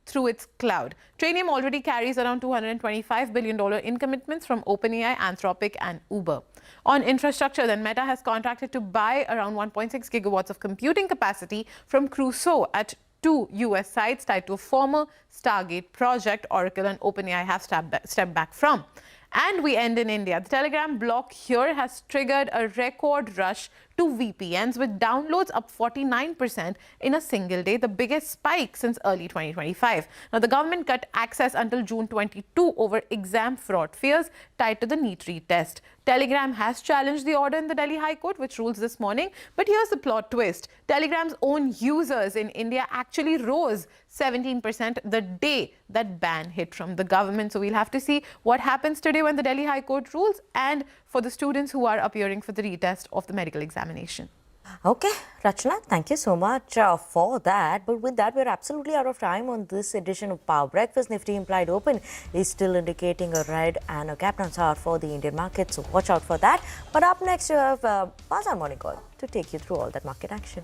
through its cloud. Trainium already carries around $225 billion in commitments from OpenAI, Anthropic and Uber. On infrastructure, then Meta has contracted to buy around 1.6 gigawatts of computing capacity from Crusoe at 2 US sites tied to a former Stargate project Oracle and OpenAI have stepped back from. And we end in India. The Telegram block here has triggered a record rush to VPNs, with downloads up 49% in a single day, the biggest spike since early 2025. Now, the government cut access until June 22 over exam fraud fears tied to the NEET retest. Telegram has challenged the order in the Delhi High Court, which rules this morning. But here's the plot twist. Telegram's own users in India actually rose 17% the day that ban hit from the government. So we'll have to see what happens today when the Delhi High Court rules, and for the students who are appearing for the retest of the medical examination. Okay, Rachna, thank you so much for that. But with that, we're absolutely out of time on this edition of Power Breakfast. Nifty implied open is still indicating a red and a gap down chart for the Indian market, so watch out for that. But up next, you have Bazaar Morning Call to take you through all that market action.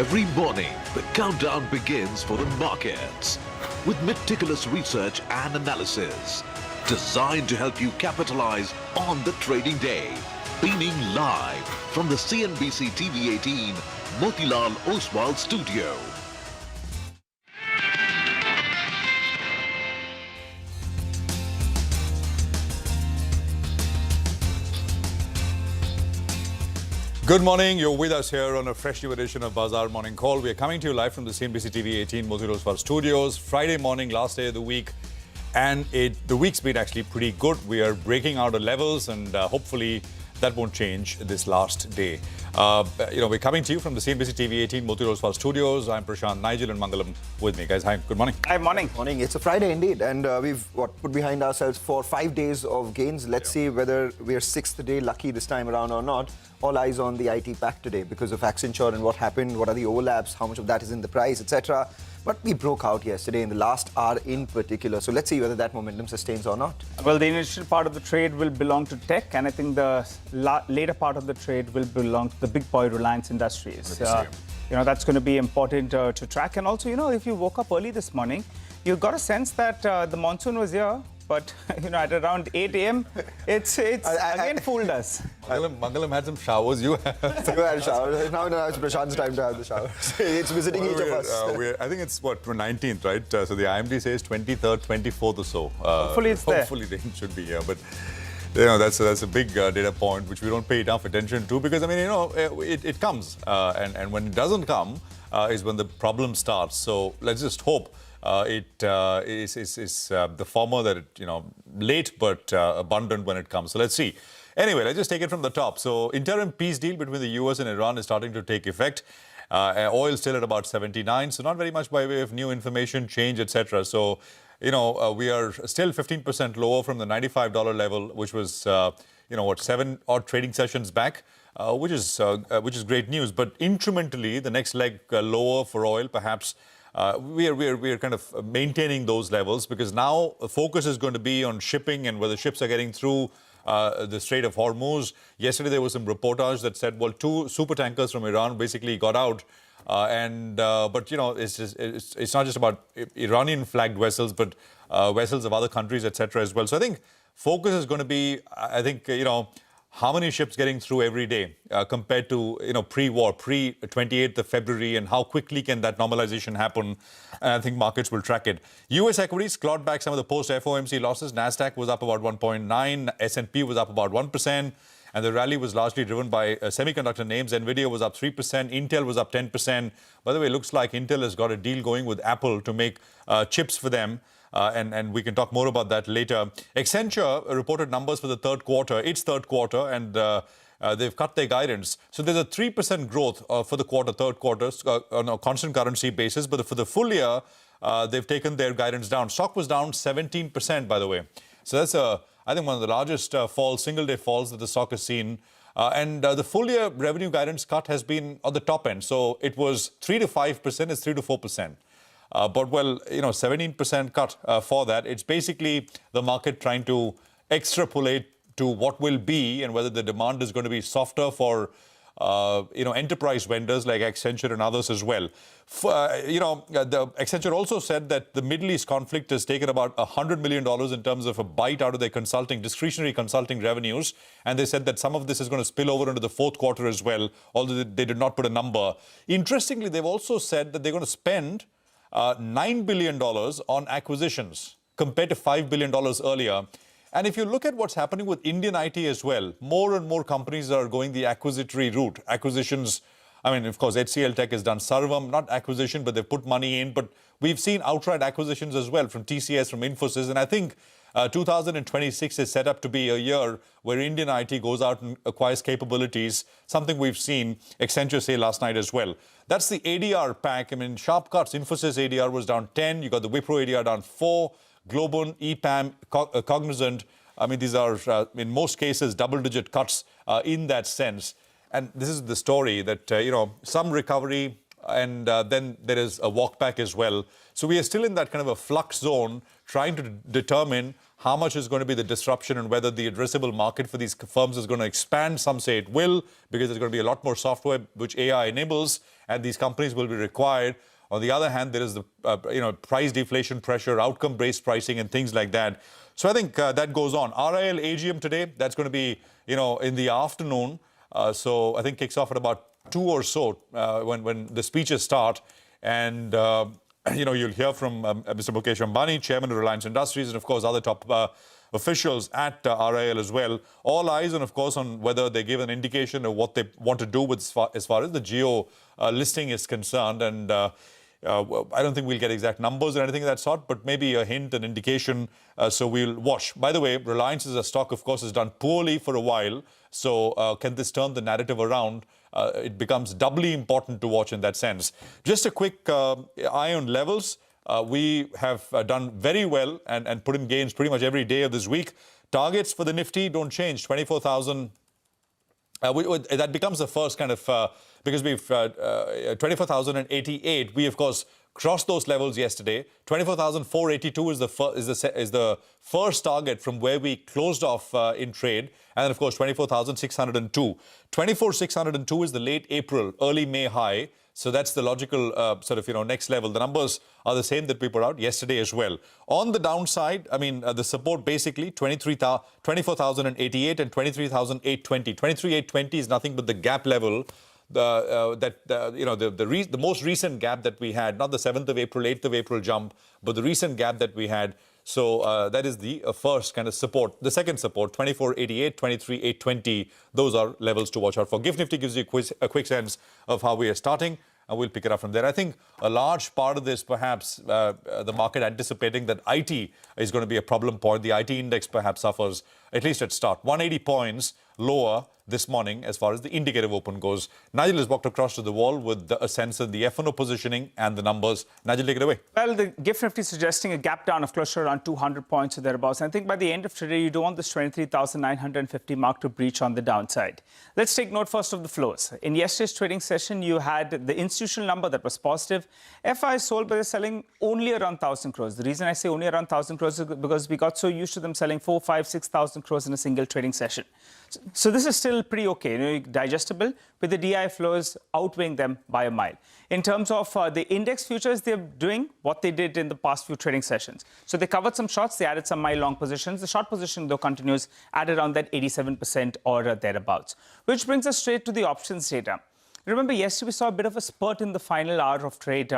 Every morning, the countdown begins for the markets with meticulous research and analysis designed to help you capitalize on the trading day. Beaming live from the CNBC TV 18 Motilal Oswal studio. Good morning. You're with us here on a fresh new edition of Bazaar Morning Call. We are coming to you live from the CNBC TV 18 Motilal Oswal studios. Friday morning, last day of the week, and the week's been actually pretty good. We are breaking out of levels, and hopefully that won't change this last day. We're coming to you from the CNBC TV 18 Motilal Oswal studios. I'm Prashant, Nigel and Mangalam with me. Guys, hi. Good morning. Hi, morning. Morning. It's a Friday indeed, and we've put behind ourselves for 5 days of gains. Let's see whether we're sixth day lucky this time around or not. All eyes on the IT pack today because of Accenture and what happened, what are the overlaps, how much of that is in the price, etc. But we broke out yesterday in the last hour in particular. So let's see whether that momentum sustains or not. Well, the initial part of the trade will belong to tech, and I think the later part of the trade will belong to the big boy Reliance Industries. That's going to be important to track. And also, if you woke up early this morning, you got a sense that the monsoon was here. But, at around 8 a.m., it's again fooled us. Mangalam had some showers. You had a shower. Now it's Prashant's time to have the shower. It's visiting each of us. I think it's, 19th, right? So the IMD says 23rd, 24th or so. Hopefully it's there. Hopefully they should be here. But, that's a big data point which we don't pay enough attention to because, it comes. And when it doesn't come is when the problem starts. So let's just hope it is the former that late but abundant when it comes. So let's see. Anyway, let's just take it from the top. So interim peace deal between the US and Iran is starting to take effect. Oil still at about 79. So not very much by way of new information, change, etc. So, we are still 15% lower from the $95 level, which was, 7 odd trading sessions back, which is great news. But incrementally, the next leg lower for oil, perhaps. We are kind of maintaining those levels because now the focus is going to be on shipping and whether ships are getting through the Strait of Hormuz. Yesterday there was some reportage that said, well, 2 super tankers from Iran basically got out, but it's not just about Iranian flagged vessels, but vessels of other countries, etc. as well. So I think focus is going to be, how many ships getting through every day compared to, pre-war, pre-28th of February, and how quickly can that normalization happen? And I think markets will track it. U.S. equities clawed back some of the post-FOMC losses. NASDAQ was up about 1.9%, S&P was up about 1%, and the rally was largely driven by semiconductor names. NVIDIA was up 3%, Intel was up 10%. By the way, it looks like Intel has got a deal going with Apple to make chips for them. And we can talk more about that later. Accenture reported numbers for the third quarter, and they've cut their guidance. So there's a 3% growth for the third quarter, on a constant currency basis. But for the full year, they've taken their guidance down. Stock was down 17%, by the way. So that's, I think, one of the largest single-day falls that the stock has seen. And the full year revenue guidance cut has been on the top end. So it was 3 to 5%, it's 3 to 4%. But 17% cut for that. It's basically the market trying to extrapolate to what will be and whether the demand is going to be softer for, enterprise vendors like Accenture and others as well. The Accenture also said that the Middle East conflict has taken about $100 million in terms of a bite out of their discretionary consulting revenues. And they said that some of this is going to spill over into the fourth quarter as well, although they did not put a number. Interestingly, they've also said that they're going to spend $9 billion on acquisitions compared to $5 billion earlier. And if you look at what's happening with Indian IT as well, more and more companies are going the acquisitory route. Acquisitions, of course, HCL Tech has done Sarvam, not acquisition, but they've put money in. But we've seen outright acquisitions as well from TCS, from Infosys. And I think 2026 is set up to be a year where Indian IT goes out and acquires capabilities, something we've seen Accenture say last night as well. That's the ADR pack. Sharp cuts. Infosys ADR was down 10. You got the Wipro ADR down 4. Global, EPAM, Cognizant. These are, in most cases, double-digit cuts in that sense. And this is the story that, some recovery and then there is a walk back as well. So we are still in that kind of a flux zone trying to determine how much is going to be the disruption and whether the addressable market for these firms is going to expand. Some say it will, because there's going to be a lot more software which AI enables, and these companies will be required. On the other hand, there is the price deflation pressure, outcome-based pricing, and things like that. So I think that goes on. RIL AGM today, that's going to be in the afternoon. So I think kicks off at about 2 or so when the speeches start, and you'll hear from Mr. Mukesh Ambani, chairman of Reliance Industries, and of course other top officials at RIL as well. All eyes on, of course, on whether they give an indication of what they want to do with as far as the geo listing is concerned. And I don't think we'll get exact numbers or anything of that sort, but maybe a hint, an indication. So we'll watch. By the way, Reliance as a stock, of course, has done poorly for a while. So can this turn the narrative around? It becomes doubly important to watch in that sense. Just a quick eye on levels. We have done very well and put in gains pretty much every day of this week. Targets for the Nifty don't change. 24,000. That becomes the first kind of because we've 24,088. We of course crossed those levels yesterday. 24,482 is the first target from where we closed off in trade, and then of course 24,602. 24,602 is the late April, early May high. So that's the logical next level. The numbers are the same that we put out yesterday as well. On the downside, I mean, the support basically 24,088 and 23,820. 23,820 is nothing but the gap level. The most recent gap that we had, not the 7th of April, 8th of April jump, but the recent gap that we had. So that is the first kind of support. The second support, 2488, 23820. Those are levels to watch out for. GIFT Nifty gives you a quick sense of how we are starting, and we'll pick it up from there. I think a large part of this, perhaps, the market anticipating that IT is going to be a problem point. The IT index perhaps suffers, at least at start. 180 points lower this morning as far as the indicative open goes. Nigel has walked across to the wall with a sense of the F&O positioning and the numbers. Nigel, take it away. Well, the GIFT Nifty is suggesting a gap down of closer around 200 points or thereabouts. And I think by the end of today, you don't want this 23,950 mark to breach on the downside. Let's take note first of the flows. In yesterday's trading session, you had the institutional number that was positive. FI sold, but they're selling only around 1,000 crores. The reason I say only around 1,000 crores is because we got so used to them selling 4, 5, 6,000 crores in a single trading session. So this is still pretty okay, digestible, with the DI flows outweighing them by a mile. In terms of the index futures, they're doing what they did in the past few trading sessions. So they covered some shorts, they added some mile-long positions. The short position, though, continues at around that 87% or thereabouts, which brings us straight to the options data. Remember, yesterday we saw a bit of a spurt in the final hour of trade,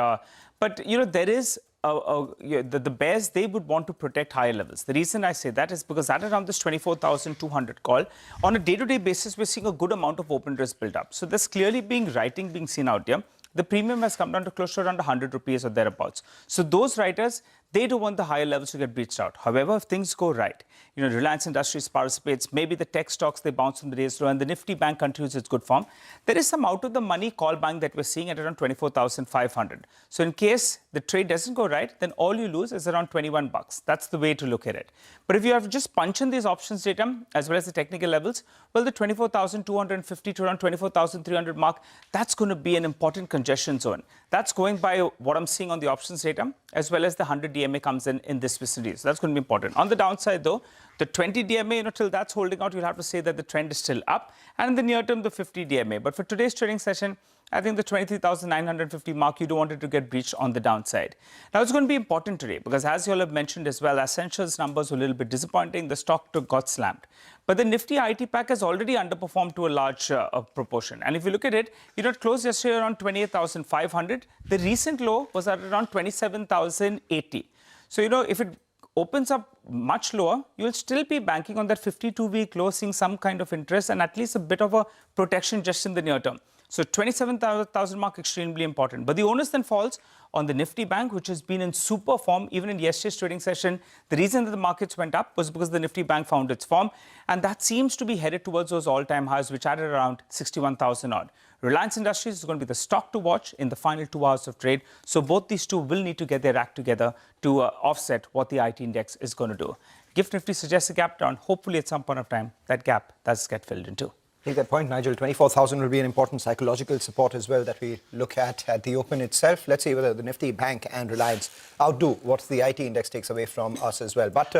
but there is the bears, they would want to protect higher levels. The reason I say that is because at around this 24,200 call, on a day-to-day basis, we're seeing a good amount of open risk build up. So there's clearly writing being seen out here. The premium has come down to close to around 100 rupees or thereabouts. So those writers, they don't want the higher levels to get breached out. However, if things go right, Reliance Industries participates, maybe the tech stocks, they bounce from the day's low, and the Nifty Bank continues its good form. There is some out-of-the-money call buying that we're seeing at around 24,500. So in case the trade doesn't go right, then all you lose is around 21 bucks. That's the way to look at it. But if you have to just punch in these options data, as well as the technical levels, well, the 24,250 to around 24,300 mark, that's going to be an important congestion zone. That's going by what I'm seeing on the options data, as well as the 100 DMA comes in this vicinity. So that's going to be important. On the downside, though, the 20 DMA, till that's holding out, you'll have to say that the trend is still up. And in the near term, the 50 DMA. But for today's trading session, I think the 23,950 mark, you don't want it to get breached on the downside. Now, it's going to be important today because, as you all have mentioned as well, Essentials numbers were a little bit disappointing. The stock got slammed. But the Nifty IT pack has already underperformed to a large proportion. And if you look at it, it closed yesterday around 28,500. The recent low was at around 27,080. So, if it opens up much lower, you'll still be banking on that 52-week low, seeing some kind of interest and at least a bit of a protection just in the near term. So 27,000 mark, extremely important. But the onus then falls on the Nifty Bank, which has been in super form even in yesterday's trading session. The reason that the markets went up was because the Nifty Bank found its form, and that seems to be headed towards those all-time highs, which added around 61,000 odd. Reliance Industries is going to be the stock to watch in the final 2 hours of trade. So both these two will need to get their act together to offset what the IT index is going to do. GIFT Nifty suggests a gap down. Hopefully, at some point of time, that gap does get filled into. Take that point, Nigel. 24,000 will be an important psychological support as well that we look at the open itself. Let's see whether the Nifty, Bank and Reliance outdo what the IT index takes away from us as well. But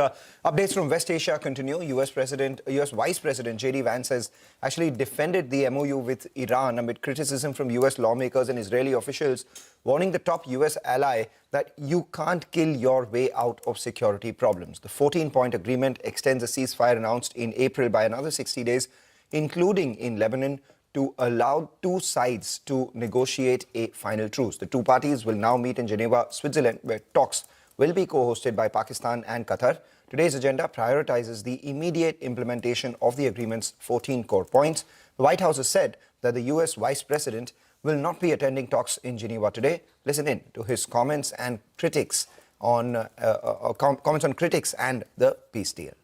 updates from West Asia continue. US Vice President J.D. Vance has actually defended the MOU with Iran amid criticism from US lawmakers and Israeli officials, warning the top US ally that you can't kill your way out of security problems. The 14-point agreement extends a ceasefire announced in April by another 60 days, including in Lebanon, to allow two sides to negotiate a final truce. The two parties will now meet in Geneva, Switzerland, where talks will be co-hosted by Pakistan and Qatar. Today's agenda prioritizes the immediate implementation of the agreement's 14 core points. The White House has said that the US Vice President will not be attending talks in Geneva today. Listen in to his comments and critics on critics and the peace deal.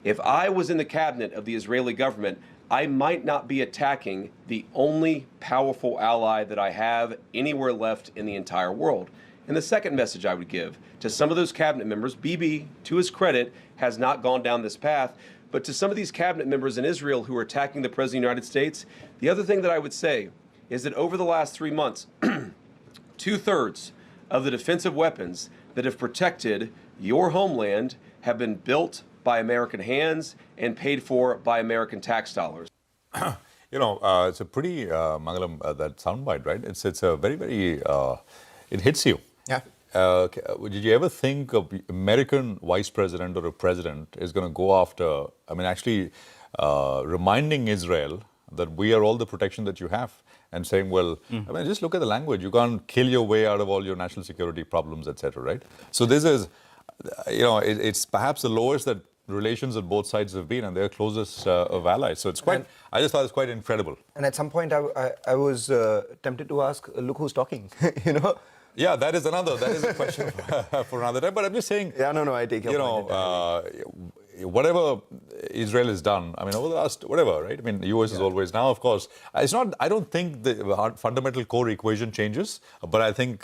If I was in the cabinet of the Israeli government, I might not be attacking the only powerful ally that I have anywhere left in the entire world. And the second message I would give to some of those cabinet members, Bibi, to his credit, has not gone down this path, but to some of these cabinet members in Israel who are attacking the President of the United States, the other thing that I would say is that over the last 3 months, 2/3 of the defensive weapons that have protected your homeland have been built by American hands and paid for by American tax dollars. It's a pretty, Mangalam, that soundbite, right? It's a very, very, it hits you. Yeah. Did you ever think of American vice president or a president is going to go after, actually reminding Israel that we are all the protection that you have and saying, well, just look at the language. You can't kill your way out of all your national security problems, etc., right? So this is, it's perhaps the lowest that relations on both sides have been, and they're closest of allies. So it's quite, I just thought it's quite incredible. And at some point, I was tempted to ask, look who's talking, Yeah, that is a question for another time. But I'm just saying, Yeah, no, I take your point. Whatever Israel has done, over the last, whatever, right? The US is always, now, of course, it's not, I don't think the fundamental core equation changes, but I think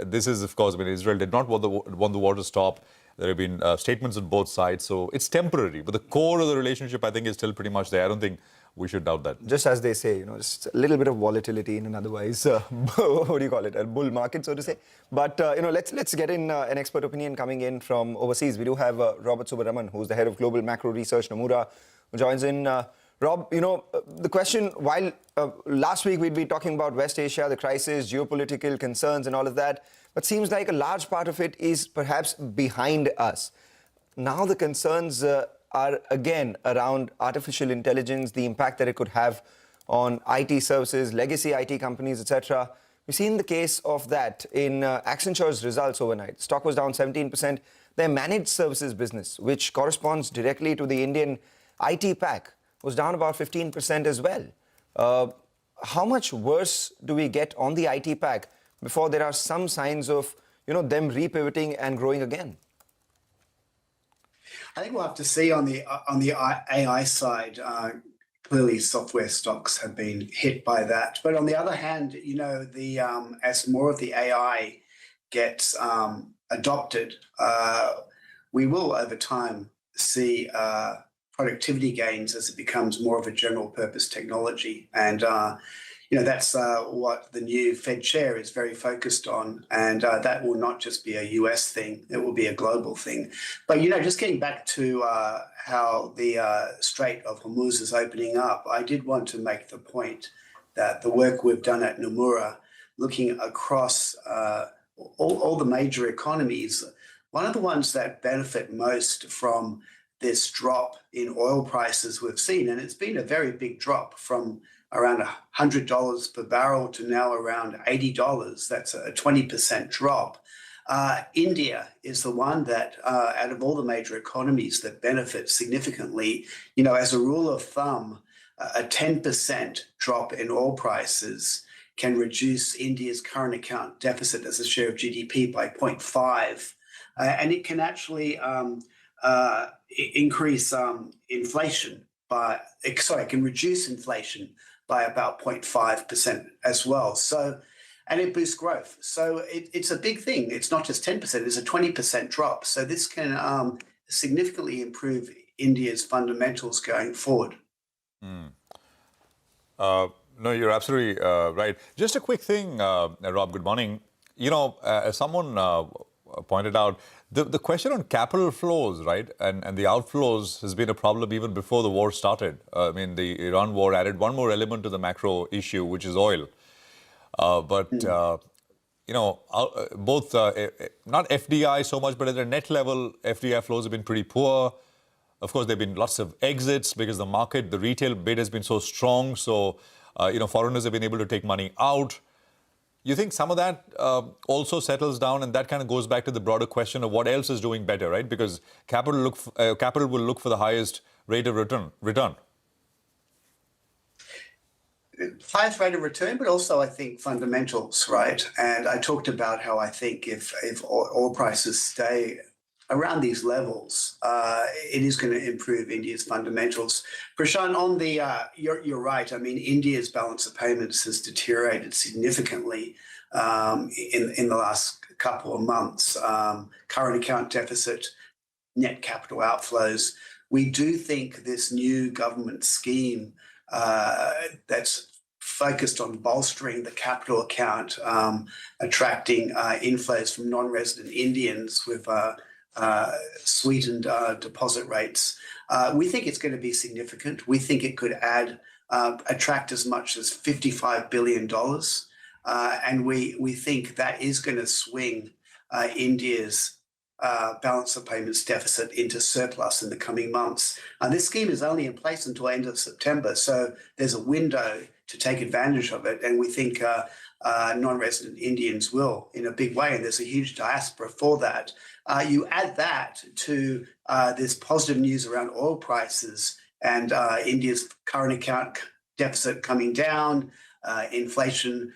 this is, of course, Israel did not want the war to stop. There have been statements on both sides, so it's temporary. But the core of the relationship, I think, is still pretty much there. I don't think we should doubt that. Just as they say, just a little bit of volatility in an otherwise, what do you call it, a bull market, so to say. But, let's get in an expert opinion coming in from overseas. We do have Robert Subaraman, who's the head of global macro research, Nomura, who joins in. Rob, the question, while last week we'd be talking about West Asia, the crisis, geopolitical concerns and all of that, but seems like a large part of it is perhaps behind us. Now the concerns are again around artificial intelligence, the impact that it could have on IT services, legacy IT companies, etc. We've seen the case of that in Accenture's results overnight. Stock was down 17%. Their managed services business, which corresponds directly to the Indian IT pack, was down about 15% as well. How much worse do we get on the IT pack before there are some signs of, them repivoting and growing again? I think we'll have to see on the AI side. Clearly, software stocks have been hit by that. But on the other hand, as more of the AI gets adopted, we will over time see productivity gains as it becomes more of a general purpose technology. And that's what the new Fed chair is very focused on. And that will not just be a US thing, it will be a global thing. But, just getting back to how the Strait of Hormuz is opening up, I did want to make the point that the work we've done at Nomura, looking across all the major economies, one of the ones that benefit most from this drop in oil prices we've seen, and it's been a very big drop from around $100 per barrel to now around $80. That's a 20% drop. India is the one that, out of all the major economies, that benefits significantly. As a rule of thumb, a 10% drop in oil prices can reduce India's current account deficit as a share of GDP by 0.5. And it can actually increase inflation it can reduce inflation by about 0.5% as well. And it boosts growth. So it's a big thing. It's not just 10%, it's a 20% drop. So this can significantly improve India's fundamentals going forward. No, you're absolutely right. Just a quick thing, Rob, good morning. You know, as someone pointed out, the question on capital flows, right, and the outflows has been a problem even before the war started. I mean, the Iran war added one more element to the macro issue, which is oil. You know, both not FDI so much, but at the net level, FDI flows have been pretty poor. Of course, there have been lots of exits because the market, the retail bid has been so strong. So, you know, foreigners have been able to take money out. You think some of that also settles down, and that kind of goes back to the broader question of what else is doing better, right? Because capital will look for the highest rate of return. Highest rate of return, but also I think fundamentals, right? And I talked about how I think if oil prices stay around these levels, it is going to improve India's fundamentals. Prashant, on the you're right. I mean, India's balance of payments has deteriorated significantly in the last couple of months. Current account deficit, net capital outflows. We do think this new government scheme that's focused on bolstering the capital account, attracting inflows from non-resident Indians with sweetened deposit rates. We think it's going to be significant. We think it could attract as much as $55 billion. And we think that is going to swing India's balance of payments deficit into surplus in the coming months. This scheme is only in place until end of September, so there's a window to take advantage of it. And we think non-resident Indians will in a big way, and there's a huge diaspora for that. You add that to this positive news around oil prices and India's current account deficit coming down, inflation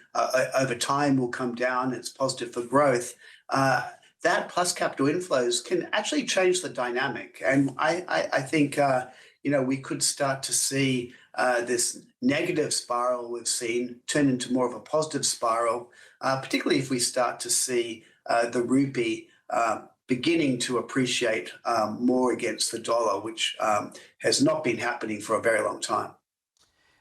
over time will come down, it's positive for growth. That plus capital inflows can actually change the dynamic. And I think, you know, we could start to see this negative spiral we've seen turn into more of a positive spiral, particularly if we start to see the rupee beginning to appreciate more against the dollar, which has not been happening for a very long time.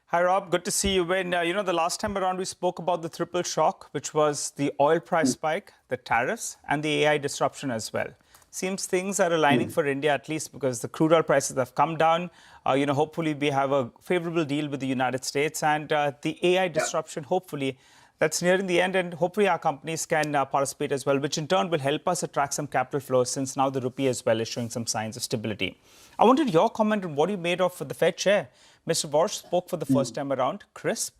Hi, Rob. Good to see you. When you know, the last time around we spoke about the triple shock, which was the oil price spike, the tariffs, and the AI disruption as well. Seems things are aligning for India, at least because the crude oil prices have come down. You know, hopefully we have a favorable deal with the United States, and the AI disruption, hopefully, that's nearing the end, and hopefully our companies can participate as well, which in turn will help us attract some capital flows, since now the rupee as well is showing some signs of stability. I wanted your comment on what you made of the Fed chair. Mr. Walsh spoke for the first time around, crisp,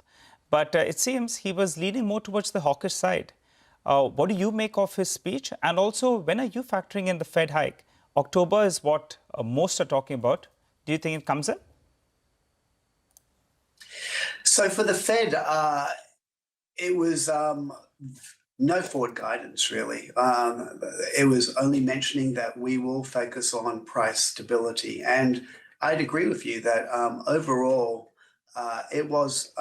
but it seems he was leaning more towards the hawkish side. What do you make of his speech? And also, when are you factoring in the Fed hike? October is what most are talking about. Do you think it comes in? So for the Fed, it was no forward guidance, really. It was only mentioning that we will focus on price stability. And I'd agree with you that overall it was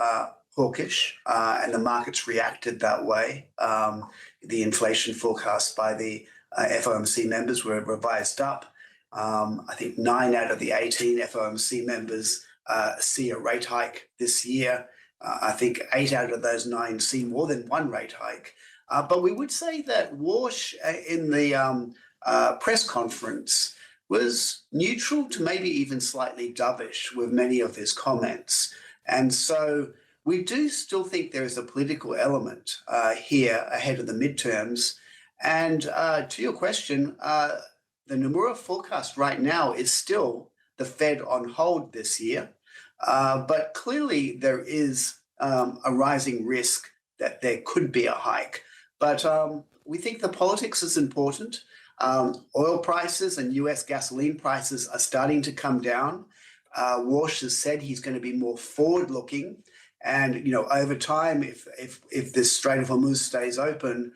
hawkish, and the markets reacted that way. The inflation forecast by the FOMC members were revised up. I think 9 out of the 18 FOMC members see a rate hike this year. I think 8 out of those 9 see more than one rate hike. But we would say that Walsh in the press conference was neutral to maybe even slightly dovish with many of his comments. And so we do still think there is a political element here ahead of the midterms. And to your question, the Nomura forecast right now is still the Fed on hold this year. But clearly there is a rising risk that there could be a hike. But we think the politics is important. Oil prices and US gasoline prices are starting to come down. Walsh has said he's going to be more forward-looking. And, you know, over time, if this Strait of Hormuz stays open,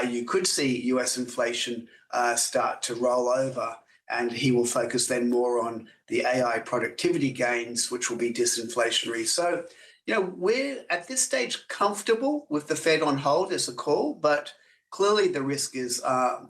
you could see US inflation start to roll over, and he will focus then more on the AI productivity gains, which will be disinflationary. So, you know, we're at this stage comfortable with the Fed on hold as a call, but clearly the risk is on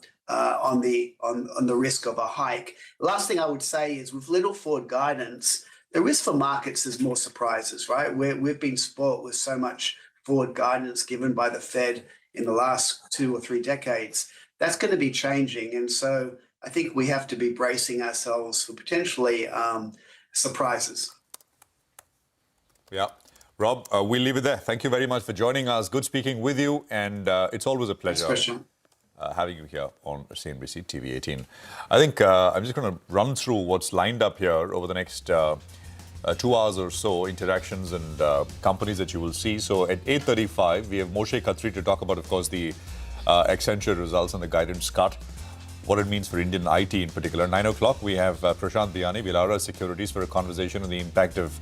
the risk of a hike. Last thing I would say is with little forward guidance, the risk for markets is more surprises, right? We've been spoilt with so much forward guidance given by the Fed in the last 2 or 3 decades. That's going to be changing. And so I think we have to be bracing ourselves for potentially surprises. Yeah. Rob, we'll leave it there. Thank you very much for joining us. Good speaking with you. And it's always a pleasure having you here on CNBC TV 18. I think I'm just going to run through what's lined up here over the next 2 hours or so, interactions and companies that you will see. So at 8:35, we have Moshe Khatri to talk about, of course, the Accenture results and the guidance cut, what it means for Indian IT in particular. 9 o'clock, we have Prashant Biyani, Vilara Securities, for a conversation on the impact of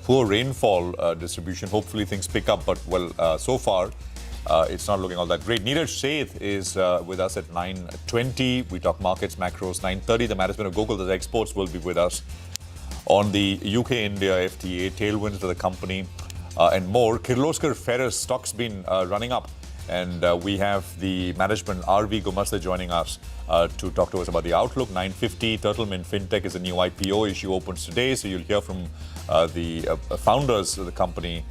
poor rainfall distribution. Hopefully things pick up, but so far it's not looking all that great. Neeraj Seth is with us at 9:20. We talk markets, macros. 9:30, the management of Google, the exports, will be with us on the UK-India FTA, tailwinds to the company, and more. Kirloskar Ferris stock's been running up, and we have the management, RV Gumasthar, joining us to talk to us about the outlook. 9:50, Turtlemint Fintech is a new IPO issue, opens today, so you'll hear from the founders of the company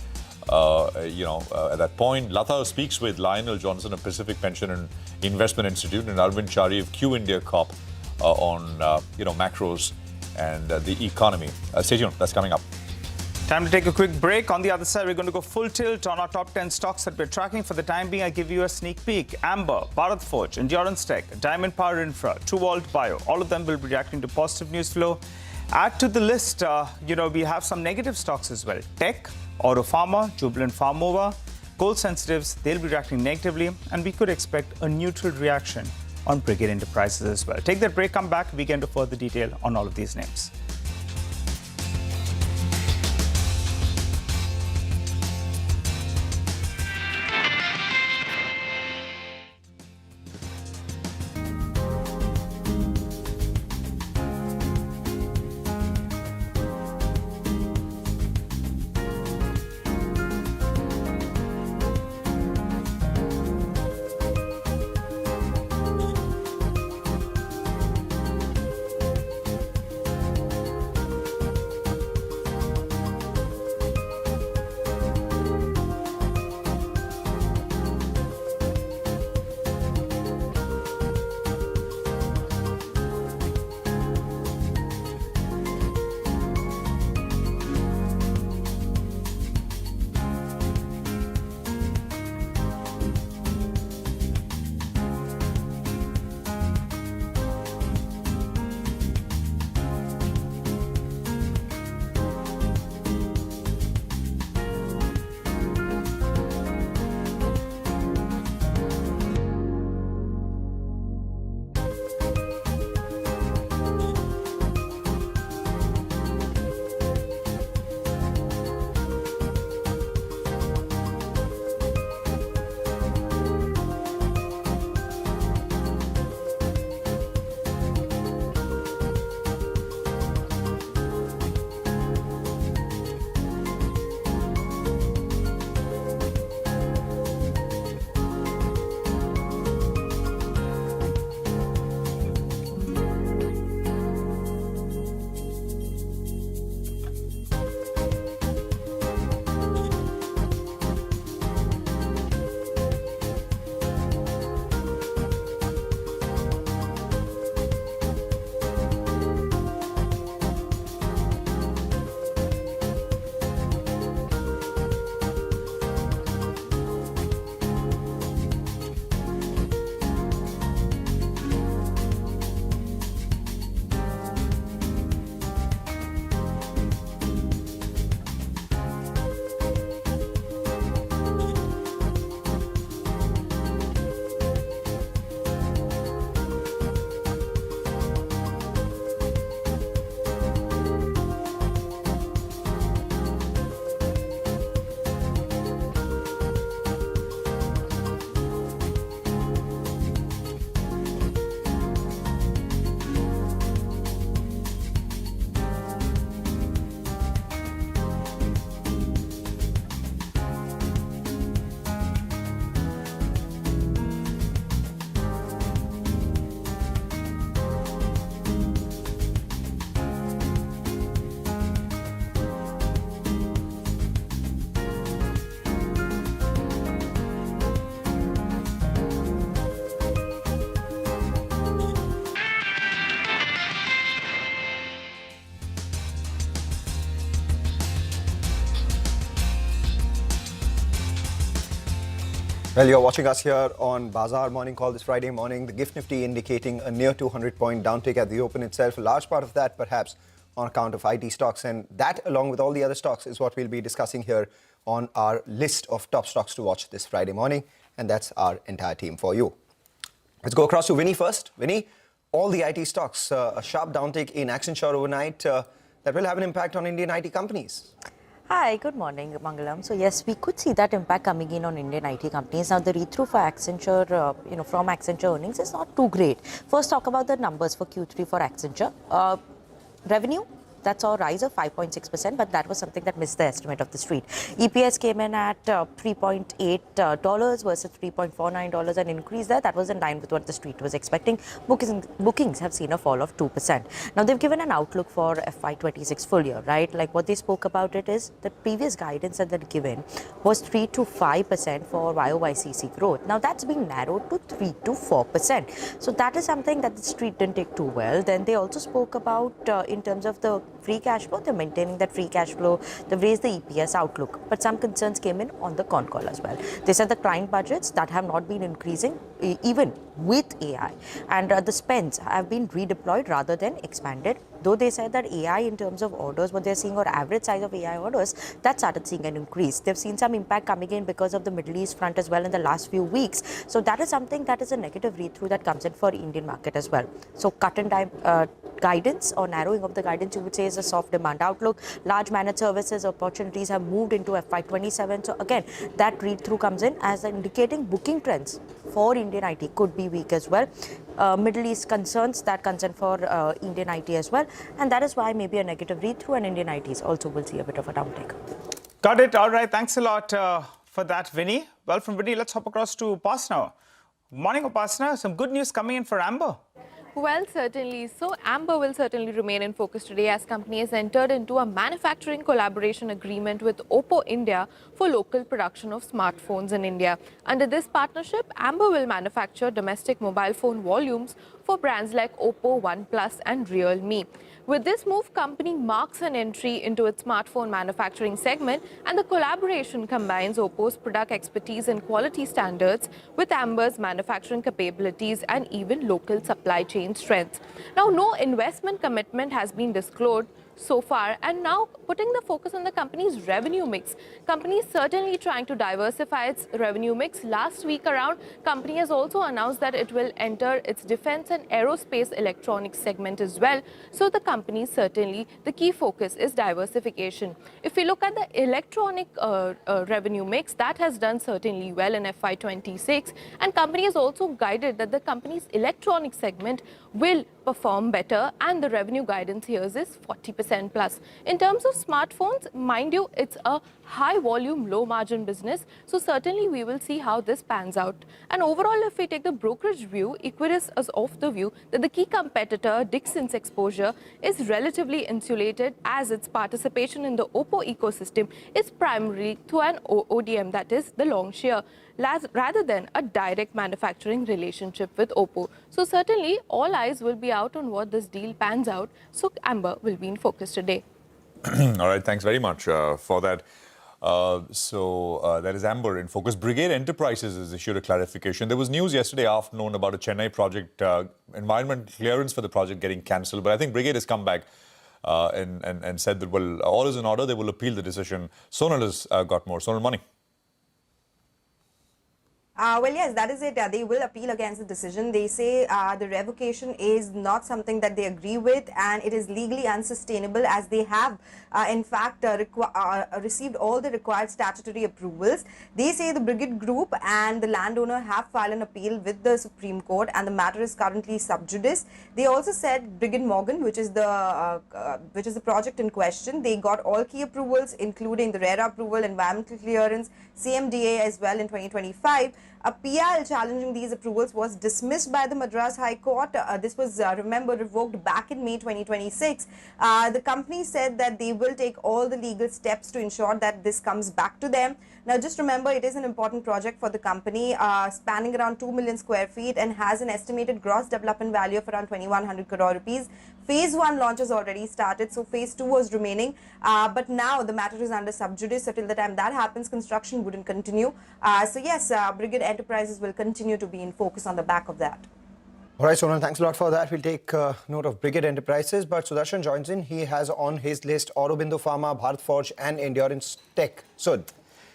at that point. Lata speaks with Lionel Johnson of Pacific Pension and Investment Institute, and Arvind Chari of Q India Corp on macros and the economy. Stay tuned, that's coming up. Time to take a quick break. On the other side, we're going to go full tilt on our top 10 stocks that we're tracking. For the time being, I give you a sneak peek. Amber, Bharat Forge, Endurance Tech, Diamond Power Infra, Trueworld Bio, all of them will be reacting to positive news flow. Add to the list, we have some negative stocks as well. Tech, Auto Pharma, Jubilant Pharmova, Gold Sensitives, they'll be reacting negatively, and we could expect a neutral reaction on Brigade Enterprises as well. Take that break, come back, we get into further detail on all of these names. Well, you're watching us here on Bazaar Morning Call this Friday morning. The Gift Nifty indicating a near 200-point downtick at the open itself. A large part of that, perhaps, on account of IT stocks. And that, along with all the other stocks, is what we'll be discussing here on our list of top stocks to watch this Friday morning. And that's our entire team for you. Let's go across to Vinny first. Vinny, all the IT stocks, a sharp downtick in Accenture overnight that will have an impact on Indian IT companies. Hi, good morning, Mangalam. So yes, we could see that impact coming in on Indian IT companies. Now, the read-through for Accenture, from Accenture earnings is not too great. First, talk about the numbers for Q3 for Accenture. Revenue, that's our rise of 5.6%, but that was something that missed the estimate of the street. EPS came in at $3.8 versus $3.49, an increase there. That was in line with what the street was expecting. Bookings have seen a fall of 2%. Now, they've given an outlook for FY26 full year, right? Like what they spoke about it is the previous guidance that they'd given was 3 to 5% for YOYCC growth. Now, that's been narrowed to 3 to 4%. So that is something that the street didn't take too well. Then they also spoke about in terms of the free cash flow, they're maintaining that free cash flow. They've raised the EPS outlook, but some concerns came in on the con call as well. They said the client budgets that have not been increasing even with AI, and the spends have been redeployed rather than expanded. Though they said that AI in terms of orders, what they're seeing, or average size of AI orders, that started seeing an increase. They've seen some impact coming in because of the Middle East front as well in the last few weeks. So that is something that is a negative read-through that comes in for Indian market as well. So cut and guidance or narrowing of the guidance, you would say, is a soft demand outlook. Large managed services opportunities have moved into FY27. So again, that read-through comes in as indicating booking trends for Indian IT could be weak as well. Middle East concerns, that concern for Indian IT as well. And that is why maybe a negative read-through, and Indian ITs also will see a bit of a downtick. Got it. All right. Thanks a lot for that, Vinny. Well, from Vinny, let's hop across to Upasna. Morning, Upasna. Some good news coming in for Amber. Well, certainly. So Amber will certainly remain in focus today as company has entered into a manufacturing collaboration agreement with Oppo India for local production of smartphones in India. Under this partnership, Amber will manufacture domestic mobile phone volumes for brands like Oppo, OnePlus and Realme. With this move, company marks an entry into its smartphone manufacturing segment, and the collaboration combines Oppo's product expertise and quality standards with Amber's manufacturing capabilities and even local supply chain strength. Now, no investment commitment has been disclosed so far, and now putting the focus on the company's revenue mix. Company is certainly trying to diversify its revenue mix. Last week around, company has also announced that it will enter its defense and aerospace electronics segment as well. So the company certainly, the key focus is diversification. If we look at the electronic revenue mix, that has done certainly well in FY26, and company has also guided that the company's electronic segment will perform better, and the revenue guidance here is 40% plus. In terms of smartphones, mind you, it's a high volume, low margin business. So certainly we will see how this pans out. And overall, if we take the brokerage view, Equirus is of the view that the key competitor, Dixon's exposure, is relatively insulated as its participation in the Oppo ecosystem is primarily through an ODM, that is the long share, rather than a direct manufacturing relationship with Oppo. So certainly all eyes will be out on what this deal pans out. So Amber will be in focus today. All right, thanks very much for that. That is Amber in focus. Brigade Enterprises has issued a clarification. There was news yesterday afternoon about a Chennai project, environment clearance for the project getting cancelled. But I think Brigade has come back and said that, well, all is in order. They will appeal the decision. Sonal has got more. Sonal, money. Well, yes, that is it. They will appeal against the decision. They say the revocation is not something that they agree with, and it is legally unsustainable as they have, in fact, received all the required statutory approvals. They say the Brigade Group and the landowner have filed an appeal with the Supreme Court, and the matter is currently sub judice. They also said Brigade Morgan, which is the project in question, they got all key approvals, including the RERA approval, environmental clearance, CMDA as well in 2025. A PL challenging these approvals was dismissed by the Madras High Court. This was, remember, revoked back in May 2026. The company said that they will take all the legal steps to ensure that this comes back to them. Now, just remember, it is an important project for the company, spanning around 2 million square feet and has an estimated gross development value of around 2,100 crore rupees. Phase 1 launch has already started, so phase 2 was remaining, but now the matter is under sub judice, so till the time that happens, construction wouldn't continue. So yes, Brigade Enterprises will continue to be in focus on the back of that. All right, Sonal, thanks a lot for that. We'll take note of Brigade Enterprises, but Sudarshan joins in. He has on his list Aurobindo Pharma, Bharat Forge and Endurance Tech. Sud.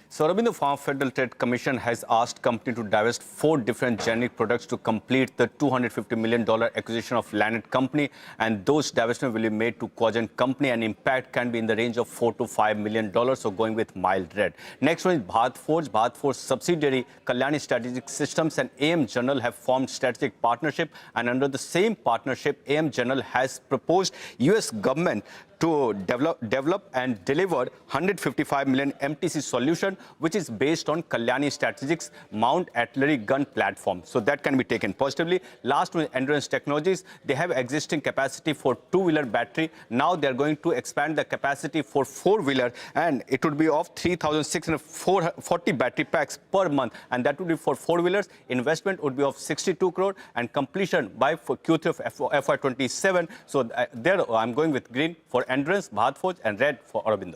So, Aurobindo Pharma Federal Trade Commission has asked company to divest 4 different generic products to complete the $250 million acquisition of landed company, and those divestments will be made to Quadrant Company, and impact can be in the range of $4 to $5 million, so going with mild red. Next one is Bharat Forge. Bharat Forge subsidiary Kalyani Strategic Systems and AM General have formed strategic partnership, and under the same partnership, AM General has proposed US government to develop and deliver 155 million MTC solution, which is based on Kalyani Strategic's Mount Artillery Gun platform. So that can be taken positively. Last one, Endurance Technologies. They have existing capacity for 2-wheeler battery. Now they're going to expand the capacity for 4-wheeler, and it would be of 3,640 battery packs per month, and that would be for 4-wheelers. Investment would be of 62 crore and completion by Q3 of FY27. So there I'm going with green for Endurance, Bharat Forge, and red for Aurobindo.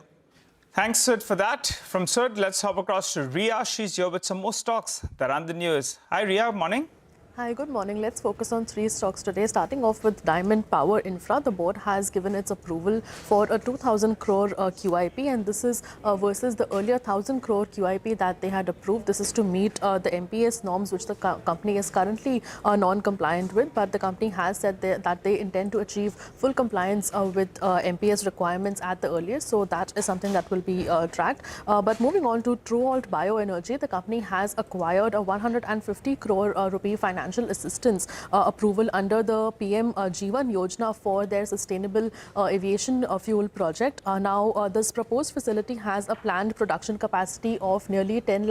Thanks, Sud, for that. From Sud, let's hop across to Ria. She's here with some more stocks that are on the news. Hi, Ria. Morning. Hi, good morning. Let's focus on 3 stocks today. Starting off with Diamond Power Infra. The board has given its approval for a 2,000 crore QIP, and this is versus the earlier 1,000 crore QIP that they had approved. This is to meet the MPS norms, which the company is currently non-compliant with, but the company has said that they intend to achieve full compliance with MPS requirements at the earliest. So that is something that will be tracked. But moving on to TrueAlt Bioenergy, the company has acquired a 150 crore rupee financial assistance approval under the PM Jeevan Yojana for their sustainable aviation fuel project. Now, this proposed facility has a planned production capacity of nearly 10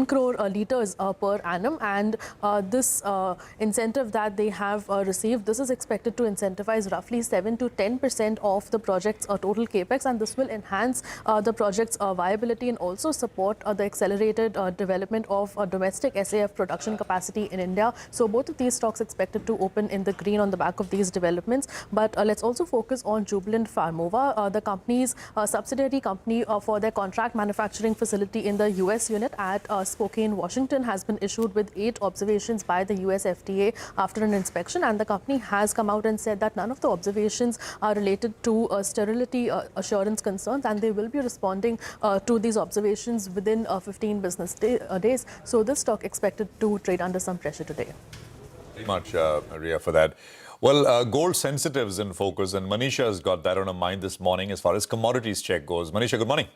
crore liters per annum, and this incentive that they have received, this is expected to incentivize roughly 7 to 10% of the project's total capex, and this will enhance the project's viability and also support the accelerated development of domestic SAF production capacity in India. So both of these stocks expected to open in the green on the back of these developments. But let's also focus on Jubilant Pharmova, the company's subsidiary company for their contract manufacturing facility in the US unit at Spokane, Washington, has been issued with 8 observations by the US FDA after an inspection, and the company has come out and said that none of the observations are related to sterility assurance concerns, and they will be responding to these observations within 15 business days. So this stock expected to trade under some pressure today. Very much, Ria, for that. Well, gold sensitives in focus, and Manisha has got that on her mind this morning as far as commodities check goes. Manisha, good morning.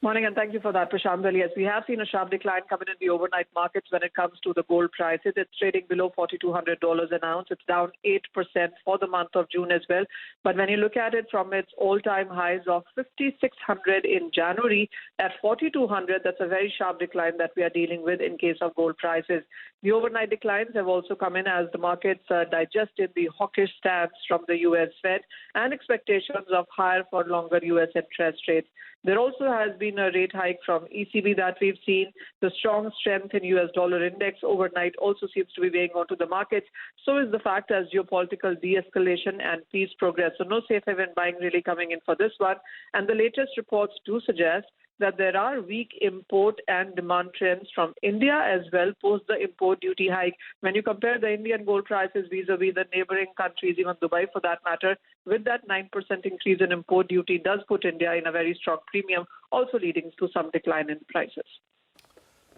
Morning, and thank you for that, Prashant. Well, yes, we have seen a sharp decline coming in the overnight markets when it comes to the gold prices. It's trading below $4,200 an ounce. It's down 8% for the month of June as well. But when you look at it from its all-time highs of 5,600 in January at 4,200, that's a very sharp decline that we are dealing with in case of gold prices. The overnight declines have also come in as the markets digested the hawkish stance from the U.S. Fed and expectations of higher for longer U.S. interest rates. There also has been a rate hike from ECB that we've seen. The strong strength in US dollar index overnight also seems to be weighing onto the markets. So is the fact as geopolitical de-escalation and peace progress. So no safe haven buying really coming in for this one. And the latest reports do suggest that there are weak import and demand trends from India as well post the import duty hike. When you compare the Indian gold prices vis-a-vis the neighboring countries, even Dubai for that matter, with that 9% increase in import duty does put India in a very strong premium, also leading to some decline in prices.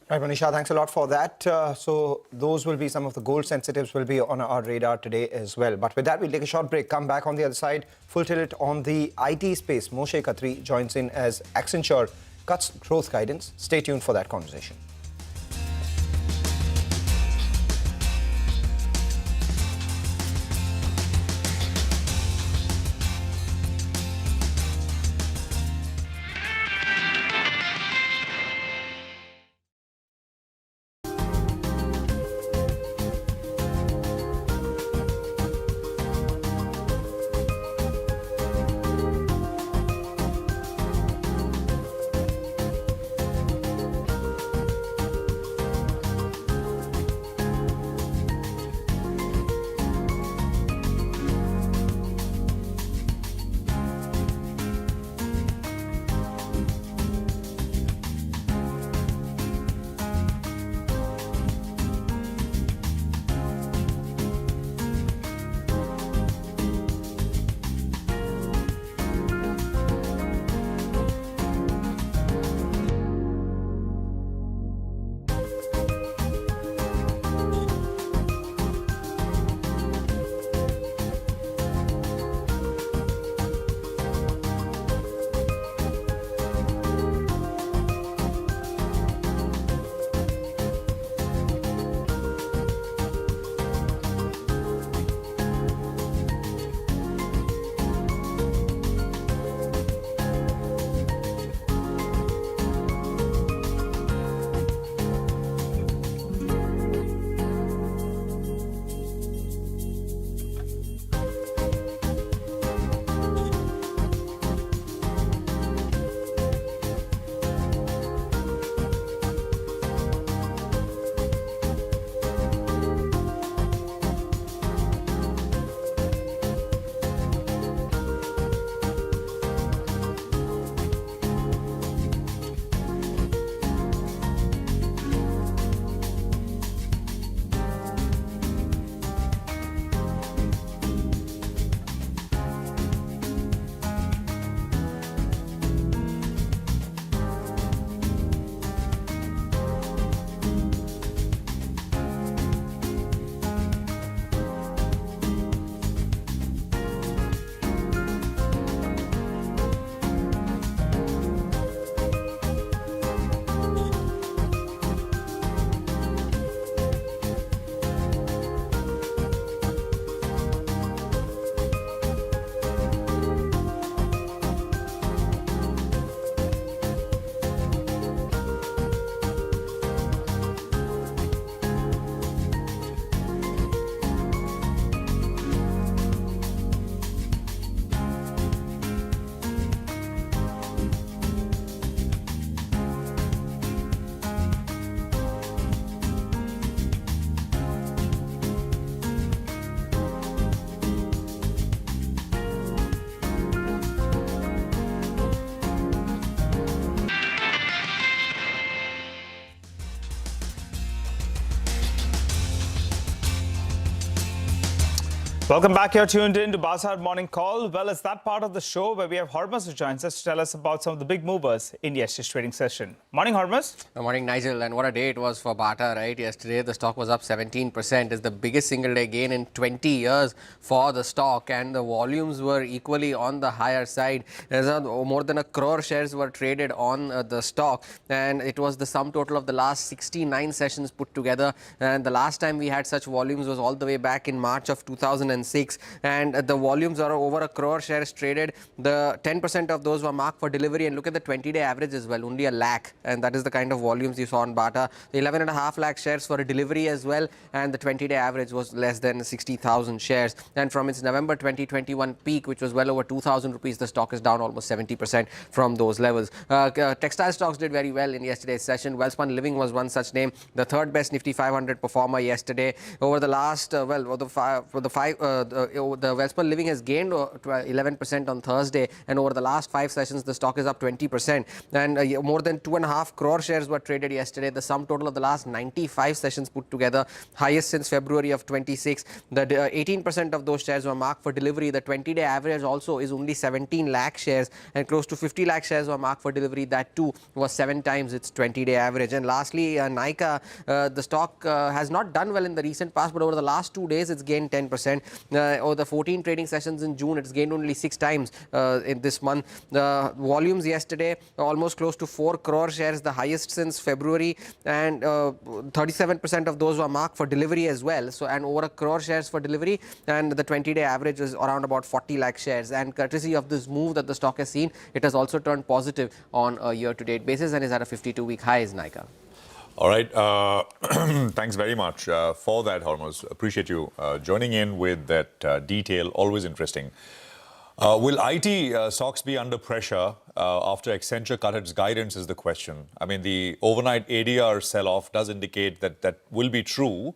Right, Manisha, thanks a lot for that. So those will be some of the gold sensitives will be on our radar today as well. But with that, we'll take a short break, come back on the other side, full tilt on the IT space. Moshe Khatri joins in as Accenture cuts growth guidance. Stay tuned for that conversation. Welcome back. You're tuned in to Bazaar Morning Call. Well, it's that part of the show where we have Hormuz who joins us to tell us about some of the big movers in yesterday's trading session. Morning, Hormuz. Good morning, Nigel. And what a day it was for Bata, right? Yesterday, the stock was up 17%. It's the biggest single-day gain in 20 years for the stock. And the volumes were equally on the higher side. More than 1 crore shares were traded on the stock. And it was the sum total of the last 69 sessions put together. And the last time we had such volumes was all the way back in March of 2006. And the volumes are over 1 crore shares traded. The 10% of those were marked for delivery. And look at the 20-day average as well, only 1 lakh. And that is the kind of volumes you saw on Bata. The 11.5 lakh shares for a delivery as well. And the 20-day average was less than 60,000 shares. And from its November 2021 peak, which was well over 2,000 rupees, the stock is down almost 70% from those levels. Textile stocks did very well in yesterday's session. Wellspun Living was one such name, the third best Nifty 500 performer yesterday. Over the last, the Wellspun Living has gained 11% on Thursday, and over the last 5 sessions, the stock is up 20%. And more than 2.5 crore shares were traded yesterday. The sum total of the last 95 sessions put together, highest since February of 26. The 18% of those shares were marked for delivery. The 20-day average also is only 17 lakh shares, and close to 50 lakh shares were marked for delivery. That too was 7 times its 20-day average. And lastly, Nykaa, the stock has not done well in the recent past, but over the last 2 days, it's gained 10%. Over the 14 trading sessions in June, it's gained only 6 times in this month. The volumes yesterday, almost close to 4 crore shares, the highest since February, and 37% of those were marked for delivery as well. So, and over 1 crore shares for delivery, and the 20-day average is around about 40 lakh shares. And courtesy of this move that the stock has seen, it has also turned positive on a year-to-date basis and is at a 52-week high, is Nykaa. All right. Thanks very much for that, Hormuz. Appreciate you joining in with that detail. Always interesting. Will IT stocks be under pressure after Accenture cut its guidance is the question. I mean, the overnight ADR sell-off does indicate that that will be true.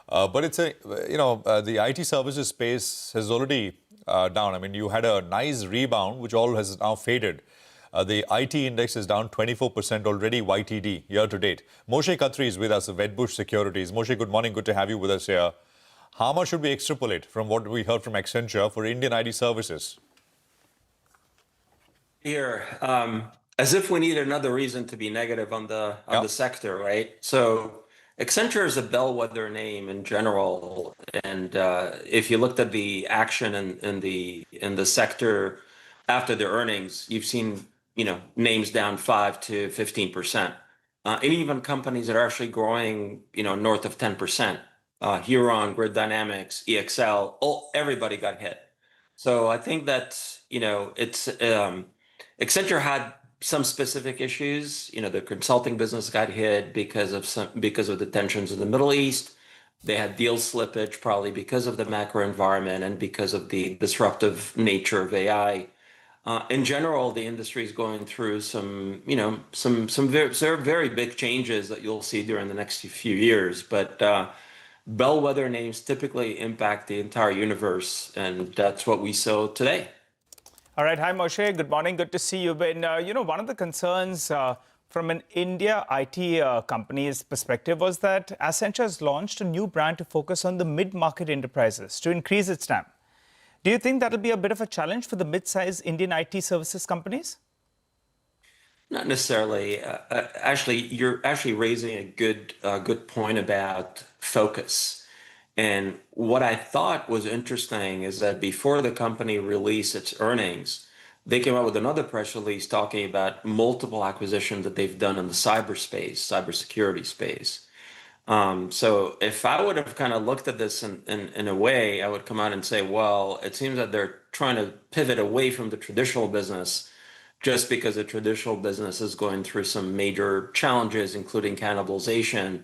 But it's the IT services space has already down. I mean, you had a nice rebound, which all has now faded. The IT index is down 24% already, YTD, year to date. Moshe Khatri is with us of Wedbush Securities. Moshe, good morning. Good to have you with us here. How much should we extrapolate from what we heard from Accenture for Indian IT services? Here, as if we need another reason to be negative on the sector, right? So Accenture is a bellwether name in general, and if you looked at the action in the sector after their earnings, you've seen names down 5 to 15%, and even companies that are actually growing north of 10%. Huron, Grid Dynamics, EXL, everybody got hit. So I think that it's Accenture had some specific issues. The consulting business got hit because of the tensions in the Middle East. They had deal slippage probably because of the macro environment and because of the disruptive nature of AI. In general, the industry is going through some very big changes that you'll see during the next few years. But bellwether names typically impact the entire universe, and that's what we saw today. All right. Hi, Moshe. Good morning. Good to see you. But, one of the concerns from an India IT company's perspective was that Accenture has launched a new brand to focus on the mid-market enterprises to increase its TAM. Do you think that'll be a bit of a challenge for the mid-sized Indian IT services companies? Not necessarily. You're actually raising a good point about focus. And what I thought was interesting is that before the company released its earnings, they came out with another press release talking about multiple acquisitions that they've done in the cybersecurity space. So if I would have kind of looked at this in a way, I would come out and say, well, it seems that they're trying to pivot away from the traditional business just because the traditional business is going through some major challenges, including cannibalization.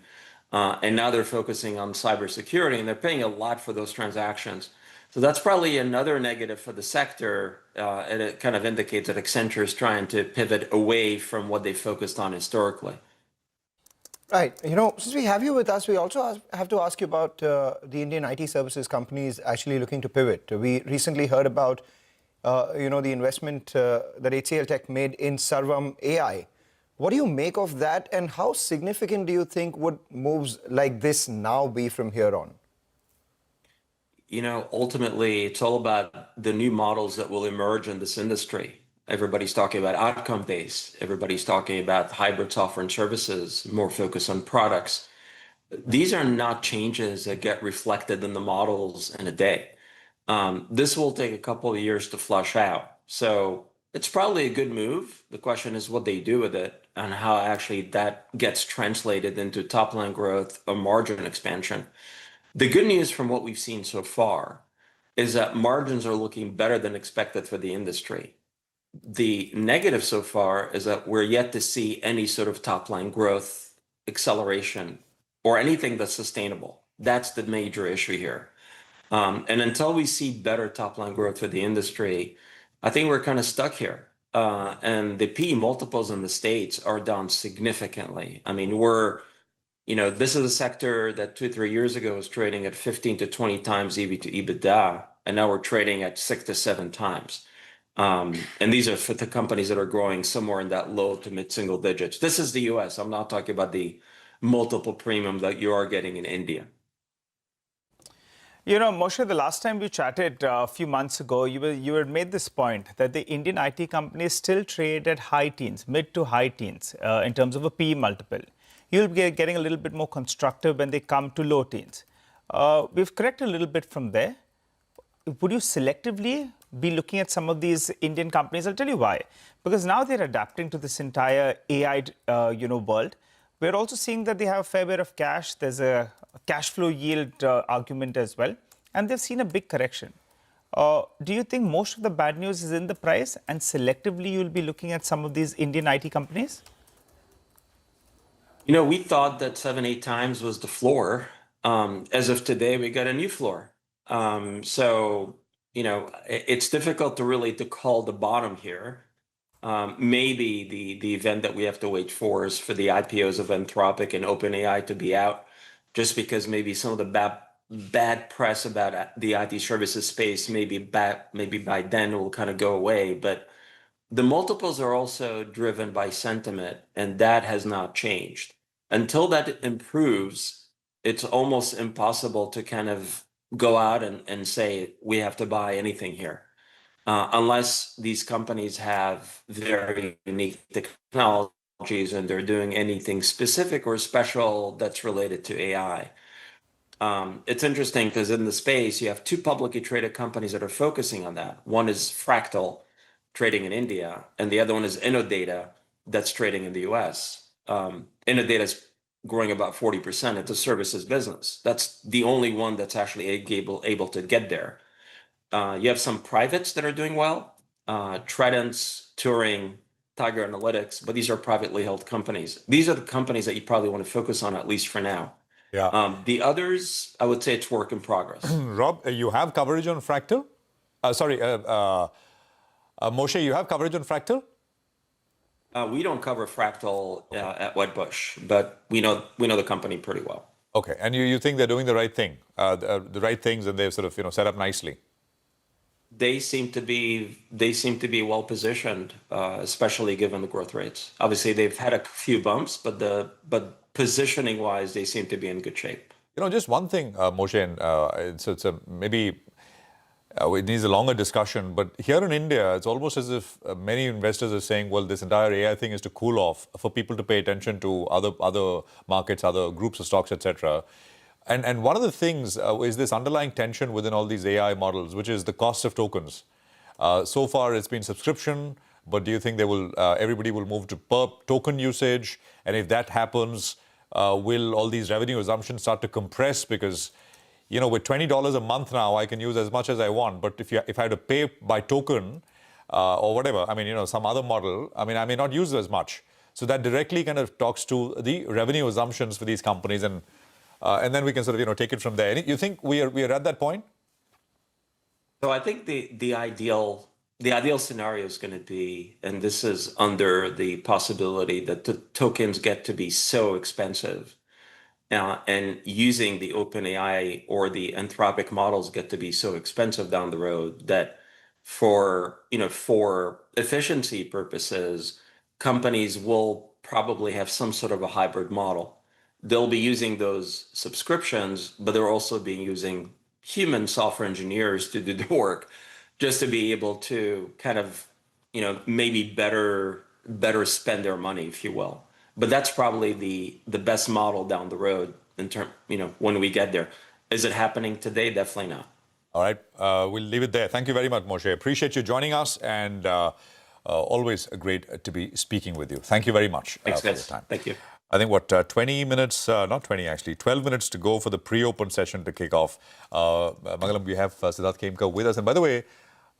And now they're focusing on cybersecurity, and they're paying a lot for those transactions. So that's probably another negative for the sector, and it kind of indicates that Accenture is trying to pivot away from what they focused on historically. Right. Since we have you with us, we also have to ask you about the Indian IT services companies actually looking to pivot. We recently heard about, the investment that HCL Tech made in Sarvam AI. What do you make of that, and how significant do you think would moves like this now be from here on? ultimately it's all about the new models that will emerge in this industry. Everybody's talking about outcome-based. Everybody's talking about hybrid software and services, more focus on products. These are not changes that get reflected in the models in a day. This will take a couple of years to flush out. So it's probably a good move. The question is what they do with it and how actually that gets translated into top line growth or margin expansion. The good news from what we've seen so far is that margins are looking better than expected for the industry. The negative so far is that we're yet to see any sort of top line growth acceleration or anything that's sustainable. That's the major issue here. And until we see better top line growth for the industry, I think we're kind of stuck here. And the PE multiples in the States are down significantly. I mean, this is a sector that 2-3 years ago was trading at 15 to 20 times EV to EBITDA, and now we're trading at 6 to 7 times. And these are for the companies that are growing somewhere in that low to mid single digits. This is the US. I'm not talking about the multiple premium that you are getting in India. Moshe, the last time we chatted a few months ago, you had made this point that the Indian IT companies still trade at high teens, mid to high teens in terms of a PE multiple. You'll be getting a little bit more constructive when they come to low teens. We've corrected a little bit from there. Would you selectively be looking at some of these Indian companies? I'll tell you why. Because now they're adapting to this entire AI world. We're also seeing that they have a fair bit of cash. There's a cash flow yield argument as well. And they've seen a big correction. Do you think most of the bad news is in the price and selectively you'll be looking at some of these Indian IT companies? We thought that 7-8 times was the floor. As of today, we got a new floor. So it's difficult to call the bottom here. Maybe the event that we have to wait for is for the IPOs of Anthropic and OpenAI to be out, just because maybe some of the bad press about the IT services space, maybe by then it will kind of go away. But the multiples are also driven by sentiment, and that has not changed. Until that improves, it's almost impossible to kind of go out and say we have to buy anything here. Unless these companies have very unique technologies and they're doing anything specific or special that's related to AI. It's interesting because in the space, you have two publicly traded companies that are focusing on that. One is Fractal, trading in India, and the other one is Innodata, that's trading in the US. Innodata is growing about 40%. It's a services business. That's the only one that's actually able to get there. You have some privates that are doing well, Tridents, Turing, Tiger Analytics, but these are privately held companies. These are the companies that you probably want to focus on, at least for now. Yeah. The others, I would say it's work in progress. Rob, you have coverage on Fractal? Moshe, you have coverage on Fractal? We don't cover Fractal at Wedbush, but we know the company pretty well. Okay, and you think they're doing the right thing, the right things, and they've sort of set up nicely. They seem to be well positioned, especially given the growth rates. Obviously, they've had a few bumps, but positioning wise, they seem to be in good shape. Just one thing, Moshe, and maybe it needs a longer discussion, but here in India, it's almost as if many investors are saying, well, this entire AI thing is to cool off for people to pay attention to other markets, other groups of stocks, etc. And one of the things is this underlying tension within all these AI models, which is the cost of tokens. So far, it's been subscription, but do you think everybody will move to per token usage? And if that happens, will all these revenue assumptions start to compress? Because with $20 a month now, I can use as much as I want. But if I had to pay by token or whatever, some other model, I may not use as much. So that directly kind of talks to the revenue assumptions for these companies, and then we can sort of take it from there. You think we are at that point? So I think the ideal scenario is going to be, and this is under the possibility that the tokens get to be so expensive. And using the OpenAI or the Anthropic models get to be so expensive down the road that for efficiency purposes, companies will probably have some sort of a hybrid model. They'll be using those subscriptions, but they're also being using human software engineers to do the work, just to be able to kind of, maybe better spend their money, if you will. But that's probably the best model down the road in term, when we get there. Is it happening today? Definitely not. All right, we'll leave it there. Thank you very much, Moshe. Appreciate you joining us, and always great to be speaking with you. Thank you very much Thanks, for your guys. time. Thank you. I think, 20 minutes, not 20 actually, 12 minutes to go for the pre-open session to kick off. Mangalam, we have Siddharth Khemka with us. And by the way,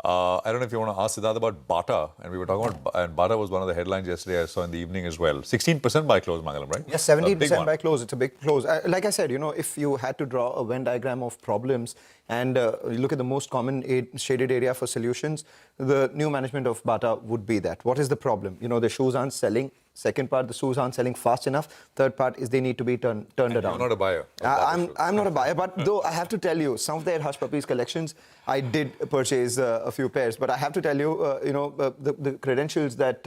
I don't know if you want to ask Siddharth about Bata. And we were talking about, and Bata was one of the headlines yesterday I saw in the evening as well. 16% by close, Mangalam, right? Yes, 17% by close. It's a big close. Like I said, if you had to draw a Venn diagram of problems and you look at the most common shaded area for solutions, the new management of Bata would be that. What is the problem? The shoes aren't selling. Second part, the shoes aren't selling fast enough. Third part is they need to be turned around. You're not a buyer. I'm not a buyer, but though I have to tell you, some of their Hush Puppies collections, I did purchase a few pairs. But I have to tell you, the credentials that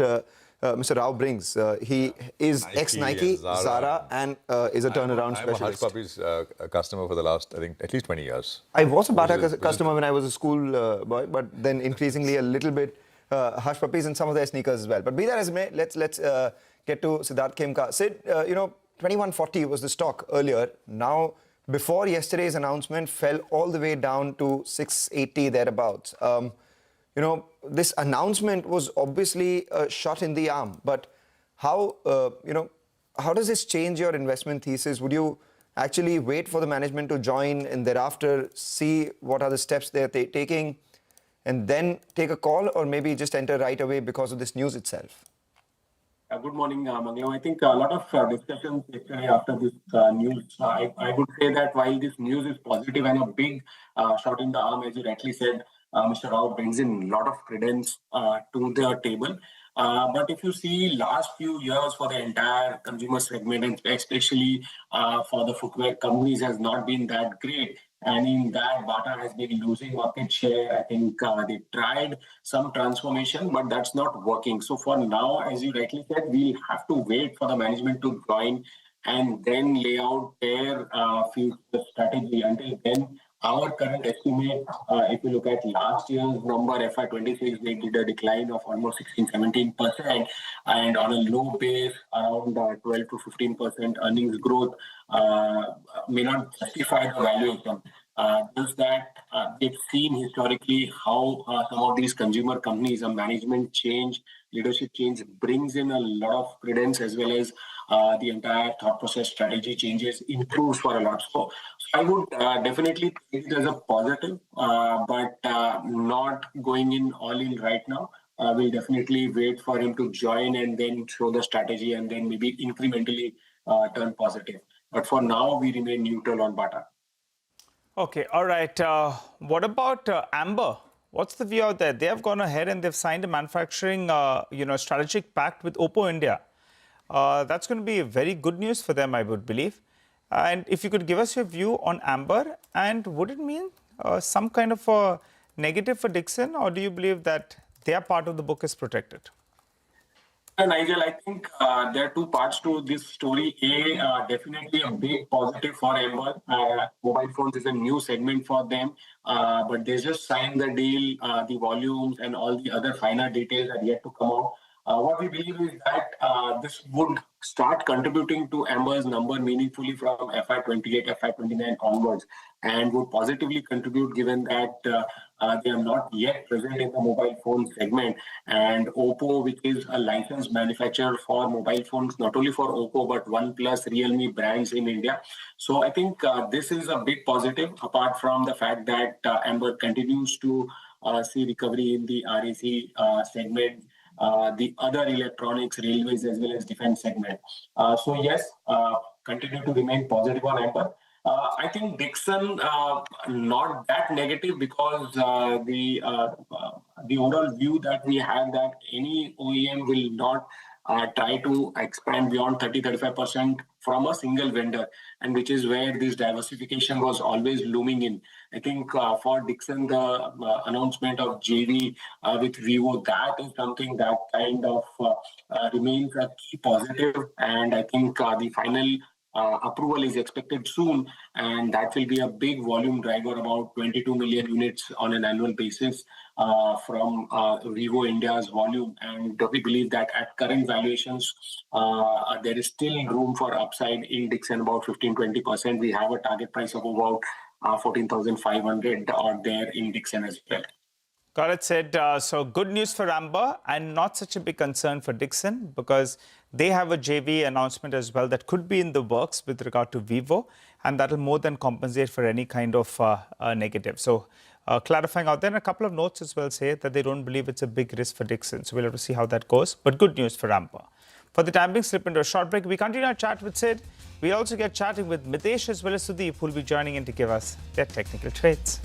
Mr. Rao brings. He is ex-Nike, Zara, and is a turnaround specialist. I'm a Hush Puppies customer for the last, I think, at least 20 years. I was a Bata customer when I was a school boy, but then increasingly a little bit Hush Puppies and some of their sneakers as well. But be that as it may, let's get to Siddharth Khemka. Sid, 2140 was the stock earlier. Now, before yesterday's announcement, fell all the way down to 680 thereabouts. This announcement was obviously a shot in the arm. But how does this change your investment thesis? Would you actually wait for the management to join and thereafter see what are the steps they're taking and then take a call, or maybe just enter right away because of this news itself? Good morning, Mangalam. I think a lot of discussions yesterday after this news. I would say that while this news is positive and a big shot in the arm, as you rightly said, Mr. Rao brings in a lot of credence to the table. But if you see last few years for the entire consumer segment, and especially for the footwear companies, has not been that great. And in that, Bata has been losing market share. I think they tried some transformation, but that's not working. So for now, as you rightly said, we'll have to wait for the management to join and then lay out their future strategy. Until then, our current estimate, if you look at last year's number, FY26, they did a decline of almost 16-17%, and on a low base, around 12 to 15% earnings growth may not justify the valuation. Just that they've seen historically how some of these consumer companies, a management change, leadership change brings in a lot of credence, as well as the entire thought process, strategy changes, improves for a lot. So I would definitely take it as a positive, but not going in all in right now. We'll definitely wait for him to join and then show the strategy and then maybe incrementally turn positive. But for now, we remain neutral on Bata. Okay, all right. What about Amber? What's the view out there? They have gone ahead and they've signed a manufacturing, strategic pact with Oppo India. That's going to be very good news for them, I would believe. And if you could give us your view on Amber, and would it mean some kind of a negative for Dixon, or do you believe that their part of the book is protected? Nigel, I think there are two parts to this story. Definitely a big positive for Amber. Mobile phones is a new segment for them, but they just signed the deal. The volumes and all the other finer details are yet to come out. What we believe is that this would start contributing to Amber's number meaningfully from FY28, FY29 onwards, and would positively contribute, given that they are not yet present in the mobile phone segment. And Oppo, which is a licensed manufacturer for mobile phones, not only for Oppo, but OnePlus, Realme brands in India. So I think this is a big positive, apart from the fact that Amber continues to see recovery in the RAC segment, the other electronics, railways, as well as defense segment. So yes, continue to remain positive on Amber. I think Dixon, not that negative, because the overall view that we have, that any OEM will not try to expand beyond 30-35% from a single vendor, and which is where this diversification was always looming in. I think for Dixon, the announcement of JV with Vivo, that is something that kind of remains a key positive. And I think the final approval is expected soon, and that will be a big volume driver, about 22 million units on an annual basis from Vivo India's volume. And we believe that at current valuations, there is still room for upside in Dixon, about 15-20%. We have a target price of about 14,500 or there in Dixon as well. Got it, Sid. So good news for Amber and not such a big concern for Dixon because they have a JV announcement as well that could be in the works with regard to Vivo, and that will more than compensate for any kind of negative. So clarifying out there, and a couple of notes as well say that they don't believe it's a big risk for Dixon. So we'll have to see how that goes, but good news for Amber. For the time being, slip into a short break. We continue our chat with Sid. We also get chatting with Mitesh as well as Sudeep, who will be joining in to give us their technical trades.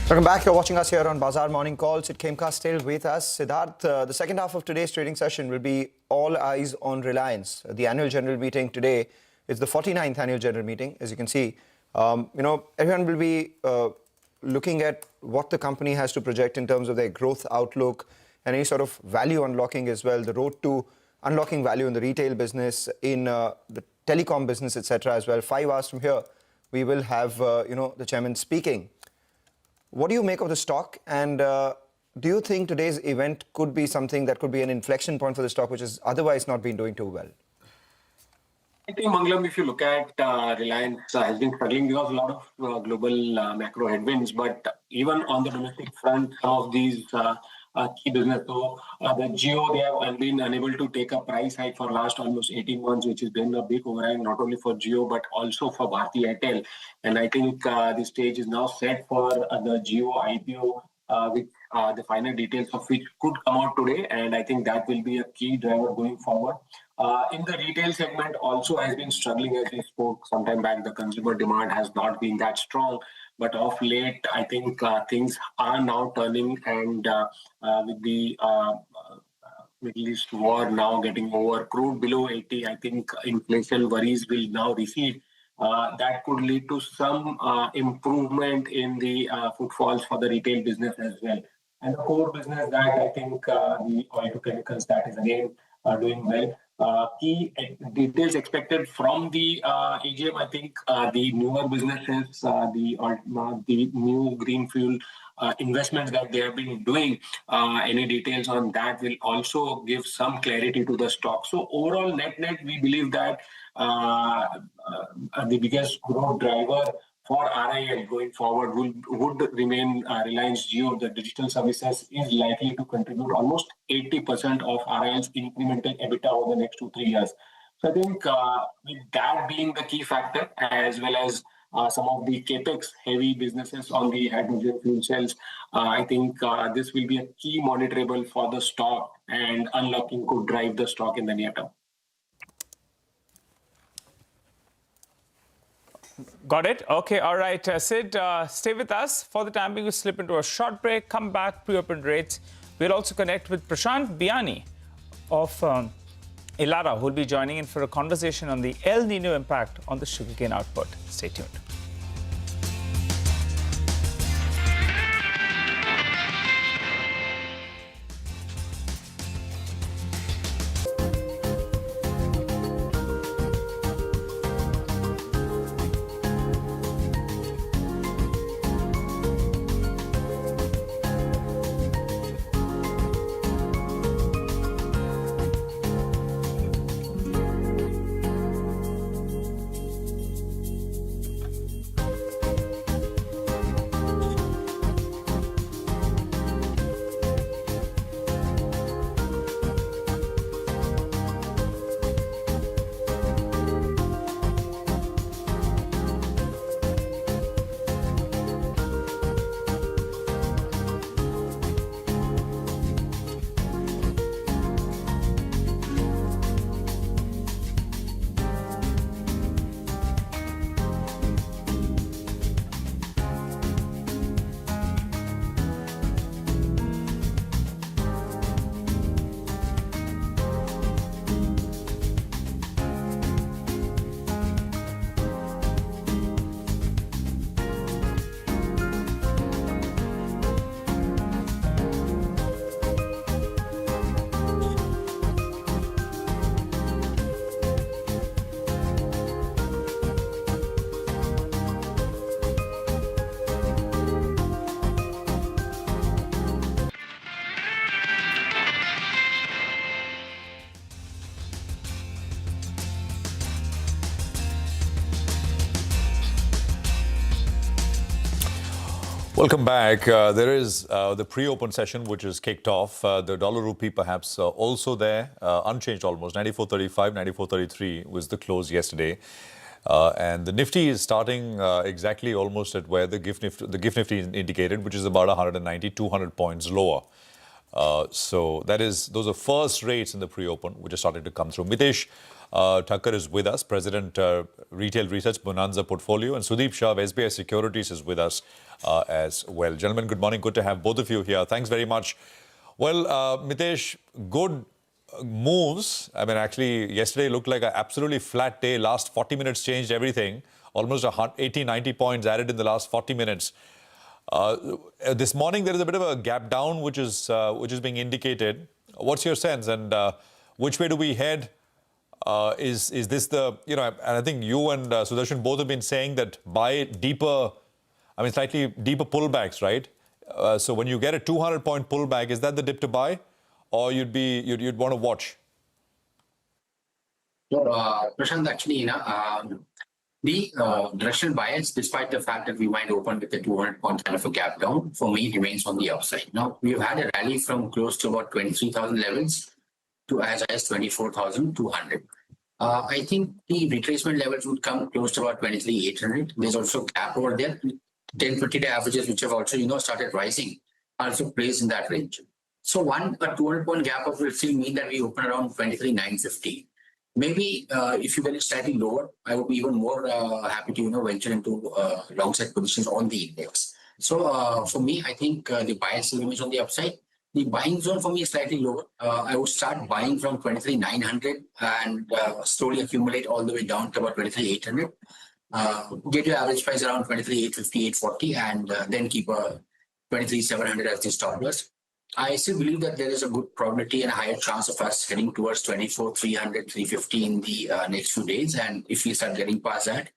Welcome back. You're watching us here on Bazaar Morning Call. Sid Khemka still with us. Siddharth, the second half of today's trading session will be all eyes on Reliance. The annual general meeting today is the 49th annual general meeting, as you can see. Everyone will be looking at what the company has to project in terms of their growth outlook and any sort of value unlocking as well, the road to unlocking value in the retail business, in the telecom business, etc. as well. 5 hours from here, we will have the chairman speaking. What do you make of the stock? And do you think today's event could be something that could be an inflection point for the stock, which has otherwise not been doing too well? I think, Mangalam, if you look at Reliance has been struggling because a lot of global macro headwinds, but even on the domestic front, some of these key business, so the Jio, they have been unable to take a price hike for last almost 18 months, which has been a big overhang, not only for Jio, but also for Bharti Airtel. And I think the stage is now set for the Jio IPO, which the final details of which could come out today. And I think that will be a key driver going forward. In the retail segment also has been struggling, as we spoke sometime back. The consumer demand has not been that strong, but of late, I think things are now turning, and with the Middle East war now getting over, crude below 80, I think inflation worries will now recede. That could lead to some improvement in the footfalls for the retail business as well. And the core business that I think the oil to chemicals, that is again doing well. Key details expected from the AGM, I think the newer businesses, the new green fuel investments that they have been doing, any details on that will also give some clarity to the stock. So overall, net, we believe that the biggest growth driver for RIL going forward would remain Reliance Jio. The digital services is likely to contribute almost 80% of RIL's incremental EBITDA over the next 2-3 years. So I think with that being the key factor, as well as some of the capex heavy businesses on the hydrogen fuel cells, I think this will be a key monitorable for the stock, and unlocking could drive the stock in the near term. Got it. Okay. All right. Sid, stay with us. For the time being, we'll slip into a short break, come back, pre-open rates. We'll also connect with Prashant Biani of Elara, who will be joining in for a conversation on the El Nino impact on the sugarcane output. Stay tuned. Welcome back. There is the pre-open session, which is kicked off. The dollar rupee perhaps also there, unchanged almost. 94.35, 94.33 was the close yesterday. And the Nifty is starting exactly almost at where the gift Nifty indicated, which is about 190, 200 points lower. So those are first rates in the pre-open, which are starting to come through. Mitesh Thakkar is with us, President Retail Research Bonanza Portfolio, and Sudeep Shah of SBI Securities is with us as well. Gentlemen, good morning. Good to have both of you here. Thanks very much. Well, Mitesh, good moves. I mean, actually, yesterday looked like an absolutely flat day. Last 40 minutes changed everything. Almost 80, 90 points added in the last 40 minutes. This morning, there is a bit of a gap down, which is being indicated. What's your sense, and which way do we head? Is this the, and I think you and Sudarshan both have been saying that buy deeper, slightly deeper pullbacks, right? So when you get a 200-point pullback, is that the dip to buy, or you'd want to watch? So, Prashant, actually, the directional bias, despite the fact that we might open with a 200-point kind of a gap down, for me remains on the upside. Now, we've had a rally from close to about 23,000 levels to as high as 24,200. I think the retracement levels would come close to about 23,800. There's also gap over there. 10-50-day averages, which have also, started rising, also plays in that range. So a 200-point gap up will still mean that we open around 23,950. Maybe if you get it slightly lower, I would be even more happy to venture into long side positions on the index. So for me, I think the bias remains on the upside. The buying zone for me is slightly lower. I would start buying from 23,900 and slowly accumulate all the way down to about 23,800. Get your average price around 23,850, 840, and then keep a 23,700 as the stop loss. I still believe that there is a good probability and a higher chance of us heading towards 24,300, 350 in the next few days. And if we start getting past that,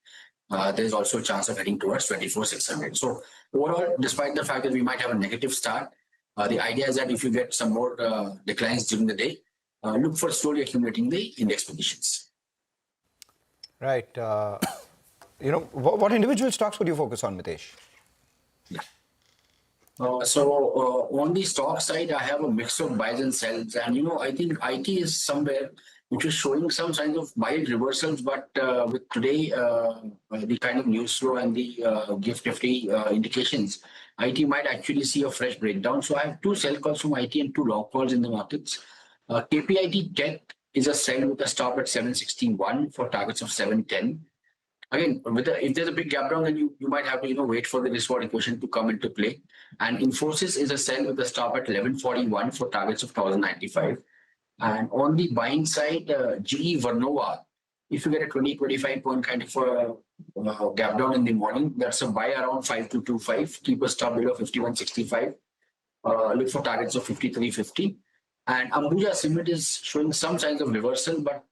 there is also a chance of heading towards 24,600. So overall, despite the fact that we might have a negative start, the idea is that if you get some more declines during the day, look for slowly accumulating the index positions. Right. What individual stocks would you focus on, Mitesh? So on the stock side, I have a mix of buys and sells. And, I think IT is somewhere which is showing some signs of mild reversals. But with today, the kind of news flow and the gift Nifty indications, IT might actually see a fresh breakdown. So I have 2 sell calls from IT and 2 long calls in the markets. KPIT Tech is a sell with a stop at 761 for targets of 710. Again, if there's a big gap down, then you might have to wait for the risk-reward equation to come into play. And Infosys is a sell with a stop at 1141 for targets of 1095. And on the buying side, GE Vernova, if you get a 20-25 point kind of a gap down in the morning, that's a buy around 5225. Keep a stop below 5165. Look for targets of 5350. And Ambuja Cement is showing some signs of reversal, but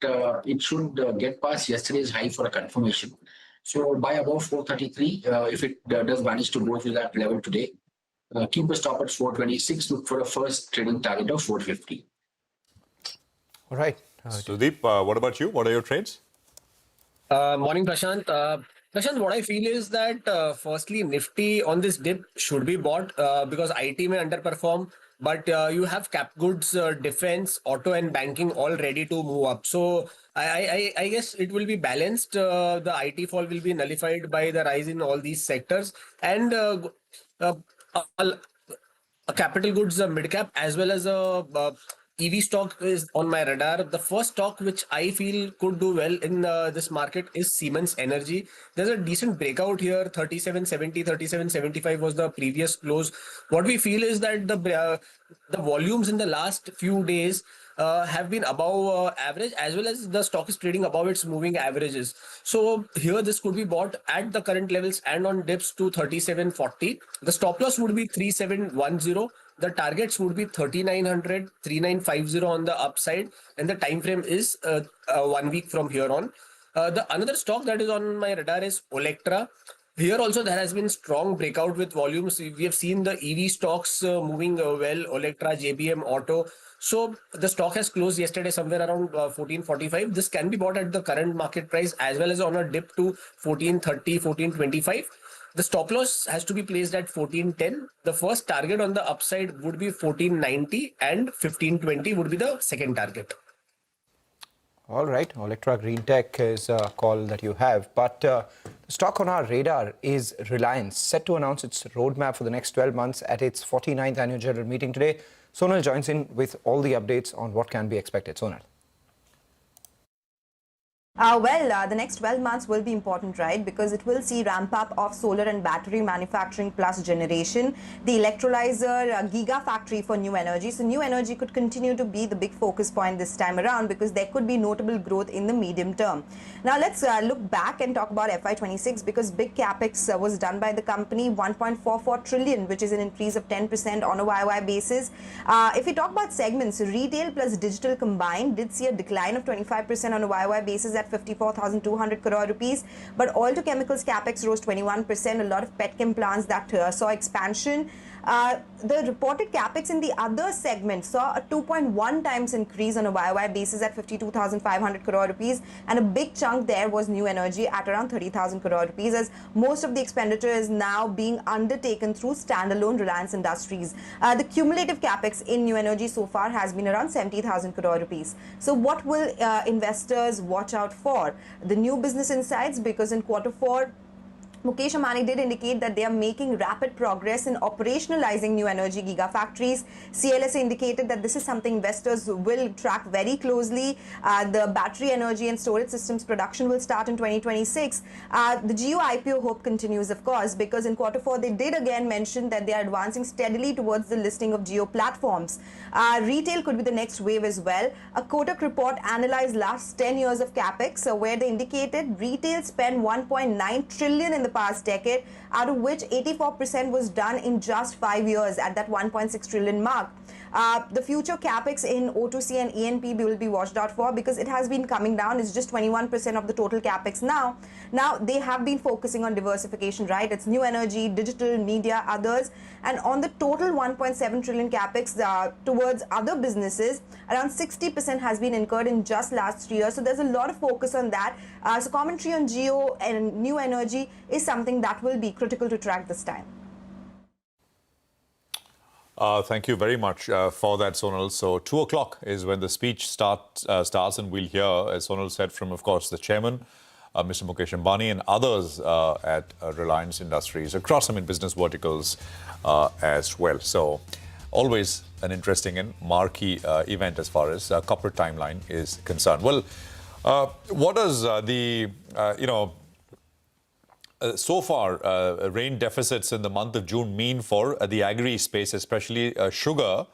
it should get past yesterday's high for a confirmation. So buy above 433 if it does manage to go to that level today. Keep a stop at 426. Look for a first trading target of 450. All right. Sudeep, what about you? What are your trades? Morning, Prashant. Prashant, what I feel is that firstly, Nifty on this dip should be bought because IT may underperform. But you have cap goods, defense, auto and banking all ready to move up. So I guess it will be balanced. The IT fall will be nullified by the rise in all these sectors. And a capital goods, a mid-cap, as well as a EV stock is on my radar. The first stock which I feel could do well in this market is Siemens Energy. There's a decent breakout here. 37.70, 37.75 was the previous close. What we feel is that the volumes in the last few days have been above average, as well as the stock is trading above its moving averages. So here this could be bought at the current levels and on dips to 37.40. The stop loss would be 3710. The targets would be 3900, 3950 on the upside, and the time frame is 1 week from here on. The another stock that is on my radar is Olectra. Here also there has been strong breakout with volumes. We have seen the EV stocks moving well, Olectra, JBM, Auto. So the stock has closed yesterday somewhere around 1445. This can be bought at the current market price as well as on a dip to 1430, 1425. The stop loss has to be placed at 1410. The first target on the upside would be 1490 and 1520 would be the second target. All right, Olectra Green Tech is a call that you have. But the stock on our radar is Reliance, set to announce its roadmap for the next 12 months at its 49th annual general meeting today. Sonal joins in with all the updates on what can be expected. Sonal. The next 12 months will be important, right? Because it will see ramp up of solar and battery manufacturing plus generation, the electrolyzer gigafactory for new energy. So new energy could continue to be the big focus point this time around because there could be notable growth in the medium term. Now let's look back and talk about FY26 because big capex was done by the company, 1.44 trillion, which is an increase of 10% on a YOY basis. If we talk about segments, retail plus digital combined did see a decline of 25% on a YOY basis at 54,200 crore rupees, but oil to chemicals capex rose 21%. A lot of petchem plants that saw expansion. The reported capex in the other segment saw a 2.1 times increase on a YOY basis at 52,500 crore rupees, and a big chunk there was new energy at around 30,000 crore rupees, as most of the expenditure is now being undertaken through standalone Reliance Industries. The cumulative capex in new energy so far has been around 70,000 crore rupees. So what will investors watch out for? The new business insights, because in Q4, Mukesh Ambani did indicate that they are making rapid progress in operationalizing new energy gigafactories. CLSA indicated that this is something investors will track very closely. The battery energy and storage systems production will start in 2026. The Geo IPO hope continues, of course, because in Q4 they did again mention that they are advancing steadily towards the listing of Geo platforms. Retail could be the next wave as well. A Kotak report analyzed last 10 years of capex, where they indicated retail spent 1.9 trillion in the past decade, out of which 84% was done in just 5 years at that 1.6 trillion mark. The future capex in O2C and ENP will be watched out for, because it has been coming down. It's just 21% of the total capex now. Now, they have been focusing on diversification, right? It's new energy, digital, media, others. And on the total 1.7 trillion capex towards other businesses, around 60% has been incurred in just last 3 years. So there's a lot of focus on that. So commentary on Geo and new energy is something that will be critical to track this time. Thank you very much for that, Sonal. So 2 o'clock is when the speech starts, and we'll hear, as Sonal said, from, of course, the chairman, Mr. Mukesh Ambani, and others at Reliance Industries across, business verticals as well. So always an interesting and marquee event as far as corporate timeline is concerned. Well, what does so far, rain deficits in the month of June mean for the agri space, especially sugar?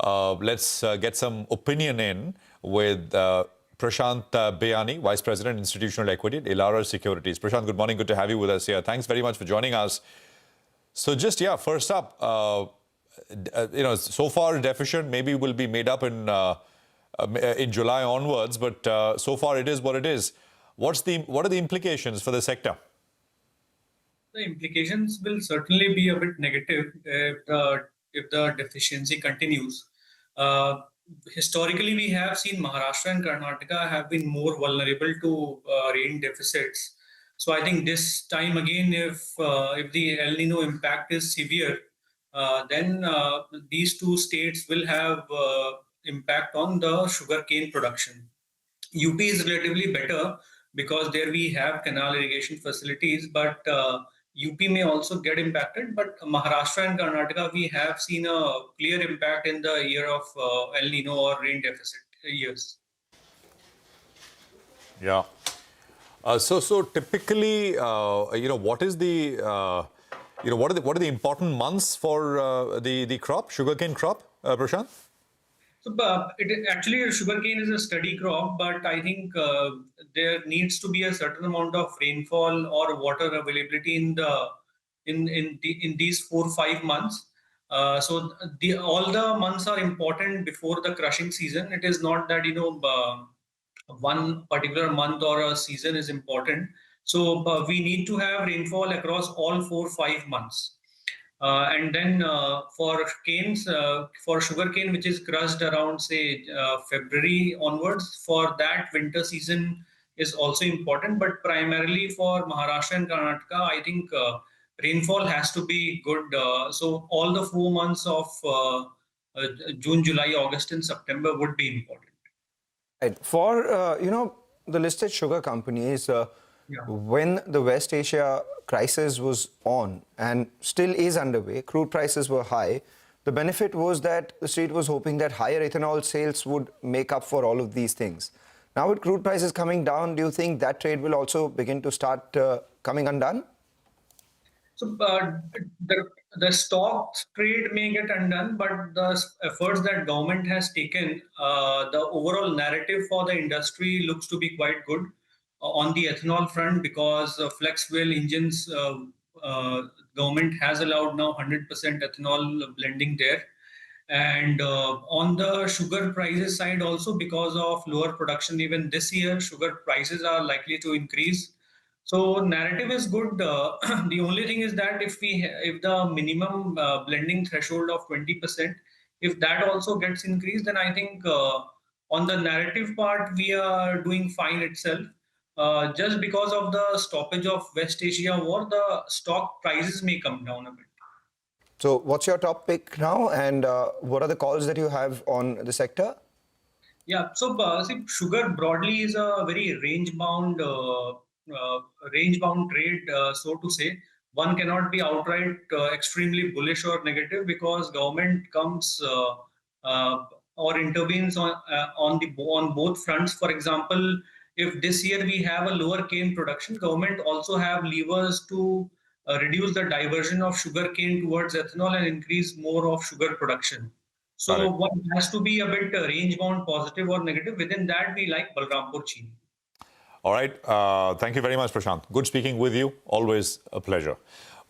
Let's get some opinion in with Prashant Bayani, Vice President, Institutional Equity at Elara Securities. Prashant, good morning. Good to have you with us here. Thanks very much for joining us. So just, first up, so far deficit maybe will be made up in July onwards, but so far it is what it is. What are the implications for the sector? The implications will certainly be a bit negative if the deficiency continues. Historically, we have seen Maharashtra and Karnataka have been more vulnerable to rain deficits. So I think this time again, if the El Nino impact is severe, then these two states will have impact on the sugarcane production. UP is relatively better because there we have canal irrigation facilities, but UP may also get impacted. But Maharashtra and Karnataka, we have seen a clear impact in the year of El Nino or rain deficit years. Yeah. So typically, what is the what are the important months for the crop, sugarcane crop, Prashant? So, actually, sugarcane is a steady crop, but I think there needs to be a certain amount of rainfall or water availability in these 4 or 5 months. So all the months are important before the crushing season. It is not that one particular month or a season is important. So we need to have rainfall across all 4 or 5 months. And then for canes, for sugarcane, which is crushed around, say, February onwards, for that winter season is also important. But primarily for Maharashtra and Karnataka, I think rainfall has to be good. So all the 4 months of June, July, August, and September would be important. Right. For, the listed sugar companies, when the West Asia crisis was on and still is underway, crude prices were high. The benefit was that the state was hoping that higher ethanol sales would make up for all of these things. Now with crude prices coming down, do you think that trade will also begin to start coming undone? So the stocks trade may get undone, but the efforts that government has taken, the overall narrative for the industry looks to be quite good on the ethanol front, because flex fuel engines, government has allowed now 100% ethanol blending there. And on the sugar prices side also, because of lower production even this year, sugar prices are likely to increase. So narrative is good. The only thing is that if the minimum blending threshold of 20%, if that also gets increased, then I think on the narrative part we are doing fine itself. Just because of the stoppage of West Asia war, the stock prices may come down a bit. So what's your top pick now, and what are the calls that you have on the sector? Yeah, so see, sugar broadly is a very range-bound trade, so to say. One cannot be outright extremely bullish or negative because government comes or intervenes on both fronts. For example, if this year we have a lower cane production, government also have levers to reduce the diversion of sugar cane towards ethanol and increase more of sugar production. So one has to be a bit range-bound, positive or negative. Within that, we like Balrampur Chini. All right. Thank you very much, Prashant. Good speaking with you. Always a pleasure.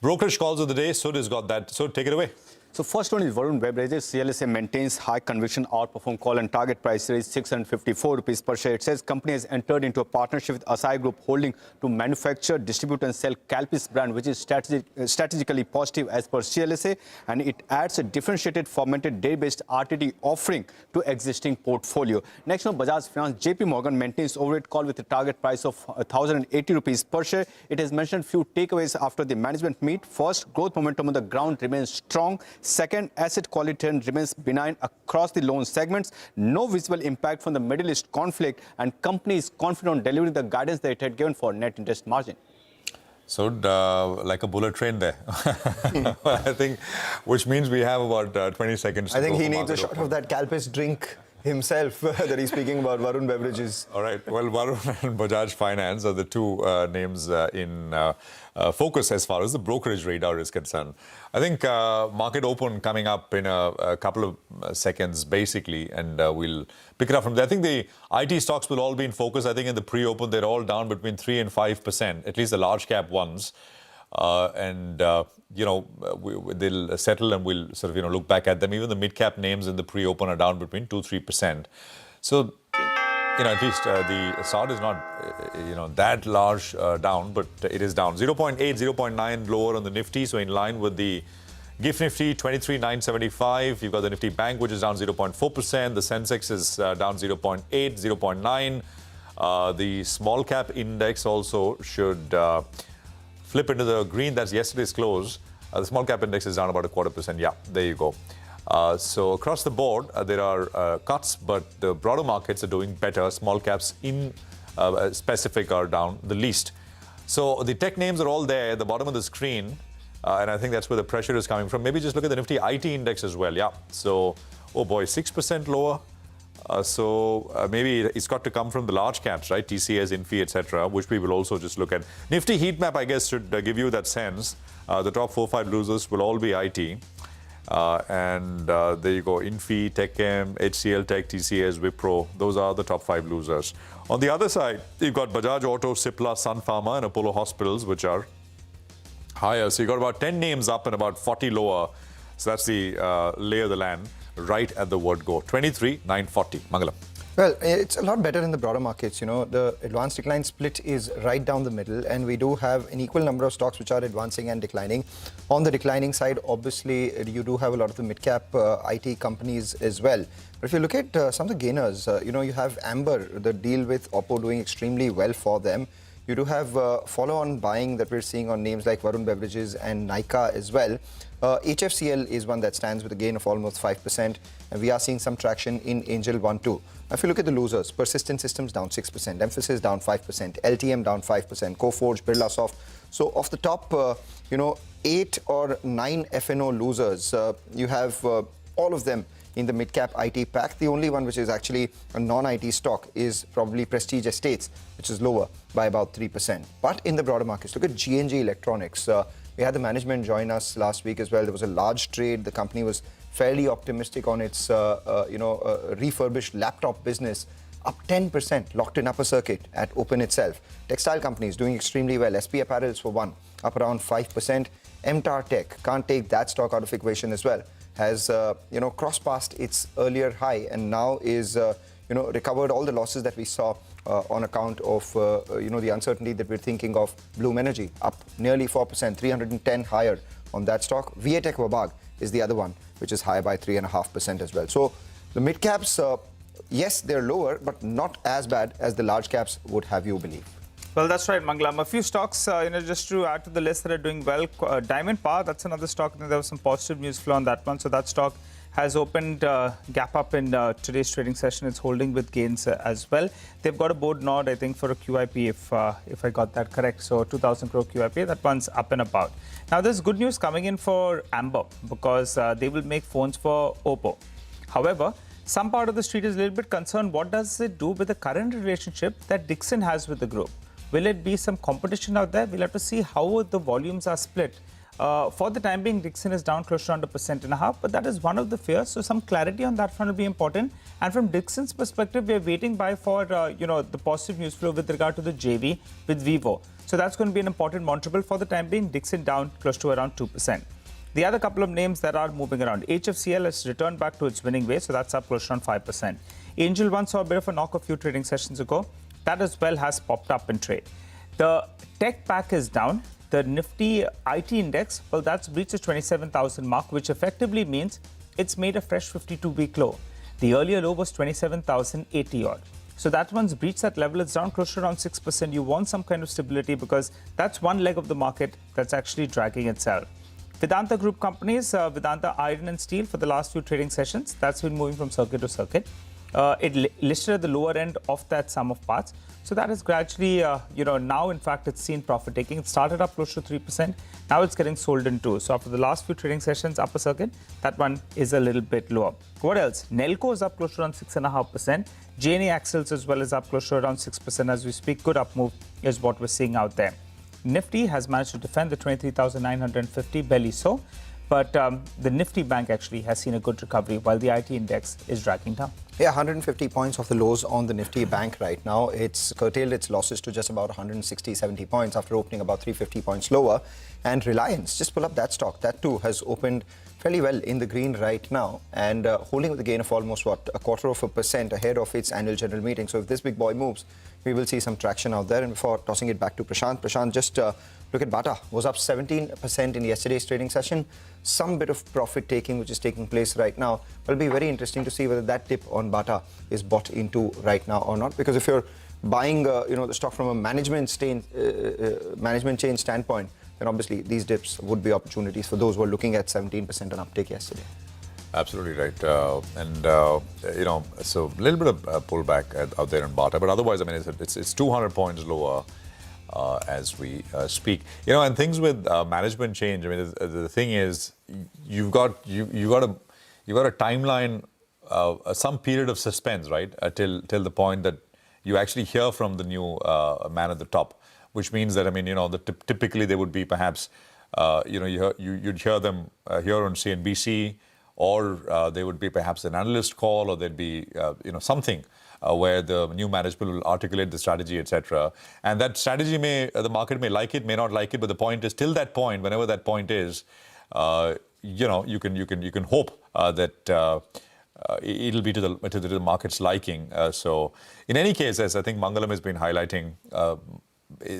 Brokerage calls of the day. Sud has got that. So take it away. So first one is Varun Beverages. CLSA maintains high conviction outperform call and target price is 654 rupees per share. It says company has entered into a partnership with Asai Group Holding to manufacture, distribute and sell Calpis brand, which is strategically positive as per CLSA, and it adds a differentiated fermented dairy-based RTD offering to existing portfolio. Next one, Bajaj Finance. JP Morgan maintains overweight call with a target price of 1,080 rupees per share. It has mentioned few takeaways after the management meet. First, growth momentum on the ground remains strong. Second, asset quality trend remains benign across the loan segments. No visible impact from the Middle East conflict, and company is confident on delivering the guidance that it had given for net interest margin. So, like a bullet train there. I think, which means we have about 20 seconds to I think go he for needs a market shot open. of that Calpis drink himself that he's speaking about, Varun Beverages. All right. Well, Varun and Bajaj Finance are the two names in focus as far as the brokerage radar is concerned. I think market open coming up in a couple of seconds, basically, and we'll pick it up from there. I think the IT stocks will all be in focus. I think in the pre-open, they're all down between 3 and 5%, at least the large cap ones. They'll settle and we'll sort of, look back at them. Even the mid-cap names in the pre-open are down between 2-3%. So, at least the SAR is not, that large down, but it is down. 0.8, 0.9 lower on the Nifty, so in line with the GIFT Nifty, 23,975. You've got the Nifty Bank, which is down 0.4%. The Sensex is down 0.8, 0.9. The small cap index also should flip into the green. That's yesterday's close. The small cap index is down about 0.25%. Yeah, there you go. So across the board, there are cuts, but the broader markets are doing better. Small caps in specific are down the least. So the tech names are all there at the bottom of the screen. And I think that's where the pressure is coming from. Maybe just look at the Nifty IT index as well. Yeah. So, oh boy, 6% lower. Maybe it's got to come from the large caps, right? TCS, Infi, etc., which we will also just look at. Nifty heat map, I guess, should give you that sense. The top 4-5 losers will all be IT. There you go. Infi, TechM, HCL Tech, TCS, Wipro. Those are the top 5 losers. On the other side, you've got Bajaj Auto, Cipla, Sun Pharma, and Apollo Hospitals, which are higher. So you've got about 10 names up and about 40 lower. So that's the lay of the land right at the word go. 23,940. Mangalam. Well, it's a lot better in the broader markets. The advanced decline split is right down the middle, and we do have an equal number of stocks which are advancing and declining. On the declining side, obviously, you do have a lot of the mid-cap IT companies as well. But if you look at some of the gainers, you have Amber, the deal with Oppo doing extremely well for them. You do have follow-on buying that we're seeing on names like Varun Beverages and Nykaa as well. HFCL is one that stands with a gain of almost 5%, and we are seeing some traction in Angel 1-2. If you look at the losers, Persistent Systems down 6%, Emphasis down 5%, LTM down 5%, Coforge, Birlasoft. So off the top, 8 or 9 FNO losers, you have all of them in the mid-cap IT pack. The only one which is actually a non-IT stock is probably Prestige Estates, which is lower by about 3%. But in the broader markets, look at G&G Electronics. We had the management join us last week as well. There was a large trade. The company was fairly optimistic on its, refurbished laptop business, up 10%, locked in upper circuit at open itself. Textile companies doing extremely well. SP Apparels for one, up around 5%. MTAR Tech, can't take that stock out of equation as well, has crossed past its earlier high and now is recovered all the losses that we saw on account of the uncertainty that we're thinking of. Bloom Energy up nearly 4%, 310 higher on that stock. Viatech Wabag is the other one, which is higher by 3.5% as well. So the mid caps, yes, they're lower, but not as bad as the large caps would have you believe. Well, that's right, Mangalam. A few stocks, just to add to the list that are doing well. Diamond Power, that's another stock. There was some positive news flow on that one. So that stock has opened gap up in today's trading session. It's holding with gains as well. They've got a board nod, I think, for a QIP, if I got that correct. So 2,000 crore QIP, that one's up and about. Now, there's good news coming in for Amber because they will make phones for Oppo. However, some part of the street is a little bit concerned. What does it do with the current relationship that Dixon has with the group? Will it be some competition out there? We'll have to see how the volumes are split. For the time being, Dixon is down close to under 1.5%, but that is one of the fears. So some clarity on that front will be important. And from Dixon's perspective, we're waiting for the positive news flow with regard to the JV with Vivo. So that's going to be an important monitorable. For the time being, Dixon down close to around 2%. The other couple of names that are moving around, HFCL has returned back to its winning way, so that's up close to around 5%. Angel One saw a bit of a knock a few trading sessions ago. That as well has popped up in trade. The tech pack is down. The Nifty IT index, well, that's breached the 27,000 mark, which effectively means it's made a fresh 52-week low. The earlier low was 27,080 odd. So that one's breached that level. It's down close to around 6%. You want some kind of stability because that's one leg of the market that's actually dragging itself. Vedanta Group companies, Vedanta Iron and Steel for the last few trading sessions, that's been moving from circuit to circuit. It listed at the lower end of that sum of parts. So that is gradually, now in fact it's seen profit taking. It started up close to 3%. Now it's getting sold in two. So after the last few trading sessions, upper circuit, that one is a little bit lower. What else? Nelco is up close to around 6.5%. JNA Axles as well is up close to around 6% as we speak. Good up move is what we're seeing out there. Nifty has managed to defend the 23,950 belly so. But the Nifty Bank actually has seen a good recovery while the IT index is dragging down. Yeah, 150 points off the lows on the Nifty Bank right now. It's curtailed its losses to just about 160, 70 points after opening about 350 points lower. And Reliance, just pull up that stock. That too has opened fairly well in the green right now and holding with a gain of almost, 0.25% ahead of its annual general meeting. So if this big boy moves, we will see some traction out there. And before tossing it back to Prashant, just look at Bata, was up 17% in yesterday's trading session. Some bit of profit taking which is taking place right now. It'll be very interesting to see whether that dip on Bata is bought into right now or not. Because if you're buying the stock from a management chain standpoint, then obviously these dips would be opportunities for those who are looking at 17% on uptake yesterday. Absolutely right. So a little bit of pullback out there in Bata. But otherwise, I mean, it's 200 points lower as we speak. And things with management change, I mean, the thing is, you've got a timeline, some period of suspense, right, till the point that you actually hear from the new man at the top, which means that, I mean, typically they would be perhaps, you'd hear them here on CNBC, or they would be perhaps an analyst call, or there'd be, something where the new management will articulate the strategy, etc. And that strategy the market may like it, may not like it, but the point is, till that point, whenever that point is, you can hope that it'll be to the market's liking. So in any case, as I think Mangalam has been highlighting,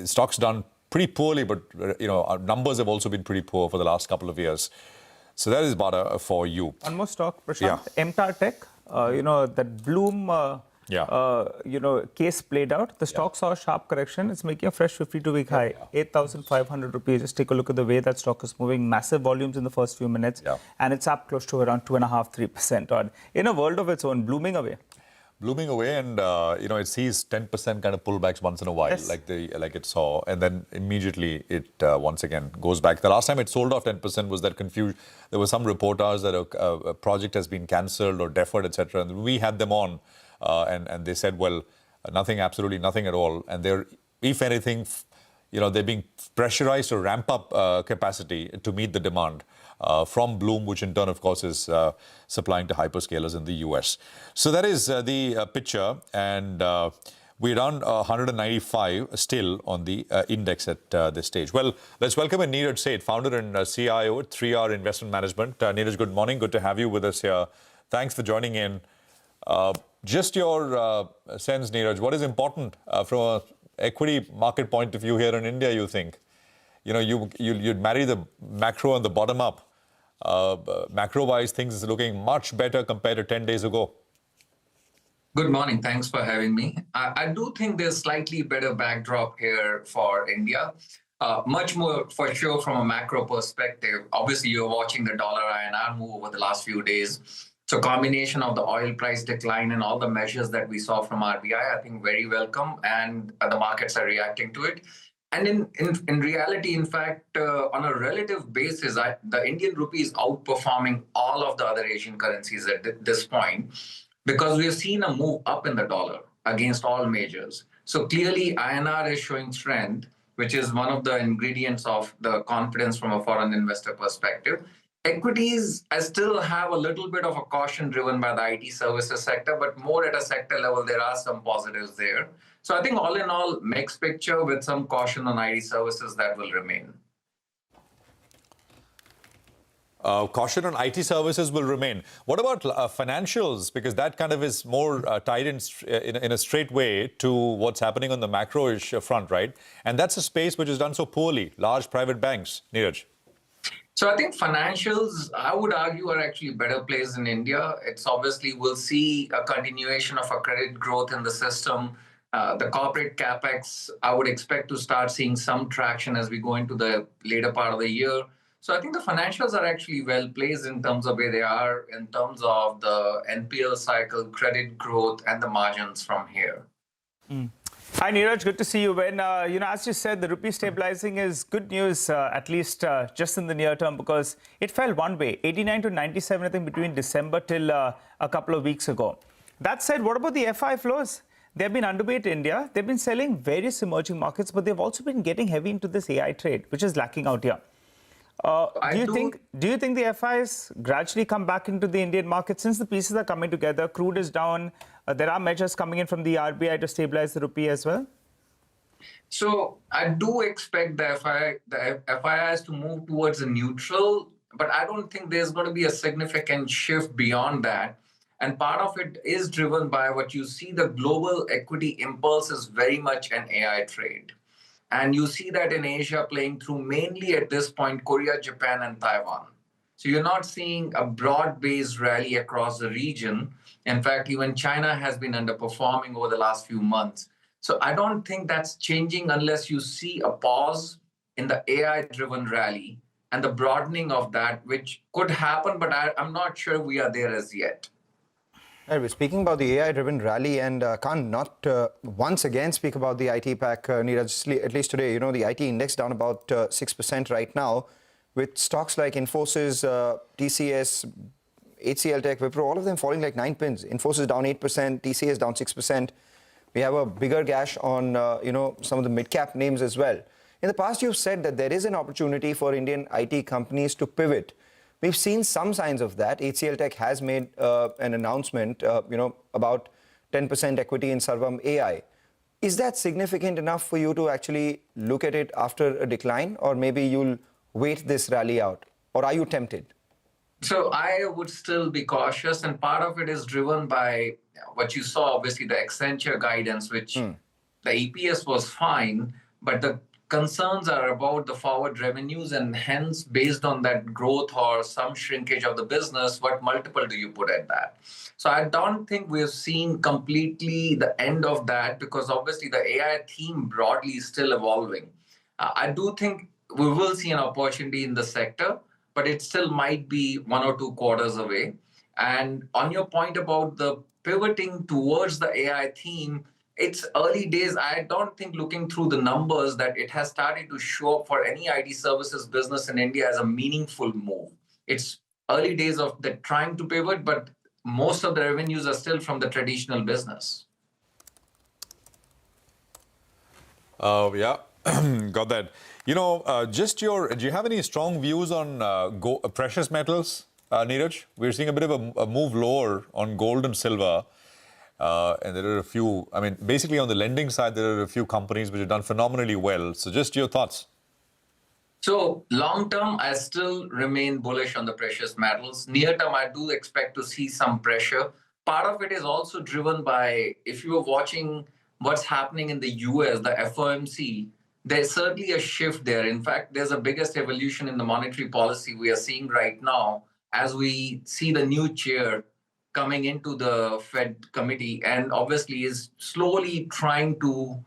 stocks done pretty poorly, but our numbers have also been pretty poor for the last couple of years. So that is Bata for you. One more stock, Prashant. Yeah. MTAR Tech, that Bloom case played out. The stock saw a sharp correction. It's making a fresh 52-week high, 8,500 rupees. Just take a look at the way that stock is moving. Massive volumes in the first few minutes. Yeah. And it's up close to around 2.5-3% odd. In a world of its own, blooming away. And it sees 10% kind of pullbacks once in a while, yes, like it saw, and then immediately it once again goes back. The last time it sold off 10% was that confusion. There were some reporters that a project has been cancelled or deferred, etc. And we had them on, and they said, well, nothing, absolutely nothing at all. And they're, if anything, they're being pressurized to ramp up capacity to meet the demand from Bloom, which in turn, of course, is supplying to hyperscalers in the US. So that is the picture. And we're down 195 still on the index at this stage. Well, let's welcome in Neeraj Seth, founder and CIO at 3R Investment Management. Neeraj, good morning. Good to have you with us here. Thanks for joining in. Just your sense, Neeraj, what is important from an equity market point of view here in India, you think? You know, you'd marry the macro and the bottom up. Macro-wise, things is looking much better compared to 10 days ago. Good morning. Thanks for having me. I do think there's slightly better backdrop here for India. Much more for sure from a macro perspective. Obviously, you're watching the dollar INR move over the last few days. So combination of the oil price decline and all the measures that we saw from RBI, I think very welcome, and the markets are reacting to it. And in reality, in fact, on a relative basis, the Indian rupee is outperforming all of the other Asian currencies at this point, because we have seen a move up in the dollar against all majors. So clearly, INR is showing strength, which is one of the ingredients of the confidence from a foreign investor perspective. Equities, I still have a little bit of a caution driven by the IT services sector, but more at a sector level, there are some positives there. So I think all in all, mixed picture with some caution on IT services that will remain. Caution on IT services will remain. What about financials? Because that kind of is more tied in a straight way to what's happening on the macro-ish front, right? And that's a space which is done so poorly. Large private banks. Neeraj. So I think financials, I would argue, are actually better placed in India. It's obviously, we'll see a continuation of a credit growth in the system. The corporate capex, I would expect to start seeing some traction as we go into the later part of the year. So I think the financials are actually well placed in terms of where they are, in terms of the NPL cycle, credit growth, and the margins from here. Hi, Neeraj. Good to see you. When, as you said, the rupee stabilizing is good news, at least just in the near term, because it fell one way, 89 to 97, I think, between December till a couple of weeks ago. That said, what about the FI flows? They've been underweight India. They've been selling various emerging markets, but they've also been getting heavy into this AI trade, which is lacking out here. Do you think the FIs gradually come back into the Indian market since the pieces are coming together? Crude is down. There are measures coming in from the RBI to stabilize the rupee as well. So I do expect the FIIs to move towards a neutral, but I don't think there's going to be a significant shift beyond that. And part of it is driven by what you see. The global equity impulse is very much an AI trade. And you see that in Asia playing through mainly at this point, Korea, Japan, and Taiwan. So you're not seeing a broad-based rally across the region. In fact, even China has been underperforming over the last few months. So I don't think that's changing unless you see a pause in the AI-driven rally and the broadening of that, which could happen, but I'm not sure we are there as yet. We're speaking about the AI-driven rally, and can't not once again speak about the IT pack, Neeraj, at least today. You know, the IT index down about 6% right now, with stocks like Infosys, TCS, HCL Tech, Wipro, all of them falling like 9 pins. Infosys down 8%, TCS down 6%. We have a bigger gash on, some of the mid-cap names as well. In the past, you've said that there is an opportunity for Indian IT companies to pivot. We've seen some signs of that. HCL Tech has made an announcement, about 10% equity in Sarvam AI. Is that significant enough for you to actually look at it after a decline, or maybe you'll wait this rally out, or are you tempted? So I would still be cautious, and part of it is driven by what you saw, obviously, the Accenture guidance, which the EPS was fine, but the concerns are about the forward revenues, and hence, based on that growth or some shrinkage of the business, what multiple do you put at that? So I don't think we've seen completely the end of that, because obviously the AI theme broadly is still evolving. I do think we will see an opportunity in the sector, but it still might be 1 or 2 quarters away. And on your point about the pivoting towards the AI theme, it's early days. I don't think, looking through the numbers, that it has started to show up for any IT services business in India as a meaningful move. It's early days of the trying to pivot, but most of the revenues are still from the traditional business. Yeah, got that. Do you have any strong views on precious metals, Neeraj? We're seeing a bit of a move lower on gold and silver. And there are a few, basically on the lending side, there are a few companies which have done phenomenally well. So just your thoughts. So long term, I still remain bullish on the precious metals. Near term, I do expect to see some pressure, part of it is also driven by, if you were watching what's happening in the US, the FOMC, there's certainly a shift there. In fact, there's a biggest evolution in the monetary policy we are seeing right now as we see the new chair coming into the Fed committee and obviously is slowly trying to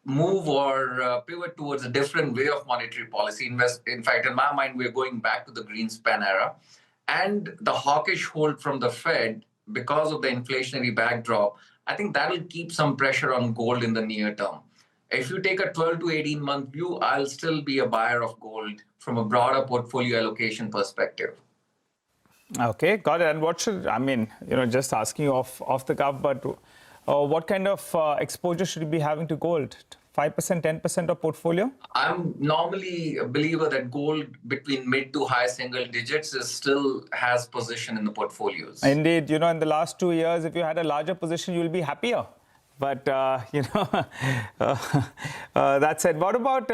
move or pivot towards a different way of monetary policy. In fact, in my mind, we're going back to the Greenspan era. And the hawkish hold from the Fed because of the inflationary backdrop, I think that will keep some pressure on gold in the near term. If you take a 12 to 18 month view, I'll still be a buyer of gold from a broader portfolio allocation perspective. Okay, got it. And what should, I mean, just asking you off the cuff, but what kind of exposure should you be having to gold? 5%, 10% of portfolio? I'm normally a believer that gold between mid to high single digits still has position in the portfolios. Indeed, in the last 2 years, if you had a larger position, you'll be happier. But, that said, what about,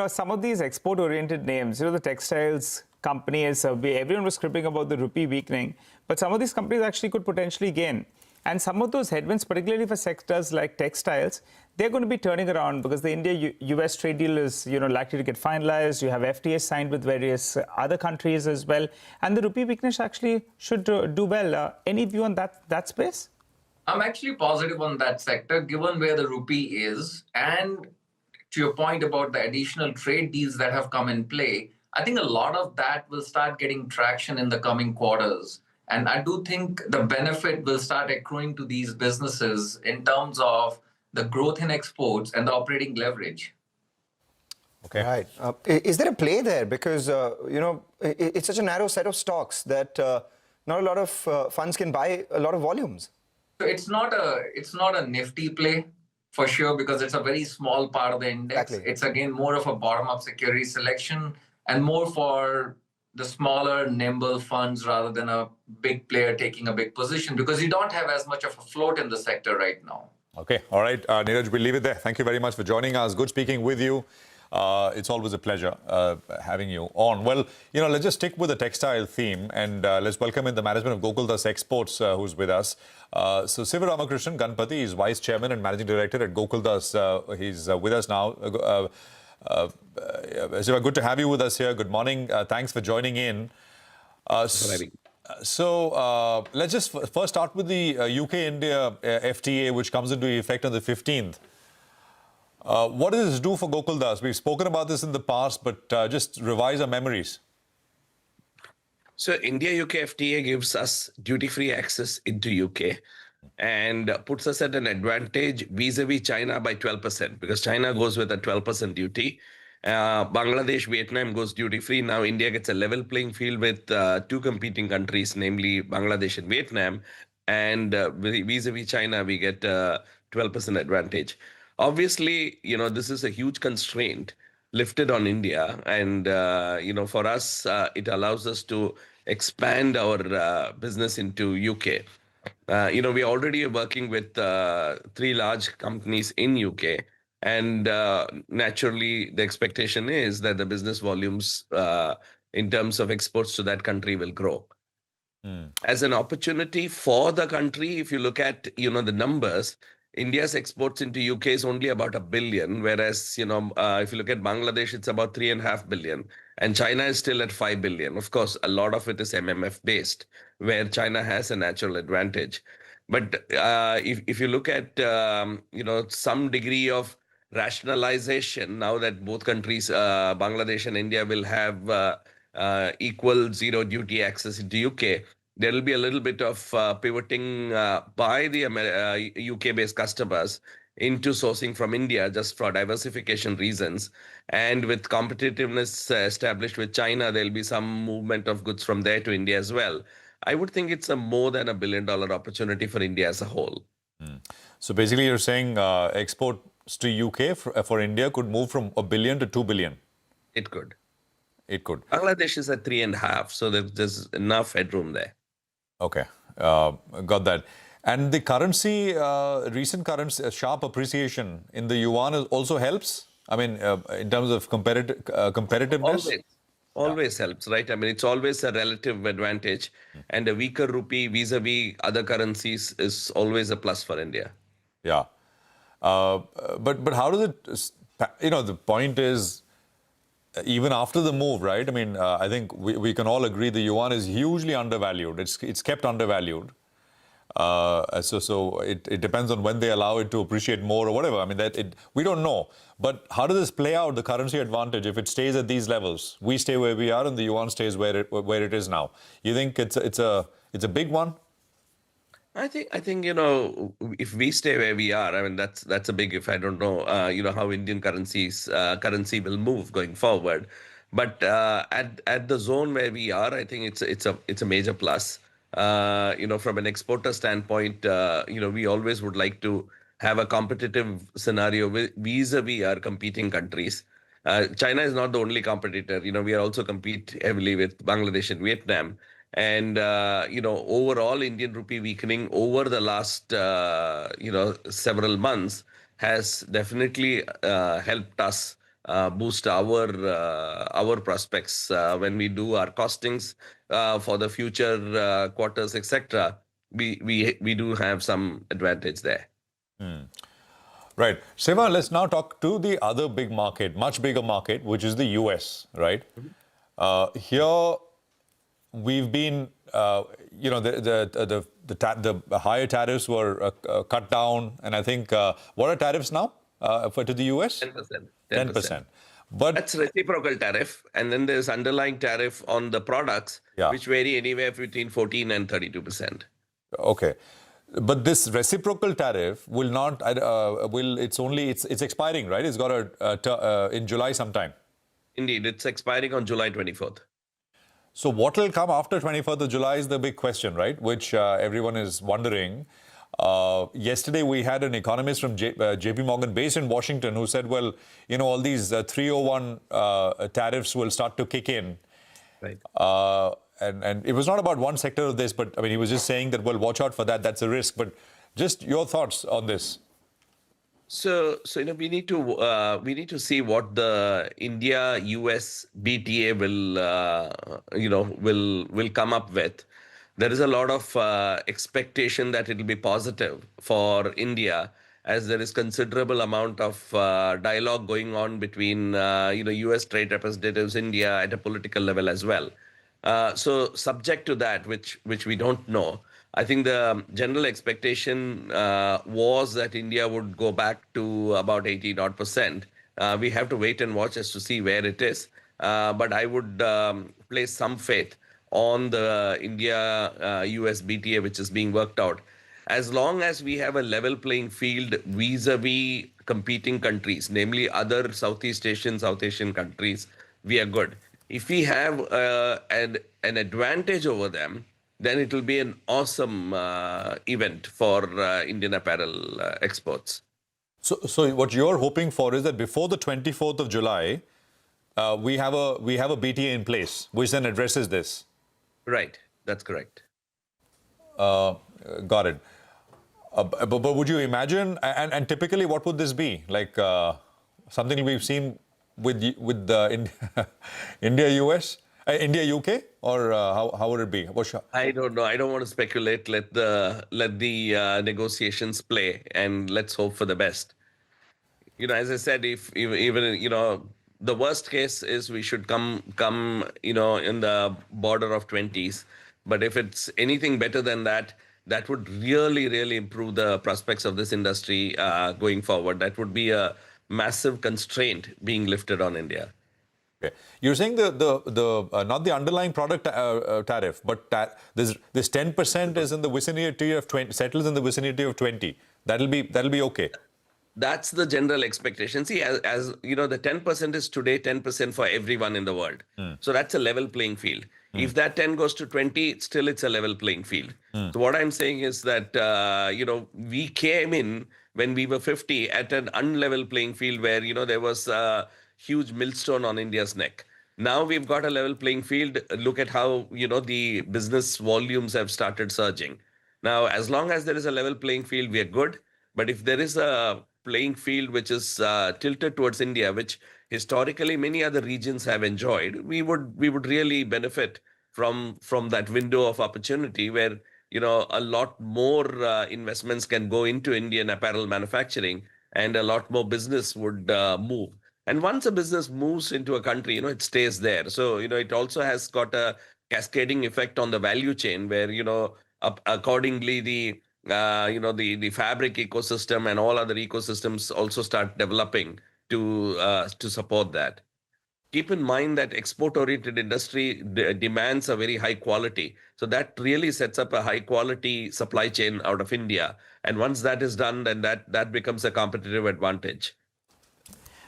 some of these export-oriented names, the textiles companies, everyone was scribbling about the rupee weakening, but some of these companies actually could potentially gain. And some of those headwinds, particularly for sectors like textiles, they're going to be turning around because the India-US trade deal is, likely to get finalized. You have FTAs signed with various other countries as well. And the rupee weakness actually should do well. Any view on that space? I'm actually positive on that sector, given where the rupee is. And to your point about the additional trade deals that have come in play, I think a lot of that will start getting traction in the coming quarters. And I do think the benefit will start accruing to these businesses in terms of the growth in exports and the operating leverage. Okay. Right. Is there a play there? Because, it's such a narrow set of stocks that not a lot of funds can buy a lot of volumes. So it's not a Nifty play for sure, because it's a very small part of the index. Exactly. It's again more of a bottom-up security selection and more for the smaller, nimble funds rather than a big player taking a big position, because you don't have as much of a float in the sector right now. Okay. All right. Neeraj, we'll leave it there. Thank you very much for joining us. Good speaking with you. It's always a pleasure having you on. Well, let's just stick with the textile theme and let's welcome in the management of Gokuldas Exports who's with us. So Siva Ramakrishnan Ganpati is Vice Chairman and Managing Director at Gokuldas. He's with us now. Siva, good to have you with us here. Good morning. Thanks for joining in. So let's just first start with the UK-India FTA, which comes into effect on the 15th. What does this do for Gokuldas? We've spoken about this in the past, but just revise our memories. So India-UK FTA gives us duty-free access into UK and puts us at an advantage vis-a-vis China by 12%, because China goes with a 12% duty. Bangladesh, Vietnam goes duty-free. Now India gets a level playing field with two competing countries, namely Bangladesh and Vietnam. And vis-a-vis China, we get 12% advantage. Obviously, this is a huge constraint lifted on India. And, for us, it allows us to expand our business into UK. We already are working with 3 large companies in UK. And naturally, the expectation is that the business volumes in terms of exports to that country will grow. As an opportunity for the country, if you look at, the numbers, India's exports into UK is only about $1 billion, whereas, if you look at Bangladesh, it's about $3.5 billion. And China is still at $5 billion. Of course, a lot of it is MMF based, where China has a natural advantage. But if you look at, some degree of rationalization, now that both countries, Bangladesh and India, will have equal zero duty access into UK, there will be a little bit of pivoting by the UK-based customers into sourcing from India just for diversification reasons. And with competitiveness established with China, there'll be some movement of goods from there to India as well. I would think it's a more than $1 billion opportunity for India as a whole. So basically you're saying exports to UK for India could move from $1 billion to $2 billion? It could. It could. Bangladesh is at 3.5, so there's enough headroom there. Okay, got that. And the currency, recent currency, sharp appreciation in the yuan also helps? I mean, in terms of competitiveness? always helps, right? I mean, it's always a relative advantage, and a weaker rupee vis-a-vis other currencies is always a plus for India. Yeah. But how does it, the point is, even after the move, right? I mean, I think we can all agree the yuan is hugely undervalued. It's kept undervalued. So it depends on when they allow it to appreciate more or whatever. I mean, we don't know. But how does this play out, the currency advantage, if it stays at these levels? We stay where we are and the yuan stays where it is now. You think it's a big one? I think if we stay where we are, I mean that's a big if. I don't know how Indian currency will move going forward, but at the zone where we are, I think it's a major plus. From an exporter standpoint, we always would like to have a competitive scenario vis-a-vis our competing countries. China is not the only competitor. We are also compete heavily with Bangladesh and Vietnam. And, overall Indian rupee weakening over the last, several months has definitely helped us boost our prospects when we do our costings for the future quarters, etc. We do have some advantage there. Right. Seva, let's now talk to the other big market, much bigger market, which is the US, right? Here, we've been, the higher tariffs were cut down, and I think what are tariffs now to the US? 10%. 10%. But that's reciprocal tariff, and then there's underlying tariff on the products, which vary anywhere between 14 and 32%. Okay. But this reciprocal tariff will not. It's expiring, right? It's got in July sometime. Indeed, it's expiring on July 24th. So what will come after 24th of July is the big question, right? Which everyone is wondering. Yesterday, we had an economist from JP Morgan based in Washington who said, well, all these 301 tariffs will start to kick in. Right. And it was not about one sector of this, but I mean, he was just saying that, well, watch out for that. That's a risk. But just your thoughts on this. So we need to see what the India-US BTA will come up with. There is a lot of expectation that it will be positive for India, as there is considerable amount of dialogue going on between US trade representatives, India at a political level as well. So subject to that, which we don't know, I think the general expectation was that India would go back to about 80%. We have to wait and watch as to see where it is. But I would place some faith on the India-US BTA, which is being worked out. As long as we have a level playing field vis-a-vis competing countries, namely other Southeast Asian, South Asian countries, we are good. If we have an advantage over them, then it will be an awesome event for Indian apparel exports. So what you're hoping for is that before the 24th of July, we have a BTA in place, which then addresses this. Right, that's correct. Got it. But would you imagine, and typically what would this be? Like something we've seen with the India-US? India-UK, or how would it be? I don't know. I don't want to speculate. Let the negotiations play, and let's hope for the best. As I said, if even the worst case is we should come in the border of 20s. But if it's anything better than that, that would really improve the prospects of this industry going forward. That would be a massive constraint being lifted on India. Okay. You're saying the not the underlying product tariff, but this 10% is in the vicinity of 20, settles in the vicinity of 20. That'll be okay. That's the general expectation. See, as the 10% is today 10% for everyone in the world. So that's a level playing field. If that 10 goes to 20, still it's a level playing field. So what I'm saying is that, we came in when we were 50 at an unlevel playing field where, there was a huge millstone on India's neck. Now we've got a level playing field. Look at how, the business volumes have started surging. Now, as long as there is a level playing field, we are good. But if there is a playing field which is tilted towards India, which historically many other regions have enjoyed, we would really benefit from that window of opportunity where a lot more investments can go into Indian apparel manufacturing and a lot more business would move. And once a business moves into a country, it stays there. So, it also has got a cascading effect on the value chain where, accordingly, the fabric ecosystem and all other ecosystems also start developing to support that. Keep in mind that export-oriented industry demands a very high quality. So that really sets up a high-quality supply chain out of India. And once that is done, then that becomes a competitive advantage.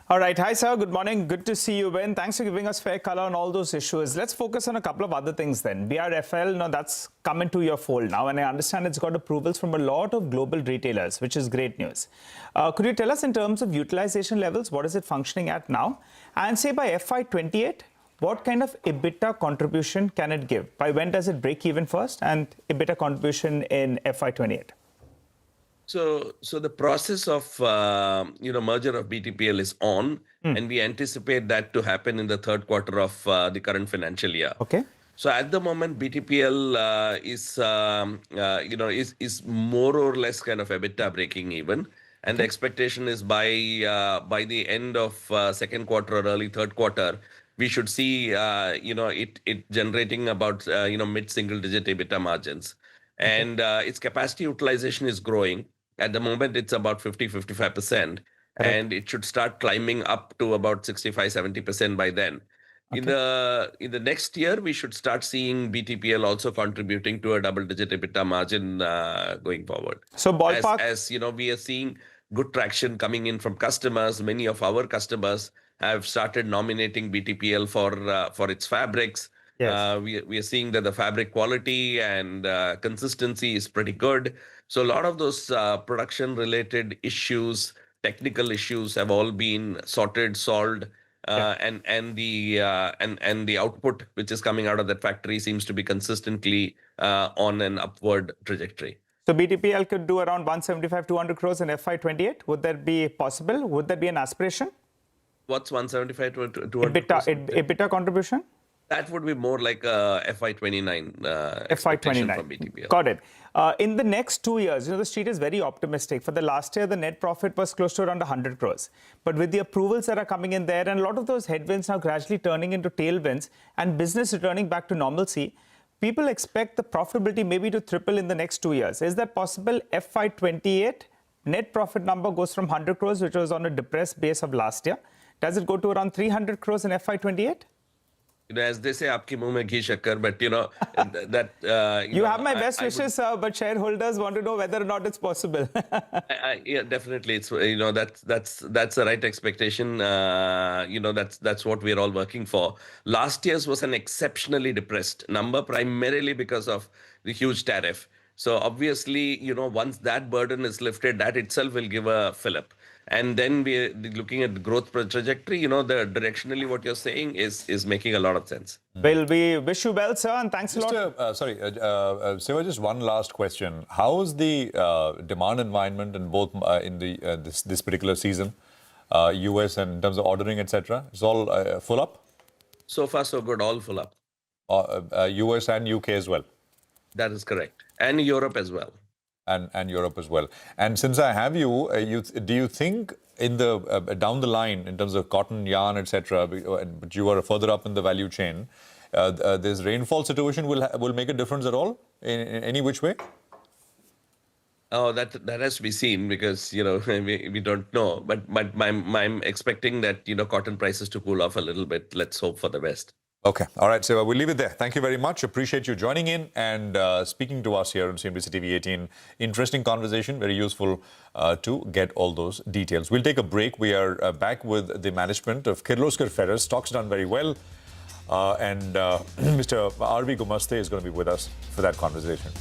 All right. Hi, sir. Good morning. Good to see you, Ben. Thanks for giving us fair color on all those issues. Let's focus on a couple of other things then. BRFL, now that's come into your fold now, and I understand it's got approvals from a lot of global retailers, which is great news. Could you tell us in terms of utilization levels, what is it functioning at now? And say by FY28, what kind of EBITDA contribution can it give? By when does it break even first, and EBITDA contribution in FY28? So the process of merger of BTPL is on, and we anticipate that to happen in the third quarter of the current financial year. Okay. So at the moment, BTPL is more or less kind of EBITDA breaking even, and the expectation is by the end of second quarter or early third quarter, we should see it generating about mid-single digit EBITDA margins, and its capacity utilization is growing. At the moment, it's about 50-55%, and it should start climbing up to about 65-70% by then. In the next year, we should start seeing BTPL also contributing to a double-digit EBITDA margin going forward. So ballpark, as we are seeing good traction coming in from customers. Many of our customers have started nominating BTPL for its fabrics. Yes. We are seeing that the fabric quality and consistency is pretty good. So a lot of those production-related issues, technical issues, have all been solved, and the output which is coming out of that factory seems to be consistently on an upward trajectory. So BTPL could do around 175-200 crores in FY28. Would that be possible? Would that be an aspiration? What's 175 to 200? EBITDA contribution? That would be more like a FY29 expectation from BTPL. Got it. In the next 2 years, the street is very optimistic. For the last year, the net profit was close to around 100 crores. But with the approvals that are coming in there and a lot of those headwinds now gradually turning into tailwinds and business returning back to normalcy, people expect the profitability maybe to triple in the next 2 years. Is that possible? FY28, net profit number goes from 100 crores, which was on a depressed base of last year. Does it go to around 300 crores in FY28? As they say, "Aapke muh mein ghee shakkar," but that you have my best wishes, sir. But shareholders want to know whether or not it's possible. Yeah, definitely. It's that's the right expectation. That's what we're all working for. Last year's was an exceptionally depressed number, primarily because of the huge tariff. So obviously, once that burden is lifted, that itself will give a fillip. And then we're looking at the growth trajectory. The directionally what you're saying is making a lot of sense. Well, we wish you well, sir, and thanks a lot. Siva, just one last question. How is the demand environment in both in the this particular season, US and in terms of ordering, etc.? It's all full up? So far, so good. All full up. US and UK as well? That is correct. And Europe as well. And Europe as well. And since I have you, do you think in the down the line in terms of cotton, yarn, etc., but you are further up in the value chain, this rainfall situation will make a difference at all in any which way? Oh, that has to be seen because we don't know. But I'm expecting that cotton prices to cool off a little bit. Let's hope for the best. Okay. All right. So we'll leave it there. Thank you very much. Appreciate you joining in and speaking to us here on CNBC TV 18. Interesting conversation. Very useful to get all those details. We'll take a break. We are back with the management of Kirloskar Ferrers. Stock's done very well. And Mr. R.V. Gumaste is going to be with us for that conversation.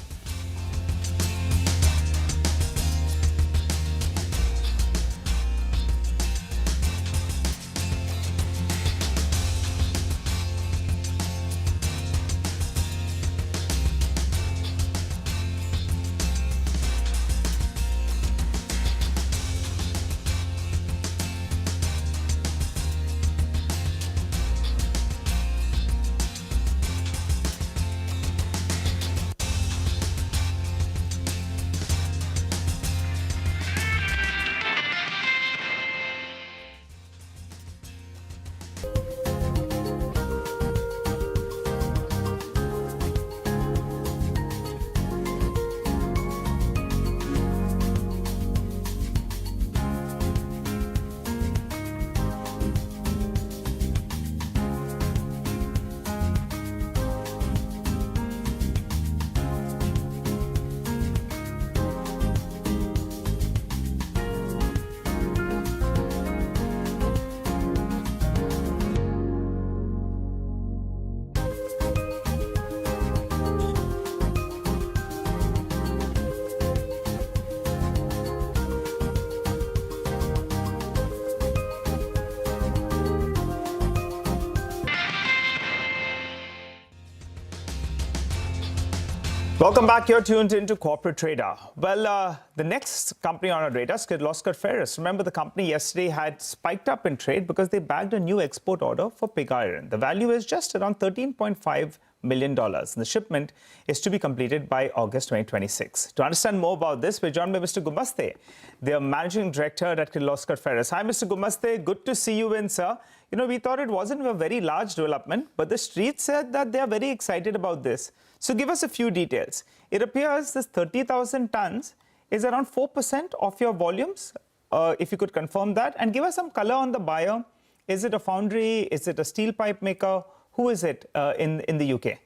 Welcome back. You're tuned into Corporate Trader. Well, the next company on our radar is Kirloskar Ferris. Remember, the company yesterday had spiked up in trade because they bagged a new export order for pig iron. The value is just around $13.5 million. And the shipment is to be completed by August 2026. To understand more about this, we're joined by Mr. Gumaste, the Managing Director at Kirloskar Ferris. Hi, Mr. Gumaste. Good to see you in, sir. You know, we thought it wasn't a very large development, but the street said that they are very excited about this. So give us a few details. It appears this 30,000 tons is around 4% of your volumes. If you could confirm that and give us some color on the buyer. Is it a foundry? Is it a steel pipe maker? Who is it in the UK?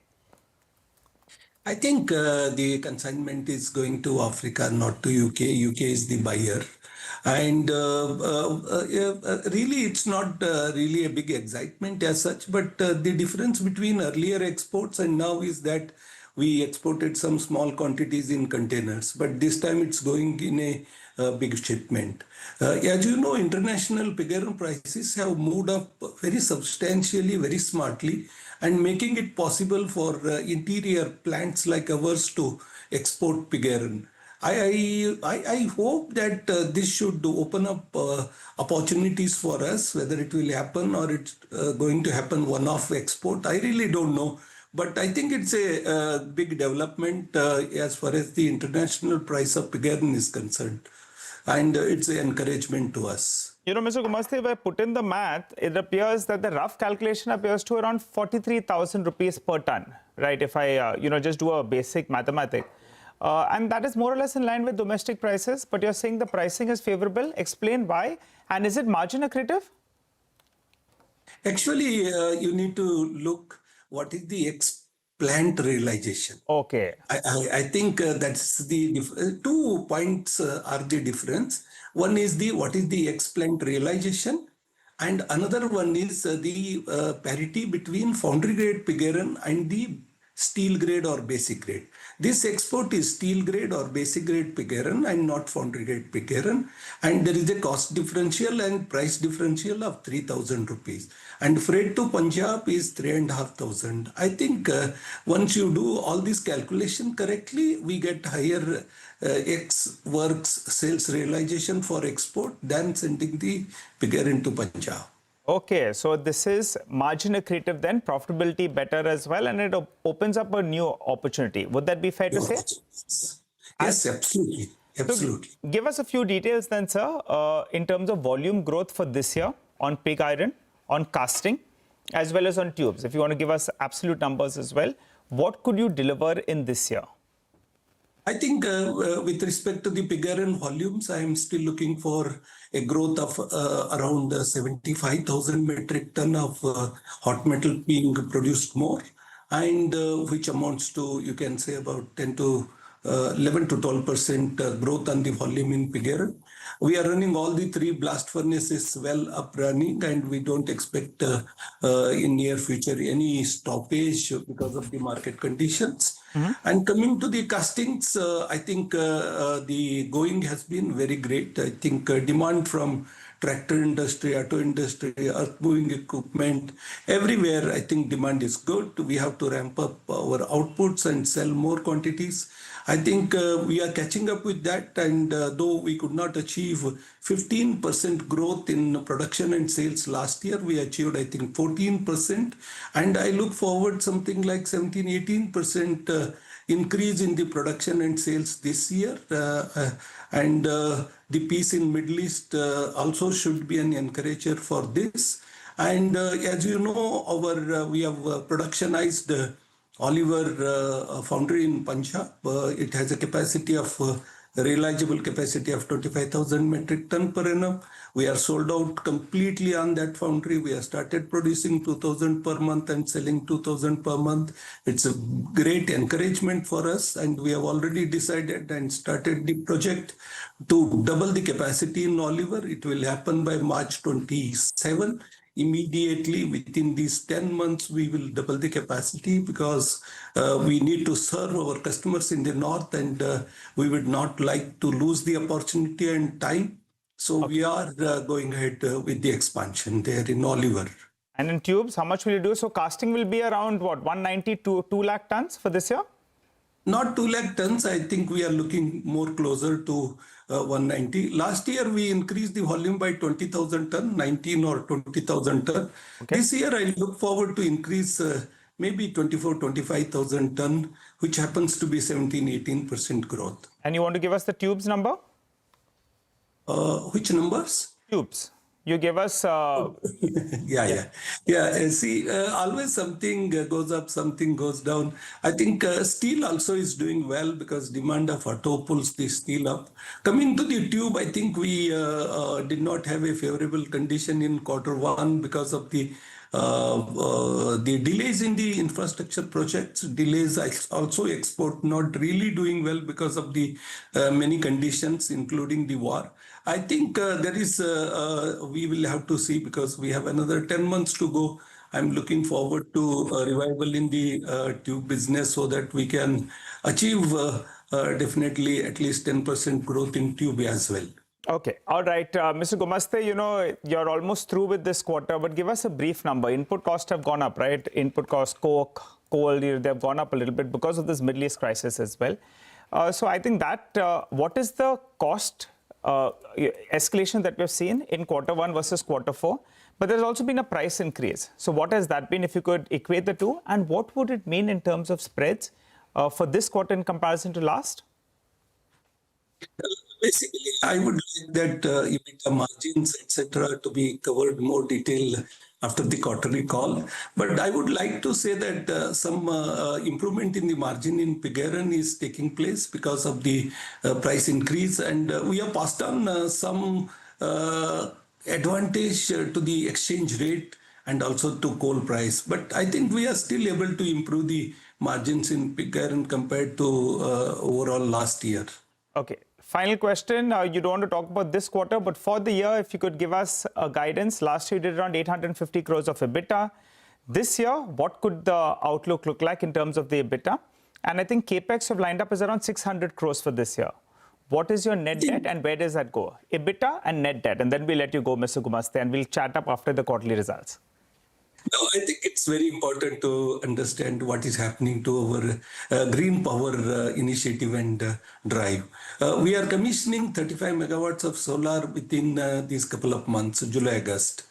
I think the consignment is going to Africa, not to UK. UK is the buyer. And really, it's not really a big excitement as such, but the difference between earlier exports and now is that we exported some small quantities in containers, but this time it's going in a big shipment. As you know, international pig iron prices have moved up very substantially, very smartly, and making it possible for interior plants like ours to export pig iron. I hope that this should open up opportunities for us. Whether it will happen or it's going to happen one-off export, I really don't know. But I think it's a big development as far as the international price of pig iron is concerned. And it's an encouragement to us. You know, Mr. Gumaste, if I put in the math, it appears that the rough calculation appears to around 43,000 rupees per ton, right? If I, just do a basic mathematic. And that is more or less in line with domestic prices, but you're saying the pricing is favorable. Explain why. And is it margin accretive? Actually, you need to look what is the plant realization. Okay. I think that's the 2 points are the difference. One is what is the plant realization, and another one is the parity between foundry grade pig iron and the steel grade or basic grade. This export is steel grade or basic grade pig iron and not foundry grade pig iron. And there is a cost differential and price differential of 3,000 rupees. And freight to Punjab is 3,500. I think once you do all this calculation correctly, we get higher X works sales realization for export than sending the pig iron to Punjab. Okay, so this is margin accretive then, profitability better as well, and it opens up a new opportunity. Would that be fair to say? Yes, absolutely. Absolutely. So give us a few details then, sir, in terms of volume growth for this year on pig iron, on casting, as well as on tubes. If you want to give us absolute numbers as well, what could you deliver in this year? I think with respect to the pig iron volumes, I am still looking for a growth of around 75,000 metric ton of hot metal being produced more, and which amounts to, you can say, about 11 to 12% growth on the volume in pig iron. We are running all the 3 blast furnaces well up running, and we don't expect in near future any stoppage because of the market conditions. And coming to the castings, I think the going has been very great. I think demand from tractor industry, auto industry, earth moving equipment, everywhere, I think demand is good. We have to ramp up our outputs and sell more quantities. I think we are catching up with that, and though we could not achieve 15% growth in production and sales last year, we achieved, I think, 14%. And I look forward something like 17-18% increase in the production and sales this year. And the peace in Middle East also should be an encourager for this. And as you know, we have productionized Oliver foundry in Punjab. It has a capacity of realizable capacity of 25,000 metric ton per annum. We are sold out completely on that foundry. We have started producing 2,000 per month and selling 2,000 per month. It's a great encouragement for us, and we have already decided and started the project to double the capacity in Oliver. It will happen by March 27. Immediately within these 10 months, we will double the capacity because we need to serve our customers in the north, and we would not like to lose the opportunity and time. So we are going ahead with the expansion there in Oliver. And in tubes, how much will you do? So casting will be around what, 190 to 2 lakh tons for this year? Not 2 lakh tons. I think we are looking more closer to 190. Last year, we increased the volume by 20,000 ton, 19 or 20,000 ton. This year, I look forward to increase maybe 24, 25,000 ton, which happens to be 17, 18% growth. And you want to give us the tubes number? Which numbers? Tubes. You give us... Yeah. See, always something goes up, something goes down. I think steel also is doing well because demand of auto pulls the steel up. Coming to the tube, I think we did not have a favorable condition in Q1 because of the delays in the infrastructure projects. Delays also export not really doing well because of the many conditions, including the war. I think there is, we will have to see because we have another 10 months to go. I'm looking forward to a revival in the tube business so that we can achieve definitely at least 10% growth in tube as well. Okay. All right. Mr. Gumaste, you know, you're almost through with this quarter, but give us a brief number. Input costs have gone up, right? Input costs, coke, coal, they've gone up a little bit because of this Middle East crisis as well. So I think that what is the cost escalation that we've seen in Q1 versus Q4? But there's also been a price increase. So what has that been if you could equate the two? And what would it mean in terms of spreads for this quarter in comparison to last? Basically, I would like that EBITDA margins, etc., to be covered more detail after the quarterly call. But I would like to say that some improvement in the margin in pig iron is taking place because of the price increase, and we have passed on some advantage to the exchange rate and also to coal price. But I think we are still able to improve the margins in pig iron compared to overall last year. Okay. Final question. You don't want to talk about this quarter, but for the year, if you could give us a guidance. Last year, you did around 850 crores of EBITDA. This year, what could the outlook look like in terms of the EBITDA? And I think CapEx have lined up is around 600 crores for this year. What is your net debt and where does that go? EBITDA and net debt. And then we'll let you go, Mr. Gumaste, and we'll chat up after the quarterly results. No, I think it's very important to understand what is happening to our green power initiative and drive. We are commissioning 35 megawatts of solar within these couple of months, July, August.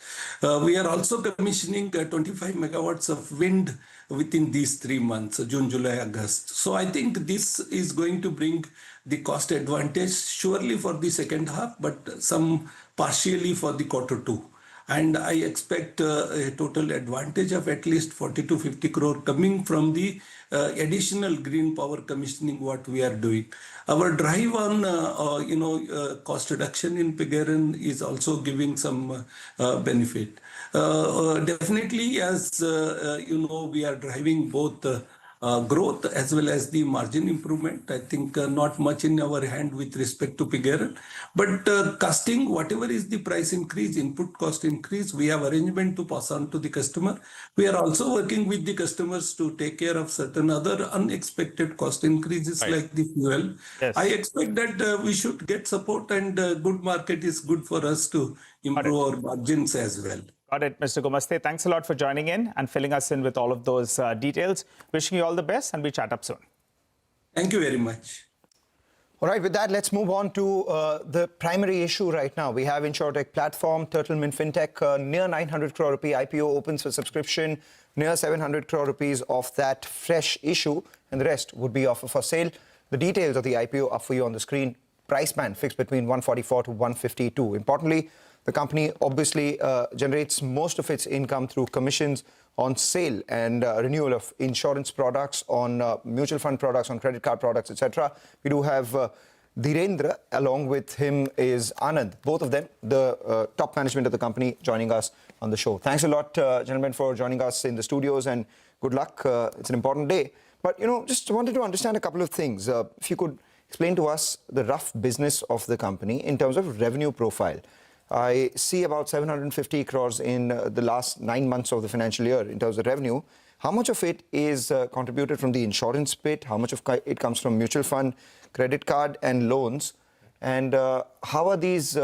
We are also commissioning 25 megawatts of wind within these 3 months, June, July, August. So I think this is going to bring the cost advantage surely for the second half, but some partially for the Q2. And I expect a total advantage of at least 40 to 50 crore coming from the additional green power commissioning what we are doing. Our drive on cost reduction in pig iron is also giving some benefit. Definitely, as we are driving both growth as well as the margin improvement. I think not much in our hand with respect to pig iron, but casting, whatever is the price increase, input cost increase, we have arrangement to pass on to the customer. We are also working with the customers to take care of certain other unexpected cost increases like the fuel. Yes. I expect that we should get support, and good market is good for us to improve our margins as well. Got it, Mr. Gumaste. Thanks a lot for joining in and filling us in with all of those details. Wishing you all the best, and we'll chat up soon. Thank you very much. All right, with that, let's move on to the primary issue right now. We have InsurTech platform, Turtleman Fintech, near 900 crore rupee IPO opens for subscription, near 700 crore rupees of that fresh issue, and the rest would be offer for sale. The details of the IPO are for you on the screen. Price band fixed between 144 to 152. Importantly, the company obviously generates most of its income through commissions on sale and renewal of insurance products, on mutual fund products, on credit card products, etc. We do have Dhirendra, along with him is Anand. Both of them, the top management of the company, joining us on the show. Thanks a lot, gentlemen, for joining us in the studios, and good luck. It's an important day. But, just wanted to understand a couple of things. If you could explain to us the rough business of the company in terms of revenue profile. I see about 750 crores in the last 9 months of the financial year in terms of revenue. How much of it is contributed from the insurance bit? How much of it comes from mutual fund, credit card and loans? And how are these,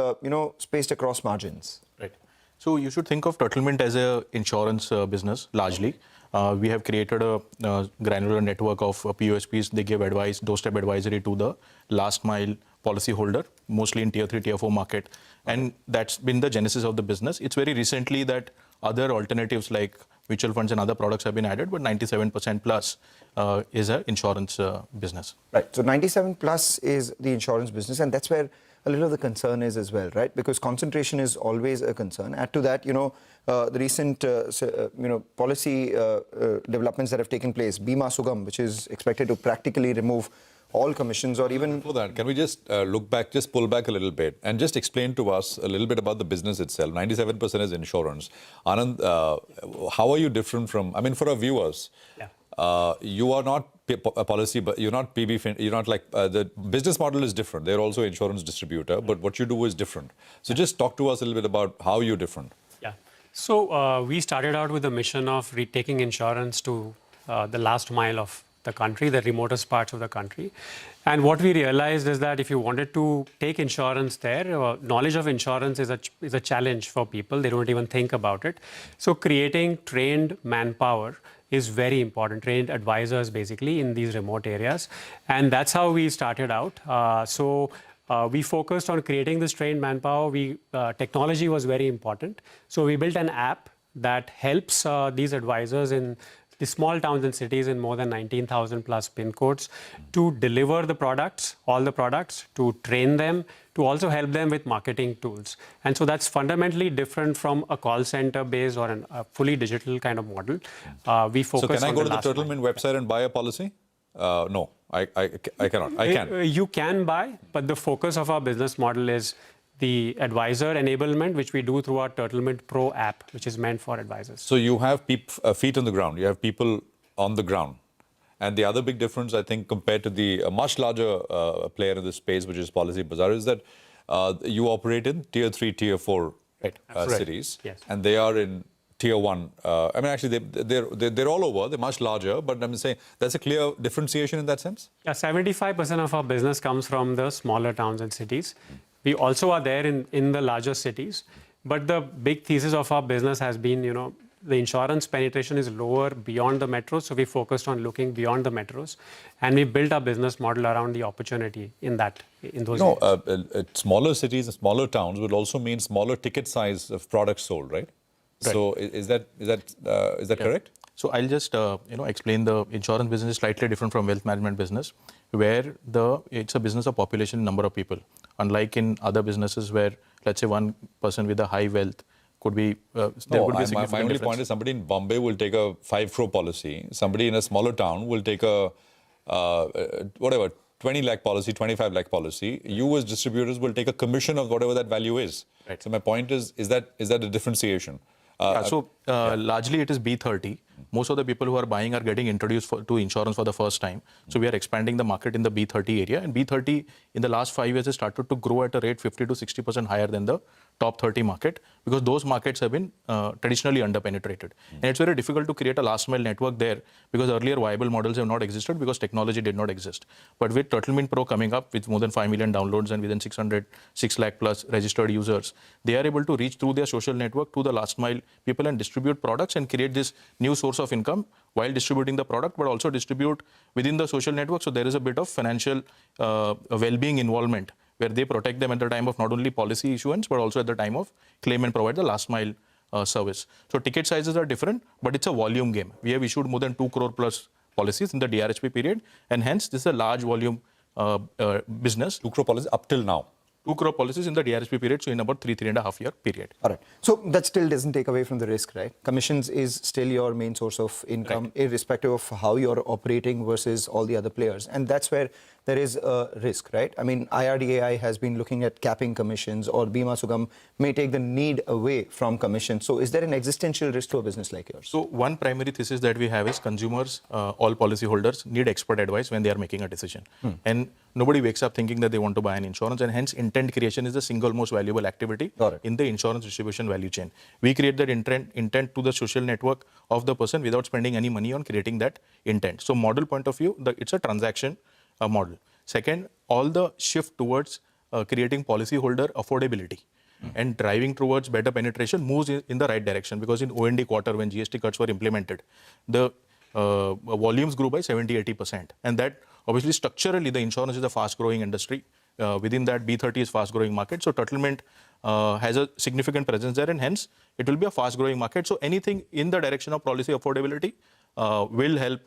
spaced across margins? Right. So you should think of Turtlemint as a insurance business largely. We have created a granular network of POSPs. They give advice, doorstep advisory to the last mile policyholder, mostly in tier 3, tier 4 market. And that's been the genesis of the business. It's very recently that other alternatives like mutual funds and other products have been added, but 97% plus is an insurance business. Right. So 97 plus is the insurance business, and that's where a little of the concern is as well, right? Because concentration is always a concern. Add to that, the recent, policy developments that have taken place, Bima Sugam, which is expected to practically remove all commissions or even... Before that, can we just pull back a little bit and just explain to us a little bit about the business itself? 97% is insurance. Anand, how are you different from, for our viewers, you are not a policy, but you're not PB, you're not like, the business model is different. They're also insurance distributor, but what you do is different. So just talk to us a little bit about how you're different. Yeah. So we started out with the mission of retaking insurance to the last mile of the country, the remotest parts of the country. And what we realized is that if you wanted to take insurance there, knowledge of insurance is a challenge for people. They don't even think about it. So creating trained manpower is very important, trained advisors basically in these remote areas. And that's how we started out. We focused on creating this trained manpower. Technology was very important. So we built an app that helps these advisors in the small towns and cities in more than 19,000 plus pin codes to deliver the products, all the products, to train them, to also help them with marketing tools. And so that's fundamentally different from a call center based or a fully digital kind of model. We focus on So can I go to the Turtlemint website and buy a policy? No, I cannot. I can. You can buy, but the focus of our business model is the advisor enablement, which we do through our Turtlemint Pro app, which is meant for advisors. So you have feet on the ground. You have people on the ground. And the other big difference, I think, compared to the much larger player in this space, which is Policy Bazaar, is that you operate in tier 3, tier 4 cities. Yes. And they are in tier 1. Actually, they're all over. They're much larger. But I'm saying that's a clear differentiation in that sense? Yeah, 75% of our business comes from the smaller towns and cities. We also are there in the larger cities. But the big thesis of our business has been, the insurance penetration is lower beyond the metros. So we focused on looking beyond the metros. And we built our business model around the opportunity in those areas. Smaller cities and smaller towns would also mean smaller ticket size of products sold, right? So is that correct? So I'll just explain the insurance business is slightly different from wealth management business, where it's a business of population, number of people. Unlike in other businesses where, let's say, one person with a high wealth could be, there would be a significant my only difference. point is somebody in Bombay will take a 5 crore policy. Somebody in a smaller town will take a, 20 lakh policy, 25 lakh policy. You as distributors will take a commission of whatever that value is. Right. So my point is that a differentiation? Largely it is B30. Most of the people who are buying are getting introduced to insurance for the first time. So we are expanding the market in the B30 area. And B30 in the last 5 years has started to grow at a rate 50 to 60% higher than the top 30 market, because those markets have been traditionally underpenetrated. And it's very difficult to create a last mile network there because earlier viable models have not existed because technology did not exist. But with Turtlemint Pro coming up with more than 5 million downloads and within 6 lakh plus registered users, they are able to reach through their social network to the last mile people and distribute products and create this new source of income while distributing the product, but also distribute within the social network. So there is a bit of financial well-being involvement where they protect them at the time of not only policy issuance, but also at the time of claim and provide the last mile service. So ticket sizes are different, but it's a volume game. We have issued more than 2 crore plus policies in the DRHP period, and hence this is a large volume business. 2 crore policies up till now. 2 crore policies in the DRHP period, so in about 3.5 year period. All right. So that still doesn't take away from the risk, right? Commissions is still your main source of income, irrespective of how you're operating versus all the other players. And that's where there is a risk, right? I mean, IRDAI has been looking at capping commissions, or Bima Sugam may take the need away from commissions. So is there an existential risk to a business like yours? So one primary thesis that we have is consumers, all policyholders need expert advice when they are making a decision. And nobody wakes up thinking that they want to buy an insurance, and hence intent creation is the single most valuable activity in the insurance distribution value chain. We create that intent to the social network of the person without spending any money on creating that intent. So model point of view, it's a transaction model. Second, all the shift towards creating policyholder affordability. and driving towards better penetration moves in the right direction, because in OND quarter, when GST cuts were implemented, the volumes grew by 70-80%. And that obviously structurally the insurance is a fast growing industry. Within that, B30 is fast growing market. So settlement has a significant presence there, and hence it will be a fast growing market. So anything in the direction of policy affordability will help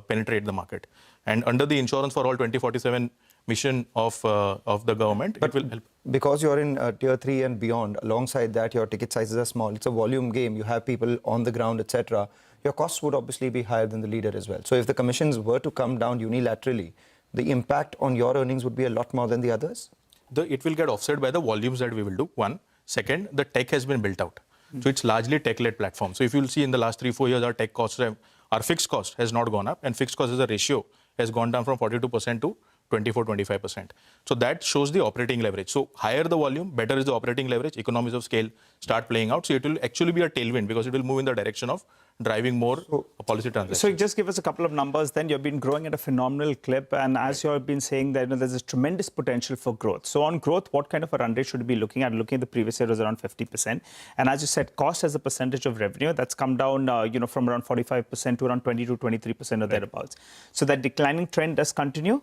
penetrate the market. And under the Insurance for All 2047 mission of the government, it will help. Because you're in tier 3 and beyond, alongside that your ticket sizes are small. It's a volume game. You have people on the ground, etc. Your costs would obviously be higher than the leader as well. So if the commissions were to come down unilaterally, the impact on your earnings would be a lot more than the others? It will get offset by the volumes that we will do, one. Second, the tech has been built out. So it's largely tech-led platform. So if you'll see in the last 3-4 years, our tech costs our fixed cost has not gone up, and fixed cost as a ratio has gone down from 42% to 24-25%. So that shows the operating leverage. So higher the volume, better is the operating leverage, economies of scale start playing out. So it will actually be a tailwind, because it will move in the direction of driving more policy transactions. So just give us a couple of numbers then. You've been growing at a phenomenal clip, and as you've been saying that there's a tremendous potential for growth. So on growth, what kind of a run rate should we be looking at? Looking at the previous year was around 50%. And as you said, cost as a percentage of revenue, that's come down from around 45% to around 20-23% or thereabouts. So that declining trend does continue.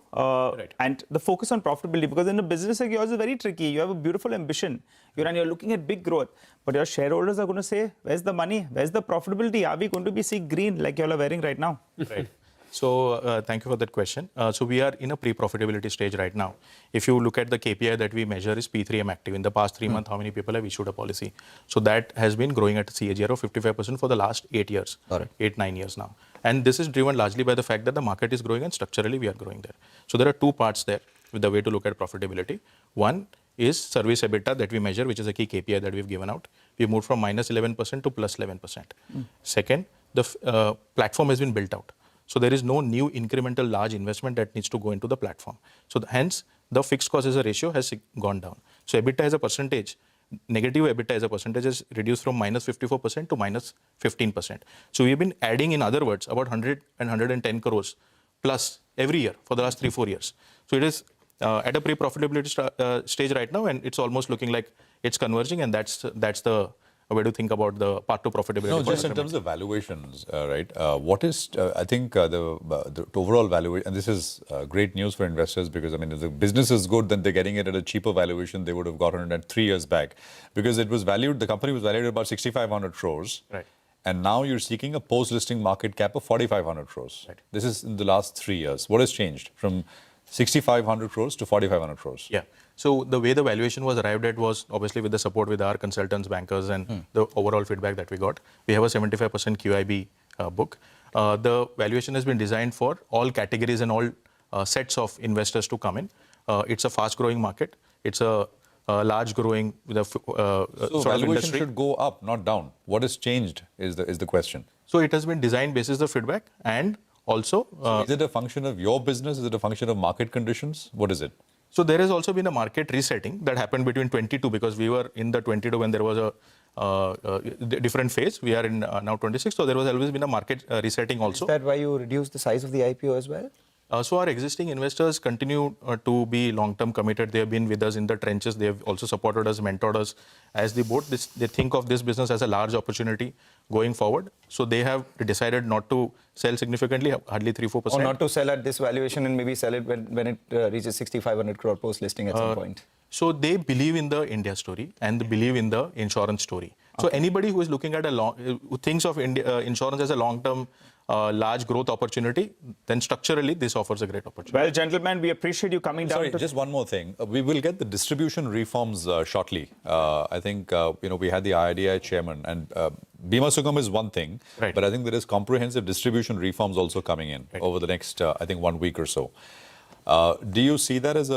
And the focus on profitability, because in a business like yours is very tricky. You have a beautiful ambition. You're looking at big growth, but your shareholders are going to say, where's the money? Where's the profitability? Are we going to be seeing green like you all are wearing right now? Right. So thank you for that question. So we are in a pre-profitability stage right now. If you look at the KPI that we measure is P3M active. In the past 3 months, how many people have issued a policy? So that has been growing at a CAGR of 55% for the last 8 years, 8-9 years now. And this is driven largely by the fact that the market is growing and structurally we are growing there. So there are two parts there with the way to look at profitability. One is service EBITDA that we measure, which is a key KPI that we've given out. We moved from -11% to +11%. Second, the platform has been built out. So there is no new incremental large investment that needs to go into the platform. So hence, the fixed cost as a ratio has gone down. So EBITDA as a percentage, negative EBITDA as a percentage is reduced from -54% to -15%. So we've been adding, in other words, about 100 and 110 crores plus every year for the last 3-4 years. So it is at a pre-profitability stage right now, and it's almost looking like it's converging, and that's the way to think about the path to profitability. No, just in terms of valuations, right? What is, I think, the overall valuation, and this is great news for investors, because, I mean, if the business is good, then they're getting it at a cheaper valuation they would have gotten it 3 years back. Because it was valued, the company was valued at about 6,500 crores. Right. And now you're seeking a post-listing market cap of 4,500 crores. Right. This is in the last 3 years. What has changed from 6,500 crores to 4,500 crores? Yeah. So the way the valuation was arrived at was obviously with the support with our consultants, bankers, and the overall feedback that we got. We have a 75% QIB book. The valuation has been designed for all categories and all sets of investors to come in. It's a fast-growing market. It's a large growing so sort of valuation industry. should go up, not down. What has changed is the question. So it has been designed basis the feedback, and also... so is it a function of your business? Is it a function of market conditions? What is it? So there has also been a market resetting that happened between 22, because we were in the 22 when there was a different phase. We are in now 26, so there was always been a market resetting also. Is that why you reduced the size of the IPO as well? So our existing investors continue to be long-term committed. They have been with us in the trenches. They have also supported us, mentored us as the board. They think of this business as a large opportunity going forward. So they have decided not to sell significantly, hardly 3-4%. Or not to sell at this valuation and maybe sell it when it reaches 6,500 crore post-listing at some point. So they believe in the India story and they believe in the insurance story. So anybody who is looking at who thinks of insurance as a long-term large growth opportunity, then structurally this offers a great opportunity. Well, gentlemen, we appreciate you coming down. Sorry, just one more thing. We will get the distribution reforms shortly. I think we had the IRDAI chairman, and Bima Sugam is one thing, but I think there is comprehensive distribution reforms also coming in over the next, I think, 1 week or so. Do you see that as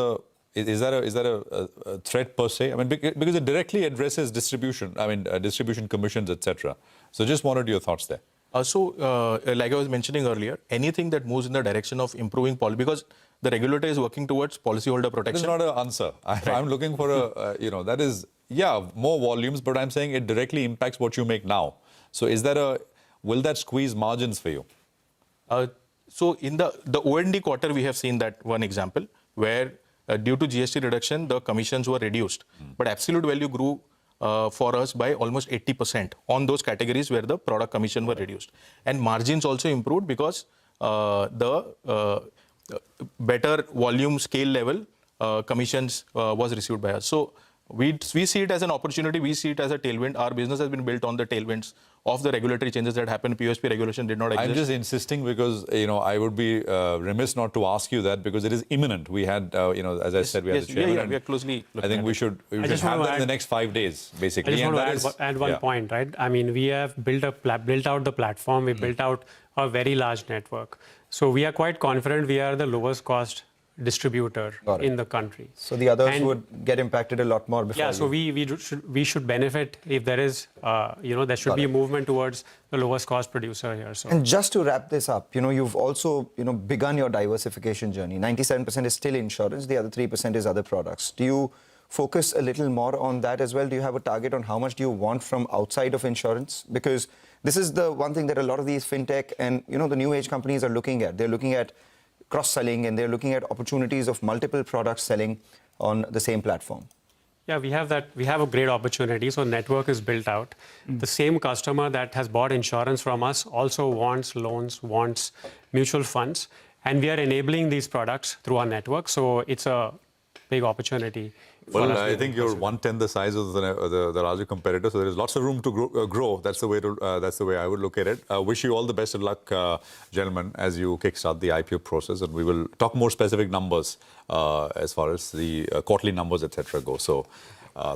is that a threat per se? I mean, because it directly addresses distribution. I mean, distribution commissions, etc. So just wanted your thoughts there. Like I was mentioning earlier, anything that moves in the direction of improving policy, because the regulator is working towards policyholder protection. That is not an answer. I'm looking for that is, more volumes, but I'm saying it directly impacts what you make now. So will that squeeze margins for you? So in the OND quarter, we have seen that one example where due to GST reduction, the commissions were reduced, but absolute value grew for us by almost 80% on those categories where the product commission were reduced. And margins also improved because the better volume scale level commissions was received by us. So we see it as an opportunity, we see it as a tailwind. Our business has been built on the tailwinds of the regulatory changes that happened. POSP regulation did not exist. I'm just insisting because, I would be remiss not to ask you that because it is imminent. We had, as I said, we had the chairman. Yeah, we are closely looking I think we should have that in the next 5 days, basically. I just want to add one point, right? I mean, we have built out the platform. We built out a very large network. So we are quite confident we are the lowest cost distributor in the country. So the others would get impacted a lot more before. Yeah, so we should benefit if there is, there should be a movement towards the lowest cost producer here. So. And just to wrap this up, you've also, begun your diversification journey. 97% is still insurance. The other 3% is other products. Do you focus a little more on that as well? Do you have a target on how much do you want from outside of insurance? Because this is the one thing that a lot of these fintech and, the new age companies are looking at. They're looking at cross-selling and they're looking at opportunities of multiple products selling on the same platform. Yeah, we have that. We have a great opportunity. So network is built out. The same customer that has bought insurance from us also wants loans, wants mutual funds. And we are enabling these products through our network. So it's a big opportunity. Well, I think you're 1/10 the size of the larger competitor, so there is lots of room to grow. That's the way I would look at it. Wish you all the best of luck, gentlemen, as you kickstart the IPO process, and we will talk more specific numbers as far as the quarterly numbers, etc. go. So,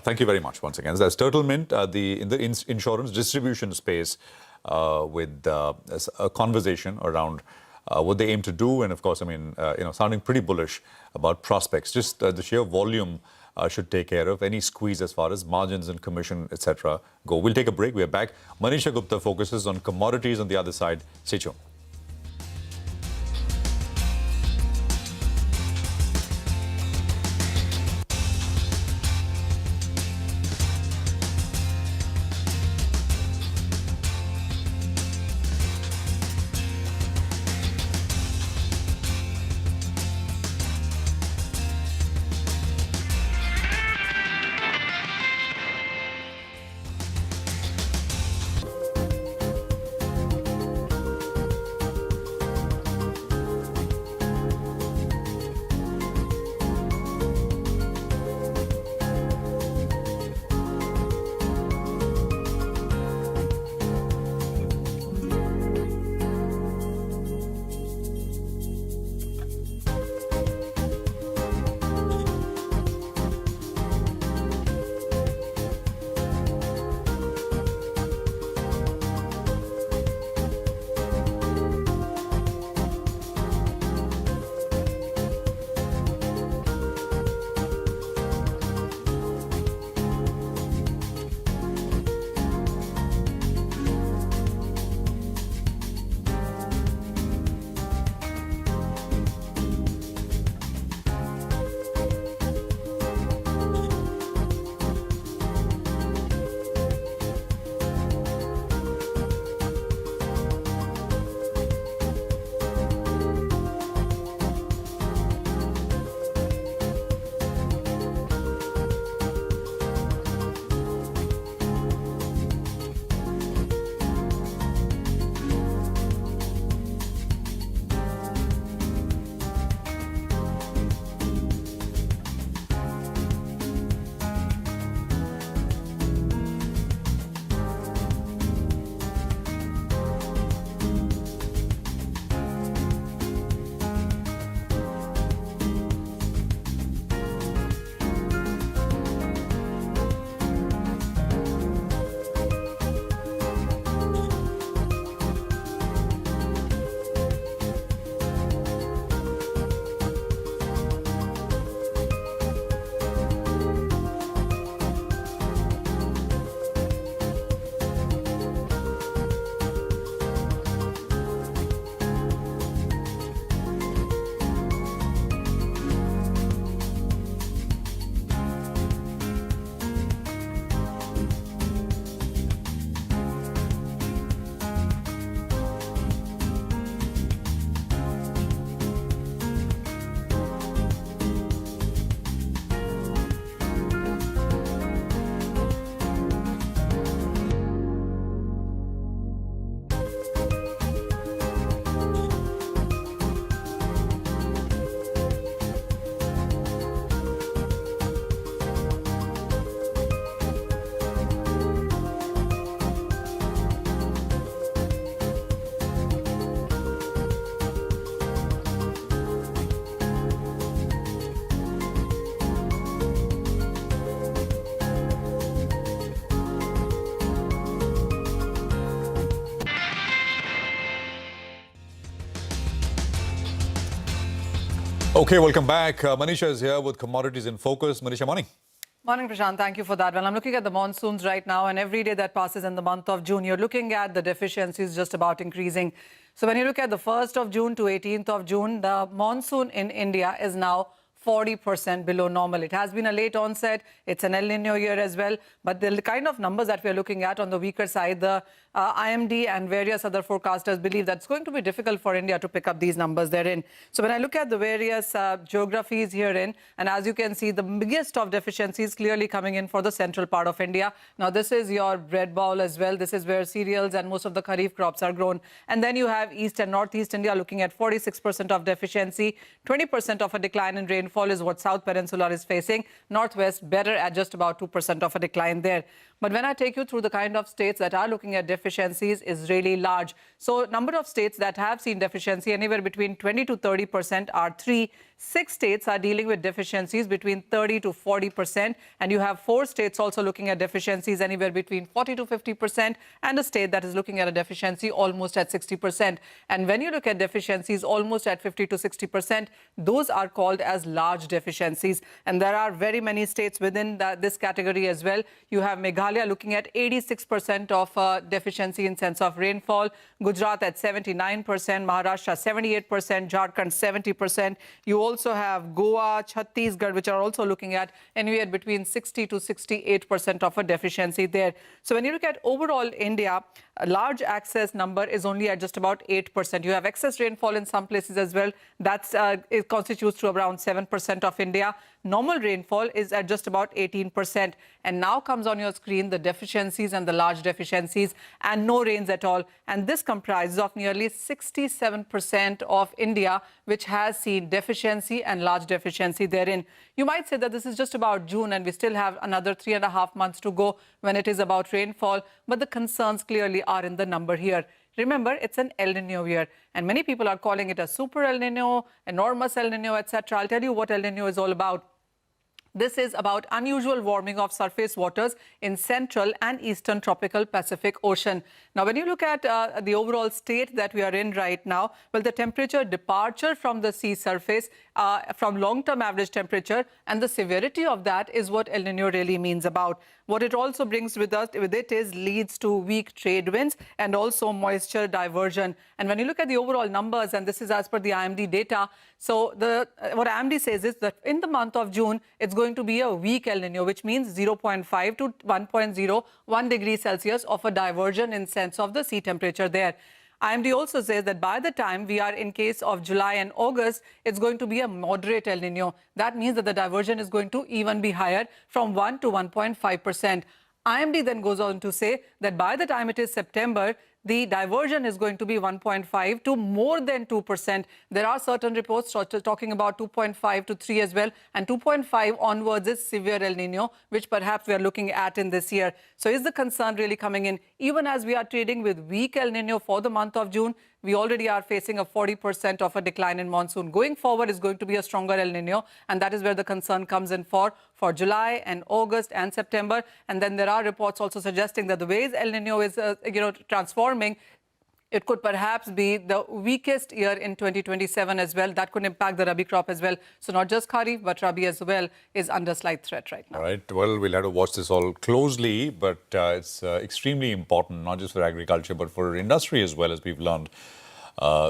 thank you very much once again. That's Turtle Mint, in the insurance distribution space, with a conversation around what they aim to do, and of course, sounding pretty bullish about prospects. Just the sheer volume should take care of any squeeze as far as margins and commission, etc. go. We'll take a break. We're back. Manisha Gupta focuses on commodities on the other side. Stay tuned. Okay, welcome back. Manisha is here with Commodities in Focus. Manisha, morning. Morning, Prashant. Thank you for that. Well, I'm looking at the monsoons right now, and every day that passes in the month of June, you're looking at the deficiencies just about increasing. So when you look at the 1st of June to 18th of June, the monsoon in India is now 40% below normal. It has been a late onset. It's an El Nino year as well. But the kind of numbers that we're looking at on the weaker side, the IMD and various other forecasters believe that it's going to be difficult for India to pick up these numbers therein. So when I look at the various geographies herein, and as you can see, the biggest of deficiencies clearly coming in for the central part of India. Now, this is your bread bowl as well. This is where cereals and most of the kharif crops are grown. And then you have East and Northeast India looking at 46% of deficiency, 20% of a decline in rainfall is what South Peninsular is facing. Northwest better at just about 2% of a decline there. But when I take you through the kind of states that are looking at deficiencies is really large. So number of states that have seen deficiency anywhere between 20 to 30% are 3. 6 states are dealing with deficiencies between 30 to 40%. And you have 4 states also looking at deficiencies anywhere between 40 to 50%, and a state that is looking at a deficiency almost at 60%. And when you look at deficiencies almost at 50 to 60%, those are called as large deficiencies. And there are very many states within this category as well. You have Meghalaya looking at 86% of deficiency in sense of rainfall, Gujarat at 79%, Maharashtra 78%, Jharkhand 70%. You also have Goa, Chhattisgarh, which are also looking at anywhere between 60 to 68% of a deficiency there. So when you look at overall India, a large excess number is only at just about 8%. You have excess rainfall in some places as well. It constitutes to around 7% of India. Normal rainfall is at just about 18%. And now comes on your screen the deficiencies and the large deficiencies, and no rains at all. And this comprises of nearly 67% of India, which has seen deficiency and large deficiency therein. You might say that this is just about June and we still have another 3.5 months to go when it is about rainfall. But the concerns clearly are in the number here. Remember, it's an El Nino year, and many people are calling it a super El Nino, enormous El Nino, etc. I'll tell you what El Nino is all about. This is about unusual warming of surface waters in central and eastern tropical Pacific Ocean. Now, when you look at the overall state that we are in right now, well, the temperature departure from the sea surface, from long-term average temperature, and the severity of that is what El Nino really means about. What it also brings with it is leads to weak trade winds and also moisture diversion. And when you look at the overall numbers, and this is as per the IMD data, so what IMD says is that in the month of June, it's going to be a weak El Nino, which means 0.5 to 1.01 degrees Celsius of a diversion in sense of the sea temperature there. IMD also says that by the time we are in case of July and August, it's going to be a moderate El Nino. That means that the diversion is going to even be higher from 1 to 1.5%. IMD then goes on to say that by the time it is September, the diversion is going to be 1.5 to more than 2%. There are certain reports talking about 2.5 to 3 as well, and 2.5 onwards is severe El Nino, which perhaps we are looking at in this year. So is the concern really coming in? Even as we are trading with weak El Nino for the month of June, we already are facing a 40% of a decline in monsoon. Going forward is going to be a stronger El Nino, and that is where the concern comes in for July and August and September. And then there are reports also suggesting that the ways El Nino is transforming, it could perhaps be the weakest year in 2027 as well. That could impact the Rabi crop as well. So not just Kharif, but Rabi as well is under slight threat right now. All right. Well, we'll have to watch this all closely, but it's extremely important, not just for agriculture, but for industry as well, as we've learned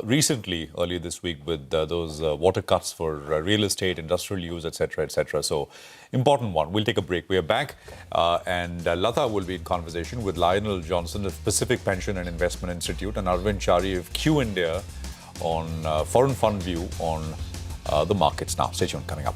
recently, earlier this week, with those water cuts for real estate, industrial use, etc., etc. So, important one. We'll take a break. We are back, and Lata will be in conversation with Lionel Johnson of Pacific Pension and Investment Institute and Arvind Chari of Q India on Foreign Fund View on the markets. Now, stay tuned. Coming up.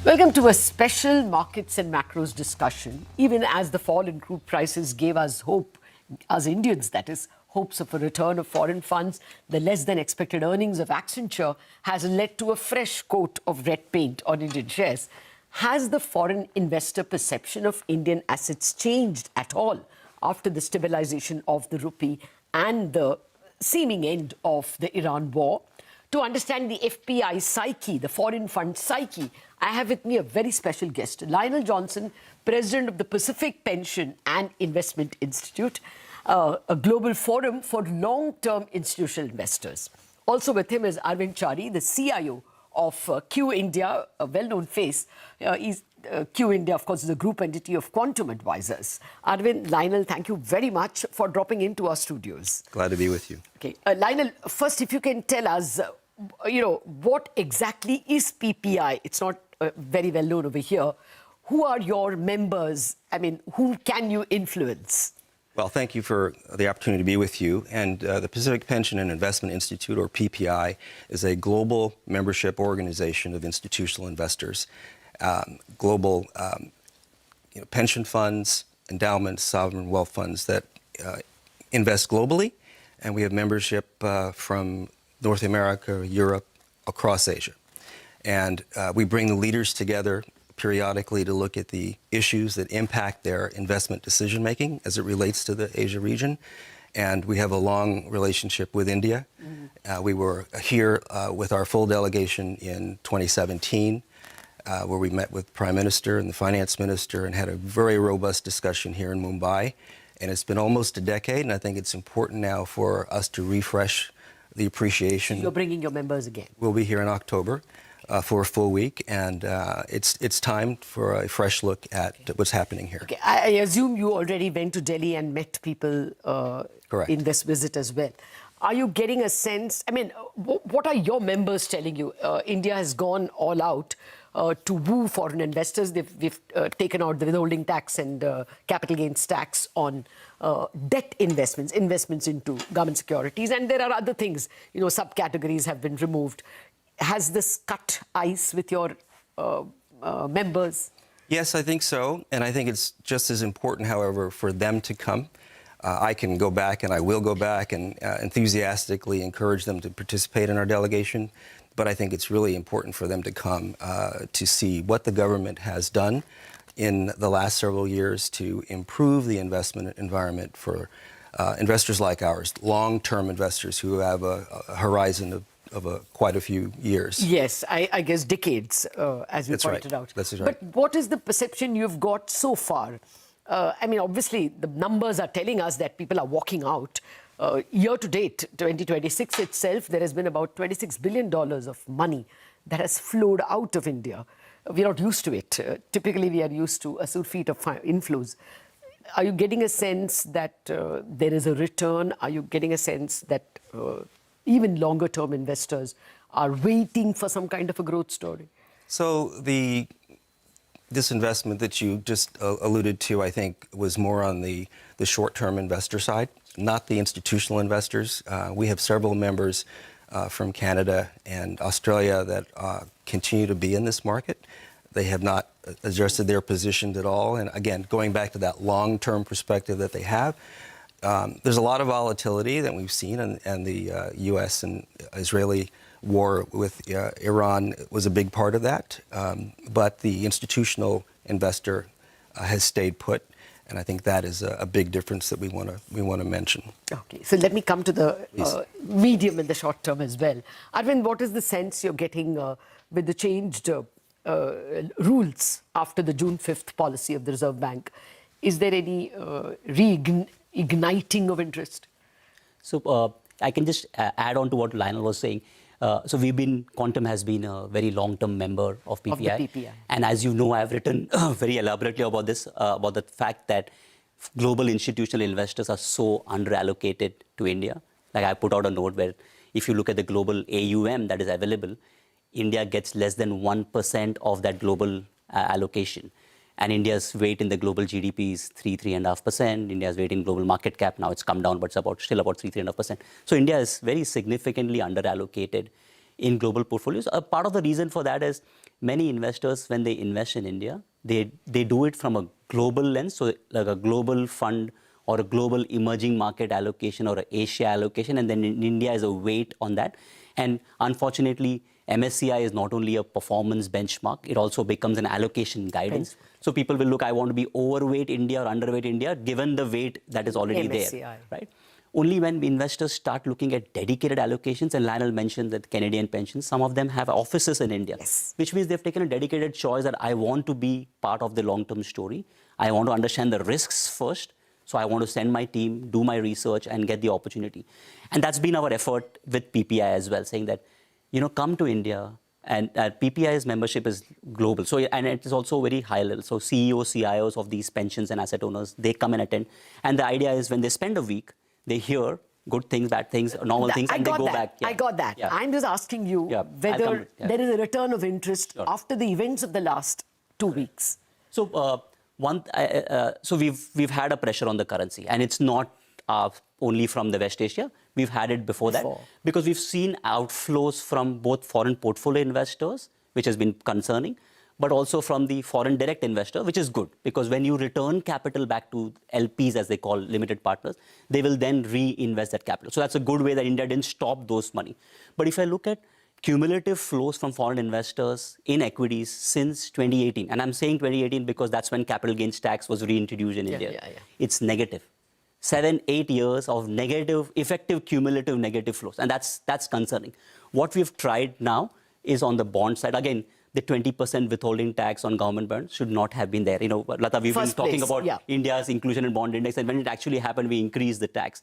Welcome to a special markets and macros discussion. Even as the fall in crude prices gave us hope, as Indians that is, hopes of a return of foreign funds, the less than expected earnings of Accenture has led to a fresh coat of red paint on Indian shares. Has the foreign investor perception of Indian assets changed at all after the stabilization of the rupee and the seeming end of the Iran war? To understand the FPI psyche, the foreign fund psyche, I have with me a very special guest, Lionel Johnson, President of the Pacific Pension and Investment Institute, a global forum for long-term institutional investors. Also with him is Arvind Chari, the CIO of Q India, a well-known face. Q India, of course, is a group entity of Quantum Advisors. Arvind, Lionel, thank you very much for dropping into our studios. Glad to be with you. Okay, Lionel, first, if you can tell us, what exactly is PPI? It's not very well known over here. Who are your members? I mean, whom can you influence? Well, thank you for the opportunity to be with you. And the Pacific Pension and Investment Institute, or PPI, is a global membership organization of institutional investors. Global pension funds, endowments, sovereign wealth funds that invest globally. And we have membership from North America, Europe, across Asia. And we bring the leaders together periodically to look at the issues that impact their investment decision-making as it relates to the Asia region. And we have a long relationship with India. We were here with our full delegation in 2017, where we met with the Prime Minister and the Finance Minister and had a very robust discussion here in Mumbai. And it's been almost a decade, and I think it's important now for us to refresh the appreciation. You're bringing your members again. We'll be here in October for a full week, and it's time for a fresh look at what's happening here. Okay, I assume you already went to Delhi and met people in this visit as well. Are you getting a sense, I mean, what are your members telling you? India has gone all out to woo foreign investors. We've taken out the withholding tax and capital gains tax on debt investments into government securities. And there are other things, subcategories have been removed. Has this cut ice with your members? Yes, I think so. And I think it's just as important, however, for them to come. I can go back, and I will go back and enthusiastically encourage them to participate in our delegation. But I think it's really important for them to come to see what the government has done in the last several years to improve the investment environment for investors like ours, long-term investors who have a horizon of quite a few years. Yes, I guess decades, as you pointed out. That's right. But what is the perception you've got so far? I mean, obviously, the numbers are telling us that people are walking out. Year to date, 2026 itself, there has been about $26 billion of money that has flowed out of India. We're not used to it. Typically, we are used to a feet of inflows. Are you getting a sense that there is a return? Are you getting a sense that even longer-term investors are waiting for some kind of a growth story? So this investment that you just alluded to, I think, was more on the short-term investor side, not the institutional investors. We have several members from Canada and Australia that continue to be in this market. They have not adjusted their positions at all. And again, going back to that long-term perspective that they have, there's a lot of volatility that we've seen, and the U.S. and Israeli war with Iran was a big part of that. But the institutional investor has stayed put. And I think that is a big difference that we want to mention. Okay, so let me come to the medium and the short term as well. Arvind, what is the sense you're getting with the changed rules after the June 5th policy of the Reserve Bank? Is there any reigniting of interest? So I can just add on to what Lionel was saying. So Quantum has been a very long-term member of PPI. Of the PPI. And as you know, I've written very elaborately about this, about the fact that global institutional investors are so underallocated to India. Like I put out a note where if you look at the global AUM that is available, India gets less than 1% of that global allocation. And India's weight in the global GDP is 3.5%. India's weight in global market cap, now it's come down, but it's still about 3.5%. So India is very significantly underallocated in global portfolios. A part of the reason for that is many investors, when they invest in India, they do it from a global lens, so like a global fund or a global emerging market allocation or an Asia allocation, and then India is a weight on that. And unfortunately, MSCI is not only a performance benchmark, it also becomes an allocation guidance. So people will look, I want to be overweight India or underweight India, given the weight that is already there, right? Only when investors start looking at dedicated allocations, and Lionel mentioned that Canadian pensions, some of them have offices in India, which means they've taken a dedicated choice that I want to be part of the long-term story. I want to understand the risks first. So I want to send my team, do my research, and get the opportunity. And that's been our effort with PPI as well, saying that, come to India, and PPI's membership is global. So, and it is also very high level. So CEOs, CIOs of these pensions and asset owners, they come and attend. And the idea is when they spend a week, they hear good things, bad things, normal things, and they go back. I got that. I'm just asking you whether there is a return of interest after the events of the last 2 weeks. So, so we've had a pressure on the currency, and it's not only from the West Asia. We've had it before that because we've seen outflows from both foreign portfolio investors, which has been concerning, but also from the foreign direct investor, which is good because when you return capital back to LPs, as they call limited partners, they will then reinvest that capital. So that's a good way that India didn't stop those money. But if I look at cumulative flows from foreign investors in equities since 2018, and I'm saying 2018 because that's when capital gains tax was reintroduced in India, it's negative. 7-8 years of negative, effective cumulative negative flows, and that's concerning. What we've tried now is on the bond side. Again, the 20% withholding tax on government bonds should not have been there. Lata, we've been talking about India's inclusion in bond index, and when it actually happened, we increased the tax.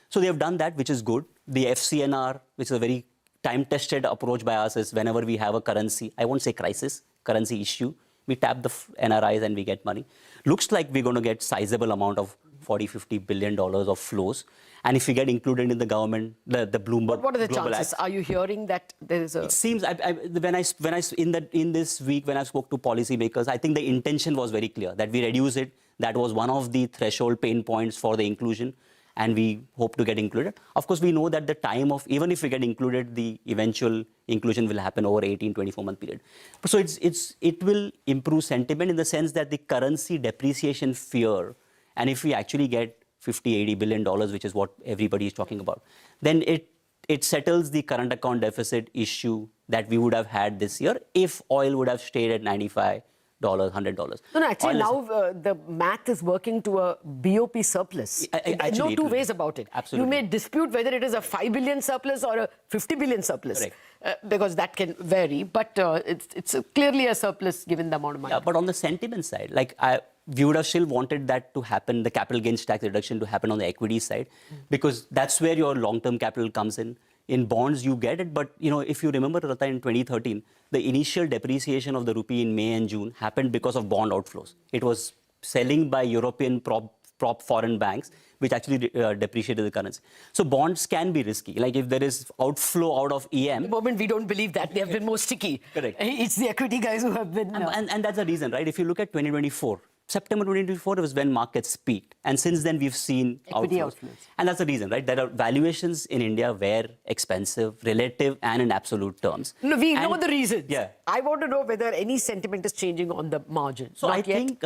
So they have done that, which is good. The FCNR, which is a very time-tested approach by us, is whenever we have a currency, I won't say crisis, currency issue, we tap the NRIs and we get money. Looks like we're going to get sizable amount of $40-50 billion of flows. And if we get included in the government, the Bloomberg. But what are the chances? Are you hearing that there is a? It seems in this week when I spoke to policymakers, I think the intention was very clear that we reduce it. That was one of the threshold pain points for the inclusion, and we hope to get included. Of course, we know that the time of even if we get included, the eventual inclusion will happen over 18-24 month period. So it will improve sentiment in the sense that the currency depreciation fear. And if we actually get $50-80 billion, which is what everybody is talking about, then it settles the current account deficit issue that we would have had this year if oil would have stayed at $95, $100. No, actually now the math is working to a BOP surplus. No two ways about it. Absolutely. You may dispute whether it is a 5 billion surplus or a 50 billion surplus. Because that can vary, but it's clearly a surplus given the amount of money. Yeah, but on the sentiment side, we would have still wanted that to happen, the capital gains tax reduction to happen on the equity side, because that's where your long-term capital comes in. In bonds, you get it, but if you remember, Rata, in 2013, the initial depreciation of the rupee in May and June happened because of bond outflows. It was selling by European prop foreign banks, which actually depreciated the currency. So bonds can be risky. Like if there is outflow out of EM. At the moment, we don't believe that. They have been more sticky. Correct. It's the equity guys who have been... And that's the reason, right? If you look at 2024, September 2024 was when markets peaked. And since then, we've seen outflows. And that's the reason, right? There are valuations in India were expensive, relative and in absolute terms. No, we know the reasons. Yeah. I want to know whether any sentiment is changing on the margin. So I think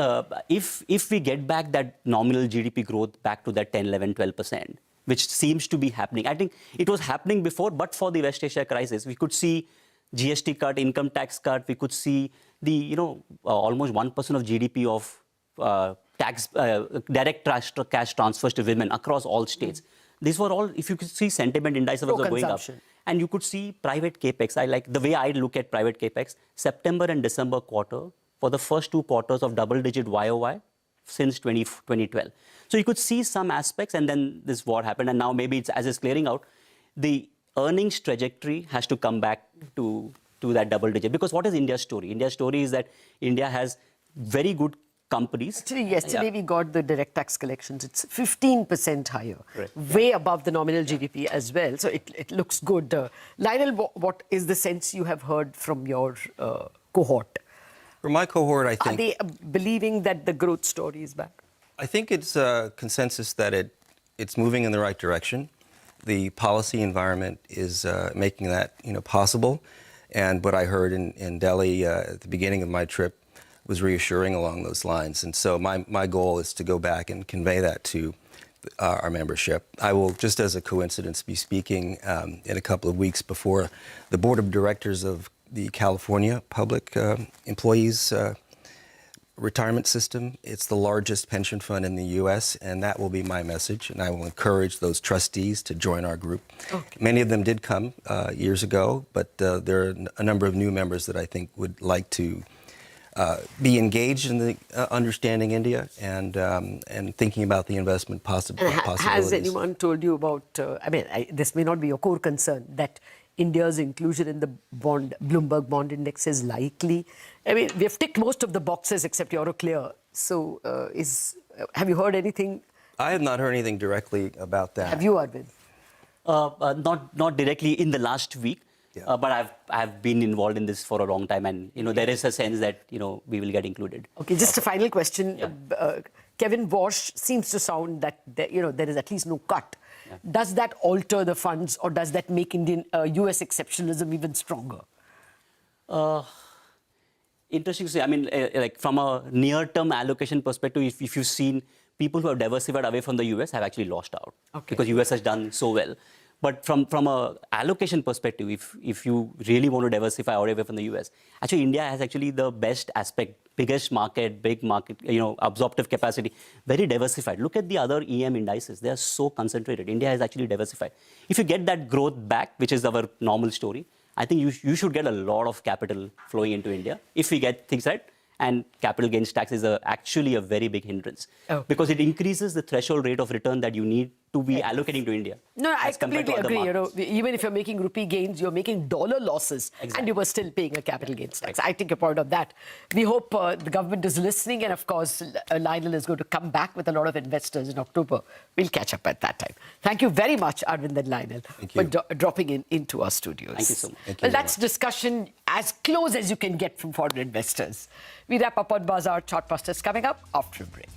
if we get back that nominal GDP growth back to that 10, 11, 12%, which seems to be happening. I think it was happening before, but for the West Asia crisis, we could see GST cut, income tax cut. We could see the, almost 1% of GDP of direct cash transfers to women across all states. These were all, if you could see sentiment indices were going up. And you could see private capex. I like the way I look at private capex. September and December quarter, for the first 2 quarters of double-digit YOY since 2012. So you could see some aspects, and then this war happened, and now maybe as it's clearing out, the earnings trajectory has to come back to that double-digit. Because what is India's story? India's story is that India has very good companies. Actually, yesterday we got the direct tax collections. It's 15% higher, way above the nominal GDP as well. So it looks good. Lionel, what is the sense you have heard from your cohort? For my cohort, I Are think... they believing that the growth story is back? I think it's a consensus that it's moving in the right direction. The policy environment is making that possible. And what I heard in Delhi at the beginning of my trip was reassuring along those lines. And so my goal is to go back and convey that to our membership. I will, just as a coincidence, be speaking in a couple of weeks before the board of directors of the California Public Employees Retirement System. It's the largest pension fund in the U.S., and that will be my message. And I will encourage those trustees to join our group. Okay. Many of them did come years ago, but there are a number of new members that I think would like to be engaged in the understanding India and thinking about the investment possibilities. Has anyone told you about, this may not be your core concern, that India's inclusion in the Bloomberg bond index is likely? We've ticked most of the boxes except Euroclear. So have you heard anything? I have not heard anything directly about that. Have you, Arvind? Not directly in the last week. Yeah. But I've been involved in this for a long time, and there is a sense that we will get included. Okay, just a final question. Yeah. Kevin Walsh seems to sound that there is at least no cut. Yeah. Does that alter the funds, or does that make Indian US exceptionalism even stronger? Interesting to say. Like from a near-term allocation perspective, if you've seen people who have diversified away from the US have actually lost out, because US has done so well. But from a allocation perspective, if you really want to diversify away from the US, actually India has actually the best aspect, biggest market, big market, absorptive capacity, very diversified. Look at the other EM indices; they are so concentrated. India is actually diversified. If you get that growth back, which is our normal story, I think you should get a lot of capital flowing into India if we get things right. And capital gains tax is actually a very big hindrance because it increases the threshold rate of return that you need to be allocating to India. No, I completely agree. Even if you're making rupee gains, you're making dollar losses, and you were still paying a capital gains tax. I take a point of that. We hope the government is listening, and of course, Lionel is going to come back with a lot of investors in October. We'll catch up at that time. Thank you very much, Arvind and Lionel, for dropping into our studios. Thank you so much. Well, that's discussion as close as you can get from foreign investors. We wrap up on Bazaar. Chartbusters coming up after a break.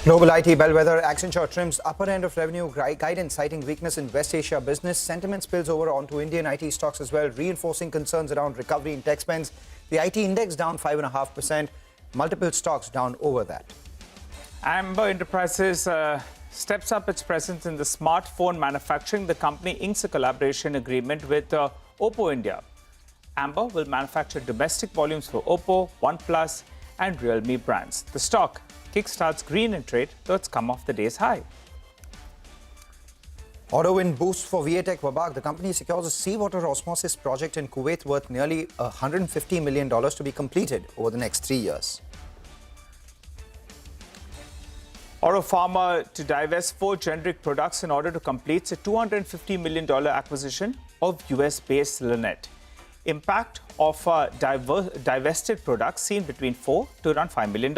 Global IT bellwether Accenture trims upper end of revenue guidance, citing weakness in West Asia business. Sentiment spills over onto Indian IT stocks as well, reinforcing concerns around recovery in tech spends. The IT index down 5.5%, multiple stocks down over that. Amber Enterprises steps up its presence in the smartphone manufacturing. The company inks a collaboration agreement with Oppo India. Amber will manufacture domestic volumes for Oppo, OnePlus and Realme brands. The stock kickstarts green in trade, though it's come off the day's high. Auto win boost for Viatech Wabag. The company secures a seawater osmosis project in Kuwait worth nearly $150 million to be completed over the next 3 years. Oro Pharma to divest 4 generic products in order to complete a $250 million acquisition of US-based Lannett. Impact of divested products seen between $4 to around $5 million.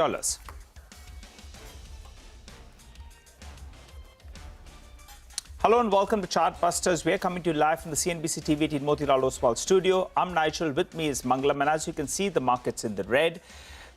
Hello and welcome to Chartbusters. We are coming to you live from the CNBC TV 18 Motilal Oswal studio. I'm Nigel. With me is Mangalam. And as you can see, the market's in the red.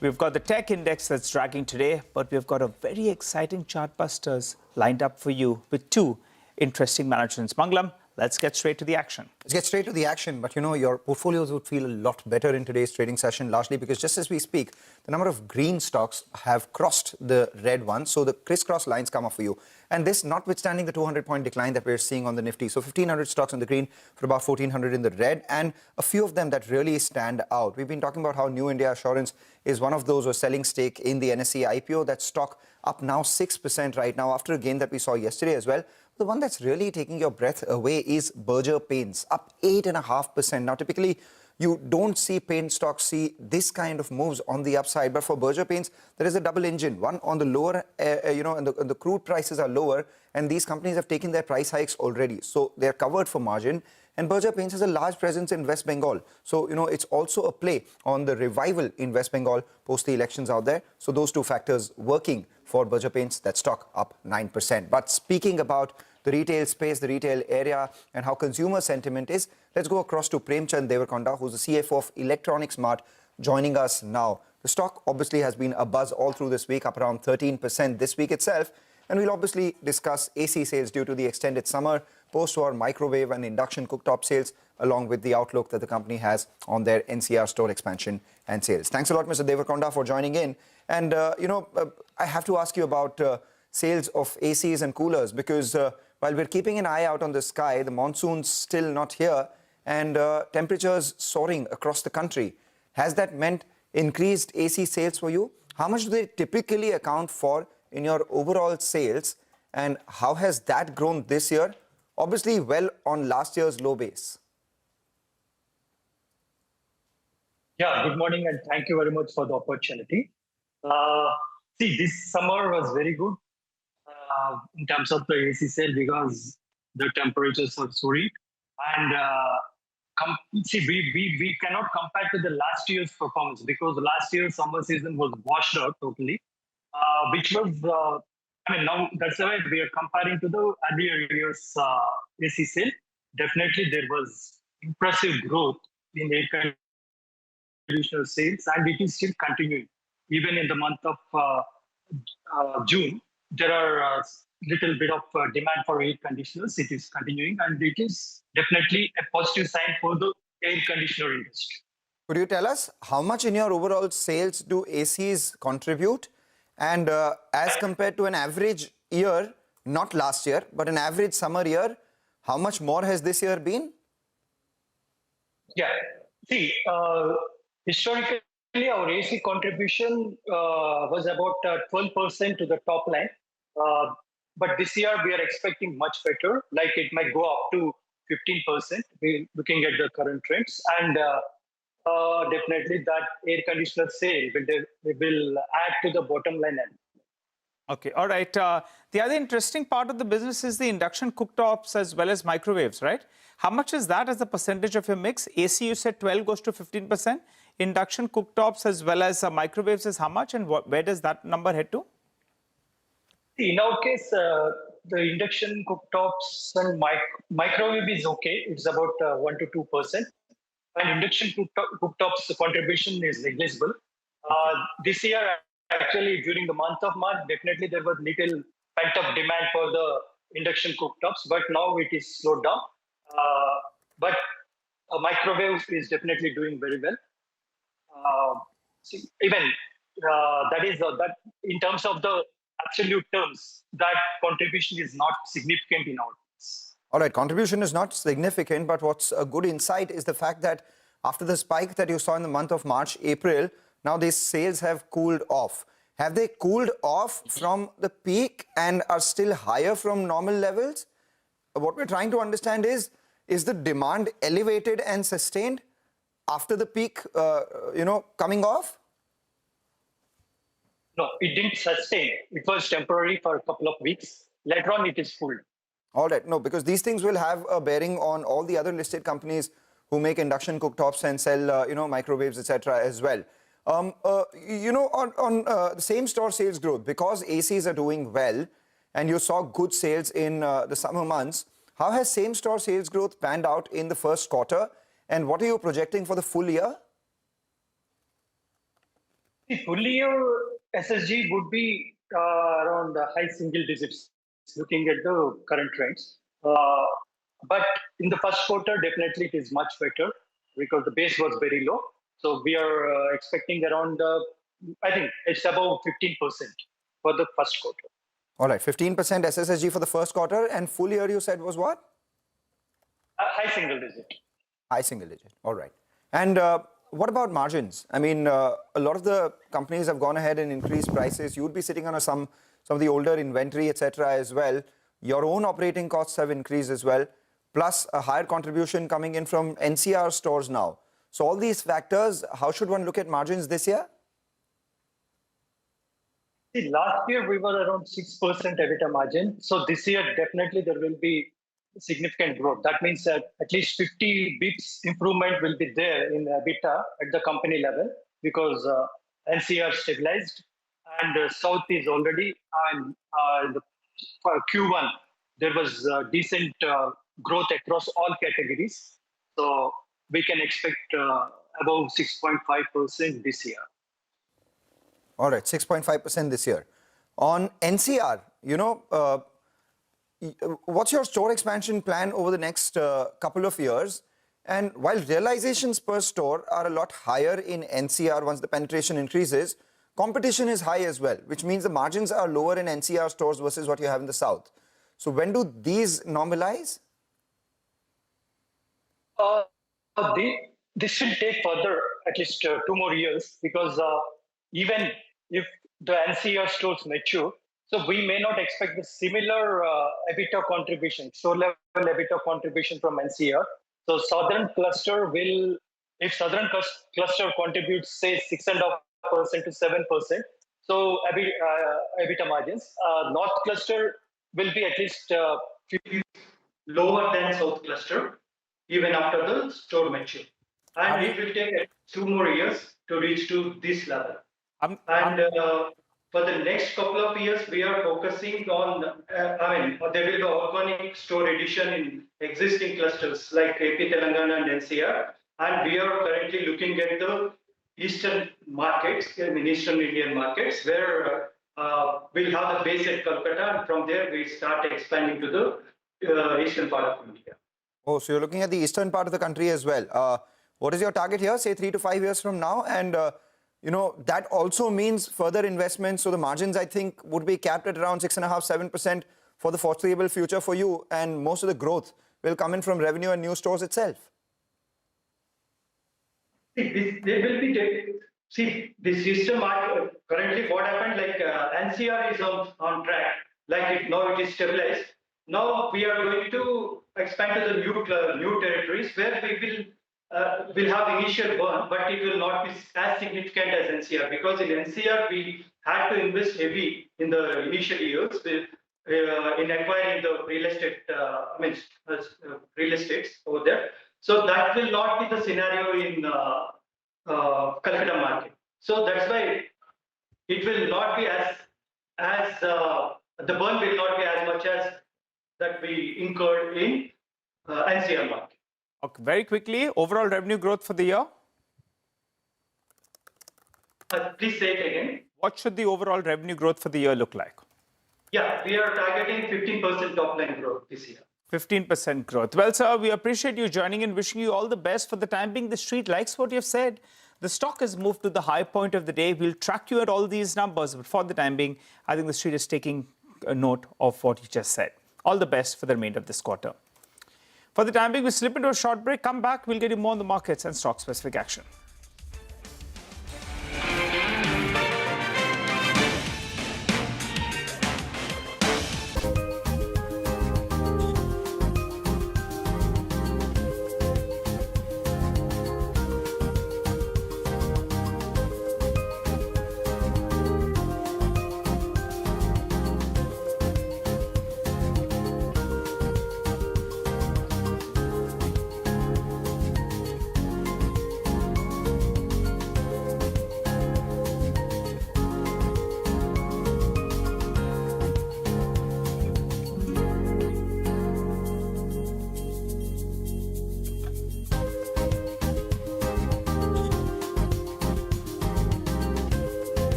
We've got the tech index that's dragging today, but we've got a very exciting Chartbusters lined up for you with 2 interesting managements. Mangalam, let's get straight to the action. Let's get straight to the action, but you know, your portfolios would feel a lot better in today's trading session, largely because just as we speak, the number of green stocks have crossed the red one, so the crisscross lines come up for you. And this notwithstanding the 200-point decline that we're seeing on the Nifty. So 1,500 stocks on the green for about 1,400 in the red, and a few of them that really stand out. We've been talking about how New India Assurance is one of those who are selling stake in the NSE IPO. That stock up now 6% right now after a gain that we saw yesterday as well. The one that's really taking your breath away is Berger Paints, up 8.5%. Now, typically, you don't see paint stocks see this kind of moves on the upside. But for Berger Paints, there is a double engine. One on the lower, and the crude prices are lower. And these companies have taken their price hikes already. So they're covered for margin. And Berger Paints has a large presence in West Bengal. So, it's also a play on the revival in West Bengal post the elections out there. So those 2 factors working for Berger Paints, that stock up 9%. But speaking about the retail space, the retail area, and how consumer sentiment is, let's go across to Premchand Devarakonda, who's the CFO of Electronics Mart, joining us now. The stock obviously has been a buzz all through this week, up around 13% this week itself. And we'll obviously discuss AC sales due to the extended summer, post-war microwave and induction cooktop sales, along with the outlook that the company has on their NCR store expansion and sales. Thanks a lot, Mr. Devarakonda, for joining in. And, I have to ask you about sales of ACs and coolers, because while we're keeping an eye out on the sky, the monsoon's still not here, and temperatures soaring across the country. Has that meant increased AC sales for you? How much do they typically account for in your overall sales, and how has that grown this year? Obviously, well on last year's low base. Yeah, good morning, and thank you very much for the opportunity. See, this summer was very good in terms of the AC sale because the temperatures are soaring. And we cannot compare to the last year's performance because the last year's summer season was washed out totally, which was, now that's why we are comparing to the earlier year's AC sale. Definitely there was impressive growth in air conditioner sales, and it is still continuing. Even in the month of June, there are little bit of demand for air conditioners. It is continuing, and it is definitely a positive sign for the air conditioner industry. Could you tell us how much in your overall sales do ACs contribute? And as compared to an average year, not last year, but an average summer year, how much more has this year been? Yeah, see, historically, our AC contribution was about 12% to the top line. But this year, we are expecting much better, like it might go up to 15%, we're looking at the current trends. And definitely that air conditioner sale will add to the bottom line. Okay, all right. The other interesting part of the business is the induction cooktops as well as microwaves, right? How much is that as a percentage of your mix? AC, you said 12 goes to 15%. Induction cooktops as well as microwaves is how much, and where does that number head to? In our case, the induction cooktops and microwave is okay. It's about 1 to 2%. And induction cooktops contribution is negligible. This year, actually during the month of March, definitely there was little pent-up demand for the induction cooktops, but now it is slowed down. But microwave is definitely doing very well. Even that in terms of the absolute terms, that contribution is not significant in our case. All right, contribution is not significant, but what's a good insight is the fact that after the spike that you saw in the month of March, April, now these sales have cooled off. Have they cooled off from the peak and are still higher from normal levels? What we're trying to understand is the demand elevated and sustained after the peak, coming off? No, it didn't sustain. It was temporary for a couple of weeks. Later on, it is full. All right, no, because these things will have a bearing on all the other listed companies who make induction cooktops and sell, microwaves, etc. as well. On the same-store sales growth, because ACs are doing well, and you saw good sales in the summer months, how has same-store sales growth panned out in the first quarter, and what are you projecting for the full year? The full year SSG would be around the high single digits, looking at the current trends. But in the first quarter, definitely it is much better because the base was very low. So we are expecting around, I think it's above 15% for the first quarter. All right, 15% SSSG for the first quarter, and full year you said was what? High single digit. High single digit, all right. And what about margins? I mean, a lot of the companies have gone ahead and increased prices. You would be sitting on some of the older inventory, etc. as well. Your own operating costs have increased as well, plus a higher contribution coming in from NCR stores now. So all these factors, how should one look at margins this year? See, last year we were around 6% EBITDA margin. So this year, definitely there will be significant growth. That means that at least 50 bips improvement will be there in EBITDA at the company level because NCR stabilized and South is already for Q1 there was decent growth across all categories. So we can expect above 6.5% this year. All right, 6.5% this year. On NCR, what's your store expansion plan over the next couple of years? And while realizations per store are a lot higher in NCR once the penetration increases, competition is high as well, which means the margins are lower in NCR stores versus what you have in the South. So when do these normalize? This will take further at least 2 more years because even if the NCR stores mature, so we may not expect the similar EBITDA contribution, store level EBITDA contribution from NCR. So Southern cluster will, if Southern cluster contributes say 6.5% to 7%, so EBITDA margins, North cluster will be at least lower than South cluster, even after the store mature. And it will take 2 more years to reach to this level. For the next couple of years, we are focusing on, there will be organic store addition in existing clusters like AP, Telangana and NCR. And we are currently looking at the eastern markets, eastern Indian markets, where we'll have the base at Kolkata, and from there we start expanding to the eastern part of India. Oh, so you're looking at the eastern part of the country as well. What is your target here, say 3 to 5 years from now? And that also means further investments. So the margins, I think, would be capped at around 6.5%, 7% for the foreseeable future for you. And most of the growth will come in from revenue and new stores itself. See, this system, currently what happened, like NCR is on track, now it is stabilized. Now we are going to expand to the new territories where we will have initial burn, but it will not be as significant as NCR, because in NCR we had to invest heavy in the initial years in acquiring the real estate, real estates over there. So that will not be the scenario in Calcutta market. So that's why it will not be as the burn will not be as much as that we incurred in NCR market. Okay, very quickly, overall revenue growth for the year? Please say it again. What should the overall revenue growth for the year look like? Yeah, we are targeting 15% top line growth this year. 15% growth. Well, sir, we appreciate you joining and wishing you all the best. For the time being, the street likes what you've said. The stock has moved to the high point of the day. We'll track you at all these numbers. But for the time being, I think the street is taking a note of what you just said. All the best for the remainder of this quarter. For the time being, we slip into a short break. Come back. We'll get you more on the markets and stock-specific action.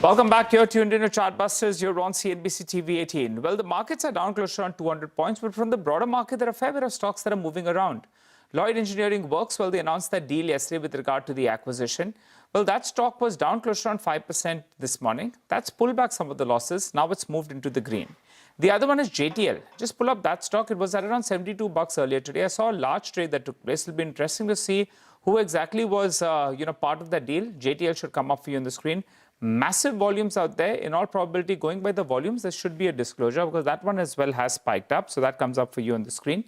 Welcome back. You're tuned in to Chartbusters. You're on CNBC TV 18. Well, the markets are down close to around 200 points, but from the broader market, there are a fair bit of stocks that are moving around. Lloyd Engineering Works, well, they announced that deal yesterday with regard to the acquisition. Well, that stock was down close to around 5% this morning. That's pulled back some of the losses. Now it's moved into the green. The other one is JTL. Just pull up that stock. It was at around 72 bucks earlier today. I saw a large trade that took place. It'll be interesting to see who exactly was part of that deal. JTL should come up for you on the screen. Massive volumes out there. In all probability, going by the volumes, there should be a disclosure because that one as well has spiked up. So that comes up for you on the screen.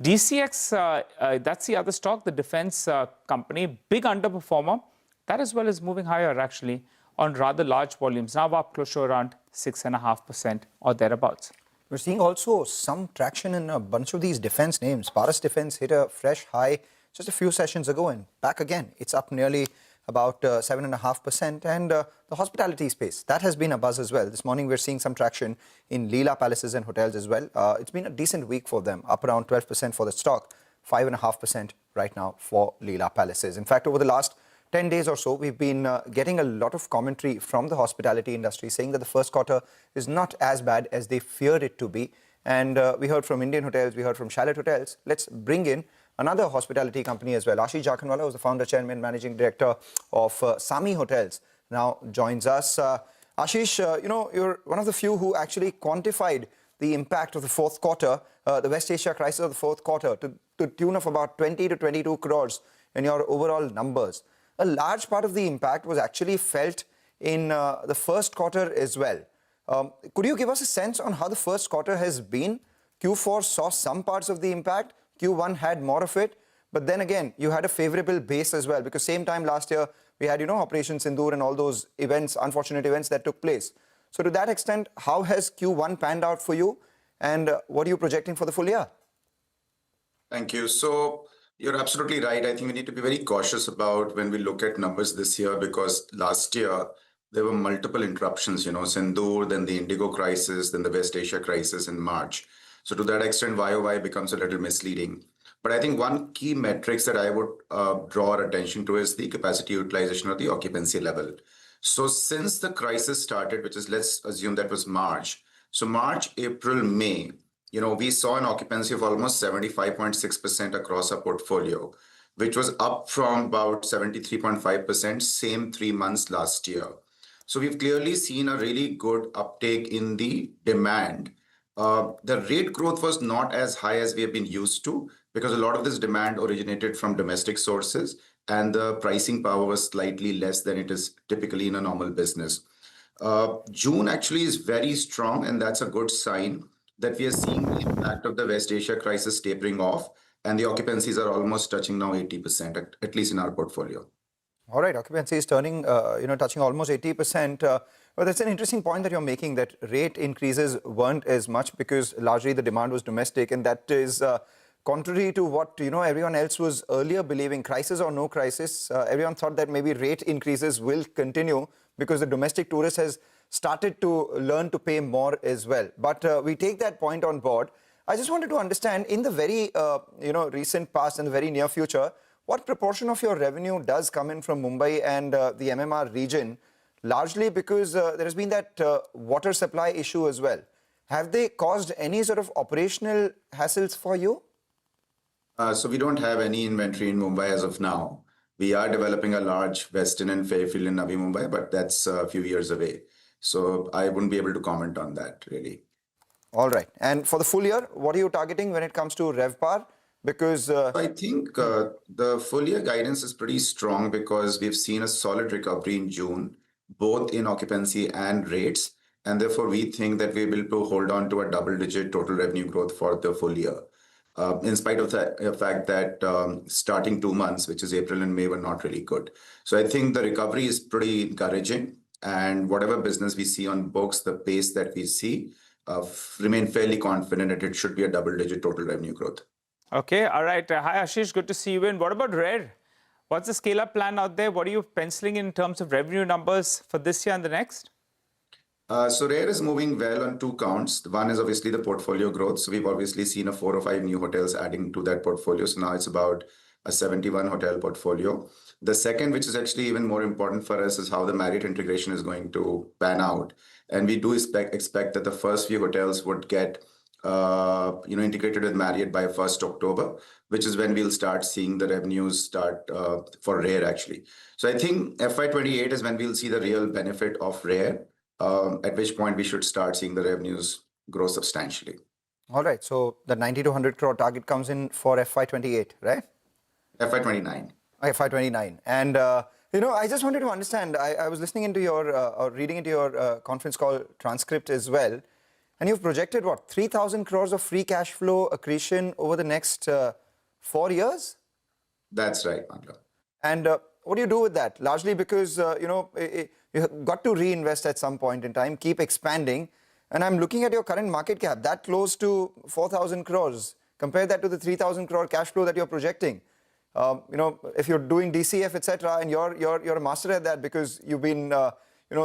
DCX, that's the other stock, the defense company, big underperformer. That as well is moving higher actually on rather large volumes. Now up close to around 6.5% or thereabouts. We're seeing also some traction in a bunch of these defense names. Paras Defense hit a fresh high just a few sessions ago and back again. It's up nearly about 7.5%. And the hospitality space, that has been a buzz as well. This morning, we're seeing some traction in Leela Palaces and Hotels as well. It's been a decent week for them, up around 12% for the stock, 5.5% right now for Leela Palaces. In fact, over the last 10 days or so, we've been getting a lot of commentary from the hospitality industry saying that the first quarter is not as bad as they feared it to be. And we heard from Indian hotels, we heard from Chalet Hotels. Let's bring in another hospitality company as well. Ashish Jakhanwala, who's the founder, chairman, managing director of Sami Hotels, now joins us. Ashish, you're one of the few who actually quantified the impact of the fourth quarter, the West Asia crisis of the fourth quarter, to the tune of about 20 to 22 crores in your overall numbers. A large part of the impact was actually felt in the first quarter as well. Could you give us a sense on how the first quarter has been? Q4 saw some parts of the impact, Q1 had more of it, but then again, you had a favorable base as well, because same time last year, we had, Operation Sindoor and all those events, unfortunate events that took place. So to that extent, how has Q1 panned out for you, and what are you projecting for the full year? Thank you. So you're absolutely right. I think we need to be very cautious about when we look at numbers this year, because last year there were multiple interruptions, Sindoor, then the Indigo crisis, then the West Asia crisis in March. So to that extent, YOY becomes a little misleading. But I think one key metrics that I would draw our attention to is the capacity utilization or the occupancy level. So since the crisis started, which is, let's assume that was March. So March, April, May, we saw an occupancy of almost 75.6% across our portfolio, which was up from about 73.5% same 3 months last year. So we've clearly seen a really good uptake in the demand. The rate growth was not as high as we have been used to, because a lot of this demand originated from domestic sources, and the pricing power was slightly less than it is typically in a normal business. June actually is very strong, and that's a good sign that we are seeing the impact of the West Asia crisis tapering off, and the occupancies are almost touching now 80%, at least in our portfolio. All right, occupancy is turning, touching almost 80%. But that's an interesting point that you're making, that rate increases weren't as much because largely the demand was domestic, and that is contrary to what everyone else was earlier believing. Crisis or no crisis, everyone thought that maybe rate increases will continue because the domestic tourist has started to learn to pay more as well. But we take that point on board. I just wanted to understand, in the very recent past and the very near future, what proportion of your revenue does come in from Mumbai and the MMR region, largely because there has been that water supply issue as well. Have they caused any sort of operational hassles for you? So we don't have any inventory in Mumbai as of now. We are developing a large Westin and Fairfield in Navi Mumbai, but that's a few years away. So I wouldn't be able to comment on that, really. All right. And for the full year, what are you targeting when it comes to RevPAR? Because I think the full year guidance is pretty strong, because we've seen a solid recovery in June, both in occupancy and rates. And therefore, we think that we will hold on to a double-digit total revenue growth for the full year, in spite of the fact that starting 2 months, which is April and May, were not really good. So I think the recovery is pretty encouraging. And whatever business we see on books, the pace that we see, remain fairly confident that it should be a double-digit total revenue growth. Okay, all right. Hi, Ashish. Good to see you in. What about Rare? What's the scale-up plan out there? What are you penciling in terms of revenue numbers for this year and the next? So Rare is moving well on 2 counts. One is obviously the portfolio growth. So we've obviously seen 4 or 5 new hotels adding to that portfolio. So now it's about a 71 hotel portfolio. The second, which is actually even more important for us, is how the Marriott integration is going to pan out. And we do expect that the first few hotels would get integrated with Marriott by 1st October, which is when we'll start seeing the revenues start for Rare, actually. So I think FY28 is when we'll see the real benefit of Rare, at which point we should start seeing the revenues grow substantially. All right. So the 90 to 100 crore target comes in for FY28, right? FY29. FY29. And, I just wanted to understand, I was listening into your, or reading into your conference call transcript as well. And you've projected, what, 3,000 crores of free cash flow accretion over the next 4 years? That's right, Mandla. And what do you do with that? Largely because, you got to reinvest at some point in time, keep expanding. And I'm looking at your current market cap, that close to 4,000 crores. Compare that to the 3,000 crore cash flow that you're projecting. If you're doing DCF, etc., and you're a master at that because you've been,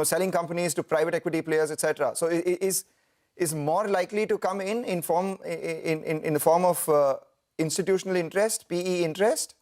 selling companies to private equity players, etc. So is more likely to come in the form of institutional interest, PE interest?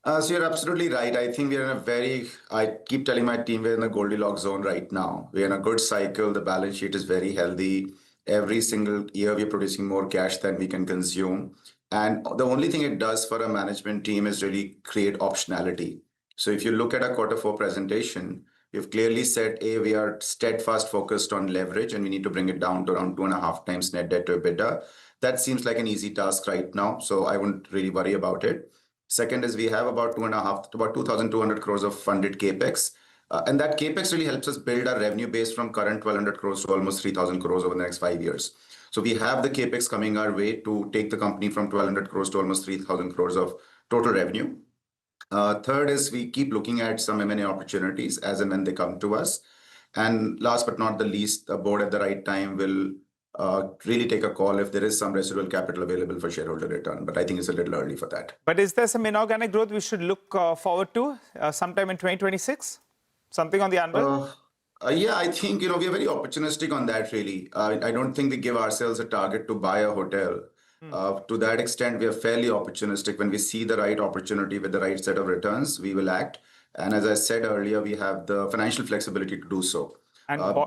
So you're absolutely right. I think we're in a I keep telling my team we're in the Goldilocks zone right now. We're in a good cycle. The balance sheet is very healthy. Every single year we're producing more cash than we can consume. And the only thing it does for a management team is really create optionality. So if you look at our Q4 presentation, we've clearly said, we are steadfast focused on leverage and we need to bring it down to around 2.5 times net debt to EBITDA. That seems like an easy task right now. So I wouldn't really worry about it. Second is we have about 2,200 crores of funded capex. And that capex really helps us build our revenue base from current 1,200 crores to almost 3,000 crores over the next 5 years. So we have the capex coming our way to take the company from 1,200 crores to almost 3,000 crores of total revenue. Third is we keep looking at some M&A opportunities as and when they come to us. And last but not the least, the board at the right time will really take a call if there is some residual capital available for shareholder return. But I think it's a little early for that. But is there some inorganic growth we should look forward to sometime in 2026? Something on the anvil? Yeah, I think, we are very opportunistic on that, really. I don't think we give ourselves a target to buy a hotel. To that extent, we are fairly opportunistic. When we see the right opportunity with the right set of returns, we will act. And as I said earlier, we have the financial flexibility to do so.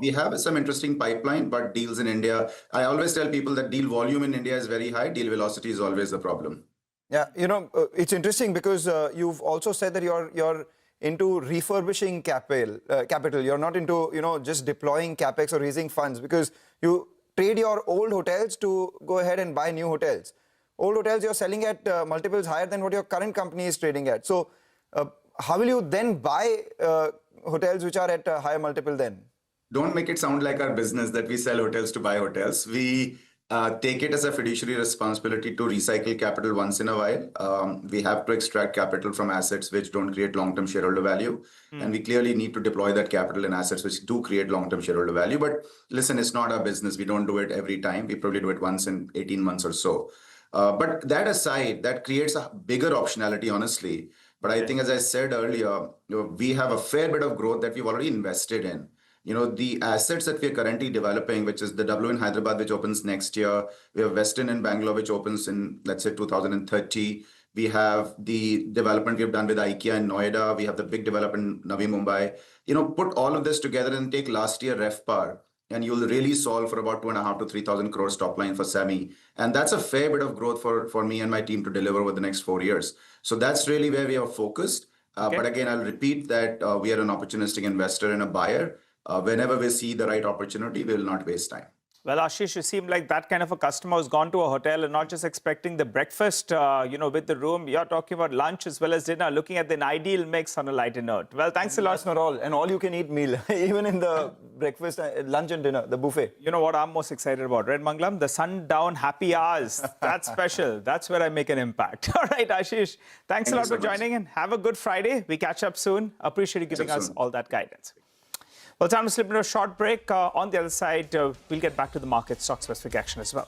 We have some interesting pipeline, but deals in India, I always tell people that deal volume in India is very high. Deal velocity is always the problem. Yeah, it's interesting because you've also said that you're into refurbishing capital. You're not into, just deploying capex or raising funds because you trade your old hotels to go ahead and buy new hotels. Old hotels you're selling at multiples higher than what your current company is trading at. So how will you then buy hotels which are at a higher multiple then? Don't make it sound like our business that we sell hotels to buy hotels. We take it as a fiduciary responsibility to recycle capital once in a while. We have to extract capital from assets which don't create long-term shareholder value. And we clearly need to deploy that capital in assets which do create long-term shareholder value. But listen, it's not our business. We don't do it every time. We probably do it once in 18 months or so. But that aside, that creates a bigger optionality, honestly. But I think, as I said earlier, we have a fair bit of growth that we've already invested in. The assets that we are currently developing, which is the W in Hyderabad, which opens next year. We have Westin in Bangalore, which opens in, let's say, 2030. We have the development we've done with IKEA in Noida. We have the big development in Navi Mumbai. Put all of this together and take last year RevPAR, and you'll really solve for about 2.5 to 3,000 crores top line for SEMI. And that's a fair bit of growth for me and my team to deliver over the next 4 years. So that's really where we are focused. But again, I'll repeat that we are an opportunistic investor and a buyer. Whenever we see the right opportunity, we will not waste time. Well, Ashish, you seem like that kind of a customer who's gone to a hotel and not just expecting the breakfast, with the room. You're talking about lunch as well as dinner, looking at the ideal mix on a lighter note. Well, thanks a lot. That's not all. An all-you-can-eat meal, even in the breakfast, lunch and dinner, the buffet. You know what I'm most excited about, Red Mangalam? The sundown happy hours. That's special. That's where I make an impact. All right, Ashish, thanks a lot for joining in. Have a good Friday. We catch up soon. Appreciate you giving us all that guidance. Well, time to slip into a short break. On the other side, we'll get back to the market stock-specific action as well.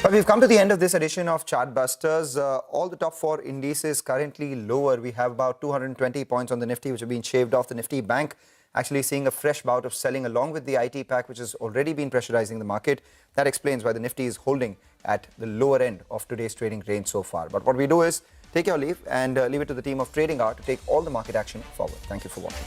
Well, we've come to the end of this edition of Chartbusters. All the top 4 indices currently lower. We have about 220 points on the Nifty, which have been shaved off. The Nifty Bank actually seeing a fresh bout of selling along with the IT pack, which has already been pressurizing the market. That explains why the Nifty is holding at the lower end of today's trading range so far. But what we do is take your leave and leave it to the team of Trading Hour to take all the market action forward. Thank you for watching.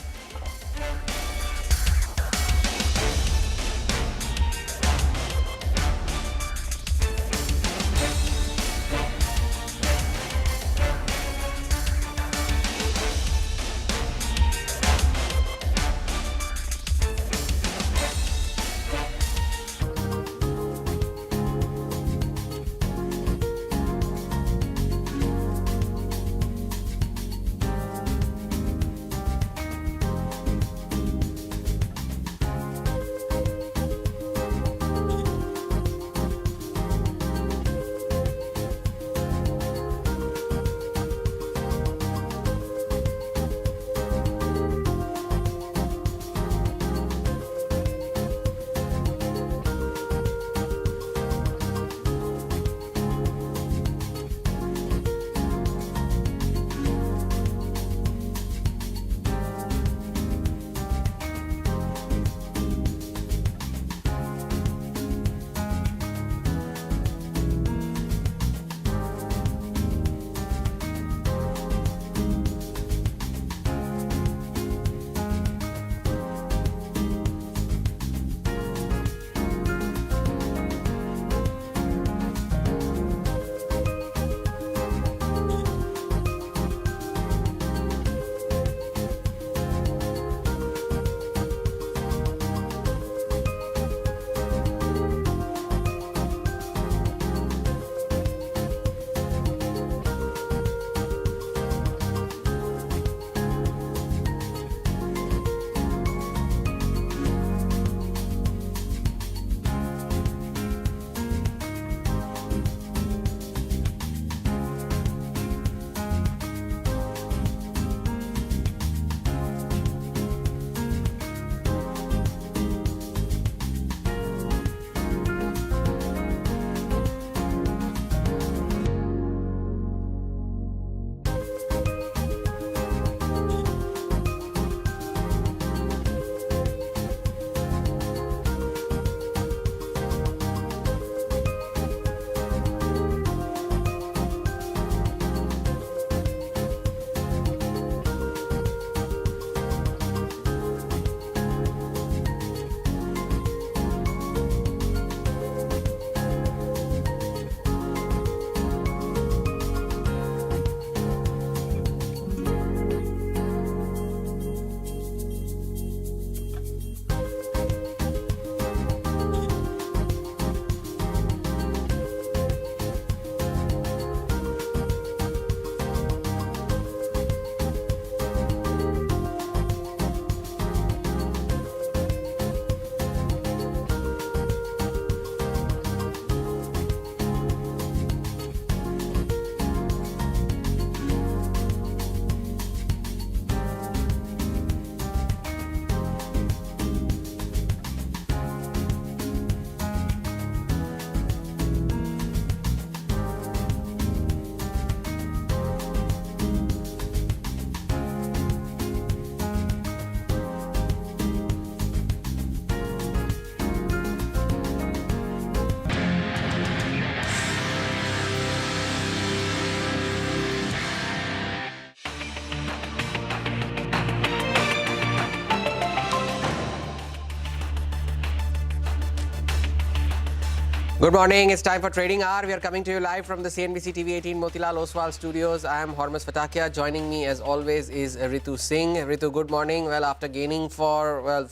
Good morning. It's time for Trading Hour. We are coming to you live from the CNBC TV 18 Motilal Oswal studios. I am Hormuz Fatakia. Joining me as always is Ritu Singh. Ritu, good morning. Well, after gaining for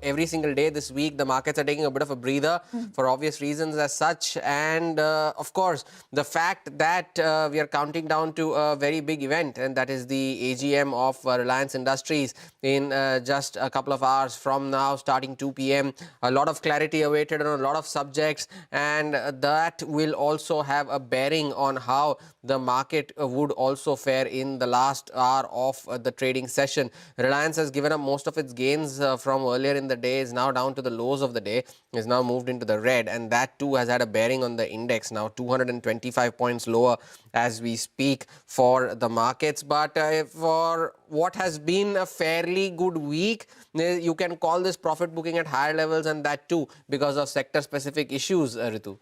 every single day this week, the markets are taking a bit of a breather for obvious reasons as such. And of course, the fact that we are counting down to a very big event, and that is the AGM of Reliance Industries in just a couple of hours from now, starting 2 p.m. A lot of clarity awaited on a lot of subjects. And and that will also have a bearing on how the market would also fare in the last hour of the trading session. Reliance has given up most of its gains from earlier in the day, is now down to the lows of the day, is now moved into the red, and that too has had a bearing on the index, now 225 points lower as we speak for the markets. But for what has been a fairly good week, you can call this profit booking at higher levels, and that too because of sector specific issues, Ritu.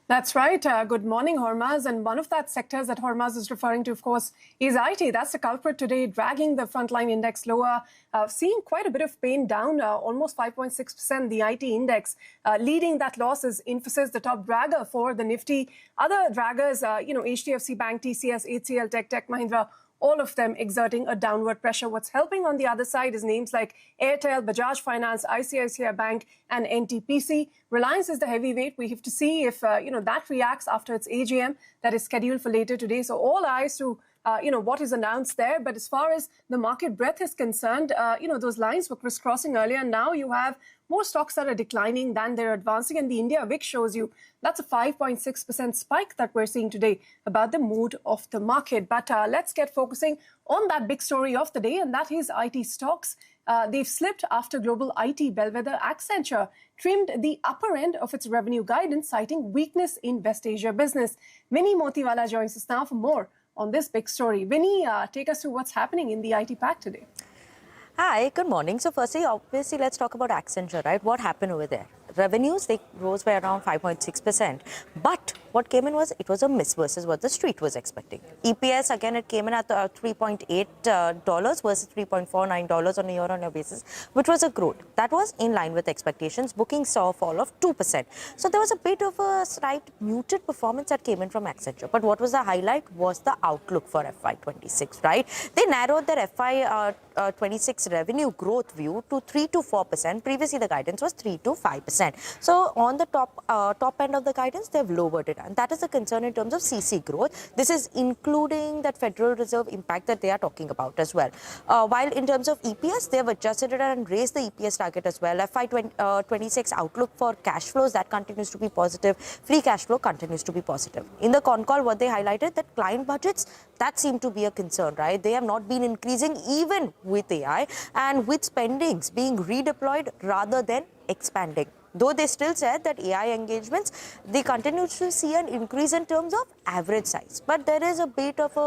That's right. Good morning, Hormaz. And one of that sectors that Hormaz is referring to, of course, is IT. That's the culprit today, dragging the frontline index lower, seeing quite a bit of pain down, almost 5.6%. The IT index leading that loss is Infosys, the top dragger for the Nifty. Other draggers, HDFC Bank, TCS, HCL, Tech Mahindra, all of them exerting a downward pressure. What's helping on the other side is names like Airtel, Bajaj Finance, ICICI Bank, and NTPC. Reliance is the heavyweight. We have to see if that reacts after its AGM that is scheduled for later today. So all eyes to what is announced there. But as far as the market breadth is concerned, those lines were crisscrossing earlier. Now you have more stocks that are declining than they're advancing. And the India VIX shows you that's a 5.6% spike that we're seeing today about the mood of the market. But let's get focusing on that big story of the day, and that is IT stocks. They've slipped after global IT bellwether Accenture trimmed the upper end of its revenue guidance, citing weakness in West Asia business. Vinny Motiwala joins us now for more on this big story. Vinny, take us through what's happening in the IT pack today. Hi, good morning. So firstly, obviously, let's talk about Accenture, right? What happened over there? Revenues, they rose by around 5.6%. But what came in was, it was a miss versus what the street was expecting. EPS, again, it came in at $3.8 versus $3.49 on a year-on-year basis, which was a growth. That was in line with expectations. Bookings saw a fall of 2%. So there was a bit of a slight muted performance that came in from Accenture. But what was the highlight was the outlook for FY26, right? They narrowed their FY26 revenue growth view to 3 to 4%. Previously, the guidance was 3 to 5%. So on the top end of the guidance, they've lowered it. And that is a concern in terms of CC growth. This is including that Federal Reserve impact that they are talking about as well. While in terms of EPS, they have adjusted it and raised the EPS target as well. FY26 outlook for cash flows, that continues to be positive. Free cash flow continues to be positive. In the con call, what they highlighted, that client budgets, that seemed to be a concern, right? They have not been increasing even with AI and with spendings being redeployed rather than expanding. Though they still said that AI engagements, they continue to see an increase in terms of average size. But there is a bit of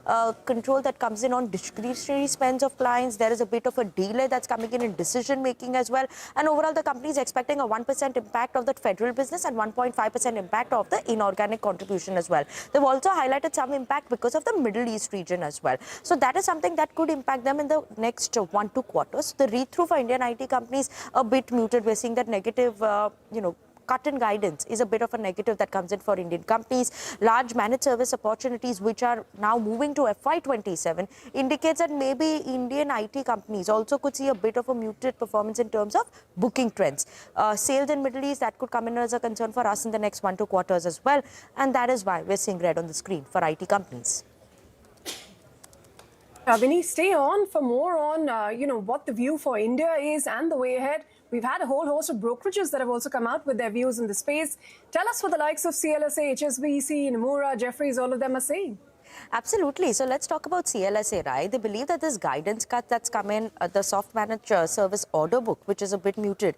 a control that comes in on discretionary spends of clients. There is a bit of a delay that's coming in decision making as well. And overall, the company is expecting a 1% impact of the federal business and 1.5% impact of the inorganic contribution as well. They've also highlighted some impact because of the Middle East region as well. So that is something that could impact them in the next 1-2 quarters. The read-through for Indian IT companies a bit muted. We're seeing that negative cut in guidance is a bit of a negative that comes in for Indian companies. Large managed service opportunities, which are now moving to FY27, indicates that maybe Indian IT companies also could see a bit of a muted performance in terms of booking trends. Sales in Middle East, that could come in as a concern for us in the next 1-2 quarters as well. And that is why we're seeing red on the screen for IT companies. Vinny, stay on for more on, what the view for India is and the way ahead. We've had a whole host of brokerages that have also come out with their views in the space. Tell us what the likes of CLSA, HSBC, Nomura, Jefferies, all of them are saying. Absolutely. So let's talk about CLSA, right? They believe that this guidance cut that's come in, the soft managed service order book, which is a bit muted.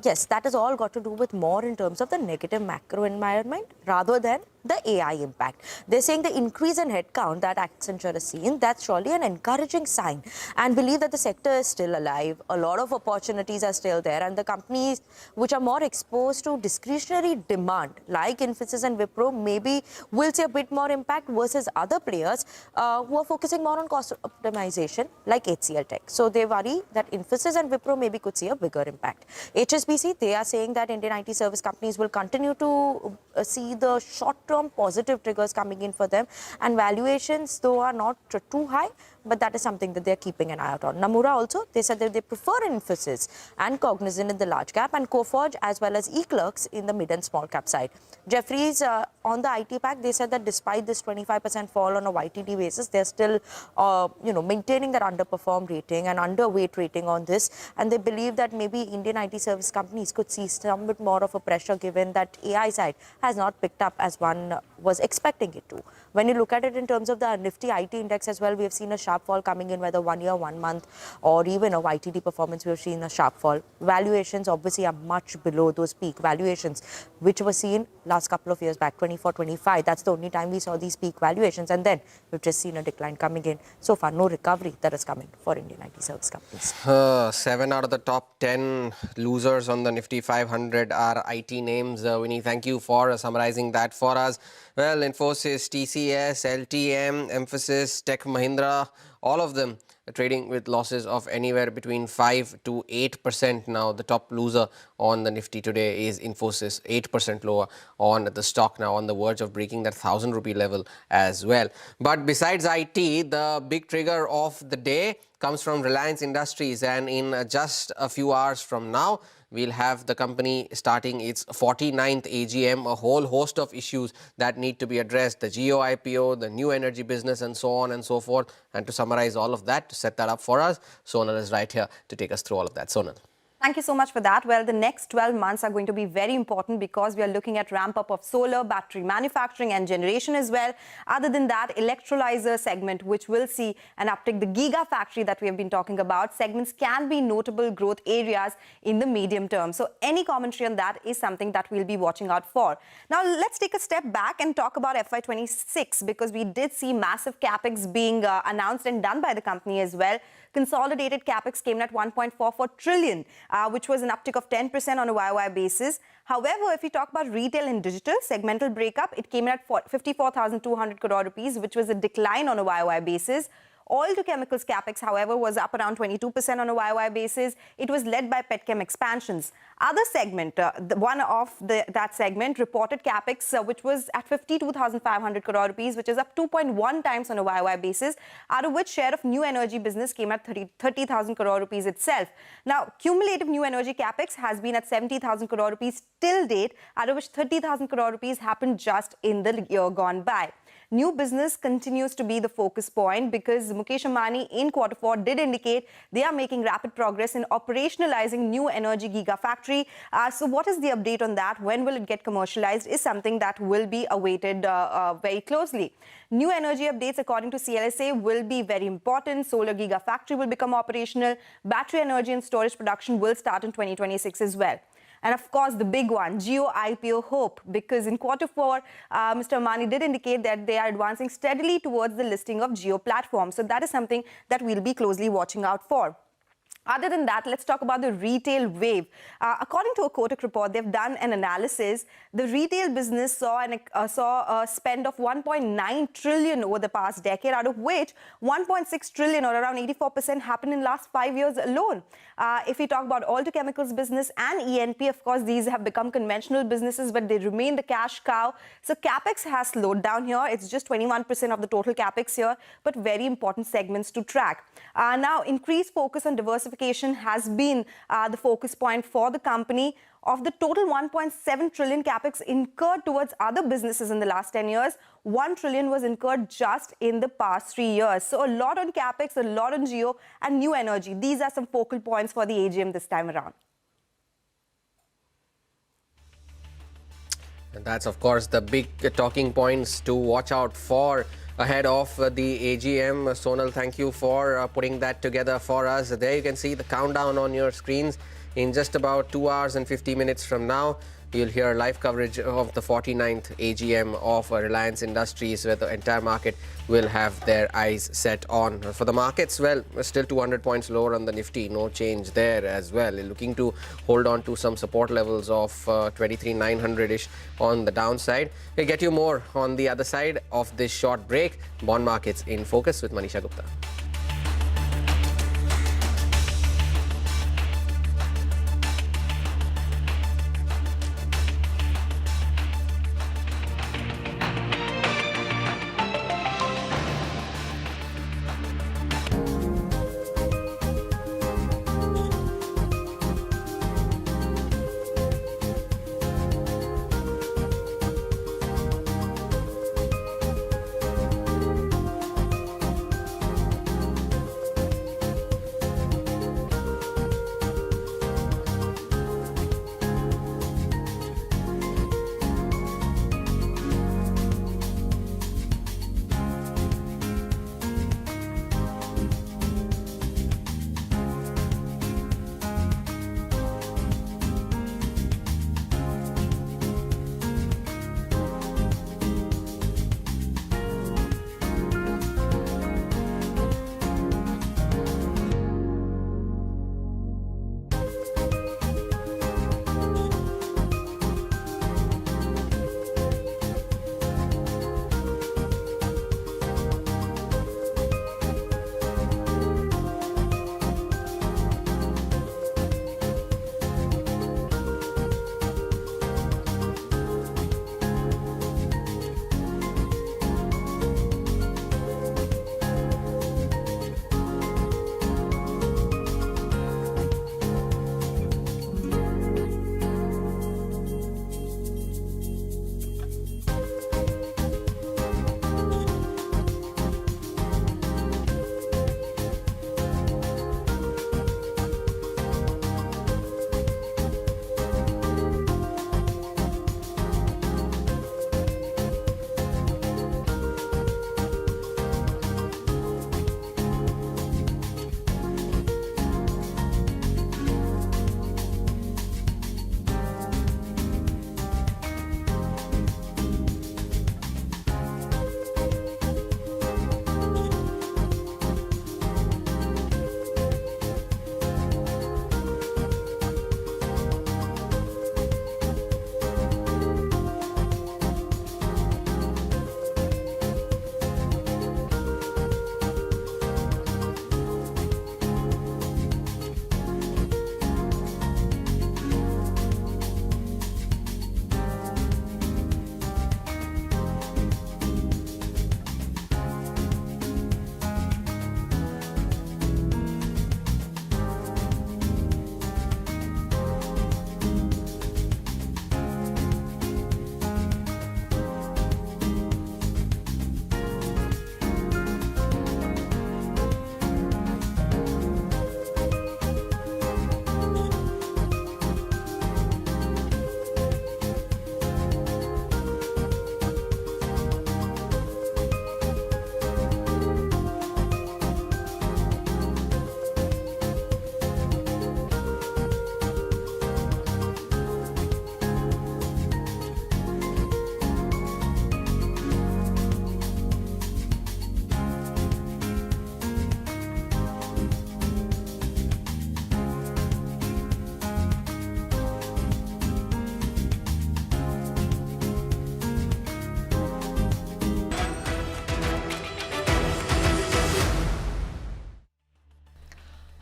Yes, that has all got to do with more in terms of the negative macro environment rather than the AI impact. They're saying the increase in headcount that Accenture has seen, that's surely an encouraging sign, and believe that the sector is still alive. A lot of opportunities are still there, and the companies which are more exposed to discretionary demand, like Infosys and Wipro, maybe will see a bit more impact versus other players who are focusing more on cost optimization, like HCL Tech. So they worry that Infosys and Wipro maybe could see a bigger impact. HSBC, they are saying that Indian IT service companies will continue to see the short-term positive triggers coming in for them, and valuations though are not too high, but that is something that they're keeping an eye out on. Nomura also, they said that they prefer Infosys and Cognizant in the large cap, and Coforge as well as eClerx in the mid and small cap side. Jefferies on the IT pack, they said that despite this 25% fall on a YTD basis, they're still, maintaining that underperform rating and underweight rating on this. And they believe that maybe Indian IT service companies could see some bit more of a pressure given that AI side has not picked up as one was expecting it to. When you look at it in terms of the Nifty IT index as well, we have seen a sharp fall coming in, whether 1 year, 1 month, or even a YTD performance, we have seen a sharp fall. Valuations obviously are much below those peak valuations, which were seen last couple of years back, 24, 25. That's the only time we saw these peak valuations. And then we've just seen a decline coming in. So far, no recovery that is coming for Indian IT service companies. 7 out of the top 10 losers on the Nifty 500 are IT names. Winnie, thank you for summarizing that for us. Well, Infosys, TCS, LTM, Emphasis, Tech Mahindra, all of them trading with losses of anywhere between 5 to 8% now. The top loser on the Nifty today is Infosys, 8% lower on the stock, now on the verge of breaking that 1,000 rupee level as well. But besides IT, the big trigger of the day comes from Reliance Industries, and in just a few hours from now, we'll have the company starting its 49th AGM, a whole host of issues that need to be addressed, the Jio IPO, the new energy business, and so on and so forth. And to summarize all of that, to set that up for us, Sonal is right here to take us through all of that. Sonal. Thank you so much for that. Well, the next 12 months are going to be very important because we are looking at ramp up of solar, battery manufacturing and generation as well. Other than that, electrolyzer segment, which will see an uptick, the gigafactory that we have been talking about, segments can be notable growth areas in the medium term. So any commentary on that is something that we'll be watching out for. Now, let's take a step back and talk about FY26 because we did see massive capex being announced and done by the company as well. Consolidated capex came in at 1.44 trillion, which was an uptick of 10% on a YOY basis. However, if we talk about retail and digital segmental breakup, it came in at 54,200 crore rupees, which was a decline on a YOY basis. Oil to chemicals capex, however, was up around 22% on a YOY basis. It was led by petchem expansions. Other segment, one of that segment reported capex, which was at 52,500 crore rupees, which is up 2.1 times on a YOY basis, out of which share of new energy business came at 30,000 crore rupees itself. Now, cumulative new energy capex has been at 70,000 crore rupees till date, out of which 30,000 crore rupees happened just in the year gone by. New business continues to be the focus point because Mukesh Ambani in Q4 did indicate they are making rapid progress in operationalizing new energy gigafactory. So what is the update on that? When will it get commercialized is something that will be awaited very closely. New energy updates according to CLSA will be very important. Solar gigafactory will become operational. Battery energy and storage production will start in 2026 as well. And of course, the big one, Jio IPO hope, because in Q4, Mr. Ambani did indicate that they are advancing steadily towards the listing of Jio platform. So that is something that we'll be closely watching out for. Other than that, let's talk about the retail wave. According to a Kotak report, they've done an analysis. The retail business saw a spend of 1.9 trillion over the past decade, out of which 1.6 trillion or around 84% happened in the last 5 years alone. If we talk about oil to chemicals business and ENP, of course, these have become conventional businesses, but they remain the cash cow. So capex has slowed down here. It's just 21% of the total capex here, but very important segments to track. Now, increased focus on diversification has been the focus point for the company. Of the total 1.7 trillion capex incurred towards other businesses in the last 10 years, 1 trillion was incurred just in the past 3 years. So a lot on capex, a lot on Jio and new energy. These are some focal points for the AGM this time around. And that's, of course, the big talking points to watch out for ahead of the AGM. Sonal, thank you for putting that together for us. There you can see the countdown on your screens. In just about 2 hours and 50 minutes from now, you'll hear live coverage of the 49th AGM of Reliance Industries, where the entire market will have their eyes set on. For the markets, well, still 200 points lower on the Nifty, no change there as well. Looking to hold on to some support levels of 23,900-ish on the downside. We'll get you more on the other side of this short break. Bond markets in focus with Manisha Gupta.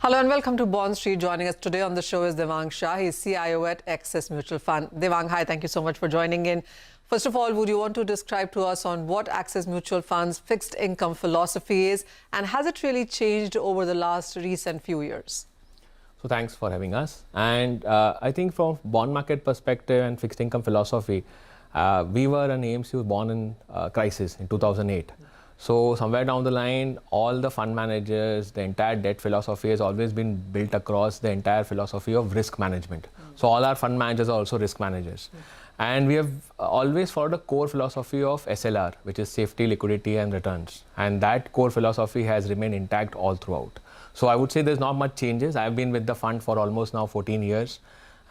Hello and welcome to Bond Street. Joining us today on the show is Devang Shah. He's CIO at Axis Mutual Fund. Devang, hi, thank you so much for joining in. First of all, would you want to describe to us on what Axis Mutual Fund's fixed income philosophy is, and has it really changed over the last recent few years? So thanks for having us. And I think from bond market perspective and fixed income philosophy, we were an AMC who was born in crisis in 2008. So somewhere down the line, all the fund managers, the entire debt philosophy has always been built across the entire philosophy of risk management. So all our fund managers are also risk managers. And we have always followed a core philosophy of SLR, which is safety, liquidity and returns. And that core philosophy has remained intact all throughout. So I would say there's not much changes. I've been with the fund for almost now 14 years.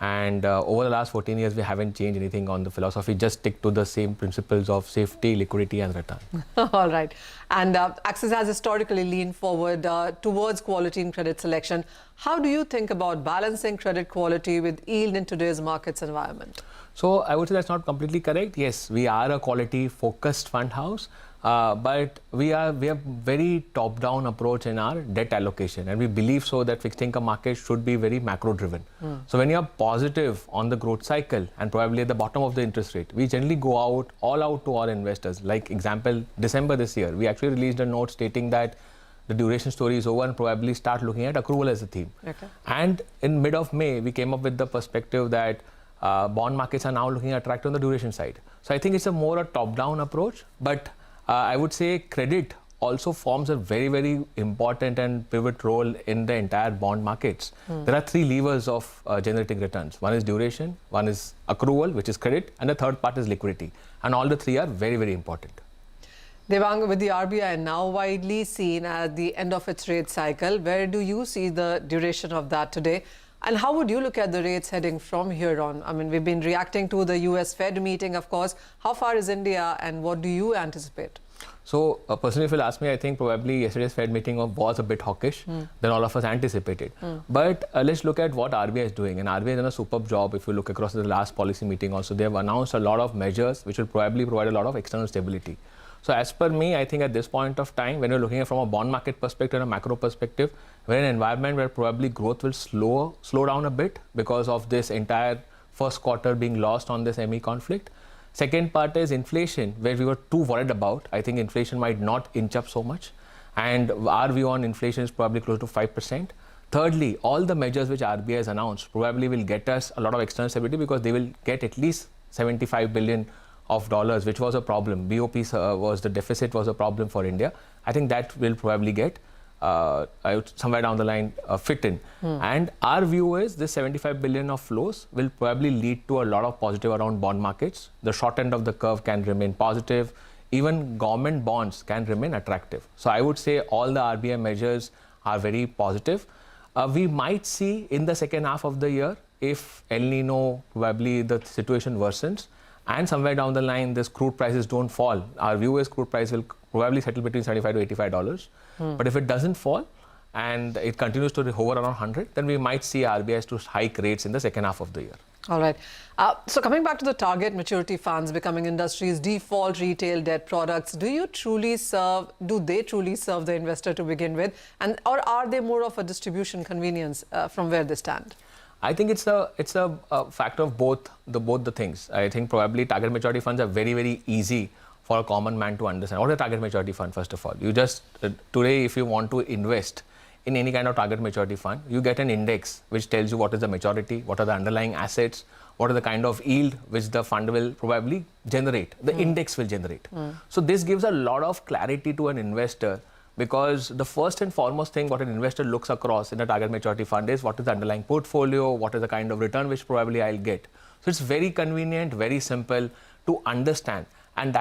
And over the last 14 years, we haven't changed anything on the philosophy, just stick to the same principles of safety, liquidity and return. All right. And Axis has historically leaned forward towards quality in credit selection. How do you think about balancing credit quality with yield in today's markets environment? So I would say that's not completely correct. Yes, we are a quality focused fund house. But we have very top-down approach in our debt allocation, and we believe so that fixed income markets should be very macro-driven. So when you are positive on the growth cycle and probably at the bottom of the interest rate, we generally go all out to our investors. Like example, December this year, we actually released a note stating that the duration story is over and probably start looking at accrual as a theme. Okay. And in mid of May, we came up with the perspective that bond markets are now looking attractive on the duration side. So I think it's a more a top-down approach, but I would say credit also forms a very, very important and pivot role in the entire bond markets. There are three levers of generating returns. One is duration, one is accrual, which is credit, and the third part is liquidity. And all the three are very, very important. Devang, with the RBI now widely seen at the end of its rate cycle, where do you see the duration of that today? And how would you look at the rates heading from here on? I mean, we've been reacting to the US Fed meeting, of course. How far is India and what do you anticipate? So personally, if you'll ask me, I think probably yesterday's Fed meeting was a bit hawkish than all of us anticipated. But let's look at what RBI is doing. And RBI has done a superb job. If you look across the last policy meeting also, they have announced a lot of measures which will probably provide a lot of external stability. So as per me, I think at this point of time, when you're looking at from a bond market perspective and a macro perspective, we're in an environment where probably growth will slow down a bit because of this entire first quarter being lost on this ME conflict. Second part is inflation, where we were too worried about. I think inflation might not inch up so much. And our view on inflation is probably close to 5%. Thirdly, all the measures which RBI has announced probably will get us a lot of external stability because they will get at least $75 billion of dollars, which was a problem. BOP was the deficit was a problem for India. I think that will probably get somewhere down the line fit in. And our view is this 75 billion of flows will probably lead to a lot of positive around bond markets. The short end of the curve can remain positive. Even government bonds can remain attractive. So I would say all the RBI measures are very positive. We might see in the second half of the year, if El Nino, probably the situation worsens, and somewhere down the line, this crude prices don't fall. Our view is crude price will probably settle between $75 to $85. But if it doesn't fall and it continues to hover around 100, then we might see RBIs to hike rates in the second half of the year. All right. So coming back to the target maturity funds becoming industry's default retail debt products, do they truly serve the investor to begin with? Or are they more of a distribution convenience from where they stand? I think it's a factor of both the things. I think probably target maturity funds are very, very easy for a common man to understand. What is a target maturity fund, first of all? You just, today, if you want to invest in any kind of target maturity fund, you get an index which tells you what is the maturity, what are the underlying assets, what are the kind of yield which the fund will probably generate, the index will generate. So this gives a lot of clarity to an investor, because the first and foremost thing what an investor looks across in a target maturity fund is what is the underlying portfolio, what is the kind of return which probably I'll get. So it's very convenient, very simple to understand. And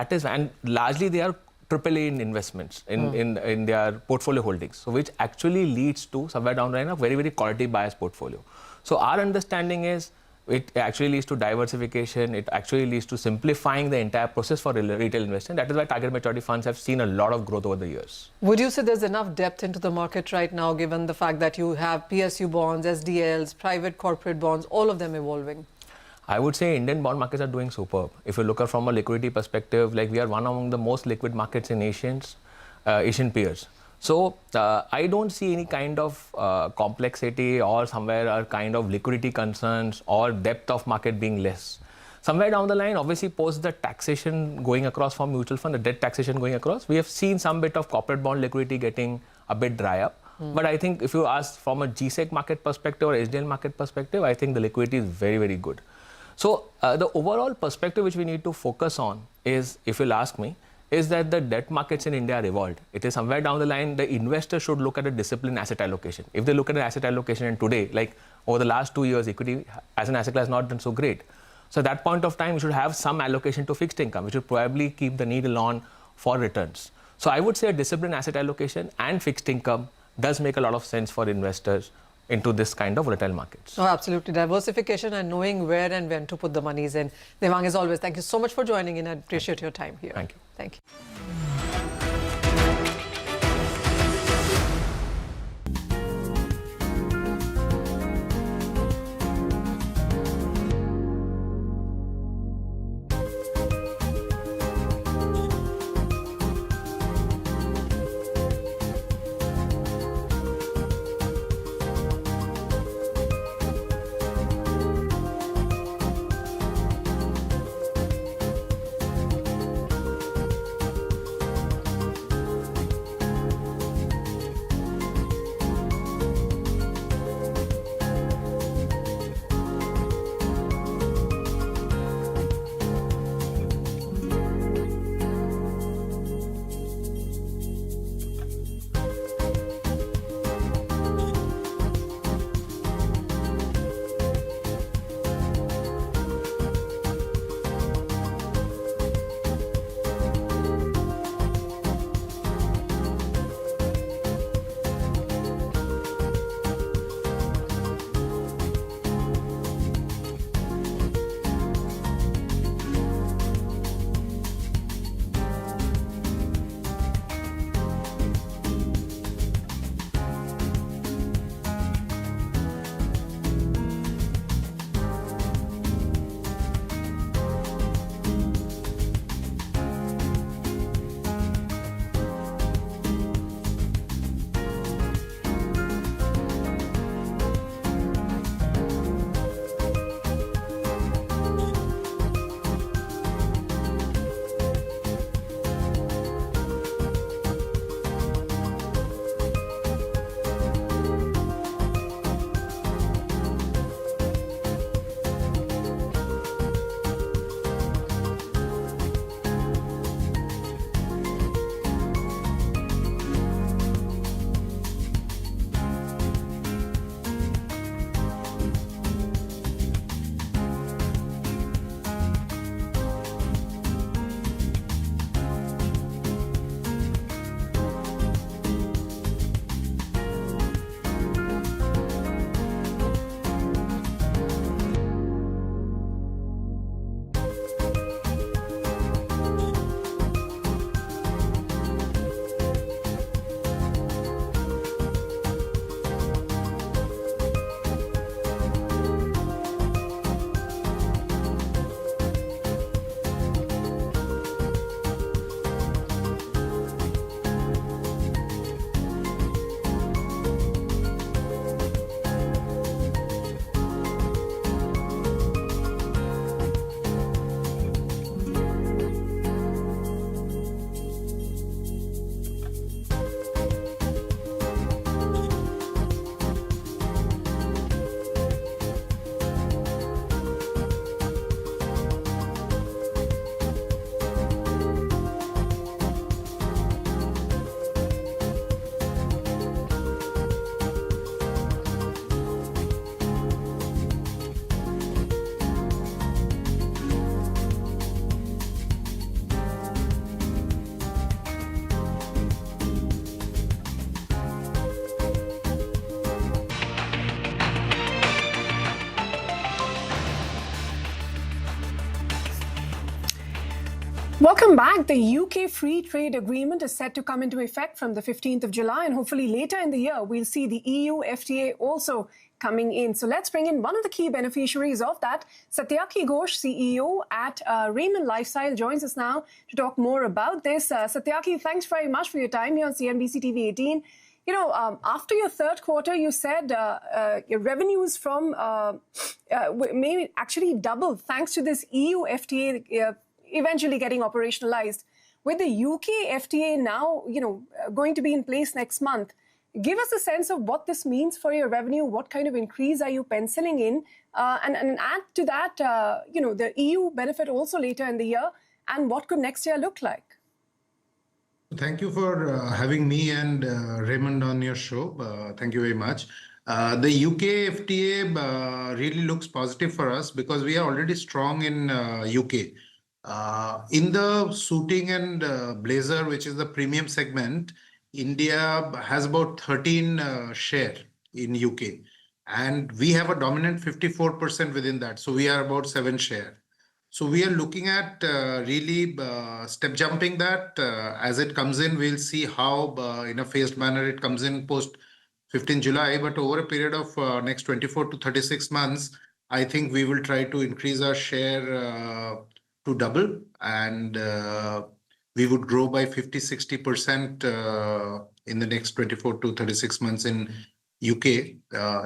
largely they are AAA in investments in their portfolio holdings. So which actually leads to somewhere down the line a very, very quality biased portfolio. So our understanding is it actually leads to diversification. It actually leads to simplifying the entire process for retail investing. That is why target maturity funds have seen a lot of growth over the years. Would you say there's enough depth into the market right now, given the fact that you have PSU bonds, SDLs, private corporate bonds, all of them evolving? I would say Indian bond markets are doing superb. If you look at from a liquidity perspective, like we are one among the most liquid markets in Asian peers. So I don't see any kind of complexity or somewhere a kind of liquidity concerns or depth of market being less. Somewhere down the line, obviously post the taxation going across from mutual fund, the debt taxation going across, we have seen some bit of corporate bond liquidity getting a bit dry up. But I think if you ask from a GSEC market perspective or HDL market perspective, I think the liquidity is very, very good. So the overall perspective which we need to focus on is, if you'll ask me, is that the debt markets in India are evolved. It is somewhere down the line, the investor should look at a disciplined asset allocation. If they look at an asset allocation and today, like over the last 2 years, equity as an asset class has not done so great. So at that point of time, you should have some allocation to fixed income, which will probably keep the needle on for returns. So I would say a disciplined asset allocation and fixed income does make a lot of sense for investors into this kind of volatile markets. Oh, absolutely. Diversification and knowing where and when to put the monies in. Devang, as always, thank you so much for joining in. I appreciate your time here. Thank you. Thank you. Welcome back. The UK Free Trade Agreement is set to come into effect from the 15th of July, and hopefully later in the year, we'll see the EU FTA also coming in. So let's bring in one of the key beneficiaries of that. Satyaki Ghosh, CEO at Raymond Lifestyle, joins us now to talk more about this. Satyaki, thanks very much for your time here on CNBC TV 18. You know, after your third quarter, you said your revenues from may actually double thanks to this EU FTA eventually getting operationalized. With the UK FTA now, going to be in place next month, give us a sense of what this means for your revenue. What kind of increase are you penciling in? And add to that, the EU benefit also later in the year. And what could next year look like? Thank you for having me and Raymond on your show. Thank you very much. The UK FTA really looks positive for us because we are already strong in UK. In the suiting and blazer, which is the premium segment, India has about 13 share in UK. And we have a dominant 54% within that. So we are about 7 share. So we are looking at really step jumping that. As it comes in, we'll see how in a phased manner it comes in post 15 July. But over a period of next 24 to 36 months, I think we will try to increase our share to double, and we would grow by 50-60% in the next 24 to 36 months in UK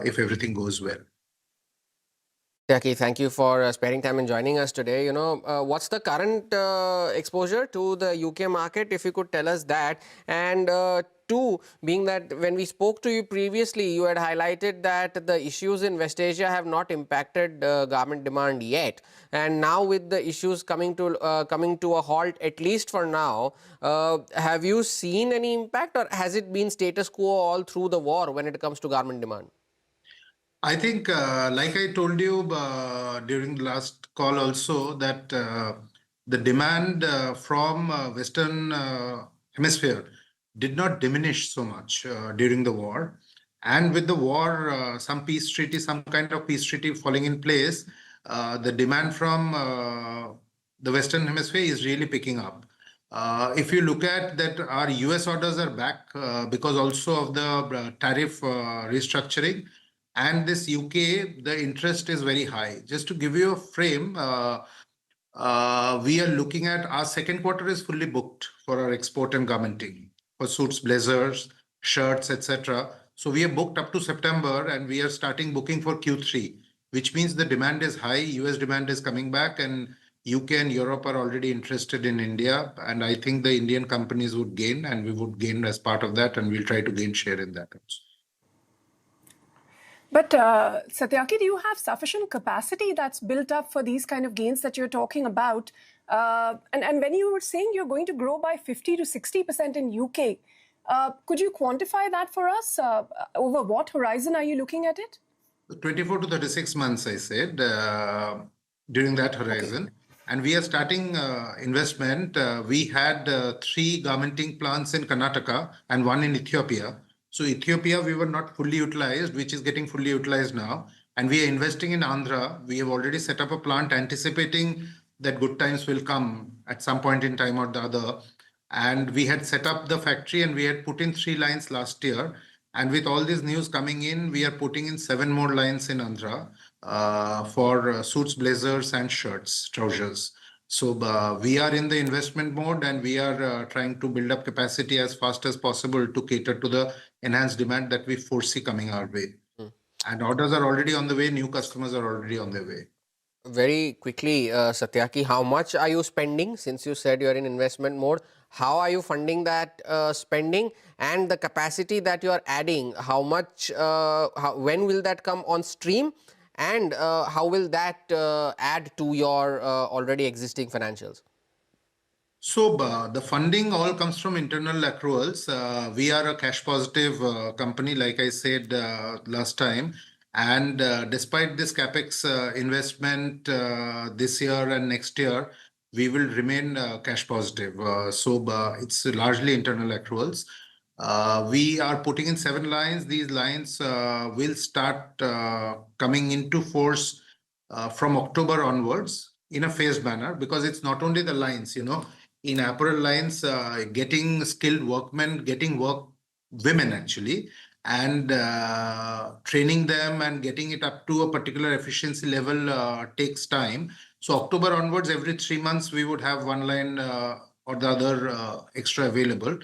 if everything goes well. Jackie, thank you for sparing time and joining us today. What's the current exposure to the UK market, if you could tell us that? And two, being that when we spoke to you previously, you had highlighted that the issues in West Asia have not impacted garment demand yet. And now with the issues coming to a halt, at least for now, have you seen any impact, or has it been status quo all through the war when it comes to garment demand? I think, like I told you during the last call also, that the demand from Western Hemisphere did not diminish so much during the war. And with the war, some kind of peace treaty falling in place, the demand from the Western Hemisphere is really picking up. If you look at that, our US orders are back because also of the tariff restructuring. And this UK, the interest is very high. Just to give you a frame, we are looking at our second quarter is fully booked for our export and garmenting, for suits, blazers, shirts, etc. So we are booked up to September, and we are starting booking for Q3, which means the demand is high. US demand is coming back, and UK and Europe are already interested in India. And I think the Indian companies would gain, and we would gain as part of that, and we'll try to gain share in that also. But Satyaki, do you have sufficient capacity that's built up for these kind of gains that you're talking about? And when you were saying you're going to grow by 50 to 60% in UK, could you quantify that for us? Over what horizon are you looking at it? 24 to 36 months, I said, during that horizon. Okay. And we are starting investment. We had 3 garmenting plants in Karnataka and 1 in Ethiopia. So Ethiopia, we were not fully utilized, which is getting fully utilized now. And we are investing in Andhra. We have already set up a plant anticipating that good times will come at some point in time or the other. And we had set up the factory, and we had put in 3 lines last year. And with all this news coming in, we are putting in 7 more lines in Andhra for suits, blazers, and shirts, trousers. So we are in the investment mode, and we are trying to build up capacity as fast as possible to cater to the enhanced demand that we foresee coming our way. And orders are already on the way. New customers are already on their way. Very quickly, Satyaki, how much are you spending? Since you said you're in investment mode, how are you funding that spending, and the capacity that you are adding? How much? When will that come on stream? And how will that add to your already existing financials? So the funding all comes from internal accruals. We are a cash positive company, like I said last time. And despite this capex investment this year and next year, we will remain cash positive. So it's largely internal accruals. We are putting in 7 lines. These lines will start coming into force from October onwards in a phased manner, because it's not only the lines, in apparel lines, getting skilled workmen, getting women actually, and training them and getting it up to a particular efficiency level takes time. So October onwards, every 3 months, we would have one line or the other extra available.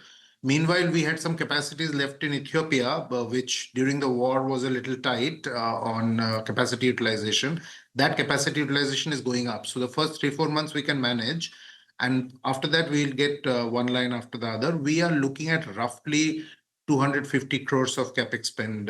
Meanwhile, we had some capacities left in Ethiopia, which during the war was a little tight on capacity utilization. That capacity utilization is going up. So the first 3-4 months we can manage. And after that, we'll get one line after the other. We are looking at roughly 250 crores of capex spend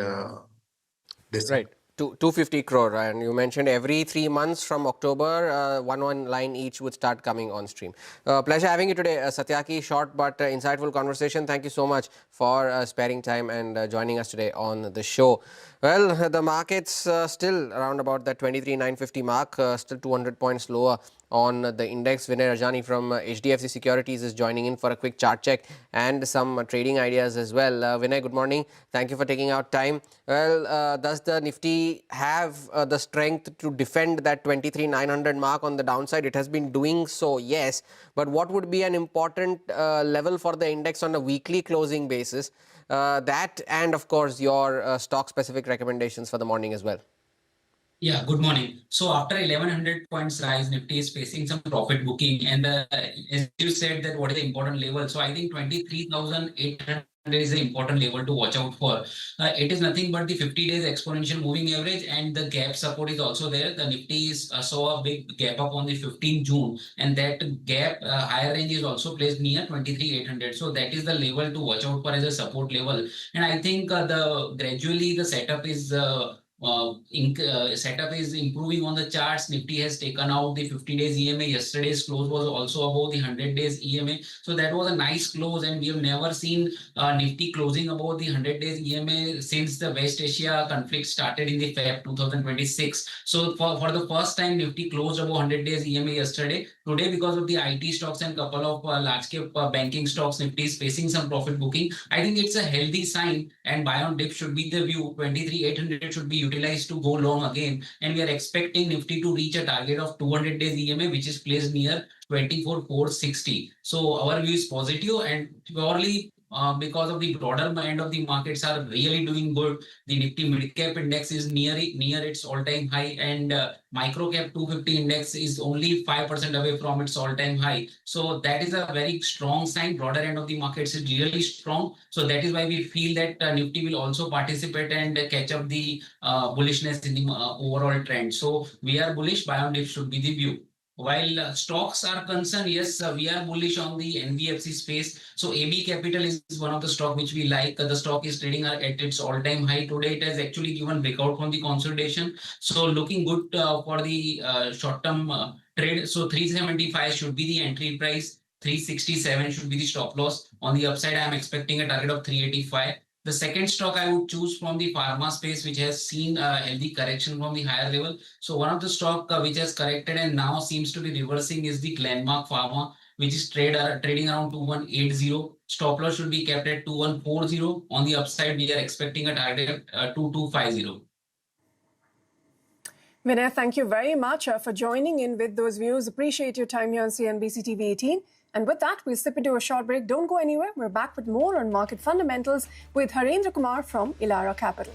this year. Right. 250 crore, and you mentioned every 3 months from October, one line each would start coming on stream. Pleasure having you today, Satyaki. Short but insightful conversation. Thank you so much for sparing time and joining us today on the show. Well, the market's still around about that 23,950 mark, still 200 points lower on the index. Vinay Rajani from HDFC Securities is joining in for a quick chart check and some trading ideas as well. Vinay, good morning. Thank you for taking out time. Well, does the Nifty have the strength to defend that 23,900 mark on the downside? It has been doing so, yes. But what would be an important level for the index on a weekly closing basis? That and, of course, your stock-specific recommendations for the morning as well. Yeah, good morning. So after 1100 points rise, Nifty is facing some profit booking. And as you said that what is the important level? So I think 23,800 is the important level to watch out for. It is nothing but the 50 days exponential moving average, and the gap support is also there. The Nifty is saw a big gap up on the 15th June, and that gap higher range is also placed near 23,800. So that is the level to watch out for as a support level. And I think gradually the setup is setup is improving on the charts. Nifty has taken out the 50 days EMA. Yesterday's close was also above the 100 days EMA. So that was a nice close, and we have never seen Nifty closing above the 100 days EMA since the West Asia conflict started in the Feb 2026. So for the first time, Nifty closed above 100 days EMA yesterday. Today, because of the IT stocks and couple of large cap banking stocks, Nifty is facing some profit booking. I think it's a healthy sign, and buy on dip should be the view. 23,800 should be utilized to go long again, and we are expecting Nifty to reach a target of 200 days EMA, which is placed near 24,460. So our view is positive, and purely because of the broader end of the markets are really doing good. The Nifty Midcap index is near its all-time high, and Microcap 250 index is only 5% away from its all-time high. So that is a very strong sign. Broader end of the markets is really strong. So that is why we feel that Nifty will also participate and catch up the bullishness in the overall trend. So we are bullish. Buy on dip should be the view. While stocks are concerned, yes, we are bullish on the NBFC space. So AB Capital is one of the stock which we like. The stock is trading at its all-time high today. It has actually given breakout from the consolidation. So looking good for the short-term trade. So 375 should be the entry price. 367 should be the stop loss. On the upside, I am expecting a target of 385. The second stock I would choose from the pharma space, which has seen a healthy correction from the higher level. So one of the stock which has corrected and now seems to be reversing is the Glenmark Pharma, which is trading around 2180. Stop loss should be kept at 2140. On the upside, we are expecting a target of 2250. Vinay, thank you very much for joining in with those views. Appreciate your time here on CNBC TV 18. And with that, we'll slip into a short break. Don't go anywhere. We're back with more on market fundamentals with Harendra Kumar from Elara Capital.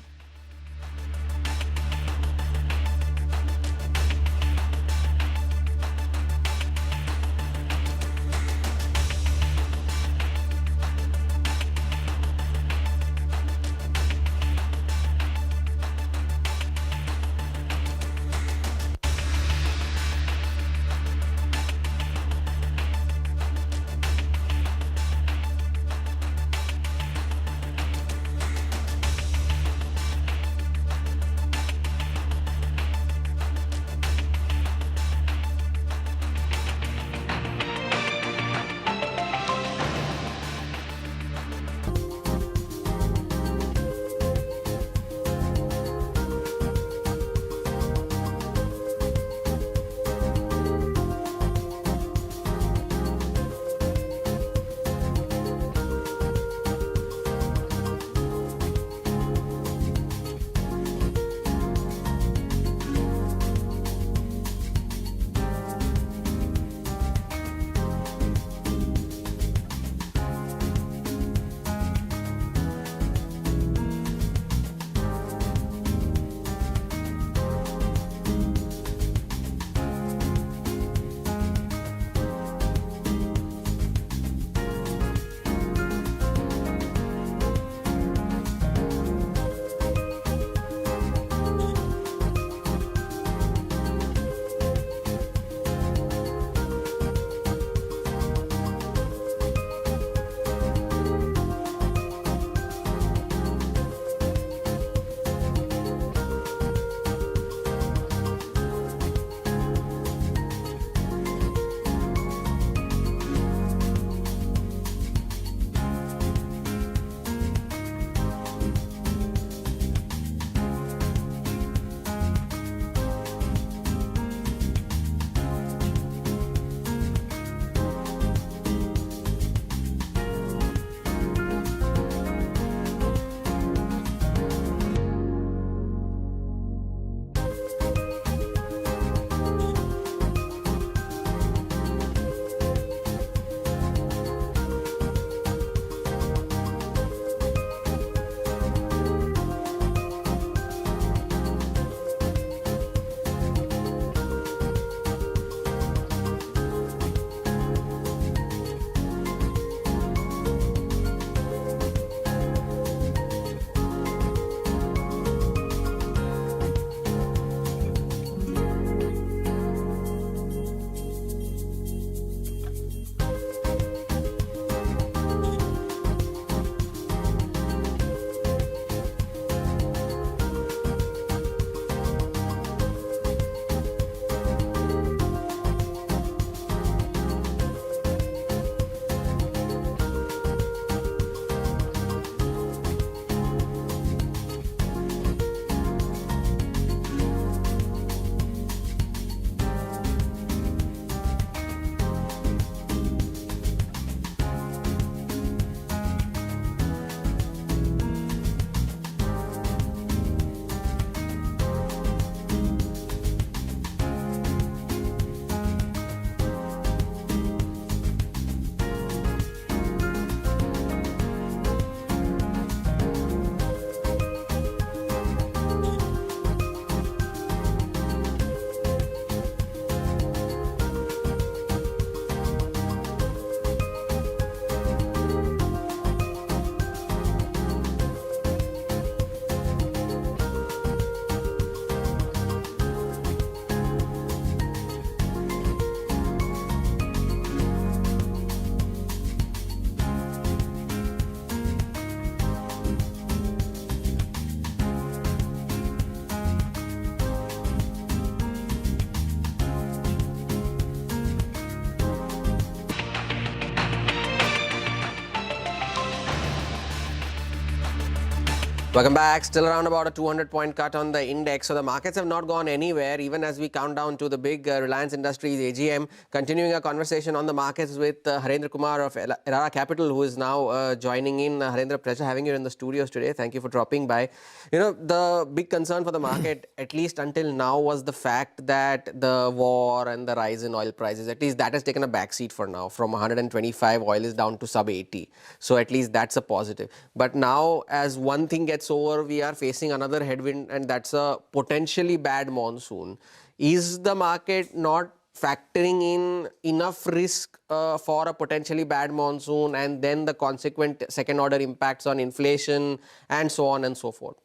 Welcome back. Still around about a 200-point cut on the index. So the markets have not gone anywhere, even as we count down to the big Reliance Industries AGM. Continuing our conversation on the markets with Harendra Kumar of Elara Capital, who is now joining in. Harendra, pleasure having you in the studios today. Thank you for dropping by. You know, the big concern for the market, at least until now, was the fact that the war and the rise in oil prices, at least that has taken a backseat for now. From 125, oil is down to sub 80. So at least that's a positive. But now, as one thing gets over, we are facing another headwind, and that's a potentially bad monsoon. Is the market not factoring in enough risk for a potentially bad monsoon and then the consequent second order impacts on inflation and so on and so forth?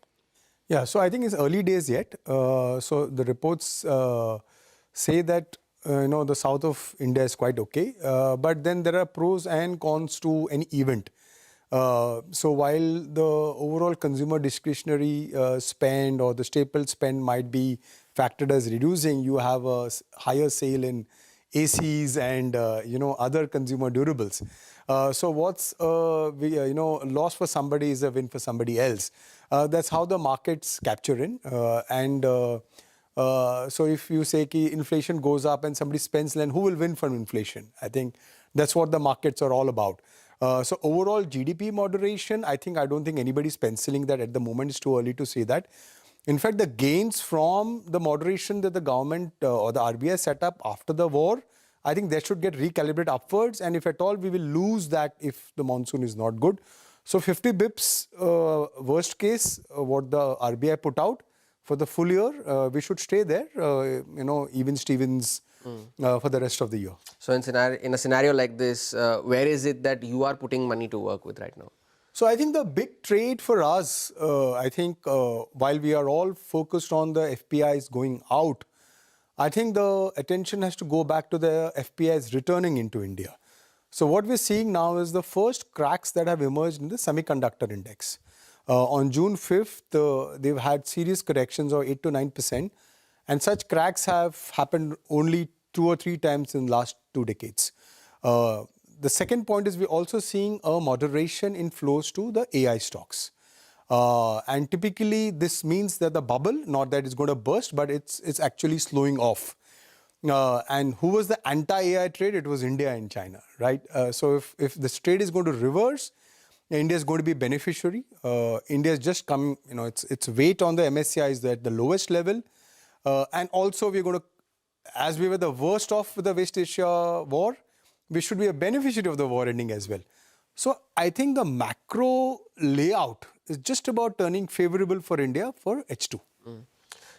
Yeah, so I think it's early days yet. So the reports say that the south of India is quite okay, but then there are pros and cons to any event. So while the overall consumer discretionary spend or the staple spend might be factored as reducing, you have a higher sale in ACs and other consumer durables. So what's loss for somebody is a win for somebody else. That's how the markets capture in. So if you say ki inflation goes up and somebody spends, then who will win from inflation? I think that's what the markets are all about. So overall GDP moderation, I don't think anybody's penciling that at the moment. It's too early to say that. In fact, the gains from the moderation that the government or the RBI set up after the war, I think that should get recalibrated upwards. And if at all, we will lose that if the monsoon is not good. So 50 bips, worst case, what the RBI put out for the full year, we should stay there, even Stevens for the rest of the year. So in a scenario like this, where is it that you are putting money to work with right now? So I think the big trade for us, while we are all focused on the FPIs going out, I think the attention has to go back to the FPIs returning into India. So what we're seeing now is the first cracks that have emerged in the semiconductor index. On June 5th, they've had serious corrections of 8 to 9%. And such cracks have happened only 2 or 3 times in the last 2 decades. The second point is we're also seeing a moderation in flows to the AI stocks. And typically this means that the bubble, not that it's going to burst, but it's actually slowing off. And who was the anti-AI trade? It was India and China, right? So if this trade is going to reverse, India is going to be beneficiary. India is just coming, its weight on the MSCI is at the lowest level. And also we're going to, as we were the worst off with the West Asia war, we should be a beneficiary of the war ending as well. So I think the macro layout is just about turning favorable for India for H2.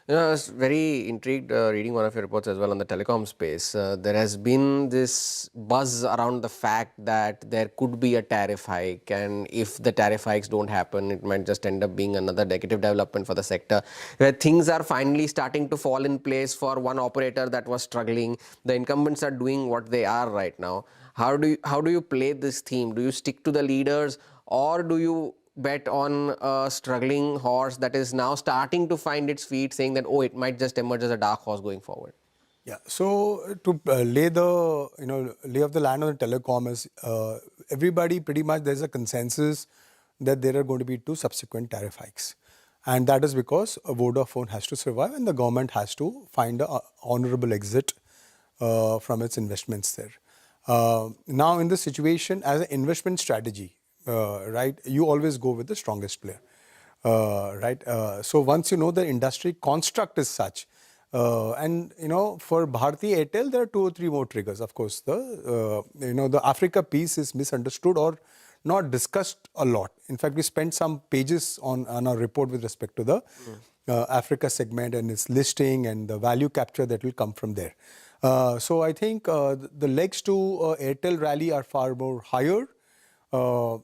I was very intrigued reading one of your reports as well on the telecom space. There has been this buzz around the fact that there could be a tariff hike, and if the tariff hikes don't happen, it might just end up being another negative development for the sector, where things are finally starting to fall in place for one operator that was struggling. The incumbents are doing what they are right now. How do you play this theme? Do you stick to the leaders, or do you bet on a struggling horse that is now starting to find its feet, saying that, it might just emerge as a dark horse going forward? Yeah, so to lay of the land on the telecom is everybody pretty much, there's a consensus that there are going to be 2 subsequent tariff hikes. And that is because Vodafone has to survive and the government has to find an honorable exit from its investments there. Now in this situation, as an investment strategy, right, you always go with the strongest player, right? So once you know the industry construct is such, and for Bharti Airtel, there are 2 or 3 more triggers. Of course, the Africa piece is misunderstood or not discussed a lot. In fact, we spent some pages on our report with respect to the Africa segment and its listing and the value capture that will come from there. So I think the legs to Airtel rally are far more higher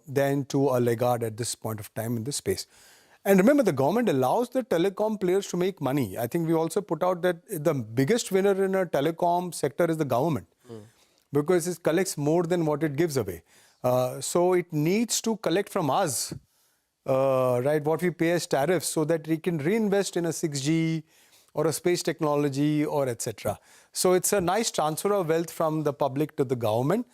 than to a laggard at this point of time in this space. And remember, the government allows the telecom players to make money. I think we also put out that the biggest winner in a telecom sector is the government because it collects more than what it gives away. So it needs to collect from us, right, what we pay as tariffs so that we can reinvest in a 6G or a space technology or etc. So it's a nice transfer of wealth from the public to the government.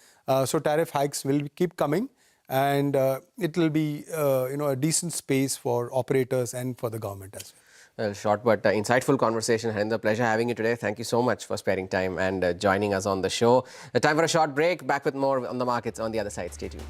So tariff hikes will keep coming. and it will be a decent space for operators and for the government as well. Well, short but insightful conversation. Harinder, pleasure having you today. Thank you so much for sparing time and joining us on the show. Time for a short break. Back with more on the markets on the other side. Stay tuned.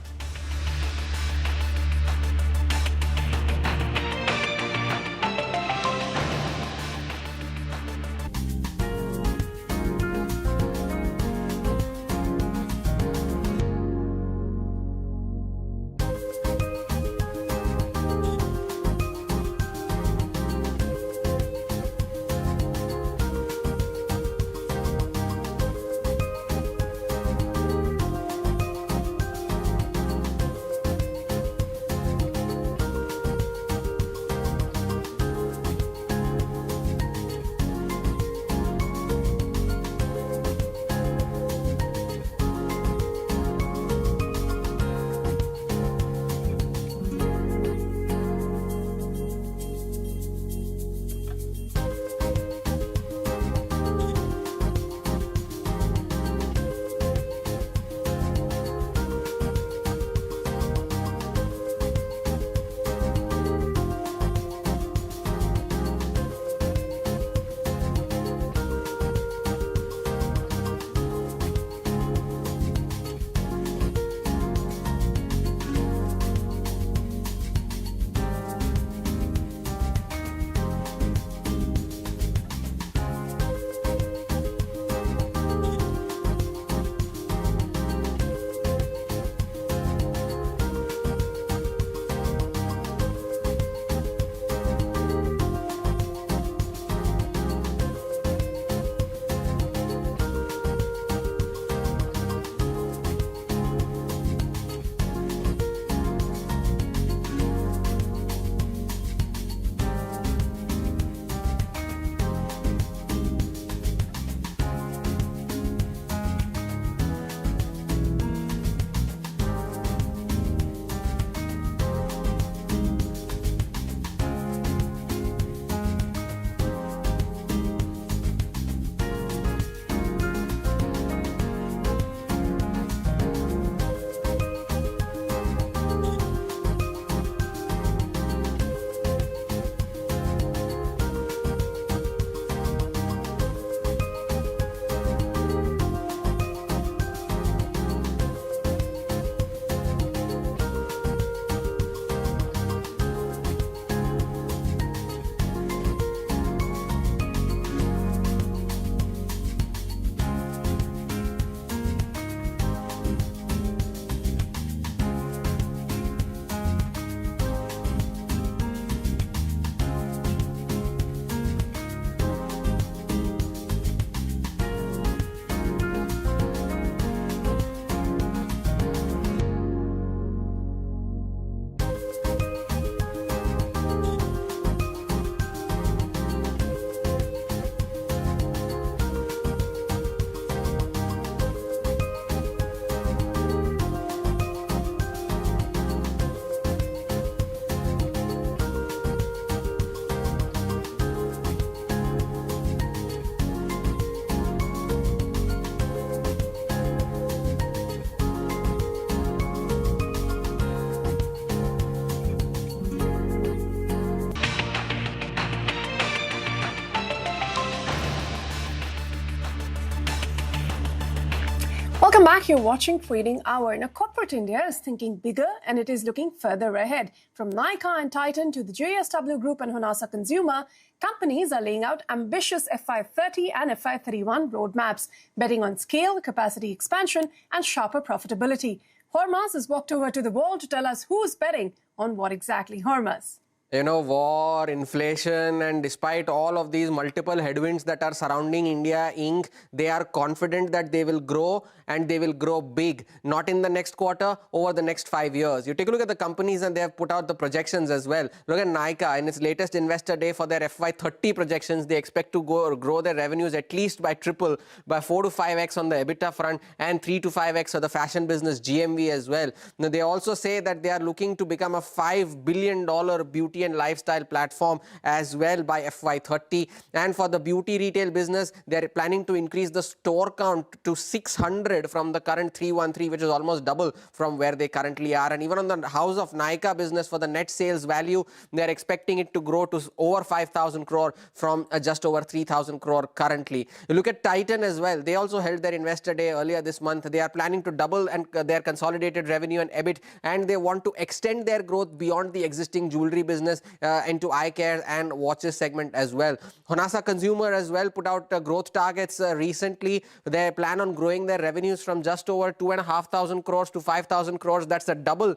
Welcome back. You're watching Trading Hour. Now, corporate India is thinking bigger and it is looking further ahead. From Nykaa and Titan to the JSW Group and Honasa Consumer, companies are laying out ambitious FY30 and FY31 roadmaps, betting on scale, capacity expansion, and sharper profitability. Hormaz has walked over to the wall to tell us who's betting on what exactly. Hormaz. You know, war, inflation, and despite all of these multiple headwinds that are surrounding India Inc., they are confident that they will grow and they will grow big, not in the next quarter, over the next 5 years. You take a look at the companies and they have put out the projections as well. Look at Nykaa in its latest investor day for their FY30 projections. They expect to grow their revenues at least by triple, by 4 to 5x on the EBITDA front and 3 to 5x for the fashion business GMV as well. Now, they also say that they are looking to become a $5 billion beauty beauty and lifestyle platform as well by FY30. And for the beauty retail business, they're planning to increase the store count to 600 from the current 313, which is almost double from where they currently are. And even on the House of Nykaa business, for the net sales value, they're expecting it to grow to over 5,000 crore from just over 3,000 crore currently. You look at Titan as well. They also held their investor day earlier this month. They are planning to double their consolidated revenue and EBIT, and they want to extend their growth beyond the existing jewelry business into eye care and watches segment as well. Honasa Consumer as well put out growth targets recently. They plan on growing their revenues from just over 2,500 crores to 5,000 crores. That's a double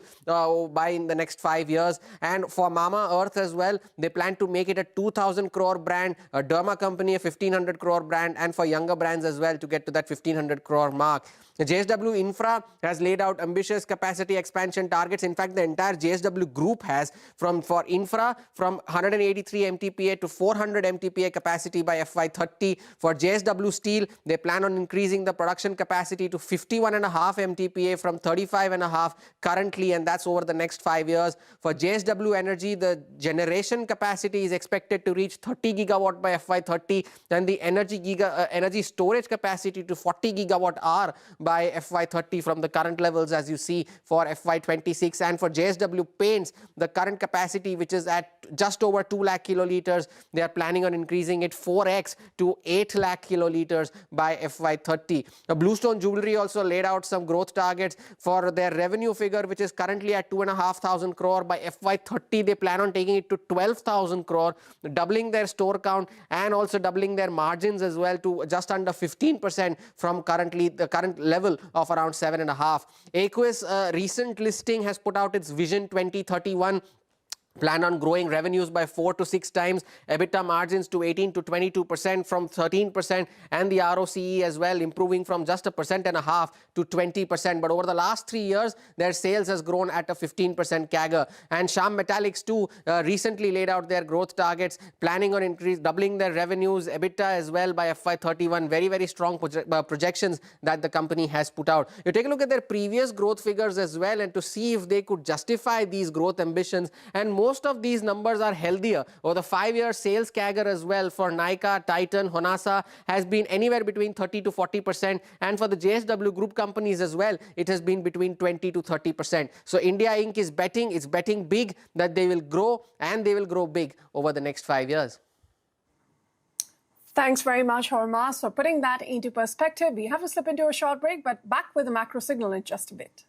by in the next 5 years. And for Mama Earth as well, they plan to make it a 2,000 crore brand, a Derma company a 1,500 crore brand, and for younger brands as well to get to that 1,500 crore mark. The JSW Infra has laid out ambitious capacity expansion targets. In fact, the entire JSW group has for infra from 183 MTPA to 400 MTPA capacity by FY30. For JSW Steel, they plan on increasing the production capacity to 51.5 MTPA from 35.5 currently, and that's over the next 5 years. For JSW Energy, the generation capacity is expected to reach 30 gigawatt by FY30, and the energy storage capacity to 40 gigawatt hour by FY30 from the current levels as you see for FY26. And for JSW Paints, the current capacity, which is at just over 2 lakh kiloliters, they are planning on increasing it 4x to 8 lakh kiloliters by FY30. Bluestone Jewelry also laid out some growth targets for their revenue figure, which is currently at 2,500 crore. By FY30, they plan on taking it to 12,000 crore, doubling their store count and also doubling their margins as well to just under 15% from the current level of around 7.5%. Aquis recent listing has put out its Vision 2031. Plan on growing revenues by 4 to 6 times, EBITDA margins to 18 to 22% from 13%, and the ROCE as well improving from just 1.5% to 20%. But over the last 3 years, their sales has grown at a 15% CAGR. And Sham Metallics too recently laid out their growth targets, planning on doubling their revenues, EBITDA as well by FY31. Very, very strong projections that the company has put out. You take a look at their previous growth figures as well, and to see if they could justify these growth ambitions, and most of these numbers are healthier. Over the 5-year sales CAGR as well for Nykaa, Titan, Honasa has been anywhere between 30 to 40%, and for the JSW group companies as well, it has been between 20 to 30%. So India Inc. is betting big that they will grow, and they will grow big over the next 5 years. Thanks very much, Hormas, for putting that into perspective. We have to slip into a short break, but back with a macro signal in just a bit.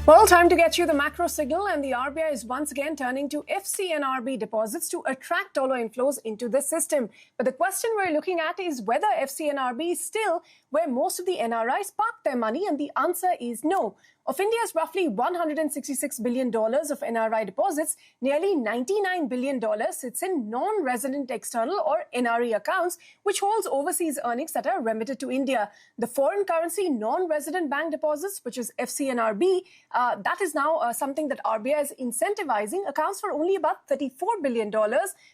Well, time to get you the macro signal, and the RBI is once again turning to FCNRB deposits to attract dollar inflows into the system. But the question we're looking at is whether FCNRB is still where most of the NRIs park their money, and the answer is no. Of India's roughly $166 billion of NRI deposits, nearly $99 billion sits in non-resident external or NRE accounts, which holds overseas earnings that are remitted to India. The foreign currency non-resident bank deposits, which is FCNRB, that is now something that RBI is incentivizing, accounts for only about $34 billion,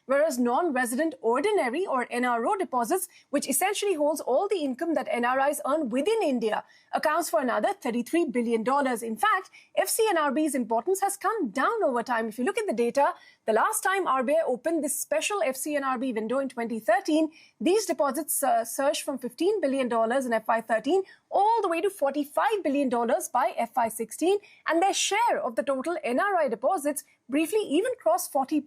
whereas non-resident ordinary or NRO deposits, which essentially holds all the income that NRIs earn within India, accounts for another $33 billion. In fact, FCNRB's importance has come down over time. If you look at the data, the last time RBI opened this special FCNRB window in 2013, these deposits surged from $15 billion in FY13 all the way to $45 billion by FY16, and their share of the total NRI deposits briefly even crossed 40%,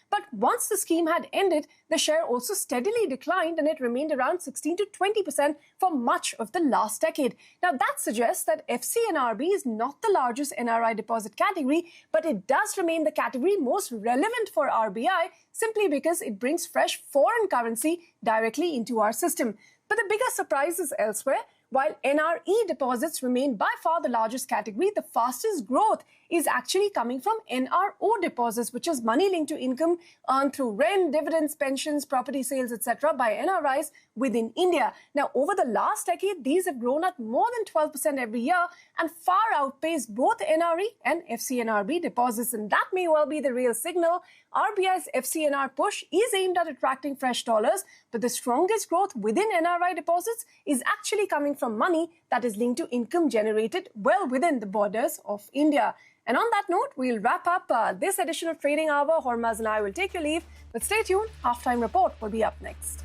but once the scheme had ended, the share also steadily declined and it remained around 16 to 20% for much of the last decade. Now that suggests that FCNRB is not the largest NRI deposit category, but it does remain the category most relevant for RBI simply because it brings fresh foreign currency directly into our system. But the bigger surprise is elsewhere. While NRE deposits remain by far the largest category, the fastest growth is actually coming from NRO deposits, which is money linked to income earned through rent, dividends, pensions, property sales, etc. by NRIs within India. Now, over the last decade, these have grown at more than 12% every year and far outpaced both NRE and FCNRB deposits. And that may well be the real signal. RBI's FCNR push is aimed at attracting fresh dollars, but the strongest growth within NRI deposits is actually coming from money that is linked to income generated well within the borders of India. And on that note, we'll wrap up this edition of Trading Hour. Hormaz and I will take your leave, but stay tuned. Halftime report will be up next.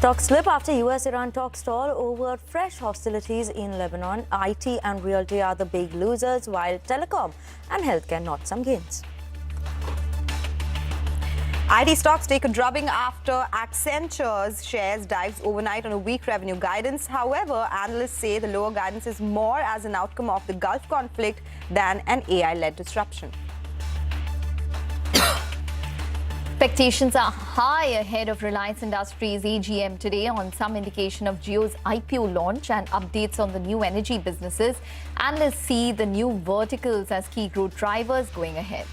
Stocks slip after US-Iran talks stall over fresh hostilities in Lebanon. IT and realty are the big losers, while telecom and healthcare notch some gains. IT stocks take a drubbing after Accenture's shares dives overnight on a weak revenue guidance. However, analysts say the lower guidance is more as an outcome of the Gulf conflict than an AI-led disruption. Expectations are high ahead of Reliance Industries AGM today on some indication of Jio's IPO launch and updates on the new energy businesses. Analysts see the new verticals as key growth drivers going ahead.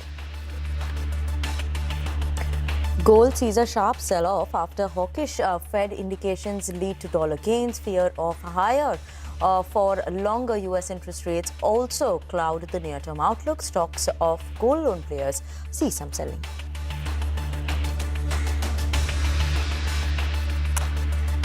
Gold sees a sharp sell-off after hawkish Fed indications lead to dollar gains. Fear of higher for longer US interest rates also cloud the near-term outlook. Stocks of gold loan players see some selling.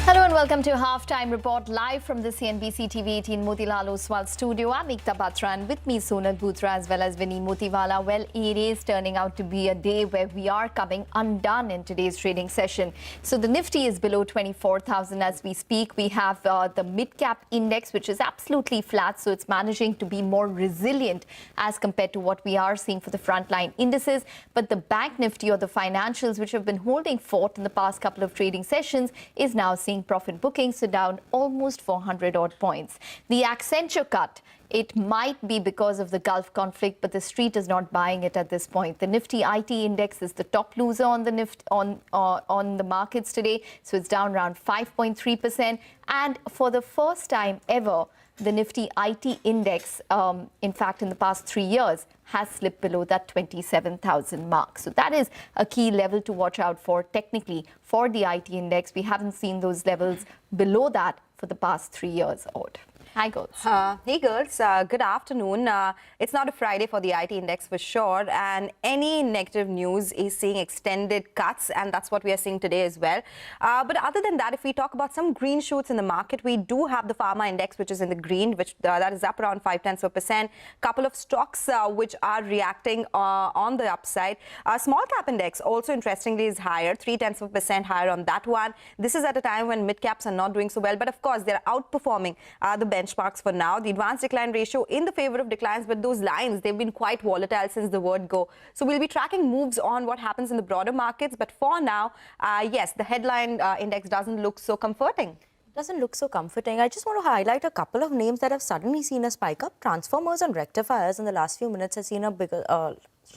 Hello and welcome to Halftime Report live from the CNBC TV 18 Motilal Oswal studio. I'm Ekta Batra and with me Sonal Bhutra as well as Vinny Motiwala. Well, it is turning out to be a day where we are coming undone in today's trading session. So the Nifty is below 24,000 as we speak. We have the Midcap index, which is absolutely flat. So it's managing to be more resilient as compared to what we are seeing for the frontline indices. But the Bank Nifty or the financials, which have been holding fort in the past couple of trading sessions, is now seeing profit bookings, so down almost 400 odd points. The Accenture cut, it might be because of the Gulf conflict, but the street is not buying it at this point. The Nifty IT index is the top loser on the on the markets today, so it's down around 5.3%. And for the first time ever, the Nifty IT index, in fact, in the past 3 years, has slipped below that 27,000 mark. So that is a key level to watch out for technically for the IT index. We haven't seen those levels below that for the past 3 years odd. Hi, girls. Hey, girls. Good afternoon. It's not a Friday for the IT index for sure, and any negative news is seeing extended cuts, and that's what we are seeing today as well. But other than that, if we talk about some green shoots in the market, we do have the pharma index, which is in the green, which that is up around 0.5%. Couple of stocks which are reacting on the upside. Small cap index also interestingly is higher, 0.3% higher on that one. This is at a time when mid caps are not doing so well, but of course they're outperforming the benchmarks for now. The advanced decline ratio in the favor of declines, but those lines, they've been quite volatile since the word go. So we'll be tracking moves on what happens in the broader markets. But for now, yes, the headline index doesn't look so comforting. Doesn't look so comforting. I just want to highlight a couple of names that have suddenly seen a spike up. Transformers and rectifiers in the last few minutes has seen a bigger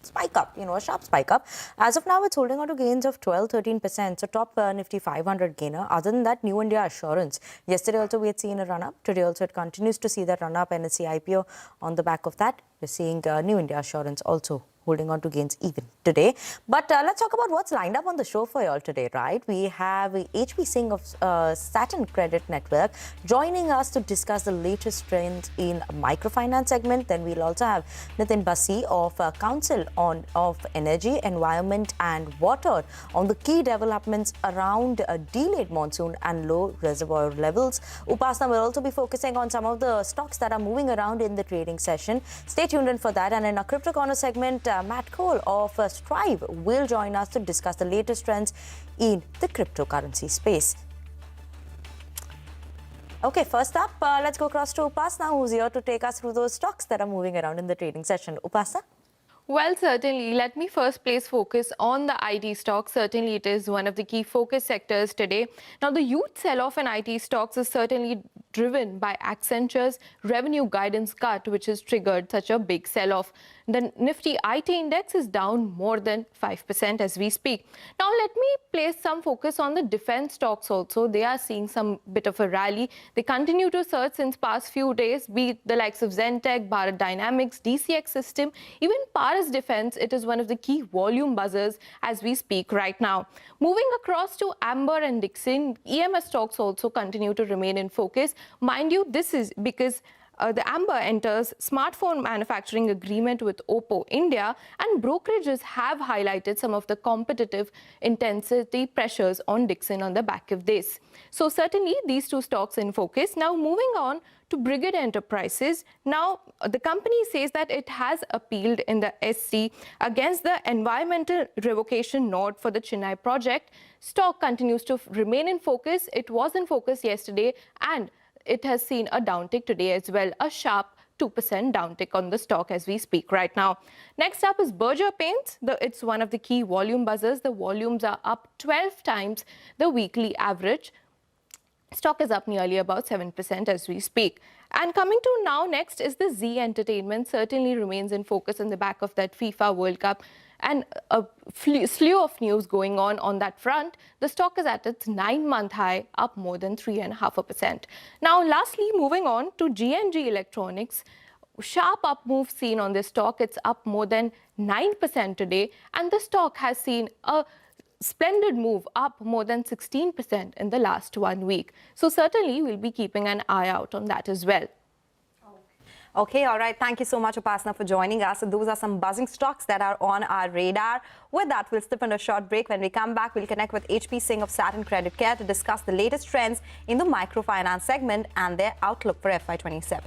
spike up, a sharp spike up. As of now, it's holding on to gains of 12-13%. So top Nifty 500 gainer. Other than that, New India Assurance. Yesterday also we had seen a run up. Today also it continues to see that run up. NSE IPO on the back of that. We're seeing New India Assurance also holding on to gains even today. But let's talk about what's lined up on the show for you all today, right? We have HP Singh of Saturn Credit Network joining us to discuss the latest trends in microfinance segment. Then we'll also have Nitin Basi of Council of Energy, Environment and Water on the key developments around delayed monsoon and low reservoir levels. Upasana will also be focusing on some of the stocks that are moving around in the trading session. Stay tuned in for that. And in our Crypto Corner segment, Matt Cole of Strive will join us to discuss the latest trends in the cryptocurrency space. Okay, first up, let's go across to Upasana, who's here to take us through those stocks that are moving around in the trading session. Upasana? Well, certainly. Let me first place focus on the IT stocks. Certainly, it is one of the key focus sectors today. Now, the huge sell-off in IT stocks is certainly driven by Accenture's revenue guidance cut, which has triggered such a big sell-off. The Nifty IT index is down more than 5% as we speak. Now, let me place some focus on the defense stocks also. They are seeing some bit of a rally. They continue to surge since past few days, be it the likes of Zentek, Bharat Dynamics, DCX System, even Paras Defense. It is one of the key volume buzzers as we speak right now. Moving across to Amber and Dixon, EMS stocks also continue to remain in focus. Mind you, this is because the Amber enters smartphone manufacturing agreement with Oppo India, and brokerages have highlighted some of the competitive intensity pressures on Dixon on the back of this. So certainly these two stocks in focus. Now moving on to Brigade Enterprises. Now the company says that it has appealed in the SC against the environmental revocation nod for the Chennai project. Stock continues to remain in focus. It was in focus yesterday and it has seen a downtick today as well, a sharp 2% downtick on the stock as we speak right now. Next up is Berger Paints. It's one of the key volume buzzers. The volumes are up 12 times the weekly average. Stock is up nearly about 7% as we speak. And coming to now next is the Z Entertainment. Certainly remains in focus on the back of that FIFA World Cup and a slew of news going on that front. The stock is at its 9-month high, up more than 3.5%. Now, lastly, moving on to G&G Electronics. Sharp up move seen on this stock. It's up more than 9% today, and the stock has seen a splendid move up more than 16% in the last 1 week. So certainly we'll be keeping an eye out on that as well. Okay, all right. Thank you so much, Upasana, for joining us. So those are some buzzing stocks that are on our radar. With that, we'll step on a short break. When we come back, we'll connect with HP Singh of Saturn Credit Care to discuss the latest trends in the microfinance segment and their outlook for FY27.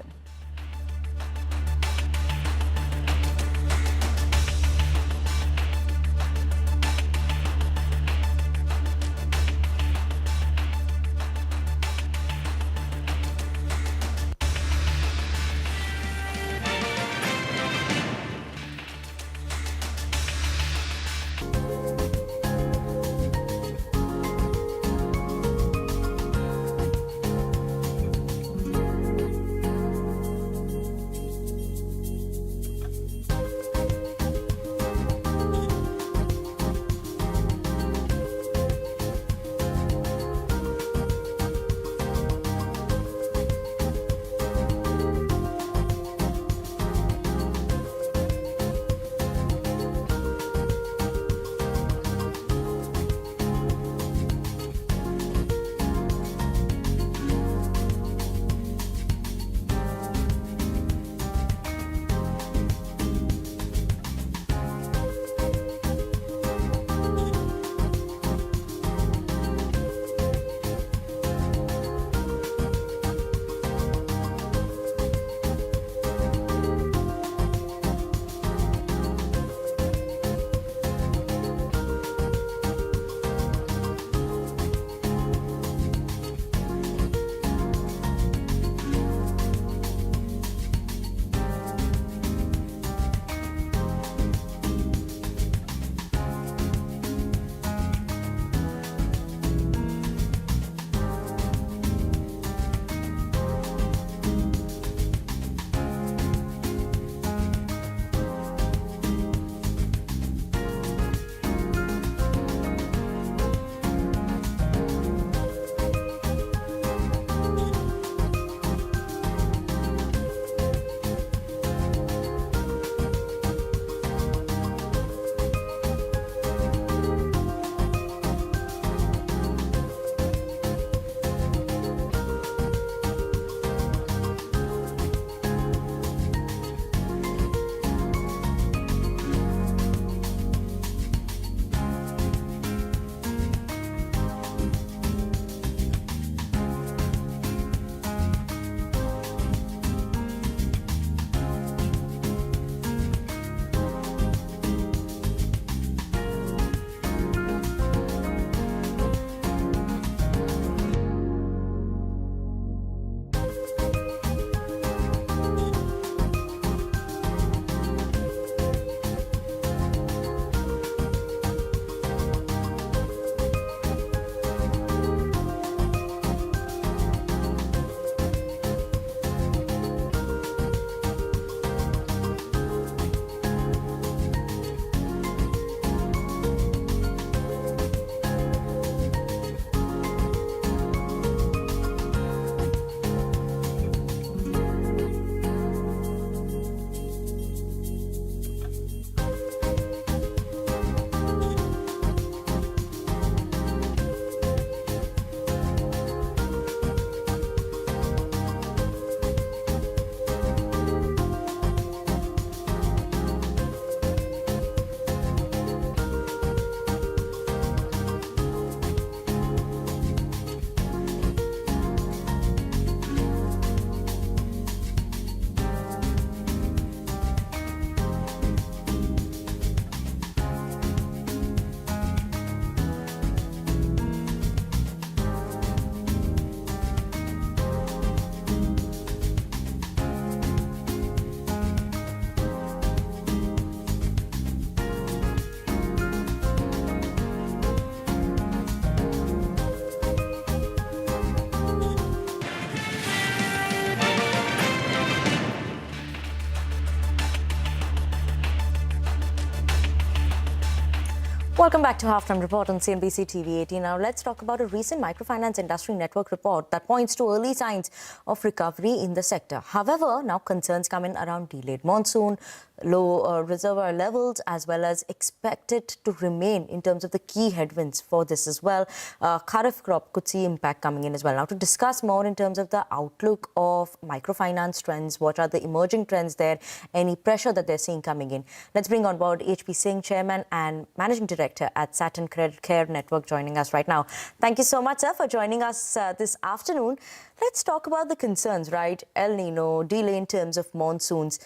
Welcome back to Halftime Report on CNBC TV 18. Now let's talk about a recent microfinance industry network report that points to early signs of recovery in the sector. However, now concerns come in around delayed monsoon, low reservoir levels, as well as expected to remain in terms of the key headwinds for this as well. Kharif crop could see impact coming in as well. Now to discuss more in terms of the outlook of microfinance trends, what are the emerging trends there, any pressure that they're seeing coming in. Let's bring on board HP Singh, Chairman and Managing Director at Saturn Credit Care Network, joining us right now. Thank you so much, sir, for joining us this afternoon. Let's talk about the concerns, right? El Nino, delay in terms of monsoons.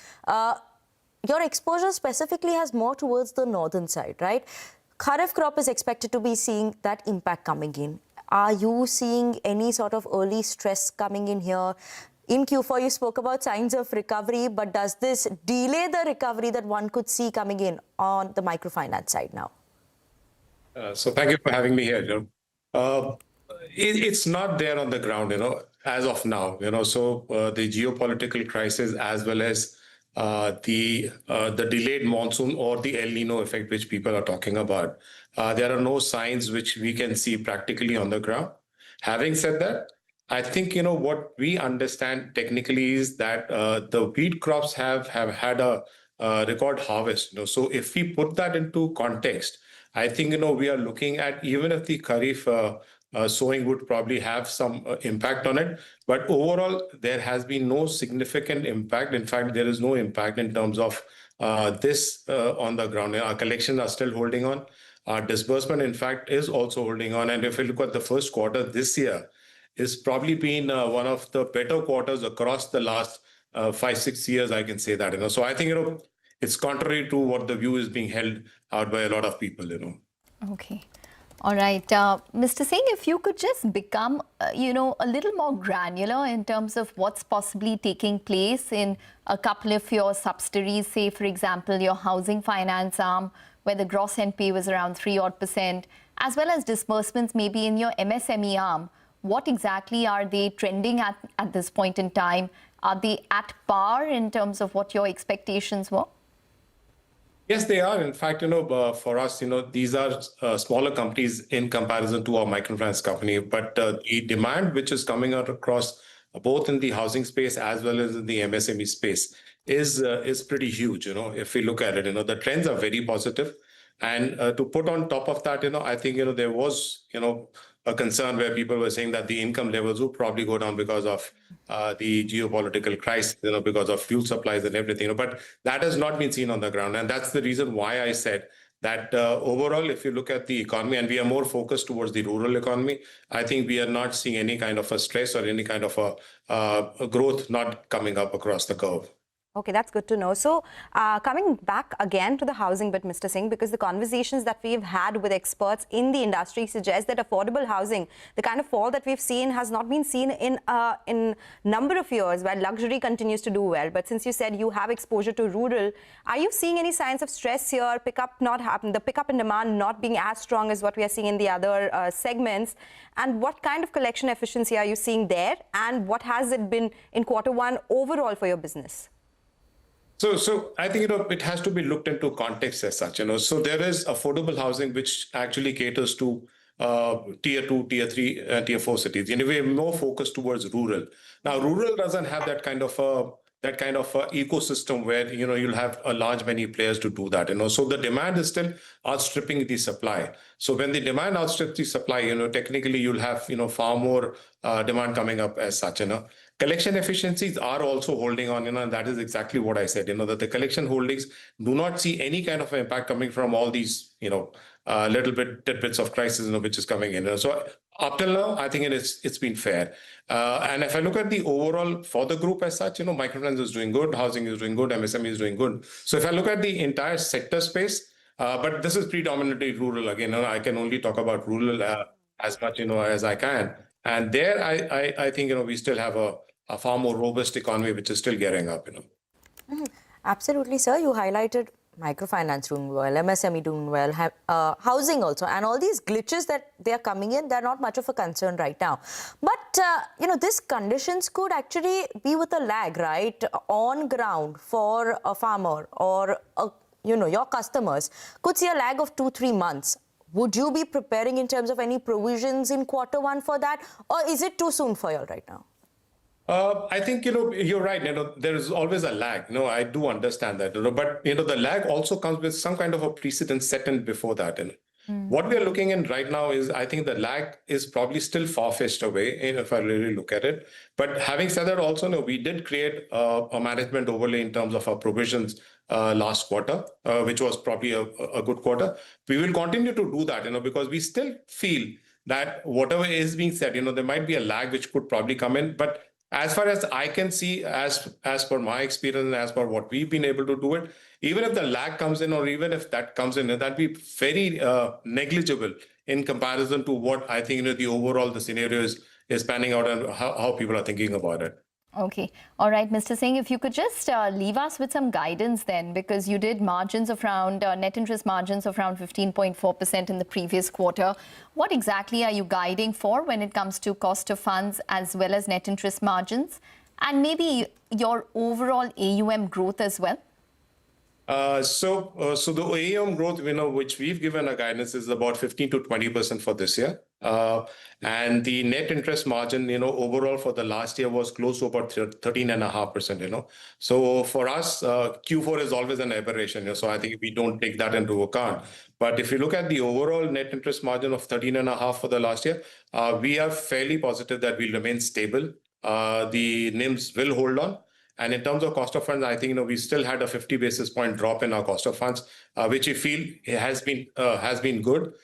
Your exposure specifically has more towards the northern side, right? Kharif crop is expected to be seeing that impact coming in. Are you seeing any sort of early stress coming in here? In Q4, you spoke about signs of recovery, but does this delay the recovery that one could see coming in on the microfinance side now? So thank you for having me here. It's not there on the ground, as of now. So the geopolitical crisis, as well as the delayed monsoon or the El Nino effect, which people are talking about, there are no signs which we can see practically on the ground. Having said that, I think what we understand technically is that the wheat crops have had a record harvest. So if we put that into context, I think we are looking at, even if the Kharif sowing would probably have some impact on it, but overall there has been no significant impact. In fact, there is no impact in terms of this on the ground. Our collections are still holding on. Our disbursement, in fact, is also holding on. And if you look at the first quarter this year, it's probably been one of the better quarters across the last 5-6 years, I can say that. So I think it's contrary to what the view is being held out by a lot of people. Okay. All right. Mr. Singh, if you could just become, a little more granular in terms of what's possibly taking place in a couple of your subsidiaries, say, for example, your housing finance arm, where the gross NPA was around 3% as well as disbursements maybe in your MSME arm. What exactly are they trending at this point in time? Are they at par in terms of what your expectations were? Yes, they are. In fact, for us, these are smaller companies in comparison to our microfinance company. But the demand which is coming out across both in the housing space as well as in the MSME space is pretty huge. If we look at it, the trends are very positive. And to put on top of that, I think there was a concern where people were saying that the income levels would probably go down because of the geopolitical crisis, because of fuel supplies and everything. But that has not been seen on the ground. And that's the reason why I said that overall, if you look at the economy, and we are more focused towards the rural economy, I think we are not seeing any kind of a stress or any kind of a growth not coming up across the curve. Okay, that's good to know. So coming back again to the housing bit, Mr. Singh, because the conversations that we've had with experts in the industry suggest that affordable housing, the kind of fall that we've seen has not been seen in number of years, where luxury continues to do well. But since you said you have exposure to rural, are you seeing any signs of stress here, the pickup in demand not being as strong as what we are seeing in the other segments? And what kind of collection efficiency are you seeing there? And what has it been in Q1 overall for your business? So I think it has to be looked into context as such. So there is affordable housing which actually caters to tier 2, tier 3, tier 4 cities. Anyway, more focused towards rural. Now, rural doesn't have that kind of ecosystem where you'll have a large many players to do that. So the demand is still outstripping the supply. So when the demand outstrips the supply, technically you'll have far more demand coming up as such. Collection efficiencies are also holding on, and that is exactly what I said, that the collection holdings do not see any kind of impact coming from all these, little bit tidbits of crisis, which is coming in. So up till now, I think it's been fair. And if I look at the overall for the group as such, microfinance is doing good, housing is doing good, MSME is doing good. So if I look at the entire sector space, but this is predominantly rural. Again, I can only talk about rural as much, as I can. And there, I think, we still have a far more robust economy, which is still gearing up, Absolutely, sir. You highlighted microfinance doing well, MSME doing well, housing also. And all these glitches that they are coming in, they're not much of a concern right now. But, these conditions could actually be with a lag, right? On ground for a farmer or, your customers could see a lag of 2-3 months. Would you be preparing in terms of any provisions in Q1 for that, or is it too soon for you all right now? I think, you're right. There is always a lag. I do understand that. But, the lag also comes with some kind of a precedent set in before that. What we are looking in right now is, I think the lag is probably still far-fetched away, if I really look at it. But having said that, also, we did create a management overlay in terms of our provisions last quarter, which was probably a good quarter. We will continue to do that, because we still feel that whatever is being said, there might be a lag which could probably come in. But as far as I can see, as per my experience and as per what we've been able to do it, even if the lag comes in, or even if that comes in, that'd be very negligible in comparison to what I think the overall the scenario is panning out and how people are thinking about it. Okay. All right, Mr. Singh, if you could just leave us with some guidance then, because you did margins of around, net interest margins of around 15.4% in the previous quarter. What exactly are you guiding for when it comes to cost of funds as well as net interest margins? And maybe your overall AUM growth as well? So the AUM growth, which we've given a guidance is about 15 to 20% for this year. And the net interest margin, overall for the last year was close to about 13.5%, So for us, Q4 is always an aberration. So I think we don't take that into account. But if you look at the overall net interest margin of 13.5 for the last year, we are fairly positive that we'll remain stable. The NIMs will hold on. And in terms of cost of funds, I think we still had a 50 basis point drop in our cost of funds, which we feel has been good.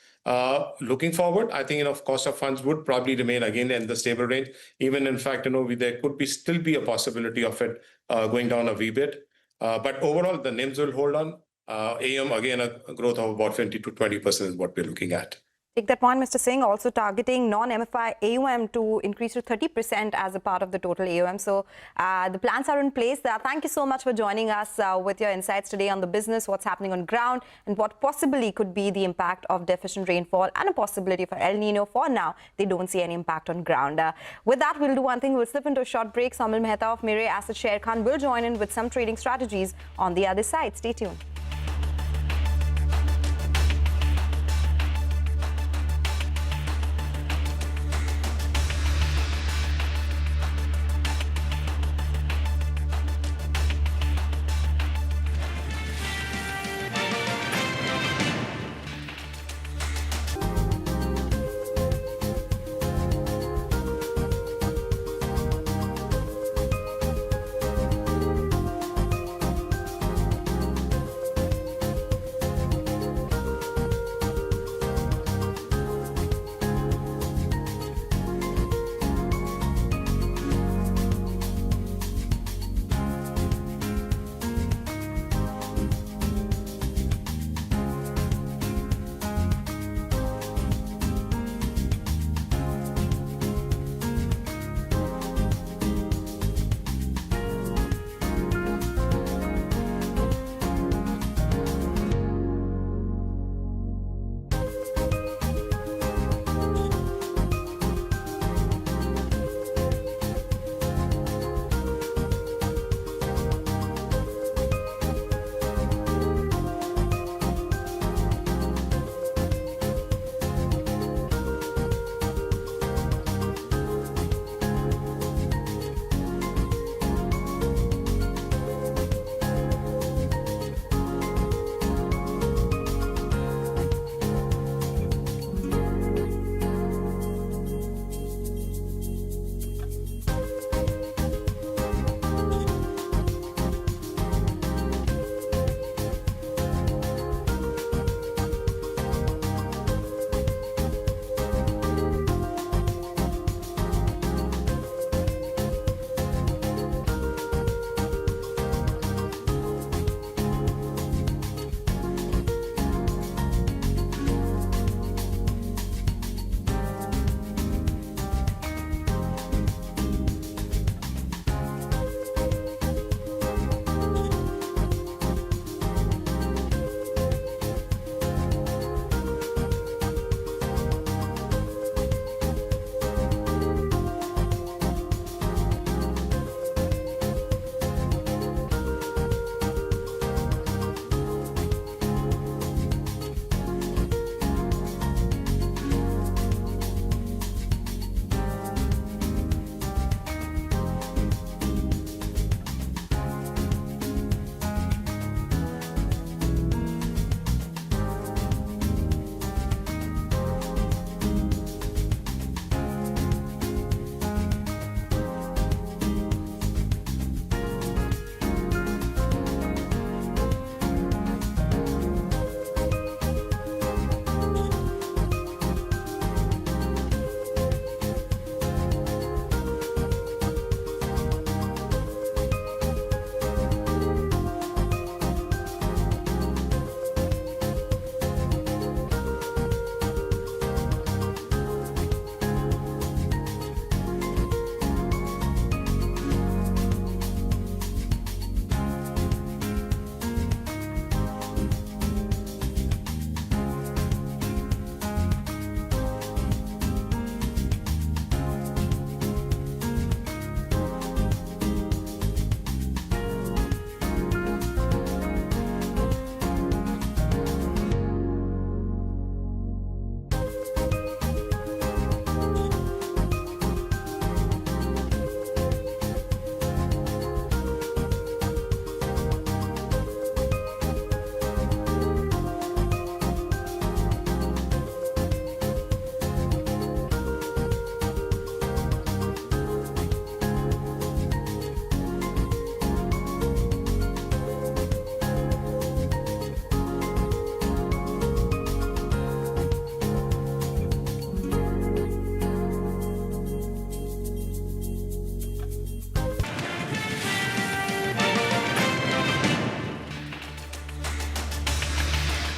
Looking forward, I think cost of funds would probably remain again in the stable range. Even in fact, there could still be a possibility of it going down a wee bit. But overall, the NIMs will hold on. AUM again a growth of about 20 to 20% is what we're looking at. Take that point, Mr. Singh, also targeting non-MFI AUM to increase to 30% as a part of the total AUM. So the plans are in place. Thank you so much for joining us with your insights today on the business, what's happening on ground, and what possibly could be the impact of deficient rainfall and a possibility for El Nino. For now, they don't see any impact on ground. With that, we'll do one thing. We'll slip into a short break. Saumil Mehta of Mirae Asset Share Khan will join in with some trading strategies on the other side. Stay tuned.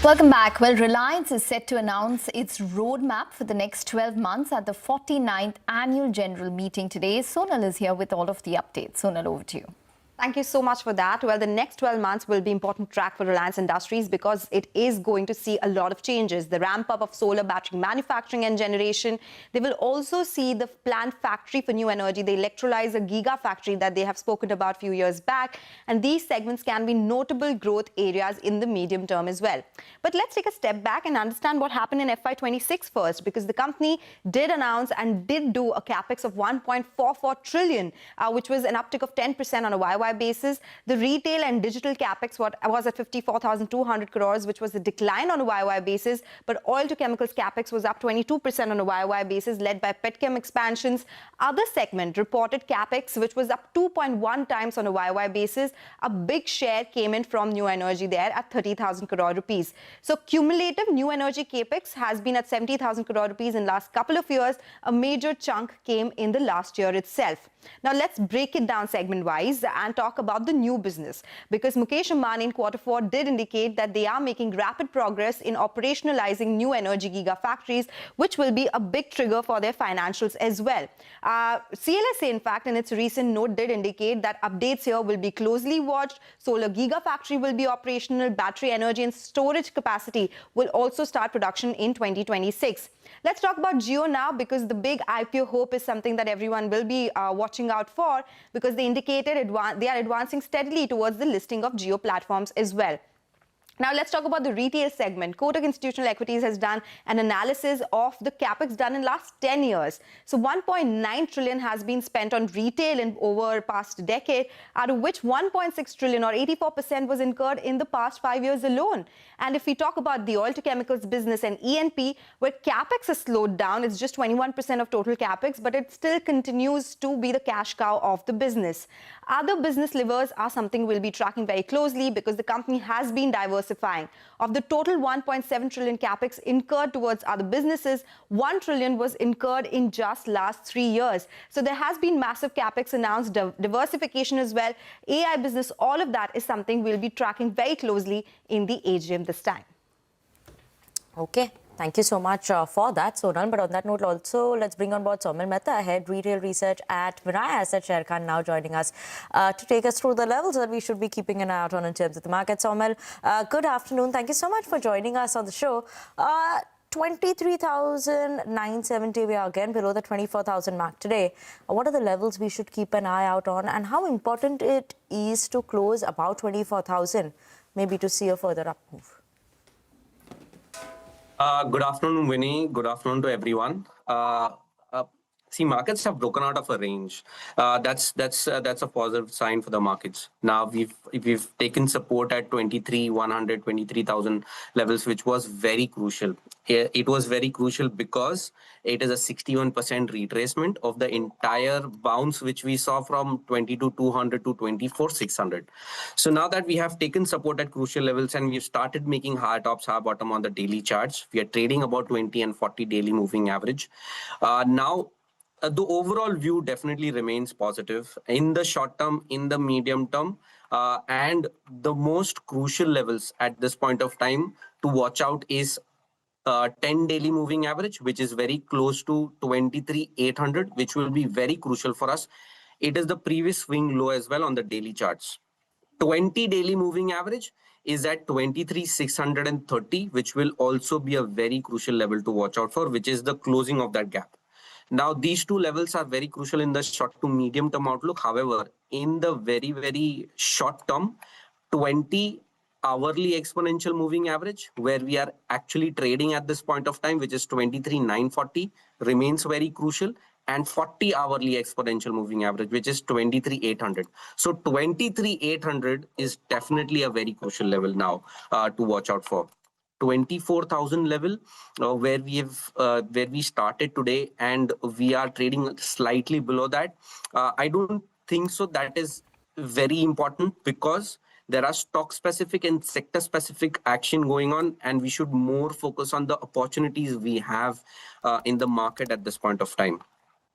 Welcome back. Well, Reliance is set to announce its roadmap for the next 12 months at the 49th Annual General Meeting today. Sonal is here with all of the updates. Sonal, over to you. Thank you so much for that. Well, the next 12 months will be important track for Reliance Industries because it is going to see a lot of changes. The ramp up of solar battery manufacturing and generation. They will also see the planned factory for new energy, the electrolyzer gigafactory that they have spoken about a few years back. And these segments can be notable growth areas in the medium term as well. But let's take a step back and understand what happened in FY26 first, because the company did announce and did do a capex of 1.44 trillion, which was an uptick of 10% on a YY basis. The retail and digital capex was at 54,200 crores, which was a decline on a YY basis. But oil to chemicals capex was up 22% on a YY basis, led by petchem expansions. Other segment reported capex, which was up 2.1 times on a YY basis. A big share came in from new energy there at 30,000 crore rupees. So cumulative new energy capex has been at 70,000 crore rupees in last couple of years. A major chunk came in the last year itself. Now let's break it down segment-wise and talk about the new business, because Mukesh Ambani in Q4 did indicate that they are making rapid progress in operationalizing new energy gigafactories, which will be a big trigger for their financials as well. CLSA, in fact, in its recent note did indicate that updates here will be closely watched. Solar gigafactory will be operational. Battery energy and storage capacity will also start production in 2026. Let's talk about Jio now, because the big IPO hope is something that everyone will be watching out for, because they indicated they are advancing steadily towards the listing of Jio platforms as well. Now let's talk about the retail segment. Kotak Institutional Equities has done an analysis of the capex done in last 10 years. So 1.9 trillion has been spent on retail in over past decade, out of which 1.6 trillion or 84% was incurred in the past 5 years alone. And if we talk about the oil to chemicals business and E&P, where capex has slowed down, it's just 21% of total capex, but it still continues to be the cash cow of the business. Other business levers are something we'll be tracking very closely, because the company has been diversifying. Of the total 1.7 trillion capex incurred towards other businesses, 1 trillion was incurred in just last 3 years. So there has been massive capex announced, diversification as well, AI business, all of that is something we'll be tracking very closely in the AGM this time. Okay. Thank you so much for that, Sonal. But on that note also, let's bring on board Saumil Mehta, Head Retail Research at Vinaya Asset Sharekhan, now joining us to take us through the levels that we should be keeping an eye out on in terms of the market. Saumil, good afternoon. Thank you so much for joining us on the show. 23,970, we are again below the 24,000 mark today. What are the levels we should keep an eye out on, and how important it is to close about 24,000, maybe to see a further up move? Good afternoon, Winnie. Good afternoon to everyone. See, markets have broken out of a range. That's a positive sign for the markets. Now we've taken support at 23,100, 23,000 levels, which was very crucial. It was very crucial because it is a 61% retracement of the entire bounce which we saw from 22,200 to 24,600. So now that we have taken support at crucial levels and we've started making high tops, high bottom on the daily charts, we are trading about 20 and 40 daily moving average. Now, the overall view definitely remains positive in the short term, in the medium term, and the most crucial levels at this point of time to watch out is 10 daily moving average, which is very close to 23,800, which will be very crucial for us. It is the previous swing low as well on the daily charts. 20 daily moving average is at 23,630, which will also be a very crucial level to watch out for, which is the closing of that gap. Now, these two levels are very crucial in the short to medium term outlook. However, in the very, very short term, 20 hourly exponential moving average, where we are actually trading at this point of time, which is 23,940, remains very crucial. And 40 hourly exponential moving average, which is 23,800. So 23,800 is definitely a very crucial level now to watch out for. 24,000 level where we started today, and we are trading slightly below that. I don't think so that is very important, because there are stock specific and sector specific action going on, and we should more focus on the opportunities we have in the market at this point of time.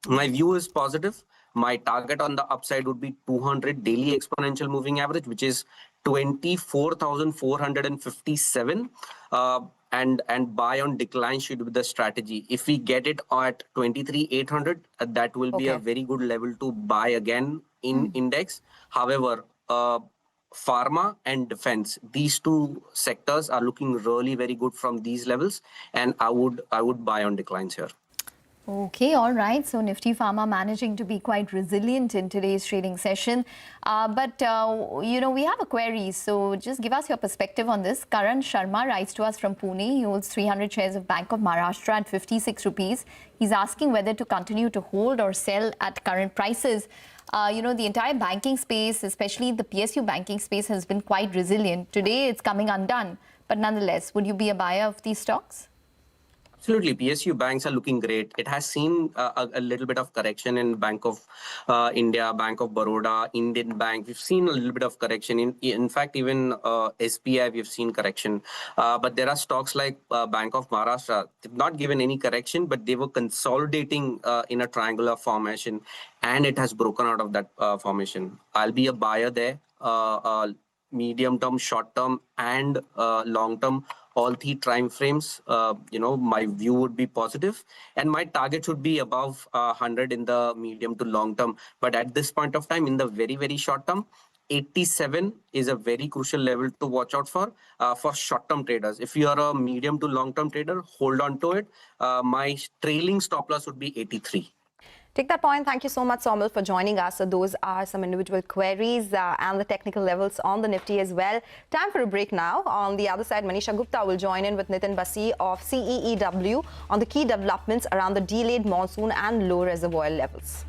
My view is positive. My target on the upside would be 200 daily exponential moving average, which is 24,457. And buy on decline should be the strategy. If we get it at 23,800, that will be a very good level to buy again in index. However, pharma and defense, these two sectors are looking really very good from these levels, and I would buy on declines here. Okay, all right. So Nifty Pharma managing to be quite resilient in today's trading session. But we have a query. So just give us your perspective on this. Karan Sharma writes to us from Pune. He holds 300 shares of Bank of Maharashtra at 56 rupees. He's asking whether to continue to hold or sell at current prices. The entire banking space, especially the PSU banking space, has been quite resilient. Today, it's coming undone. But nonetheless, would you be a buyer of these stocks? Absolutely. PSU banks are looking great. It has seen a little bit of correction in Bank of India, Bank of Baroda, Indian Bank. We've seen a little bit of correction. In fact, even SBI, we've seen correction. But there are stocks like Bank of Maharashtra. They've not given any correction, but they were consolidating in a triangular formation, and it has broken out of that formation. I'll be a buyer there. Medium term, short term, and long term, all three time frames, my view would be positive, and my target should be above 100 in the medium to long term. But at this point of time, in the very, very short term, 87 is a very crucial level to watch out for short-term traders. If you are a medium to long-term trader, hold on to it. My trailing stop loss would be 83. Take that point. Thank you so much, Somil, for joining us. So those are some individual queries and the technical levels on the Nifty as well. Time for a break now. On the other side, Manisha Gupta will join in with Nitin Basi of CEEW on the key developments around the delayed monsoon and low reservoir levels.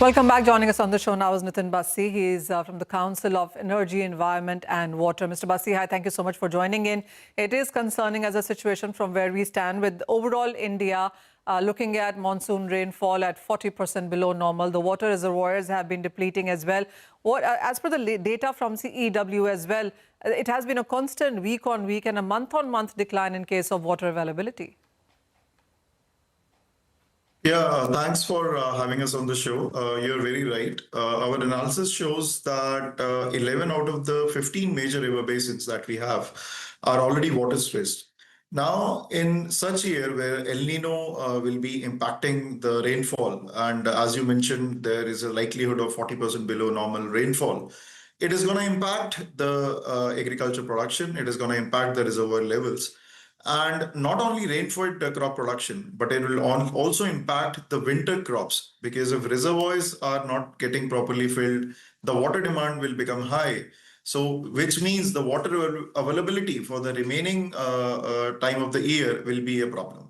Welcome back. Joining us on the show now is Nitin Bassi. He is from the Council of Energy, Environment and Water. Mr. Bassi, hi, thank you so much for joining in. It is concerning as a situation from where we stand with overall India looking at monsoon rainfall at 40% below normal. The water reservoirs have been depleting as well. As per the data from CEW as well, it has been a constant week-on-week and a month-on-month decline in case of water availability. Yeah, thanks for having us on the show. You're very right. Our analysis shows that 11 out of the 15 major river basins that we have are already water stressed. Now, in such a year where El Nino will be impacting the rainfall, and as you mentioned, there is a likelihood of 40% below normal rainfall, it is going to impact the agriculture production, it is going to impact the reservoir levels. And not only rainfall crop production, but it will also impact the winter crops, because if reservoirs are not getting properly filled, the water demand will become high. So, which means the water availability for the remaining time of the year will be a problem.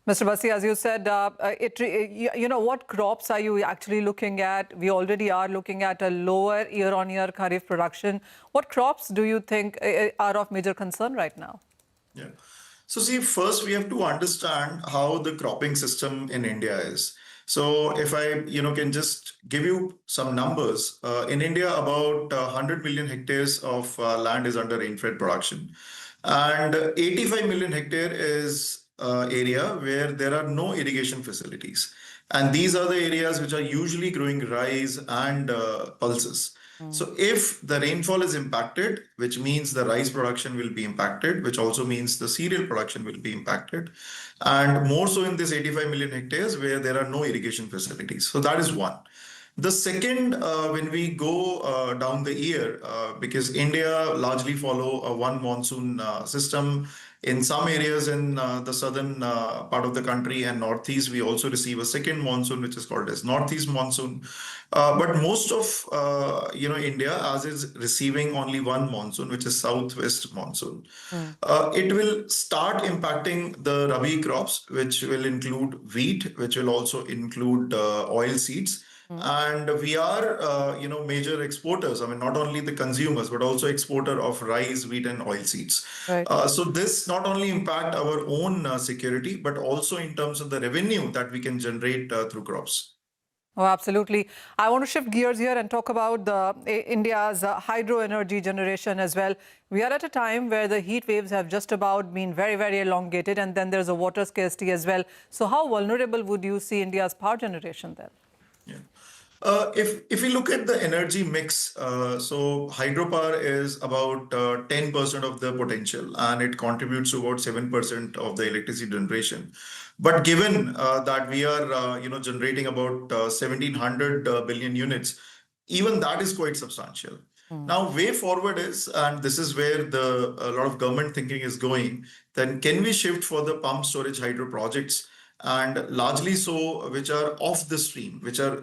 Mr. Bassi, as you said, what crops are you actually looking at? We already are looking at a lower year-on-year kharif production. What crops do you think are of major concern right now? Yeah. So see, first we have to understand how the cropping system in India is. So if I can just give you some numbers, in India about 100 million hectares of land is under rain-fed production, and 85 million hectare is area where there are no irrigation facilities. And these are the areas which are usually growing rice and pulses. So if the rainfall is impacted, which means the rice production will be impacted, which also means the cereal production will be impacted, and more so in this 85 million hectares where there are no irrigation facilities. So that is one. The second, when we go down the year, because India largely follow a one monsoon system. In some areas in the southern part of the country and northeast, we also receive a second monsoon, which is called as northeast monsoon. But most of India, as is receiving only one monsoon, which is southwest monsoon. It will start impacting the rabi crops, which will include wheat, which will also include oil seeds. And we are, major exporters. I mean, not only the consumers, but also exporter of rice, wheat, and oil seeds. Right. So this not only impact our own security, but also in terms of the revenue that we can generate through crops. Oh, absolutely. I want to shift gears here and talk about India's hydro energy generation as well. We are at a time where the heat waves have just about been very, very elongated, and then there's a water scarcity as well. So how vulnerable would you see India's power generation then? If we look at the energy mix, so hydropower is about 10% of the potential, and it contributes to about 7% of the electricity generation. But given that we are generating about 1700 billion units, even that is quite substantial. Now, way forward is, and this is where a lot of government thinking is going, then can we shift for the pump storage hydro projects? And largely so, which are off the stream, which are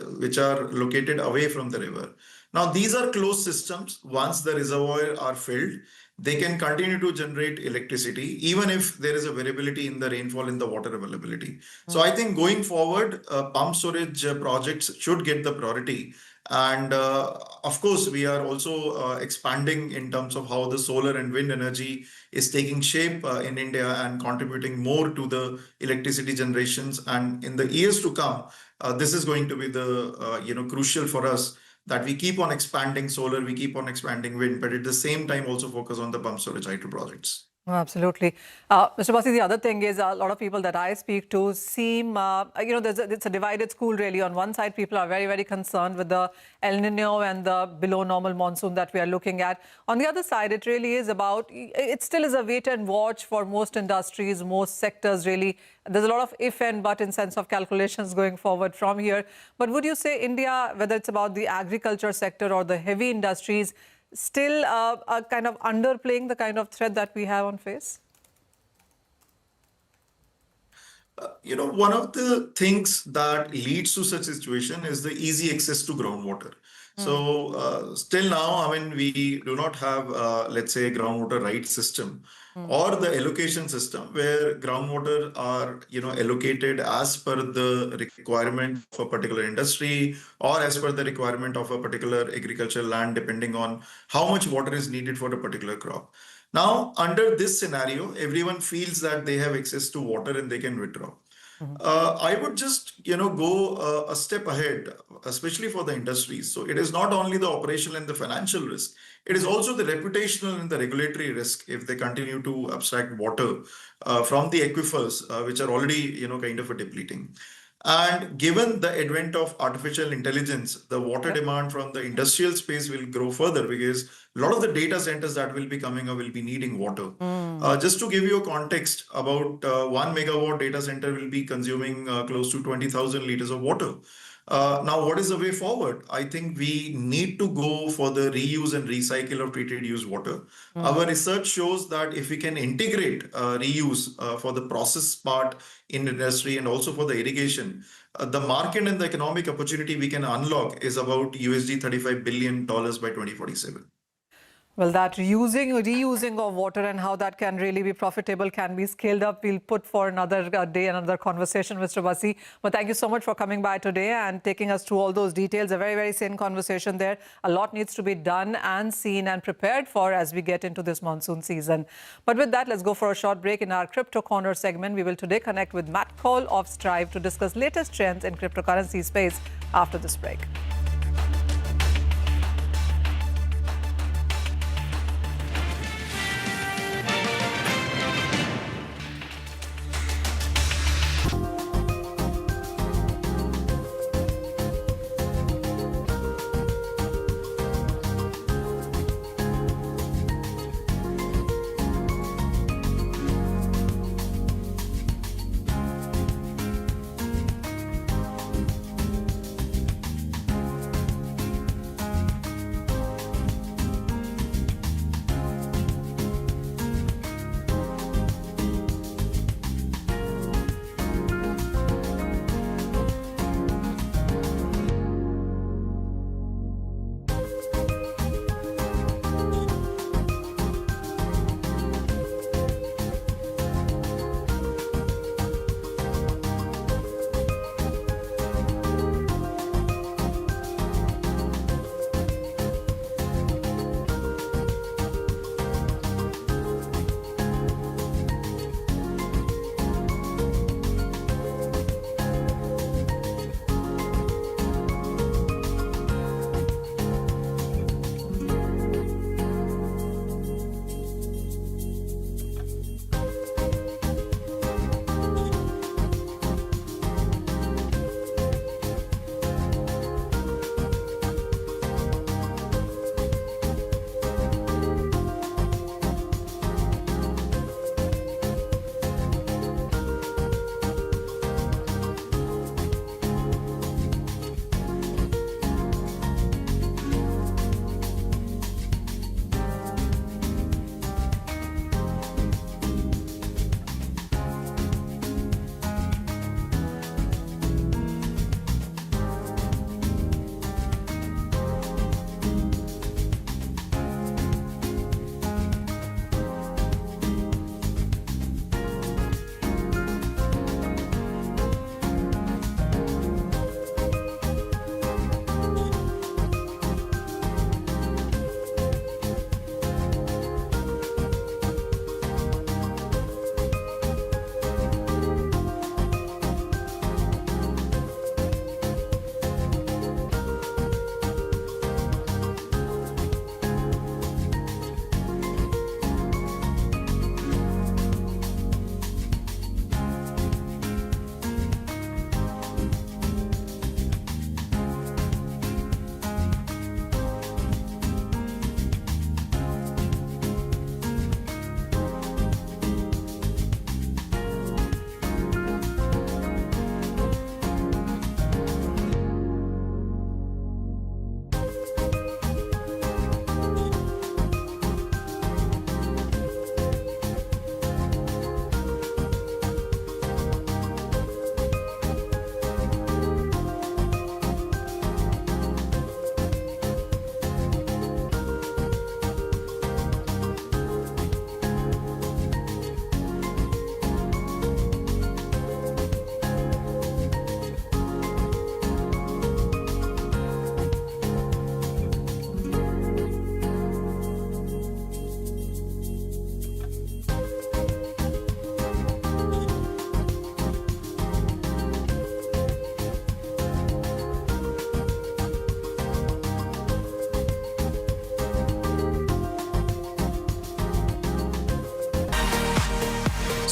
located away from the river. Now, these are closed systems. Once the reservoir are filled, they can continue to generate electricity, even if there is a variability in the rainfall in the water availability. So I think going forward, pump storage projects should get the priority. And of course, we are also expanding in terms of how the solar and wind energy is taking shape in India and contributing more to the electricity generations. And in the years to come, this is going to be the crucial for us, that we keep on expanding solar, we keep on expanding wind, but at the same time also focus on the pump storage hydro projects. Oh, absolutely. Mr. Bassi, the other thing is a lot of people that I speak to seem, it's a divided school really. On one side, people are very, very concerned with the El Nino and the below normal monsoon that we are looking at. On the other side, it really is about, it still is a wait and watch for most industries, most sectors really. There's a lot of if and but in sense of calculations going forward from here. But would you say India, whether it's about the agriculture sector or the heavy industries, still are kind of underplaying the kind of threat that we have on face? One of the things that leads to such situation is the easy access to groundwater. So still now, I mean, we do not have, let's say, a groundwater rights system. or the allocation system where groundwater are allocated as per the requirement of a particular industry or as per the requirement of a particular agricultural land, depending on how much water is needed for a particular crop. Now, under this scenario, everyone feels that they have access to water and they can withdraw. I would just, go a step ahead, especially for the industries. So it is not only the operational and the financial risk, it is also the reputational and the regulatory risk if they continue to abstract water from the aquifers, which are already, kind of depleting. And given the advent of artificial intelligence, the water demand from the industrial space will grow further because a lot of the data centers that will be coming up will be needing water. Just to give you a context, about 1 megawatt data center will be consuming close to 20,000 liters of water. Now, what is the way forward? I think we need to go for the reuse and recycle of treated used water. Our research shows that if we can integrate reuse for the process part in industry and also for the irrigation, the market and the economic opportunity we can unlock is about USD $35 billion by 2047. Well, that reusing of water and how that can really be profitable can be scaled up. We'll put for another day, another conversation, Mr. Basi. But thank you so much for coming by today and taking us through all those details. A very, very sane conversation there. A lot needs to be done and seen and prepared for as we get into this monsoon season. But with that, let's go for a short break. In our Crypto Corner segment, we will today connect with Matt Cole of Strive to discuss latest trends in cryptocurrency space after this break.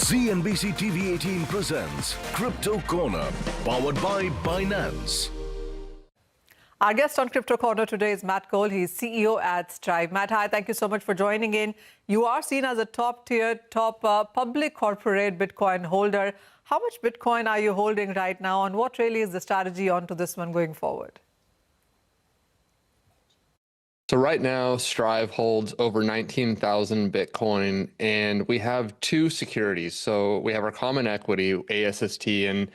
CNBC TV 18 presents Crypto Corner, powered by Binance. Our guest on Crypto Corner today is Matt Cole. He's CEO at Strive. Matt, hi, thank you so much for joining in. You are seen as a top-tier, public corporate Bitcoin holder. How much Bitcoin are you holding right now, and what really is the strategy onto this one going forward? So right now, Strive holds over 19,000 Bitcoin, and we have two securities. So we have our common equity, ASST, and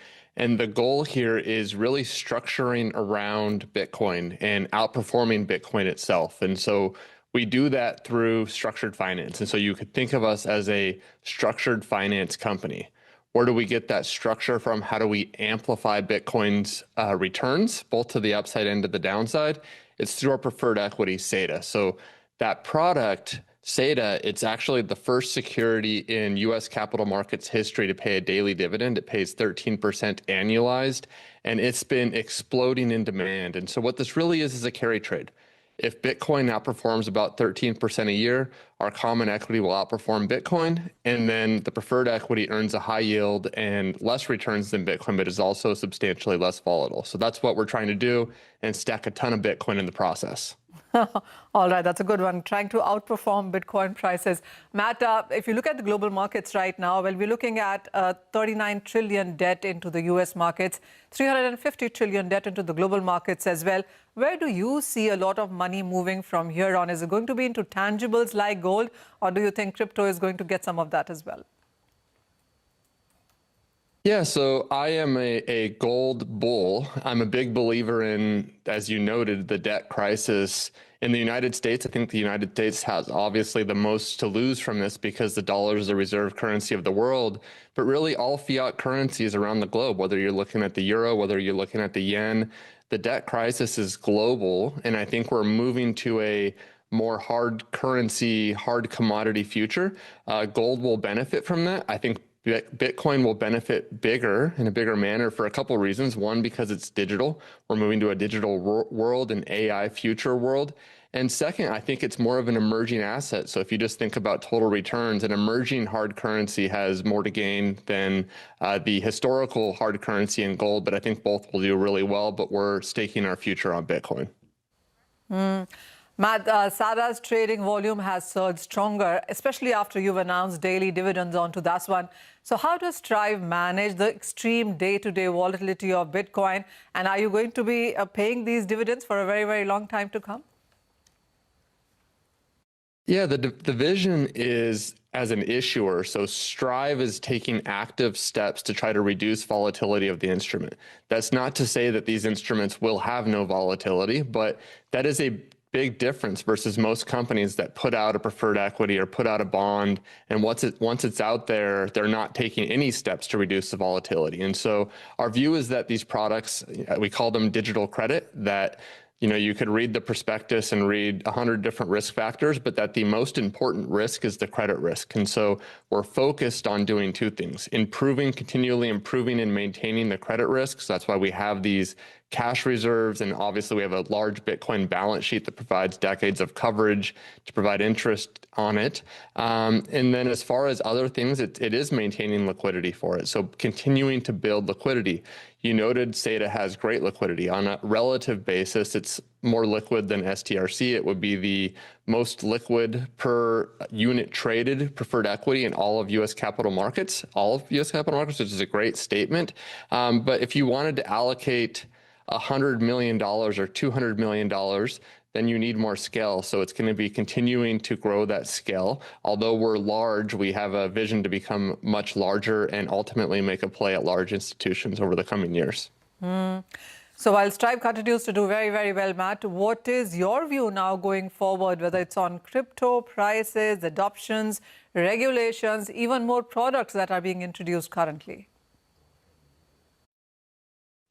the goal here is really structuring around Bitcoin and outperforming Bitcoin itself. And so we do that through structured finance. And so you could think of us as a structured finance company. Where do we get that structure from? How do we amplify Bitcoin's returns, both to the upside and to the downside? It's through our preferred equity, SETA. So that product, SETA, it's actually the first security in U.S. capital markets history to pay a daily dividend. It pays 13% annualized, and it's been exploding in demand. And so what this really is a carry trade. If Bitcoin outperforms about 13% a year, our common equity will outperform Bitcoin, and then the preferred equity earns a high yield and less returns than Bitcoin, but is also substantially less volatile. So that's what we're trying to do, and stack a ton of Bitcoin in the process. All right, that's a good one. Trying to outperform Bitcoin prices. Matt, if you look at the global markets right now, well, we're looking at 39 trillion debt into the U.S. markets, 350 trillion debt into the global markets as well. Where do you see a lot of money moving from here on? Is it going to be into tangibles like gold, or do you think crypto is going to get some of that as well? Yeah, so I am a gold bull. I'm a big believer in, as you noted, the debt crisis in the United States. I think the United States has obviously the most to lose from this because the dollar is the reserve currency of the world, but really all fiat currencies around the globe, whether you're looking at the euro, whether you're looking at the yen, the debt crisis is global. And I think we're moving to a more hard currency, hard commodity future. Gold will benefit from that. I think Bitcoin will benefit in a bigger manner for a couple of reasons. One, because it's digital. We're moving to a digital world, an AI future world. And second, I think it's more of an emerging asset. So if you just think about total returns, an emerging hard currency has more to gain than the historical hard currency in gold. But I think both will do really well, but we're staking our future on Bitcoin. Matt, SADA's trading volume has surged stronger, especially after you've announced daily dividends onto that one. So how does Strive manage the extreme day-to-day volatility of Bitcoin? And are you going to be paying these dividends for a very, very long time to come? Yeah, the vision is as an issuer. So Strive is taking active steps to try to reduce volatility of the instrument. That's not to say that these instruments will have no volatility, but that is a big difference versus most companies that put out a preferred equity or put out a bond, and once it's out there, they're not taking any steps to reduce the volatility. And so our view is that these products, we call them digital credit, that you could read the prospectus and read 100 different risk factors, but that the most important risk is the credit risk. And so we're focused on doing two things: continually improving and maintaining the credit risks. That's why we have these cash reserves, and obviously we have a large Bitcoin balance sheet that provides decades of coverage to provide interest on it. And then as far as other things, it is maintaining liquidity for it. So continuing to build liquidity. You noted SETA has great liquidity. On a relative basis, it's more liquid than STRC. It would be the most liquid per unit traded preferred equity in all of U.S. capital markets, which is a great statement. But if you wanted to allocate $100 million or $200 million, then you need more scale. So it's going to be continuing to grow that scale. Although we're large, we have a vision to become much larger and ultimately make a play at large institutions over the coming years. So while Strive continues to do very, very well, Matt, what is your view now going forward, whether it's on crypto prices, adoptions, regulations, even more products that are being introduced currently?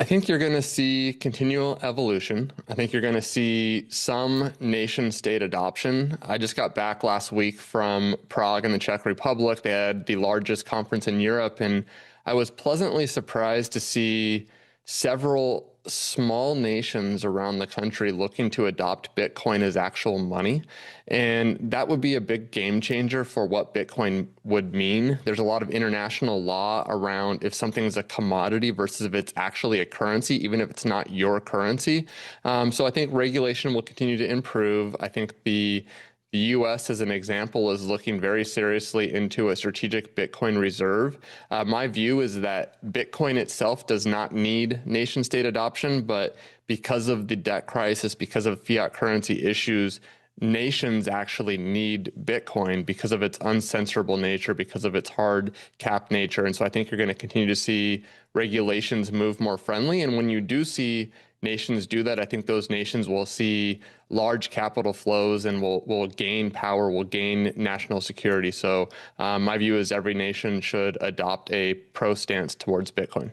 I think you're going to see continual evolution. I think you're going to see some nation-state adoption. I just got back last week from Prague in the Czech Republic. They had the largest conference in Europe, and I was pleasantly surprised to see several small nations around the country looking to adopt Bitcoin as actual money. And that would be a big game changer for what Bitcoin would mean. There's a lot of international law around if something is a commodity versus if it's actually a currency, even if it's not your currency. So I think regulation will continue to improve. I think the U.S., as an example, is looking very seriously into a strategic Bitcoin reserve. My view is that Bitcoin itself does not need nation-state adoption, but because of the debt crisis, because of fiat currency issues, nations actually need Bitcoin because of its uncensorable nature, because of its hard cap nature. And so I think you're going to continue to see regulations move more friendly. And when you do see nations do that, I think those nations will see large capital flows and will gain power, will gain national security. So my view is every nation should adopt a pro stance towards Bitcoin.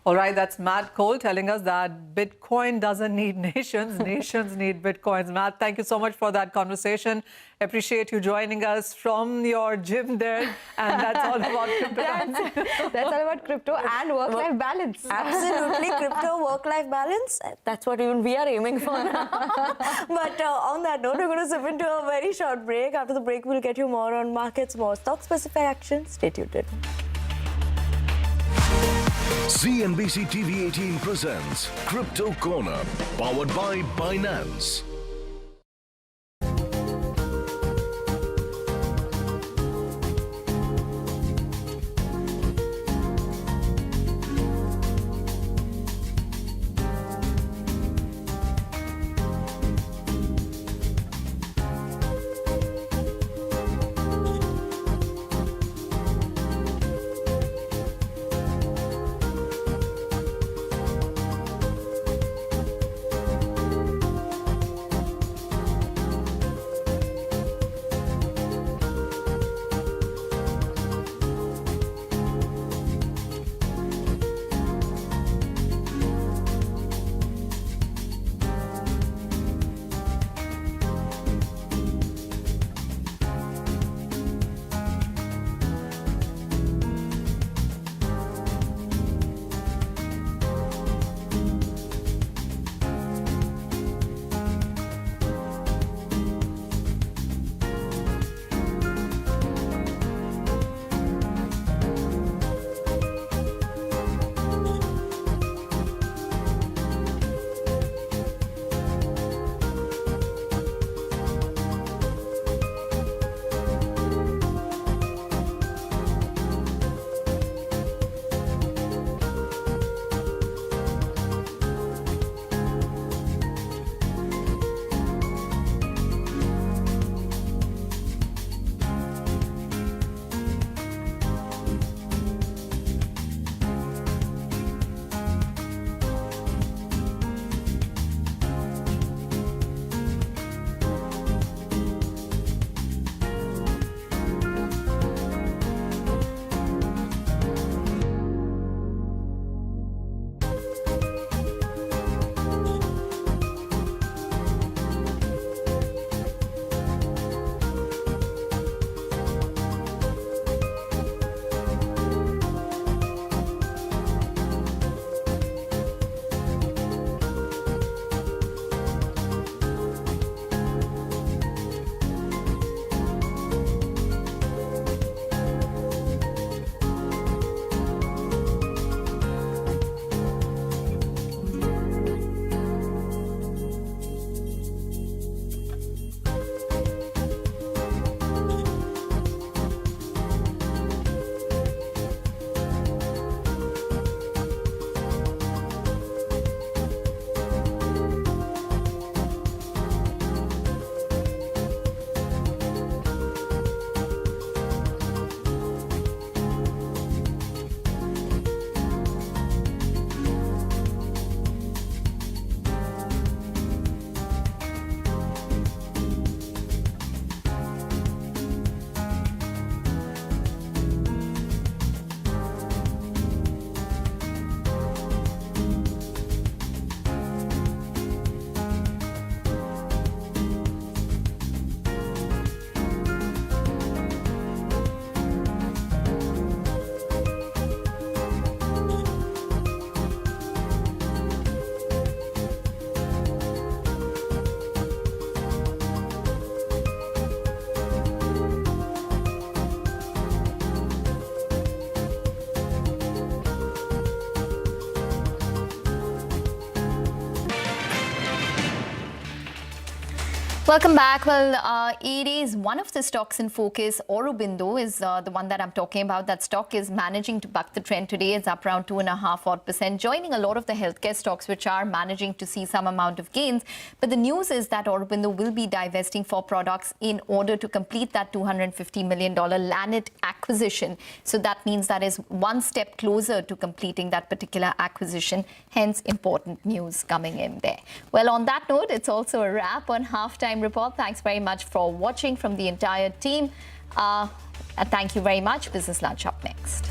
All right, that's Matt Cole telling us that Bitcoin doesn't need nations, nations need Bitcoins. Matt, thank you so much for that conversation. Appreciate you joining us from your gym there. And that's all about crypto. That's all about crypto and work-life balance. Absolutely, crypto work-life balance. That's what even we are aiming for now. But on that note, we're going to zip into a very short break. After the break, we'll get you more on markets, more stock-specific action. Stay tuned in. CNBC TV 18 presents Crypto Corner, powered by Binance. Welcome back. Well, it is one of the stocks in focus. Aurobindo is the one that I'm talking about. That stock is managing to buck the trend today. It's up around 2.5%, joining a lot of the healthcare stocks which are managing to see some amount of gains. But the news is that Aurobindo will be divesting 4 products in order to complete that $250 million Lanet acquisition. So that means that is one step closer to completing that particular acquisition. Hence, important news coming in there. Well, on that note, it's also a wrap on Halftime Report. Thanks very much for watching from the entire team. And thank you very much. Business Lunch up next.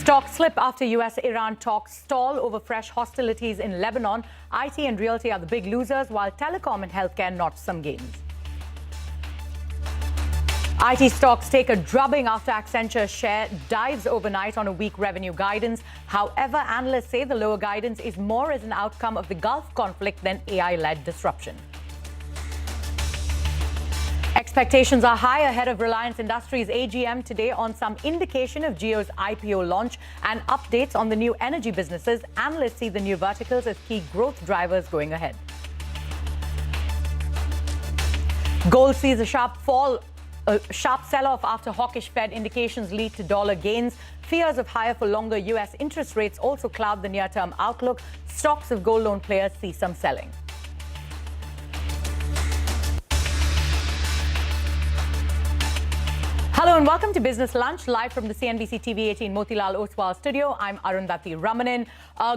Stocks slip after US-Iran talks stall over fresh hostilities in Lebanon. IT and realty are the big losers, while telecom and healthcare notch some gains. IT stocks take a drubbing after Accenture's share dives overnight on a weak revenue guidance. However, analysts say the lower guidance is more as an outcome of the Gulf conflict than AI-led disruption. Expectations are high ahead of Reliance Industries AGM today on some indication of Jio's IPO launch and updates on the new energy businesses. Analysts see the new verticals as key growth drivers going ahead. Gold sees a sharp sell-off after hawkish Fed indications lead to dollar gains. Fears of higher for longer US interest rates also cloud the near-term outlook. Stocks of gold loan players see some selling. Hello and welcome to Business Lunch, live from the CNBC TV 18 Motilal Oswal studio. I'm Arundhati Ramanan.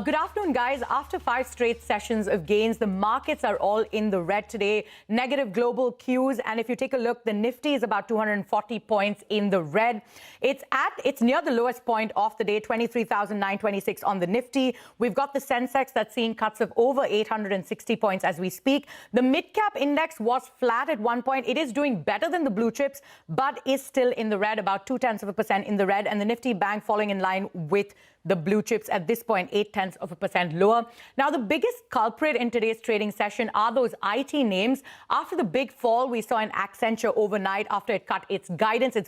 Good afternoon, guys. After 5 straight sessions of gains, the markets are all in the red today. Negative global cues, and if you take a look, the Nifty is about 240 points in the red. It's near the lowest point of the day, 23,926 on the Nifty. We've got the Sensex that's seeing cuts of over 860 points as we speak. The Midcap index was flat at one point. It is doing better than the blue chips, but is still in the red, about 0.2% in the red, and the Nifty Bank falling in line with the blue chips at this point, 0.8% lower. Now, the biggest culprit in today's trading session are those IT names. After the big fall we saw in Accenture overnight after it cut its guidance, it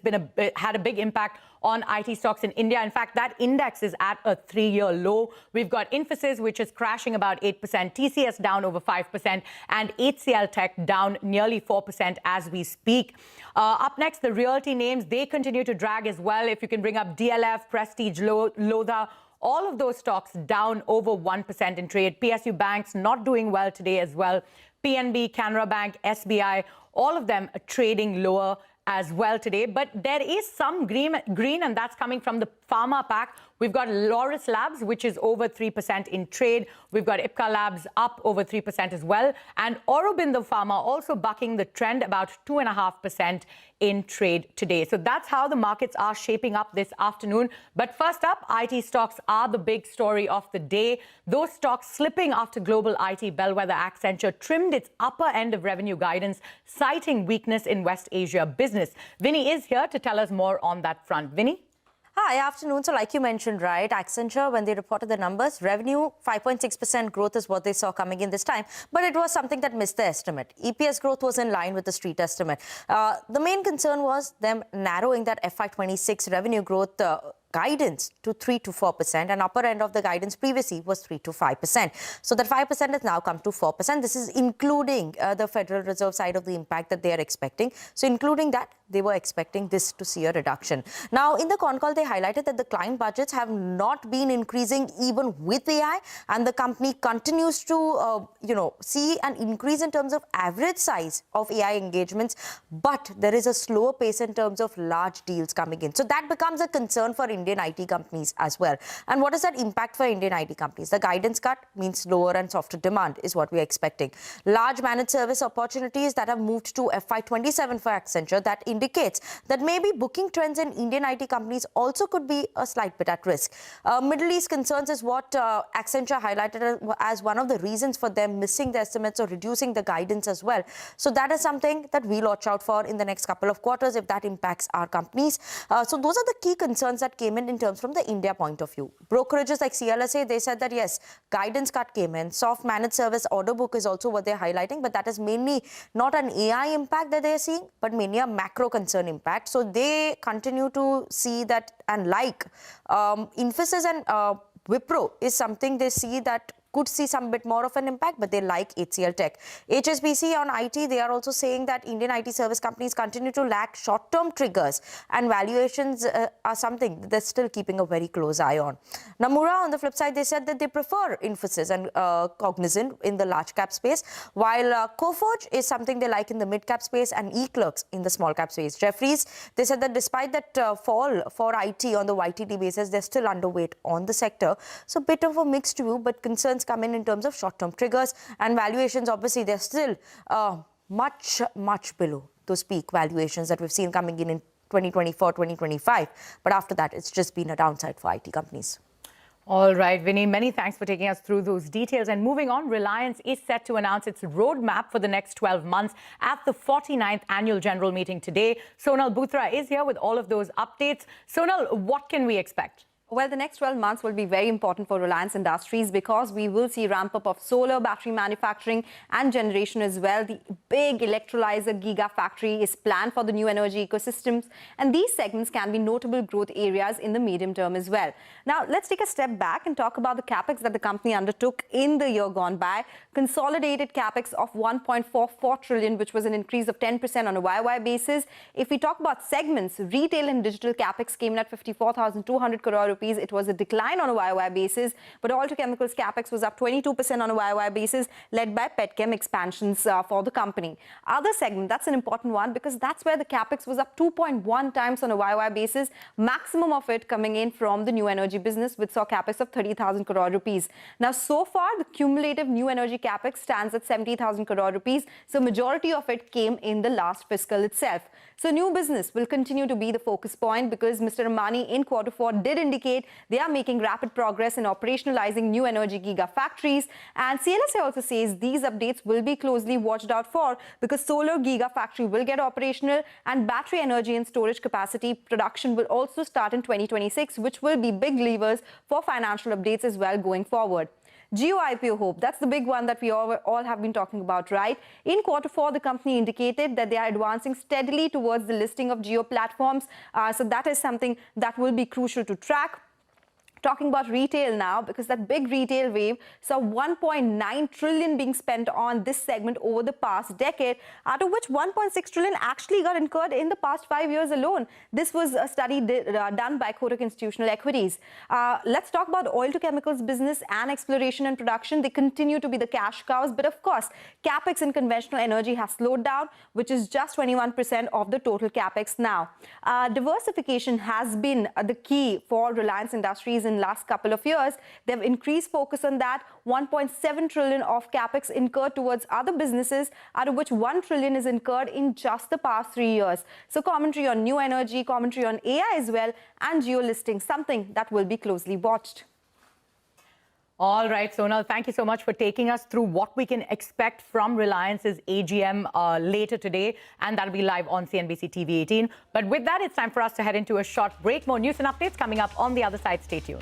had a big impact on IT stocks in India. In fact, that index is at a 3-year low. We've got Infosys, which is crashing about 8%, TCS down over 5%, and HCL Tech down nearly 4% as we speak. Up next, the realty names, they continue to drag as well. If you can bring up DLF, Prestige, Lodha, all of those stocks down over 1% in trade. PSU banks not doing well today as well. PNB, Canara Bank, SBI, all of them are trading lower as well today. But there is some green, and that's coming from the pharma pack. We've got Loris Labs, which is over 3% in trade. We've got Ipca Labs up over 3% as well. And Aurobindo Pharma also bucking the trend, about 2.5% in trade today. So that's how the markets are shaping up this afternoon. But first up, IT stocks are the big story of the day. Those stocks slipping after global IT bellwether Accenture trimmed its upper end of revenue guidance, citing weakness in West Asia business. Vinny is here to tell us more on that front. Vinny? Hi, afternoon. So like you mentioned, right, Accenture, when they reported the numbers, revenue 5.6% growth is what they saw coming in this time, but it was something that missed the estimate. EPS growth was in line with the street estimate. The main concern was them narrowing that FY26 revenue growth guidance to 3 to 4%, and upper end of the guidance previously was 3 to 5%. So that 5% has now come to 4%. This is including the Federal Reserve side of the impact that they are expecting. So including that, they were expecting this to see a reduction. Now, in the con call, they highlighted that the client budgets have not been increasing even with AI, and the company continues to, see an increase in terms of average size of AI engagements, but there is a slower pace in terms of large deals coming in. So that becomes a concern for Indian IT companies as well. And what is that impact for Indian IT companies? The guidance cut means lower and softer demand is what we're expecting. Large managed service opportunities that have moved to FY27 for Accenture, that indicates that maybe booking trends in Indian IT companies also could be a slight bit at risk. Middle East concerns is what Accenture highlighted as one of the reasons for them missing the estimates or reducing the guidance as well. So that is something that we'll watch out for in the next couple of quarters if that impacts our companies. So those are the key concerns that came in terms from the India point of view. Brokerages like CLSA, they said that yes, guidance cut came in. Soft managed service order book is also what they're highlighting, but that is mainly not an AI impact that they're seeing, but mainly a macro concern impact. So they continue to see that, and like Infosys and Wipro is something they see that could see some bit more of an impact, but they like HCL Tech. HSBC on IT, they are also saying that Indian IT service companies continue to lack short-term triggers, and valuations are something they're still keeping a very close eye on. Nomura, on the flip side, they said that they prefer Infosys and Cognizant in the large cap space, while Coforge is something they like in the mid cap space, and eClerx in the small cap space. Jefferies, they said that despite that fall for IT on the YTD basis, they're still underweight on the sector. So a bit of a mixed view, but concerns come in terms of short-term triggers, and valuations, obviously, they're still much below those peak valuations that we've seen coming in 2024, 2025. But after that, it's just been a downside for IT companies. All right, Vinny, many thanks for taking us through those details. And moving on, Reliance is set to announce its roadmap for the next 12 months at the 49th Annual General Meeting today. Sonal Bhutra is here with all of those updates. Sonal, what can we expect? Well, the next 12 months will be very important for Reliance Industries because we will see ramp up of solar battery manufacturing and generation as well. The big electrolyzer gigafactory is planned for the new energy ecosystems, and these segments can be notable growth areas in the medium term as well. Now, let's take a step back and talk about the capex that the company undertook in the year gone by. Consolidated capex of 1.44 trillion, which was an increase of 10% on a YY basis. If we talk about segments, retail and digital capex came in at 54,200 crore rupees. It was a decline on a YY basis, but Oil to Chemicals capex was up 22% on a YY basis, led by petchem expansions for the company. Other segment, that's an important one because that's where the capex was up 2.1 times on a YY basis, maximum of it coming in from the new energy business, which saw capex of 30,000 crore rupees. Now, so far, the cumulative new energy capex stands at 70,000 crore rupees, so majority of it came in the last fiscal itself. So new business will continue to be the focus point because Mr. Ambani in Q4 did indicate they are making rapid progress in operationalizing new energy gigafactories. And CLSA also says these updates will be closely watched out for because solar gigafactory will get operational and battery energy and storage capacity production will also start in 2026, which will be big levers for financial updates as well going forward. Jio IPO hope, that's the big one that we all have been talking about, right? In Q4, the company indicated that they are advancing steadily towards the listing of Jio platforms. So that is something that will be crucial to track. Talking about retail now, because that big retail wave saw 1.9 trillion being spent on this segment over the past decade, out of which 1.6 trillion actually got incurred in the past 5 years alone. This was a study done by Kotak Institutional Equities. Let's talk about oil to chemicals business and exploration and production. They continue to be the cash cows, but of course, capex in conventional energy has slowed down, which is just 21% of the total capex now. Diversification has been the key for Reliance Industries in last couple of years. They've increased focus on that. 1.7 trillion of capex incurred towards other businesses, out of which 1 trillion is incurred in just the past 3 years. So commentary on new energy, commentary on AI as well, and geo listing, something that will be closely watched. All right, Sonal, thank you so much for taking us through what we can expect from Reliance's AGM later today, and that'll be live on CNBC TV 18. But with that, it's time for us to head into a short break. More news and updates coming up on the other side. Stay tuned.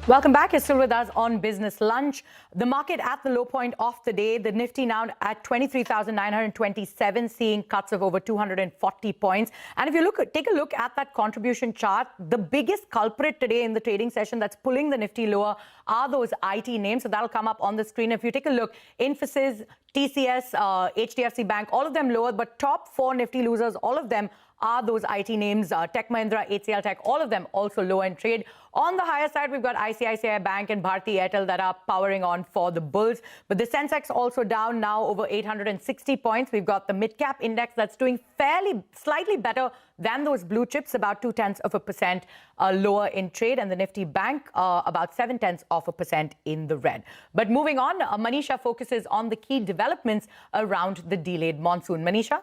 Welcome back. You're still with us on Business Lunch. The market at the low point of the day, the Nifty now at 23,927, seeing cuts of over 240 points. And if you take a look at that contribution chart, the biggest culprit today in the trading session that's pulling the Nifty lower are those IT names. So that'll come up on the screen. If you take a look, Infosys, TCS, HDFC Bank, all of them lower, but top 4 Nifty losers, all of them are those IT names, Tech Mahindra, HCL Tech, all of them also low in trade. On the higher side, we've got ICICI Bank and Bharti Airtel that are powering on for the bulls. But the Sensex also down now over 860 points. We've got the Midcap index that's doing slightly better than those blue chips, about 0.2% lower in trade. And the Nifty Bank about 0.7% in the red. But moving on, Manisha focuses on the key developments around the delayed monsoon. Manisha?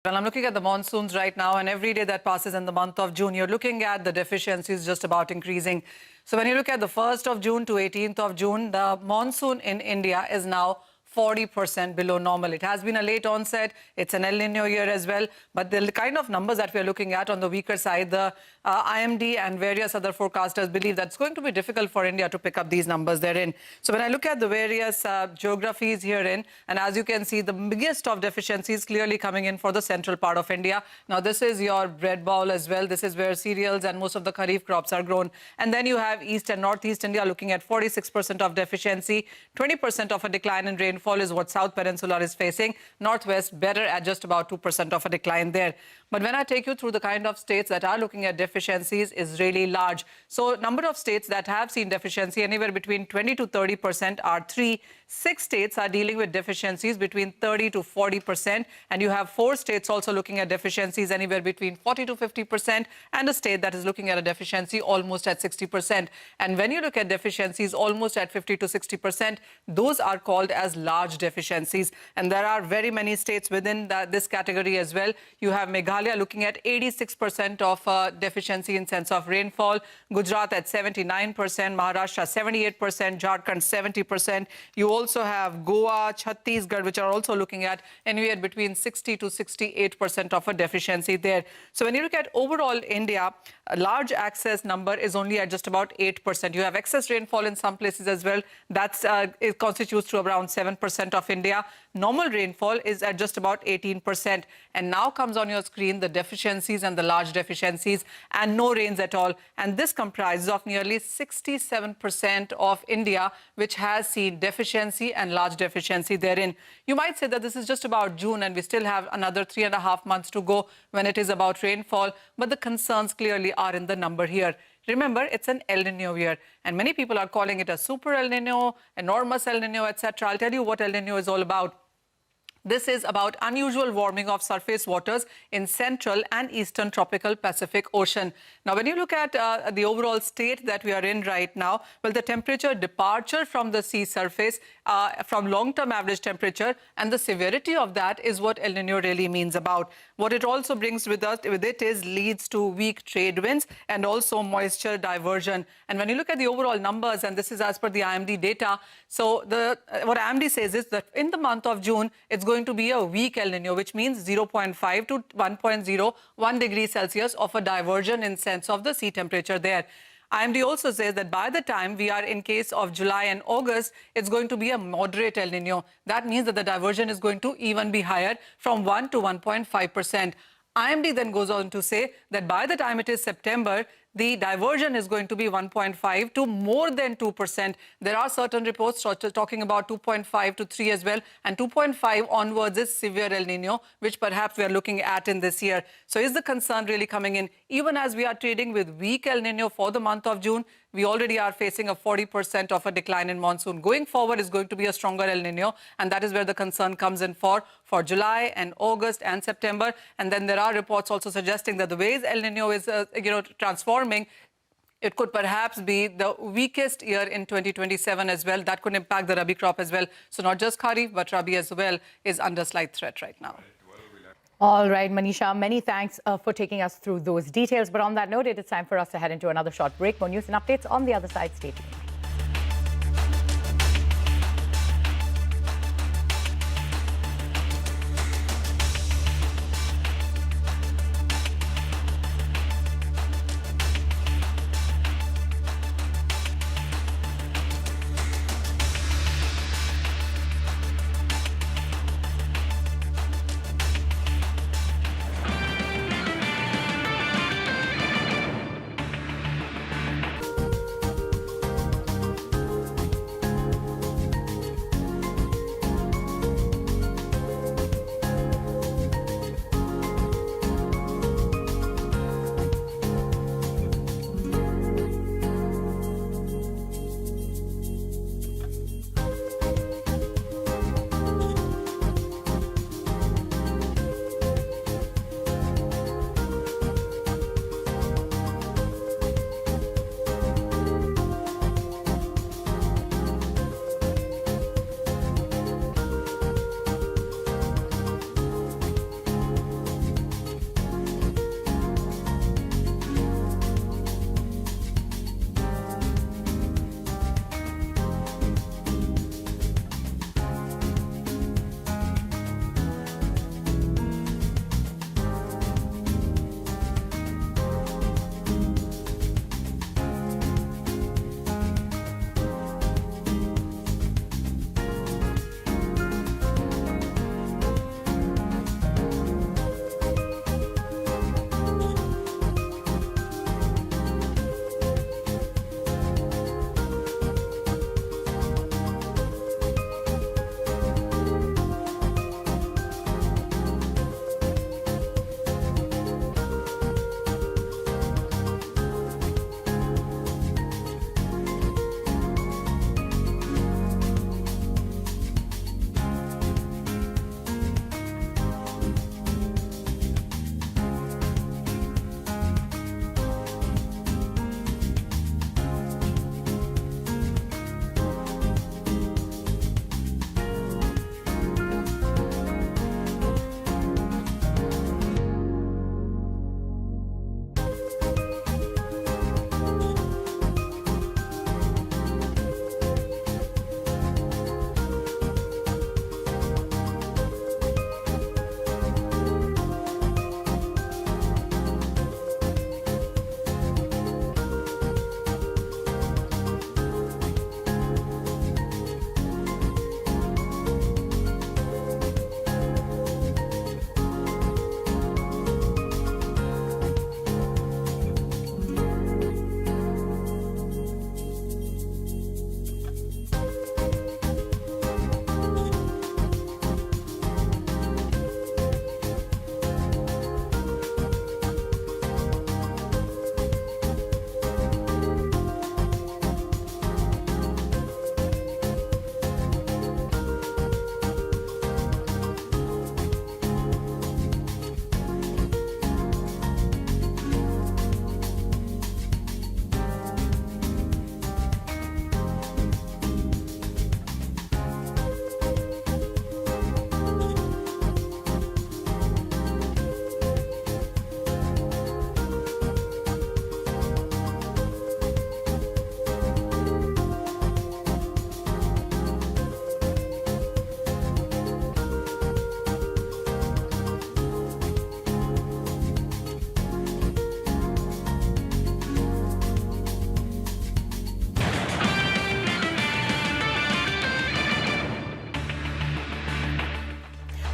Well, I'm looking at the monsoons right now, and every day that passes in the month of June, you're looking at the deficiencies just about increasing. So when you look at the 1st of June to 18th of June, the monsoon in India is now 40% below normal. It has been a late onset. It's an El Nino year as well. But the kind of numbers that we're looking at on the weaker side, the IMD and various other forecasters believe that it's going to be difficult for India to pick up these numbers therein. So when I look at the various geographies herein, and as you can see, the biggest of deficiencies clearly coming in for the central part of India. Now, this is your bread bowl as well. This is where cereals and most of the kharif crops are grown. And then you have East and Northeast India looking at 46% of deficiency, 20% of a decline in rainfall is what South Peninsular is facing. Northwest better at just about 2% of a decline there. But when I take you through the kind of states that are looking at deficiencies is really large. So number of states that have seen deficiency anywhere between 20 to 30% are 3. 6 states are dealing with deficiencies between 30 to 40%. And you have 4 states also looking at deficiencies anywhere between 40 to 50%, and a state that is looking at a deficiency almost at 60%. And when you look at deficiencies almost at 50 to 60%, those are called as large deficiencies. And there are very many states within this category as well. You have Meghalaya looking at 86% of deficiency in sense of rainfall, Gujarat at 79%, Maharashtra 78%, Jharkhand 70%. You also have Goa, Chhattisgarh, which are also looking at anywhere between 60 to 68% of a deficiency there. So when you look at overall India, a large excess number is only at just about 8%. You have excess rainfall in some places as well. It constitutes to around 7% of India. Normal rainfall is at just about 18%. And now comes on your screen the deficiencies and the large deficiencies, and no rains at all. And this comprises of nearly 67% of India, which has seen deficiency and large deficiency therein. You might say that this is just about June and we still have another 3.5 months to go when it is about rainfall. But the concerns clearly are in the number here. Remember, it's an El Nino year, and many people are calling it a super El Nino, enormous El Nino, etc. I'll tell you what El Nino is all about. This is about unusual warming of surface waters in central and eastern tropical Pacific Ocean. Now, when you look at the overall state that we are in right now, well, the temperature departure from the sea surface, from long-term average temperature, and the severity of that is what El Nino really means about. What it also brings with it is leads to weak trade winds and also moisture diversion. And when you look at the overall numbers, and this is as per the IMD data, so what IMD says is that in the month of June, it's going to be a weak El Nino, which means 0.5 to 1.01 degrees Celsius of a diversion in sense of the sea temperature there. IMD also says that by the time we are in case of July and August, it's going to be a moderate El Nino. That means that the diversion is going to even be higher from 1 to 1.5%. IMD then goes on to say that by the time it is September, the diversion is going to be 1.5 to more than 2%. There are certain reports talking about 2.5 to 3 as well, and 2.5 onwards is severe El Nino, which perhaps we are looking at in this year. So is the concern really coming in? Even as we are trading with weak El Nino for the month of June, we already are facing a 40% of a decline in monsoon. Going forward is going to be a stronger El Nino, and that is where the concern comes in for July and August and September. And then there are reports also suggesting that the ways El Nino is transforming, it could perhaps be the weakest year in 2027 as well. That could impact the Rabi crop as well. So not just Kharif, but Rabi as well is under slight threat right now. All right, Manisha, many thanks for taking us through those details. But on that note, it is time for us to head into another short break. More news and updates on the other side. Stay tuned.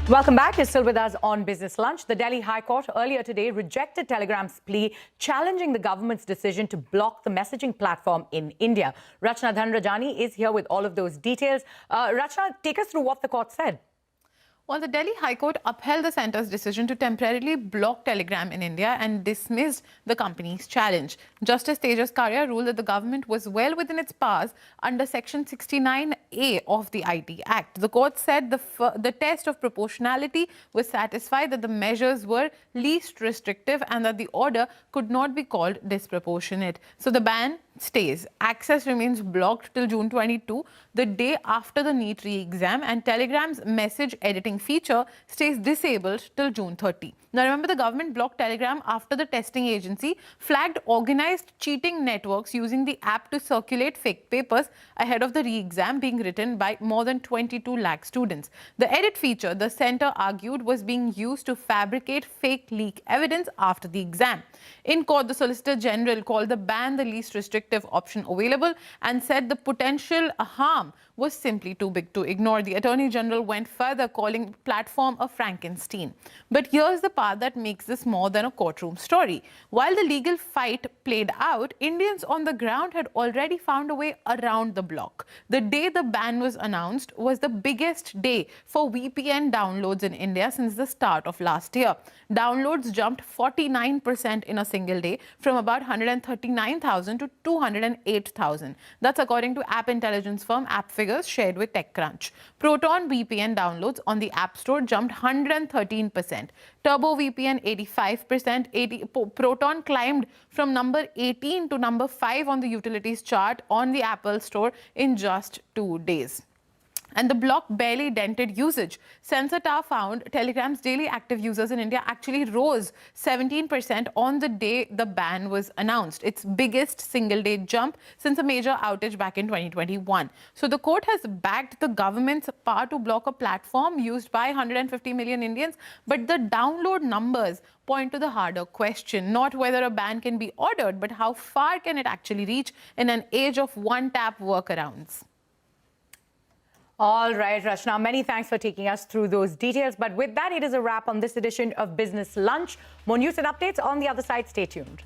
Welcome back. You're still with us on Business Lunch. The Delhi High Court earlier today rejected Telegram's plea challenging the government's decision to block the messaging platform in India. Rachna Dhanrajani is here with all of those details. Rachna, take us through what the court said. Well, the Delhi High Court upheld the centre's decision to temporarily block Telegram in India and dismissed the company's challenge. Justice Tejas Karya ruled that the government was well within its powers under Section 69A of the IT Act. The court said the test of proportionality was satisfied, that the measures were least restrictive and that the order could not be called disproportionate. So the ban stays. Access remains blocked till June 22, the day after the NEET re-exam, and Telegram's message editing feature stays disabled till June 30. Now remember, the government blocked Telegram after the testing agency flagged organized cheating networks using the app to circulate fake papers ahead of the re-exam being written by more than 22 lakh students. The edit feature, the centre argued, was being used to fabricate fake leak evidence after the exam. In court, the Solicitor General called the ban the least restrictive option available and said the potential harm was simply too big to ignore. The Attorney General went further, calling the platform a Frankenstein. But here's the part that makes this more than a courtroom story. While the legal fight played out, Indians on the ground had already found a way around the block. The day the ban was announced was the biggest day for VPN downloads in India since the start of last year. Downloads jumped 49% in a single day, from about 139,000 to 208,000. That's according to app intelligence firm AppFigures shared with TechCrunch. Proton VPN downloads on the App Store jumped 113%. Turbo VPN 85%. Proton climbed from number 18 to number 5 on the utilities chart on the Apple Store in just 2 days. And the block barely dented usage. Sensor Tower found Telegram's daily active users in India actually rose 17% on the day the ban was announced, its biggest single-day jump since a major outage back in 2021. So the court has backed the government's power to block a platform used by 150 million Indians, but the download numbers point to the harder question, not whether a ban can be ordered, but how far can it actually reach in an age of one-tap workarounds. All right, Rachna, many thanks for taking us through those details. But with that, it is a wrap on this edition of Business Lunch. More news and updates on the other side. Stay tuned.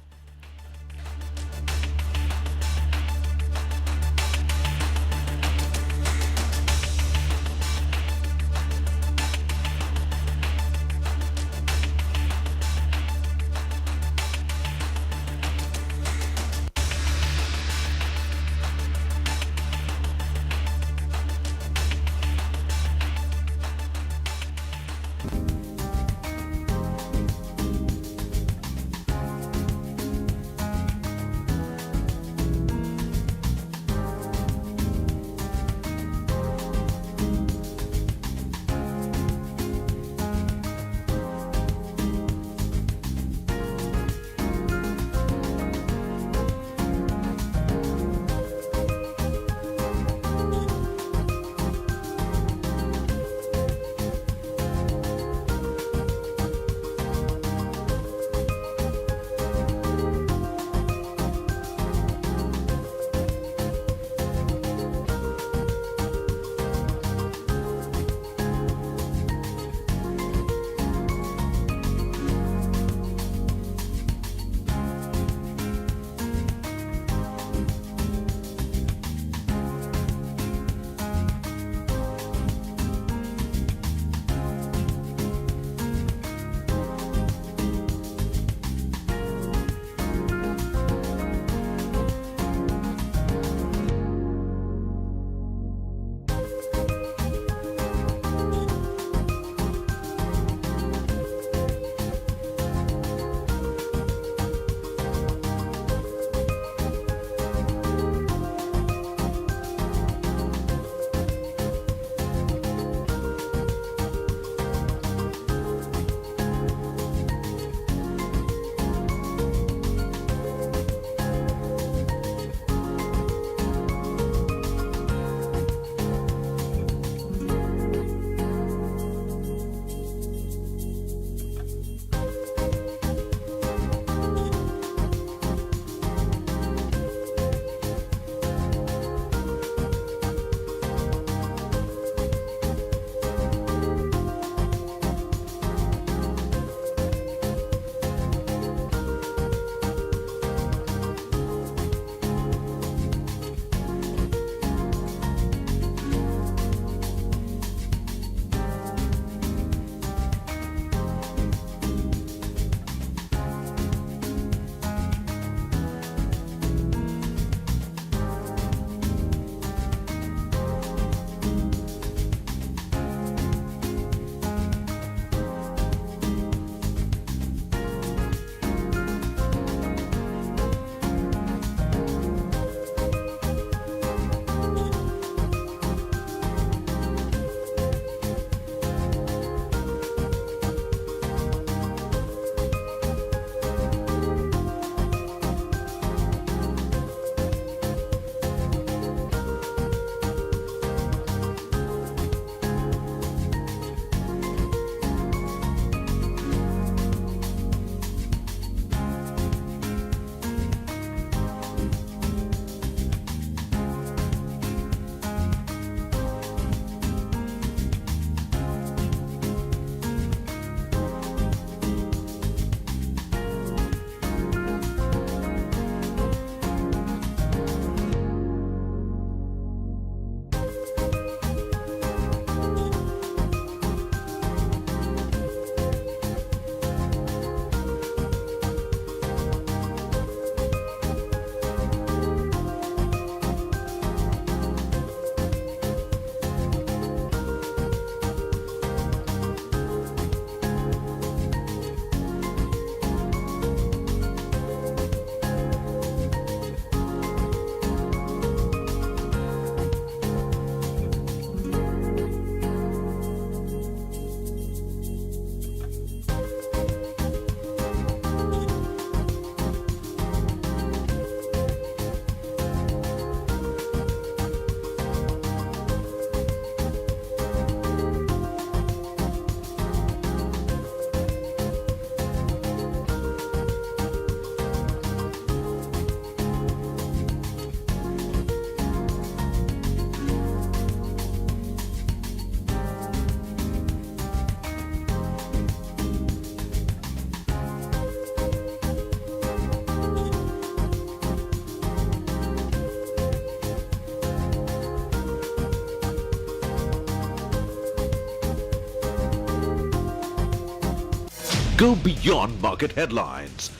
Go beyond market headlines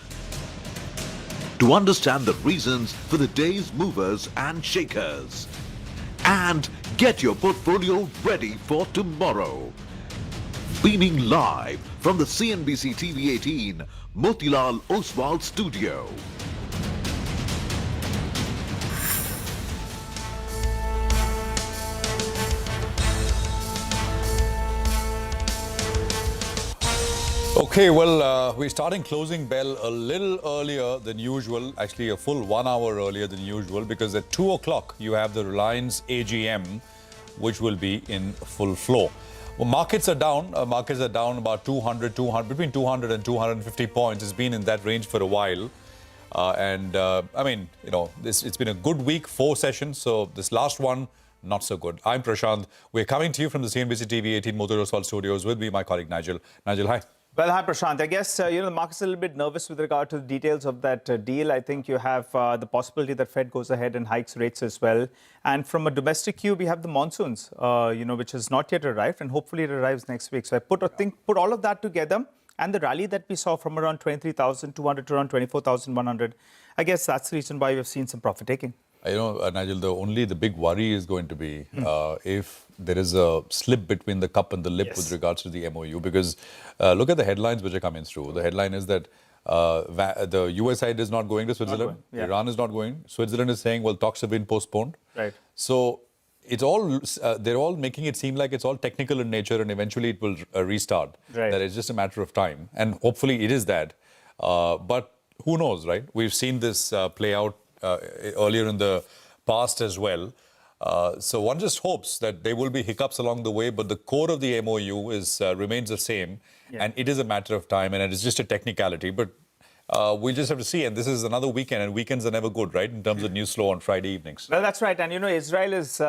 to understand the reasons for the day's movers and shakers. And get your portfolio ready for tomorrow. Beaming live from the CNBC TV 18 Motilal Oswal studio. Okay, well, we're starting closing bell a little earlier than usual, actually a full 1 hour earlier than usual, because at 2 o'clock you have the Reliance AGM, which will be in full flow. Well, markets are down about 200, between 200 and 250 points. It's been in that range for a while. I mean, you know, it's been a good week, 4 sessions, so this last one, not so good. I'm Prashant. We're coming to you from the CNBC TV 18 Motilal Oswal studios with me, my colleague Nigel. Nigel, hi. Well, hi, Prashant. I guess, the market's a little bit nervous with regard to the details of that deal. I think you have the possibility that Fed goes ahead and hikes rates as well. And from a domestic queue, we have the monsoons, which has not yet arrived, and hopefully it arrives next week. So I put all of that together, and the rally that we saw from around 23,200 to around 24,100, I guess that's the reason why we've seen some profit taking. You know, Nigel, the big worry is going to be if there is a slip between the cup and the lip with regards to the MOU, because look at the headlines which are coming through. The headline is that the US side is not going to Switzerland. Iran is not going. Switzerland is saying, well, talks have been postponed. Right. So it's all, they're all making it seem like it's all technical in nature and eventually it will restart. Right. That it's just a matter of time. And hopefully it is that. But who knows, right? We've seen this play out earlier in the past as well. So one just hopes that there will be hiccups along the way, but the core of the MOU remains the same, and it is a matter of time, and it is just a technicality. But we'll just have to see, and this is another weekend, and weekends are never good, right, in terms of news flow on Friday evenings. Well, that's right. And, Israel is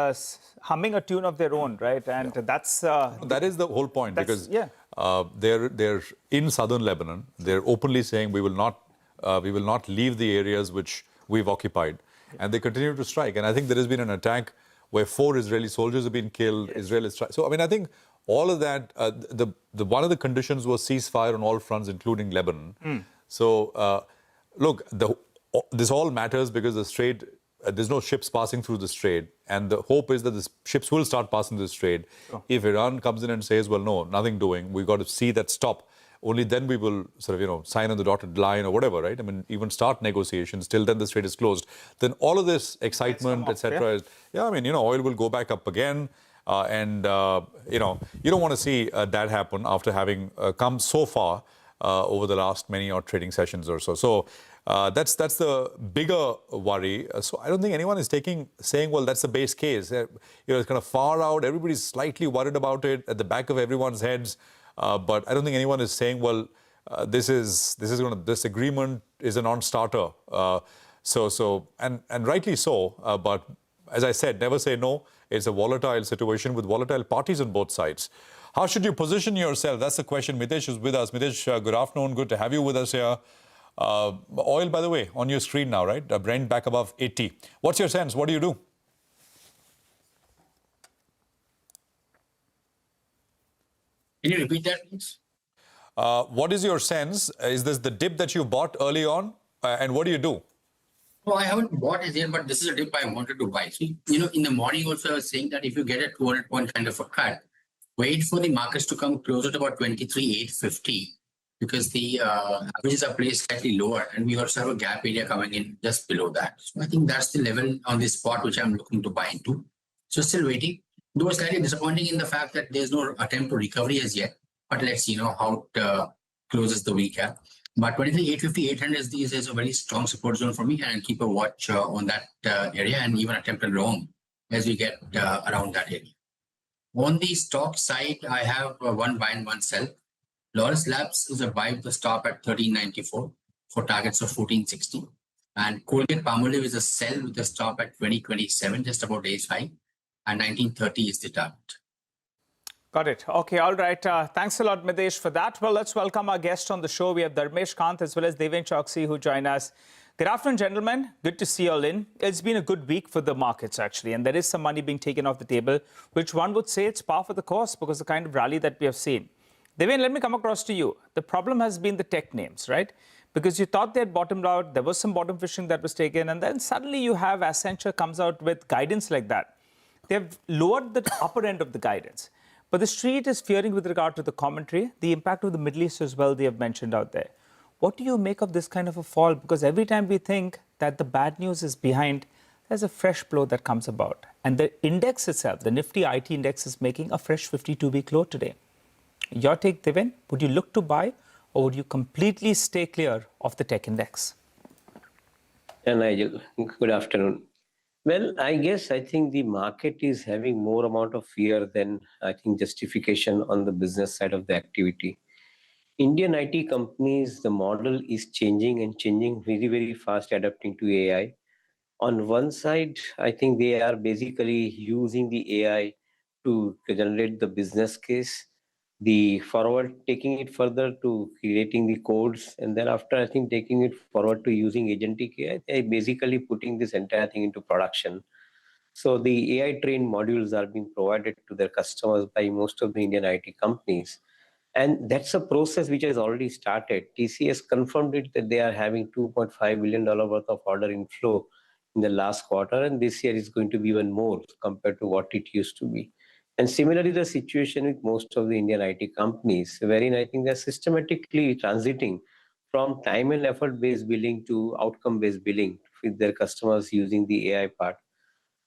humming a tune of their own, right? And that's... that is the whole point, because they're in southern Lebanon. They're openly saying we will not leave the areas which we've occupied. And they continue to strike. And I think there has been an attack where 4 Israeli soldiers have been killed. Israel is so, I mean, I think all of that, one of the conditions was ceasefire on all fronts, including Lebanon. So, look, this all matters because the strait, there's no ships passing through the strait. And the hope is that the ships will start passing through the strait. If Iran comes in and says, well, no, nothing doing, we've got to see that stop. Only then we will sort of, sign on the dotted line or whatever, right? I mean, even start negotiations. Till then, the strait is closed. Then all of this excitement, etc. I mean, oil will go back up again. You don't want to see that happen after having come so far over the last many odd trading sessions or so. So that's the bigger worry. So I don't think anyone is saying, well, that's the base case. It's kind of far out. Everybody's slightly worried about it at the back of everyone's heads. But I don't think anyone is saying, well, this agreement is a non-starter. And rightly so. But as I said, never say no. It's a volatile situation with volatile parties on both sides. How should you position yourself? That's the question. Mitesh is with us. Mitesh, good afternoon. Good to have you with us here. Oil, by the way, on your screen now, right? Brent back above 80. What's your sense? What do you do? Can you repeat that, please? What is your sense? Is this the dip that you bought early on? And what do you do? No, I haven't bought it yet, but this is a dip I wanted to buy. So, in the morning also I was saying that if you get a 200-point kind of a cut, wait for the markets to come closer to about 23,850 because the averages are placed slightly lower and we also have a gap area coming in just below that. So I think that's the level on this spot which I'm looking to buy into. So still waiting. Though slightly disappointing in the fact that there's no attempt to recovery as yet, but let's see how it closes the week. But 23,850, 800 is a very strong support zone for me, and I'll keep a watch on that area and even attempt a long as we get around that area. On the stock side, I have one buy and one sell. Laurus Labs is a buy with the stop at 1394 for targets of 1460, and Colgate Palmolive is a sell with a stop at 2027, just about day's high. And 1930 is the target. Got it. Okay, all right. Thanks a lot, Mitesh, for that. Well, let's welcome our guest on the show. We have Dharmesh Kant as well as Deven Choksi who join us. Good afternoon, gentlemen. Good to see you all in. It's been a good week for the markets, actually, and there is some money being taken off the table, which one would say it's par for the course because the kind of rally that we have seen. Devin, let me come across to you. The problem has been the tech names, right? Because you thought they had bottomed out, there was some bottom fishing that was taken, and then suddenly you have Accenture comes out with guidance like that. They've lowered the upper end of the guidance. But the street is fearing with regard to the commentary, the impact of the Middle East as well, they have mentioned out there. What do you make of this kind of a fall? Because every time we think that the bad news is behind, there's a fresh blow that comes about. And the index itself, the Nifty IT index, is making a fresh 52-week low today. Your take, Devin, would you look to buy or would you completely stay clear of the tech index? Nigel, good afternoon. Well, I think the market is having more amount of fear than justification on the business side of the activity. Indian IT companies, the model is changing and changing very, very fast, adapting to AI. On one side, I think they are basically using the AI to generate the business case, the forward, taking it further to creating the codes, and then after, I think, taking it forward to using agentic AI, they basically putting this entire thing into production. So the AI trained modules are being provided to their customers by most of the Indian IT companies. And that's a process which has already started. TCS confirmed it that they are having $2.5 billion worth of order inflow in the last quarter, and this year is going to be even more compared to what it used to be. And similarly, the situation with most of the Indian IT companies, wherein I think they're systematically transiting from time and effort-based billing to outcome-based billing with their customers using the AI part.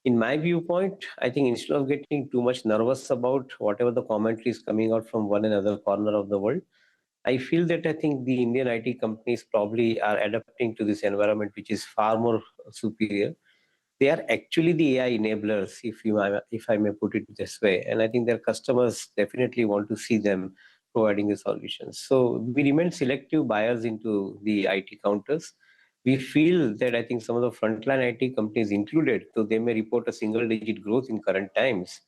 In my viewpoint, I think instead of getting too much nervous about whatever the commentary is coming out from one another corner of the world, I feel that I think the Indian IT companies probably are adapting to this environment, which is far more superior. They are actually the AI enablers, if I may put it this way. And I think their customers definitely want to see them providing the solutions. So we remain selective buyers into the IT counters. We feel that I think some of the frontline IT companies included, so they may report a single-digit growth in current times.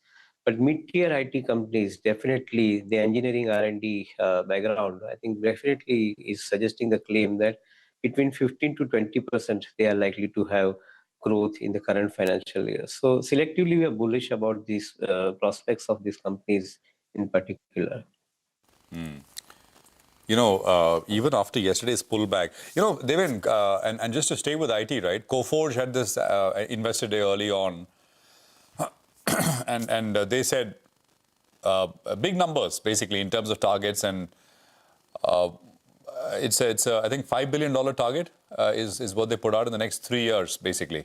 But mid-tier IT companies, definitely the engineering R&D background, I think definitely is suggesting the claim that between 15 to 20% they are likely to have growth in the current financial year. So selectively, we are bullish about these prospects of these companies in particular. Even after yesterday's pullback, Devin, and just to stay with IT, right? Coforge had this investor day early on, and they said big numbers, basically, in terms of targets, and it's I think $5 billion target is what they put out in the next 3 years, basically.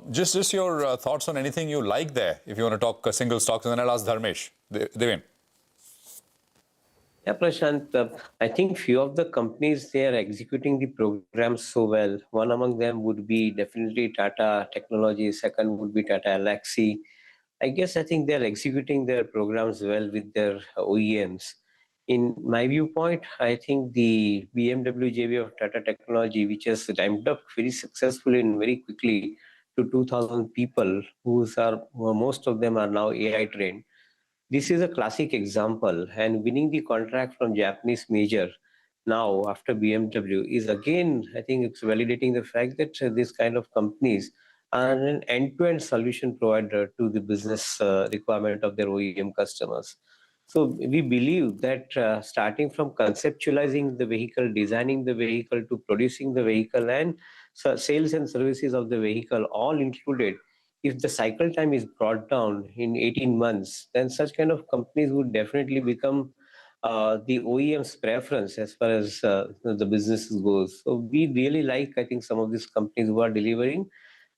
Just your thoughts on anything you like there, if you want to talk single stocks, and then I'll ask Dharmesh. Devin. Yeah, Prashant, I think few of the companies, they are executing the programs so well. One among them would be definitely Tata Technologies. Second would be Tata Elxsi. I think they're executing their programs well with their OEMs. In my viewpoint, I think the BMW JV of Tata Technology, which has ramped up very successfully and very quickly to 2,000 people, most of them are now AI trained. This is a classic example, and winning the contract from Japanese major now after BMW is again, I think it's validating the fact that these kind of companies are an end-to-end solution provider to the business requirement of their OEM customers. So we believe that starting from conceptualizing the vehicle, designing the vehicle, to producing the vehicle, and sales and services of the vehicle all included, if the cycle time is brought down in 18 months, then such kind of companies would definitely become the OEM's preference as far as the business goes. So we really like, I think, some of these companies who are delivering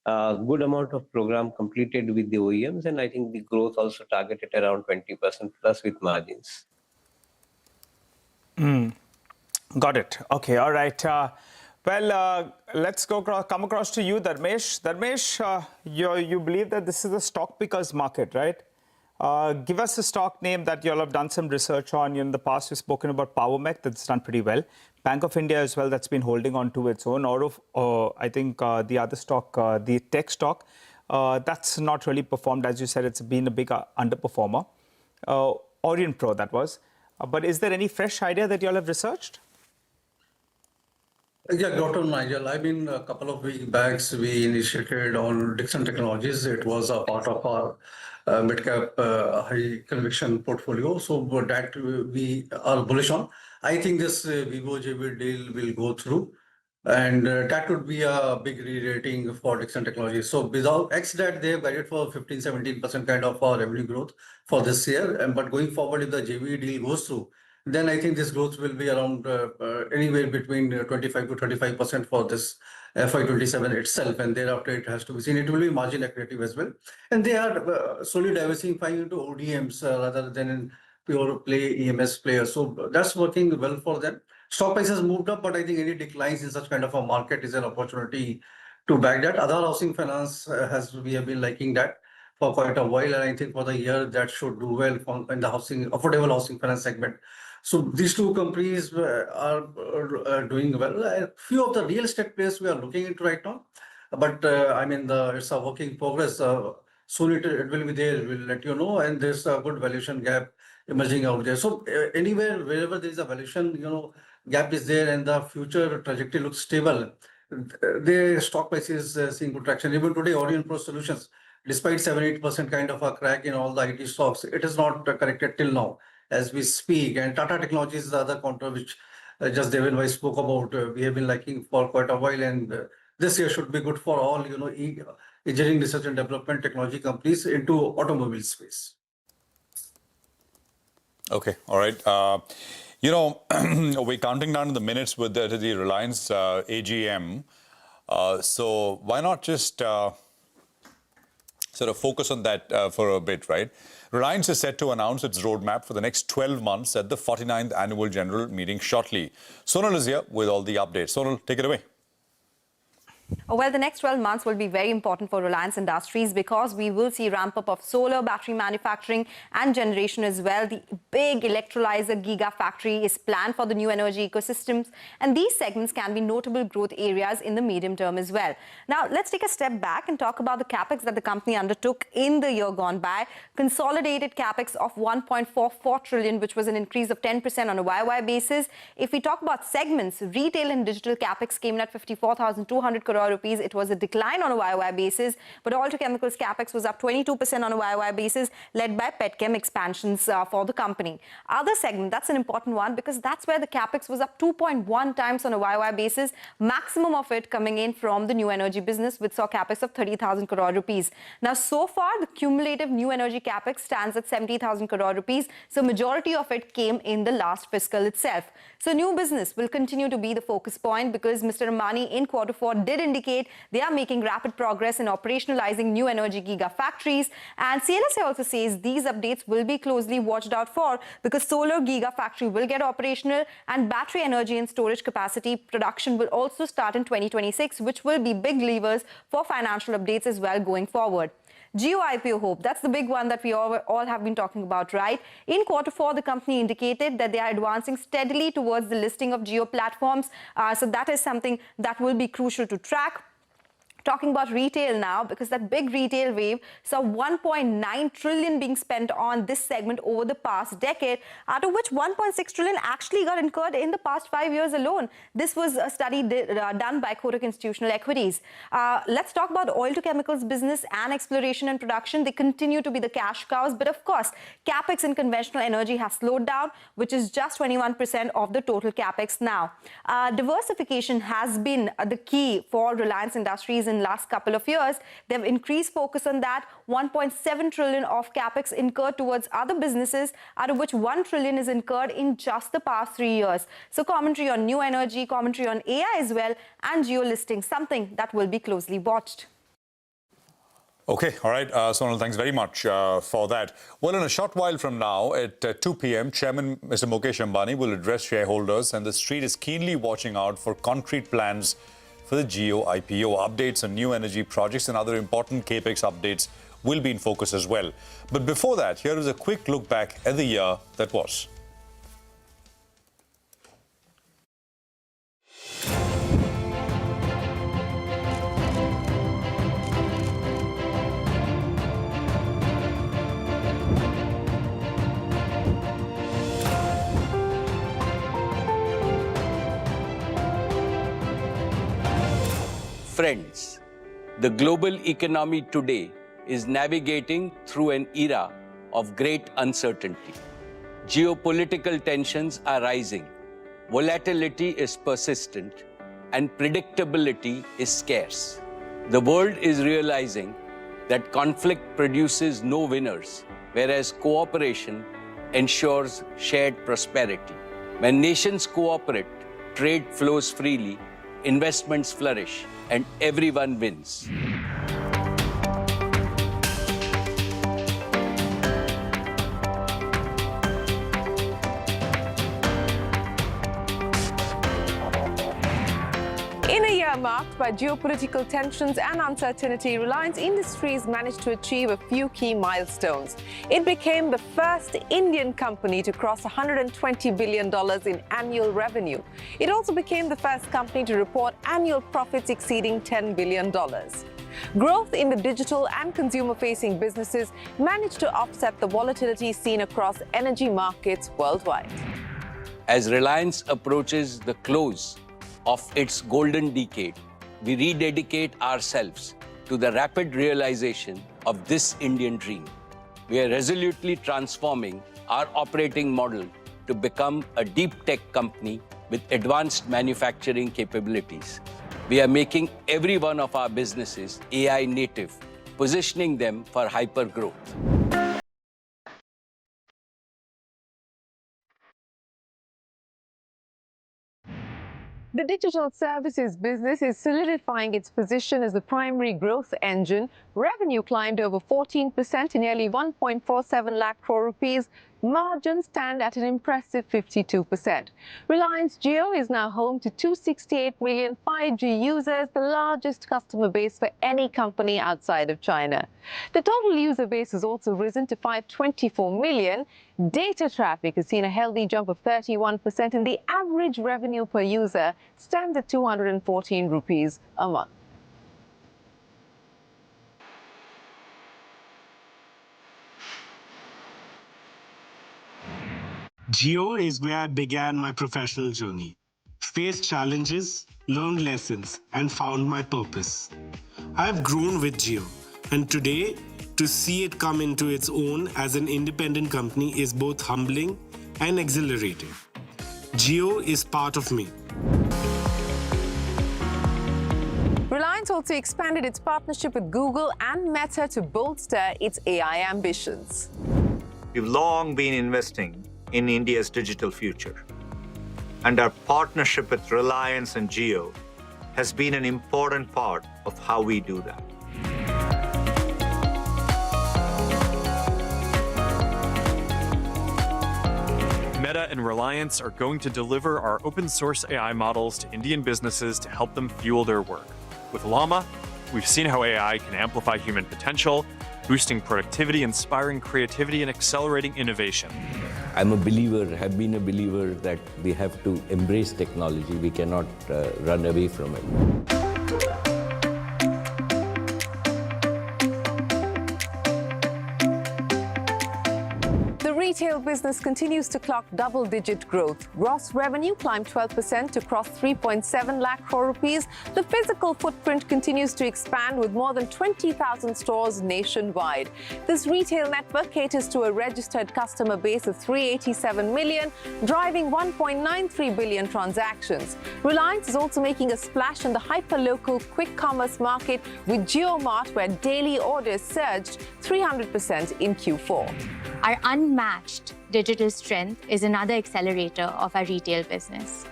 a good amount of program completed with the OEMs, and I think the growth also targeted around 20% plus with margins. Got it. Okay, all right. Let's come across to you, Dharmesh. Dharmesh, you believe that this is a stock pickers market, right? Give us a stock name that you all have done some research on. In the past, we've spoken about PowerMech, that's done pretty well. Bank of India as well, that's been holding on to its own. I think the other stock, the tech stock, that's not really performed. As you said, it's been a big underperformer. Orient Pro, that was. But is there any fresh idea that you all have researched? Yeah, Dr. Nigel, I mean, a couple of weeks back, we initiated on Dixon Technologies. It was a part of our mid-cap high conviction portfolio. So that we are bullish on. I think this Vivo JV deal will go through. And that would be a big re-rating for Dixon Technologies. So without X that, they have guided for 15-17% kind of revenue growth for this year. But going forward, if the JV deal goes through, then I think this growth will be around anywhere between 25 to 35% for this FY27 itself. And thereafter, it has to be seen. It will be margin accretive as well. And they are slowly diversifying into ODMs rather than in pure play EMS players. So that's working well for them. Stock price has moved up, but I think any declines in such kind of a market is an opportunity to back that. Other housing finance we have been liking that for quite a while, and I think for the year that should do well in the affordable housing finance segment. So these two companies are doing well. A few of the real estate players we are looking into right now, but I mean it's a work in progress. Soon it will be there. We'll let you know, and there's a good valuation gap emerging out there. So anywhere, wherever there is a valuation, gap is there and the future trajectory looks stable, the stock price is seeing good traction. Even today, Orient Pro Solutions, despite 7-8% kind of a crack in all the IT stocks, it is not corrected till now as we speak. And Tata Technologies is the other counter which just Devin Weiss spoke about. We have been liking for quite a while, and this year should be good for all engineering, research and development technology companies into automobile space. Okay, all right. We're counting down the minutes with the Reliance AGM. So why not just sort of focus on that for a bit, right? Reliance is set to announce its roadmap for the next 12 months at the 49th Annual General Meeting shortly. Sonal is here with all the updates. Sonal, take it away. Well, the next 12 months will be very important for Reliance Industries because we will see ramp up of solar, battery manufacturing and generation as well. The big electrolyzer gigafactory is planned for the new energy ecosystems, and these segments can be notable growth areas in the medium term as well. Now, let's take a step back and talk about the capex that the company undertook in the year gone by. Consolidated capex of 1.44 trillion, which was an increase of 10% on a YOY basis. If we talk about segments, retail and digital capex came in at 54,200 crore rupees. It was a decline on a YOY basis, but Auto Chemicals capex was up 22% on a YOY basis, led by Petchem expansions for the company. Other segment, that's an important one because that's where the capex was up 2.1 times on a YOY basis, maximum of it coming in from the new energy business, which saw capex of 30,000 crore rupees. Now, so far, the cumulative new energy capex stands at 70,000 crore rupees, so majority of it came in the last fiscal itself. So new business will continue to be the focus point because Mr. Ambani in Q4 did indicate they are making rapid progress in operationalizing new energy gigafactories. And CLSA also says these updates will be closely watched out for because solar gigafactory will get operational and battery energy and storage capacity production will also start in 2026, which will be big levers for financial updates as well going forward. Jio IPO hope, that's the big one that we all have been talking about, right? In Q4, the company indicated that they are advancing steadily towards the listing of Jio platforms. So that is something that will be crucial to track. Talking about retail now, because that big retail wave saw 1.9 trillion being spent on this segment over the past decade, out of which 1.6 trillion actually got incurred in the past 5 years alone. This was a study done by Kotak Institutional Equities. Let's talk about oil to chemicals business and exploration and production. They continue to be the cash cows, but of course, capex in conventional energy has slowed down, which is just 21% of the total capex now. Diversification has been the key for Reliance Industries in last couple of years. They've increased focus on that. 1.7 trillion of capex incurred towards other businesses, out of which 1 trillion is incurred in just the past 3 years. So commentary on new energy, commentary on AI as well, and geo listing, something that will be closely watched. Okay, all right, Sonal, thanks very much for that. Well, in a short while from now, at 2 p.m., Chairman Mr. Mukesh Ambani will address shareholders, and the street is keenly watching out for concrete plans for the Jio IPO. Updates on new energy projects and other important capex updates will be in focus as well. But before that, here is a quick look back at the year that was. Friends, the global economy today is navigating through an era of great uncertainty. Geopolitical tensions are rising, volatility is persistent, and predictability is scarce. The world is realizing that conflict produces no winners, whereas cooperation ensures shared prosperity. When nations cooperate, trade flows freely, investments flourish, and everyone wins. In a year marked by geopolitical tensions and uncertainty, Reliance Industries managed to achieve a few key milestones. It became the first Indian company to cross $120 billion in annual revenue. It also became the first company to report annual profits exceeding $10 billion. Growth in the digital and consumer-facing businesses managed to offset the volatility seen across energy markets worldwide. As Reliance approaches the close of its golden decade, we rededicate ourselves to the rapid realization of this Indian dream. We are resolutely transforming our operating model to become a deep tech company with advanced manufacturing capabilities. We are making every one of our businesses AI native, positioning them for hyper growth. The digital services business is solidifying its position as the primary growth engine. Revenue climbed over 14% to nearly 1.47 lakh crore rupees. Margins stand at an impressive 52%. Reliance Jio is now home to 268 million 5G users, the largest customer base for any company outside of China. The total user base has also risen to 524 million. Data traffic has seen a healthy jump of 31%, and the average revenue per user stands at 214 rupees a month. Jio is where I began my professional journey. Faced challenges, learned lessons, and found my purpose. I've grown with Jio, and today, to see it come into its own as an independent company is both humbling and exhilarating. Jio is part of me. Reliance also expanded its partnership with Google and Meta to bolster its AI ambitions. We've long been investing in India's digital future, and our partnership with Reliance and Jio has been an important part of how we do that. Meta and Reliance are going to deliver our open source AI models to Indian businesses to help them fuel their work. With Llama, we've seen how AI can amplify human potential, boosting productivity, inspiring creativity, and accelerating innovation. I'm a believer, have been a believer that we have to embrace technology. We cannot run away from it. The retail business continues to clock double-digit growth. Gross revenue climbed 12% to cross 3.7 lakh crore rupees. The physical footprint continues to expand with more than 20,000 stores nationwide. This retail network caters to a registered customer base of 387 million, driving 1.93 billion transactions. Reliance is also making a splash in the hyper-local quick commerce market with JioMart, where daily orders surged 300% in Q4. Our unmatched digital strength is another accelerator of our retail business.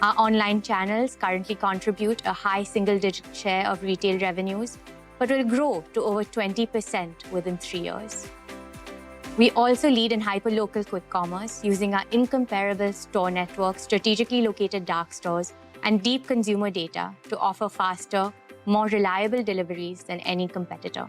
Our online channels currently contribute a high single-digit share of retail revenues, but will grow to over 20% within 3 years. We also lead in hyperlocal quick commerce using our incomparable store network, strategically located dark stores, and deep consumer data to offer faster, more reliable deliveries than any competitor.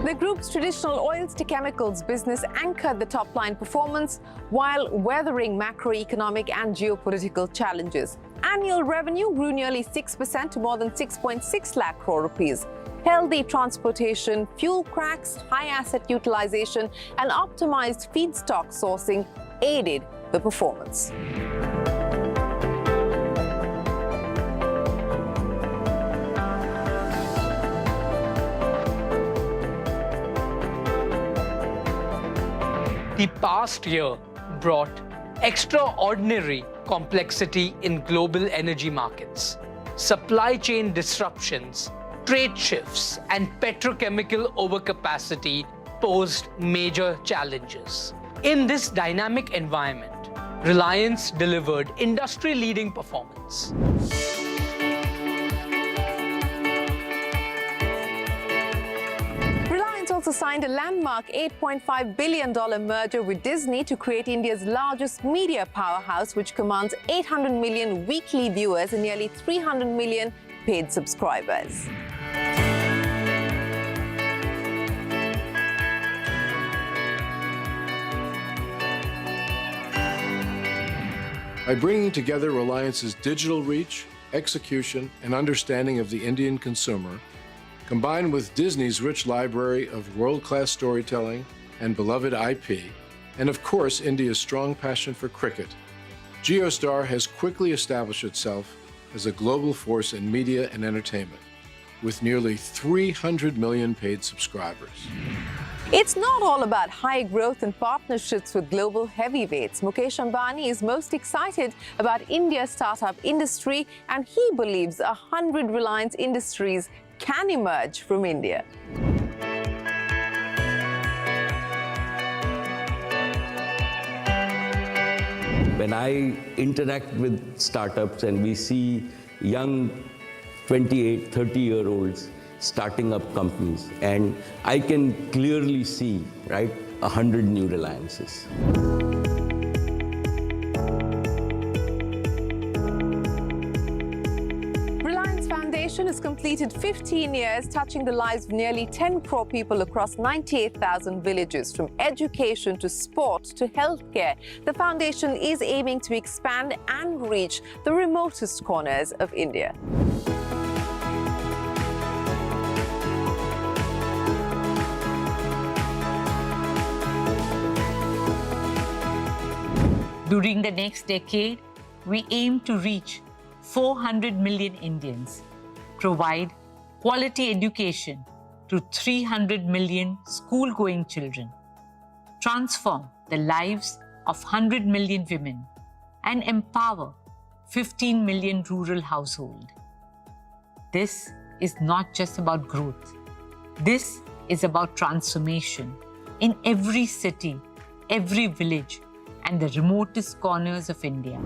The group's traditional oils to chemicals business anchored the top-line performance while weathering macroeconomic and geopolitical challenges. Annual revenue grew nearly 6% to more than 6.6 lakh crore rupees. Healthy transportation, fuel cracks, high asset utilization, and optimized feedstock sourcing aided the performance. The past year brought extraordinary complexity in global energy markets. Supply chain disruptions, trade shifts, and petrochemical overcapacity posed major challenges. In this dynamic environment, Reliance delivered industry-leading performance. Reliance also signed a landmark $8.5 billion merger with Disney to create India's largest media powerhouse, which commands 800 million weekly viewers and nearly 300 million paid subscribers. By bringing together Reliance's digital reach, execution, and understanding of the Indian consumer, combined with Disney's rich library of world-class storytelling and beloved IP, and of course India's strong passion for cricket, JioStar has quickly established itself as a global force in media and entertainment, with nearly 300 million paid subscribers. It's not all about high growth and partnerships with global heavyweights. Mukesh Ambani is most excited about India's startup industry, and he believes 100 Reliance industries can emerge from India. When I interact with startups and we see young 28, 30-year-olds starting up companies, and I can clearly see, right, 100 new Reliances. Reliance Foundation has completed 15 years, touching the lives of nearly 10 crore people across 98,000 villages. From education to sport to healthcare, the foundation is aiming to expand and reach the remotest corners of India. During the next decade, we aim to reach 400 million Indians, provide quality education to 300 million school-going children, transform the lives of 100 million women, and empower 15 million rural households. This is not just about growth. This is about transformation in every city, every village, and the remotest corners of India.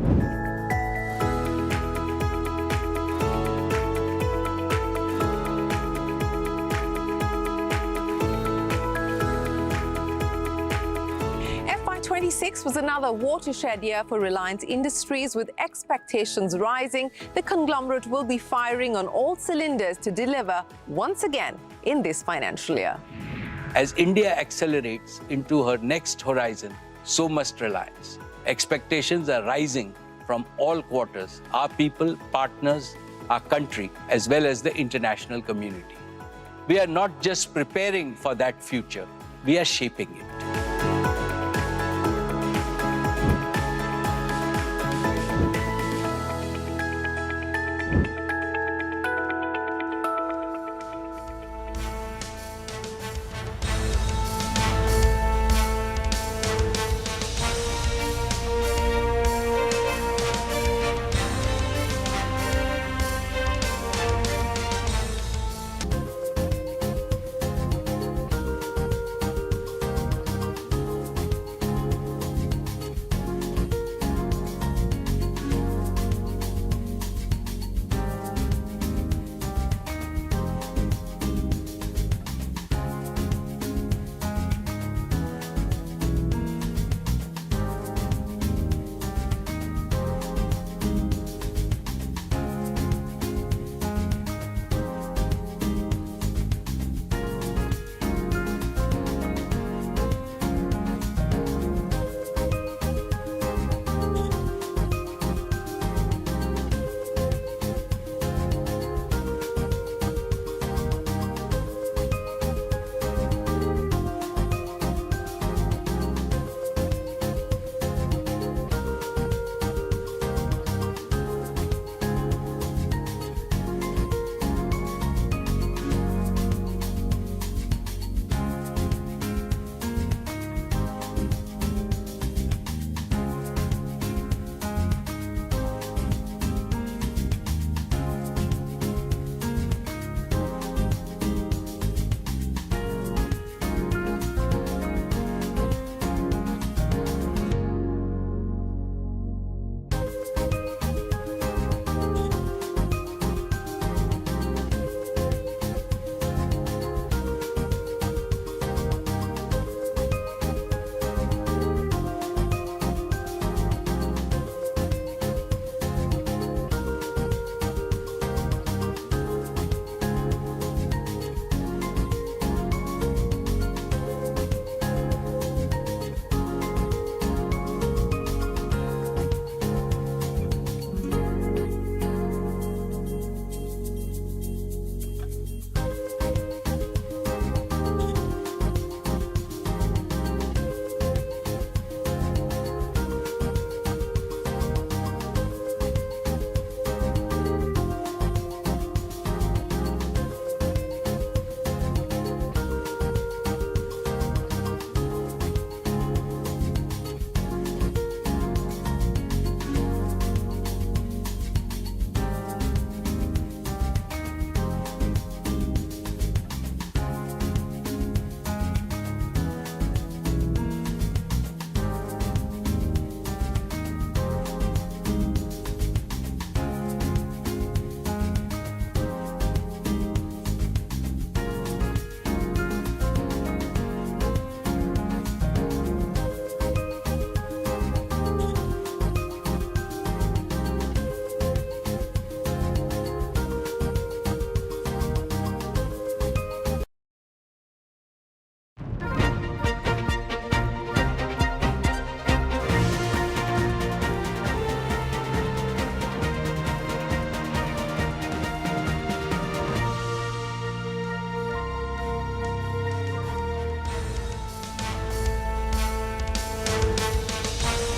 FY26 was another watershed year for Reliance Industries. With expectations rising, the conglomerate will be firing on all cylinders to deliver once again in this financial year. As India accelerates into her next horizon, so must Reliance. Expectations are rising from all quarters, our people, partners, our country, as well as the international community. We are not just preparing for that future, we are shaping it.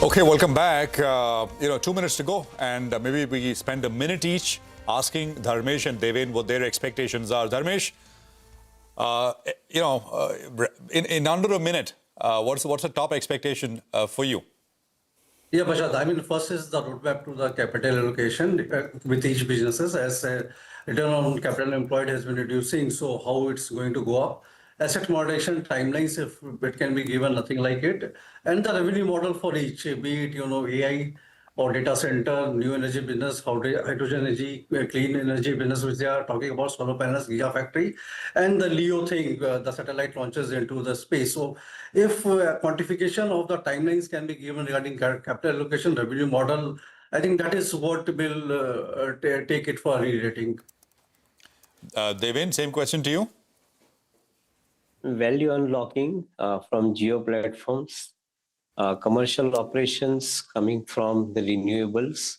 Okay, welcome back. 2 minutes to go, and maybe we spend a minute each asking Dharmesh and Deven what their expectations are. Dharmesh, in under a minute, what's the top expectation for you? Yeah, Bashad, I mean, first is the roadmap to the capital allocation with each businesses as return on capital employed has been reducing. So how it's going to go up? Asset moderation timelines, if it can be given, nothing like it. And the revenue model for each, be it, AI or data center, new energy business, hydrogen energy, clean energy business, which they are talking about, solar panels, gigafactory, and the LEO thing, the satellite launches into the space. So if quantification of the timelines can be given regarding capital allocation, revenue model, I think that is what will take it for a re-rating. Deven, same question to you. Value unlocking from geo platforms, commercial operations coming from the renewables,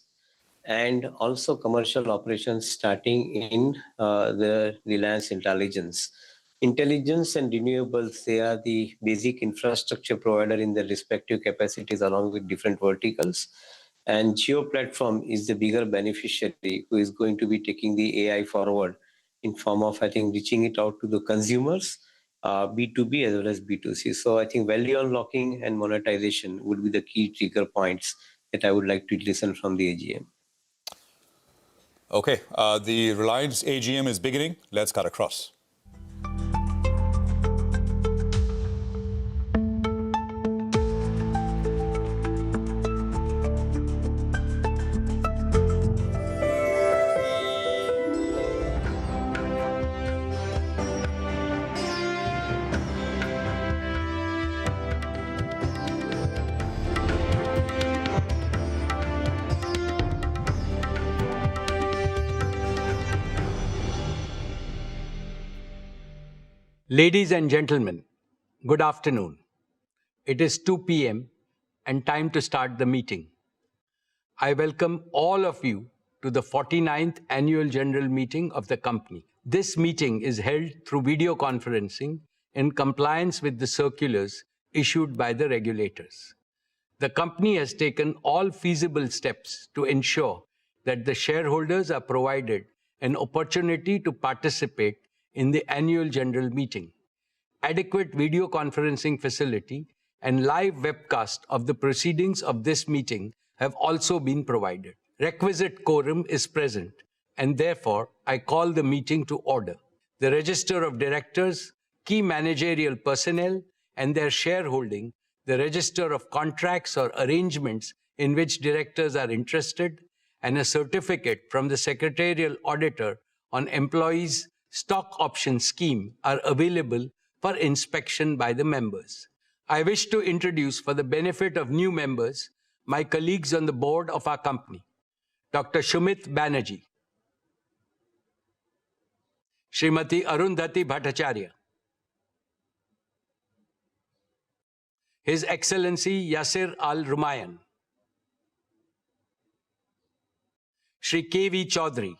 and also commercial operations starting in the Reliance Intelligence. Intelligence and renewables, they are the basic infrastructure provider in their respective capacities along with different verticals. And Geo platform is the bigger beneficiary who is going to be taking the AI forward in form of, I think, reaching it out to the consumers, B2B as well as B2C. So I think value unlocking and monetization would be the key trigger points that I would like to listen from the AGM. Okay, the Reliance AGM is beginning. Let's cut across. Ladies and gentlemen, good afternoon. It is 2 p.m. and time to start the meeting. I welcome all of you to the 49th Annual General Meeting of the company. This meeting is held through video conferencing in compliance with the circulars issued by the regulators. The company has taken all feasible steps to ensure that the shareholders are provided an opportunity to participate in the annual general meeting. Adequate video conferencing facility and live webcast of the proceedings of this meeting have also been provided. Requisite quorum is present, and therefore I call the meeting to order. The register of directors, key managerial personnel, and their shareholding, the register of contracts or arrangements in which directors are interested, and a certificate from the secretarial auditor on employees' stock option scheme are available for inspection by the members. I wish to introduce, for the benefit of new members, my colleagues on the board of our company. Dr. Shumit Banerjee, Srimati Arundhati Bhattacharya, His Excellency Yasir Al-Rumayyan, Shri K.V. Chaudhary,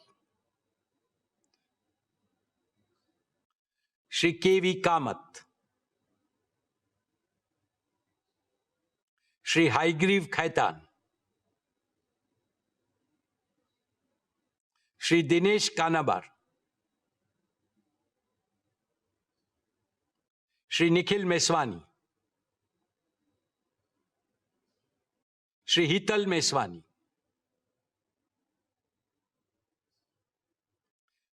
Shri K.V. Kamath, Shri Haigriv Khaitan, Shri Dinesh Kanabar, Shri Nikhil Meswani, Shri Hital Meswani,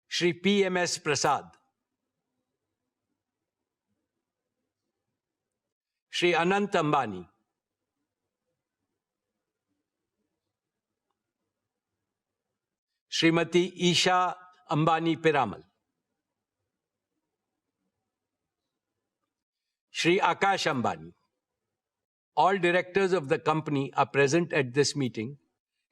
Shri P.M.S. Prasad, Shri Anant Ambani, Srimati Isha Ambani Piramal, Shri Akash Ambani. All directors of the company are present at this meeting.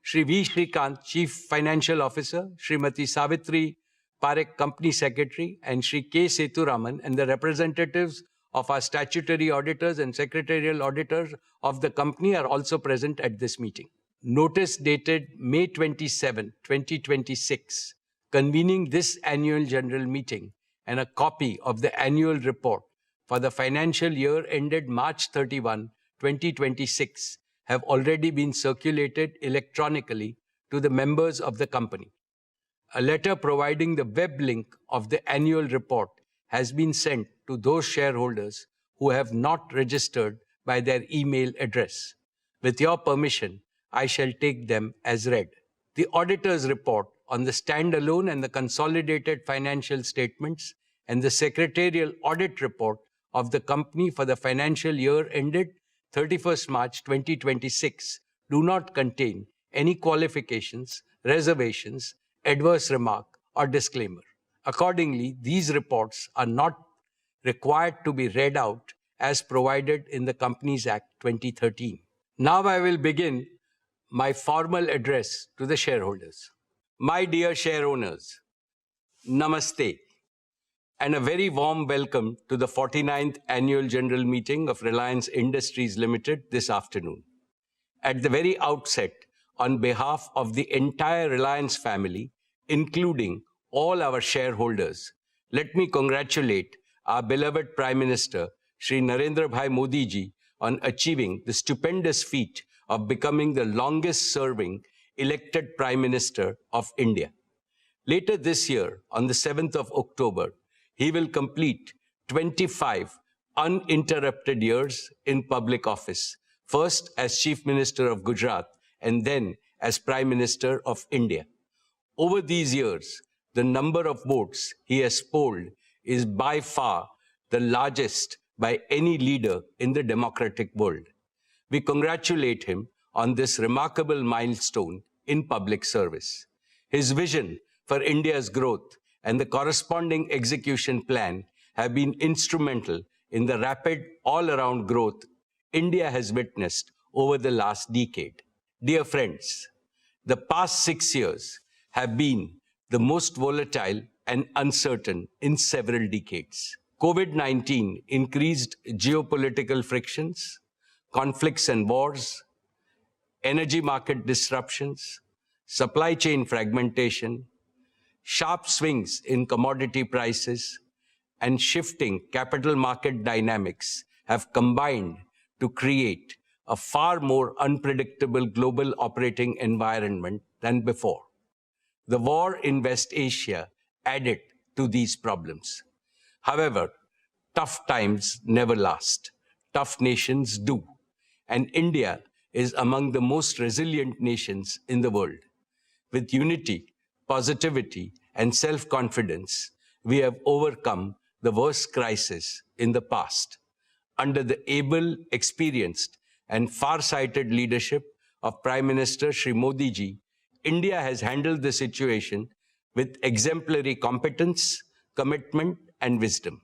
Shri V. Shrikant, Chief Financial Officer, Srimati Savitri Parekh, Company Secretary, and Shri K. Seturaman, and the representatives of our statutory auditors and secretarial auditors of the company are also present at this meeting. Notice dated May 27, 2026, convening this annual general meeting, and a copy of the annual report for the financial year ended March 31, 2026, have already been circulated electronically to the members of the company. A letter providing the web link of the annual report has been sent to those shareholders who have not registered by their email address. With your permission, I shall take them as read. The auditor's report on the standalone and the consolidated financial statements and the secretarial audit report of the company for the financial year ended 31st March 2026 do not contain any qualifications, reservations, adverse remark, or disclaimer. Accordingly, these reports are not required to be read out as provided in the Companies Act 2013. Now I will begin my formal address to the shareholders. My dear share owners, Namaste, and a very warm welcome to the 49th Annual General Meeting of Reliance Industries Limited this afternoon. At the very outset, on behalf of the entire Reliance family, including all our shareholders, let me congratulate our beloved Prime Minister, Shri Narendra Bhai Modi ji, on achieving the stupendous feat of becoming the longest-serving elected Prime Minister of India. Later this year, on the 7th of October, he will complete 25 uninterrupted years in public office, first as Chief Minister of Gujarat and then as Prime Minister of India. Over these years, the number of votes he has polled is by far the largest by any leader in the democratic world. We congratulate him on this remarkable milestone in public service. His vision for India's growth and the corresponding execution plan have been instrumental in the rapid all-around growth India has witnessed over the last decade. Dear friends, the past 6 years have been the most volatile and uncertain in several decades. COVID-19 increased geopolitical frictions, conflicts and wars, energy market disruptions, supply chain fragmentation, sharp swings in commodity prices, and shifting capital market dynamics have combined to create a far more unpredictable global operating environment than before. The war in West Asia added to these problems. However, tough times never last. Tough nations do. And India is among the most resilient nations in the world. With unity, positivity, and self-confidence, we have overcome the worst crisis in the past. Under the able, experienced, and far-sighted leadership of Prime Minister Shri Modi ji, India has handled the situation with exemplary competence, commitment, and wisdom.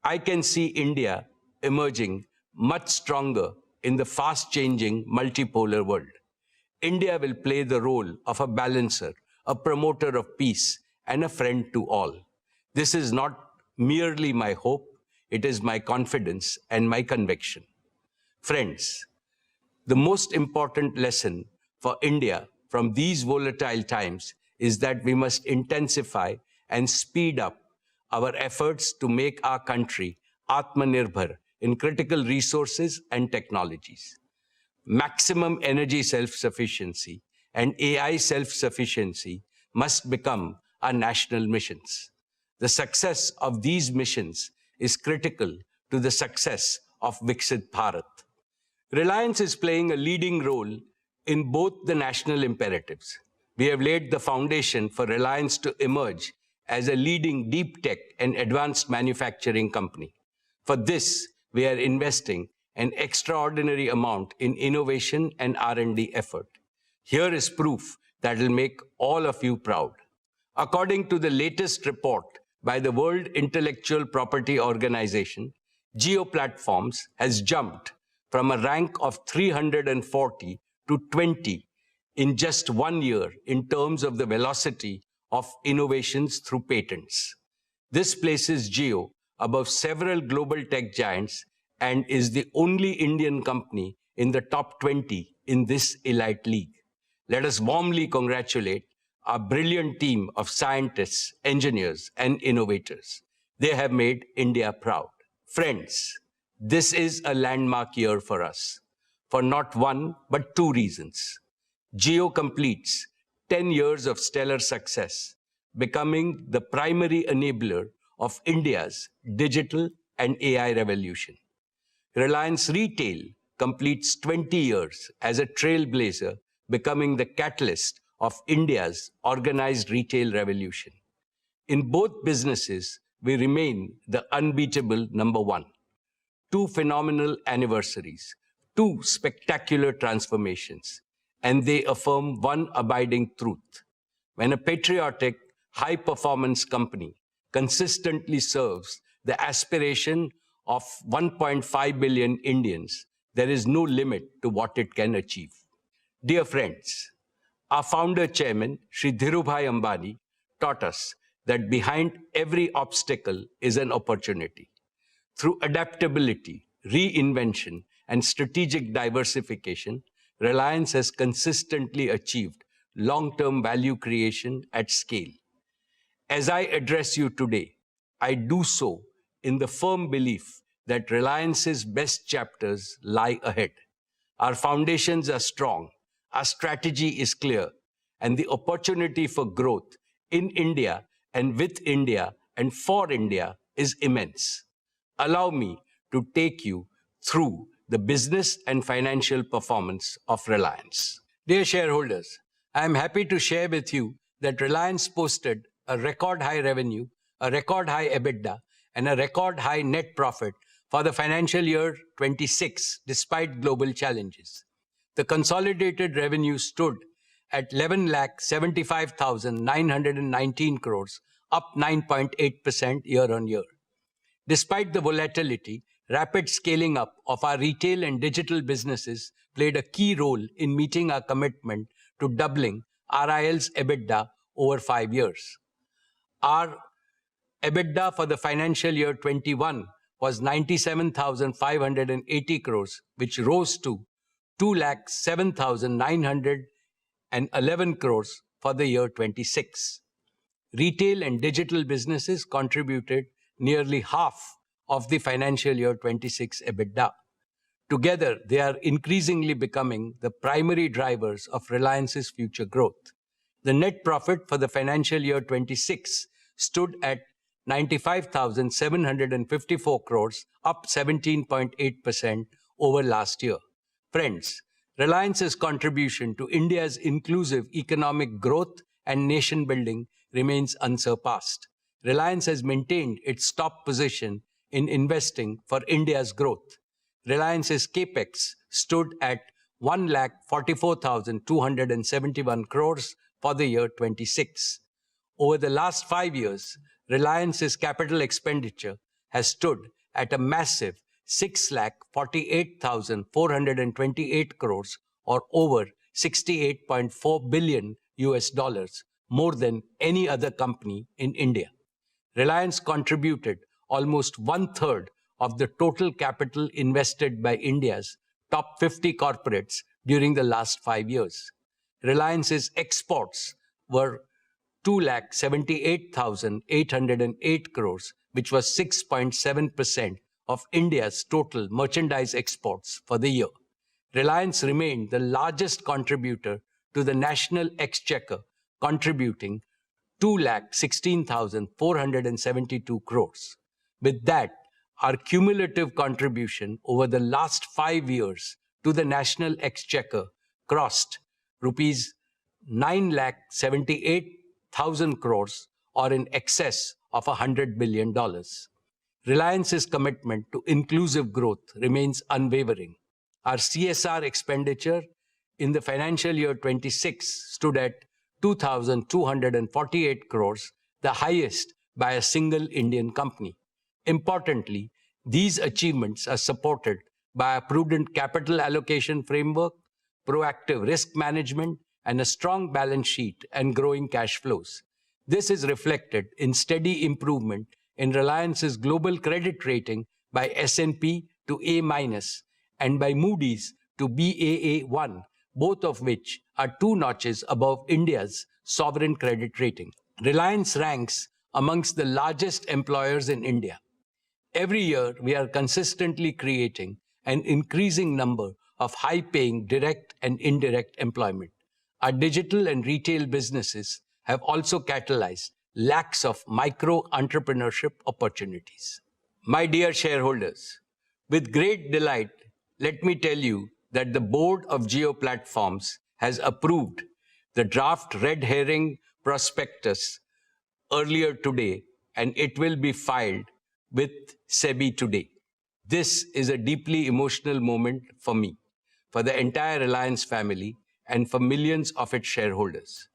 I can see India emerging much stronger in the fast-changing multipolar world. India will play the role of a balancer, a promoter of peace, and a friend to all. This is not merely my hope, it is my confidence and my conviction. Friends, the most important lesson for India from these volatile times is that we must intensify and speed up our efforts to make our country Atmanirbhar in critical resources and technologies. Maximum energy self-sufficiency and AI self-sufficiency must become our national missions. The success of these missions is critical to the success of Viksit Bharat. Reliance is playing a leading role in both the national imperatives. We have laid the foundation for Reliance to emerge as a leading deep tech and advanced manufacturing company. For this, we are investing an extraordinary amount in innovation and R&D effort. Here is proof that will make all of you proud. According to the latest report by the World Intellectual Property Organization, Geo Platforms has jumped from a rank of 340 to 20 in just 1 year in terms of the velocity of innovations through patents. This places Geo above several global tech giants and is the only Indian company in the top 20 in this elite league. Let us warmly congratulate our brilliant team of scientists, engineers, and innovators. They have made India proud. Friends, this is a landmark year for us. for not one, but two reasons. Jio completes 10 years of stellar success, becoming the primary enabler of India's digital and AI revolution. Reliance Retail completes 20 years as a trailblazer, becoming the catalyst of India's organized retail revolution. In both businesses, we remain the unbeatable number one. Two phenomenal anniversaries, two spectacular transformations, and they affirm one abiding truth. When a patriotic, high-performance company consistently serves the aspiration of 1.5 billion Indians, there is no limit to what it can achieve. Dear friends, our founder chairman, Shri Dhirubhai Ambani, taught us that behind every obstacle is an opportunity. Through adaptability, reinvention, and strategic diversification, Reliance has consistently achieved long-term value creation at scale. As I address you today, I do so in the firm belief that Reliance's best chapters lie ahead. Our foundations are strong, our strategy is clear, and the opportunity for growth in India and with India and for India is immense. Allow me to take you through the business and financial performance of Reliance. Dear shareholders, I am happy to share with you that Reliance posted a record high revenue, a record high EBITDA, and a record high net profit for the financial year 26, despite global challenges. The consolidated revenue stood at 11,75,919 crores, up 9.8% year-on-year. Despite the volatility, rapid scaling up of our retail and digital businesses played a key role in meeting our commitment to doubling RIL's EBITDA over 5 years. Our EBITDA for the financial year 21 was 97,580 crores, which rose to 2,07,911 crores for the year 26. Retail and digital businesses contributed nearly half of the financial year 26 EBITDA. Together, they are increasingly becoming the primary drivers of Reliance's future growth. The net profit for the financial year 26 stood at 95,754 crores, up 17.8% over last year. Friends, Reliance's contribution to India's inclusive economic growth and nation building remains unsurpassed. Reliance has maintained its top position in investing for India's growth. Reliance's capex stood at 1,44,271 crores for the year 26. Over the last 5 years, Reliance's capital expenditure has stood at a massive 6,48,428 crores, or over $68.4 billion, more than any other company in India. Reliance contributed almost 1/3 of the total capital invested by India's top 50 corporates during the last 5 years. Reliance's exports were 2,78,808 crores, which was 6.7% of India's total merchandise exports for the year. Reliance remained the largest contributor to the national exchequer, contributing 2,16,472 crores. With that, our cumulative contribution over the last 5 years to the national exchequer crossed rupees 9,78,000 crores, or in excess of $100 billion. Reliance's commitment to inclusive growth remains unwavering. Our CSR expenditure in the financial year 26 stood at 2,248 crores, the highest by a single Indian company. Importantly, these achievements are supported by a prudent capital allocation framework, proactive risk management, and a strong balance sheet and growing cash flows. This is reflected in steady improvement in Reliance's global credit rating by S&P to A- and by Moody's to Baa1, both of which are 2 notches above India's sovereign credit rating. Reliance ranks amongst the largest employers in India. Every year, we are consistently creating an increasing number of high-paying direct and indirect employment. Our digital and retail businesses have also catalyzed lakhs of micro-entrepreneurship opportunities. My dear shareholders, with great delight, let me tell you that the board of Jio Platforms has approved the draft red herring prospectus earlier today, and it will be filed with SEBI today. This is a deeply emotional moment for me, for the entire Reliance family, and for millions of its shareholders.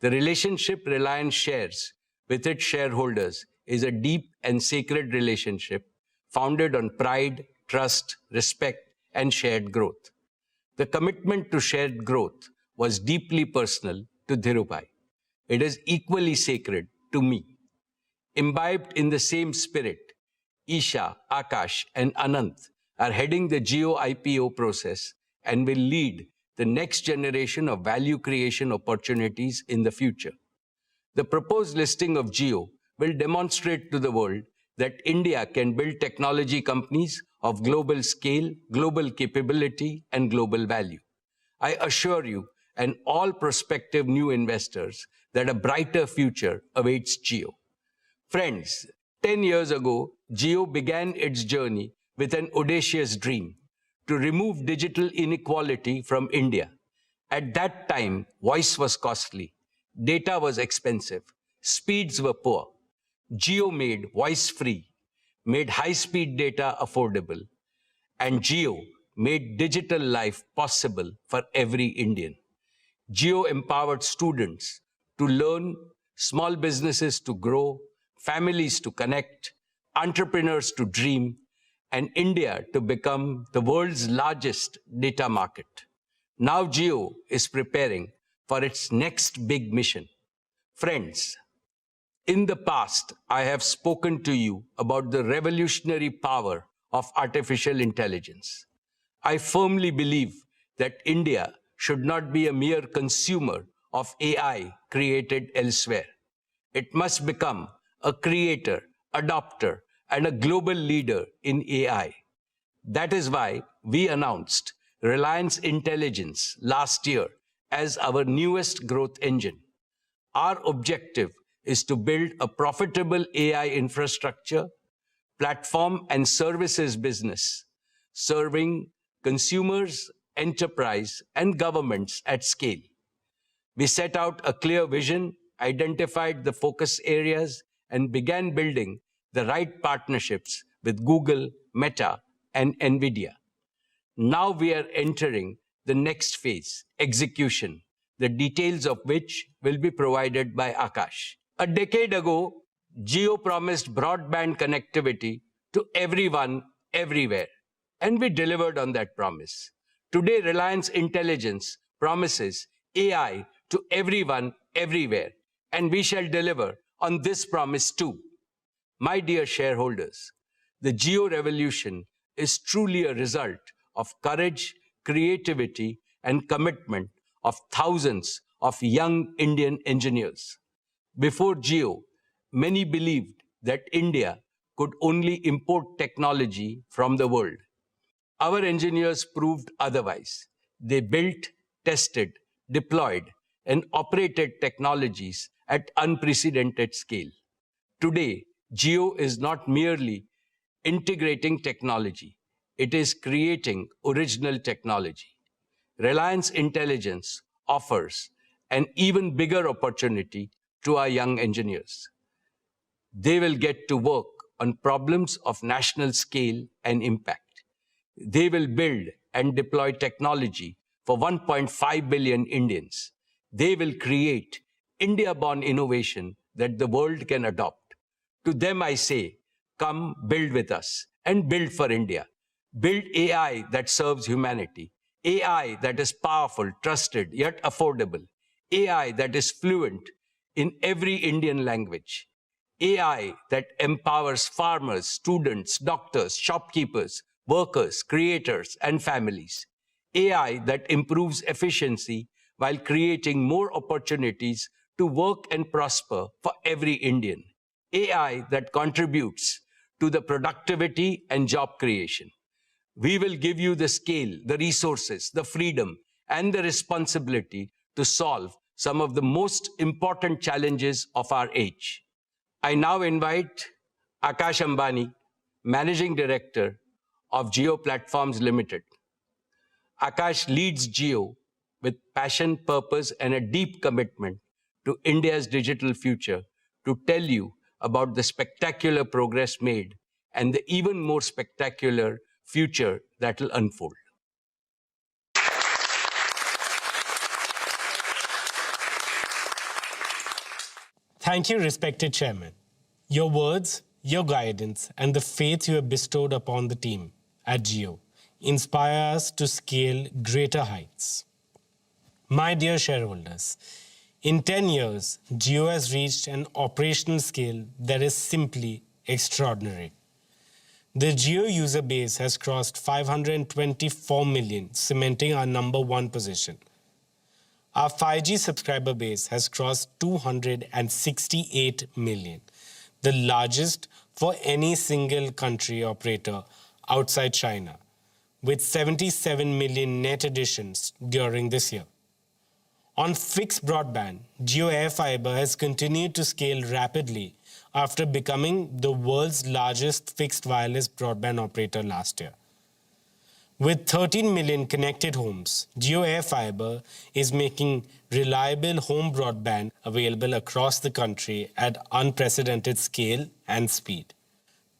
The relationship Reliance shares with its shareholders is a deep and sacred relationship founded on pride, trust, respect, and shared growth. The commitment to shared growth was deeply personal to Dhirubhai. It is equally sacred to me. Imbibed in the same spirit, Isha, Akash, and Anant are heading the Jio IPO process and will lead the next generation of value creation opportunities in the future. The proposed listing of Jio will demonstrate to the world that India can build technology companies of global scale, global capability, and global value. I assure you and all prospective new investors that a brighter future awaits Jio. Friends, 10 years ago, Jio began its journey with an audacious dream to remove digital inequality from India. At that time, voice was costly, data was expensive, speeds were poor. Jio made voice free, made high-speed data affordable, and Jio made digital life possible for every Indian. Jio empowered students to learn, small businesses to grow, families to connect, entrepreneurs to dream, and India to become the world's largest data market. Now Jio is preparing for its next big mission. Friends, in the past, I have spoken to you about the revolutionary power of artificial intelligence. I firmly believe that India should not be a mere consumer of AI created elsewhere. It must become a creator, adopter, and a global leader in AI. That is why we announced Reliance Intelligence last year as our newest growth engine. Our objective is to build a profitable AI infrastructure, platform, and services business, serving consumers, enterprise, and governments at scale. We set out a clear vision, identified the focus areas, and began building the right partnerships with Google, Meta, and NVIDIA. Now we are entering the next phase, execution, the details of which will be provided by Akash. A decade ago, Jio promised broadband connectivity to everyone, everywhere, and we delivered on that promise. Today, Reliance Intelligence promises AI to everyone, everywhere, and we shall deliver on this promise too. My dear shareholders, the Jio revolution is truly a result of courage, creativity, and commitment of thousands of young Indian engineers. Before Jio, many believed that India could only import technology from the world. Our engineers proved otherwise. They built, tested, deployed, and operated technologies at unprecedented scale. Today, Jio is not merely integrating technology. It is creating original technology. Reliance Intelligence offers an even bigger opportunity to our young engineers. They will get to work on problems of national scale and impact. They will build and deploy technology for 1.5 billion Indians. They will create India-born innovation that the world can adopt. To them I say, come build with us and build for India. Build AI that serves humanity. AI that is powerful, trusted, yet affordable. AI that is fluent in every Indian language. AI that empowers farmers, students, doctors, shopkeepers, workers, creators, and families. AI that improves efficiency while creating more opportunities to work and prosper for every Indian. AI that contributes to the productivity and job creation. We will give you the scale, the resources, the freedom, and the responsibility to solve some of the most important challenges of our age. I now invite Akash Ambani, Managing Director of Jio Platforms Limited. Akash leads Jio with passion, purpose, and a deep commitment to India's digital future to tell you about the spectacular progress made and the even more spectacular future that will unfold. Thank you, respected Chairman. Your words, your guidance, and the faith you have bestowed upon the team at Jio inspire us to scale greater heights. My dear shareholders, in 10 years, Jio has reached an operational scale that is simply extraordinary. The Jio user base has crossed 524 million, cementing our #1 position. Our 5G subscriber base has crossed 268 million, the largest for any single country operator outside China, with 77 million net additions during this year. On fixed broadband, Jio AirFiber has continued to scale rapidly after becoming the world's largest fixed wireless broadband operator last year. With 13 million connected homes, Jio AirFiber is making reliable home broadband available across the country at unprecedented scale and speed.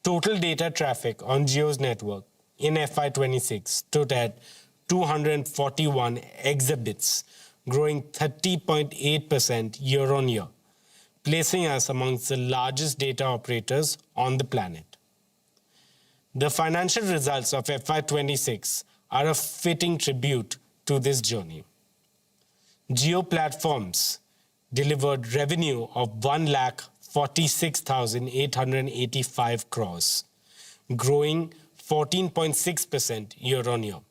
Total data traffic on Jio's network in FY26 stood at 241 exabits, growing 30.8% year-on-year, placing us amongst the largest data operators on the planet. The financial results of FY26 are a fitting tribute to this journey. Jio Platforms delivered revenue of 1,46,885 crores, growing 14.6% year-on-year.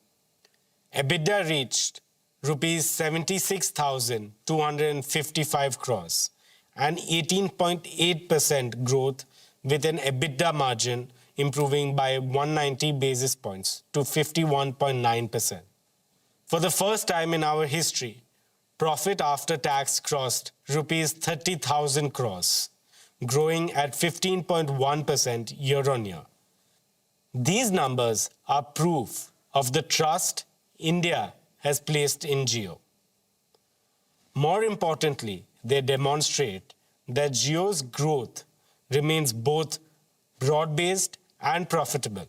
EBITDA reached rupees 76,255 crores, an 18.8% growth with an EBITDA margin improving by 190 basis points to 51.9%. For the first time in our history, profit after tax crossed rupees 30,000 crores, growing at 15.1% year-on-year. These numbers are proof of the trust India has placed in Jio. More importantly, they demonstrate that Jio's growth remains both broad-based and profitable.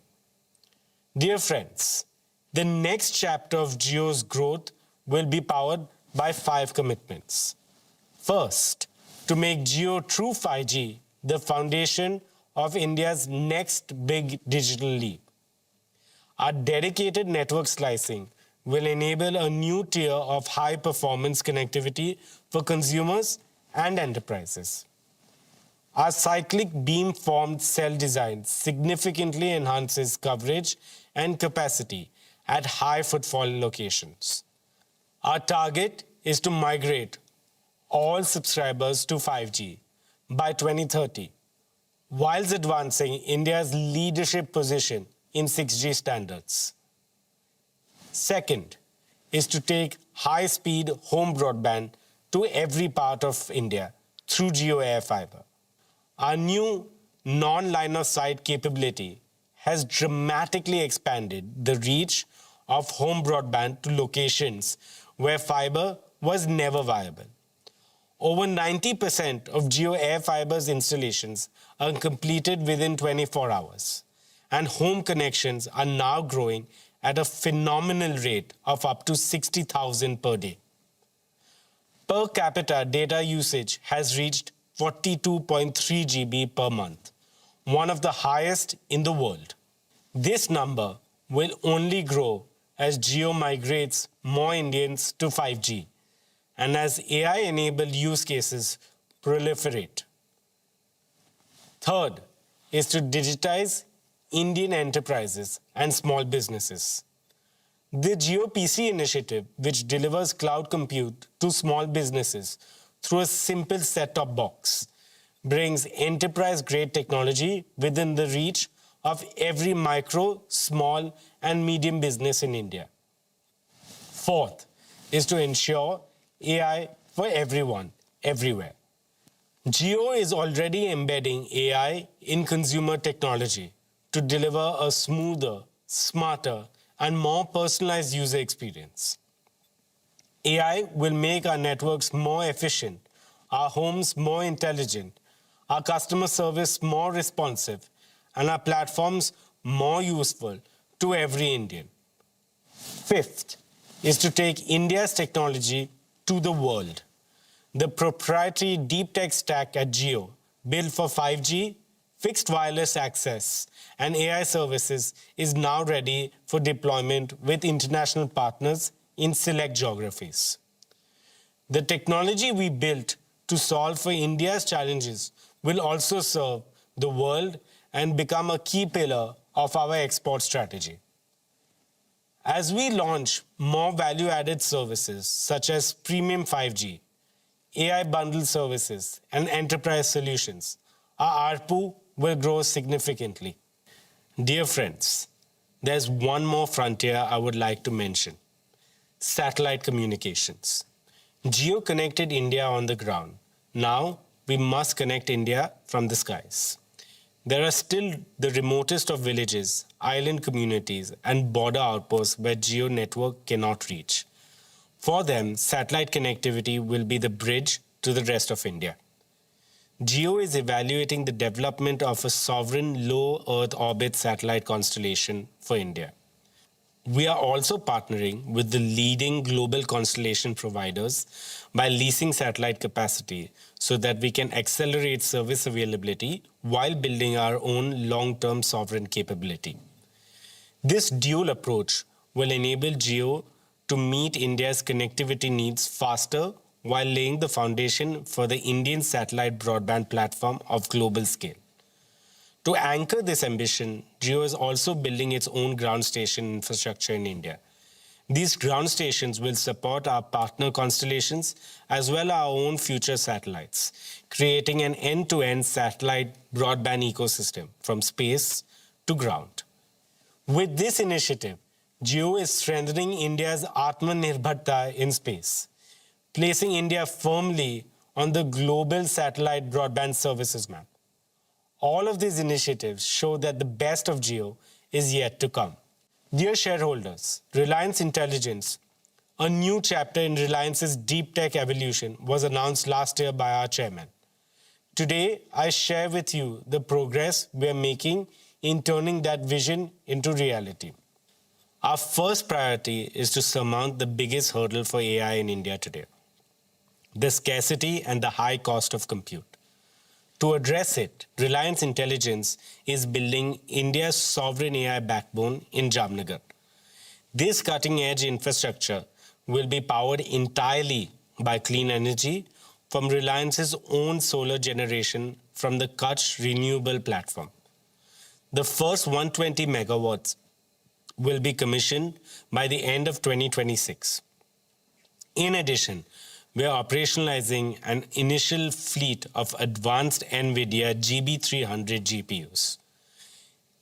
Dear friends, the next chapter of Jio's growth will be powered by 5 commitments. First, to make Jio true 5G the foundation of India's next big digital leap. Our dedicated network slicing will enable a new tier of high-performance connectivity for consumers and enterprises. Our cyclic beam-formed cell design significantly enhances coverage and capacity at high footfall locations. Our target is to migrate all subscribers to 5G by 2030, whilst advancing India's leadership position in 6G standards. Second is to take high-speed home broadband to every part of India through Jio AirFiber. Our new non-line of sight capability has dramatically expanded the reach of home broadband to locations where fiber was never viable. Over 90% of Jio AirFiber's installations are completed within 24 hours, and home connections are now growing at a phenomenal rate of up to 60,000 per day. Per capita data usage has reached 42.3 GB per month, one of the highest in the world. This number will only grow as Jio migrates more Indians to 5G and as AI-enabled use cases proliferate. Third is to digitize Indian enterprises and small businesses. The Jio PC initiative, which delivers cloud compute to small businesses through a simple set-top box, brings enterprise-grade technology within the reach of every micro, small, and medium business in India. Fourth is to ensure AI for everyone, everywhere. Jio is already embedding AI in consumer technology to deliver a smoother, smarter, and more personalized user experience. AI will make our networks more efficient, our homes more intelligent, our customer service more responsive, and our platforms more useful to every Indian. Fifth is to take India's technology to the world. The proprietary deep tech stack at Jio, built for 5G, fixed wireless access, and AI services, is now ready for deployment with international partners in select geographies. The technology we built to solve for India's challenges will also serve the world and become a key pillar of our export strategy. As we launch more value-added services such as premium 5G, AI bundle services, and enterprise solutions, our ARPU will grow significantly. Dear friends, there's one more frontier I would like to mention: satellite communications. Jio connected India on the ground. Now we must connect India from the skies. There are still the remotest of villages, island communities, and border outposts where Jio network cannot reach. For them, satellite connectivity will be the bridge to the rest of India. Jio is evaluating the development of a sovereign low Earth orbit satellite constellation for India. We are also partnering with the leading global constellation providers by leasing satellite capacity so that we can accelerate service availability while building our own long-term sovereign capability. This dual approach will enable Jio to meet India's connectivity needs faster while laying the foundation for the Indian satellite broadband platform of global scale. To anchor this ambition, Jio is also building its own ground station infrastructure in India. These ground stations will support our partner constellations as well as our own future satellites, creating an end-to-end satellite broadband ecosystem from space to ground. With this initiative, Jio is strengthening India's Atmanirbharta in space, placing India firmly on the global satellite broadband services map. All of these initiatives show that the best of Jio is yet to come. Dear shareholders, Reliance Intelligence, a new chapter in Reliance's deep tech evolution, was announced last year by our chairman. Today, I share with you the progress we are making in turning that vision into reality. Our first priority is to surmount the biggest hurdle for AI in India today: the scarcity and the high cost of compute. To address it, Reliance Intelligence is building India's sovereign AI backbone in Jamnagar. This cutting-edge infrastructure will be powered entirely by clean energy from Reliance's own solar generation from the Kutch Renewable Platform. The first 120 megawatts will be commissioned by the end of 2026. In addition, we are operationalizing an initial fleet of advanced NVIDIA GB300 GPUs.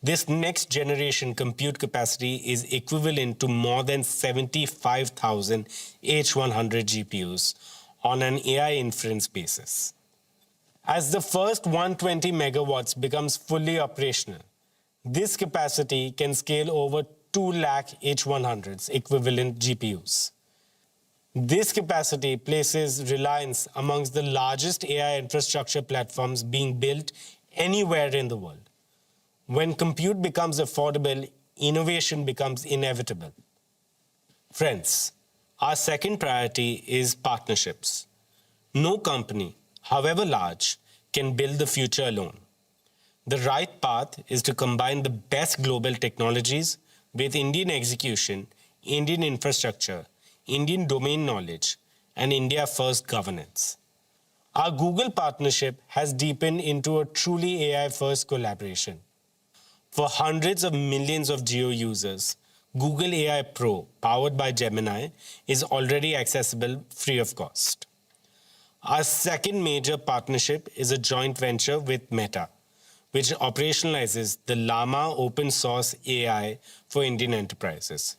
This next-generation compute capacity is equivalent to more than 75,000 H100 GPUs on an AI inference basis. As the first 120 megawatts becomes fully operational, this capacity can scale over 2 lakh H100s equivalent GPUs. This capacity places Reliance amongst the largest AI infrastructure platforms being built anywhere in the world. When compute becomes affordable, innovation becomes inevitable. Friends, our second priority is partnerships. No company, however large, can build the future alone. The right path is to combine the best global technologies with Indian execution, Indian infrastructure, Indian domain knowledge, and India-first governance. Our Google partnership has deepened into a truly AI-first collaboration. For hundreds of millions of Jio users, Google AI Pro, powered by Gemini, is already accessible free of cost. Our second major partnership is a joint venture with Meta, which operationalizes the Llama open source AI for Indian enterprises.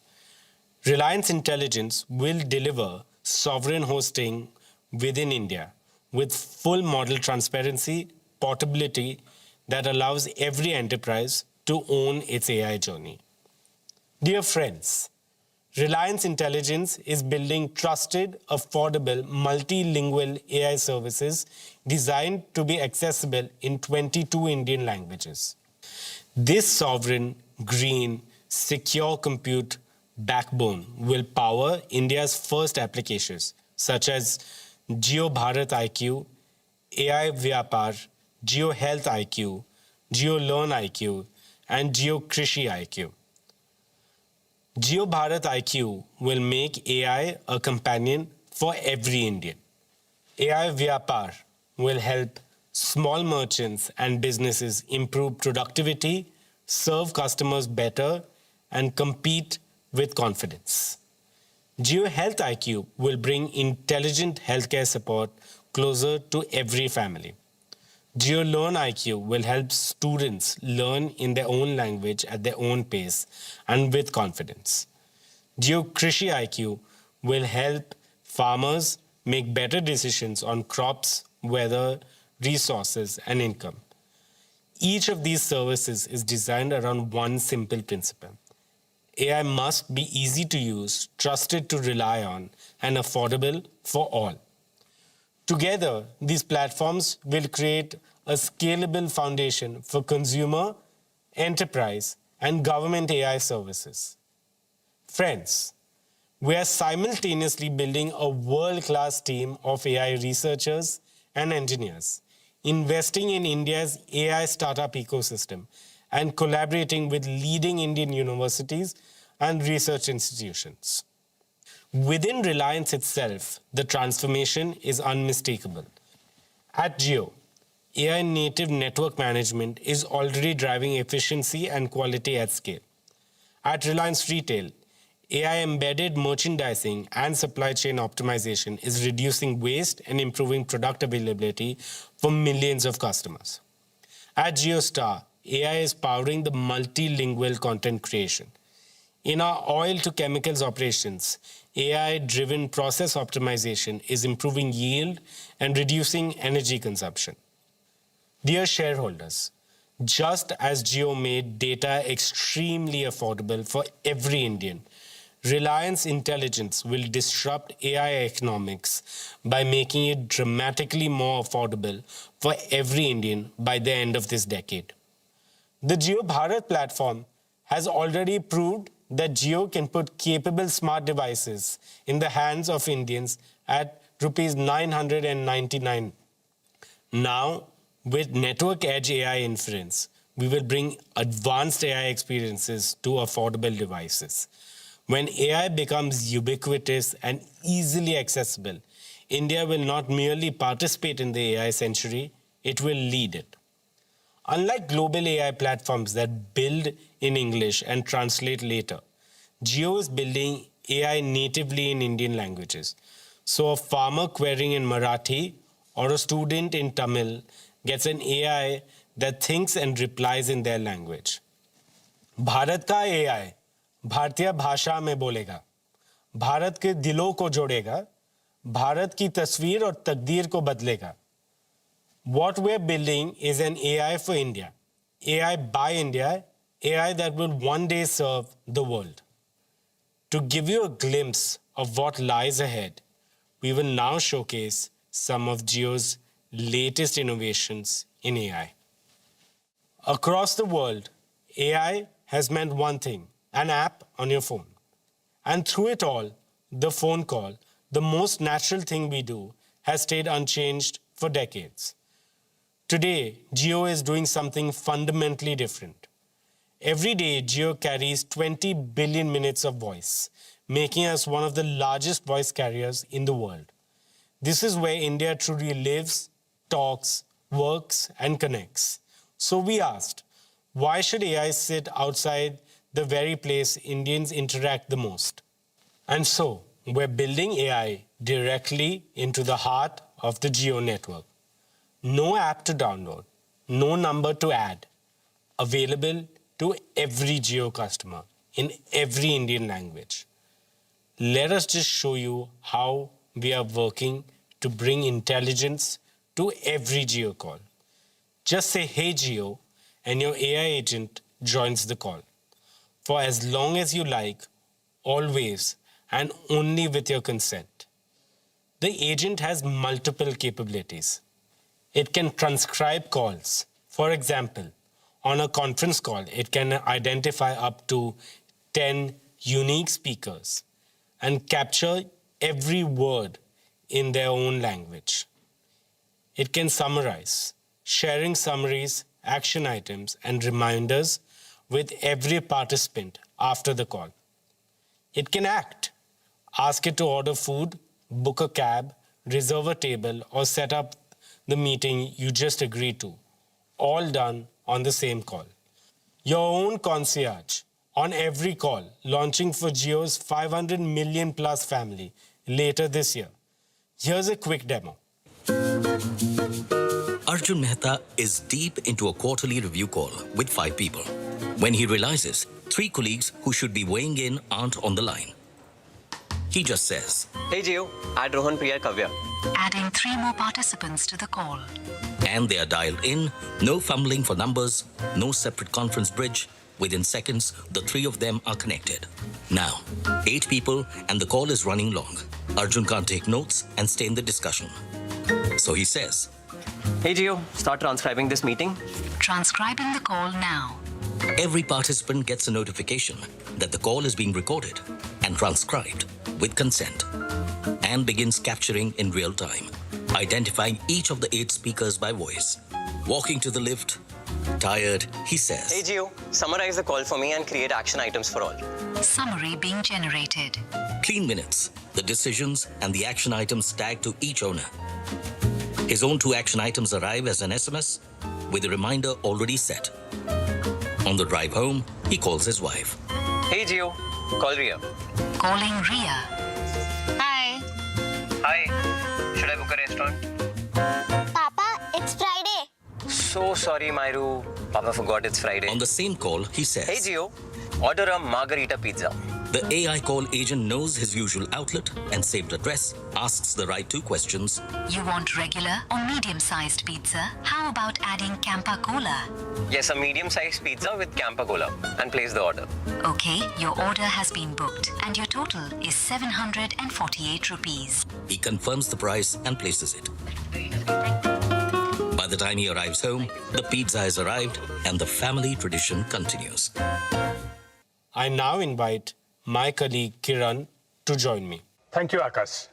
Reliance Intelligence will deliver sovereign hosting within India with full model transparency, portability that allows every enterprise to own its AI journey. Dear friends, Reliance Intelligence is building trusted, affordable, multilingual AI services designed to be accessible in 22 Indian languages. This sovereign, green, secure compute backbone will power India's first applications such as Geobharat IQ, AI Vyapar, GeoHealth IQ, GeoLearn IQ, and GeoKrishi IQ. Geobharat IQ will make AI a companion for every Indian. AI Vyapar will help small merchants and businesses improve productivity, serve customers better, and compete with confidence. GeoHealth IQ will bring intelligent healthcare support closer to every family. GeoLearn IQ will help students learn in their own language at their own pace and with confidence. GeoKrishi IQ will help farmers make better decisions on crops, weather, resources, and income. Each of these services is designed around one simple principle. AI must be easy to use, trusted to rely on, and affordable for all. Together, these platforms will create a scalable foundation for consumer, enterprise, and government AI services. Friends, we are simultaneously building a world-class team of AI researchers and engineers, investing in India's AI startup ecosystem, and collaborating with leading Indian universities and research institutions. Within Reliance itself, the transformation is unmistakable. At Jio, AI native network management is already driving efficiency and quality at scale. At Reliance Retail, AI embedded merchandising and supply chain optimization is reducing waste and improving product availability for millions of customers. At JioStar, AI is powering the multilingual content creation. In our oil to chemicals operations, AI-driven process optimization is improving yield and reducing energy consumption. Dear shareholders, just as Jio made data extremely affordable for every Indian, Reliance Intelligence will disrupt AI economics by making it dramatically more affordable for every Indian by the end of this decade. The JioBharat platform has already proved that Jio can put capable smart devices in the hands of Indians at Rs 999. Now, with Network Edge AI inference, we will bring advanced AI experiences to affordable devices. When AI becomes ubiquitous and easily accessible, India will not merely participate in the AI century, it will lead it. Unlike global AI platforms that build in English and translate later, Jio is building AI natively in Indian languages. So a farmer querying in Marathi or a student in Tamil gets an AI that thinks and replies in their language. Bharat का AI भारतीय भाषा में बोलेगा, भारत के दिलों को जोड़ेगा, भारत की तस्वीर और तकदीर को बदलेगा. What we're building is an AI for India, AI by India, AI that will one day serve the world. To give you a glimpse of what lies ahead, we will now showcase some of Jio's latest innovations in AI. Across the world, AI has meant one thing, an app on your phone. And through it all, the phone call, the most natural thing we do, has stayed unchanged for decades. Today, Jio is doing something fundamentally different. Every day, Jio carries 20 billion minutes of voice, making us one of the largest voice carriers in the world. This is where India truly lives, talks, works, and connects. So we asked, why should AI sit outside the very place Indians interact the most? And so, we're building AI directly into the heart of the Jio network. No app to download, no number to add, available to every Jio customer in every Indian language. Let us just show you how we are working to bring intelligence to every Jio call. Just say, "Hey Jio," and your AI agent joins the call for as long as you like, always, and only with your consent. The agent has multiple capabilities. It can transcribe calls. For example, on a conference call, it can identify up to 10 unique speakers and capture every word in their own language. It can summarize, sharing summaries, action items, and reminders with every participant after the call. It can act, ask it to order food, book a cab, reserve a table, or set up the meeting you just agreed to, all done on the same call. Your own concierge on every call, launching for Jio's 500 million plus family later this year. Here's a quick demo. Arjun Mehta is deep into a quarterly review call with 5 people when he realizes 3 colleagues who should be weighing in aren't on the line. He just says, "Hey Jio, add Rohan, Priya, Kavya." Adding 3 more participants to the call. And they are dialed in, no fumbling for numbers, no separate conference bridge. Within seconds, the 3 of them are connected. Now, 8 people and the call is running long. Arjun can't take notes and stay in the discussion. So he says, "Hey Jio, start transcribing this meeting." Transcribing the call now. Every participant gets a notification that the call is being recorded and transcribed with consent and begins capturing in real time, identifying each of the 8 speakers by voice. Walking to the lift, tired, he says, "Hey Jio, summarize the call for me and create action items for all." Summary being generated. Clean minutes, the decisions and the action items tagged to each owner. His own 2 action items arrive as an SMS with a reminder already set. On the drive home, he calls his wife. "Hey Jio, call Ria." Calling Ria. Hi. Hi. Should I book a restaurant? Papa, it's Friday. So sorry, Myru. Papa forgot it's Friday. On the same call, he says, "Hey Jio, order a margarita pizza." The AI call agent knows his usual outlet and saved address, asks the right 2 questions. You want regular or medium-sized pizza? How about adding Campa Cola? Yes, a medium-sized pizza with Campa Cola, and place the order. Okay, your order has been booked and your total is 748 rupees. He confirms the price and places it. By the time he arrives home, the pizza has arrived and the family tradition continues. I now invite my colleague Kiran to join me. Thank you, Akash.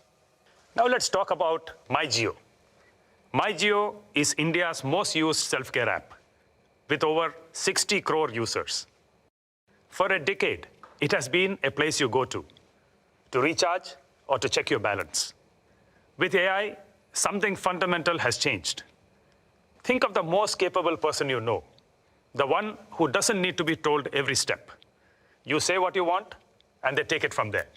Now let's talk about MyJio. MyJio is India's most used self-care app with over 60 crore users. For a decade, it has been a place you go to recharge or to check your balance. With AI, something fundamental has changed. Think of the most capable person you know, the one who doesn't need to be told every step. You say what you want, and they take it from there.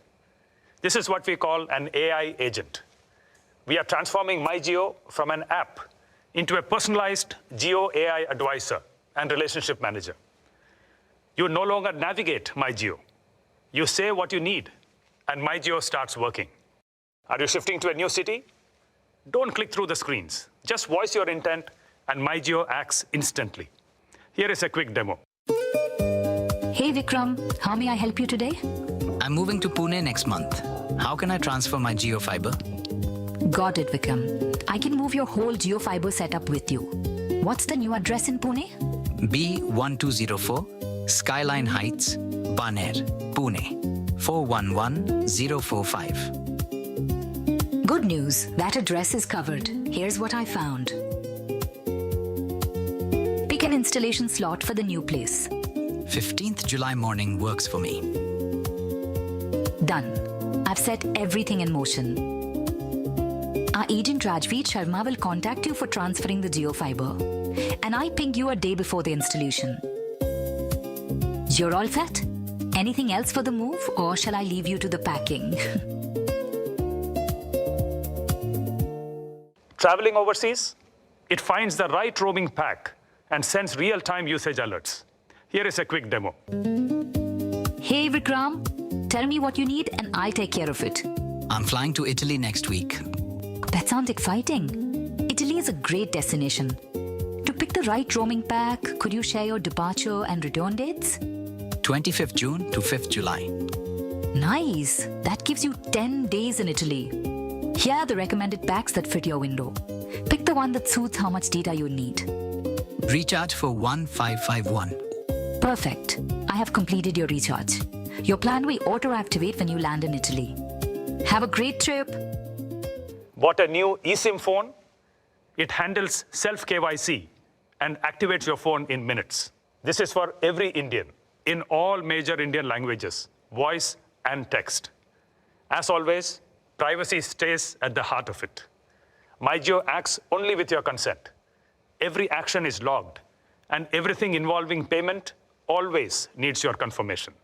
This is what we call an AI agent. We are transforming MyJio from an app into a personalized Jio AI advisor and relationship manager. You no longer navigate MyJio. You say what you need, and MyJio starts working. Are you shifting to a new city? Don't click through the screens. Just voice your intent, and MyJio acts instantly. Here is a quick demo. Hey Vikram, how may I help you today? I'm moving to Pune next month. How can I transfer my Jio fiber? Got it, Vikram. I can move your whole Jio fiber setup with you. What's the new address in Pune? B1204, Skyline Heights, Baner, Pune, 411045. Good news, that address is covered. Here's what I found. Pick an installation slot for the new place. 15th July morning works for me. Done. I've set everything in motion. Our agent Rajveer Sharma will contact you for transferring the Jio fiber. And I ping you a day before the installation. You're all set? Anything else for the move, or shall I leave you to the packing? Traveling overseas? It finds the right roaming pack and sends real-time usage alerts. Here is a quick demo. Hey Vikram, tell me what you need and I'll take care of it. I'm flying to Italy next week. That sounds exciting. Italy is a great destination. To pick the right roaming pack, could you share your departure and return dates? 25th June to 5th July. Nice. That gives you 10 days in Italy. Here are the recommended packs that fit your window. Pick the one that suits how much data you need. Recharge for 1551. Perfect. I have completed your recharge. Your plan will auto-activate when you land in Italy. Have a great trip. Bought a new eSIM phone. It handles self-KYC and activates your phone in minutes. This is for every Indian in all major Indian languages, voice and text. As always, privacy stays at the heart of it. MyJio acts only with your consent. Every action is logged, and everything involving payment always needs your confirmation.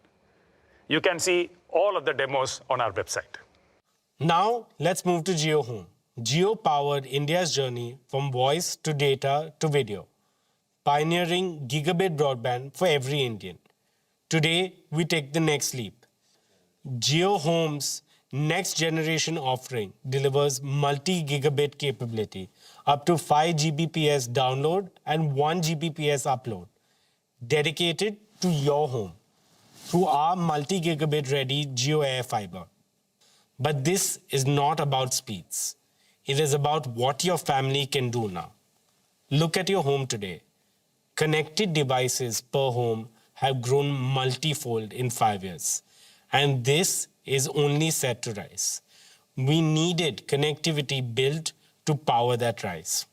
You can see all of the demos on our website. Now, let's move to Jio Home. Jio powered India's journey from voice to data to video, pioneering gigabit broadband for every Indian. Today, we take the next leap. Jio Home's next generation offering delivers multi-gigabit capability, up to 5 Gbps download and 1 Gbps upload, dedicated to your home through our multi-gigabit ready Jio Air Fiber. But this is not about speeds. It is about what your family can do now. Look at your home today. Connected devices per home have grown multifold in 5 years. And this is only set to rise. We needed connectivity built to power that rise.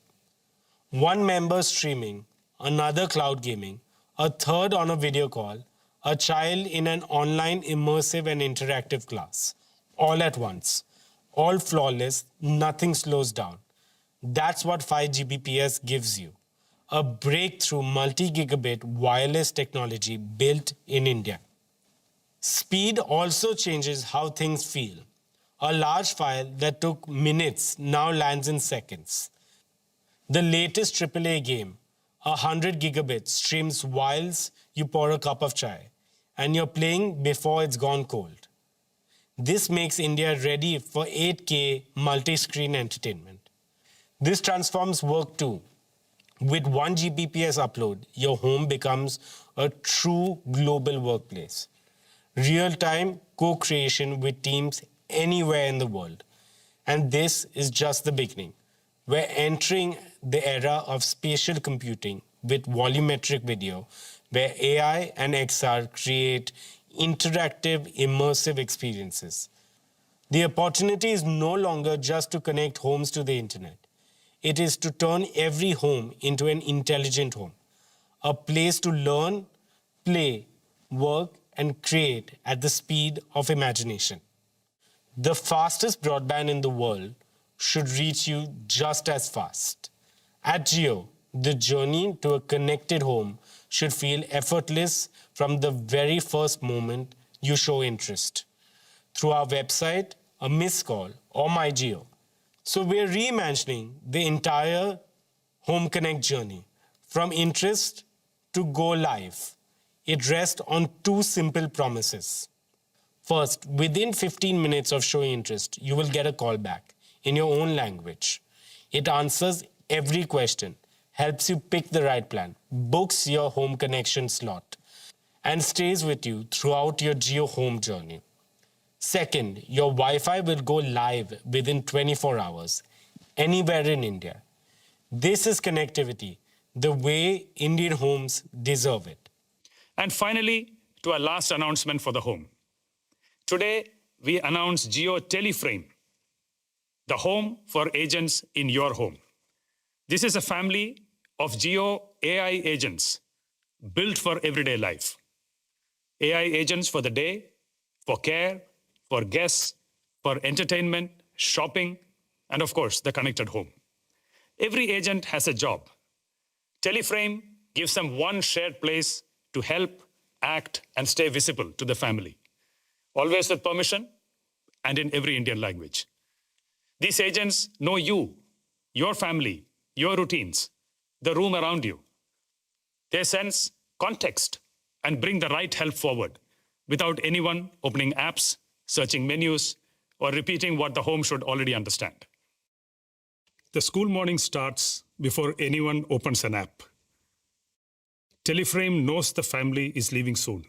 One member streaming, another cloud gaming, a third on a video call, a child in an online immersive and interactive class, all at once, all flawless, nothing slows down. That's what 5 Gbps gives you, a breakthrough multi-gigabit wireless technology built in India. Speed also changes how things feel. A large file that took minutes now lands in seconds. The latest AAA game, 100 gigabits, streams whilst you pour a cup of chai, and you're playing before it's gone cold. This makes India ready for 8K multi-screen entertainment. This transforms work too. With 1 Gbps upload, your home becomes a true global workplace. Real-time co-creation with teams anywhere in the world. And this is just the beginning. We're entering the era of spatial computing with volumetric video, where AI and XR create interactive, immersive experiences. The opportunity is no longer just to connect homes to the internet. It is to turn every home into an intelligent home, a place to learn, play, work, and create at the speed of imagination. The fastest broadband in the world should reach you just as fast. At Jio, the journey to a connected home should feel effortless from the very first moment you show interest. Through our website, a missed call, or MyJio. So we're reimagining the entire Home Connect journey, from interest to go live. It rests on 2 simple promises. First, within 15 minutes of showing interest, you will get a call back in your own language. It answers every question, helps you pick the right plan, books your home connection slot, and stays with you throughout your Jio Home journey. Second, your Wi-Fi will go live within 24 hours, anywhere in India. This is connectivity, the way Indian homes deserve it. And finally, to our last announcement for the home. Today, we announce Jio Teleframe, the home for agents in your home. This is a family of Jio AI agents built for everyday life. AI agents for the day, for care, for guests, for entertainment, shopping, and of course, the connected home. Every agent has a job. Teleframe gives them one shared place to help, act, and stay visible to the family, always with permission and in every Indian language. These agents know you, your family, your routines, the room around you. They sense context and bring the right help forward without anyone opening apps, searching menus, or repeating what the home should already understand. The school morning starts before anyone opens an app. Teleframe knows the family is leaving soon.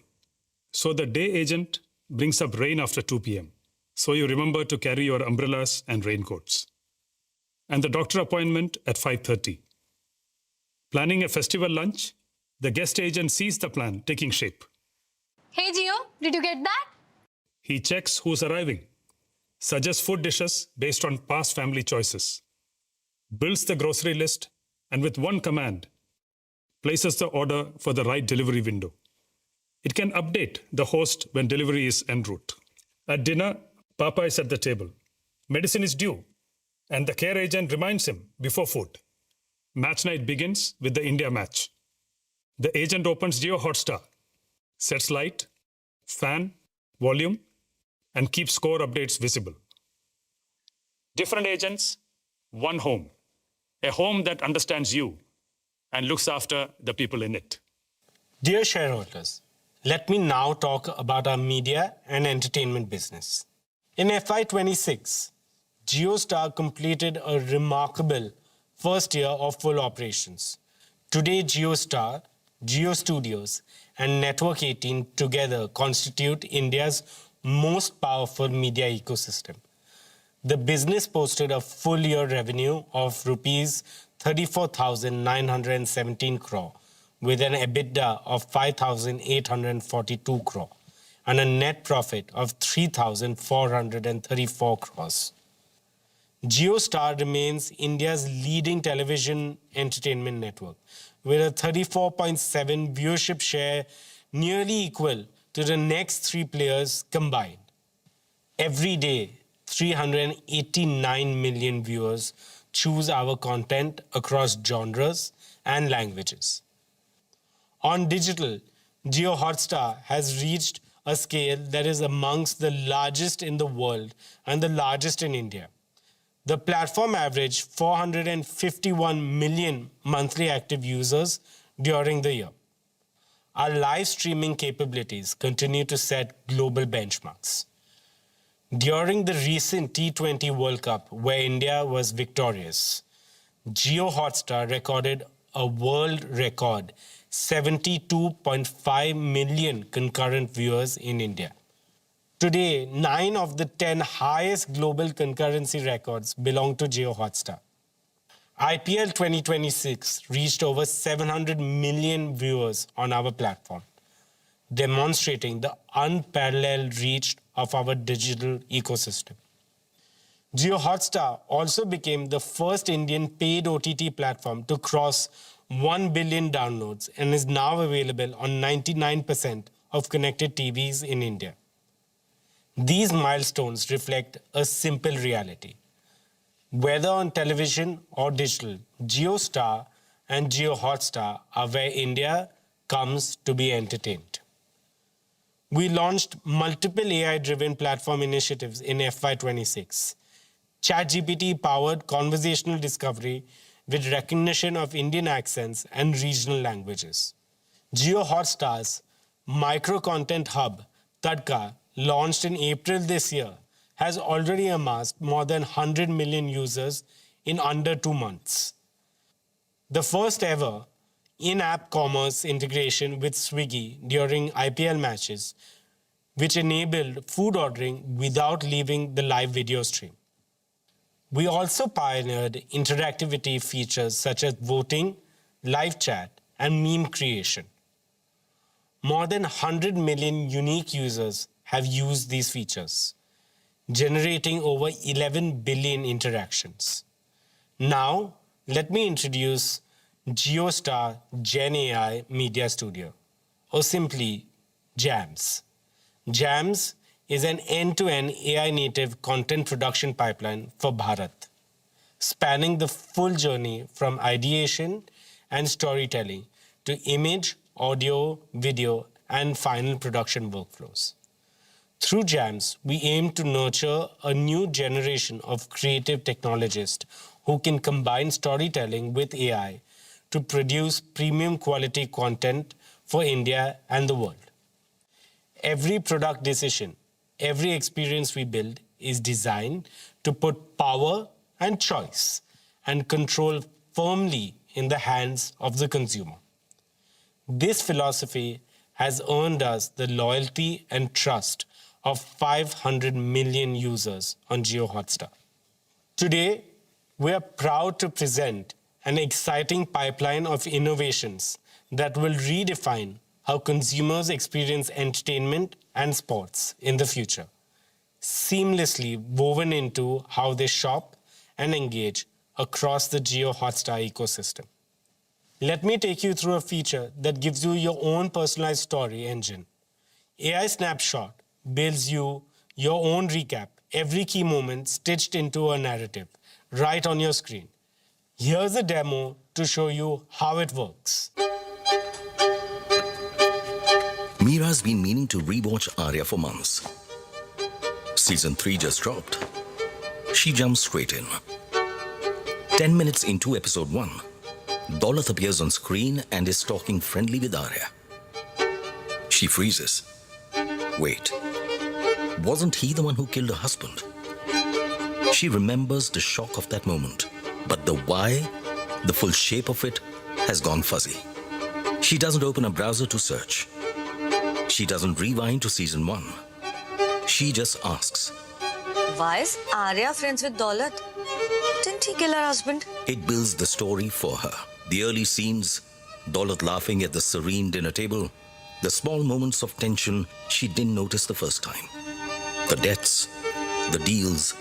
So the day agent brings up rain after 2 p.m. So you remember to carry your umbrellas and raincoats. And the doctor appointment at 5:30. Planning a festival lunch, the guest agent sees the plan taking shape. Hey Gio, did you get that? He checks who's arriving, suggests food dishes based on past family choices, builds the grocery list, and with one command, places the order for the right delivery window. It can update the host when delivery is en route. At dinner, Papa is at the table. Medicine is due, and the care agent reminds him before food. Match night begins with the India match. The agent opens Jio Hotstar, sets light, fan, volume, and keeps score updates visible. Different agents, one home. A home that understands you and looks after the people in it. Dear shareholders, let me now talk about our media and entertainment business. In FY26, JioStar completed a remarkable first year of full operations. Today, JioStar, Jio Studios, and Network 18 together constitute India's most powerful media ecosystem. The business posted a full year revenue of rupees 34,917 crore with an EBITDA of 5,842 crore and a net profit of 3,434 crores. JioStar remains India's leading television entertainment network with a 34.7 viewership share nearly equal to the next three players combined. Every day, 389 million viewers choose our content across genres and languages. On digital, Jio Hotstar has reached a scale that is amongst the largest in the world and the largest in India. The platform averaged 451 million monthly active users during the year. Our live streaming capabilities continue to set global benchmarks. During the recent T20 World Cup, where India was victorious, Jio Hotstar recorded a world record 72.5 million concurrent viewers in India. Today, 9 of the 10 highest global concurrency records belong to Jio Hotstar. IPL 2026 reached over 700 million viewers on our platform, demonstrating the unparalleled reach of our digital ecosystem. Jio Hotstar also became the first Indian paid OTT platform to cross 1 billion downloads and is now available on 99% of connected TVs in India. These milestones reflect a simple reality. Whether on television or digital, JioStar and Jio Hotstar are where India comes to be entertained. We launched multiple AI-driven platform initiatives in FY26. ChatGPT-powered conversational discovery with recognition of Indian accents and regional languages. Jio Hotstar's micro-content hub, Tadka, launched in April this year, has already amassed more than 100 million users in under 2 months. The first ever in-app commerce integration with Swiggy during IPL matches, which enabled food ordering without leaving the live video stream. We also pioneered interactivity features such as voting, live chat, and meme creation. More than 100 million unique users have used these features, generating over 11 billion interactions. Now, let me introduce JioStar Gen AI Media Studio, or simply JAMS. JAMS is an end-to-end AI-native content production pipeline for Bharat, spanning the full journey from ideation and storytelling to image, audio, video, and final production workflows. Through JAMS, we aim to nurture a new generation of creative technologists who can combine storytelling with AI to produce premium quality content for India and the world. Every product decision, every experience we build is designed to put power and choice and control firmly in the hands of the consumer. This philosophy has earned us the loyalty and trust of 500 million users on JioHotstar. Today, we are proud to present an exciting pipeline of innovations that will redefine how consumers experience entertainment and sports in the future, seamlessly woven into how they shop and engage across the JioHotstar ecosystem. Let me take you through a feature that gives you your own personalized story engine. AI Snapshot builds you your own recap, every key moment stitched into a narrative, right on your screen. Here's a demo to show you how it works. Meera's been meaning to rewatch Arya for months. Season 3 just dropped. She jumps straight in. 10 minutes into episode 1, Daulat appears on screen and is talking friendly with Arya. She freezes. Wait, wasn't he the one who killed her husband? She remembers the shock of that moment, but the why, the full shape of it, has gone fuzzy. She doesn't open a browser to search. She doesn't rewind to season 1. She just asks, why is Arya friends with Daulat? Didn't he kill her husband? It builds the story for her. The early scenes, Daulat laughing at the serene dinner table, the small moments of tension she didn't notice the first time. The debts, the deals,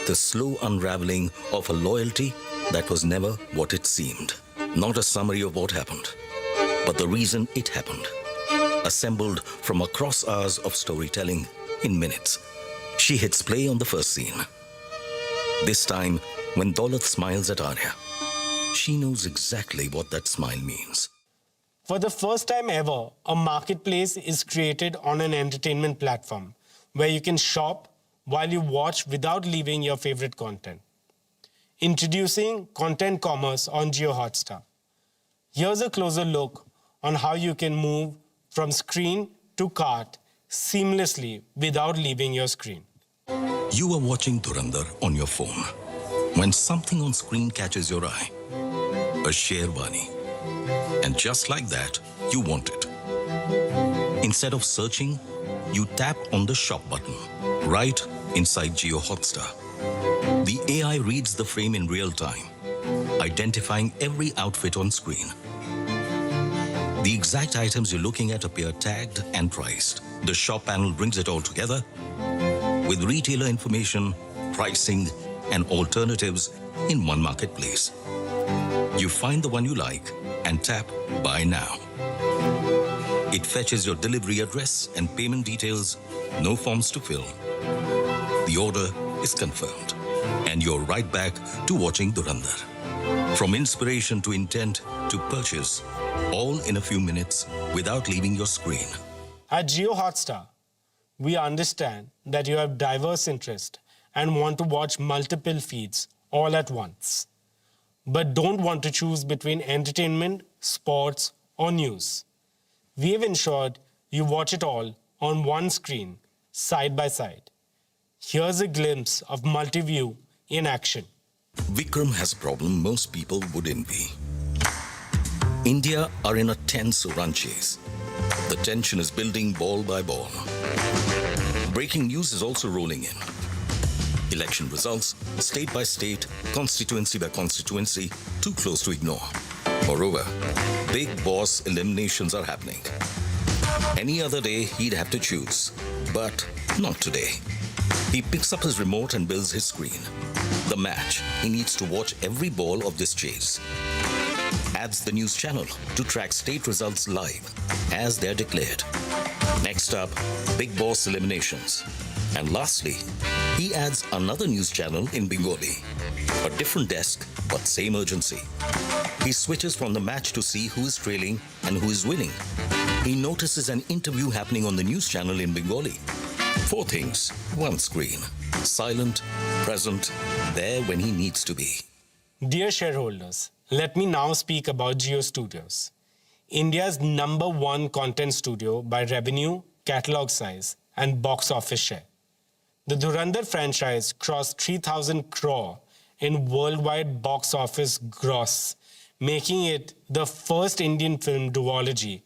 the slow unraveling of a loyalty that was never what it seemed. Not a summary of what happened, but the reason it happened. Assembled from across hours of storytelling in minutes. She hits play on the first scene. This time, when Daulat smiles at Arya, she knows exactly what that smile means. For the first time ever, a marketplace is created on an entertainment platform where you can shop while you watch without leaving your favorite content. Introducing content commerce on JioHotstar. Here's a closer look on how you can move from screen to cart seamlessly without leaving your screen. You are watching Dhurandhar on your phone when something on screen catches your eye. A Sherwani. And just like that, you want it. Instead of searching, you tap on the shop button right inside JioHotstar. The AI reads the frame in real time, identifying every outfit on screen. The exact items you're looking at appear tagged and priced. The shop panel brings it all together with retailer information, pricing, and alternatives in one marketplace. You find the one you like and tap Buy Now. It fetches your delivery address and payment details, no forms to fill. The order is confirmed, and you're right back to watching Dhurandhar. From inspiration to intent to purchase, all in a few minutes without leaving your screen. At JioHotstar, we understand that you have diverse interests and want to watch multiple feeds all at once, but don't want to choose between entertainment, sports, or news. We have ensured you watch it all on one screen, side by side. Here's a glimpse of multi-view in action. Vikram has a problem most people would envy. India are in a tense run chase. The tension is building ball by ball. Breaking news is also rolling in. Election results, state by state, constituency by constituency, too close to ignore. Moreover, big boss eliminations are happening. Any other day, he'd have to choose, but not today. He picks up his remote and builds his screen. The match, he needs to watch every ball of this chase. Adds the news channel to track state results live as they're declared. Next up, big boss eliminations. And lastly, he adds another news channel in Bengali. A different desk, but same urgency. He switches from the match to see who is trailing and who is winning. He notices an interview happening on the news channel in Bengali. 4 things, one screen. Silent, present, there when he needs to be. Dear shareholders, Let me now speak about Jio Studios, India's #1 content studio by revenue, catalog size, and box office share. The Dhurandhar franchise crossed 3,000 crore in worldwide box office gross, making it the first Indian film duology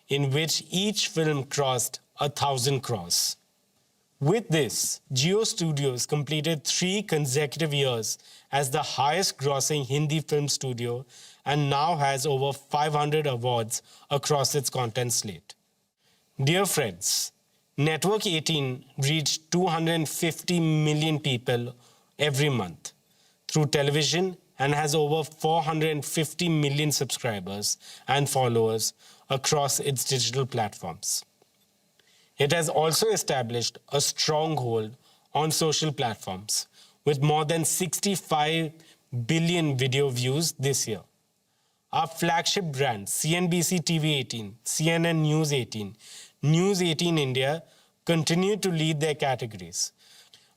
in which each film crossed 1,000 crores. With this, Jio Studios completed 3 consecutive years as the highest grossing Hindi film studio and now has over 500 awards across its content slate. Dear friends, Network 18 reached 250 million people every month through television and has over 450 million subscribers and followers across its digital platforms. It has also established a stronghold on social platforms with more than 65 billion video views this year. Our flagship brands, CNBC TV 18, CNN News 18, News 18 India, continue to lead their categories.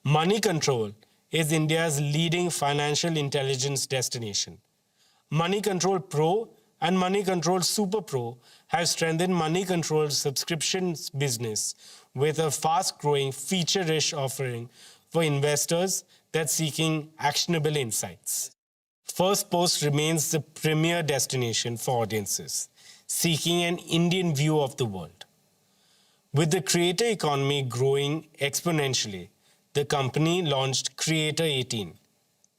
Money Control is India's leading financial intelligence destination. Money Control Pro and Money Control Super Pro have strengthened Money Control's subscriptions business with a fast-growing, feature-rich offering for investors that's seeking actionable insights. First Post remains the premier destination for audiences seeking an Indian view of the world. With the creator economy growing exponentially, the company launched Creator 18.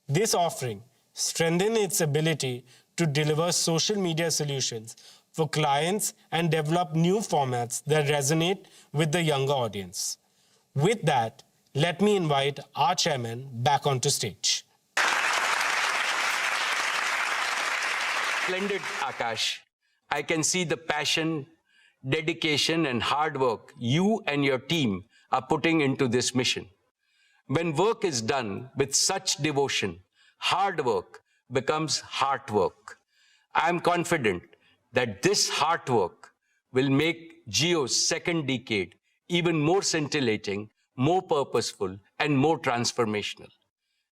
This offering strengthened its ability to deliver social media solutions for clients and develop new formats that resonate with the younger audience. With that, let me invite our chairman back onto stage. Splendid, Akash. I can see the passion, dedication, and hard work you and your team are putting into this mission. When work is done with such devotion, hard work becomes heart work. I am confident that this hard work will make Jio's second decade even more scintillating, more purposeful, and more transformational.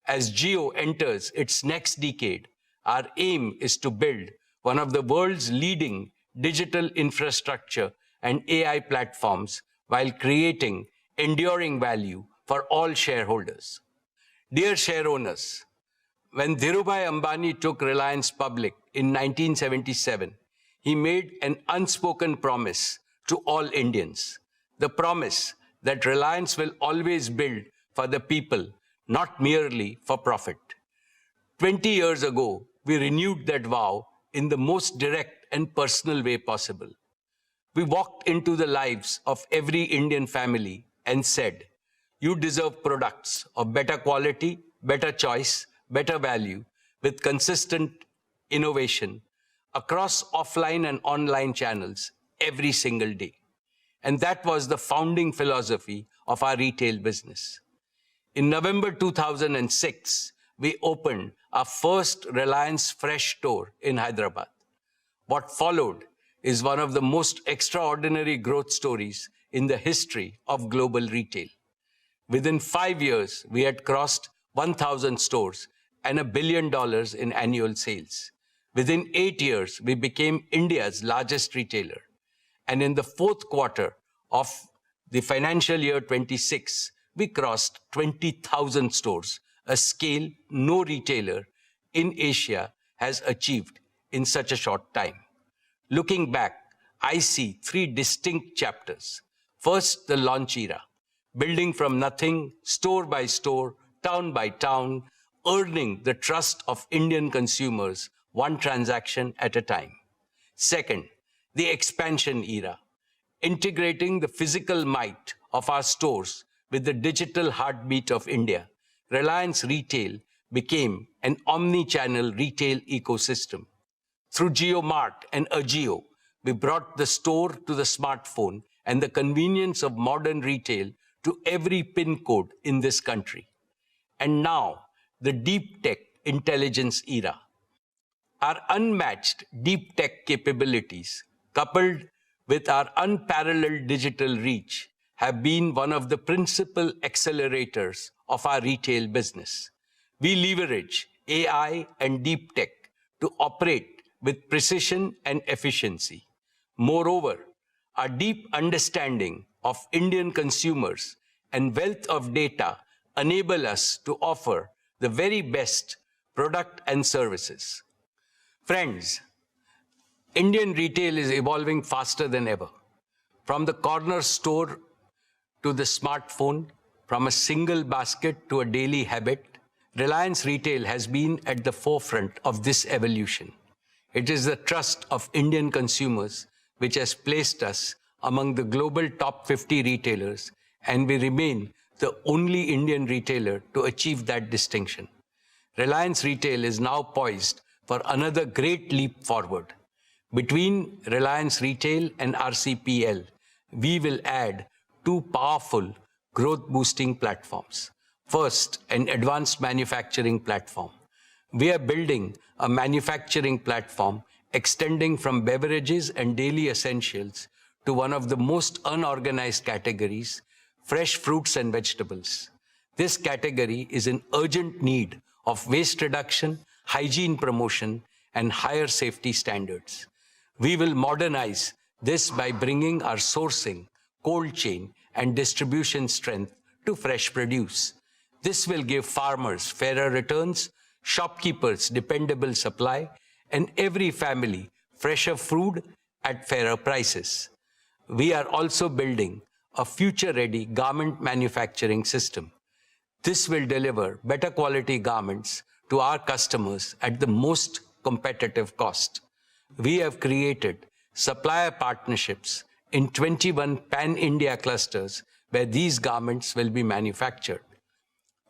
As Jio enters its next decade, our aim is to build one of the world's leading digital infrastructure and AI platforms while creating enduring value for all shareholders. Dear shareowners, when Dhirubhai Ambani took Reliance public in 1977, he made an unspoken promise to all Indians. The promise that Reliance will always build for the people, not merely for profit. 20 years ago, we renewed that vow in the most direct and personal way possible. We walked into the lives of every Indian family and said, you deserve products of better quality, better choice, better value, with consistent innovation across offline and online channels every single day. And that was the founding philosophy of our retail business. In November 2006, we opened our first Reliance Fresh store in Hyderabad. What followed is one of the most extraordinary growth stories in the history of global retail. Within 5 years, we had crossed 1,000 stores and $1 billion in annual sales. Within 8 years, we became India's largest retailer. And in the fourth quarter of the financial year 26, we crossed 20,000 stores, a scale no retailer in Asia has achieved in such a short time. Looking back, I see 3 distinct chapters. First, the launch era, building from nothing, store by store, town by town, earning the trust of Indian consumers, one transaction at a time. Second, the expansion era, integrating the physical might of our stores with the digital heartbeat of India. Reliance Retail became an omni-channel retail ecosystem. Through JioMart and Ajio, we brought the store to the smartphone and the convenience of modern retail to every pin code in this country. And now, the deep tech intelligence era. Our unmatched deep tech capabilities, coupled with our unparalleled digital reach, have been one of the principal accelerators of our retail business. We leverage AI and deep tech to operate with precision and efficiency. Moreover, our deep understanding of Indian consumers and wealth of data enable us to offer the very best product and services. Friends, Indian retail is evolving faster than ever. From the corner store to the smartphone, from a single basket to a daily habit, Reliance Retail has been at the forefront of this evolution. It is the trust of Indian consumers which has placed us among the global top 50 retailers, and we remain the only Indian retailer to achieve that distinction. Reliance Retail is now poised for another great leap forward. Between Reliance Retail and RCPL, we will add two powerful growth-boosting platforms. First, an advanced manufacturing platform. We are building a manufacturing platform extending from beverages and daily essentials to one of the most unorganized categories, fresh fruits and vegetables. This category is in urgent need of waste reduction, hygiene promotion, and higher safety standards. We will modernize this by bringing our sourcing, cold chain, and distribution strength to fresh produce. This will give farmers fairer returns, shopkeepers dependable supply, and every family fresher food at fairer prices. We are also building a future-ready garment manufacturing system. This will deliver better quality garments to our customers at the most competitive cost. We have created supplier partnerships in 21 pan-India clusters where these garments will be manufactured.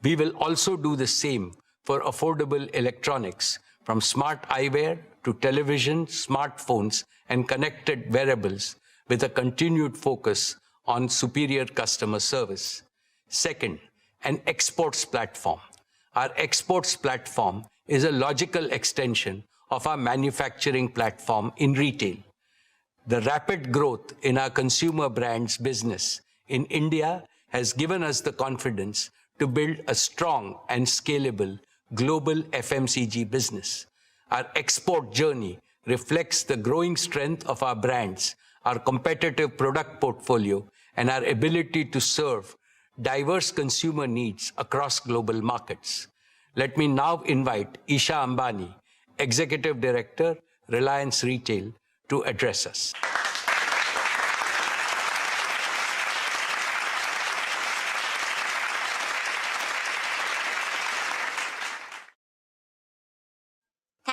We will also do the same for affordable electronics, from smart eyewear to television, smartphones, and connected wearables, with a continued focus on superior customer service. Second, an exports platform. Our exports platform is a logical extension of our manufacturing platform in retail. The rapid growth in our consumer brands business in India has given us the confidence to build a strong and scalable global FMCG business. Our export journey reflects the growing strength of our brands, our competitive product portfolio, and our ability to serve diverse consumer needs across global markets. Let me now invite Isha Ambani, Executive Director, Reliance Retail, to address us.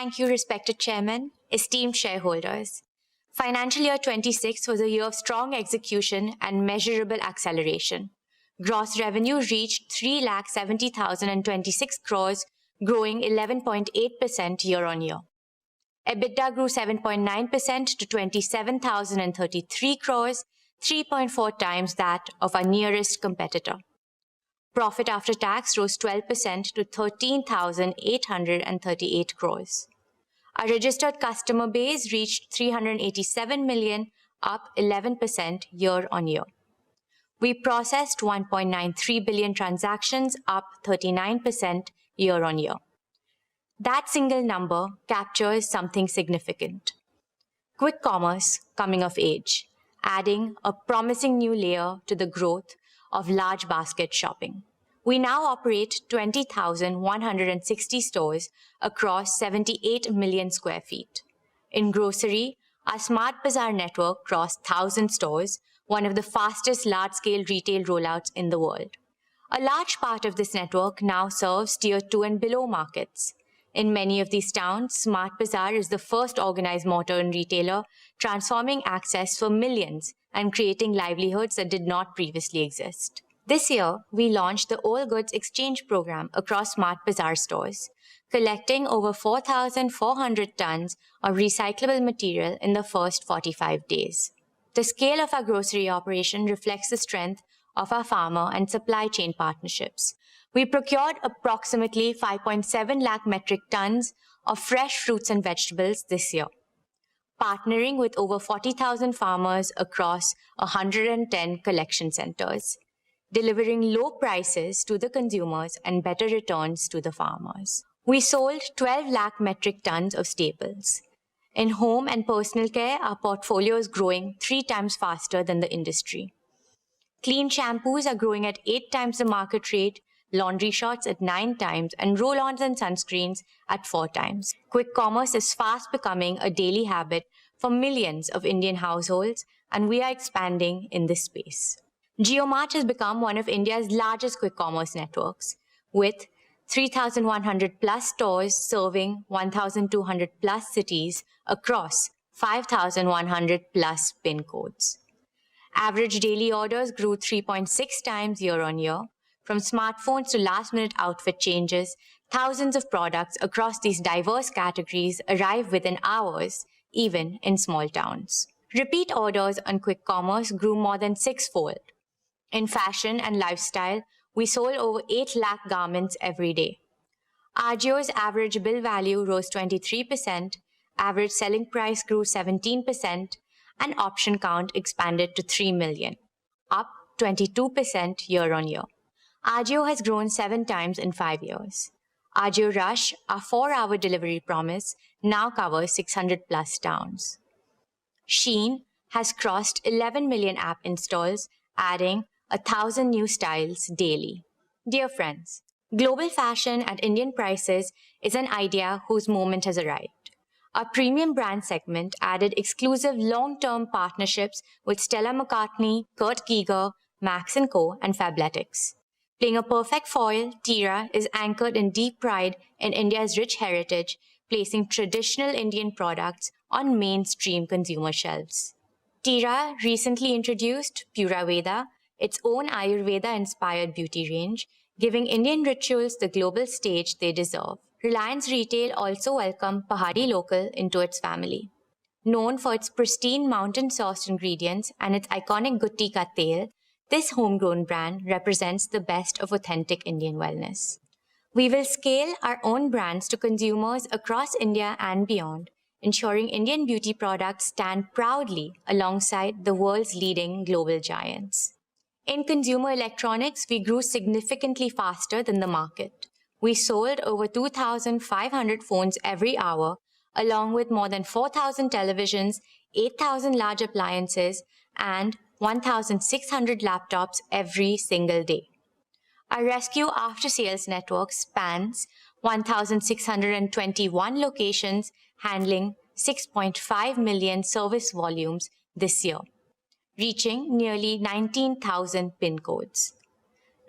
Thank you, respected Chairman, esteemed shareholders. Financial year 26 was a year of strong execution and measurable acceleration. Gross revenue reached 3,70,026 crores, growing 11.8% year-on-year. EBITDA grew 7.9% to 27,033 crores, 3.4 times that of our nearest competitor. Profit after tax rose 12% to 13,838 crores. Our registered customer base reached 387 million, up 11% year-on-year. We processed 1.93 billion transactions, up 39% year-on-year. That single number captures something significant. Quick commerce coming of age, adding a promising new layer to the growth of large basket shopping. We now operate 20,160 stores across 78 million square feet. In grocery, our Smart Bazaar network crossed 1,000 stores, one of the fastest large-scale retail rollouts in the world. A large part of this network now serves Tier 2 and below markets. In many of these towns, Smart Bazaar is the first organized modern retailer, transforming access for millions and creating livelihoods that did not previously exist. This year, we launched the All Goods Exchange program across Smart Bazaar stores, collecting over 4,400 tons of recyclable material in the first 45 days. The scale of our grocery operation reflects the strength of our farmer and supply chain partnerships. We procured approximately 5.7 lakh metric tons of fresh fruits and vegetables this year, partnering with over 40,000 farmers across 110 collection centers, delivering low prices to the consumers and better returns to the farmers. We sold 12 lakh metric tons of staples. In home and personal care, our portfolio is growing 3 times faster than the industry. Clean shampoos are growing at 8 times the market rate, laundry shots at 9 times, and roll-ons and sunscreens at 4 times. Quick commerce is fast becoming a daily habit for millions of Indian households, and we are expanding in this space. JioMart has become one of India's largest quick commerce networks, with 3,100 plus stores serving 1,200 plus cities across 5,100 plus PIN codes. Average daily orders grew 3.6 times year on year. From smartphones to last-minute outfit changes, thousands of products across these diverse categories arrive within hours, even in small towns. Repeat orders on quick commerce grew more than 6-fold. In fashion and lifestyle, we sold over 8 lakh garments every day. Ajio's average bill value rose 23%, average selling price grew 17%, and option count expanded to 3 million, up 22% year on year. Ajio has grown 7 times in 5 years. Ajio Rush, our 4-hour delivery promise, now covers 600 plus towns. Shein has crossed 11 million app installs, adding 1,000 new styles daily. Dear friends, global fashion at Indian prices is an idea whose moment has arrived. Our premium brand segment added exclusive long-term partnerships with Stella McCartney, Kurt Geiger, Max & Co. and Fabletics. Playing a perfect foil, Tira is anchored in deep pride in India's rich heritage, placing traditional Indian products on mainstream consumer shelves. Tira recently introduced Pura Veda, its own Ayurveda-inspired beauty range, giving Indian rituals the global stage they deserve. Reliance Retail also welcomed Pahadi Local into its family. Known for its pristine mountain-sourced ingredients and its iconic Gutti Ka Tel, this homegrown brand represents the best of authentic Indian wellness. We will scale our own brands to consumers across India and beyond, ensuring Indian beauty products stand proudly alongside the world's leading global giants. In consumer electronics, we grew significantly faster than the market. We sold over 2,500 phones every hour, along with more than 4,000 televisions, 8,000 large appliances, and 1,600 laptops every single day. Our rescue after-sales network spans 1,621 locations, handling 6.5 million service volumes this year, reaching nearly 19,000 PIN codes.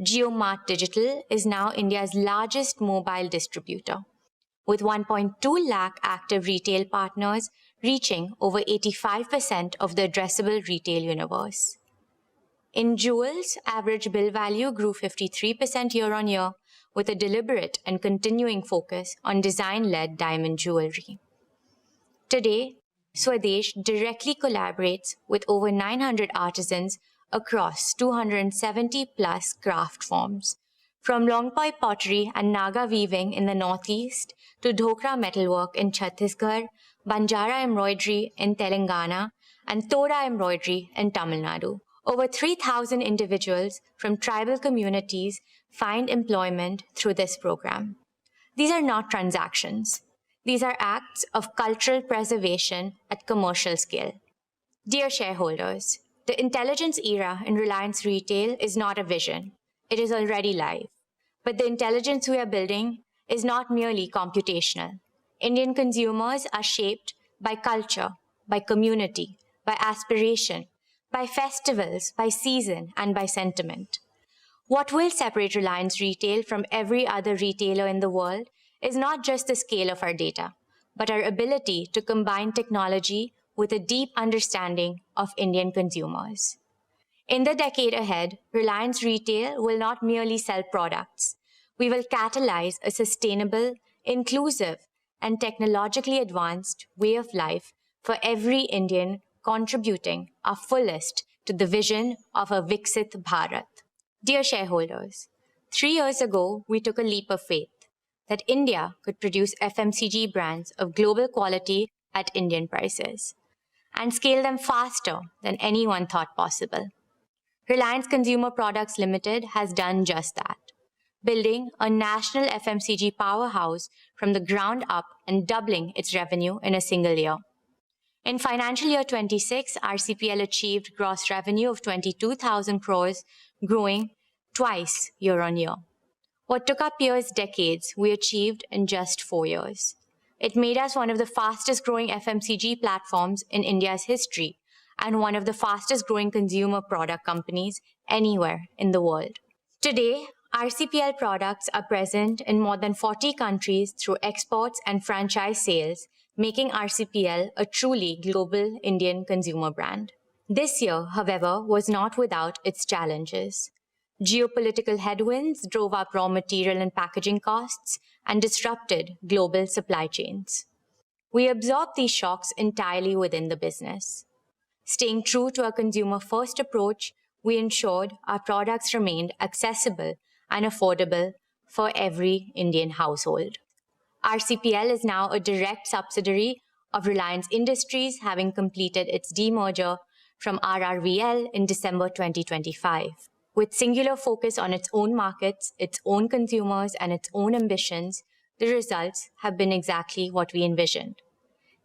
JioMart Digital is now India's largest mobile distributor, with 1.2 lakh active retail partners reaching over 85% of the addressable retail universe. In jewels, average bill value grew 53% year on year, with a deliberate and continuing focus on design-led diamond jewelry. Today, Swadesh directly collaborates with over 900 artisans across 270 plus craft forms, from Longpoi pottery and Naga weaving in the northeast to Dhokra metalwork in Chhattisgarh, Banjara embroidery in Telangana, and Toda embroidery in Tamil Nadu. Over 3,000 individuals from tribal communities find employment through this program. These are not transactions. These are acts of cultural preservation at commercial scale. Dear shareholders, the intelligence era in Reliance Retail is not a vision. It is already live. But the intelligence we are building is not merely computational. Indian consumers are shaped by culture, by community, by aspiration, by festivals, by season, and by sentiment. What will separate Reliance Retail from every other retailer in the world is not just the scale of our data, but our ability to combine technology with a deep understanding of Indian consumers. In the decade ahead, Reliance Retail will not merely sell products. We will catalyze a sustainable, inclusive, and technologically advanced way of life for every Indian, contributing our fullest to the vision of a Viksit Bharat. Dear shareholders, 3 years ago, we took a leap of faith that India could produce FMCG brands of global quality at Indian prices and scale them faster than anyone thought possible. Reliance Consumer Products Limited has done just that. building a national FMCG powerhouse from the ground up and doubling its revenue in a single year. In financial year 26, RCPL achieved gross revenue of 22,000 crores, growing twice year on year. What took our peers decades, we achieved in just 4 years. It made us one of the fastest growing FMCG platforms in India's history and one of the fastest growing consumer product companies anywhere in the world. Today, RCPL products are present in more than 40 countries through exports and franchise sales, making RCPL a truly global Indian consumer brand. This year, however, was not without its challenges. Geopolitical headwinds drove up raw material and packaging costs and disrupted global supply chains. We absorbed these shocks entirely within the business. Staying true to our consumer-first approach, we ensured our products remained accessible and affordable for every Indian household. RCPL is now a direct subsidiary of Reliance Industries, having completed its demerger from RRVL in December 2025. With singular focus on its own markets, its own consumers, and its own ambitions, the results have been exactly what we envisioned.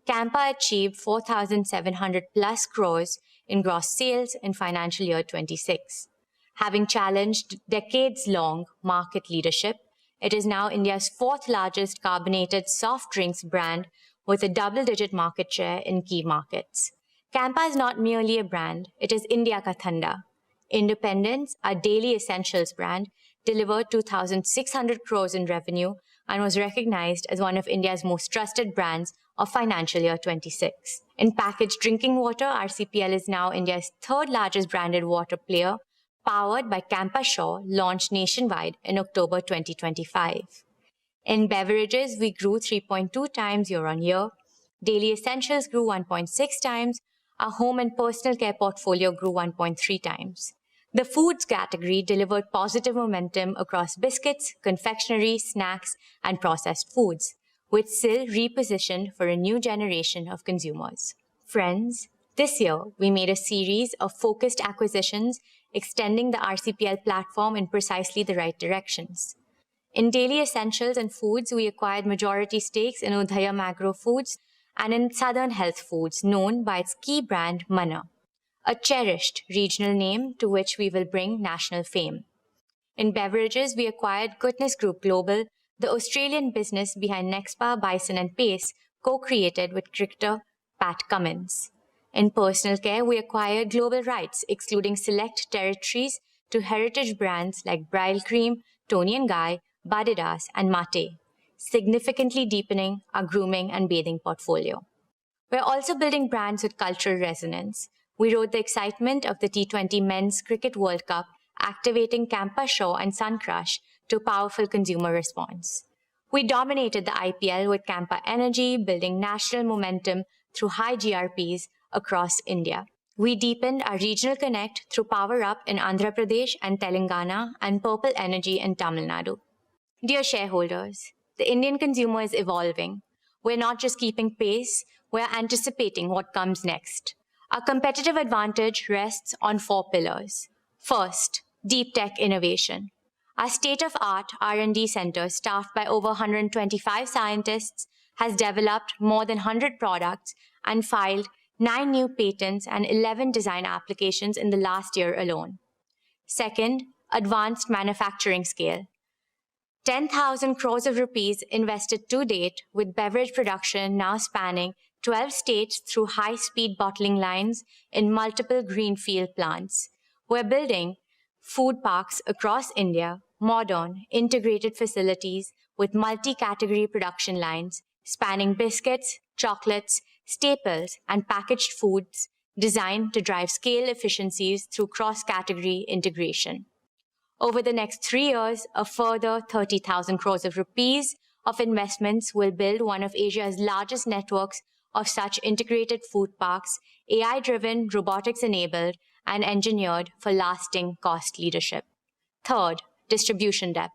Campa achieved 4,700 plus crores in gross sales in financial year 26. Having challenged decades-long market leadership, it is now India's fourth largest carbonated soft drinks brand with a double-digit market share in key markets. Campa is not merely a brand, it is India Ka Thanda. Independence, our daily essentials brand, delivered 2,600 crores in revenue and was recognized as one of India's most trusted brands of financial year 26. In packaged drinking water, RCPL is now India's third largest branded water player, powered by Campa Shaw, launched nationwide in October 2025. In beverages, we grew 3.2 times year on year. Daily essentials grew 1.6 times. Our home and personal care portfolio grew 1.3 times. The foods category delivered positive momentum across biscuits, confectionery, snacks, and processed foods, which still repositioned for a new generation of consumers. Friends, this year we made a series of focused acquisitions extending the RCPL platform in precisely the right directions. In daily essentials and foods, we acquired majority stakes in Udayam Agro Foods and in Southern Health Foods, known by its key brand Manna, a cherished regional name to which we will bring national fame. In beverages, we acquired Goodness Group Global, the Australian business behind Nexpa, Bison and Pace, co-created with cricketer Pat Cummins. In personal care, we acquired global rights, excluding select territories, to heritage brands like Bridal Cream, Toni & Guy, Badidas and Mate, significantly deepening our grooming and bathing portfolio. We're also building brands with cultural resonance. We rode the excitement of the T20 Men's Cricket World Cup, activating Campa Shaw and Sun Crush to powerful consumer response. We dominated the IPL with Campa Energy, building national momentum through high GRPs across India. We deepened our regional connect through Power Up in Andhra Pradesh and Telangana and Purple Energy in Tamil Nadu. Dear shareholders, the Indian consumer is evolving. We're not just keeping pace, we're anticipating what comes next. Our competitive advantage rests on 4 pillars. First, deep tech innovation. Our state-of-art R&D center, staffed by over 125 scientists, has developed more than 100 products and filed 9 new patents and 11 design applications in the last year alone. Second, advanced manufacturing scale. 10,000 crores of rupees invested to date, with beverage production now spanning 12 states through high-speed bottling lines in multiple greenfield plants. We're building food parks across India, modern, integrated facilities with multi-category production lines spanning biscuits, chocolates, staples, and packaged foods designed to drive scale efficiencies through cross-category integration. Over the next 3 years, a further 30,000 crores of rupees of investments will build one of Asia's largest networks of such integrated food parks, AI-driven, robotics-enabled, and engineered for lasting cost leadership. Third, distribution depth.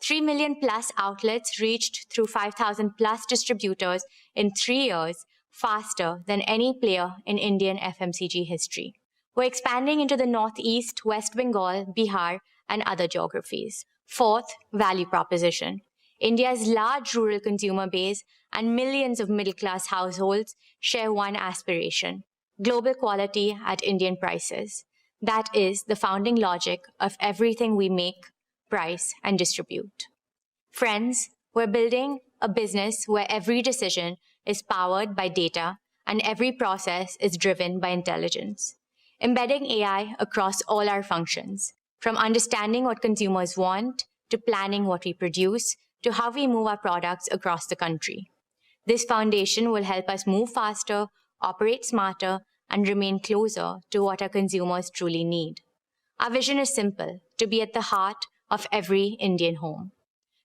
3 million plus outlets reached through 5,000 plus distributors in 3 years, faster than any player in Indian FMCG history. We're expanding into the Northeast, West Bengal, Bihar, and other geographies. Fourth, value proposition. India's large rural consumer base and millions of middle-class households share one aspiration: global quality at Indian prices. That is the founding logic of everything we make, price, and distribute. Friends, we're building a business where every decision is powered by data and every process is driven by intelligence. Embedding AI across all our functions, from understanding what consumers want, to planning what we produce, to how we move our products across the country. This foundation will help us move faster, operate smarter, and remain closer to what our consumers truly need. Our vision is simple: to be at the heart of every Indian home.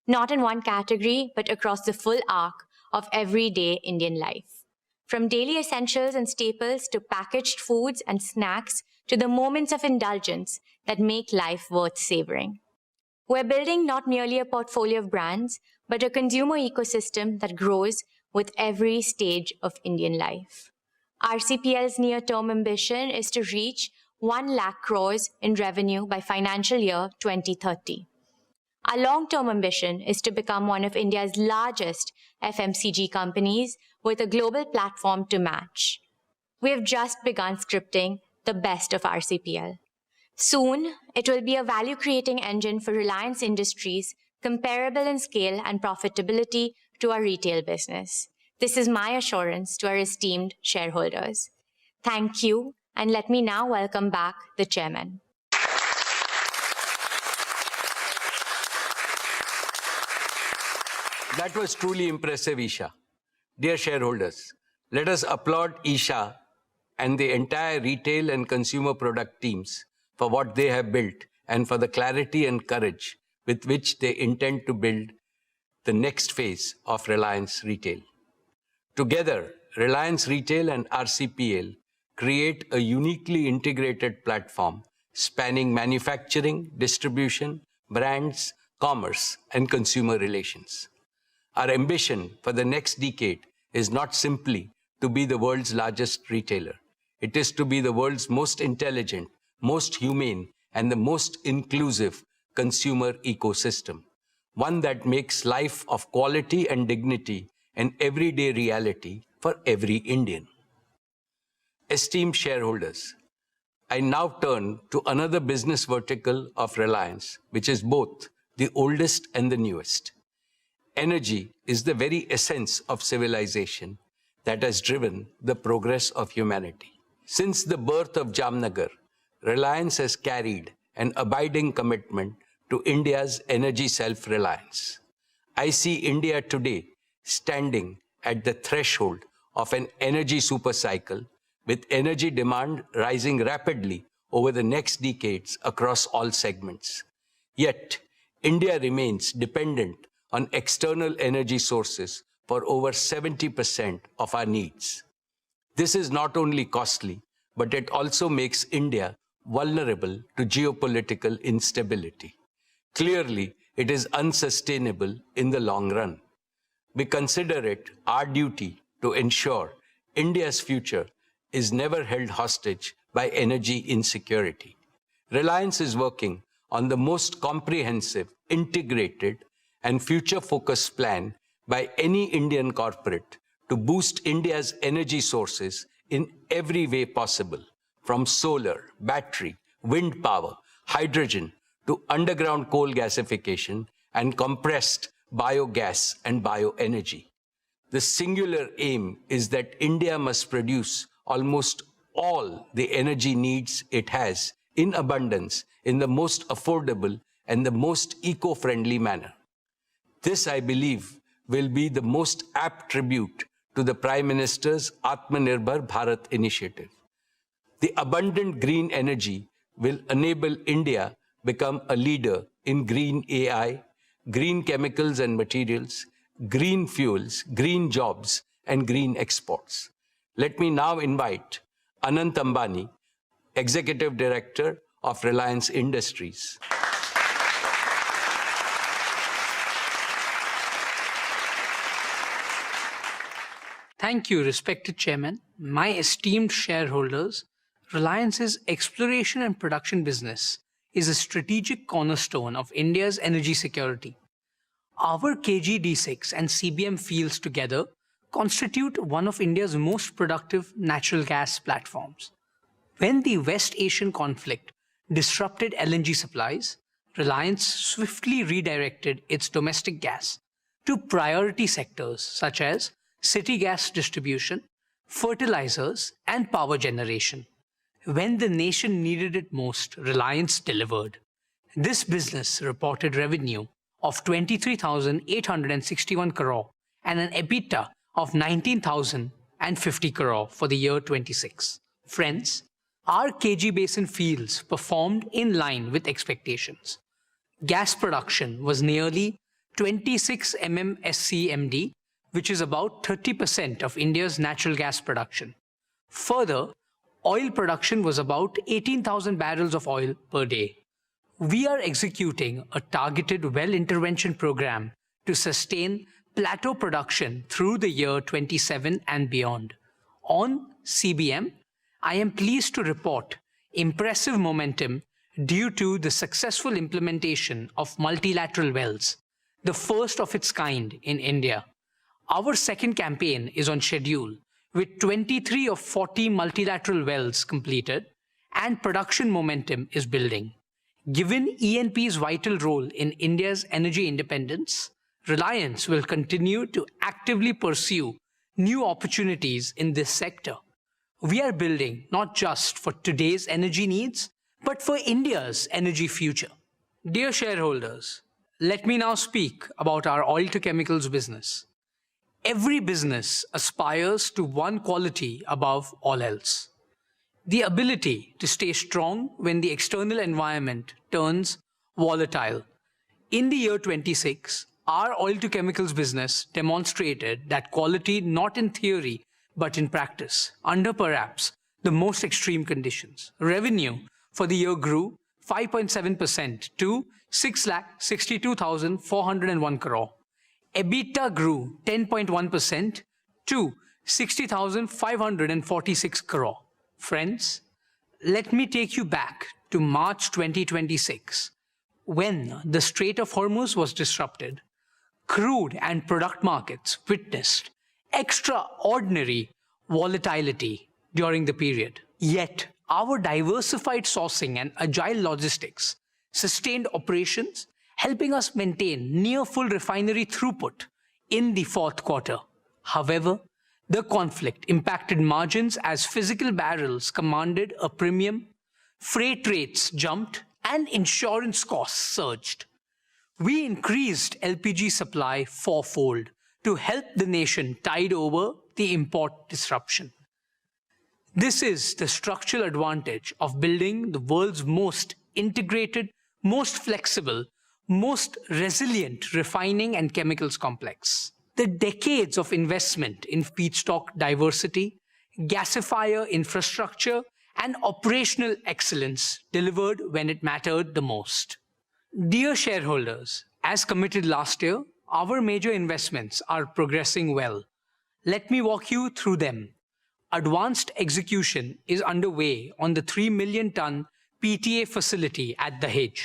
Not in one category, but across the full arc of everyday Indian life. From daily essentials and staples to packaged foods and snacks to the moments of indulgence that make life worth savoring. We're building not merely a portfolio of brands, but a consumer ecosystem that grows with every stage of Indian life. RCPL's near-term ambition is to reach 1 lakh crores in revenue by financial year 2030. Our long-term ambition is to become one of India's largest FMCG companies with a global platform to match. We have just begun scripting the best of RCPL. Soon, it will be a value-creating engine for Reliance Industries, comparable in scale and profitability to our retail business. This is my assurance to our esteemed shareholders. Thank you, and let me now welcome back the Chairman. That was truly impressive, Isha. Dear shareholders, let us applaud Isha and the entire retail and consumer product teams for what they have built and for the clarity and courage with which they intend to build the next phase of Reliance Retail. Together, Reliance Retail and RCPL create a uniquely integrated platform spanning manufacturing, distribution, brands, commerce, and consumer relations. Our ambition for the next decade is not simply to be the world's largest retailer. It is to be the world's most intelligent, most humane, and the most inclusive consumer ecosystem, one that makes life of quality and dignity an everyday reality for every Indian. Esteemed shareholders, I now turn to another business vertical of Reliance, which is both the oldest and the newest. Energy is the very essence of civilization that has driven the progress of humanity. Since the birth of Jamnagar, Reliance has carried an abiding commitment to India's energy self-reliance. I see India today standing at the threshold of an energy supercycle, with energy demand rising rapidly over the next decades across all segments. Yet, India remains dependent on external energy sources for over 70% of our needs. This is not only costly, but it also makes India vulnerable to geopolitical instability. Clearly, it is unsustainable in the long run. We consider it our duty to ensure India's future is never held hostage by energy insecurity. Reliance is working on the most comprehensive, integrated, and future-focused plan by any Indian corporate to boost India's energy sources in every way possible, from solar, battery, wind power, hydrogen, to underground coal gasification and compressed biogas and bioenergy. The singular aim is that India must produce almost all the energy needs it has in abundance in the most affordable and the most eco-friendly manner. This, I believe, will be the most apt tribute to the Prime Minister's Atmanirbhar Bharat initiative. The abundant green energy will enable India become a leader in green AI, green chemicals and materials, green fuels, green jobs, and green exports. Let me now invite Anant Ambani, Executive Director of Reliance Industries. Thank you, respected Chairman. My esteemed shareholders, Reliance's exploration and production business is a strategic cornerstone of India's energy security. Our KG-D6 and CBM fields together constitute one of India's most productive natural gas platforms. When the West Asian conflict disrupted LNG supplies, Reliance swiftly redirected its domestic gas to priority sectors such as city gas distribution, fertilizers, and power generation. When the nation needed it most, Reliance delivered. This business reported revenue of 23,861 crore and an EBITDA of 19,050 crore for the year 26. Friends, our KG Basin fields performed in line with expectations. Gas production was nearly 26 MMSCMD, which is about 30% of India's natural gas production. Further, oil production was about 18,000 barrels of oil per day. We are executing a targeted well intervention program to sustain plateau production through the year 27 and beyond. On CBM, I am pleased to report impressive momentum due to the successful implementation of multilateral wells, the first of its kind in India. Our second campaign is on schedule, with 23 of 40 multilateral wells completed, and production momentum is building. Given E&P's vital role in India's energy independence, Reliance will continue to actively pursue new opportunities in this sector. We are building not just for today's energy needs, but for India's energy future. Dear shareholders, let me now speak about our oil to chemicals business. Every business aspires to one quality above all else: the ability to stay strong when the external environment turns volatile. In the year 26, our oil to chemicals business demonstrated that quality not in theory but in practice, under perhaps the most extreme conditions. Revenue for the year grew 5.7% to 6,62,401 crore. EBITDA grew 10.1% to 60,546 crore. Friends, let me take you back to March 2026, when the Strait of Hormuz was disrupted. Crude and product markets witnessed extraordinary volatility during the period. Yet, our diversified sourcing and agile logistics sustained operations, helping us maintain near full refinery throughput in the fourth quarter. However, the conflict impacted margins as physical barrels commanded a premium, freight rates jumped, and insurance costs surged. We increased LPG supply fourfold to help the nation tide over the import disruption. This is the structural advantage of building the world's most integrated, most flexible, most resilient refining and chemicals complex. The decades of investment in feedstock diversity, gasifier infrastructure, and operational excellence delivered when it mattered the most. Dear shareholders, as committed last year, our major investments are progressing well. Let me walk you through them. Advanced execution is underway on the 3 million ton PTA facility at Dahej.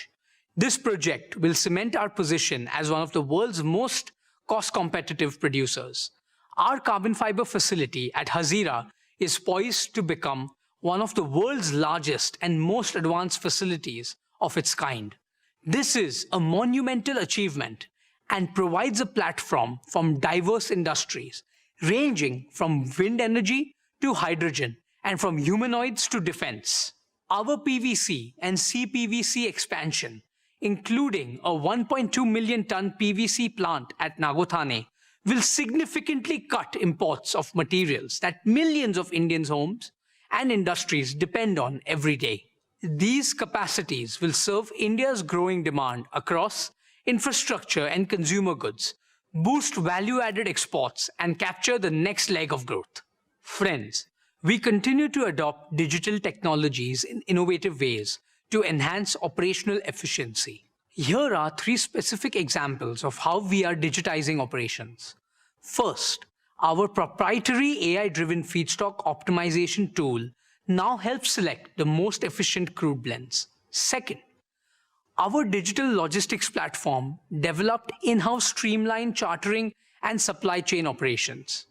This project will cement our position as one of the world's most cost-competitive producers. Our carbon fiber facility at Hazira is poised to become one of the world's largest and most advanced facilities of its kind. This is a monumental achievement and provides a platform from diverse industries, ranging from wind energy to hydrogen and from humanoids to defense. Our PVC and CPVC expansion, including a 1.2 million ton PVC plant at Nagothane, will significantly cut imports of materials that millions of Indian homes and industries depend on every day. These capacities will serve India's growing demand across infrastructure and consumer goods, boost value-added exports, and capture the next leg of growth. Friends, we continue to adopt digital technologies in innovative ways to enhance operational efficiency. Here are 3 specific examples of how we are digitizing operations. First, our proprietary AI-driven feedstock optimization tool now helps select the most efficient crude blends. Second, Our digital logistics platform developed in-house streamlined chartering and supply chain operations.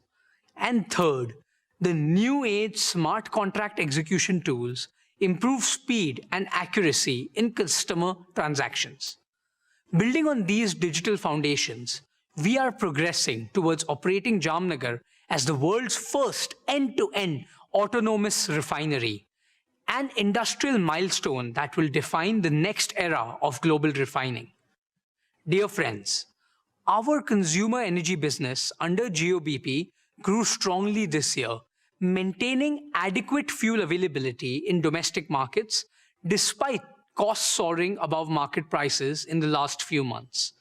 And third, the new age smart contract execution tools improve speed and accuracy in customer transactions. Building on these digital foundations, we are progressing towards operating Jamnagar as the world's first end-to-end autonomous refinery, an industrial milestone that will define the next era of global refining. Dear friends, our consumer energy business under GeoBP grew strongly this year, maintaining adequate fuel availability in domestic markets despite costs soaring above market prices in the last few months.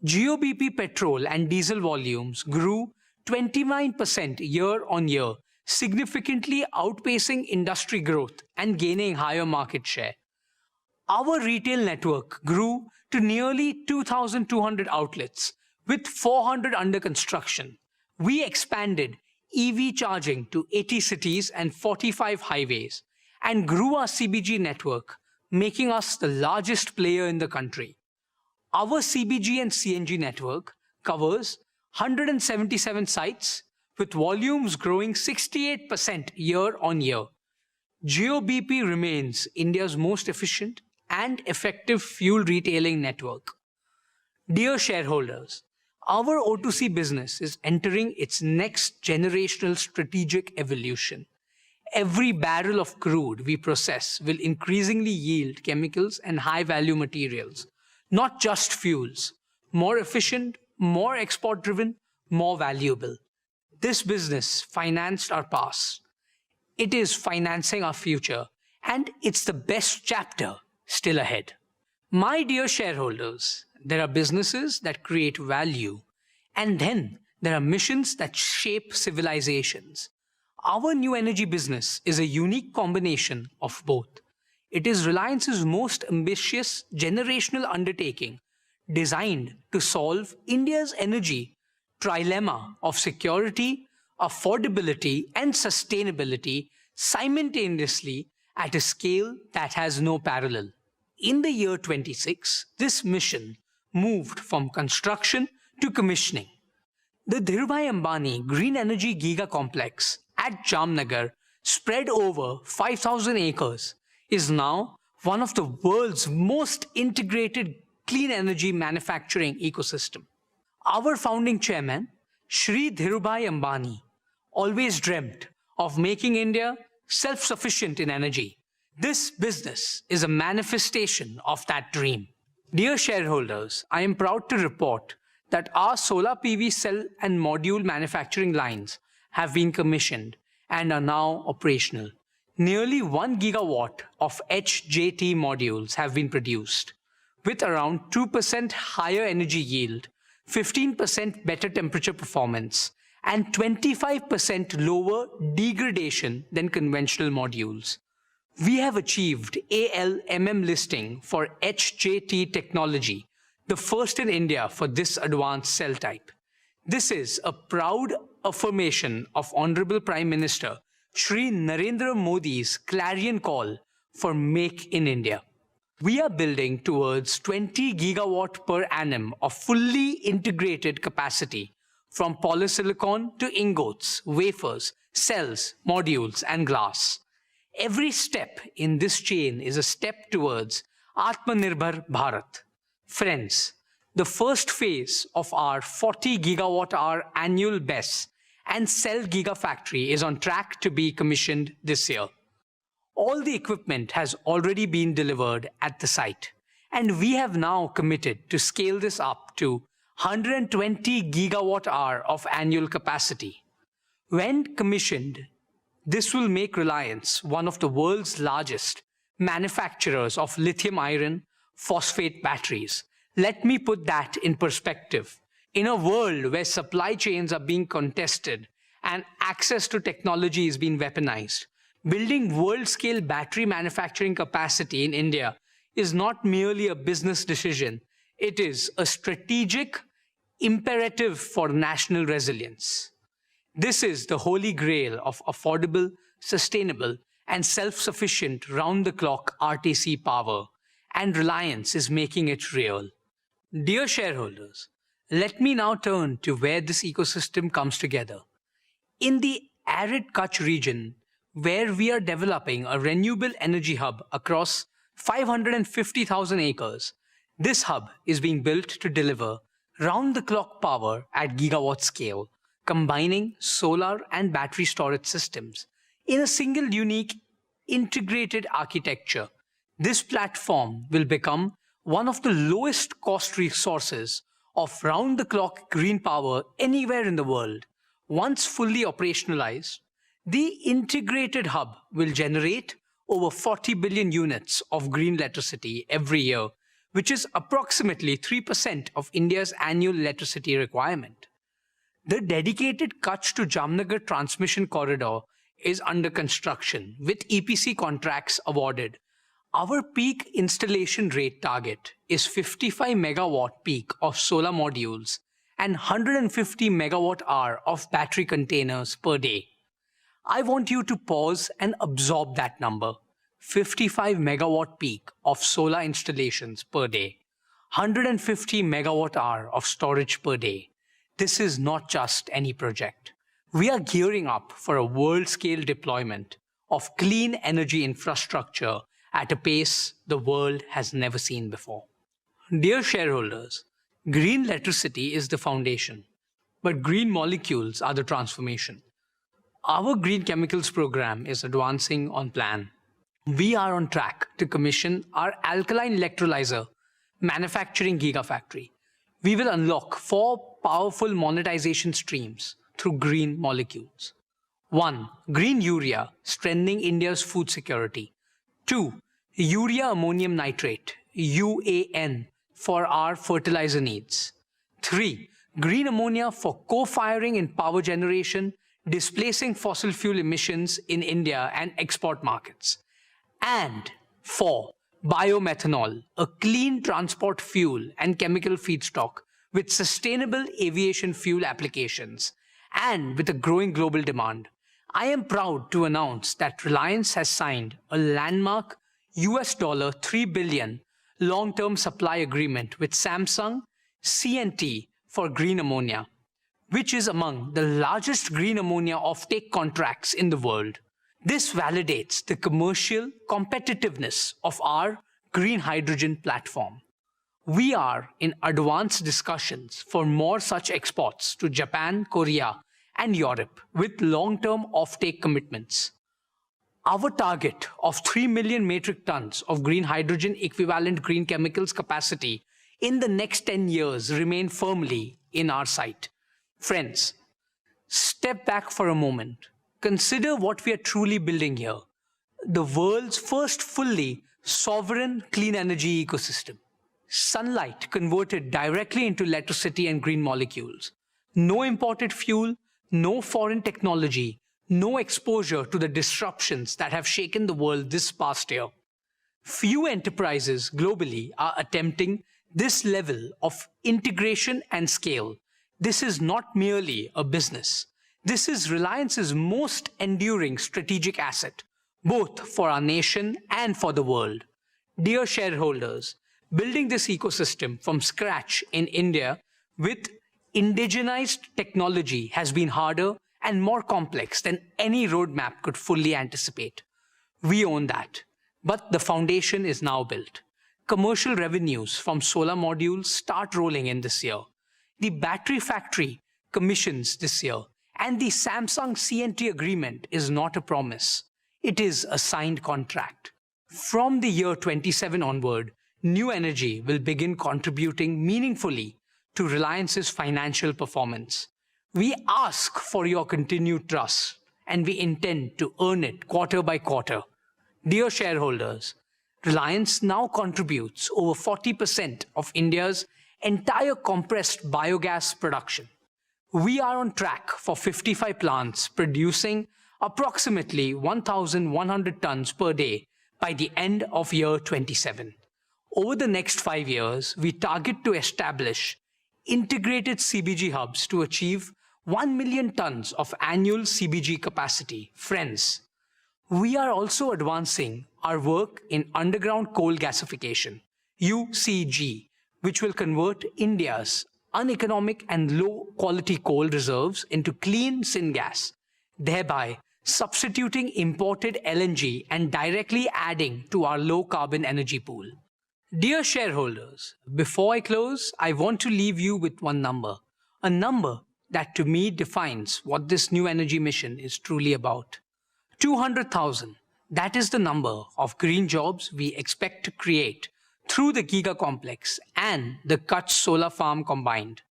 GeoBP petrol and diesel volumes grew 29% year-on-year, significantly outpacing industry growth and gaining higher market share. Our retail network grew to nearly 2,200 outlets, with 400 under construction. We expanded EV charging to 80 cities and 45 highways, and grew our CBG network, making us the largest player in the country. Our CBG and CNG network covers 177 sites, with volumes growing 68% year-on-year. GeoBP remains India's most efficient and effective fuel retailing network. Dear shareholders, our O2C business is entering its next generational strategic evolution. Every barrel of crude we process will increasingly yield chemicals and high-value materials, not just fuels. More efficient, more export-driven, more valuable. This business financed our past. It is financing our future, and it's the best chapter still ahead. My dear shareholders, there are businesses that create value, and then there are missions that shape civilizations. Our new energy business is a unique combination of both. It is Reliance's most ambitious generational undertaking, designed to solve India's energy trilemma of security, affordability, and sustainability simultaneously at a scale that has no parallel. In the year 26, this mission moved from construction to commissioning. The Dhirubhai Ambani Green Energy Giga Complex at Jamnagar, spread over 5,000 acres, is now one of the world's most integrated clean energy manufacturing ecosystem. Our founding chairman, Shri Dhirubhai Ambani, always dreamt of making India self-sufficient in energy. This business is a manifestation of that dream. Dear shareholders, I am proud to report that our solar PV cell and module manufacturing lines have been commissioned and are now operational. Nearly 1 gigawatt of HJT modules have been produced, with around 2% higher energy yield, 15% better temperature performance, and 25% lower degradation than conventional modules. We have achieved ALMM listing for HJT technology, the first in India for this advanced cell type. This is a proud affirmation of Honorable Prime Minister Shri Narendra Modi's clarion call for Make in India. We are building towards 20 gigawatt per annum of fully integrated capacity, from polysilicon to ingots, wafers, cells, modules, and glass. Every step in this chain is a step towards Atmanirbhar Bharat. Friends, the first phase of our 40 gigawatt-hour annual BESS and cell gigafactory is on track to be commissioned this year. All the equipment has already been delivered at the site, and we have now committed to scale this up to 120 gigawatt-hour of annual capacity. When commissioned, this will make Reliance one of the world's largest manufacturers of lithium iron phosphate batteries. Let me put that in perspective. In a world where supply chains are being contested and access to technology is being weaponized, building world-scale battery manufacturing capacity in India is not merely a business decision. It is a strategic imperative for national resilience. This is the holy grail of affordable, sustainable, and self-sufficient round-the-clock RTC power. and Reliance is making it real. Dear shareholders, let me now turn to where this ecosystem comes together. In the arid Kutch region, where we are developing a renewable energy hub across 550,000 acres, this hub is being built to deliver round-the-clock power at gigawatt scale, combining solar and battery storage systems in a single unique integrated architecture. This platform will become one of the lowest cost resources of round-the-clock green power anywhere in the world. Once fully operationalized, the integrated hub will generate over 40 billion units of green electricity every year, which is approximately 3% of India's annual electricity requirement. The dedicated Kutch to Jamnagar transmission corridor is under construction, with EPC contracts awarded. Our peak installation rate target is 55 megawatt peak of solar modules and 150 megawatt hour of battery containers per day. I want you to pause and absorb that number. 55 megawatt peak of solar installations per day, 150 megawatt hour of storage per day. This is not just any project. We are gearing up for a world-scale deployment of clean energy infrastructure at a pace the world has never seen before. Dear shareholders, green electricity is the foundation, but green molecules are the transformation. Our green chemicals program is advancing on plan. We are on track to commission our alkaline electrolyzer manufacturing gigafactory. We will unlock 4 powerful monetization streams through green molecules. 1. Green urea, strengthening India's food security. 2. Urea ammonium nitrate, UAN, for our fertilizer needs. 3. Green ammonia for co-firing in power generation, displacing fossil fuel emissions in India and export markets. And 4. Biomethanol, a clean transport fuel and chemical feedstock with sustainable aviation fuel applications and with a growing global demand. I am proud to announce that Reliance has signed a landmark $3 billion long-term supply agreement with Samsung C&T for green ammonia, which is among the largest green ammonia offtake contracts in the world. This validates the commercial competitiveness of our green hydrogen platform. We are in advanced discussions for more such exports to Japan, Korea, and Europe with long-term offtake commitments. Our target of 3 million metric tons of green hydrogen equivalent green chemicals capacity in the next 10 years remain firmly in our sight. Friends, step back for a moment. Consider what we are truly building here. The world's first fully sovereign clean energy ecosystem. Sunlight converted directly into electricity and green molecules. No imported fuel, no foreign technology, no exposure to the disruptions that have shaken the world this past year. Few enterprises globally are attempting this level of integration and scale. This is not merely a business. This is Reliance's most enduring strategic asset, both for our nation and for the world. Dear shareholders, building this ecosystem from scratch in India with indigenized technology has been harder and more complex than any roadmap could fully anticipate. We own that, but the foundation is now built. Commercial revenues from solar modules start rolling in this year. The battery factory commissions this year, and the Samsung C&T agreement is not a promise. It is a signed contract. From the year 27 onward, new energy will begin contributing meaningfully to Reliance's financial performance. We ask for your continued trust, and we intend to earn it quarter by quarter. Dear shareholders, Reliance now contributes over 40% of India's entire compressed biogas production. We are on track for 55 plants producing approximately 1,100 tons per day by the end of year 27. Over the next 5 years, we target to establish integrated CBG hubs to achieve 1 million tons of annual CBG capacity. Friends, We are also advancing our work in underground coal gasification, UCG, which will convert India's uneconomic and low-quality coal reserves into clean syngas, thereby substituting imported LNG and directly adding to our low-carbon energy pool. Dear shareholders, before I close, I want to leave you with one number, a number that to me defines what this new energy mission is truly about. 200,000, that is the number of green jobs we expect to create through the Giga Complex and the Kutch solar farm combined.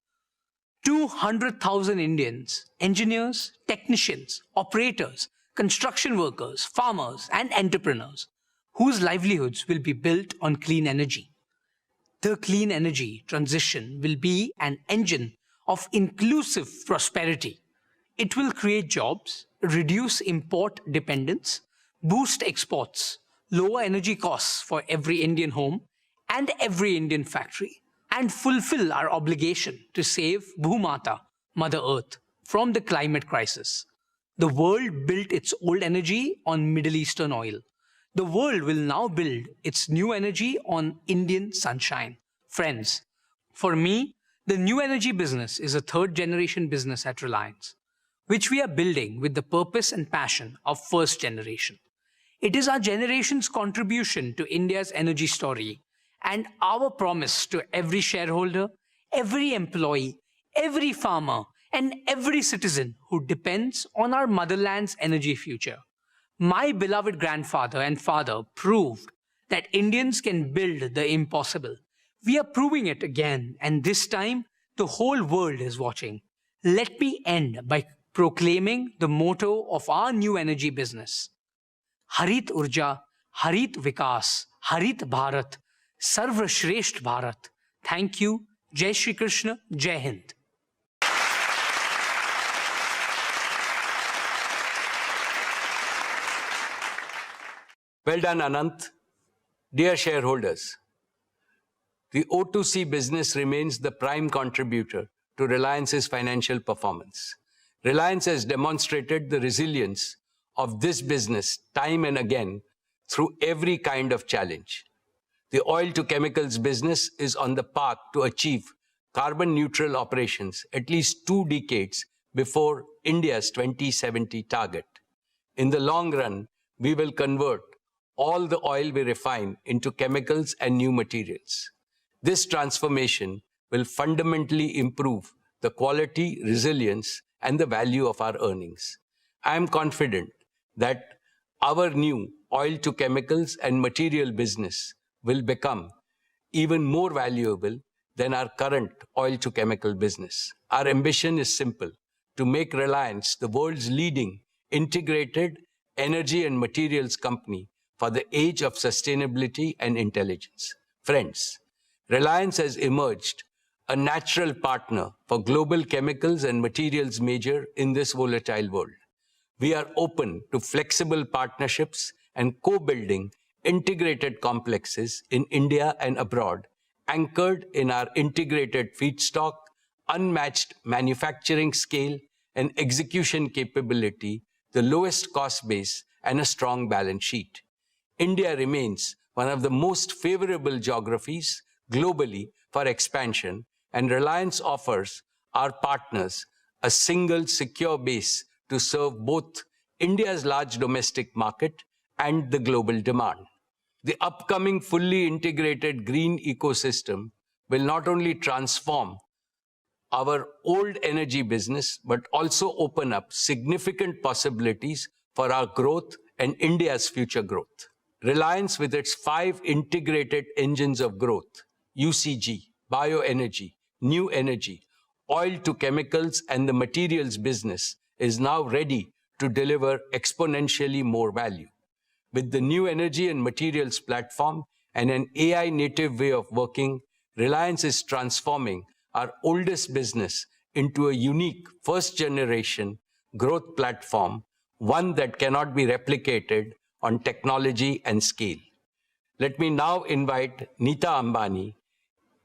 200,000 Indians, engineers, technicians, operators, construction workers, farmers, and entrepreneurs, whose livelihoods will be built on clean energy. The clean energy transition will be an engine of inclusive prosperity. It will create jobs, reduce import dependence, boost exports, lower energy costs for every Indian home and every Indian factory, and fulfill our obligation to save Bhumata, Mother Earth, from the climate crisis. The world built its old energy on Middle Eastern oil. The world will now build its new energy on Indian sunshine. Friends, for me, the new energy business is a third-generation business at Reliance, which we are building with the purpose and passion of first generation. It is our generation's contribution to India's energy story and our promise to every shareholder, every employee, every farmer, and every citizen who depends on our motherland's energy future. My beloved grandfather and father proved that Indians can build the impossible. We are proving it again, and this time, the whole world is watching. Let me end by proclaiming the motto of our new energy business. Harit Urja, Harit Vikas, Harit Bharat, Sarva Shresht Bharat. Thank you. Jai Shri Krishna, Jai Hind. Well done, Anant. Dear shareholders, the O2C business remains the prime contributor to Reliance's financial performance. Reliance has demonstrated the resilience of this business time and again through every kind of challenge. The oil to chemicals business is on the path to achieve carbon neutral operations at least 2 decades before India's 2070 target. In the long run, we will convert all the oil we refine into chemicals and new materials. This transformation will fundamentally improve the quality, resilience, and the value of our earnings. I am confident that our new oil to chemicals and material business will become even more valuable than our current oil to chemical business. Our ambition is simple: to make Reliance the world's leading integrated energy and materials company for the age of sustainability and intelligence. Friends, Reliance has emerged a natural partner for global chemicals and materials major in this volatile world. We are open to flexible partnerships and co-building integrated complexes in India and abroad, anchored in our integrated feedstock, unmatched manufacturing scale and execution capability, the lowest cost base, and a strong balance sheet. India remains one of the most favorable geographies globally for expansion, and Reliance offers our partners a single secure base to serve both India's large domestic market and the global demand. The upcoming fully integrated green ecosystem will not only transform our old energy business, but also open up significant possibilities for our growth and India's future growth. Reliance, with its 5 integrated engines of growth, UCG, bioenergy, new energy, oil to chemicals, and the materials business, is now ready to deliver exponentially more value. With the new energy and materials platform and an AI-native way of working, Reliance is transforming our oldest business into a unique first-generation growth platform, one that cannot be replicated on technology and scale. Let me now invite Nita Ambani,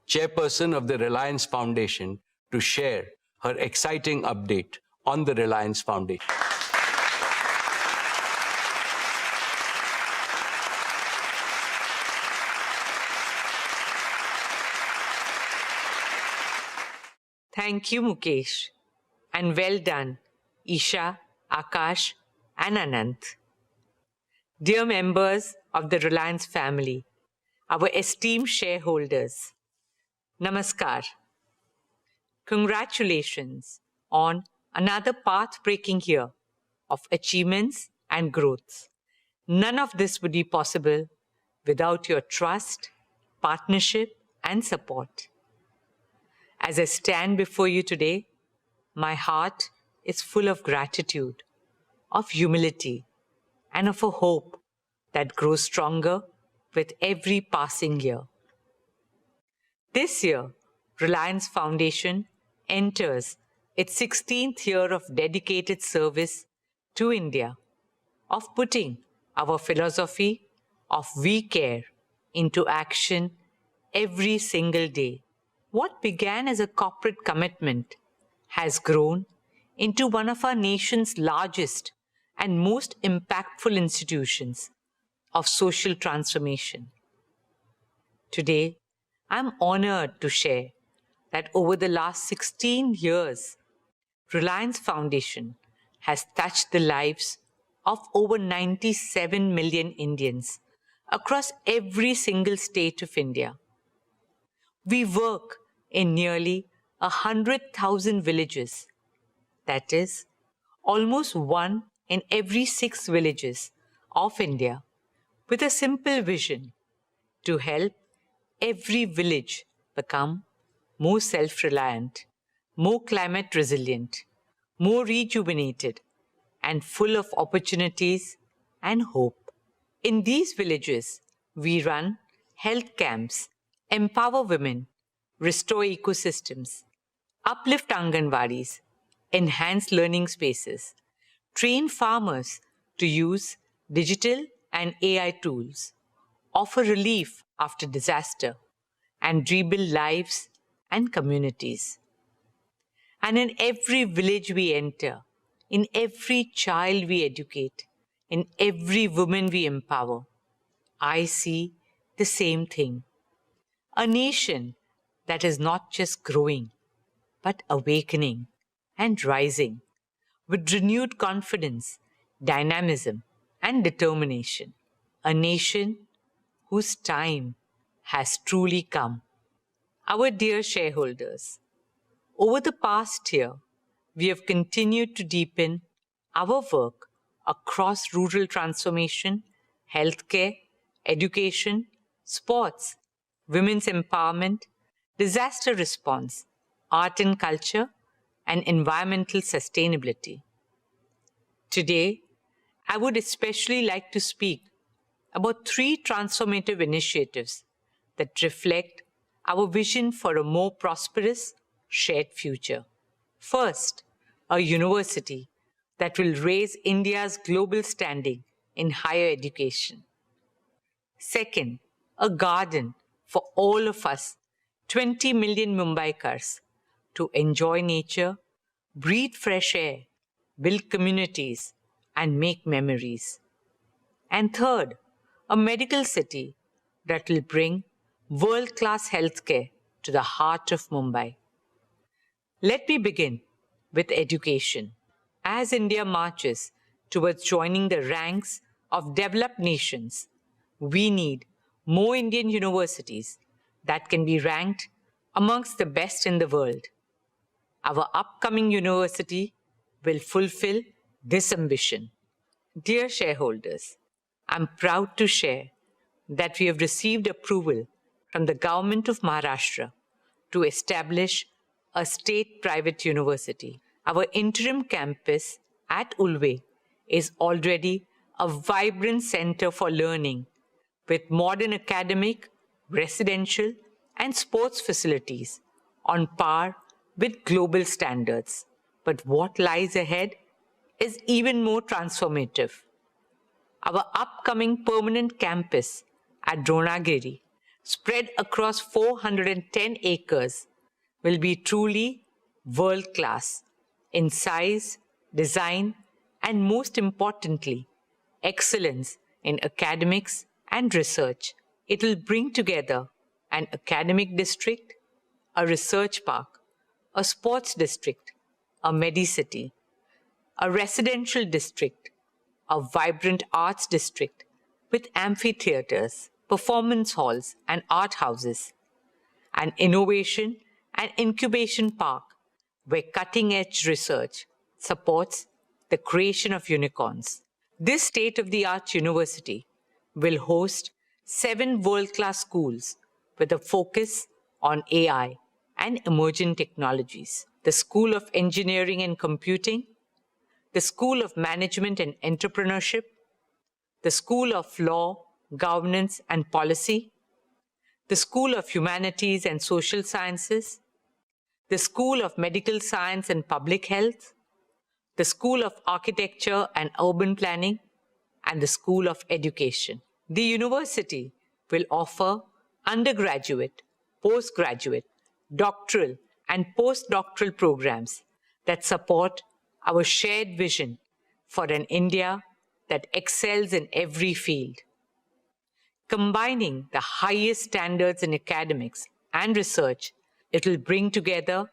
chairperson of the Reliance Foundation, to share her exciting update on the Reliance Foundation. Thank you, Mukesh. And well done, Isha, Akash, and Anant. Dear members of the Reliance family, our esteemed shareholders, Namaskar. Congratulations on another path-breaking year of achievements and growth. None of this would be possible without your trust, partnership, and support. As I stand before you today, my heart is full of gratitude, of humility, and of a hope that grows stronger with every passing year. This year, Reliance Foundation enters its 16th year of dedicated service to India, of putting our philosophy of we care into action every single day. What began as a corporate commitment has grown into one of our nation's largest and most impactful institutions of social transformation. Today, I'm honored to share that over the last 16 years, Reliance Foundation has touched the lives of over 97 million Indians across every single state of India. We work in nearly 100,000 villages. That is, almost 1 in every 6 villages of India, with a simple vision to help every village become more self-reliant, more climate resilient, more rejuvenated, and full of opportunities and hope. In these villages, we run health camps, empower women, restore ecosystems, uplift Anganwadis, enhance learning spaces, train farmers to use digital and AI tools, offer relief after disaster, and rebuild lives and communities. And in every village we enter, in every child we educate, in every woman we empower, I see the same thing. A nation that is not just growing, but awakening and rising with renewed confidence, dynamism, and determination. A nation whose time has truly come. Our dear shareholders, over the past year, we have continued to deepen our work across rural transformation, healthcare, education, sports, women's empowerment, disaster response, art and culture, and environmental sustainability. Today, I would especially like to speak about 3 transformative initiatives that reflect our vision for a more prosperous, shared future. First, a university that will raise India's global standing in higher education. Second, a garden for all of us, 20 million Mumbaikars, to enjoy nature, breathe fresh air, build communities, and make memories. And third, a medical city that will bring world-class healthcare to the heart of Mumbai. Let me begin with education. As India marches towards joining the ranks of developed nations, we need more Indian universities that can be ranked amongst the best in the world. Our upcoming university will fulfill this ambition. Dear shareholders, I'm proud to share that we have received approval from the Government of Maharashtra to establish a state-private university. Our interim campus at Ulve is already a vibrant center for learning with modern academic, residential, and sports facilities on par with global standards. But what lies ahead is even more transformative. Our upcoming permanent campus at Dronagiri, spread across 410 acres, will be truly world-class in size, design, and most importantly, excellence in academics and research. It will bring together an academic district, a research park, a sports district, a medicity, a residential district, a vibrant arts district with amphitheaters, performance halls, and art houses, an innovation and incubation park where cutting-edge research supports the creation of unicorns. This state-of-the-art university will host 7 world-class schools with a focus on AI and emerging technologies. The School of Engineering and Computing, the School of Management and Entrepreneurship, the School of Law, Governance and Policy, the School of Humanities and Social Sciences, the School of Medical Science and Public Health, the School of Architecture and Urban Planning, and the School of Education. The university will offer undergraduate, postgraduate, doctoral, and postdoctoral programs that support our shared vision for an India that excels in every field. Combining the highest standards in academics and research, it will bring together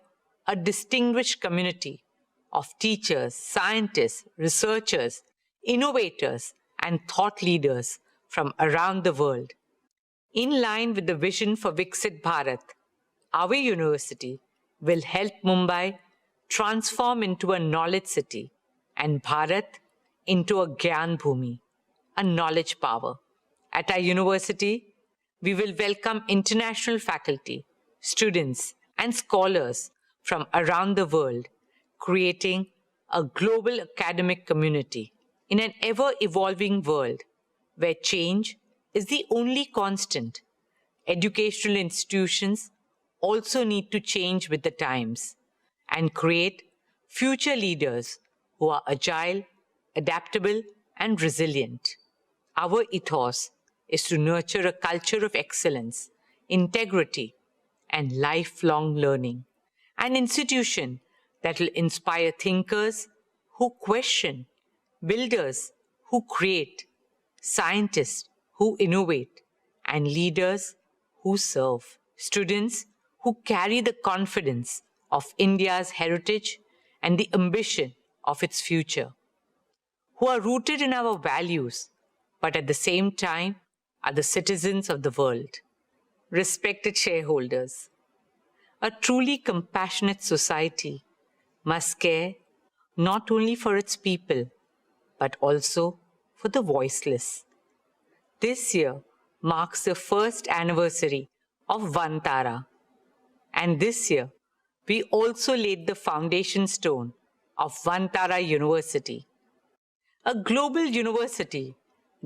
a distinguished community of teachers, scientists, researchers, innovators, and thought leaders from around the world. In line with the vision for Viksit Bharat, our university will help Mumbai transform into a knowledge city and Bharat into a Gyan Bhumi, a knowledge power. At our university, we will welcome international faculty, students, and scholars from around the world, creating a global academic community in an ever-evolving world where change is the only constant. Educational institutions also need to change with the times and create future leaders who are agile, adaptable, and resilient. Our ethos is to nurture a culture of excellence, integrity, and lifelong learning, an institution that will inspire thinkers who question, builders who create, scientists who innovate, and leaders who serve. Students who carry the confidence of India's heritage and the ambition of its future, who are rooted in our values, but at the same time are the citizens of the world. Respected shareholders, a truly compassionate society must care not only for its people, but also for the voiceless. This year marks the first anniversary of Vantara, and this year we also laid the foundation stone of Vantara University, a global university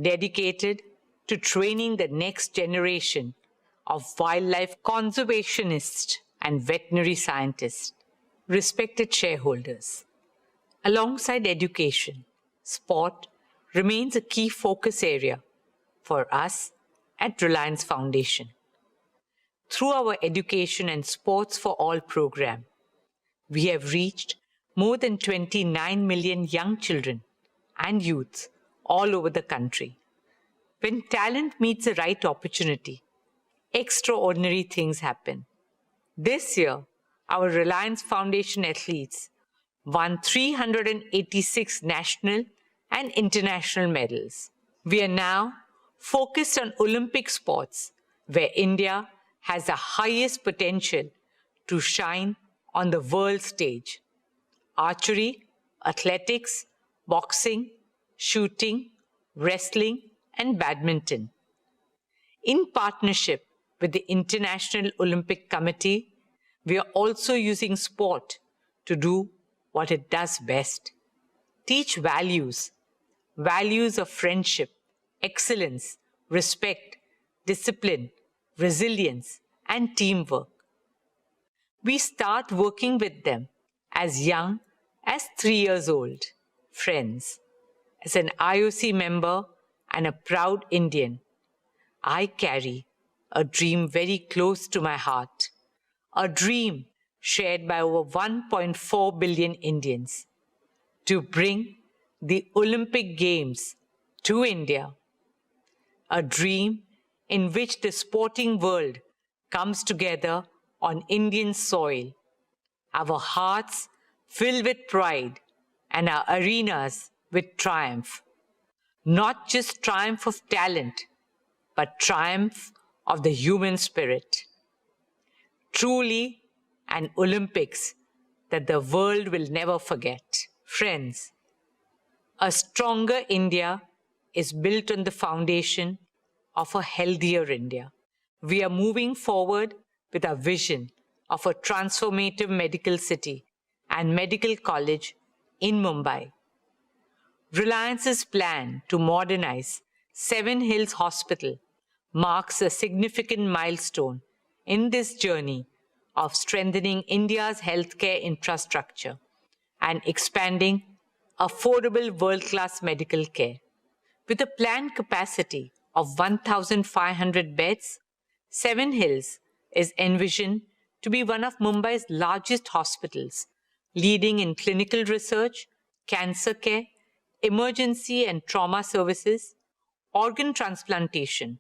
dedicated to training the next generation of wildlife conservationists and veterinary scientists. Respected shareholders, alongside education, sport remains a key focus area for us at Reliance Foundation. Through our Education and Sports for All program, we have reached more than 29 million young children and youths all over the country. When talent meets the right opportunity, extraordinary things happen. This year, our Reliance Foundation athletes won 386 national and international medals. We are now focused on Olympic sports, where India has the highest potential to shine on the world stage. Archery, athletics, boxing, shooting, wrestling, and badminton. In partnership with the International Olympic Committee, we are also using sport to do what it does best. Teach values of friendship, excellence, respect, discipline, resilience, and teamwork. We start working with them as young as 3 years old. Friends, as an IOC member and a proud Indian, I carry a dream very close to my heart, a dream shared by over 1.4 billion Indians, to bring the Olympic Games to India, a dream in which the sporting world comes together on Indian soil. our hearts filled with pride, and our arenas with triumph. Not just triumph of talent, but triumph of the human spirit. Truly an Olympics that the world will never forget. Friends, a stronger India is built on the foundation of a healthier India. We are moving forward with our vision of a transformative medical city and medical college in Mumbai. Reliance's plan to modernize Seven Hills Hospital marks a significant milestone in this journey of strengthening India's healthcare infrastructure and expanding affordable world-class medical care. With a planned capacity of 1,500 beds, Seven Hills is envisioned to be one of Mumbai's largest hospitals, leading in clinical research, cancer care, emergency and trauma services, organ transplantation,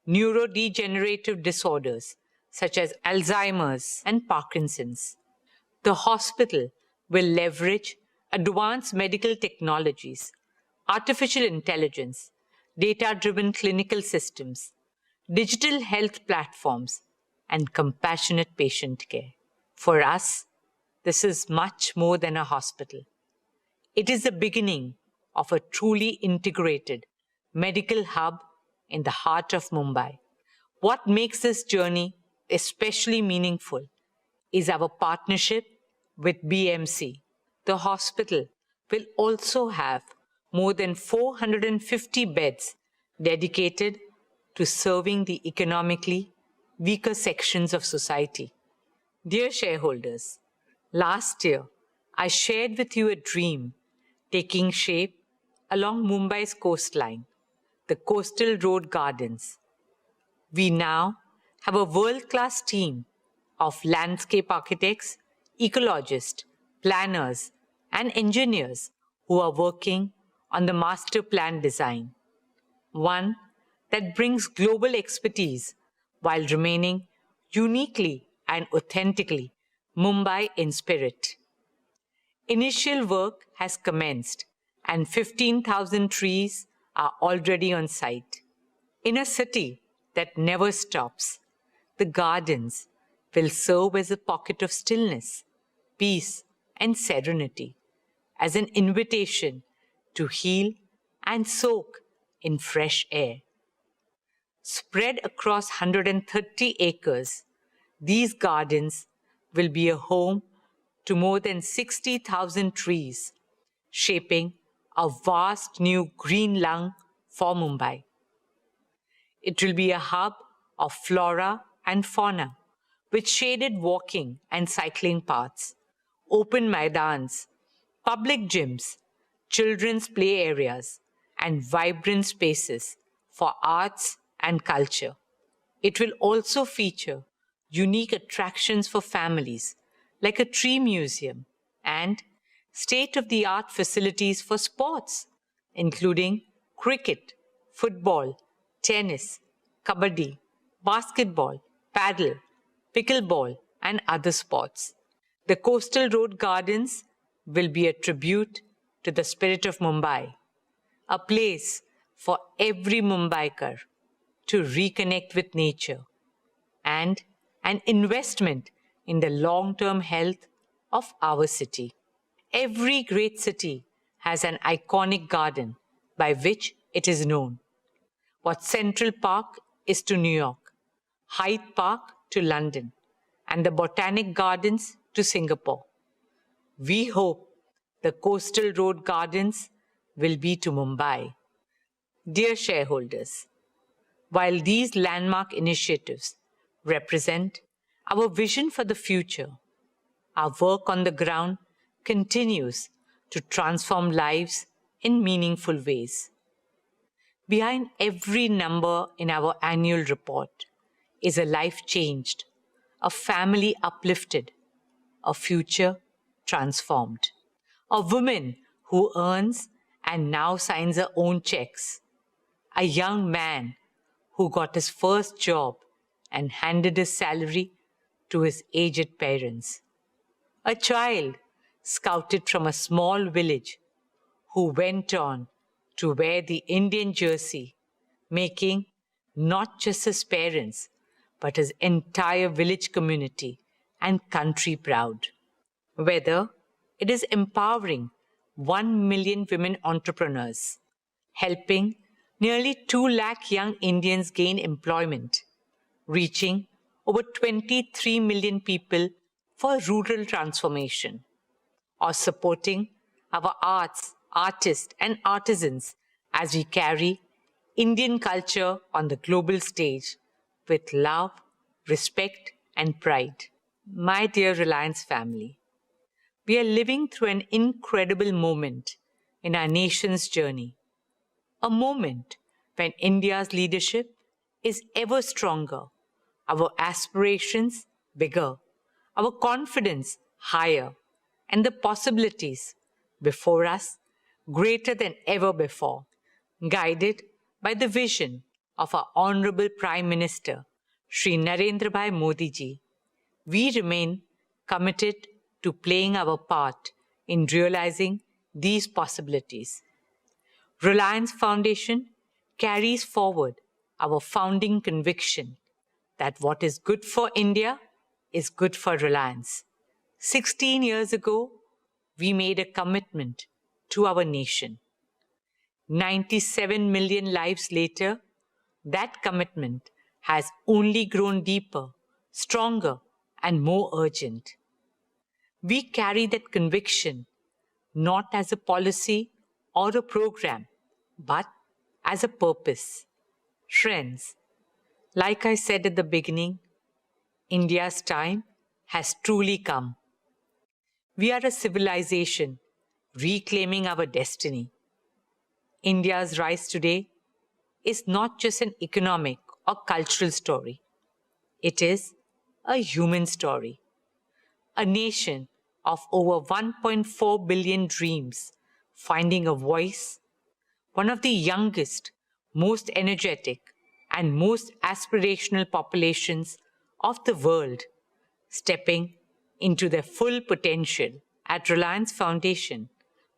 neurodegenerative disorders such as Alzheimer's and Parkinson's. The hospital will leverage advanced medical technologies, artificial intelligence, data-driven clinical systems, digital health platforms, and compassionate patient care. For us, this is much more than a hospital. It is the beginning of a truly integrated medical hub in the heart of Mumbai. What makes this journey especially meaningful is our partnership with BMC. The hospital will also have more than 450 beds dedicated to serving the economically weaker sections of society. Dear shareholders, last year I shared with you a dream taking shape along Mumbai's coastline, the Coastal Road Gardens. We now have a world-class team of landscape architects, ecologists, planners, and engineers who are working on the master plan design, one that brings global expertise while remaining uniquely and authentically Mumbai in spirit. Initial work has commenced and 15,000 trees are already on site. In a city that never stops, the gardens will serve as a pocket of stillness, peace, and serenity, as an invitation to heal and soak in fresh air. Spread across 130 acres, these gardens will be a home to more than 60,000 trees, shaping a vast new green lung for Mumbai. It will be a hub of flora and fauna, with shaded walking and cycling paths, open maidans, public gyms, children's play areas, and vibrant spaces for arts and culture. It will also feature unique attractions for families, like a tree museum and state-of-the-art facilities for sports, including cricket, football, tennis, kabaddi, basketball, paddle, pickleball, and other sports. The Coastal Road Gardens will be a tribute to the spirit of Mumbai, a place for every Mumbaikar to reconnect with nature, and an investment in the long-term health of our city. Every great city has an iconic garden by which it is known. What Central Park is to New York, Hyde Park to London, and the Botanic Gardens to Singapore. We hope the Coastal Road Gardens will be to Mumbai. Dear shareholders, while these landmark initiatives represent our vision for the future, our work on the ground continues to transform lives in meaningful ways. Behind every number in our annual report is a life changed, a family uplifted, a future transformed, a woman who earns and now signs her own checks, a young man who got his first job and handed his salary to his aged parents, a child scouted from a small village who went on to wear the Indian jersey, making not just his parents, but his entire village community and country proud. Whether it is empowering 1 million women entrepreneurs, helping nearly 2 lakh young Indians gain employment, reaching over 23 million people for rural transformation, or supporting our arts, artists, and artisans as we carry Indian culture on the global stage with love, respect, and pride. My dear Reliance family, we are living through an incredible moment in our nation's journey, a moment when India's leadership is ever stronger, our aspirations bigger, our confidence higher, and the possibilities before us greater than ever before, guided by the vision of our Honorable Prime Minister, Shri Narendra Bhai Modi ji. We remain committed to playing our part in realizing these possibilities. Reliance Foundation carries forward our founding conviction that what is good for India is good for Reliance. 16 years ago, we made a commitment to our nation. 97 million lives later, that commitment has only grown deeper, stronger, and more urgent. We carry that conviction not as a policy or a program, but as a purpose. Friends, like I said at the beginning, India's time has truly come. We are a civilization reclaiming our destiny. India's rise today is not just an economic or cultural story. It is a human story. A nation of over 1.4 billion dreams finding a voice, one of the youngest, most energetic, and most aspirational populations of the world, stepping into their full potential. At Reliance Foundation,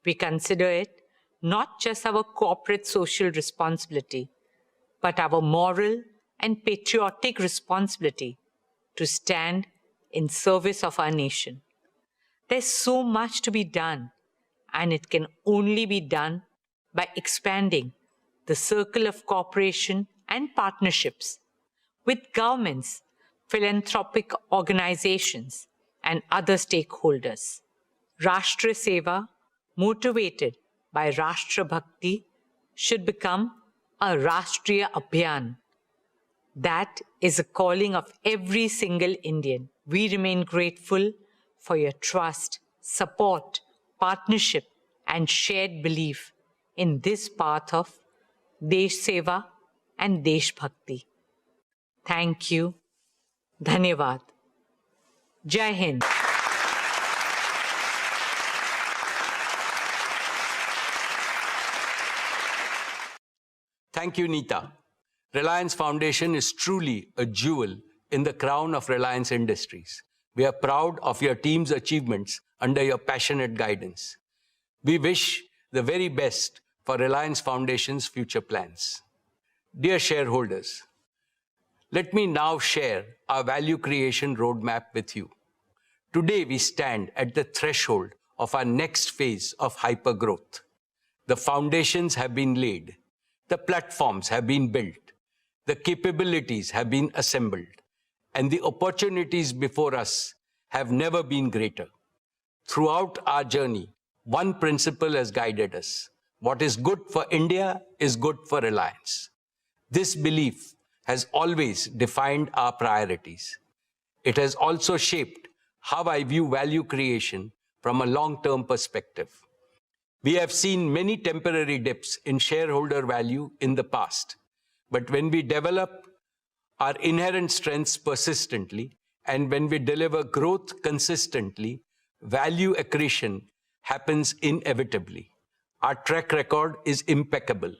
we consider it not just our corporate social responsibility, but our moral and patriotic responsibility to stand in service of our nation. There's so much to be done, and it can only be done by expanding the circle of cooperation and partnerships with governments, philanthropic organizations, and other stakeholders. Rashtra Seva, motivated by Rashtra Bhakti, should become a Rashtriya Abhiyan. That is a calling of every single Indian. We remain grateful for your trust, support, partnership, and shared belief in this path of Desh Seva and Desh Bhakti. Thank you. Dhanyavad. Jai Hind. Thank you, Neeta. Reliance Foundation is truly a jewel in the crown of Reliance Industries. We are proud of your team's achievements under your passionate guidance. We wish the very best for Reliance Foundation's future plans. Dear shareholders, let me now share our value creation roadmap with you. Today, we stand at the threshold of our next phase of hypergrowth. The foundations have been laid. The platforms have been built. The capabilities have been assembled. And the opportunities before us have never been greater. Throughout our journey, one principle has guided us. What is good for India is good for Reliance. This belief has always defined our priorities. It has also shaped how I view value creation from a long-term perspective. We have seen many temporary dips in shareholder value in the past, but when we develop our inherent strengths persistently and when we deliver growth consistently, value accretion happens inevitably. Our track record is impeccable.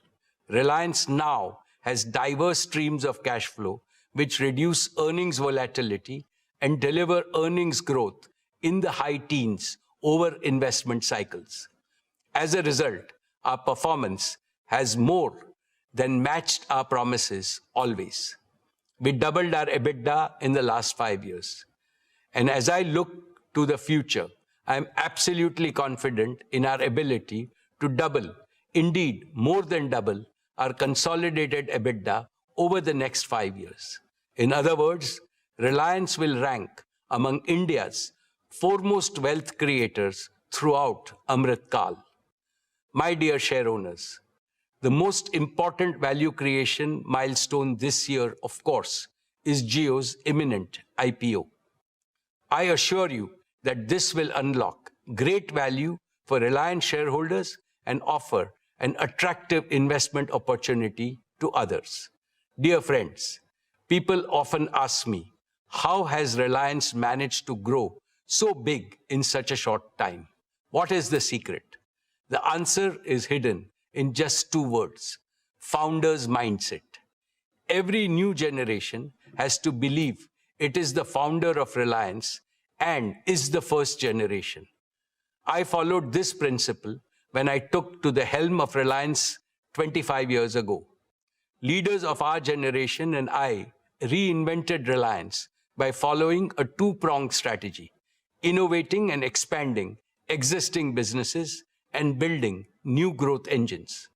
Reliance now has diverse streams of cash flow which reduce earnings volatility and deliver earnings growth in the high teens over investment cycles. As a result, our performance has more than matched our promises always. We doubled our EBITDA in the last 5 years. And as I look to the future, I am absolutely confident in our ability to double, indeed more than double, our consolidated EBITDA over the next 5 years. In other words, Reliance will rank among India's foremost wealth creators throughout Amrit Kal. My dear share owners, the most important value creation milestone this year, of course, is Jio's imminent IPO. I assure you that this will unlock great value for Reliance shareholders and offer an attractive investment opportunity to others. Dear friends, people often ask me, how has Reliance managed to grow so big in such a short time? What is the secret? The answer is hidden in just 2 words: founder's mindset. Every new generation has to believe it is the founder of Reliance and is the first generation. I followed this principle when I took to the helm of Reliance 25 years ago. Leaders of our generation and I reinvented Reliance by following a 2-pronged strategy: innovating and expanding existing businesses and building new growth engines.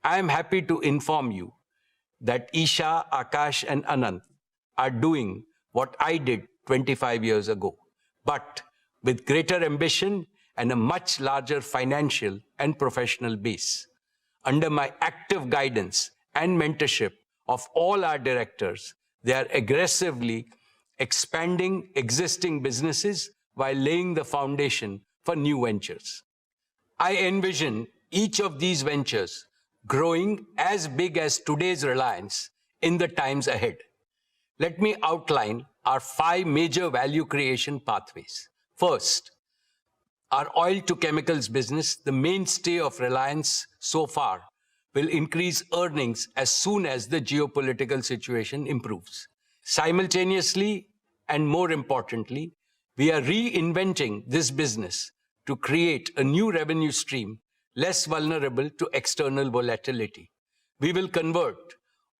I am happy to inform you that Isha, Akash, and Anant are doing what I did 25 years ago, but with greater ambition and a much larger financial and professional base. Under my active guidance and mentorship of all our directors, they are aggressively expanding existing businesses while laying the foundation for new ventures. I envision each of these ventures growing as big as today's Reliance in the times ahead. Let me outline our 5 major value creation pathways. First, our oil to chemicals business, the mainstay of Reliance so far, will increase earnings as soon as the geopolitical situation improves. Simultaneously, and more importantly, we are reinventing this business to create a new revenue stream less vulnerable to external volatility. We will convert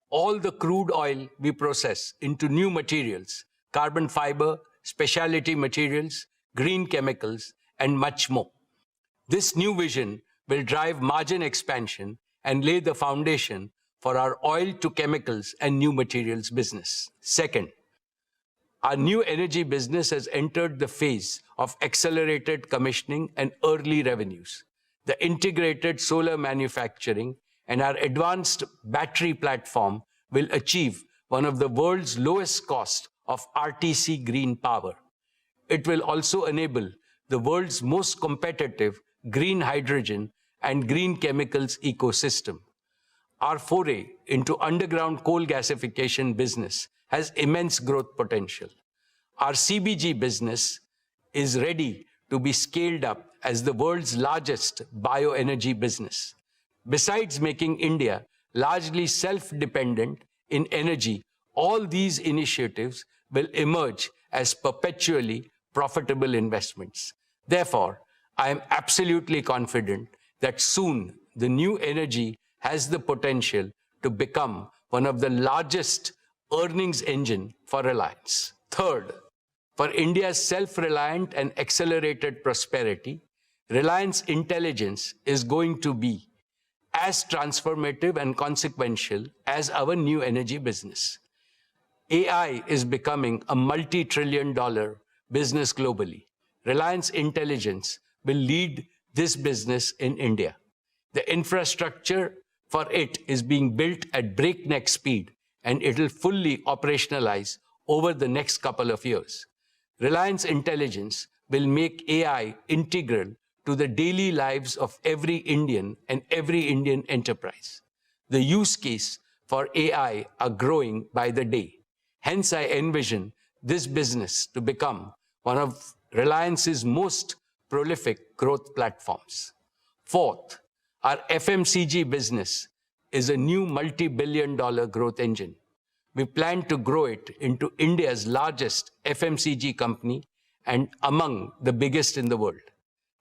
all the crude oil we process into new materials: carbon fiber, specialty materials, green chemicals, and much more. This new vision will drive margin expansion and lay the foundation for our oil to chemicals and new materials business. Second, our new energy business has entered the phase of accelerated commissioning and early revenues. The integrated solar manufacturing and our advanced battery platform will achieve one of the world's lowest cost of RTC green power. It will also enable the world's most competitive green hydrogen and green chemicals ecosystem. Our foray into underground coal gasification business has immense growth potential. Our CBG business is ready to be scaled up as the world's largest bioenergy business. Besides making India largely self-dependent in energy, all these initiatives will emerge as perpetually profitable investments. Therefore, I am absolutely confident that soon the new energy has the potential to become one of the largest earnings engine for Reliance. Third, for India's self-reliant and accelerated prosperity, Reliance Intelligence is going to be as transformative and consequential as our new energy business. AI is becoming a multi-trillion-dollar business globally. Reliance Intelligence will lead this business in India. The infrastructure for it is being built at breakneck speed, and it will fully operationalize over the next couple of years. Reliance Intelligence will make AI integral to the daily lives of every Indian and every Indian enterprise. The use case for AI are growing by the day. Hence, I envision this business to become one of Reliance's most prolific growth platforms. Fourth, our FMCG business is a new multi-billion-dollar growth engine. We plan to grow it into India's largest FMCG company and among the biggest in the world.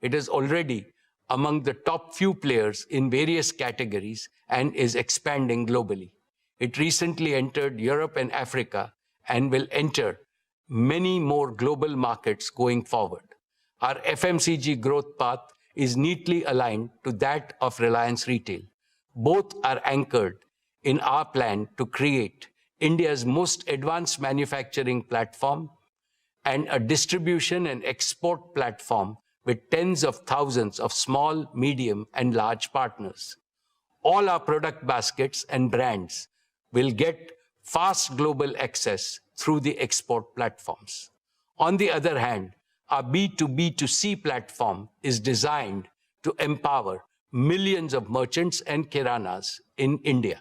It is already among the top few players in various categories and is expanding globally. It recently entered Europe and Africa and will enter many more global markets going forward. Our FMCG growth path is neatly aligned to that of Reliance Retail. Both are anchored in our plan to create India's most advanced manufacturing platform and a distribution and export platform with tens of thousands of small, medium, and large partners. All our product baskets and brands will get fast global access through the export platforms. On the other hand, our B2B2C platform is designed to empower millions of merchants and kiranas in India.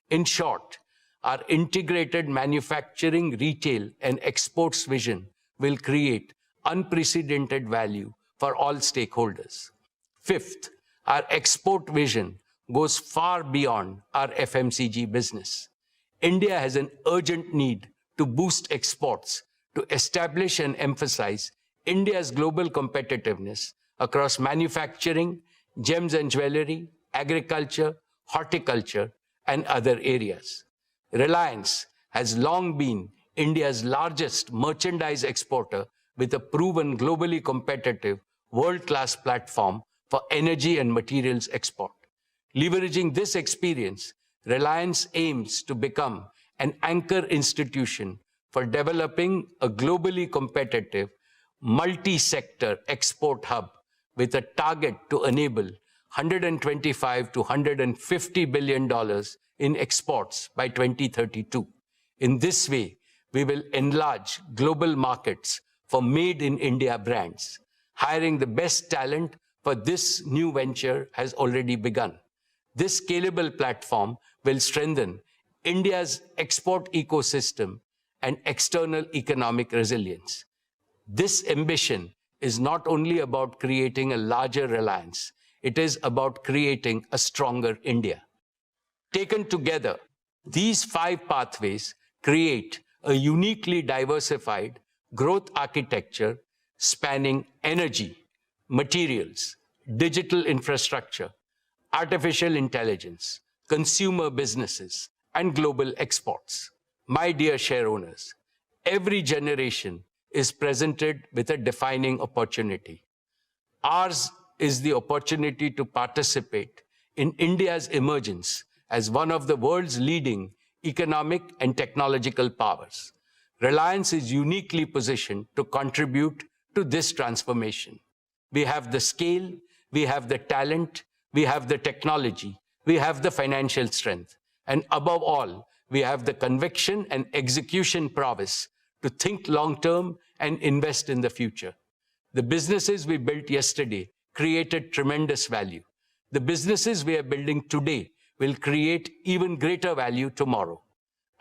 In short, our integrated manufacturing, retail, and exports vision will create unprecedented value for all stakeholders. Fifth, our export vision goes far beyond our FMCG business. India has an urgent need to boost exports to establish and emphasize India's global competitiveness across manufacturing, gems and jewelry, agriculture, horticulture, and other areas. Reliance has long been India's largest merchandise exporter with a proven globally competitive world-class platform for energy and materials export. Leveraging this experience, Reliance aims to become an anchor institution for developing a globally competitive, multi-sector export hub with a target to enable $125 to $150 billion in exports by 2032. In this way, we will enlarge global markets for made-in-India brands. Hiring the best talent for this new venture has already begun. This scalable platform will strengthen India's export ecosystem and external economic resilience. This ambition is not only about creating a larger Reliance, it is about creating a stronger India. Taken together, these 5 pathways create a uniquely diversified growth architecture spanning energy, materials, digital infrastructure, artificial intelligence, consumer businesses, and global exports. My dear shareowners, every generation is presented with a defining opportunity. Ours is the opportunity to participate in India's emergence as one of the world's leading economic and technological powers. Reliance is uniquely positioned to contribute to this transformation. We have the scale, we have the talent, we have the technology, we have the financial strength, and above all, we have the conviction and execution prowess to think long-term and invest in the future. The businesses we built yesterday created tremendous value. The businesses we are building today will create even greater value tomorrow.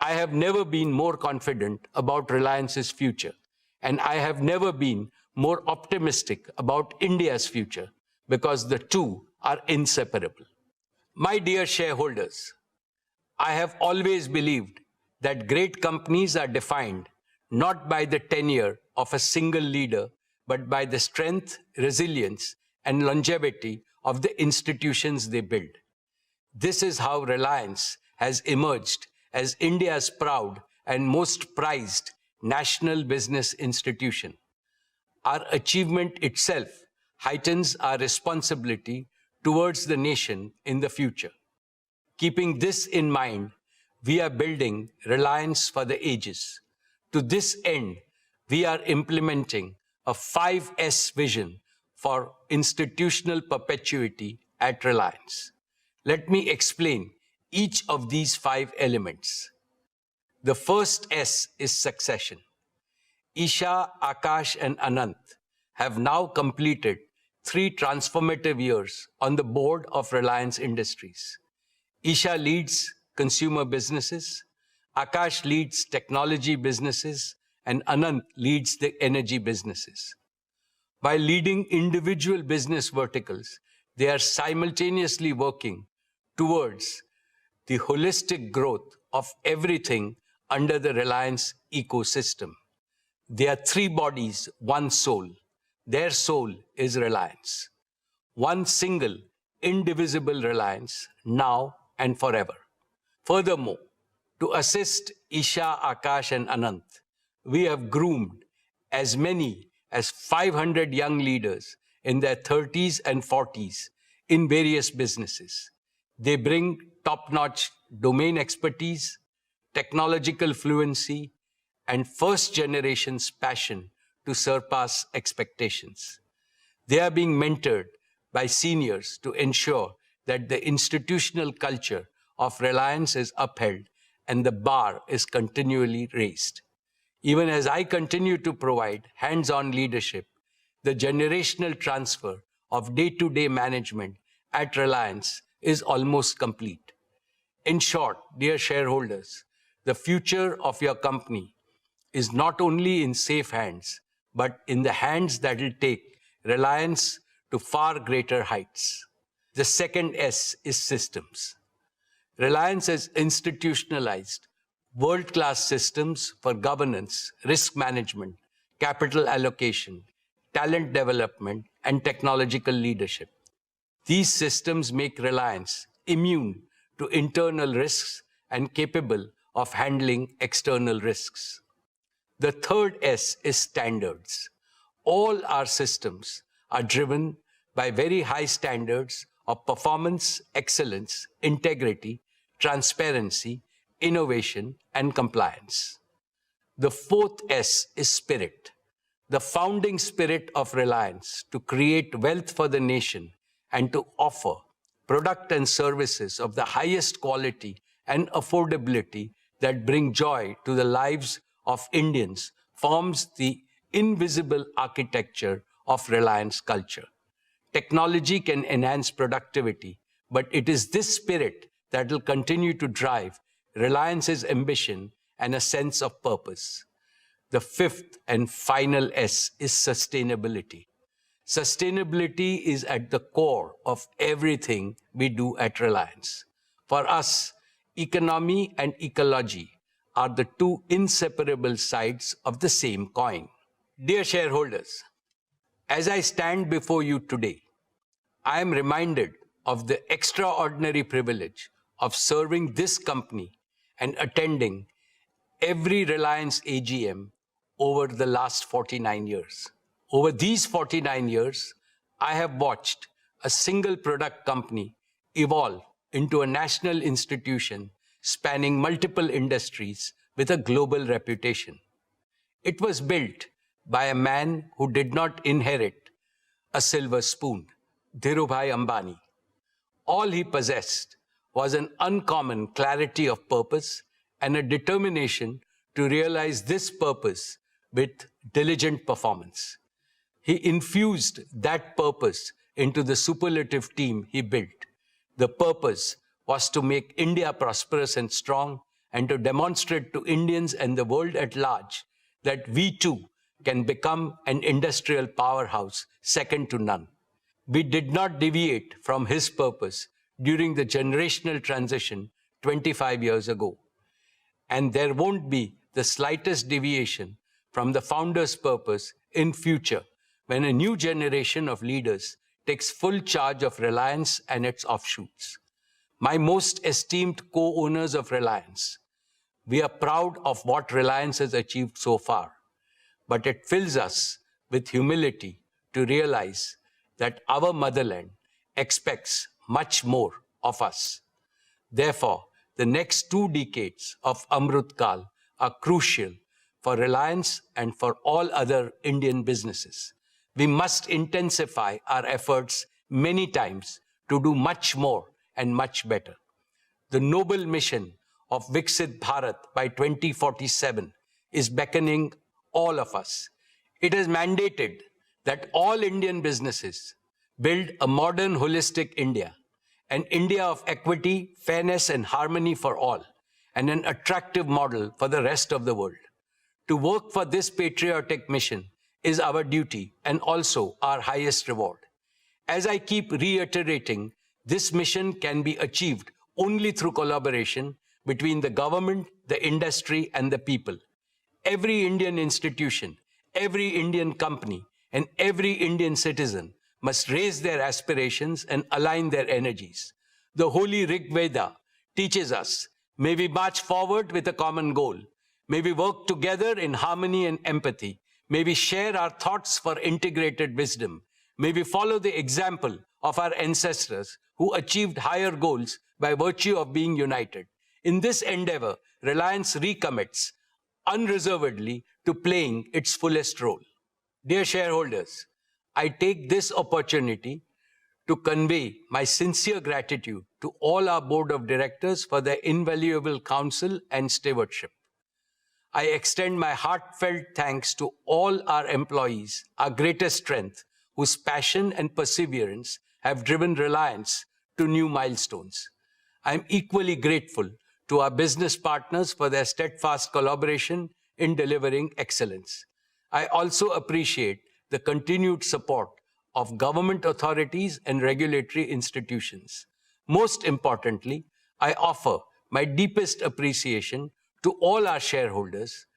I have never been more confident about Reliance's future, and I have never been more optimistic about India's future, because the two are inseparable. My dear shareholders, I have always believed that great companies are defined not by the tenure of a single leader, but by the strength, resilience, and longevity of the institutions they build. This is how Reliance has emerged as India's proud and most prized national business institution. Our achievement itself heightens our responsibility towards the nation in the future. Keeping this in mind, we are building Reliance for the ages. To this end, we are implementing a 5S vision for institutional perpetuity at Reliance. Let me explain each of these 5 elements. The first S is succession. Isha, Akash, and Anant have now completed 3 transformative years on the board of Reliance Industries. Isha leads consumer businesses, Akash leads technology businesses, and Anant leads the energy businesses. By leading individual business verticals, they are simultaneously working towards the holistic growth of everything under the Reliance ecosystem. They are three bodies, one soul. Their soul is Reliance. One single, indivisible Reliance, now and forever. Furthermore, to assist Isha, Akash and Anant, we have groomed as many as 500 young leaders in their 30s and 40s in various businesses. They bring top-notch domain expertise, technological fluency, and first generation's passion to surpass expectations. They are being mentored by seniors to ensure that the institutional culture of Reliance is upheld and the bar is continually raised. Even as I continue to provide hands-on leadership, the generational transfer of day-to-day management at Reliance is almost complete. In short, dear shareholders, the future of your company is not only in safe hands, but in the hands that will take Reliance to far greater heights. The second S is systems. Reliance has institutionalized world-class systems for governance, risk management, capital allocation, talent development, and technological leadership. These systems make Reliance immune to internal risks and capable of handling external risks. The third S is standards. All our systems are driven by very high standards of performance, excellence, integrity, transparency, innovation, and compliance. The fourth S is spirit. The founding spirit of Reliance to create wealth for the nation and to offer product and services of the highest quality and affordability that bring joy to the lives of Indians forms the invisible architecture of Reliance culture. Technology can enhance productivity, but it is this spirit that will continue to drive Reliance's ambition and a sense of purpose. The fifth and final S is sustainability. Sustainability is at the core of everything we do at Reliance. For us, economy and ecology are the two inseparable sides of the same coin. Dear shareholders, as I stand before you today, I am reminded of the extraordinary privilege of serving this company and attending every Reliance AGM over the last 49 years. Over these 49 years, I have watched a single product company evolve into a national institution spanning multiple industries with a global reputation. It was built by a man who did not inherit a silver spoon, Dhirubhai Ambani. All he possessed was an uncommon clarity of purpose and a determination to realize this purpose with diligent performance. He infused that purpose into the superlative team he built. The purpose was to make India prosperous and strong and to demonstrate to Indians and the world at large that we too can become an industrial powerhouse second to none. We did not deviate from his purpose during the generational transition 25 years ago. And there won't be the slightest deviation from the founder's purpose in future when a new generation of leaders takes full charge of Reliance and its offshoots. My most esteemed co-owners of Reliance, we are proud of what Reliance has achieved so far, but it fills us with humility to realize that our motherland expects much more of us. Therefore, the next 2 decades of Amrut Kal are crucial for Reliance and for all other Indian businesses. We must intensify our efforts many times to do much more and much better. The noble mission of Viksit Bharat by 2047 is beckoning all of us. It has mandated that all Indian businesses build a modern, holistic India, an India of equity, fairness, and harmony for all, and an attractive model for the rest of the world. To work for this patriotic mission is our duty and also our highest reward. As I keep reiterating, this mission can be achieved only through collaboration between the government, the industry, and the people. Every Indian institution, every Indian company, and every Indian citizen must raise their aspirations and align their energies. The holy Rig Veda teaches us, may we march forward with a common goal. May we work together in harmony and empathy. May we share our thoughts for integrated wisdom. May we follow the example of our ancestors who achieved higher goals by virtue of being united. In this endeavor, Reliance recommits unreservedly to playing its fullest role. Dear shareholders, I take this opportunity to convey my sincere gratitude to all our board of directors for their invaluable counsel and stewardship. I extend my heartfelt thanks to all our employees, our greatest strength, whose passion and perseverance have driven Reliance to new milestones. I am equally grateful to our business partners for their steadfast collaboration in delivering excellence. I also appreciate the continued support of government authorities and regulatory institutions. Most importantly, I offer my deepest appreciation to all our shareholders,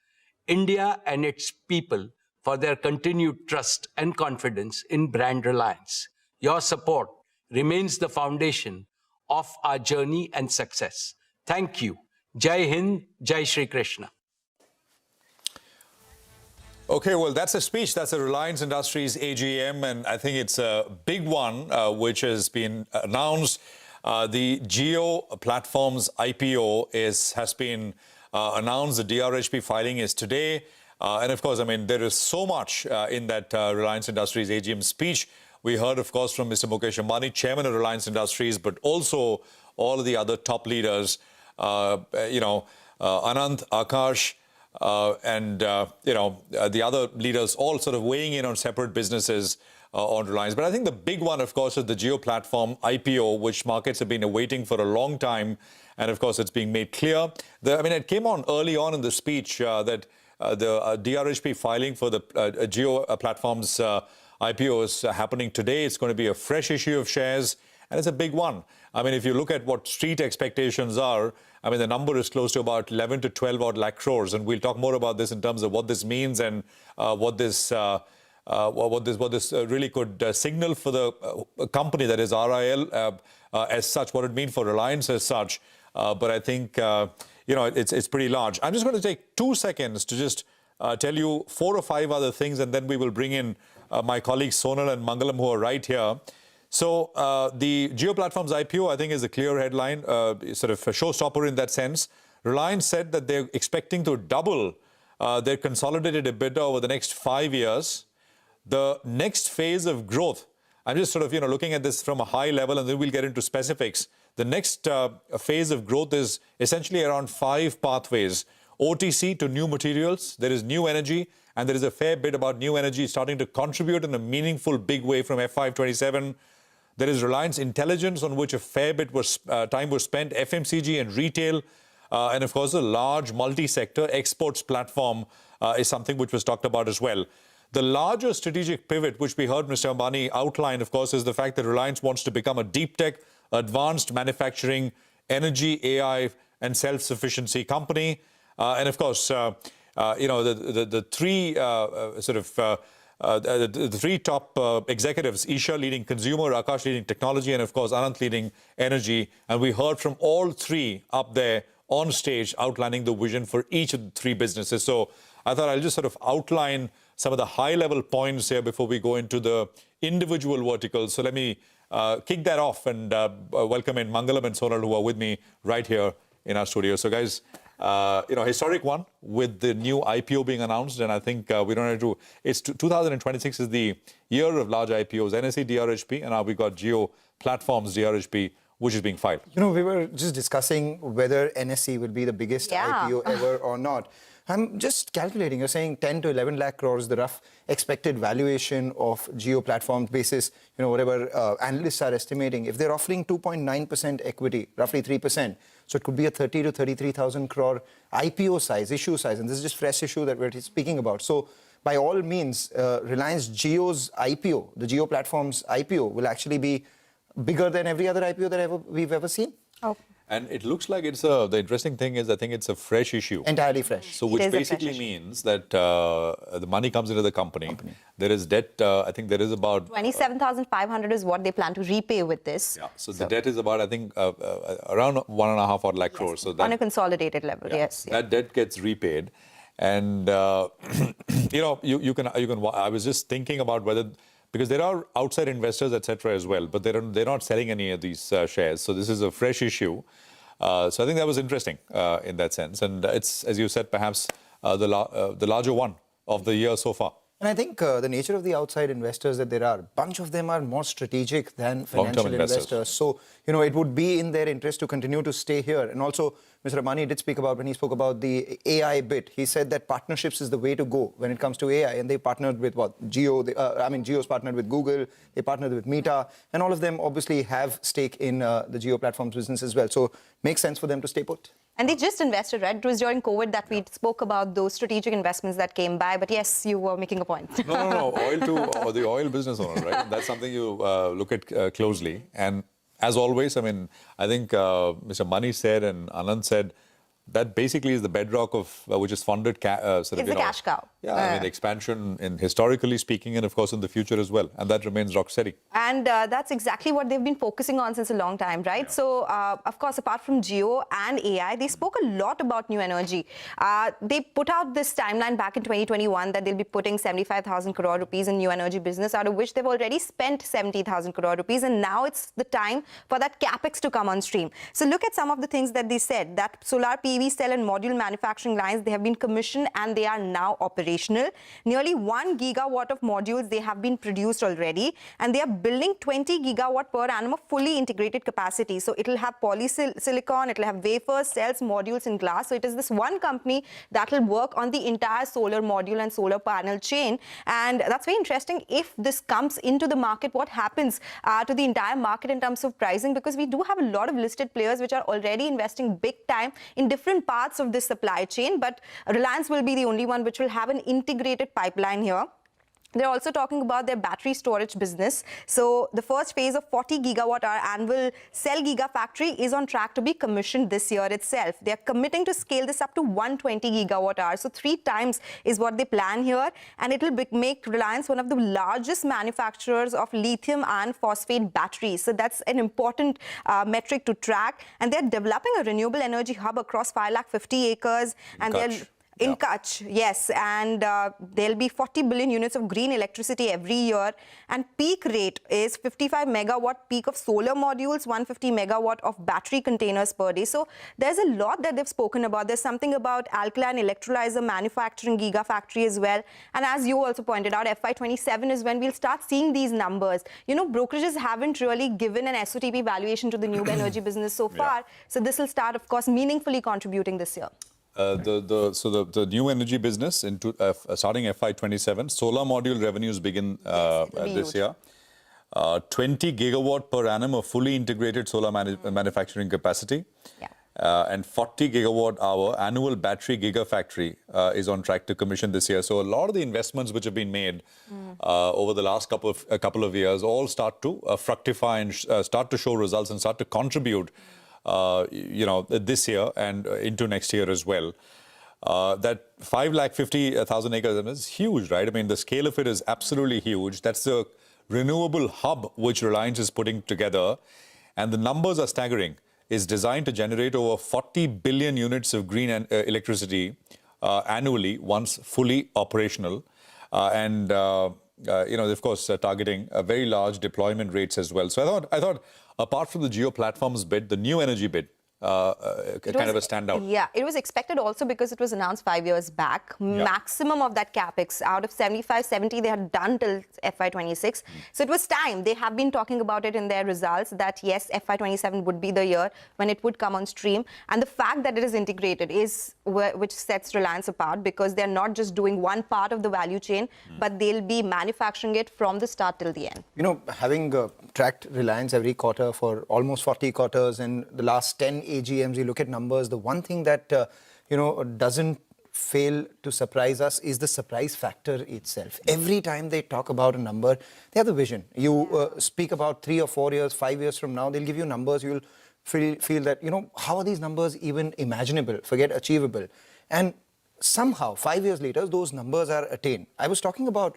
India and its people, for their continued trust and confidence in brand Reliance. Your support remains the foundation of our journey and success. Thank you. Jai Hind, Jai Shri Krishna. Okay, well, that's a speech. That's a Reliance Industries AGM, and I think it's a big one, which has been announced. The Jio Platforms IPO has been announced. The DRHP filing is today. And of course, I mean, there is so much in that Reliance Industries AGM speech. We heard, of course, from Mr. Mukesh Ambani, chairman of Reliance Industries, but also all of the other top leaders, Anand, Akash, and the other leaders all sort of weighing in on separate businesses on Reliance. But I think the big one, of course, is the Jio Platform IPO, which markets have been awaiting for a long time. And of course, it's being made clear. It came on early on in the speech that the DRHP filing for the Jio Platforms IPO is happening today. It's going to be a fresh issue of shares, and it's a big one. I mean, if you look at what street expectations are, I mean, the number is close to about 11 to 12 odd lakh crores, and we'll talk more about this in terms of what this means and what this really could signal for the company that is RIL as such, what it means for Reliance as such. But I think it's pretty large. I'm just going to take 2 seconds to just tell you 4 or 5 other things, and then we will bring in my colleagues Sonal and Mangalam, who are right here. So the Jio Platforms IPO, I think, is a clear headline, sort of a showstopper in that sense. Reliance said that they're expecting to double their consolidated EBITDA over the next 5 years. The next phase of growth, I'm just sort of looking at this from a high level, and then we'll get into specifics. The next phase of growth is essentially around 5 pathways. OTC to new materials, there is new energy, and there is a fair bit about new energy starting to contribute in a meaningful big way from FY27. There is Reliance Intelligence, on which a fair bit time was spent, FMCG and retail, and of course a large multi-sector exports platform is something which was talked about as well. The larger strategic pivot, which we heard Mr. Ambani outline, of course, is the fact that Reliance wants to become a deep tech, advanced manufacturing, energy, AI, and self-sufficiency company. And of course, the three top executives, Isha leading consumer, Akash leading technology, and of course, Anant leading energy. And we heard from all three up there on stage outlining the vision for each of the 3 businesses. So I thought I'll just sort of outline some of the high-level points here before we go into the individual verticals. So let me kick that off and welcome in Mangalam and Sonal, who are with me right here in our studio. So guys, historic one with the new IPO being announced, and I think we don't have to. It's 2026 is the year of large IPOs, NSE DRHP, and now we got Jio Platforms DRHP, which is being filed. We were just discussing whether NSE will be the biggest IPO ever or not. I'm just calculating, you're saying 10 to 11 lakh crores, the rough expected valuation of Jio Platforms basis, whatever analysts are estimating. If they're offering 2.9% equity, roughly 3%, so it could be a 30 to 33,000 crore IPO size, issue size, and this is just fresh issue that we're speaking about. So by all means, Reliance Jio's IPO, the Jio Platforms IPO, will actually be bigger than every other IPO that we've ever seen. Oh. And it looks like the interesting thing is I think it's a fresh issue. Entirely fresh. So which basically means that the money comes into the company. There is debt, I think there is about... 27,500 is what they plan to repay with this. Yeah, so the debt is about, I think, around 1.5 odd lakh crores. So that, on a consolidated level, yes. That debt gets repaid. And, you can, I was just thinking about whether... Because there are outside investors, etc., as well, but they're not selling any of these shares. So this is a fresh issue. So I think that was interesting in that sense, and it's, as you said, perhaps the larger one of the year so far. And I think the nature of the outside investors that there are, a bunch of them are more strategic than financial investors. So, it would be in their interest to continue to stay here. And also, Mr. Ambani did speak about, when he spoke about the AI bit, he said that partnerships is the way to go when it comes to AI. And they partnered with Jio, Jio's partnered with Google, they partnered with Meta, and all of them obviously have stake in the Jio platforms business as well. So, makes sense for them to stay put. And they just invested, right? It was during COVID that we spoke about those strategic investments that came by. But yes, you were making a point. No. The oil business owner, right? That's something you look at closely. And as always, I mean, I think Mr. Mani said and Anand said that basically is the bedrock of which is funded it's a cash cow. Yeah, I mean, expansion in historically speaking, and of course in the future as well, and that remains rock steady. And that's exactly what they've been focusing on since a long time, right? Yeah. So, of course, apart from Jio and AI, they spoke a lot about new energy. They put out this timeline back in 2021 that they'll be putting 75,000 crore rupees in new energy business, out of which they've already spent 70,000 crore rupees, and now it's the time for that capex to come on stream. So, look at some of the things that they said. That solar PV cell and module manufacturing lines, they have been commissioned and they are now operational. Nearly 1 gigawatt of modules they have been produced already, and they are building 20 gigawatt per annum of fully integrated capacity. So it will have polysilicon, it will have wafers, cells, modules, and glass. So it is this one company that will work on the entire solar module and solar panel chain. And that's very interesting. If this comes into the market, what happens to the entire market in terms of pricing? Because we do have a lot of listed players which are already investing big time in different parts of this supply chain, but Reliance will be the only one which will have an integrated pipeline here. They're also talking about their battery storage business. So the first phase of 40 gigawatt hour annual cell gigafactory is on track to be commissioned this year itself. They're committing to scale this up to 120 gigawatt hours. So 3 times is what they plan here. And it will make Reliance one of the largest manufacturers of lithium iron phosphate batteries. So that's an important metric to track. And they're developing a renewable energy hub across 550 acres. And they're in Kutch, yes, and there'll be 40 billion units of green electricity every year, and peak rate is 55 megawatt peak of solar modules, 150 megawatt of battery containers per day. So there's a lot that they've spoken about. There's something about alkaline electrolyzer manufacturing gigafactory as well. And as you also pointed out, FY27 is when we'll start seeing these numbers. Brokerages haven't really given an SOTP valuation to the new energy business so far. So this will start, of course, meaningfully contributing this year. The new energy business starting FY27, solar module revenues begin this year. 20 gigawatt per annum of fully integrated solar manufacturing capacity, and 40 gigawatt hour annual battery gigafactory is on track to commission this year. So a lot of the investments which have been made over the last couple of years all start to fructify and start to show results and start to contribute. This year and into next year as well. That 550,000 acres is huge, right? I mean, the scale of it is absolutely huge. That's the renewable hub which Reliance is putting together. And the numbers are staggering. It's designed to generate over 40 billion units of green electricity annually once fully operational. Of course, targeting very large deployment rates as well. So I thought, apart from the Jio platforms bid, the new energy bid, kind of a standout. Yeah, it was expected also because it was announced 5 years back. Maximum of that capex out of 75-70 they had done till FY26. So it was time. They have been talking about it in their results that yes, FY27 would be the year when it would come on stream. And the fact that it is integrated is which sets Reliance apart, because they're not just doing one part of the value chain, but they'll be manufacturing it from the start till the end. Having tracked Reliance every quarter for almost 40 quarters, and the last 10 AGMs, you look at numbers, the one thing that, doesn't fail to surprise us is the surprise factor itself. Every time they talk about a number, they have the vision. You speak about 3 or 4 years, 5 years from now, they'll give you numbers, you'll feel that, how are these numbers even imaginable, forget achievable? And somehow, 5 years later, those numbers are attained. I was talking about,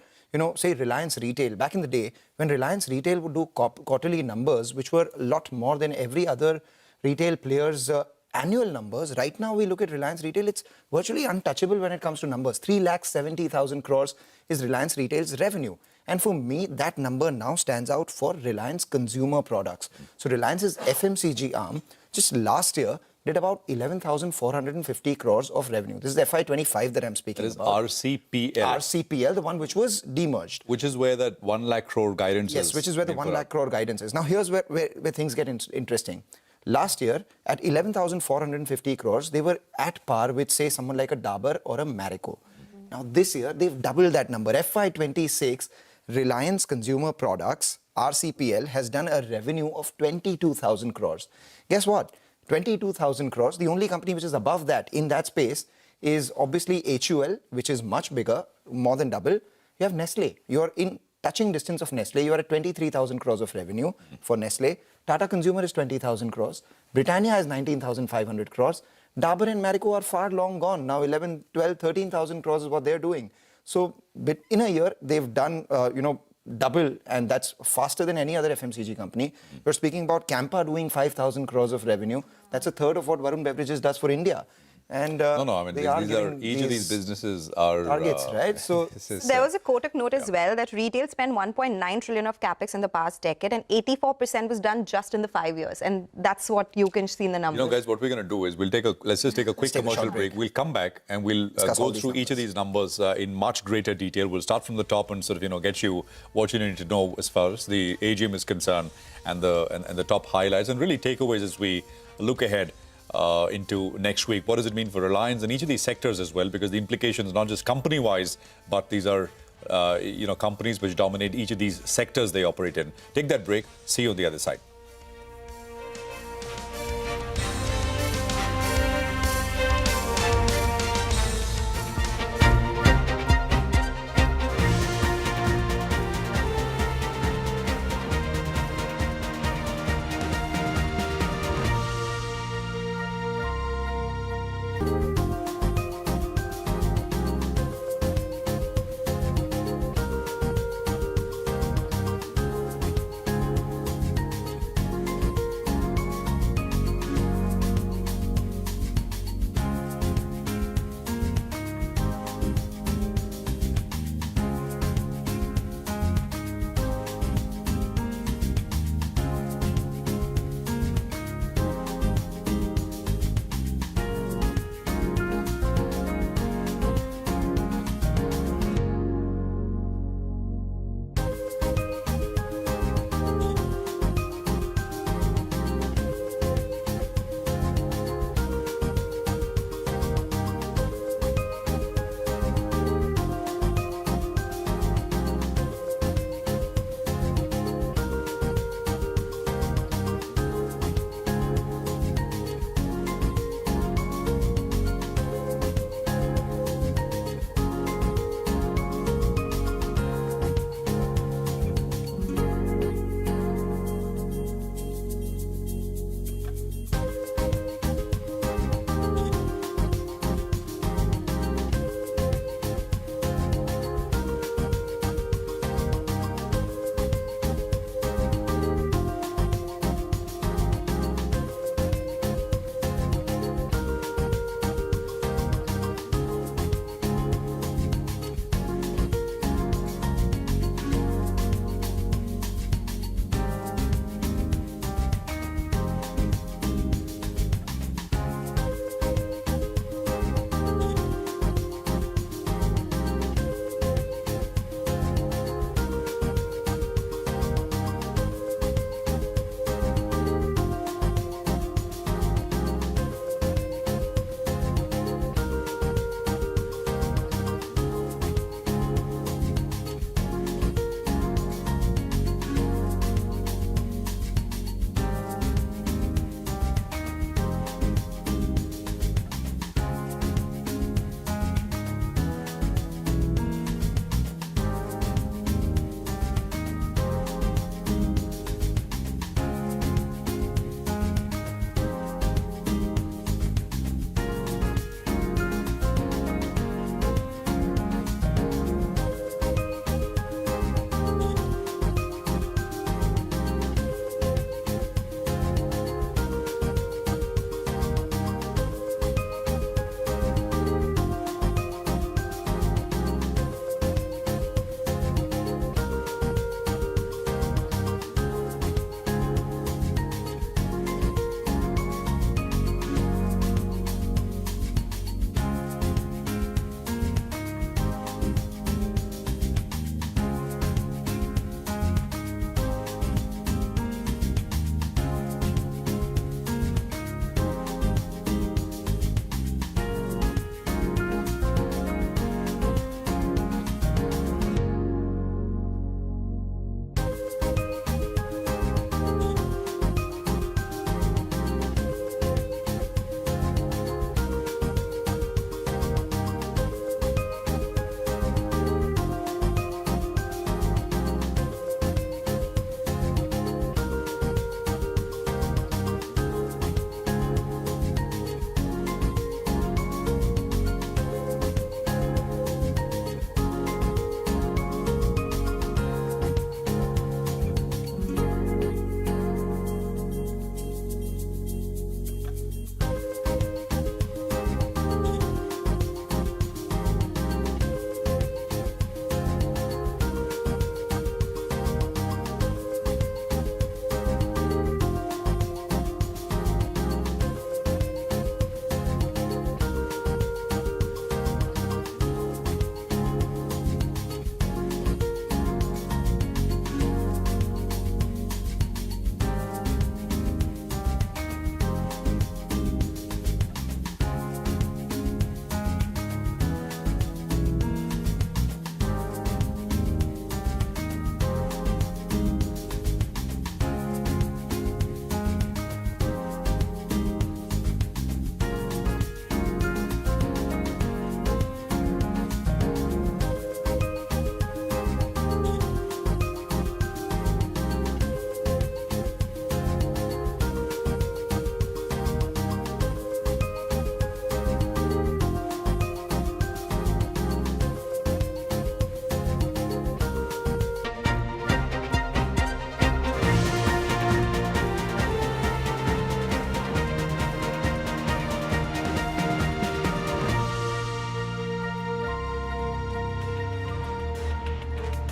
say Reliance Retail. Back in the day, when Reliance Retail would do quarterly numbers, which were a lot more than every other retail player's annual numbers. Right now, we look at Reliance Retail, it's virtually untouchable when it comes to numbers. 3,70,000 crores is Reliance Retail's revenue. And for me, that number now stands out for Reliance Consumer Products. So Reliance's FMCG arm, just last year, did about 11,450 crores of revenue. This is FY25 that I'm speaking about. That is RCPL. RCPL, the one which was demerged. Which is where that 1 lakh crore guidance is. Yes, which is where the 1 lakh crore guidance is. Now, here's where things get interesting. Last year, at 11,450 crores, they were at par with, say, someone like a Dabur or a Marico. Now, this year, they've doubled that number. FY26, Reliance Consumer Products, RCPL, has done a revenue of 22,000 crores. Guess what? 22,000 crores. The only company which is above that in that space is obviously HUL, which is much bigger, more than double. You have Nestle. You're in touching distance of Nestle. You are at 23,000 crores of revenue for Nestle. Tata Consumer is 20,000 crores. Britannia is 19,500 crores. Dabur and Marico are far long gone. Now 11, 12, 13,000 crores is what they're doing. So in a year, they've done, double, and that's faster than any other FMCG company. We're speaking about Campa doing 5,000 crores of revenue. That's a third of what Varun Beverages does for India. And no, I mean, each of these businesses are targets, right? So there was a Kotak note as well that retail spent 1.9 trillion of capex in the past decade, and 84% was done just in the 5 years, and that's what you can see in the numbers. Guys, what we're going to do is let's just take a quick commercial break. We'll come back and we'll go through each of these numbers in much greater detail. We'll start from the top and sort of get you what you need to know as far as the AGM is concerned and the top highlights and really takeaways as we look ahead into next week. What does it mean for Reliance and each of these sectors as well? Because the implications, not just company-wise, but these are, companies which dominate each of these sectors they operate in. Take that break. See you on the other side.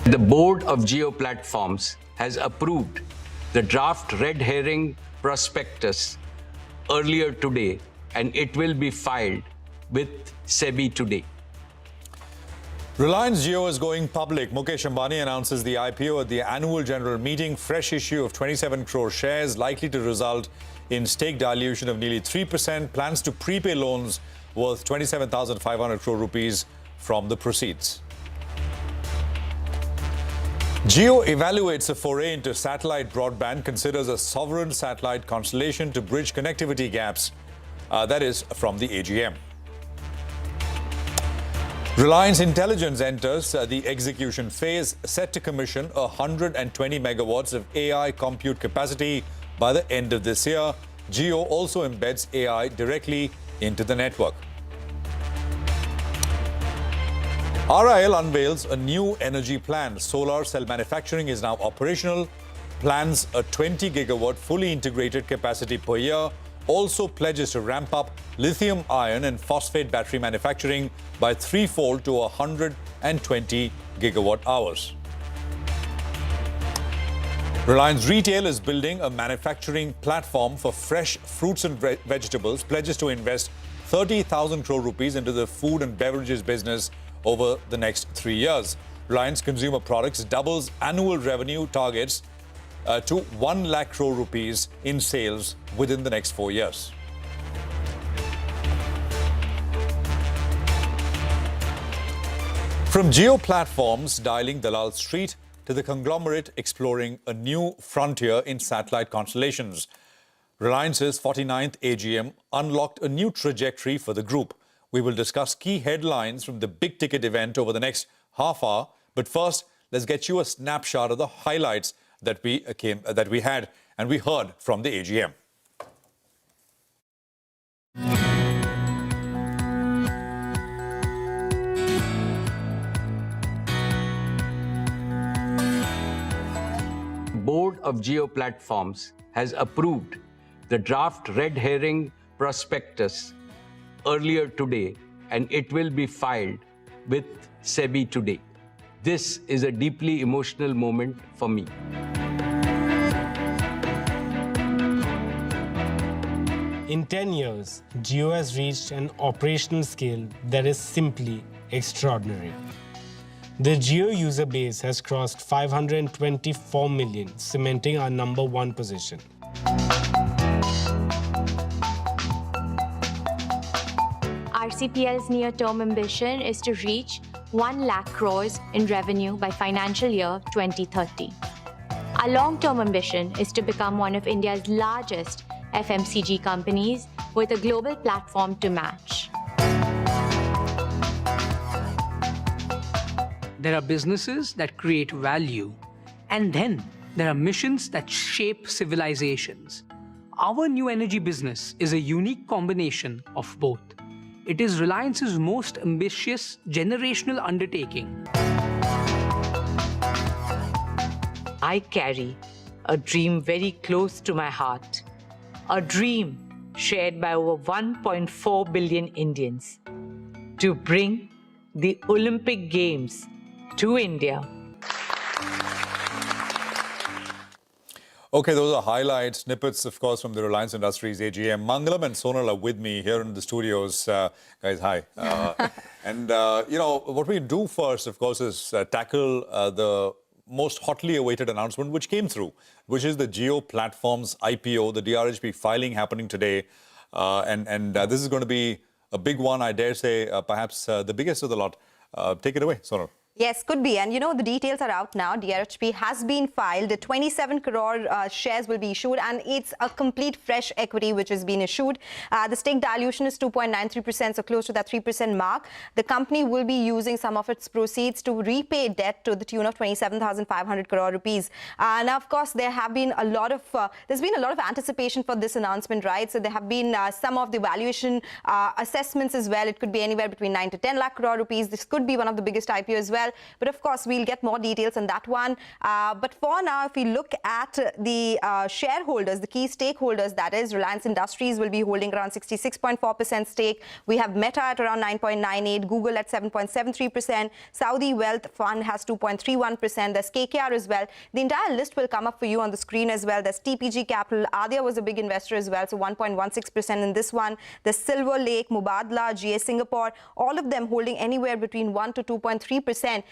The board of Jio Platforms has approved the draft red herring prospectus earlier today, and it will be filed with SEBI today. Reliance Jio is going public. Mukesh Ambani announces the IPO at the annual general meeting. Fresh issue of 27 crore shares likely to result in stake dilution of nearly 3%. Plans to prepay loans worth 27,500 crore rupees from the proceeds. Jio evaluates a foray into satellite broadband, considers a sovereign satellite constellation to bridge connectivity gaps. That is from the AGM. Reliance Intelligence enters the execution phase, set to commission 120 megawatts of AI compute capacity by the end of this year. Jio also embeds AI directly into the network. RIL unveils a new energy plan. Solar cell manufacturing is now operational. Plans a 20 gigawatt fully integrated capacity per year. Also pledges to ramp up lithium ion and phosphate battery manufacturing by threefold to 120 gigawatt hours. Reliance Retail is building a manufacturing platform for fresh fruits and vegetables, pledges to invest 30,000 crore rupees into the food and beverages business over the next 3 years. Reliance Consumer Products doubles annual revenue targets to 1 lakh crore rupees in sales within the next 4 years. From Jio Platforms dialing Dalal Street to the conglomerate exploring a new frontier in satellite constellations, Reliance's 49th AGM unlocked a new trajectory for the group. We will discuss key headlines from the big ticket event over the next half hour. But first, let's get you a snapshot of the highlights that we had and we heard from the AGM. Board of Jio Platforms has approved the draft red herring prospectus earlier today, and it will be filed with SEBI today. This is a deeply emotional moment for me. In 10 years, Jio has reached an operational scale that is simply extraordinary. The Jio user base has crossed 524 million, cementing our #1 position. RCPL's near-term ambition is to reach 1 lakh crores in revenue by financial year 2030. Our long-term ambition is to become one of India's largest FMCG companies with a global platform to match. There are businesses that create value, and then there are missions that shape civilizations. Our new energy business is a unique combination of both. It is Reliance's most ambitious generational undertaking. I carry a dream very close to my heart, a dream shared by over 1.4 billion Indians, to bring the Olympic Games to India. Okay, those are highlights, snippets, of course, from the Reliance Industries AGM. Mangalam and Sonal are with me here in the studios. Guys, hi. And, what we do first, of course, is tackle the most hotly awaited announcement which came through, which is the Jio Platforms IPO, the DRHP filing happening today. This is going to be a big one, I dare say, perhaps the biggest of the lot. Take it away, Sonal. Yes, could be. And the details are out now. DRHP has been filed. 27 crore shares will be issued, and it's a complete fresh equity which has been issued. The stake dilution is 2.93%, so close to that 3% mark. The company will be using some of its proceeds to repay debt to the tune of 27,500 crore rupees. Now, of course, there's been a lot of anticipation for this announcement, right? So there have been some of the valuation assessments as well. It could be anywhere between 9 to 10 lakh crore rupees. This could be one of the biggest IPO as well. well. But of course, we'll get more details on that one. But for now, if we look at the shareholders, the key stakeholders, that is Reliance Industries will be holding around 66.4% stake. We have Meta at around 9.98%, Google at 7.73%, Saudi Wealth Fund has 2.31%, there's KKR as well. The entire list will come up for you on the screen as well. There's TPG Capital, Adia was a big investor as well, so 1.16% in this one. There's Silver Lake, Mubadala, GA Singapore, all of them holding anywhere between 1 to 2.3%.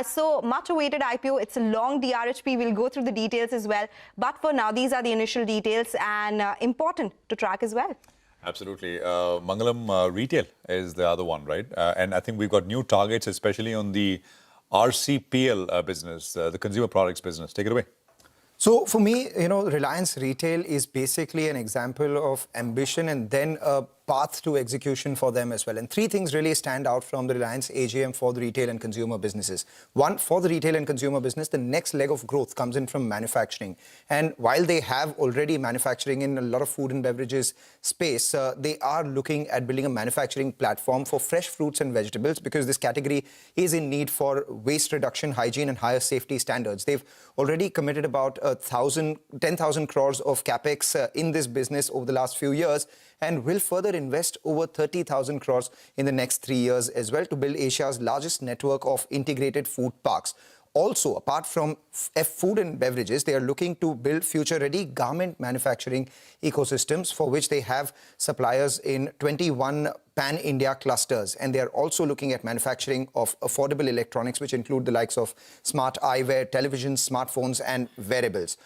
So much awaited IPO. It's a long DRHP. We'll go through the details as well. But for now, these are the initial details and important to track as well. Absolutely. Mangalam, retail is the other one, right? And I think we've got new targets, especially on the RCPL business, the consumer products business. Take it away. So for me, Reliance Retail is basically an example of ambition and then a path to execution for them as well. And three things really stand out from the Reliance AGM for the retail and consumer businesses. One, for the retail and consumer business, the next leg of growth comes in from manufacturing. And while they have already manufacturing in a lot of food and beverages space, they are looking at building a manufacturing platform for fresh fruits and vegetables because this category is in need for waste reduction, hygiene and higher safety standards. They've already committed about 10,000 crores of capex in this business over the last few years and will further invest over 30,000 crores in the next 3 years as well to build Asia's largest network of integrated food parks. Also, apart from food and beverages, they are looking to build future-ready garment manufacturing ecosystems for which they have suppliers in 21 pan-India clusters. And they are also looking at manufacturing of affordable electronics, which include the likes of smart eyewear, televisions, smartphones, and wearables.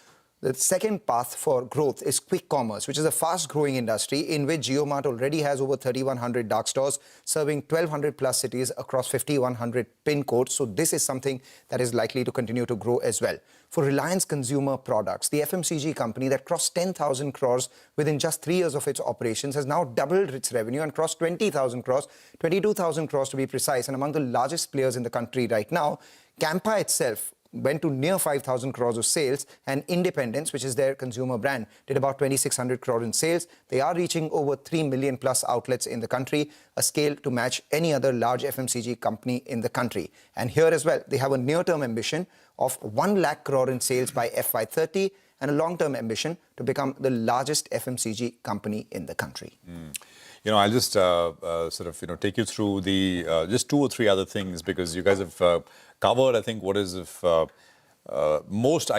The second path for growth is quick commerce, which is a fast-growing industry in which JioMart already has over 3,100 dark stores, serving 1,200 plus cities across 5,100 pin codes. So this is something that is likely to continue to grow as well. For Reliance Consumer Products, the FMCG company that crossed 10,000 crores within just 3 years of its operations has now doubled its revenue and crossed 20,000 crores, 22,000 crores to be precise, and among the largest players in the country right now. Campa itself went to near 5,000 crores of sales, and Independence, which is their consumer brand, did about 2,600 crores in sales. They are reaching over 3 million plus outlets in the country, a scale to match any other large FMCG company in the country. And here as well, they have a near-term ambition of 1 lakh crore in sales by FY30 and a long-term ambition to become the largest FMCG company in the country. I'll just take you through the just 2 or 3 other things because you guys have covered, I think, what is of most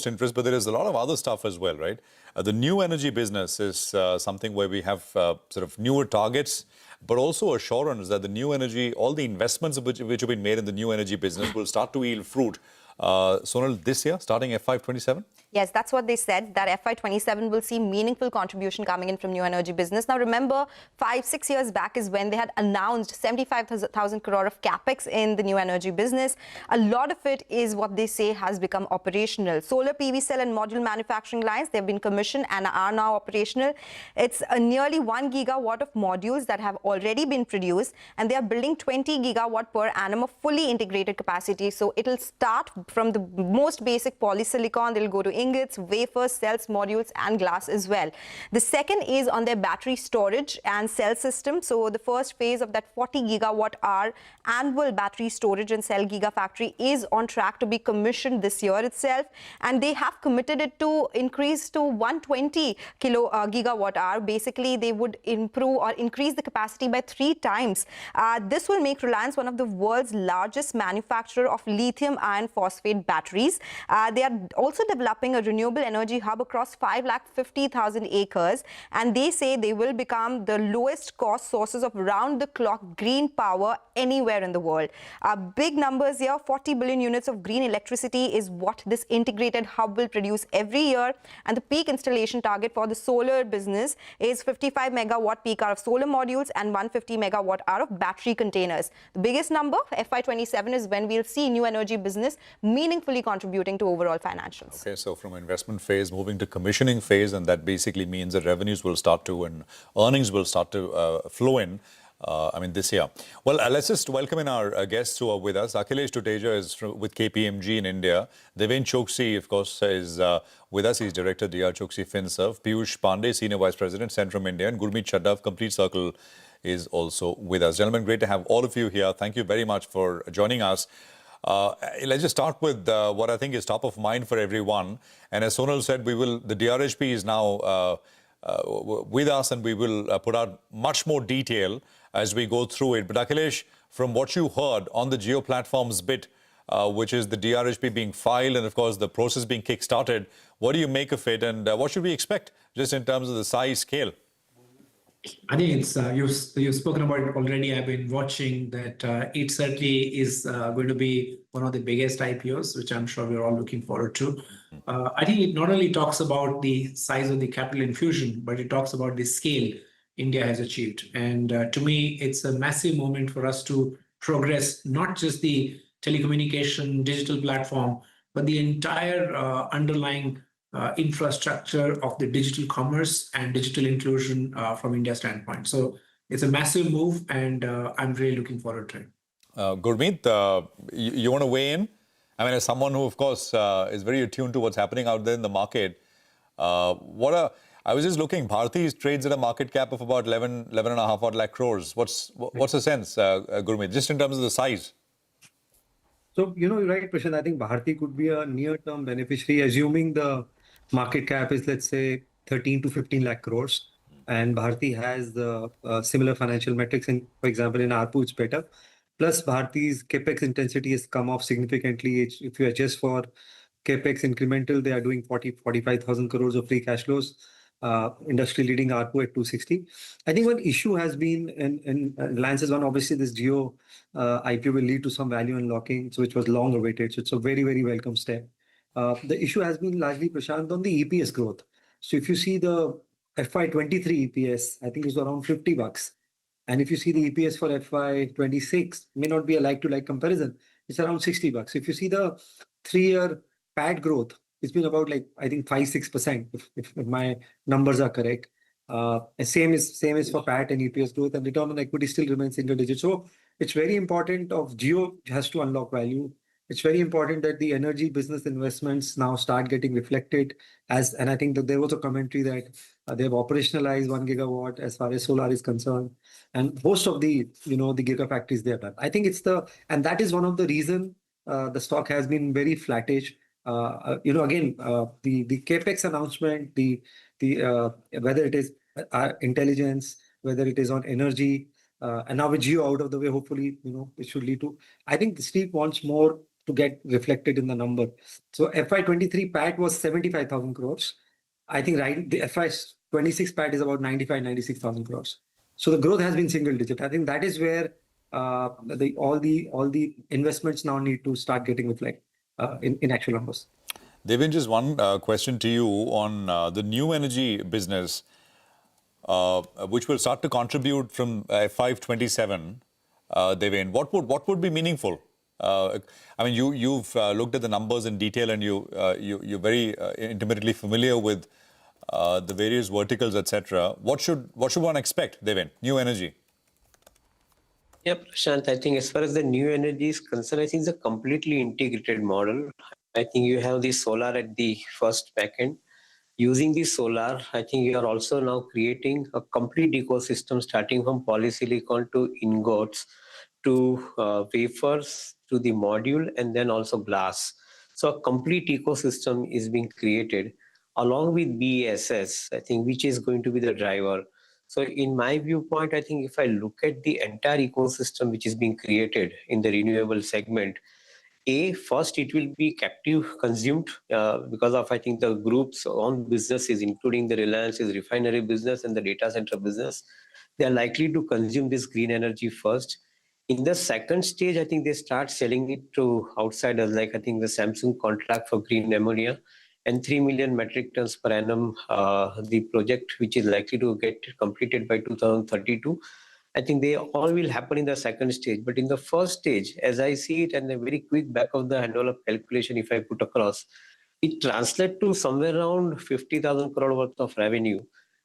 interest, but there is a lot of other stuff as well, right? The new energy business is something where we have newer targets, but also assurance that the new energy, all the investments which have been made in the new energy business will start to yield fruit. Sonal, this year, starting FY27? Yes, that's what they said, that FY27 will see meaningful contribution coming in from new energy business. Now, remember, 5-6 years back is when they had announced 75,000 crore of capex in the new energy business. A lot of it is what they say has become operational. Solar PV cell and module manufacturing lines, they've been commissioned and are now operational. It's nearly 1 gigawatt of modules that have already been produced, and they are building 20 gigawatt per annum of fully integrated capacity. So it'll start from the most basic polysilicon, they'll go to ingots, wafers, cells, modules, and glass as well. The second is on their battery storage and cell system. So the first phase of that 40 gigawatt hour annual battery storage and cell gigafactory is on track to be commissioned this year itself. And they have committed it to increase to 120 gigawatt hour. Basically, they would improve or increase the capacity by 3 times. This will make Reliance one of the world's largest manufacturer of lithium iron phosphate batteries. They are also developing a renewable energy hub across 550,000 acres, and they say they will become the lowest cost sources of round-the-clock green power anywhere in the world. Big numbers here, 40 billion units of green electricity is what this integrated hub will produce every year, and the peak installation target for the solar business is 55 megawatt peak hour of solar modules and 150 megawatt hour of battery containers. The biggest number, FY27, is when we'll see new energy business meaningfully contributing to overall financials. Okay, so from investment phase moving to commissioning phase, and that basically means that revenues will start to and earnings will start to flow in. This year. Well, let's just welcome in our guests who are with us. Akhilesh Tuteja is with KPMG in India. Deven Choksi, of course, is with us. He's Director, DR Choksi FinServ. Piyush Pandey, Senior Vice President, Centrum India. And Gurmeet Chadda of Complete Circle is also with us. Gentlemen, great to have all of you here. Thank you very much for joining us. Let's just start with what I think is top of mind for everyone. And as Sonal said, the DRHP is now with us, and we will put out much more detail as we go through it. But Akhilesh, from what you heard on the Geo Platforms bit, which is the DRHP being filed and, of course, the process being kick-started, what do you make of it, and what should we expect just in terms of the size scale? I think it's you've spoken about it already. I've been watching that. It certainly is going to be one of the biggest IPOs, which I'm sure we're all looking forward to. I think it not only talks about the size of the capital infusion, but it talks about the scale India has achieved. And to me, it's a massive moment for us to progress not just the telecommunication digital platform, but the entire underlying infrastructure of the digital commerce and digital inclusion from India's standpoint. So it's a massive move, and I'm really looking forward to it. Gurmeet, you want to weigh in? I mean, as someone who, of course, is very attuned to what's happening out there in the market, I was just looking, Bharti trades at a market cap of about 11.5 odd lakh crores. What's the sense, Gurmeet, just in terms of the size? So, you're right, Prashant. I think Bharti could be a near-term beneficiary, assuming the market cap is, let's say, 13 to 15 lakh crores. And Bharti has the similar financial metrics. And for example, in ARPU, it's better. Plus, Bharti's capex intensity has come off significantly. If you adjust for capex incremental, they are doing 45,000 crores of free cash flows. Industry-leading ARPU at 260. I think one issue has been, and Reliance is one, obviously this Geo IPO will lead to some value unlocking, which was long awaited. So it's a very, very welcome step. The issue has been largely, Prashant, on the EPS growth. So if you see the FY23 EPS, I think it's around $50. And if you see the EPS for FY26, may not be a like-to-like comparison, it's around $60. If you see the 3-year PAT growth, it's been about I think 5-6%, if my numbers are correct. Same is for PAT and EPS growth, and return on equity still remains single digit. So it's very important of Geo has to unlock value. It's very important that the energy business investments now start getting reflected and I think that there was a commentary that they've operationalized 1 gigawatt as far as solar is concerned, and most of the the gigafactories they have done. I think and that is one of the reason the stock has been very flattish. Again, the capex announcement, whether it is intelligence, whether it is on energy, and now with Geo out of the way, hopefully, it should lead to. I think the street wants more to get reflected in the number. So FY23 PAT was 75,000 crores. I think the FY26 PAT is about 96,000 crores. So the growth has been single digit. I think that is where all the investments now need to start getting reflected in actual numbers. Devin, just one question to you on the new energy business, which will start to contribute from FY27. Devin, what would be meaningful? I mean, you've looked at the numbers in detail, and you're very intimately familiar with the various verticals, etc. What should one expect, Devin? New energy. Yep, Prashant, I think as far as the new energy is concerned, I think it's a completely integrated model. I think you have the solar at the first backend. Using the solar, I think you are also now creating a complete ecosystem, starting from polysilicon to ingots, to wafers, to the module, and then also glass. So a complete ecosystem is being created along with BESS, I think, which is going to be the driver. So in my viewpoint, I think if I look at the entire ecosystem which is being created in the renewable segment, first it will be captive consumed because of, I think, the group's own businesses, including the Reliance's refinery business and the data center business. They are likely to consume this green energy first. In the second stage, I think they start selling it to outsiders, like I think the Samsung contract for green ammonia and 3 million metric tons per annum, the project which is likely to get completed by 2032. I think they all will happen in the second stage. But in the first stage, as I see it, and a very quick back of the envelope calculation, if I put across, it translates to somewhere around 50,000 crore worth of revenue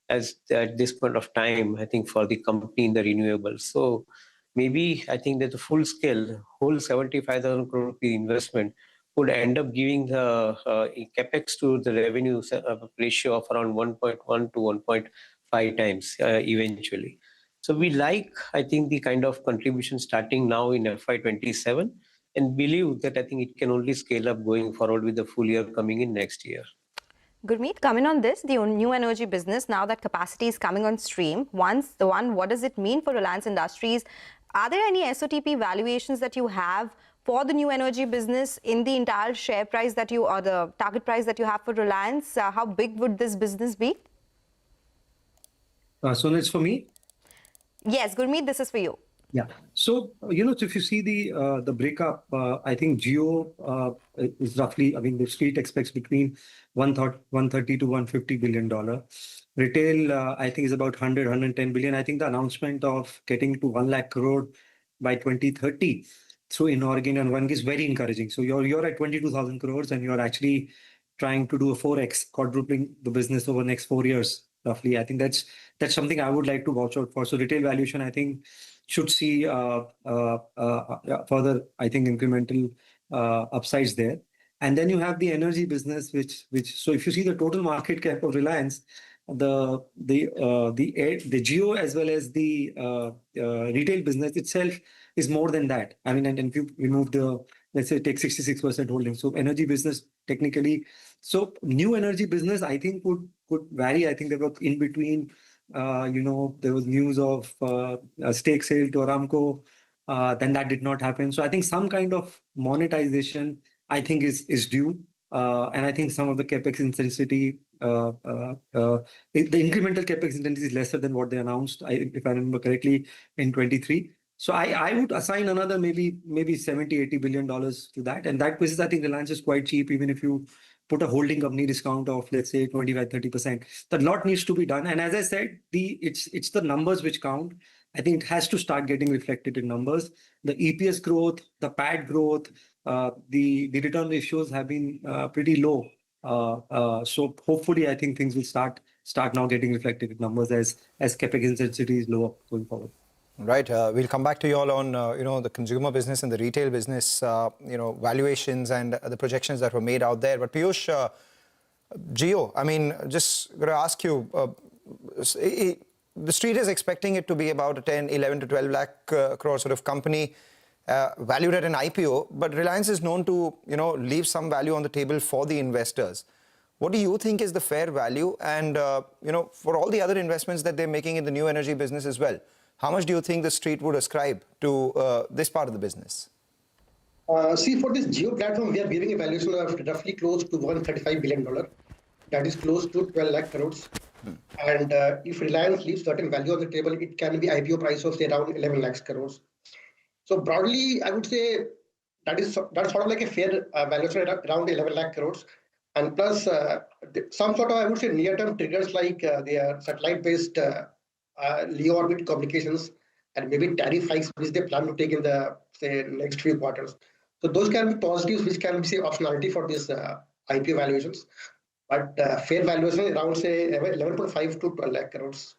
at this point of time, I think, for the company in the renewables. So maybe I think that the full scale, whole 75,000 crore rupee investment would end up giving the capex to the revenue ratio of around 1.1 to 1.5 times eventually. So we like, I think, the kind of contribution starting now in FY27. and believe that I think it can only scale up going forward with the full year coming in next year. Gurmeet, coming on this, the new energy business, now that capacity is coming on stream, what does it mean for Reliance Industries? Are there any SOTP valuations that you have for the new energy business in the entire share price that you, or the target price that you have for Reliance? How big would this business be? So it's for me? Yes, Gurmeet, this is for you. Yeah. So, so if you see the breakup, I think Geo is roughly, I mean, the street expects between 130 to $150 billion. Retail, I think, is about 110 billion. I think the announcement of getting to 1 lakh crore by 2030 through inorganic and one is very encouraging. So you're at 22,000 crores and you're actually trying to do a 4x, quadrupling the business over the next 4 years, roughly. I think that's something I would like to watch out for. So retail valuation, I think, should see further, I think, incremental upsides there. And then you have the energy business, which so if you see the total market cap of Reliance, the Geo as well as the retail business itself is more than that. I mean, and if you remove the, let's say, take 66% holding. So energy business technically, so new energy business, I think could vary. I think they were in between. There was news of a stake sale to Aramco. Then that did not happen. So I think some kind of monetization, I think, is due. And I think some of the capex intensity, the incremental capex intensity is lesser than what they announced, if I remember correctly, in 23. So I would assign another maybe $70-80 billion to that. And that basis, I think Reliance is quite cheap, even if you put a holding company discount of, let's say, 25-30%. The lot needs to be done. And as I said, it's the numbers which count. I think it has to start getting reflected in numbers. The EPS growth, the PAT growth, the return ratios have been pretty low. So hopefully, I think things will start now getting reflected in numbers as capex intensity is lower going forward. Right. We'll come back to you all on, the consumer business and the retail business, valuations and the projections that were made out there. But Piyush, Geo, I mean, just going to ask you, the street is expecting it to be about a 11 to 12 lakh crore sort of company, valued at an IPO, but Reliance is known to, leave some value on the table for the investors. What do you think is the fair value? And, for all the other investments that they're making in the new energy business as well, how much do you think the street would ascribe to this part of the business? See, for this Geo platform, we are giving a valuation of roughly close to $135 billion. That is close to 12 lakh crores. And if Reliance leaves certain value on the table, it can be IPO price of, say, around 11 lakhs crores. So broadly, I would say that's sort of like a fair valuation around 11 lakh crores. And plus some sort of, I would say, near-term triggers like their satellite-based LEO orbit communications and maybe tariff hikes which they plan to take in the, say, next few quarters. So those can be positives which can be, say, optionality for these IPO valuations. But fair valuation around, say, 11.5 to 12 lakh crores.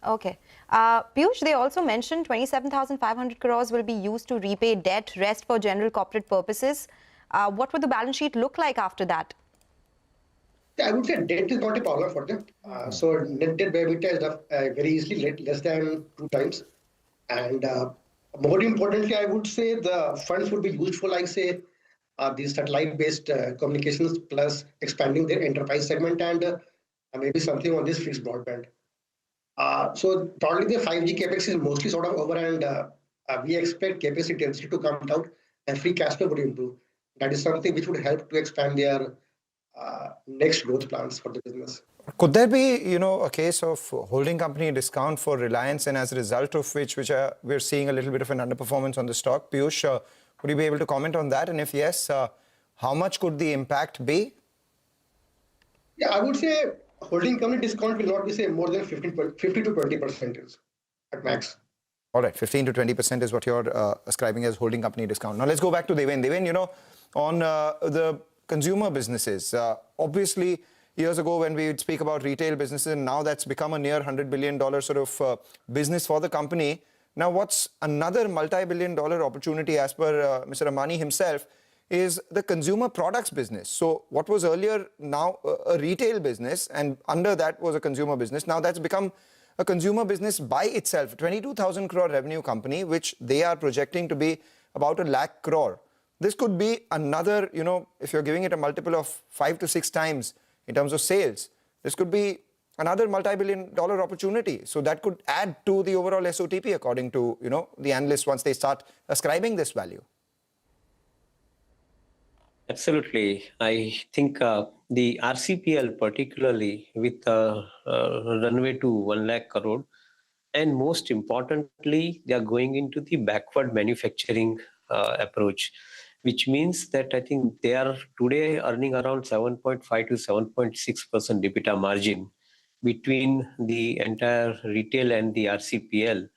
Okay. Piyush, they also mentioned 27,500 crores will be used to repay debt, rest for general corporate purposes. What would the balance sheet look like after that? I would say debt is not a problem for them. So net debt by EBITDA is very easily less than 2 times. And more importantly, I would say the funds would be used for, like, say, these satellite-based communications plus expanding their enterprise segment and maybe something on this fixed broadband. So probably the 5G capex is mostly sort of over, and we expect capex intensity to come down and free cash flow would improve. That is something which would help to expand their next growth plans for the business. Could there be, a case of holding company discount for Reliance, and as a result of which we're seeing a little bit of an underperformance on the stock? Piyush, would you be able to comment on that? And if yes, how much could the impact be? Yeah, I would say holding company discount will not be, say, more than 50 to 20% at max. All right, 15 to 20% is what you're ascribing as holding company discount. Now let's go back to Deven. Deven, on the consumer businesses, obviously years ago when we would speak about retail businesses, and now that's become a near $100 billion sort of business for the company. Now what's another multi-billion-dollar opportunity, as per Mr. Ambani himself, is the consumer products business. So what was earlier now a retail business, and under that was a consumer business, now that's become a consumer business by itself, 22,000 crore revenue company, which they are projecting to be about 1 lakh crore. This could be another, if you're giving it a multiple of 5 to 6 times in terms of sales, this could be another multi-billion-dollar opportunity. So that could add to the overall SOTP according to, the analysts once they start ascribing this value. Absolutely. I think the RCPL particularly with a runway to 1 lakh crore, and most importantly, they are going into the backward manufacturing approach, which means that I think they are today earning around 7.5 to 7.6% EBITDA margin between the entire retail and the RCPL.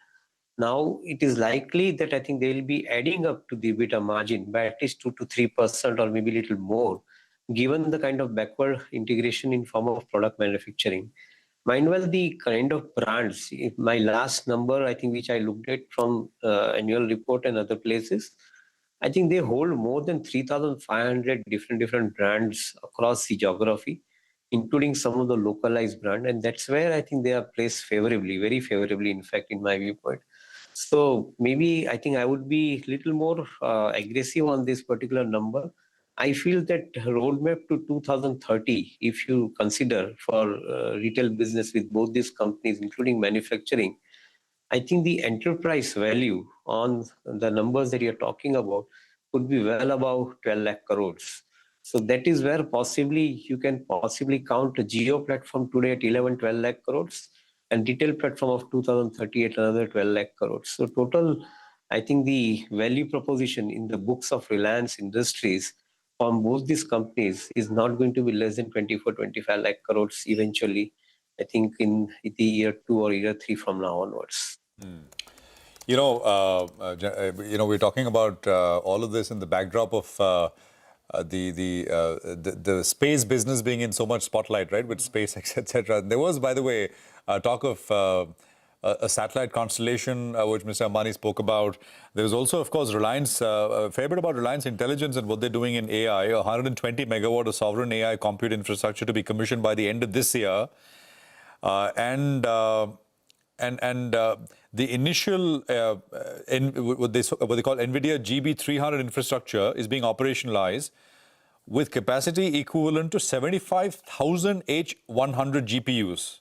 Now it is likely that I think they will be adding up to the EBITDA margin by at least 2 to 3% or maybe a little more, given the kind of backward integration in form of product manufacturing. Meanwhile, the kind of brands, my last number, I think, which I looked at from annual report and other places, I think they hold more than 3,500 different brands across the geography, including some of the localized brand. And that's where I think they are placed favorably, very favorably, in fact, in my viewpoint. So maybe I think I would be a little more aggressive on this particular number. I feel that roadmap to 2030, if you consider for retail business with both these companies, including manufacturing, I think the enterprise value on the numbers that you're talking about could be well above 12 lakh crores. So that is where possibly you can possibly count a Geo platform today at 11, 12 lakh crores and retail platform of 2030 at another 12 lakh crores. So total, I think the value proposition in the books of Reliance Industries from both these companies is not going to be less than 24, 25 lakh crores eventually, I think in the year 2 or year 3 from now onwards. We're talking about all of this in the backdrop of the space business being in so much spotlight, right, with SpaceX, etc. There was, by the way, talk of a satellite constellation, which Mr. Ambani spoke about. There was also, of course, Reliance, a fair bit about Reliance Intelligence and what they're doing in AI, 120 megawatt of sovereign AI compute infrastructure to be commissioned by the end of this year. And the initial, what they call NVIDIA GB300 infrastructure is being operationalized with capacity equivalent to 75,000 H100 GPUs.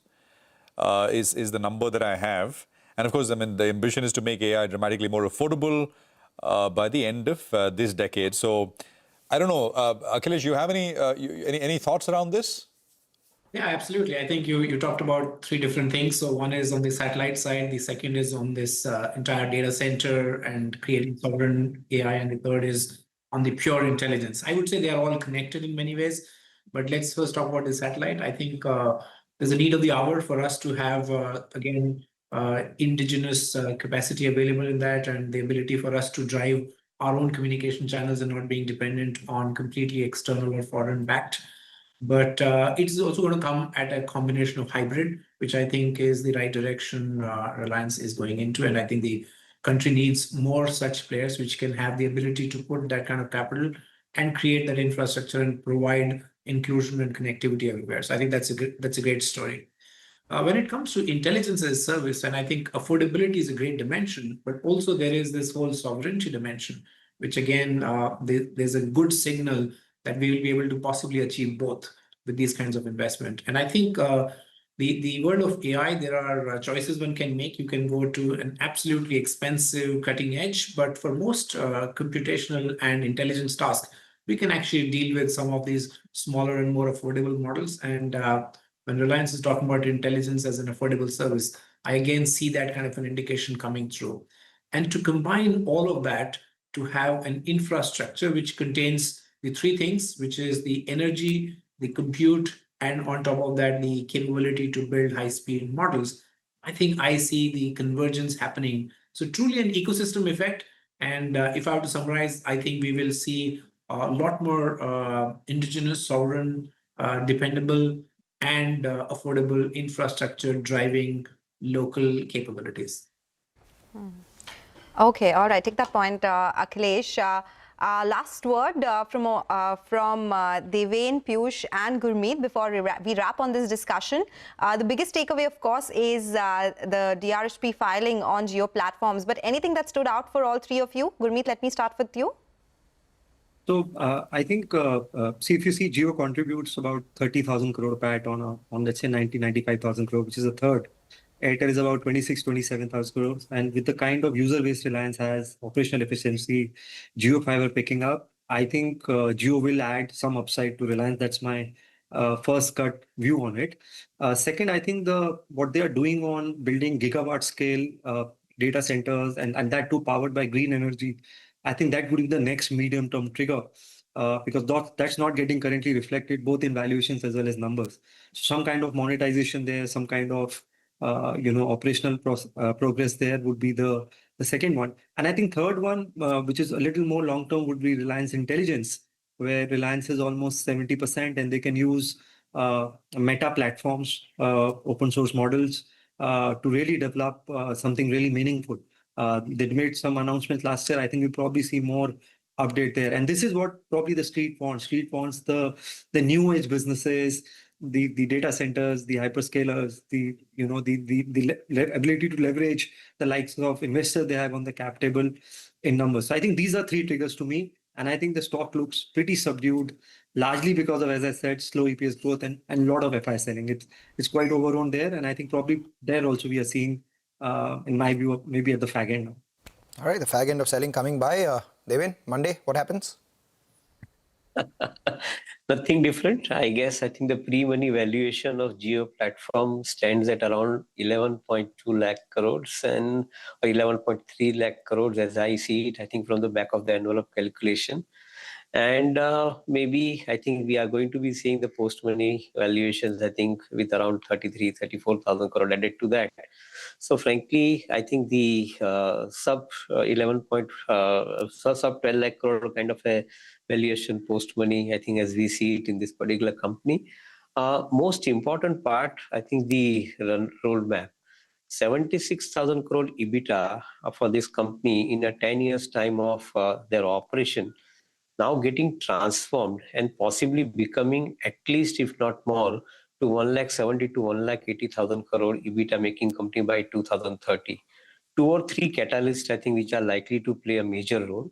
Is the number that I have. And of course, I mean, the ambition is to make AI dramatically more affordable by the end of this decade. So, I don't know, Akhilesh, you have any thoughts around this? Yeah, absolutely. I think you talked about 3 different things. So one is on the satellite side, the second is on this entire data center and creating sovereign AI, and the third is on the pure intelligence. I would say they are all connected in many ways, but let's first talk about the satellite. I think there's a need of the hour for us to have, again, indigenous capacity available in that, and the ability for us to drive our own communication channels and not being dependent on completely external or foreign backed. But it's also going to come at a combination of hybrid, which I think is the right direction Reliance is going into. And I think the country needs more such players which can have the ability to put that kind of capital and create that infrastructure and provide inclusion and connectivity everywhere. So I think that's a great story. When it comes to intelligence as a service, and I think affordability is a great dimension, but also there is this whole sovereignty dimension, which again, there's a good signal that we will be able to possibly achieve both with these kinds of investment. And I think the world of AI, there are choices one can make. You can go to an absolutely expensive cutting edge, but for most computational and intelligence tasks, we can actually deal with some of these smaller and more affordable models. And when Reliance is talking about intelligence as an affordable service, I again see that kind of an indication coming through. And to combine all of that, to have an infrastructure which contains the 3 things, which is the energy, the compute, and on top of that, the capability to build high-speed models, I think I see the convergence happening. So truly an ecosystem effect. And if I have to summarize, I think we will see a lot more indigenous, sovereign, dependable, and affordable infrastructure driving local capabilities. Okay, all right. Take that point, Akhilesh. Last word from Deven, Piyush and Gurmeet before we wrap on this discussion. The biggest takeaway, of course, is the DRHP filing on Jio platforms. But anything that stood out for all three of you? Gurmeet, let me start with you. So I think, see, if you see Jio contributes about 30,000 crore PAT on let's say 95,000 crore, which is a third. Airtel is about 27,000 crores. And with the kind of user base Reliance has, operational efficiency, Jio Fiber picking up, I think Jio will add some upside to Reliance. That's my first cut view on it. Second, I think what they are doing on building gigawatt scale data centers and that too powered by green energy, I think that would be the next medium-term trigger because that's not getting currently reflected both in valuations as well as numbers. So some kind of monetization there, some kind of operational progress there would be the second one. And I think third one, which is a little more long-term, would be Reliance Intelligence, where Reliance is almost 70% and they can use meta platforms, open source models to really develop something really meaningful. They made some announcements last year. I think we'll probably see more update there. And this is what probably the street wants. Street wants the new age businesses, the data centers, the hyperscalers, the ability to leverage the likes of investors they have on the cap table in numbers. So I think these are three triggers to me. And I think the stock looks pretty subdued, largely because of, as I said, slow EPS growth and a lot of FI selling. It's quite overowned there. And I think probably there also we are seeing, in my view, maybe at the fag end now. All right, the fag end of selling coming by. Devin, Monday, what happens? Nothing different. I guess I think the pre-money valuation of Jio platform stands at around 11.2 lakh crores or 11.3 lakh crores as I see it, I think from the back of the envelope calculation. And maybe I think we are going to be seeing the post-money valuations, I think, with around 34,000 crore added to that. So frankly, I think the sub 12 lakh crore kind of a valuation post-money, I think, as we see it in this particular company. Most important part, I think, the roadmap. 76,000 crore EBITDA for this company in a 10 years time of their operation, now getting transformed and possibly becoming at least, if not more, to 170 to 180,000 crore EBITDA making company by 2030. 2 or 3 catalysts, I think, which are likely to play a major role.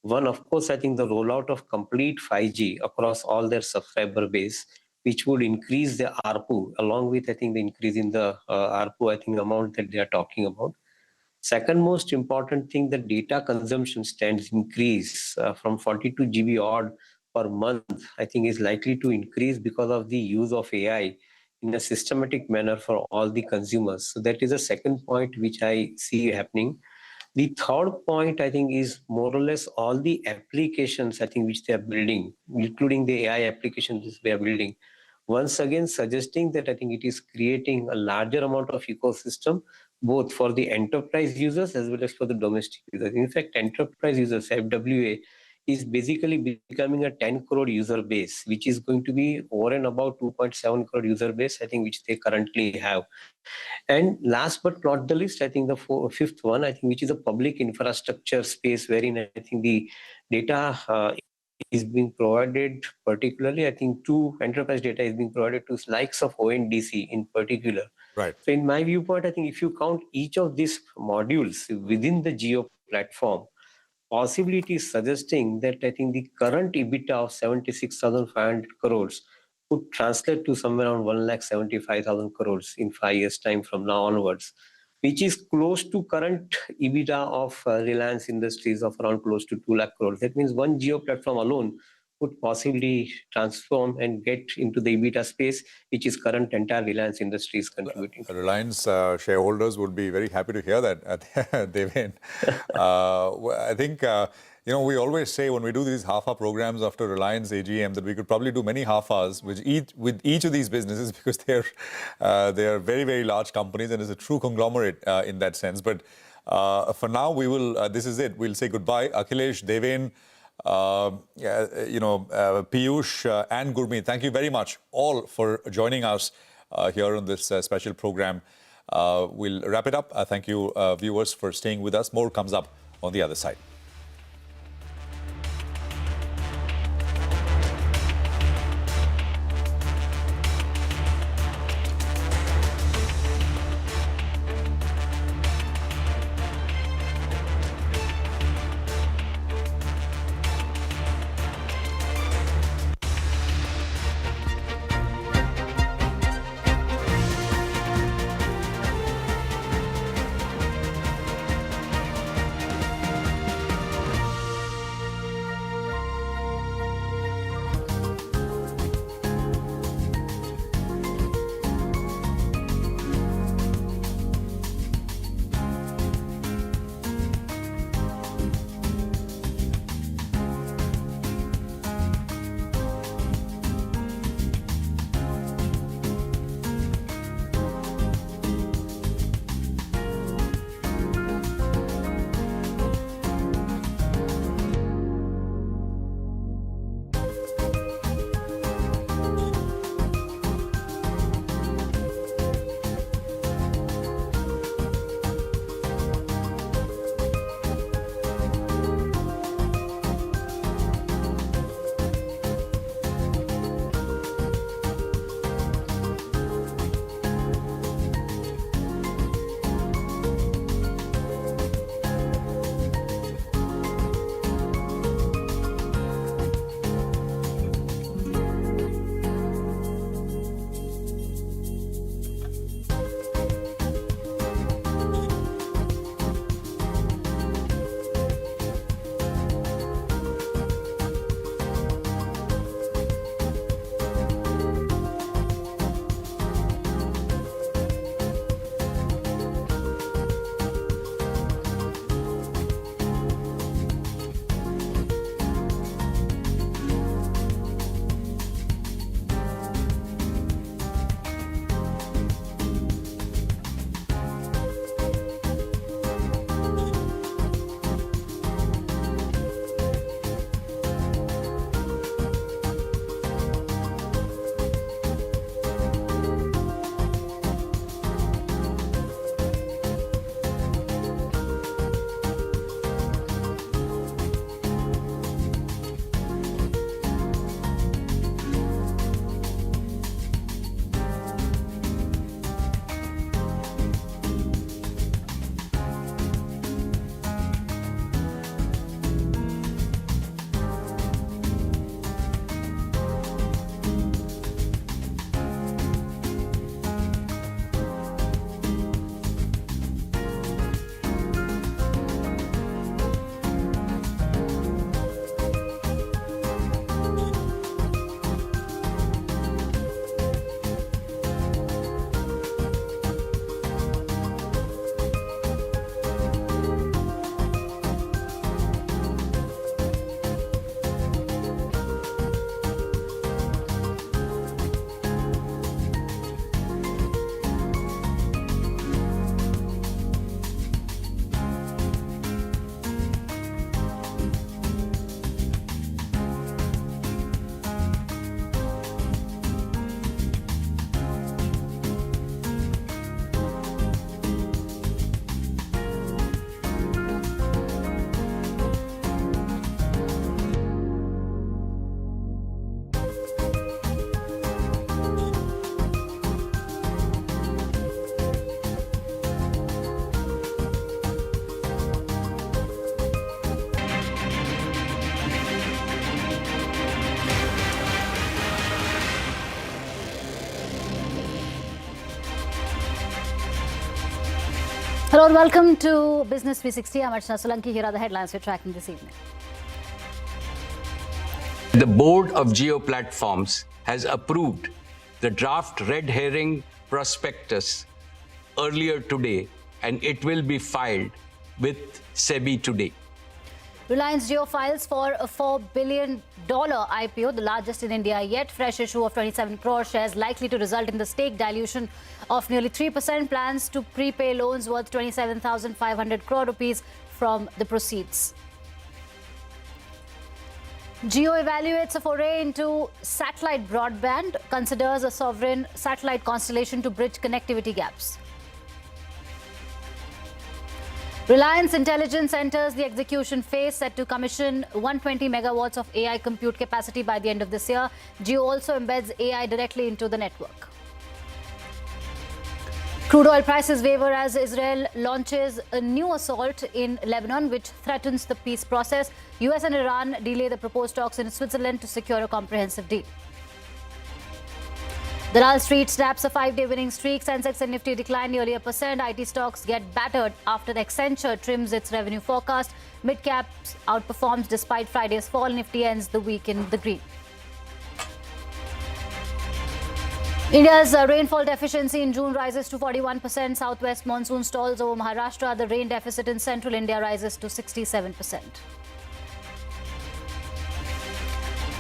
One, of course, I think the rollout of complete 5G across all their subscriber base, which would increase the ARPU, along with, I think, the increase in the ARPU, I think, amount that they are talking about. Second most important thing, the data consumption stands increase from 42 GB odd per month, I think, is likely to increase because of the use of AI in a systematic manner for all the consumers. So that is the second point which I see happening. The third point, I think, is more or less all the applications, I think, which they are building, including the AI applications they are building. Once again, suggesting that I think it is creating a larger amount of ecosystem, both for the enterprise users as well as for the domestic users. In fact, enterprise users, FWA, is basically becoming a 10 crore user base, which is going to be over and above 2.7 crore user base, I think, which they currently have. And last but not the least, I think the fifth one, I think, which is a public infrastructure space wherein I think the data is being provided, particularly, I think, to enterprise data is being provided to likes of ONDC in particular. Right. So in my viewpoint, I think if you count each of these modules within the Jio platform, possibly it is suggesting that I think the current EBITDA of 76,500 crores would translate to somewhere around 1,75,000 crores in 5 years' time from now onwards, which is close to current EBITDA of Reliance Industries of around close to 2 lakh crores. That means one Jio platform alone would possibly transform and get into the EBITDA space, which is current entire Reliance Industries contributing. Reliance shareholders would be very happy to hear that, Devin. I think, we always say when we do these half-hour programs after Reliance AGM that we could probably do many half-hours with each of these businesses because they are very, very large companies and it's a true conglomerate in that sense. But for now, we will. This is it. We'll say goodbye. Akhilesh, Devin, Piyush and Gurmeet, thank you very much all for joining us here on this special program. We'll wrap it up. Thank you, viewers, for staying with us. More comes up on the other side. Hello and welcome to Business 360. I'm Archana Solanki. Here are the headlines we're tracking this evening. The board of Geo Platforms has approved the draft red herring prospectus earlier today, and it will be filed with SEBI today. Reliance Jio files for a $4 billion IPO, the largest in India yet. Fresh issue of 27 crore shares likely to result in the stake dilution of nearly 3%. Plans to prepay loans worth 27,500 crore rupees from the proceeds. Jio evaluates a foray into satellite broadband, considers a sovereign satellite constellation to bridge connectivity gaps. Reliance Intelligence enters the execution phase, set to commission 120 megawatts of AI compute capacity by the end of this year. Jio also embeds AI directly into the network. Crude oil prices waver as Israel launches a new assault in Lebanon, which threatens the peace process. US and Iran delay the proposed talks in Switzerland to secure a comprehensive deal. The Wall Street snaps a 5-day winning streak. Sensex and Nifty decline nearly 1%. IT stocks get battered after Accenture trims its revenue forecast. Midcap outperforms despite Friday's fall. Nifty ends the week in the green. India's rainfall deficiency in June rises to 41%. Southwest monsoon stalls over Maharashtra. The rain deficit in central India rises to 67%.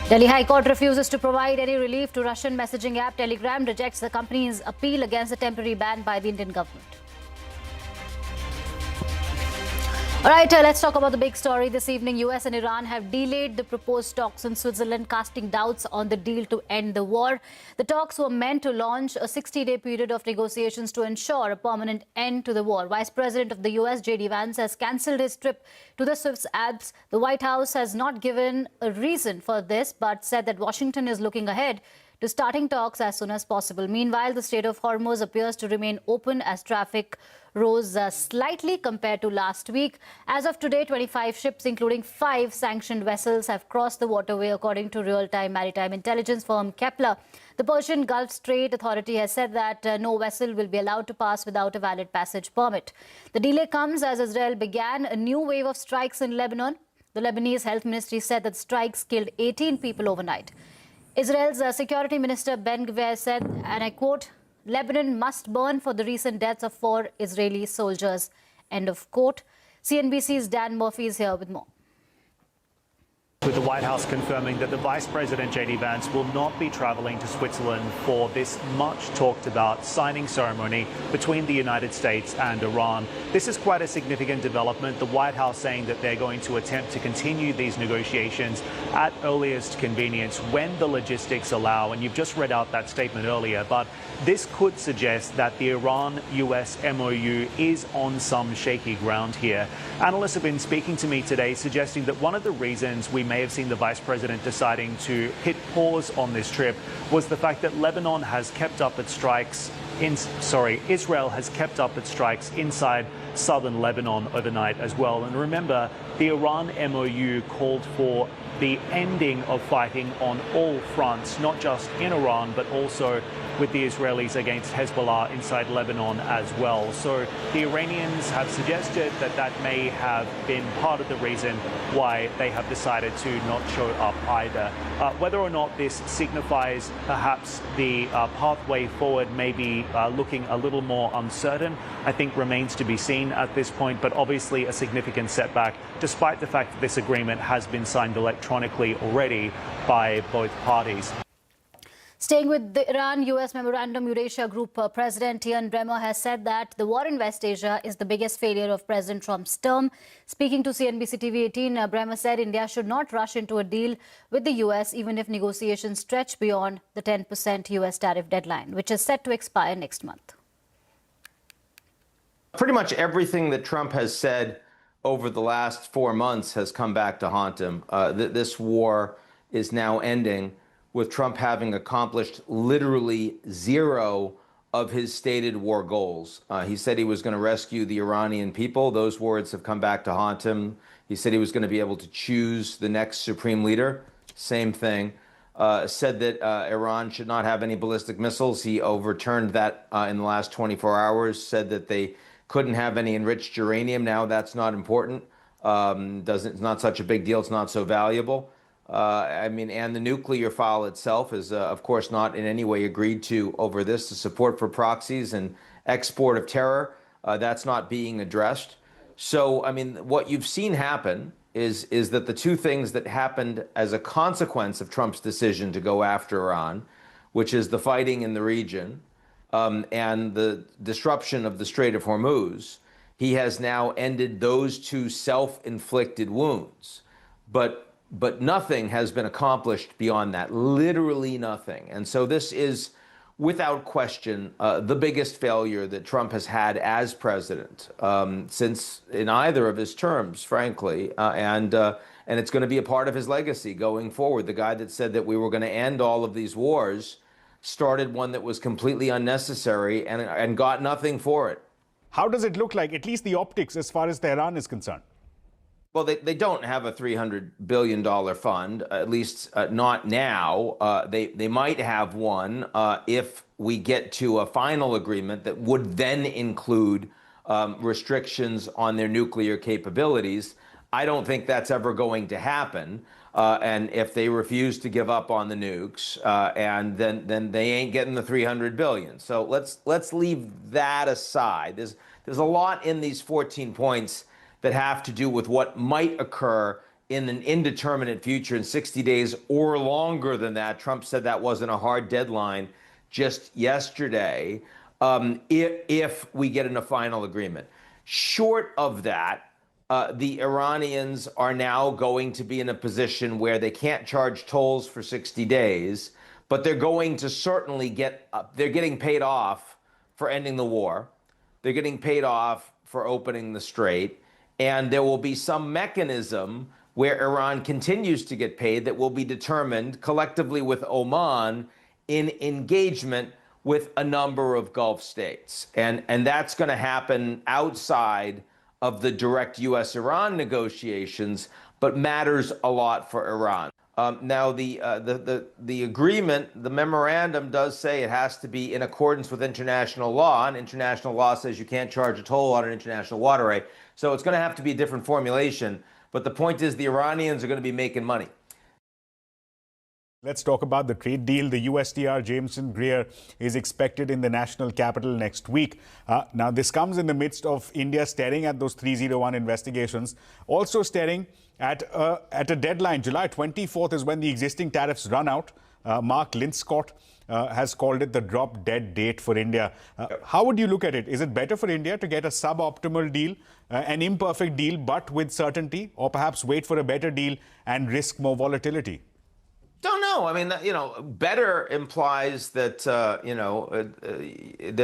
Delhi High Court refuses to provide any relief to Russian messaging app Telegram, rejects the company's appeal against a temporary ban by the Indian government. All right, let's talk about the big story this evening. US and Iran have delayed the proposed talks in Switzerland, casting doubts on the deal to end the war. The talks were meant to launch a 60-day period of negotiations to ensure a permanent end to the war. Vice President of the US, J.D. Vance, has cancelled his trip to the Swiss Alps. The White House has not given a reason for this, but said that Washington is looking ahead to starting talks as soon as possible. Meanwhile, the Strait of Hormuz appears to remain open as traffic rose slightly compared to last week. As of today, 25 ships, including 5 sanctioned vessels, have crossed the waterway, according to real-time maritime intelligence firm Kepler. The Persian Gulf Strait Authority has said that no vessel will be allowed to pass without a valid passage permit. The delay comes as Israel began a new wave of strikes in Lebanon. The Lebanese Health Ministry said that strikes killed 18 people overnight. Israel's Security Minister Ben Gvir said, and I quote, "Lebanon must burn for the recent deaths of 4 Israeli soldiers." End of quote. CNBC's Dan Murphy is here with more. With the White House confirming that the Vice President J.D. Vance will not be traveling to Switzerland for this much talked about signing ceremony between the United States and Iran. This is quite a significant development. The White House saying that they're going to attempt to continue these negotiations at earliest convenience when the logistics allow. And you've just read out that statement earlier, but this could suggest that the Iran-US MOU is on some shaky ground here. Analysts have been speaking to me today, suggesting that one of the reasons we may have seen the Vice President deciding to hit pause on this trip was the fact that Israel has kept up its strikes inside southern Lebanon overnight as well. And remember, the Iran MOU called for the ending of fighting on all fronts, not just in Iran, but also with the Israelis against Hezbollah inside Lebanon as well. So the Iranians have suggested that that may have been part of the reason why they have decided to not show up either. Whether or not this signifies perhaps the pathway forward may be looking a little more uncertain, I think remains to be seen at this point, but obviously a significant setback, despite the fact that this agreement has been signed electronically already by both parties. Staying with the Iran-US Memorandum, Eurasia Group President Ian Bremmer has said that the war in West Asia is the biggest failure of President Trump's term. Speaking to CNBC TV 18, Bremmer said India should not rush into a deal with the US, even if negotiations stretch beyond the 10% US tariff deadline, which is set to expire next month. Pretty much everything that Trump has said over the last 4 months has come back to haunt him. This war is now ending with Trump having accomplished literally 0 of his stated war goals. He said he was going to rescue the Iranian people. Those words have come back to haunt him. He said he was going to be able to choose the next supreme leader. Same thing. Said that Iran should not have any ballistic missiles. He overturned that in the last 24 hours, said that they couldn't have any enriched uranium. Now that's not important. It's not such a big deal. It's not so valuable. And the nuclear file itself is, of course, not in any way agreed to over this. The support for proxies and export of terror, that's not being addressed. So, what you've seen happen is that the two things that happened as a consequence of Trump's decision to go after Iran, which is the fighting in the region and the disruption of the Strait of Hormuz, he has now ended those two self-inflicted wounds. But nothing has been accomplished beyond that, literally nothing. And so this is, without question, the biggest failure that Trump has had as president since in either of his terms, frankly. And it's going to be a part of his legacy going forward. The guy that said that we were going to end all of these wars started one that was completely unnecessary and got nothing for it. How does it look like, at least the optics, as far as Tehran is concerned? Well, they don't have a $300 billion fund, at least not now. They might have one if we get to a final agreement that would then include restrictions on their nuclear capabilities. I don't think that's ever going to happen. And if they refuse to give up on the nukes, and then they ain't getting the $300 billion. So let's leave that aside. There's a lot in these 14 points that have to do with what might occur in an indeterminate future in 60 days or longer than that. Trump said that wasn't a hard deadline just yesterday, if we get in a final agreement. Short of that, the Iranians are now going to be in a position where they can't charge tolls for 60 days, but they're going to certainly they're getting paid off for ending the war. They're getting paid off for opening the strait. And there will be some mechanism where Iran continues to get paid that will be determined collectively with Oman in engagement with a number of Gulf states. And that's going to happen outside of the direct U.S.-Iran negotiations, but matters a lot for Iran. Now, the agreement, the memorandum does say it has to be in accordance with international law, and international law says you can't charge a toll on an international waterway. So it's going to have to be a different formulation. But the point is the Iranians are going to be making money. Let's talk about the trade deal. The USTR Jameson Greer is expected in the national capital next week. Now, this comes in the midst of India staring at those 301 investigations, also staring at a deadline. July 24th is when the existing tariffs run out. Mark Linscott has called it the drop-dead date for India. How would you look at it? Is it better for India to get a suboptimal deal, an imperfect deal, but with certainty, or perhaps wait for a better deal and risk more volatility? Don't know. Better implies that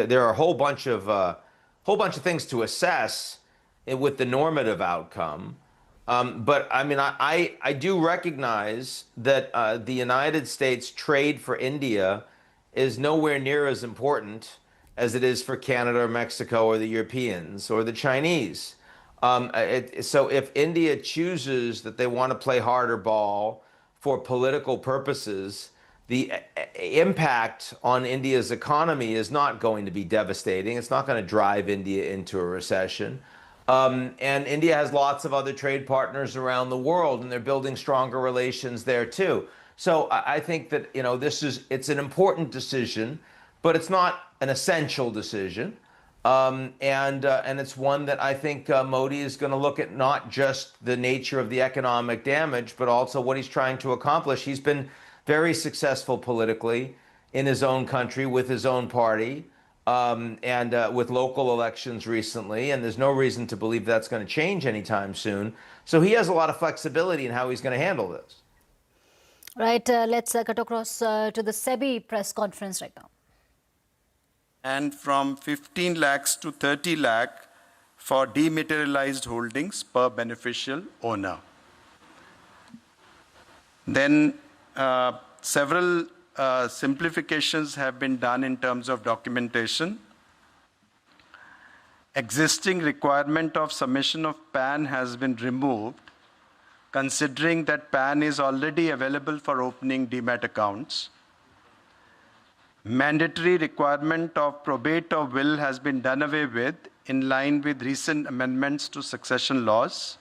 there are a whole bunch of things to assess with the normative outcome. But I do recognize that the United States trade for India is nowhere near as important as it is for Canada or Mexico or the Europeans or the Chinese. So if India chooses that they want to play harder ball for political purposes, the impact on India's economy is not going to be devastating. It's not going to drive India into a recession. And India has lots of other trade partners around the world, and they're building stronger relations there too. So I think that it's an important decision, but it's not an essential decision. And it's one that I think Modi is going to look at not just the nature of the economic damage, but also what he's trying to accomplish. He's been very successful politically in his own country with his own party. And with local elections recently, and there's no reason to believe that's going to change anytime soon. So he has a lot of flexibility in how he's going to handle this. Right, let's cut across to the SEBI press conference right now. And from 15 lakhs to 30 lakh for dematerialized holdings per beneficial owner. Then several simplifications have been done in terms of documentation. Existing requirement of submission of PAN has been removed, considering that PAN is already available for opening demat accounts. mandatory requirement of probate of will has been done away with in line with recent amendments to succession laws.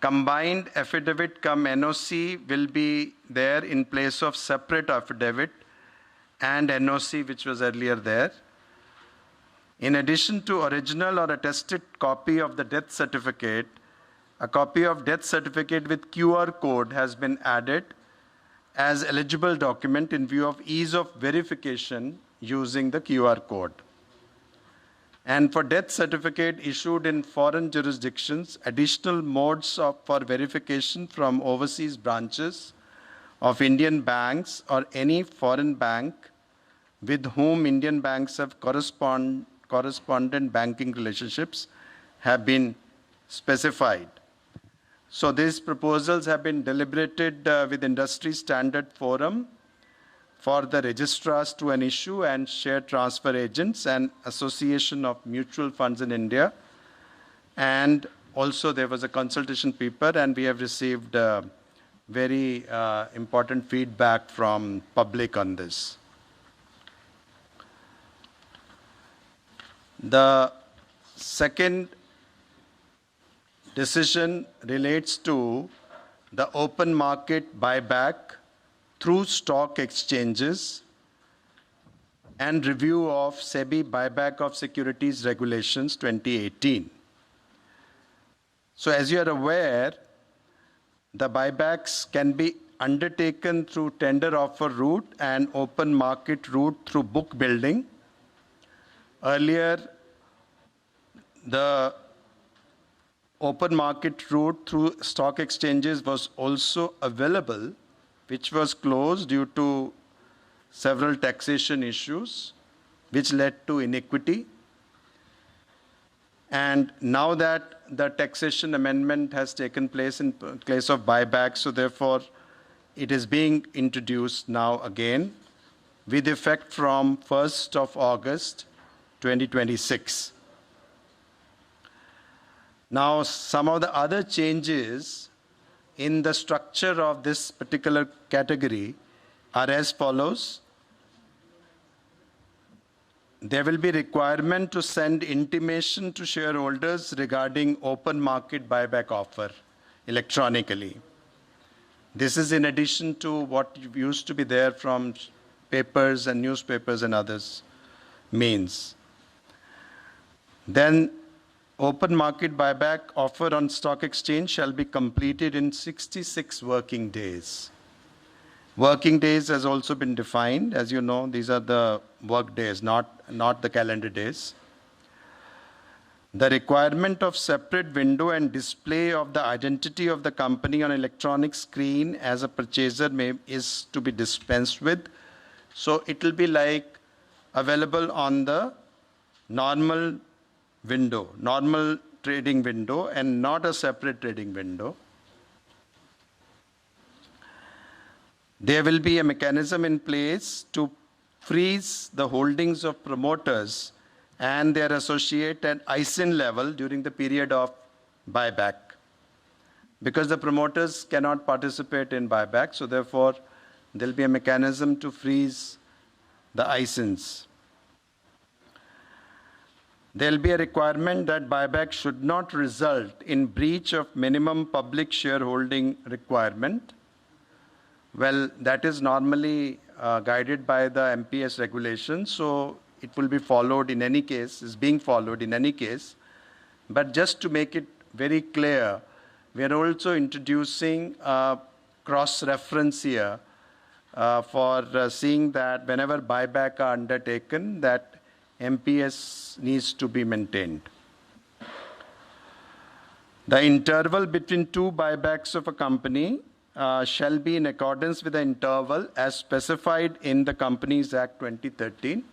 Combined affidavit cum NOC will be there in place of separate affidavit and NOC, which was earlier there. In addition to original or attested copy of the death certificate, a copy of death certificate with QR code has been added as eligible document in view of ease of verification using the QR code. And for death certificate issued in foreign jurisdictions, additional modes for verification from overseas branches of Indian banks or any foreign bank with whom Indian banks have correspondent banking relationships have been specified. So these proposals have been deliberated with Industry Standard Forum for the registrars to an issue and share transfer agents and Association of Mutual Funds in India. And also there was a consultation paper, and we have received very important feedback from public on this. The second decision relates to the open market buyback through stock exchanges and review of SEBI buyback of securities regulations 2018. So as you are aware, the buybacks can be undertaken through tender offer route and open market route through book building. Earlier, the open market route through stock exchanges was also available, which was closed due to several taxation issues, which led to iniquity. And now that the taxation amendment has taken place in place of buyback, so therefore it is being introduced now again with effect from 1st of August 2026. Now, some of the other changes in the structure of this particular category are as follows. There will be requirement to send intimation to shareholders regarding open market buyback offer electronically. This is in addition to what used to be there from papers and newspapers and others means. Then open market buyback offer on stock exchange shall be completed in 66 working days. Working days has also been defined. As you know, these are the work days, not the calendar days. The requirement of separate window and display of the identity of the company on electronic screen as a purchaser is to be dispensed with. So it will be like available on the normal window, normal trading window, and not a separate trading window. There will be a mechanism in place to freeze the holdings of promoters and their associate at ISIN level during the period of buyback, because the promoters cannot participate in buyback, so therefore there will be a mechanism to freeze the ISINs. There will be a requirement that buyback should not result in breach of minimum public shareholding requirement. Well, that is normally guided by the MPS regulations, so it will be followed in any case, is being followed in any case. But just to make it very clear, we are also introducing a cross-reference here for seeing that whenever buyback are undertaken, that MPS needs to be maintained. The interval between two buybacks of a company shall be in accordance with the interval as specified in the Companies Act 2013.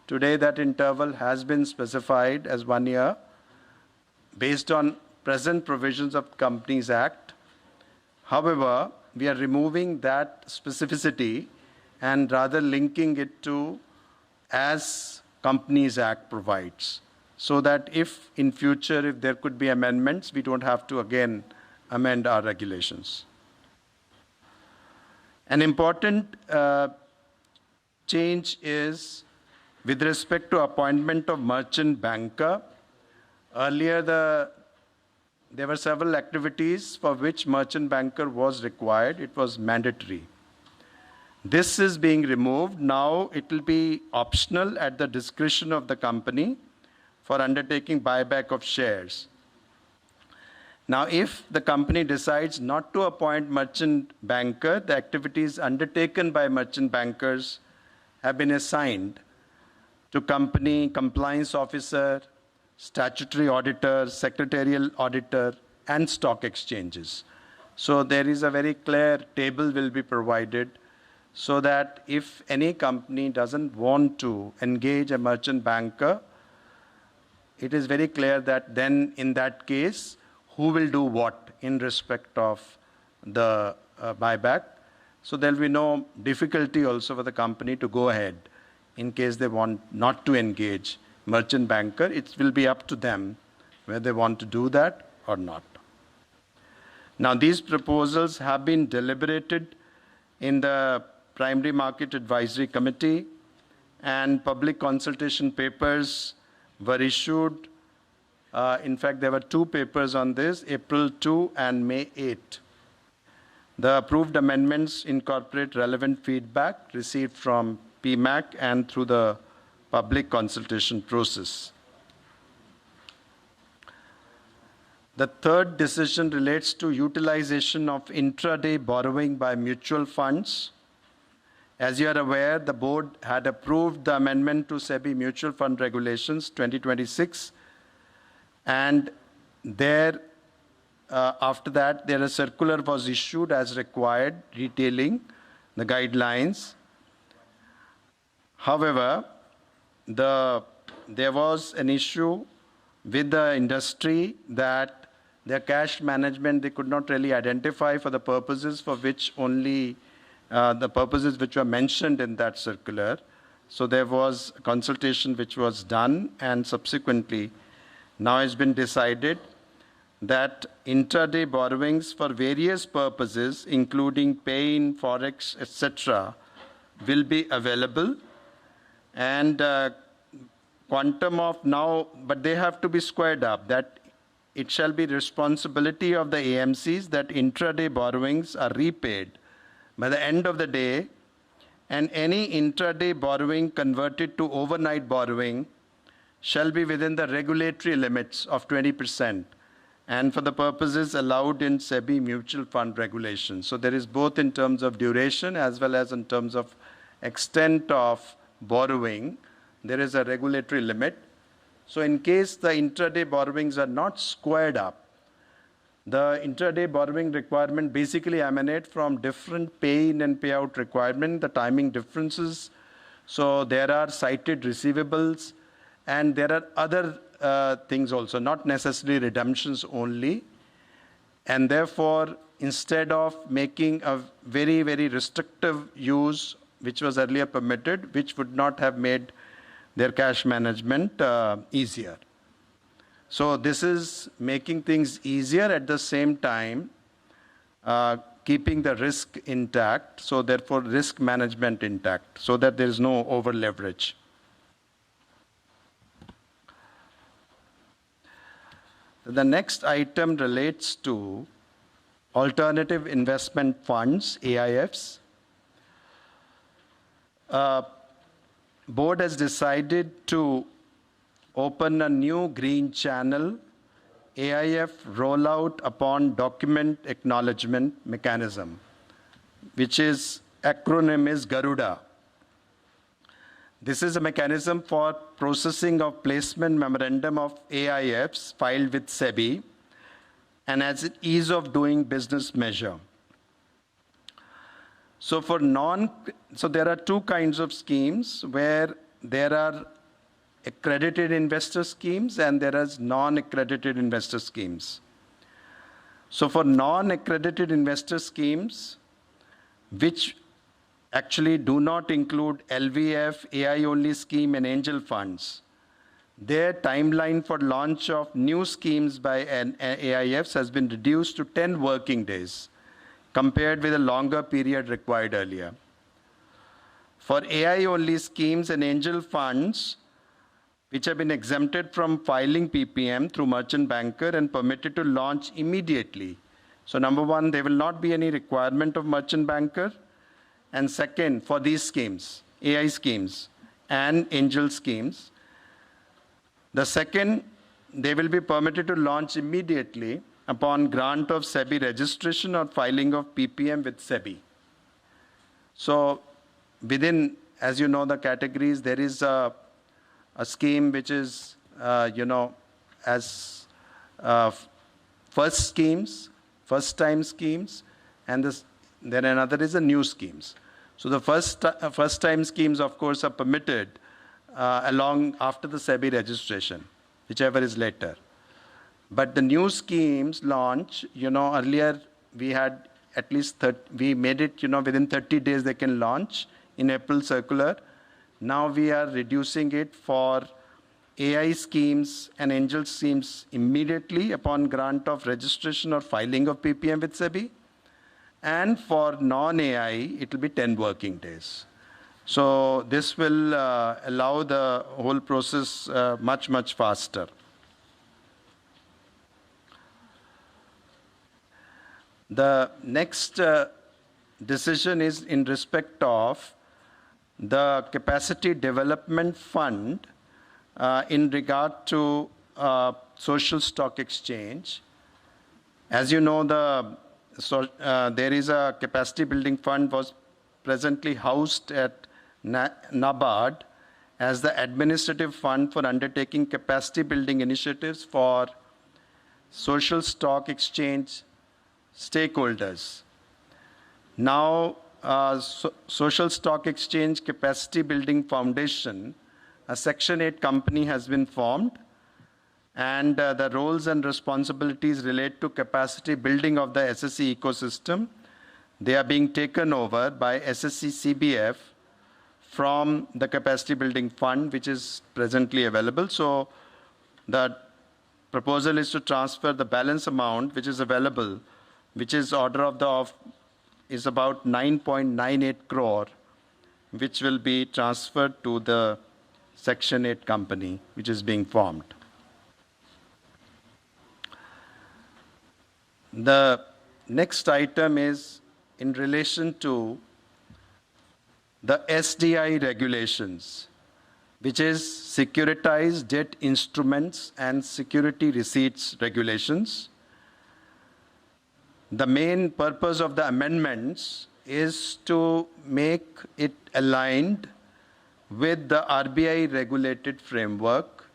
Today, that interval has been specified as 1 year based on present provisions of Companies Act. However, we are removing that specificity and rather linking it to as Companies Act provides, so that if in future, if there could be amendments, we don't have to again amend our regulations. An important change is with respect to appointment of merchant banker. Earlier, there were several activities for which merchant banker was required. It was mandatory. This is being removed. Now it will be optional at the discretion of the company for undertaking buyback of shares. Now, if the company decides not to appoint merchant banker, the activities undertaken by merchant bankers have been assigned to company compliance officer, statutory auditor, secretarial auditor, and stock exchanges. So there is a very clear table will be provided so that if any company doesn't want to engage a merchant banker, it is very clear that then in that case, who will do what in respect of the buyback. So there will be no difficulty also for the company to go ahead in case they want not to engage merchant banker. It will be up to them whether they want to do that or not. Now, these proposals have been deliberated in the Primary Market Advisory Committee, and public consultation papers were issued. In fact, there were 2 papers on this, April 2 and May 8. The approved amendments incorporate relevant feedback received from PMAC and through the public consultation process. The third decision relates to utilization of intraday borrowing by mutual funds. As you are aware, the board had approved the amendment to SEBI Mutual Fund Regulations 2026, and there, after that, a circular was issued as required, detailing the guidelines. However, there was an issue with the industry that their cash management, they could not really identify for the purposes for which only the purposes which were mentioned in that circular. So there was a consultation which was done, and subsequently now it's been decided that intraday borrowings for various purposes, including pay-in, forex, etc., will be available, and quantum of now, but they have to be squared up, that it shall be responsibility of the AMCs that intraday borrowings are repaid by the end of the day, and any intraday borrowing converted to overnight borrowing shall be within the regulatory limits of 20%, and for the purposes allowed in SEBI mutual fund regulations. So there is both in terms of duration as well as in terms of extent of borrowing, there is a regulatory limit. So in case the intraday borrowings are not squared up, the intraday borrowing requirement basically emanate from different pay-in and payout requirement, the timing differences. So there are cited receivables, and there are other things also, not necessarily redemptions only. And therefore, instead of making a very, very restrictive use, which was earlier permitted, which would not have made their cash management easier. So this is making things easier at the same time, keeping the risk intact, so therefore risk management intact, so that there is no over leverage. The next item relates to alternative investment funds, AIFs. Board has decided to open a new green channel, AIF rollout upon document acknowledgement mechanism, which is acronym is Garuda. This is a mechanism for processing of placement memorandum of AIFs filed with SEBI, and as an ease of doing business measure. So so there are 2 kinds of schemes where there are accredited investor schemes and there is non-accredited investor schemes. So for non-accredited investor schemes, which actually do not include LVF, AI-only scheme, and angel funds, their timeline for launch of new schemes by AIFs has been reduced to 10 working days, compared with a longer period required earlier. For AI-only schemes and angel funds, which have been exempted from filing PPM through merchant banker and permitted to launch immediately. So number one, there will not be any requirement of merchant banker. And second, for these schemes, AI schemes and angel schemes, the second, they will be permitted to launch immediately upon grant of SEBI registration or filing of PPM with SEBI. So within, as you know, the categories, there is a scheme which is, as first-time schemes, and then another is a new schemes. So the first-time schemes, of course, are permitted after the SEBI registration, whichever is later. But the new schemes launch, earlier we had at least we made it, within 30 days they can launch in April circular. Now we are reducing it for AI schemes and angel schemes immediately upon grant of registration or filing of PPM with SEBI. And for non-AI, it will be 10 working days. So this will allow the whole process much, much faster. The next decision is in respect of the capacity development fund in regard to social stock exchange. As you know, there is a capacity building fund was presently housed at NABARD as the administrative fund for undertaking capacity building initiatives for social stock exchange stakeholders. Now, Social Stock Exchange Capacity Building Foundation, a Section 8 company, has been formed, and the roles and responsibilities relate to capacity building of the SSE ecosystem. They are being taken over by SSE CBF from the Capacity Building Fund, which is presently available. So the proposal is to transfer the balance amount which is available, which is is about 9.98 crore, which will be transferred to the Section 8 company, which is being formed. The next item is in relation to the SDI regulations, which is Securitized Debt Instruments and Security Receipts regulations. The main purpose of the amendments is to make it aligned with the RBI regulated framework.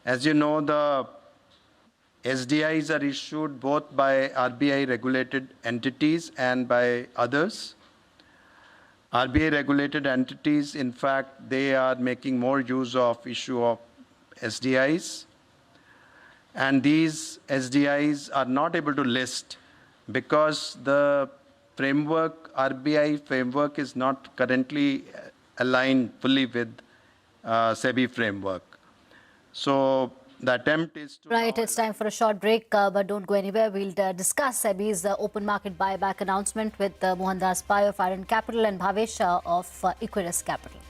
As you know, the SDIs are issued both by RBI regulated entities and by others. RBI regulated entities, in fact, they are making more use of issue of SDIs. And these SDIs are not able to list because the framework, RBI framework, is not currently aligned fully with SEBI framework. So the attempt is to... Right, it's time for a short break, but don't go anywhere. We'll discuss SEBI's open market buyback announcement with Mohandas Pai of Iron Capital and Bhavesh of Equirus Capital.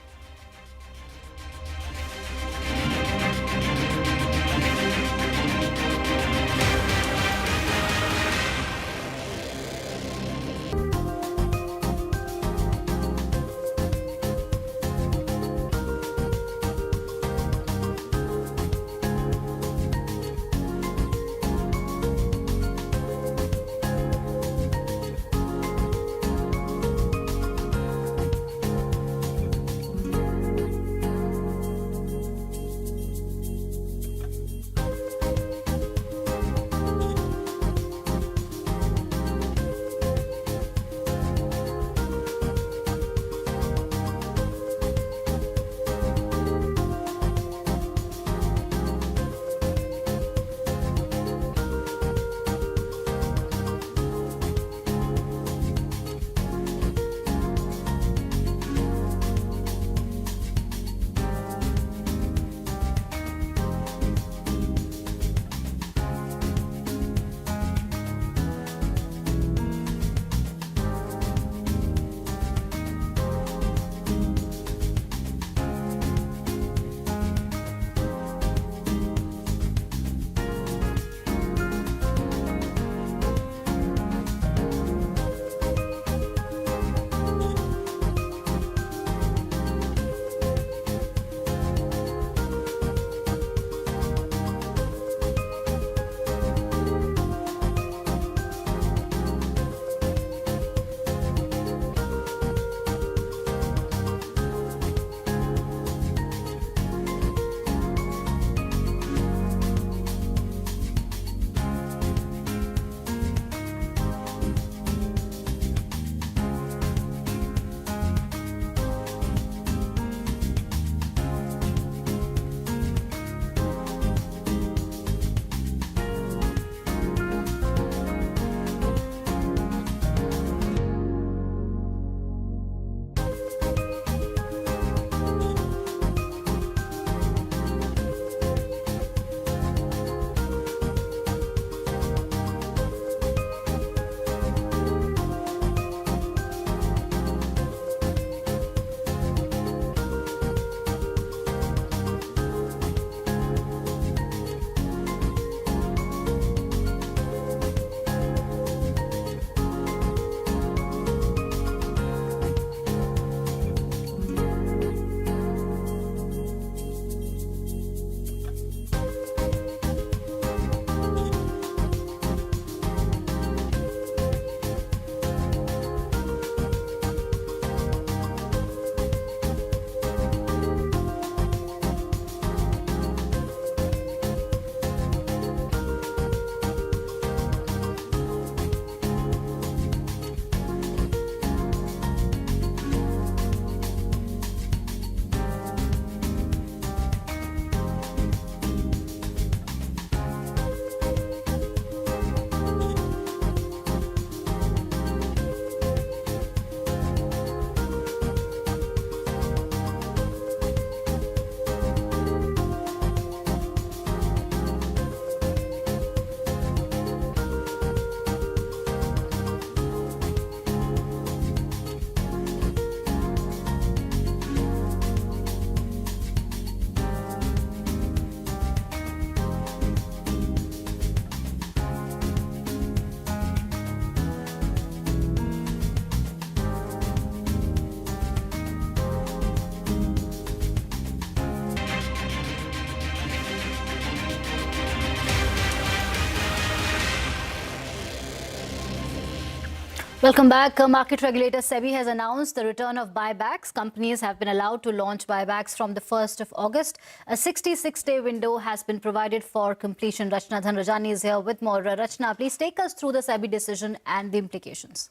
Welcome back. Market regulator SEBI has announced the return of buybacks. Companies have been allowed to launch buybacks from the 1st of August. A 66-day window has been provided for completion. Rachna Dhanrajani is here with more. Rachna, please take us through the SEBI decision and the implications.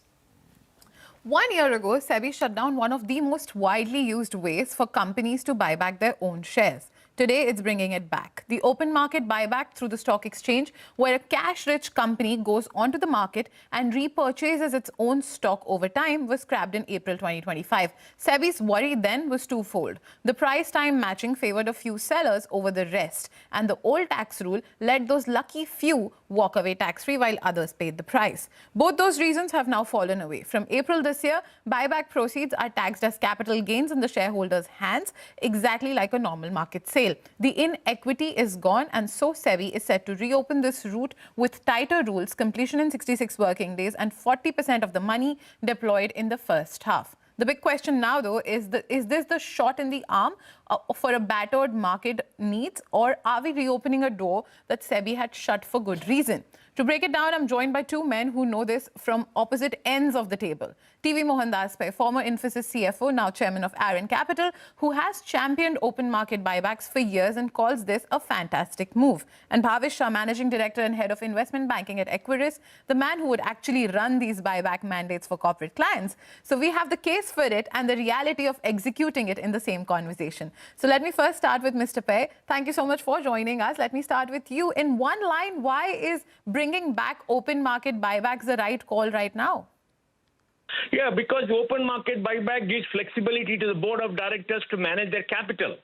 1 year ago, SEBI shut down one of the most widely used ways for companies to buy back their own shares. Today, it's bringing it back. The open market buyback through the stock exchange, where a cash-rich company goes onto the market and repurchases its own stock over time, was scrapped in April 2025. SEBI's worry then was twofold. The price-time matching favored a few sellers over the rest, and the old tax rule let those lucky few walk away tax-free while others paid the price. Both those reasons have now fallen away. From April this year, buyback proceeds are taxed as capital gains in the shareholders' hands, exactly like a normal market sale. The inequity is gone, and so SEBI is set to reopen this route with tighter rules, completion in 66 working days, and 40% of the money deployed in the first half. The big question now, though, is this the shot in the arm for a battered market needs, or are we reopening a door that SEBI had shut for good reason? To break it down, I'm joined by two men who know this from opposite ends of the table. TV Mohandas Pai, former Infosys CFO, now chairman of Aaron Capital, who has championed open market buybacks for years and calls this a fantastic move. And Bhavish Shah, managing director and head of investment banking at Equirus, the man who would actually run these buyback mandates for corporate clients. So we have the case for it and the reality of executing it in the same conversation. So let me first start with Mr. Pai. Thank you so much for joining us. Let me start with you. In one line, why is bringing back open market buybacks the right call right now? Yeah, because the open market buyback gives flexibility to the board of directors to manage their capital.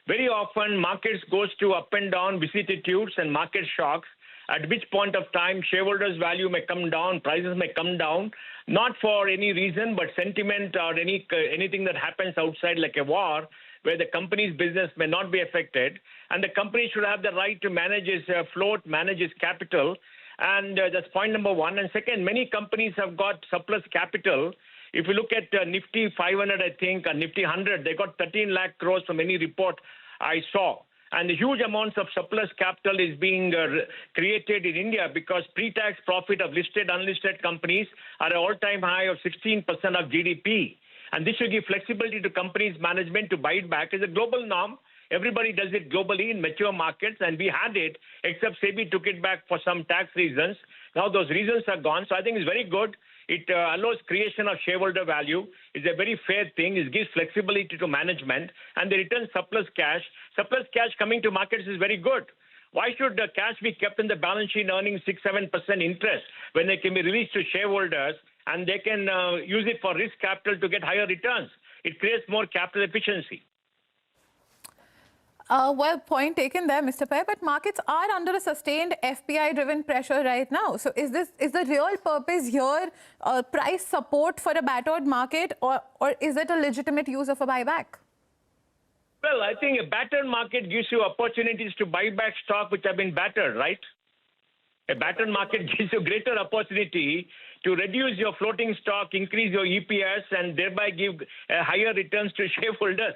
Very often, markets goes to up and down vicissitudes and market shocks, at which point of time shareholders' value may come down, prices may come down, not for any reason, but sentiment or anything that happens outside like a war, where the company's business may not be affected, and the company should have the right to manage its float, manage its capital. And that's point number one. And second, many companies have got surplus capital. If you look at Nifty 500, I think, or Nifty 100, they got 13 lakh crores from any report I saw. And the huge amounts of surplus capital is being created in India because pre-tax profit of listed, unlisted companies are at an all-time high of 16% of GDP. And this should give flexibility to companies' management to buy it back. It's a global norm. Everybody does it globally in mature markets, and we had it, except SEBI took it back for some tax reasons. Now those reasons are gone, so I think it's very good. It allows creation of shareholder value. It's a very fair thing. It gives flexibility to management, and they return surplus cash. Surplus cash coming to markets is very good. Why should the cash be kept in the balance sheet earning 6-7% interest when they can be released to shareholders and they can use it for risk capital to get higher returns? It creates more capital efficiency. Well, point taken there, Mr. Pai, but markets are under a sustained FPI-driven pressure right now. So is the real purpose here price support for a battered market, or is it a legitimate use of a buyback? Well, I think a battered market gives you opportunities to buy back stock which have been battered, right? A battered market gives you greater opportunity to reduce your floating stock, increase your EPS, and thereby give higher returns to shareholders.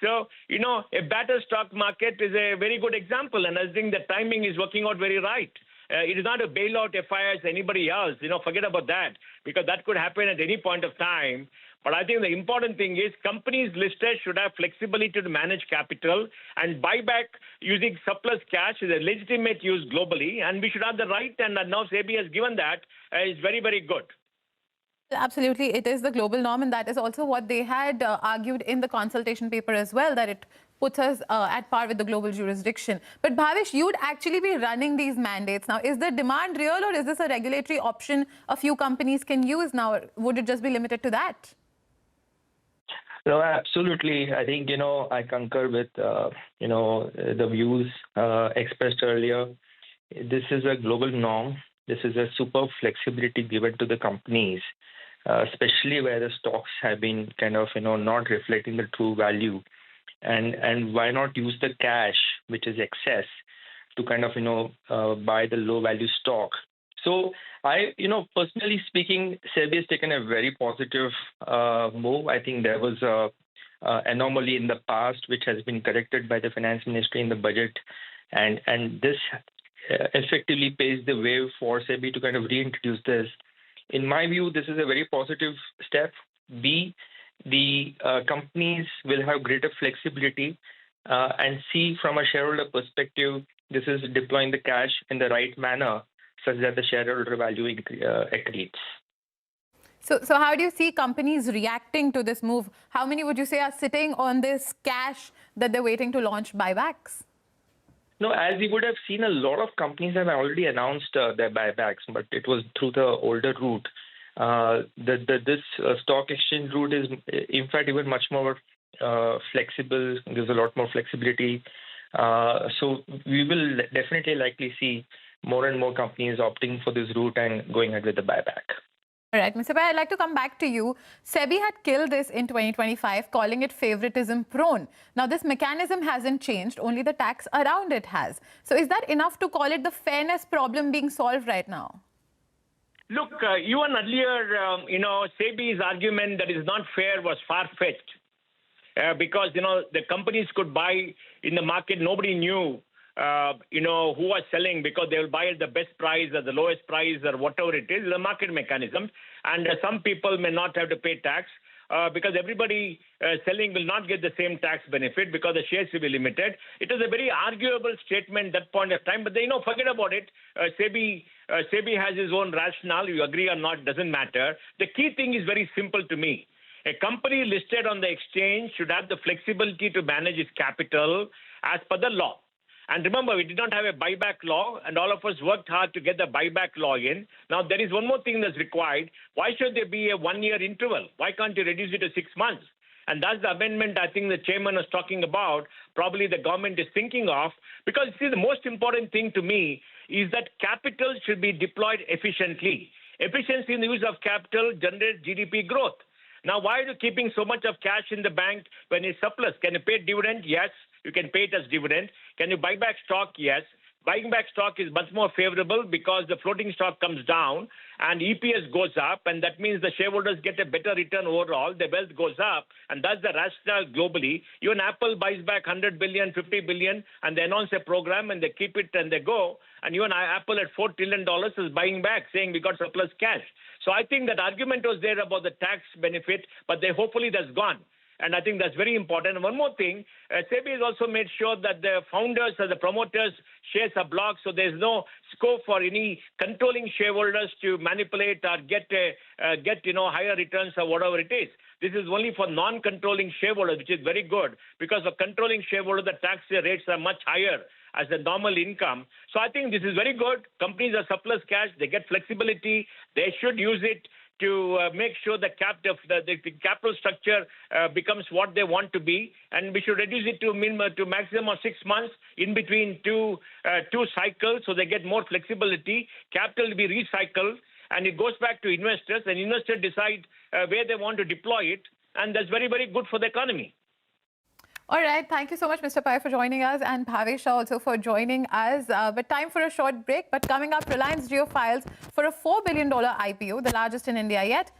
So, a battered stock market is a very good example, and I think the timing is working out very right. It is not a bailout FIR as anybody else. Forget about that, because that could happen at any point of time. But I think the important thing is companies listed should have flexibility to manage capital, and buyback using surplus cash is a legitimate use globally, and we should have the right, and now SEBI has given that. Is very, very good. Absolutely, it is the global norm, and that is also what they had argued in the consultation paper as well, that it puts us at par with the global jurisdiction. But Bhavish, you'd actually be running these mandates. Now, is the demand real, or is this a regulatory option a few companies can use now? Would it just be limited to that? No, absolutely. I think, I concur with, the views expressed earlier. This is a global norm. This is a super flexibility given to the companies, especially where the stocks have been kind of, not reflecting the true value. And why not use the cash, which is excess, to kind of, buy the low value stock? So I, personally speaking, SEBI has taken a very positive move. I think there was a anomaly in the past, which has been corrected by the finance ministry in the budget. And this effectively paves the way for SEBI to kind of reintroduce this in my view, this is a very positive step. B, the companies will have greater flexibility. And C, from a shareholder perspective, this is deploying the cash in the right manner such that the shareholder value accretes. So how do you see companies reacting to this move? How many would you say are sitting on this cash that they're waiting to launch buybacks? No, as we would have seen, a lot of companies have already announced their buybacks, but it was through the older route. This stock exchange route is, in fact, even much more flexible. There's a lot more flexibility. So we will definitely likely see more and more companies opting for this route and going ahead with the buyback. All right, Mr. Pai, I'd like to come back to you. SEBI had killed this in 2025, calling it favoritism prone. Now, this mechanism hasn't changed, only the tax around it has. So is that enough to call it the fairness problem being solved right now? Look, even earlier, SEBI's argument that is not fair was far-fetched because, the companies could buy in the market. Nobody knew who was selling because they will buy at the best price or the lowest price or whatever it is, the market mechanism. And some people may not have to pay tax because everybody selling will not get the same tax benefit because the shares will be limited. It is a very arguable statement at that point of time, but forget about it. SEBI has its own rationale. You agree or not, doesn't matter. The key thing is very simple to me. A company listed on the exchange should have the flexibility to manage its capital as per the law. And remember, we did not have a buyback law, and all of us worked hard to get the buyback law in. Now, there is one more thing that's required. Why should there be a one-year interval? Why can't you reduce it to 6 months? And that's the amendment I think the chairman was talking about, probably the government is thinking of. Because, see, the most important thing to me is that capital should be deployed efficiently. Efficiency in the use of capital generates GDP growth. Now, why are you keeping so much of cash in the bank when it's surplus? Can you pay dividend? Yes. You can pay it as dividend. Can you buy back stock? Yes. Buying back stock is much more favorable because the floating stock comes down and EPS goes up, and that means the shareholders get a better return overall. The wealth goes up, and that's the rationale globally. Even Apple buys back 100 billion, 50 billion, and they announce a program and they keep it and they go. And even Apple at $4 trillion is buying back, saying we got surplus cash. So I think that argument was there about the tax benefit, but hopefully that's gone. And I think that's very important. And one more thing, SEBI has also made sure that the founders or the promoters' shares are blocked, so there's no scope for any controlling shareholders to manipulate or get higher returns or whatever it is. This is only for non-controlling shareholders, which is very good, because for controlling shareholders, the tax rates are much higher as the normal income. So I think this is very good. Companies are surplus cash. They get flexibility. They should use it to make sure the capital structure becomes what they want to be, and we should reduce it to maximum of 6 months in between two cycles, so they get more flexibility. Capital will be recycled, and it goes back to investors, and investors decide where they want to deploy it, and that's very, very good for the economy. All right. Thank you so much, Mr. Pai, for joining us, and Bhavesh also for joining us. But time for a short break. But coming up, Reliance Jio files for a $4 billion IPO, the largest in India yet.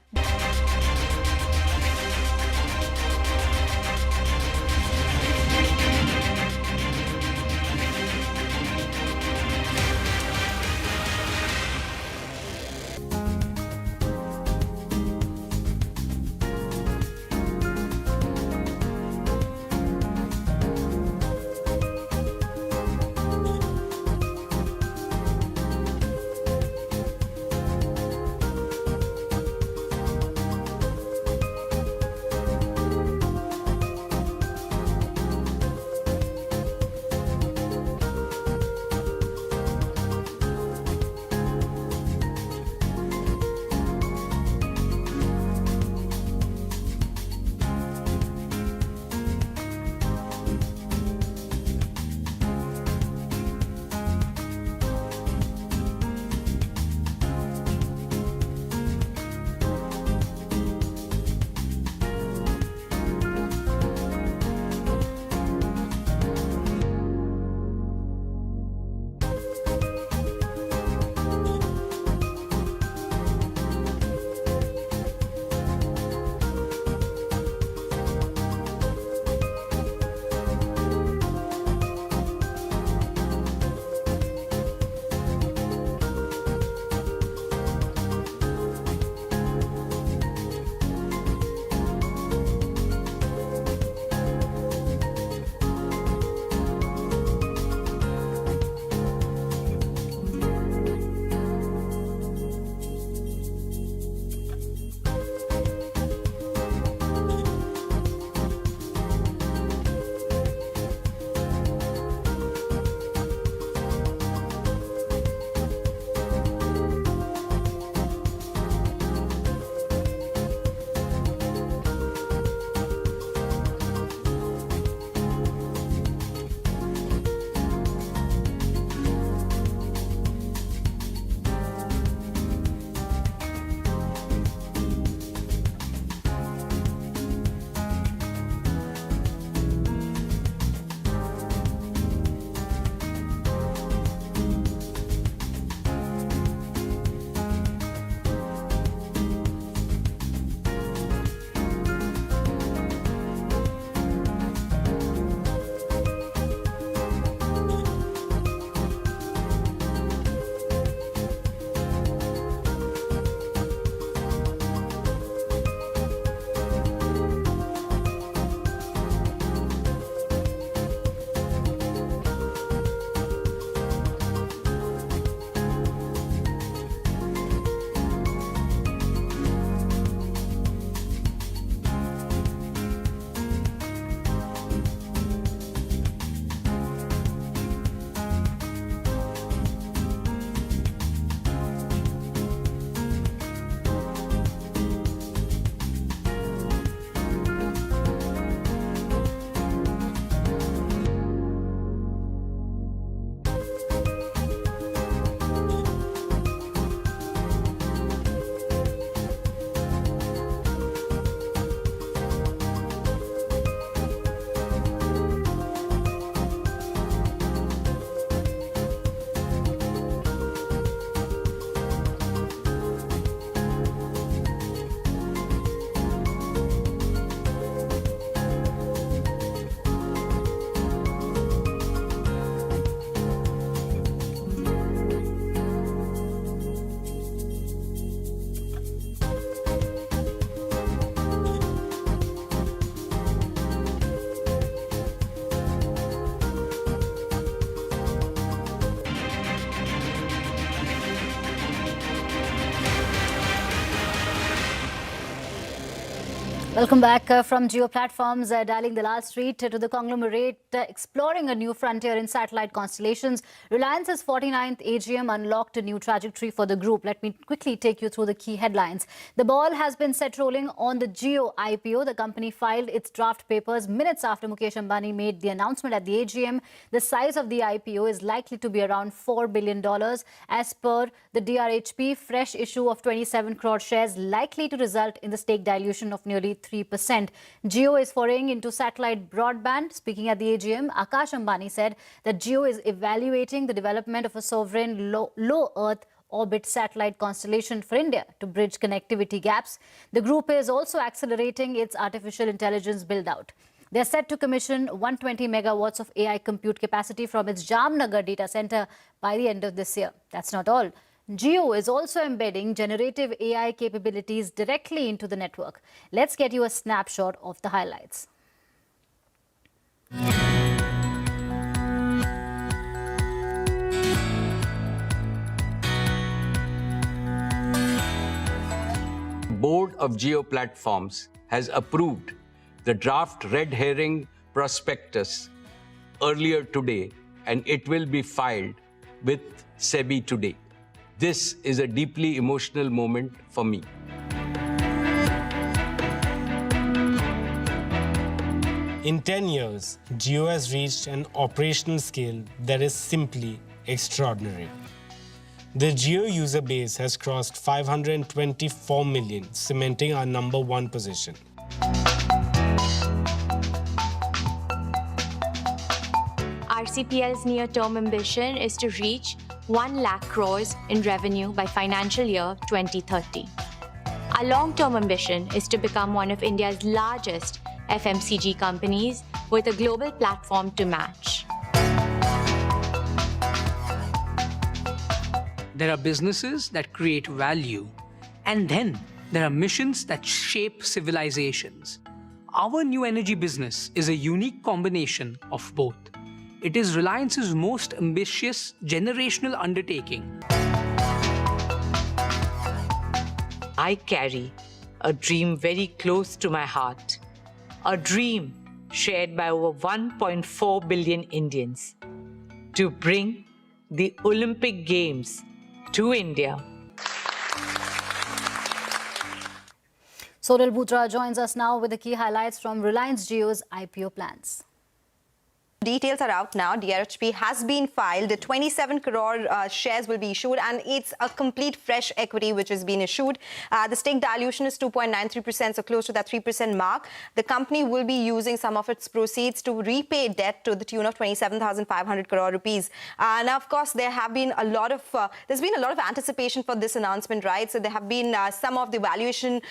Welcome back from Geo Platforms, dialing the last street to the conglomerate, exploring a new frontier in satellite constellations. Reliance's 49th AGM unlocked a new trajectory for the group. Let me quickly take you through the key headlines. The ball has been set rolling on the Jio IPO. The company filed its draft papers minutes after Mukesh Ambani made the announcement at the AGM. The size of the IPO is likely to be around $4 billion. As per the DRHP, fresh issue of 27 crore shares likely to result in the stake dilution of nearly 3%. Jio is foraying into satellite broadband. Speaking at the AGM, Akash Ambani said that Jio is evaluating the development of a sovereign low Earth orbit satellite constellation for India to bridge connectivity gaps. The group is also accelerating its artificial intelligence build-out. They are set to commission 120 megawatts of AI compute capacity from its Jamnagar data center by the end of this year. That's not all. Jio is also embedding generative AI capabilities directly into the network. Let's get you a snapshot of the highlights. Board of Geo Platforms has approved the draft red herring prospectus earlier today, and it will be filed with SEBI today. This is a deeply emotional moment for me. In 10 years, Jio has reached an operational scale that is simply extraordinary. The Jio user base has crossed 524 million, cementing our #1 position. RCPL's near-term ambition is to reach 1 lakh crores in revenue by financial year 2030. Our long-term ambition is to become one of India's largest FMCG companies with a global platform to match. There are businesses that create value, and then there are missions that shape civilizations. Our new energy business is a unique combination of both. It is Reliance's most ambitious generational undertaking. I carry a dream very close to my heart, a dream shared by over 1.4 billion Indians, to bring the Olympic Games to India. Sonal Bhutra joins us now with the key highlights from Reliance Jio's IPO plans. Details are out now. DRHP has been filed. 27 crore shares will be issued, and it's a complete fresh equity which has been issued. The stake dilution is 2.93%, so close to that 3% mark. The company will be using some of its proceeds to repay debt to the tune of 27,500 crore rupees. Now, of course, there's been a lot of anticipation for this announcement, right? So there have been some of the valuation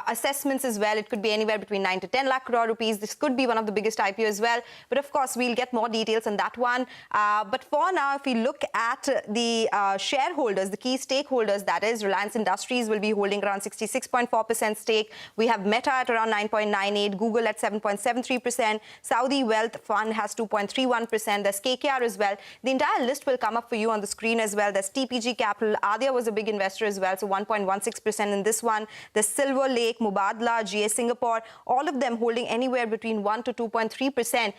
assessments as well. It could be anywhere between 9 to 10 lakh crore rupees. This could be one of the biggest IPO as well. But of course, we'll get more details on that one. But for now, if we look at the shareholders, the key stakeholders, that is Reliance Industries will be holding around 66.4% stake. We have Meta at around 9.98%, Google at 7.73%, Saudi Wealth Fund has 2.31%, there's KKR as well. The entire list will come up for you on the screen as well. There's TPG Capital, Adya was a big investor as well, so 1.16% in this one. There's Silver Lake, Mubadala, GS Singapore, all of them holding anywhere between 1 to 2.3%.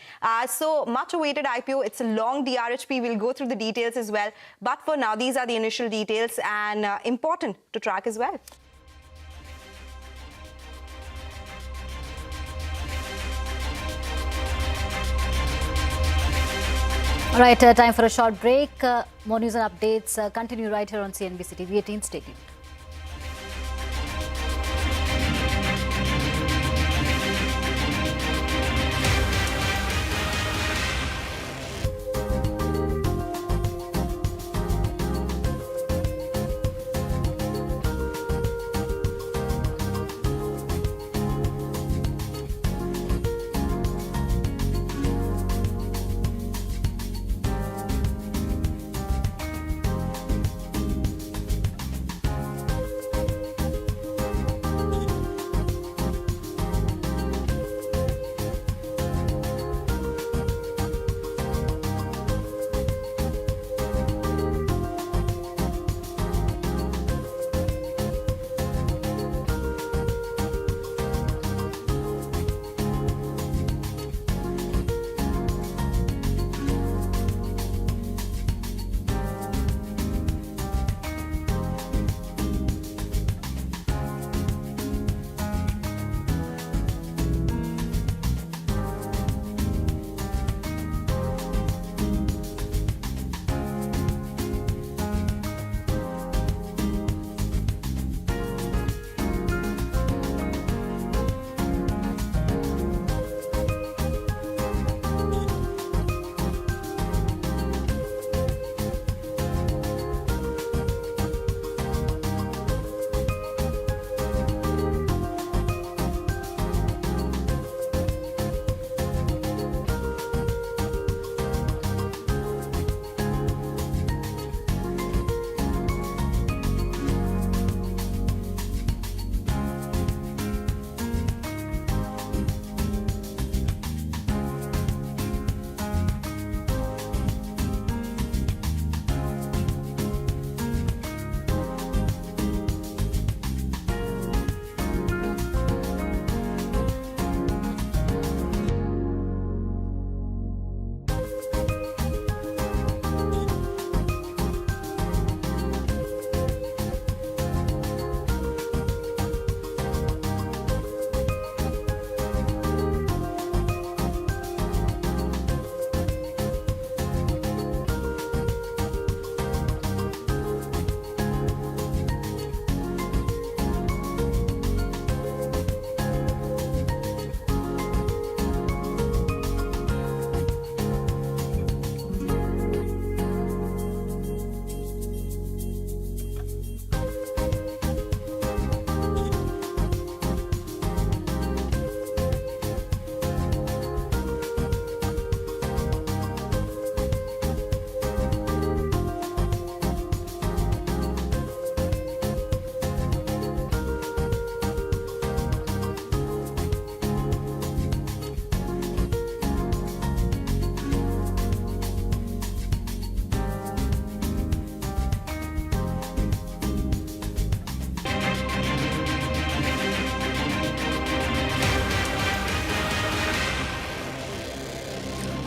So much awaited IPO. It's a long DRHP. We'll go through the details as well. But for now, these are the initial details and important to track as well. All right, time for a short break. More news and updates continue right here on CNBC TV 18. Stay tuned.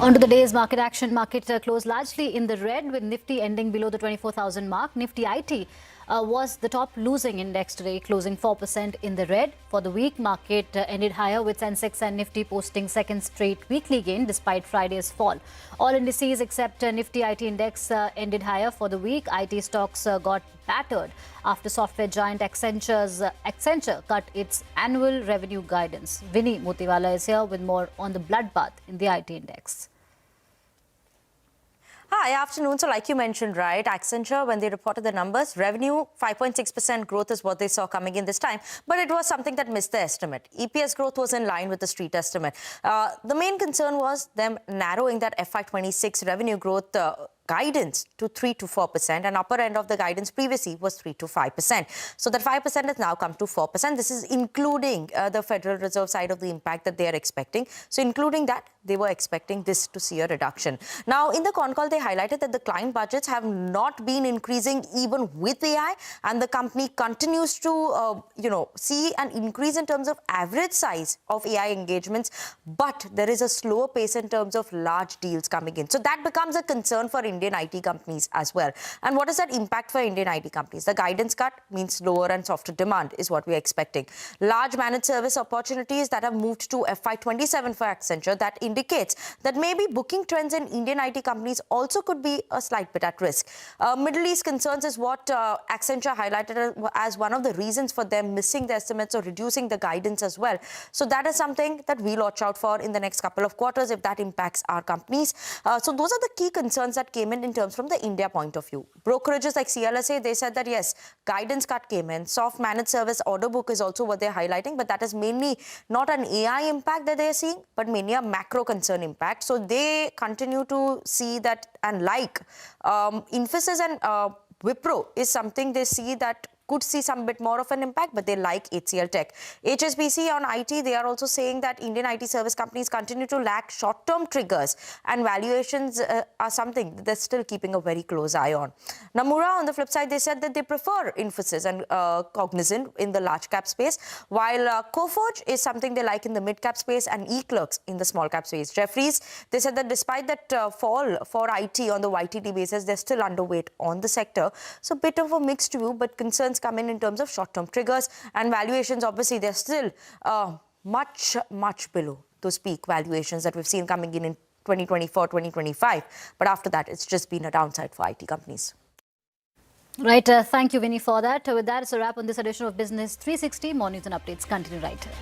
On to the day's market action. Market closed largely in the red with Nifty ending below the 24,000 mark. Nifty IT was the top losing index today, closing 4% in the red. For the week, market ended higher with Sensex and Nifty posting second straight weekly gain despite Friday's fall. All indices except Nifty IT index ended higher for the week. IT stocks got battered after software giant Accenture cut its annual revenue guidance. Vinny Motiwala is here with more on the bloodbath in the IT index. Hi, afternoon. So like you mentioned, right, Accenture, when they reported the numbers, revenue, 5.6% growth is what they saw coming in this time. But it was something that missed the estimate. EPS growth was in line with the street estimate. The main concern was them narrowing that FY26 revenue growth guidance to 3 to 4%, and upper end of the guidance previously was 3 to 5%. So that 5% has now come to 4%. This is including the Federal Reserve side of the impact that they are expecting. So including that, they were expecting this to see a reduction. Now, in the con call, they highlighted that the client budgets have not been increasing even with AI, and the company continues to, see an increase in terms of average size of AI engagements, but there is a slower pace in terms of large deals coming in. So that becomes a concern for Indian IT companies as well. And what is that impact for Indian IT companies? The guidance cut means lower and softer demand is what we're expecting. Large managed service opportunities that have moved to FY27 for Accenture, that indicates that maybe booking trends in Indian IT companies also could be a slight bit at risk. Middle East concerns is what Accenture highlighted as one of the reasons for them missing the estimates or reducing the guidance as well. So that is something that we'll watch out for in the next couple of quarters if that impacts our companies. So those are the key concerns that came in terms from the India point of view. Brokerages like CLSA, they said that yes, guidance cut came in. Soft managed service order book is also what they're highlighting, but that is mainly not an AI impact that they're seeing, but mainly a macro concern impact. So they continue to see that, and like Infosys and Wipro is something they see that could see some bit more of an impact, but they like HCL Tech. HSBC on IT, they are also saying that Indian IT service companies continue to lack short-term triggers, and valuations are something that they're still keeping a very close eye on. Nomura, on the flip side, they said that they prefer Infosys and Cognizant in the large cap space, while Coforge is something they like in the mid cap space, and eClerx in the small cap space. Jefferies, they said that despite that fall for IT on the YTD basis, they're still underweight on the sector. So a bit of a mixed view, but concerns come in terms of short-term triggers, and valuations, obviously, they're still much below those peak valuations that we've seen coming in 2024, 2025. But after that, it's just been a downside for IT companies. Right. Thank you, Vinny, for that. With that, it's a wrap on this edition of Business 360. More news and updates continue right here.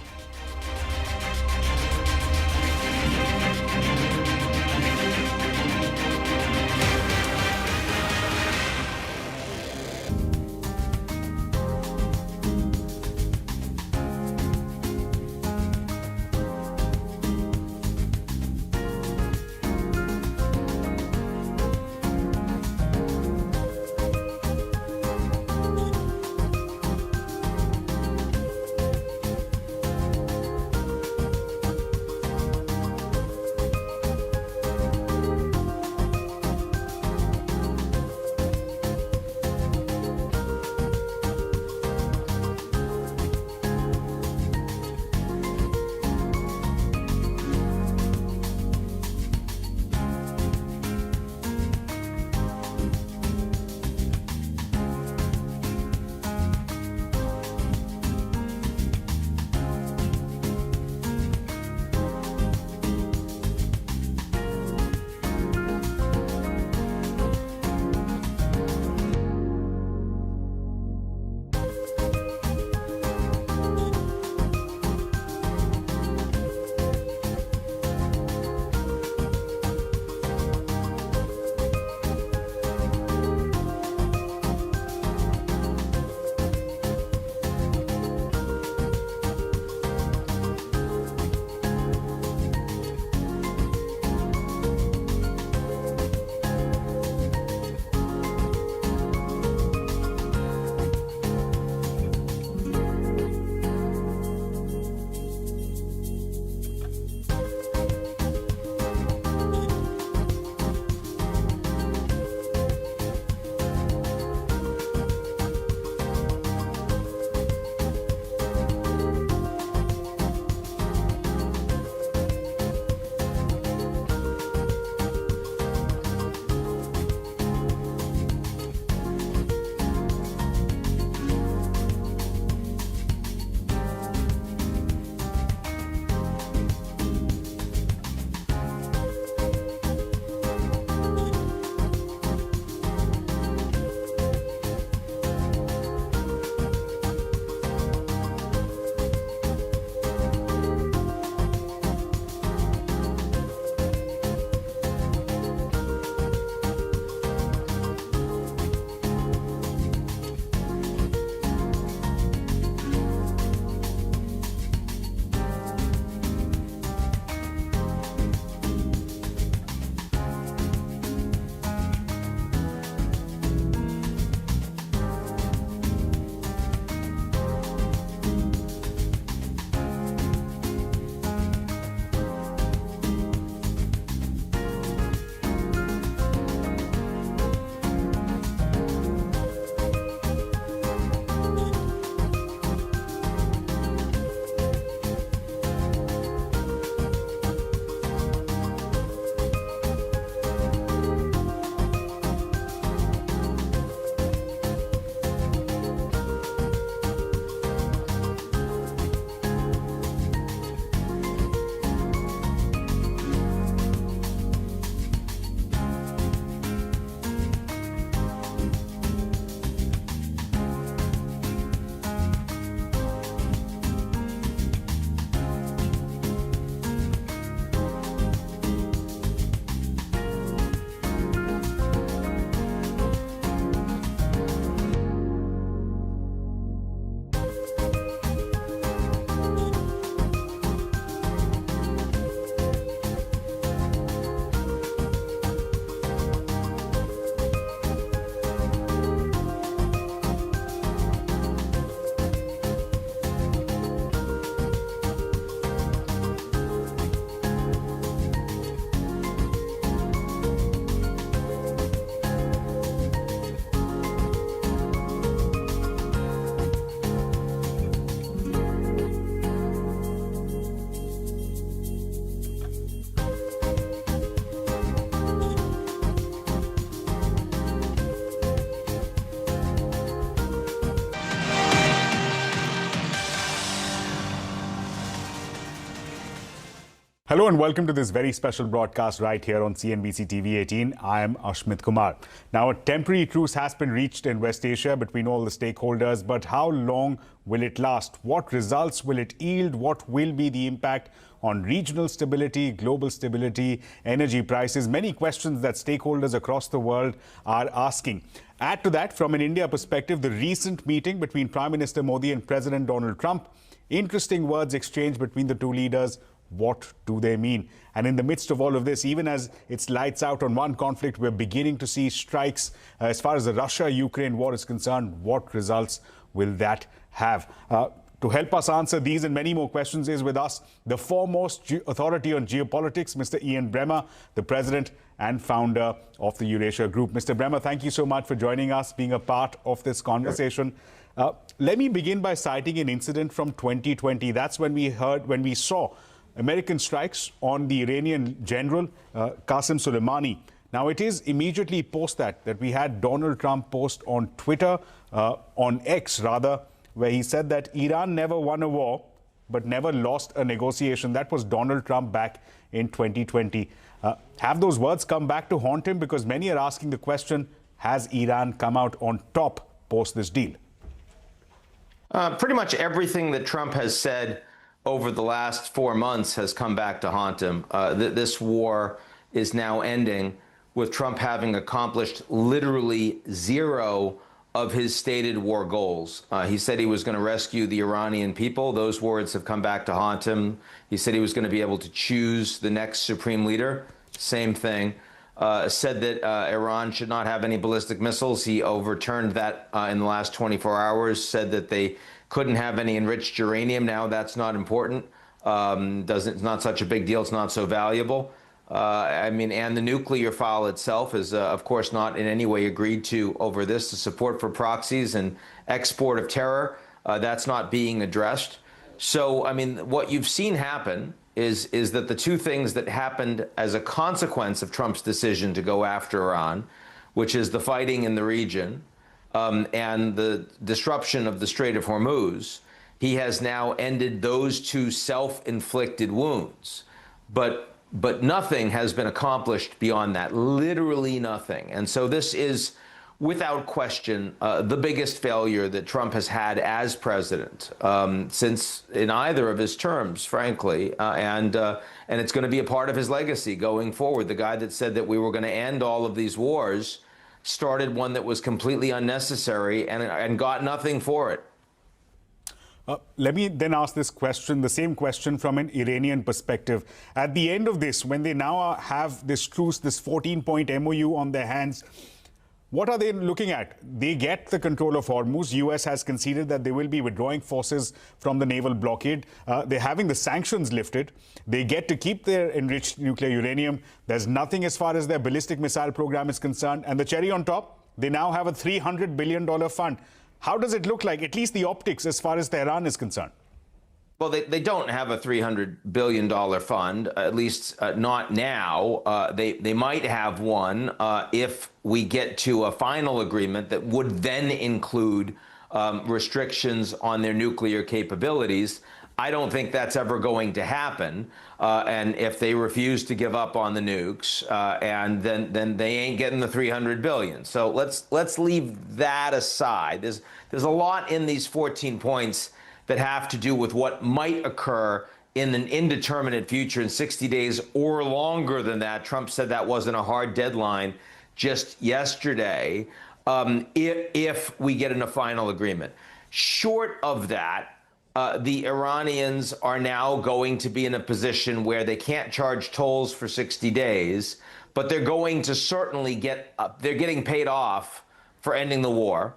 Hello and welcome to this very special broadcast right here on CNBC TV 18. I am Ashmit Kumar. Now, a temporary truce has been reached in West Asia between all the stakeholders, but how long will it last? What results will it yield? What will be the impact on regional stability, global stability, energy prices? Many questions that stakeholders across the world are asking. Add to that, from an India perspective, the recent meeting between Prime Minister Modi and President Donald Trump. Interesting words exchanged between the two leaders. What do they mean? And in the midst of all of this, even as it's lights out on one conflict, we're beginning to see strikes. As far as the Russia-Ukraine war is concerned, what results will that have? To help us answer these and many more questions is with us the foremost authority on geopolitics, Mr. Ian Bremmer, the president and founder of the Eurasia Group. Mr. Bremmer, thank you so much for joining us, being a part of this conversation. Let me begin by citing an incident from 2020. That's when we saw American strikes on the Iranian general Qasem Soleimani. Now, it is immediately post that we had Donald Trump post on Twitter, on X rather, where he said that Iran never won a war, but never lost a negotiation. That was Donald Trump back in 2020. Have those words come back to haunt him? Because many are asking the question, has Iran come out on top post this deal? Pretty much everything that Trump has said over the last 4 months has come back to haunt him. This war is now ending with Trump having accomplished literally zero of his stated war goals. He said he was going to rescue the Iranian people. Those words have come back to haunt him. He said he was going to be able to choose the next supreme leader. Same thing. Said that Iran should not have any ballistic missiles. He overturned that in the last 24 hours, said that they couldn't have any enriched uranium. Now that's not important. It's not such a big deal. It's not so valuable. And the nuclear file itself is, of course, not in any way agreed to over this. The support for proxies and export of terror, that's not being addressed. So, what you've seen happen is that the two things that happened as a consequence of Trump's decision to go after Iran, which is the fighting in the region, and the disruption of the Strait of Hormuz, he has now ended those two self-inflicted wounds. But nothing has been accomplished beyond that, literally nothing. And so this is, without question, the biggest failure that Trump has had as president since in either of his terms, frankly. And it's going to be a part of his legacy going forward. The guy that said that we were going to end all of these wars started one that was completely unnecessary and got nothing for it. Let me then ask this question, the same question from an Iranian perspective. At the end of this, when they now have this truce, this 14-point MOU on their hands, what are they looking at? They get the control of Hormuz. US has conceded that they will be withdrawing forces from the naval blockade. They're having the sanctions lifted. They get to keep their enriched nuclear uranium. There's nothing as far as their ballistic missile program is concerned. And the cherry on top, they now have a $300 billion fund. How does it look like, at least the optics, as far as Tehran is concerned? Well, they don't have a $300 billion fund, at least not now. They might have one if we get to a final agreement that would then include restrictions on their nuclear capabilities. I don't think that's ever going to happen. And if they refuse to give up on the nukes, and then they ain't getting the $300 billion. So let's leave that aside. There's a lot in these 14 points that have to do with what might occur in an indeterminate future in 60 days or longer than that. Trump said that wasn't a hard deadline just yesterday, if we get in a final agreement. Short of that, the Iranians are now going to be in a position where they can't charge tolls for 60 days, but they're going to certainly they're getting paid off for ending the war.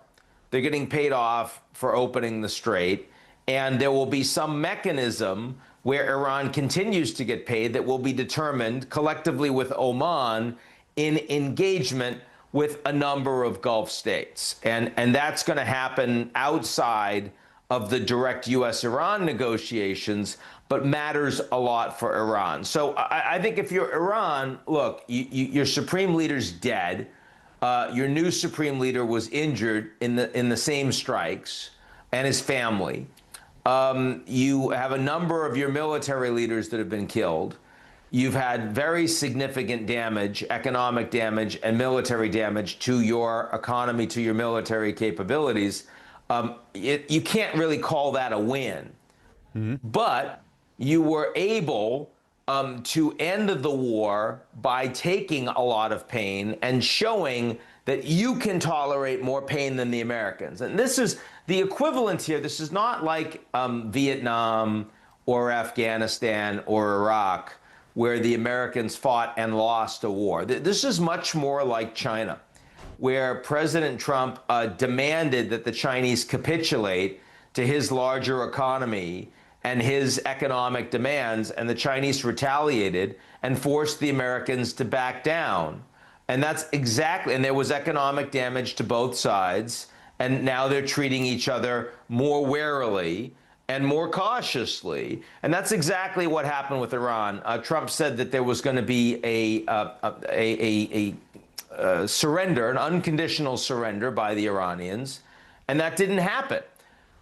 They're getting paid off for opening the strait. And there will be some mechanism where Iran continues to get paid that will be determined collectively with Oman in engagement with a number of Gulf states. And that's going to happen outside of the direct U.S.-Iran negotiations, but matters a lot for Iran. So I think if you're Iran, look, your supreme leader's dead. Your new supreme leader was injured in the same strikes, and his family. You have a number of your military leaders that have been killed. you've had very significant damage, economic damage and military damage to your economy, to your military capabilities. You can't really call that a win. But you were able to end the war by taking a lot of pain and showing that you can tolerate more pain than the Americans. And this is the equivalent here. This is not like Vietnam or Afghanistan or Iraq, where the Americans fought and lost a war. This is much more like China, where President Trump demanded that the Chinese capitulate to his larger economy and his economic demands, and the Chinese retaliated and forced the Americans to back down. And that's exactly, and there was economic damage to both sides, and now they're treating each other more warily and more cautiously. And that's exactly what happened with Iran. Trump said that there was going to be a surrender, an unconditional surrender by the Iranians, and that didn't happen.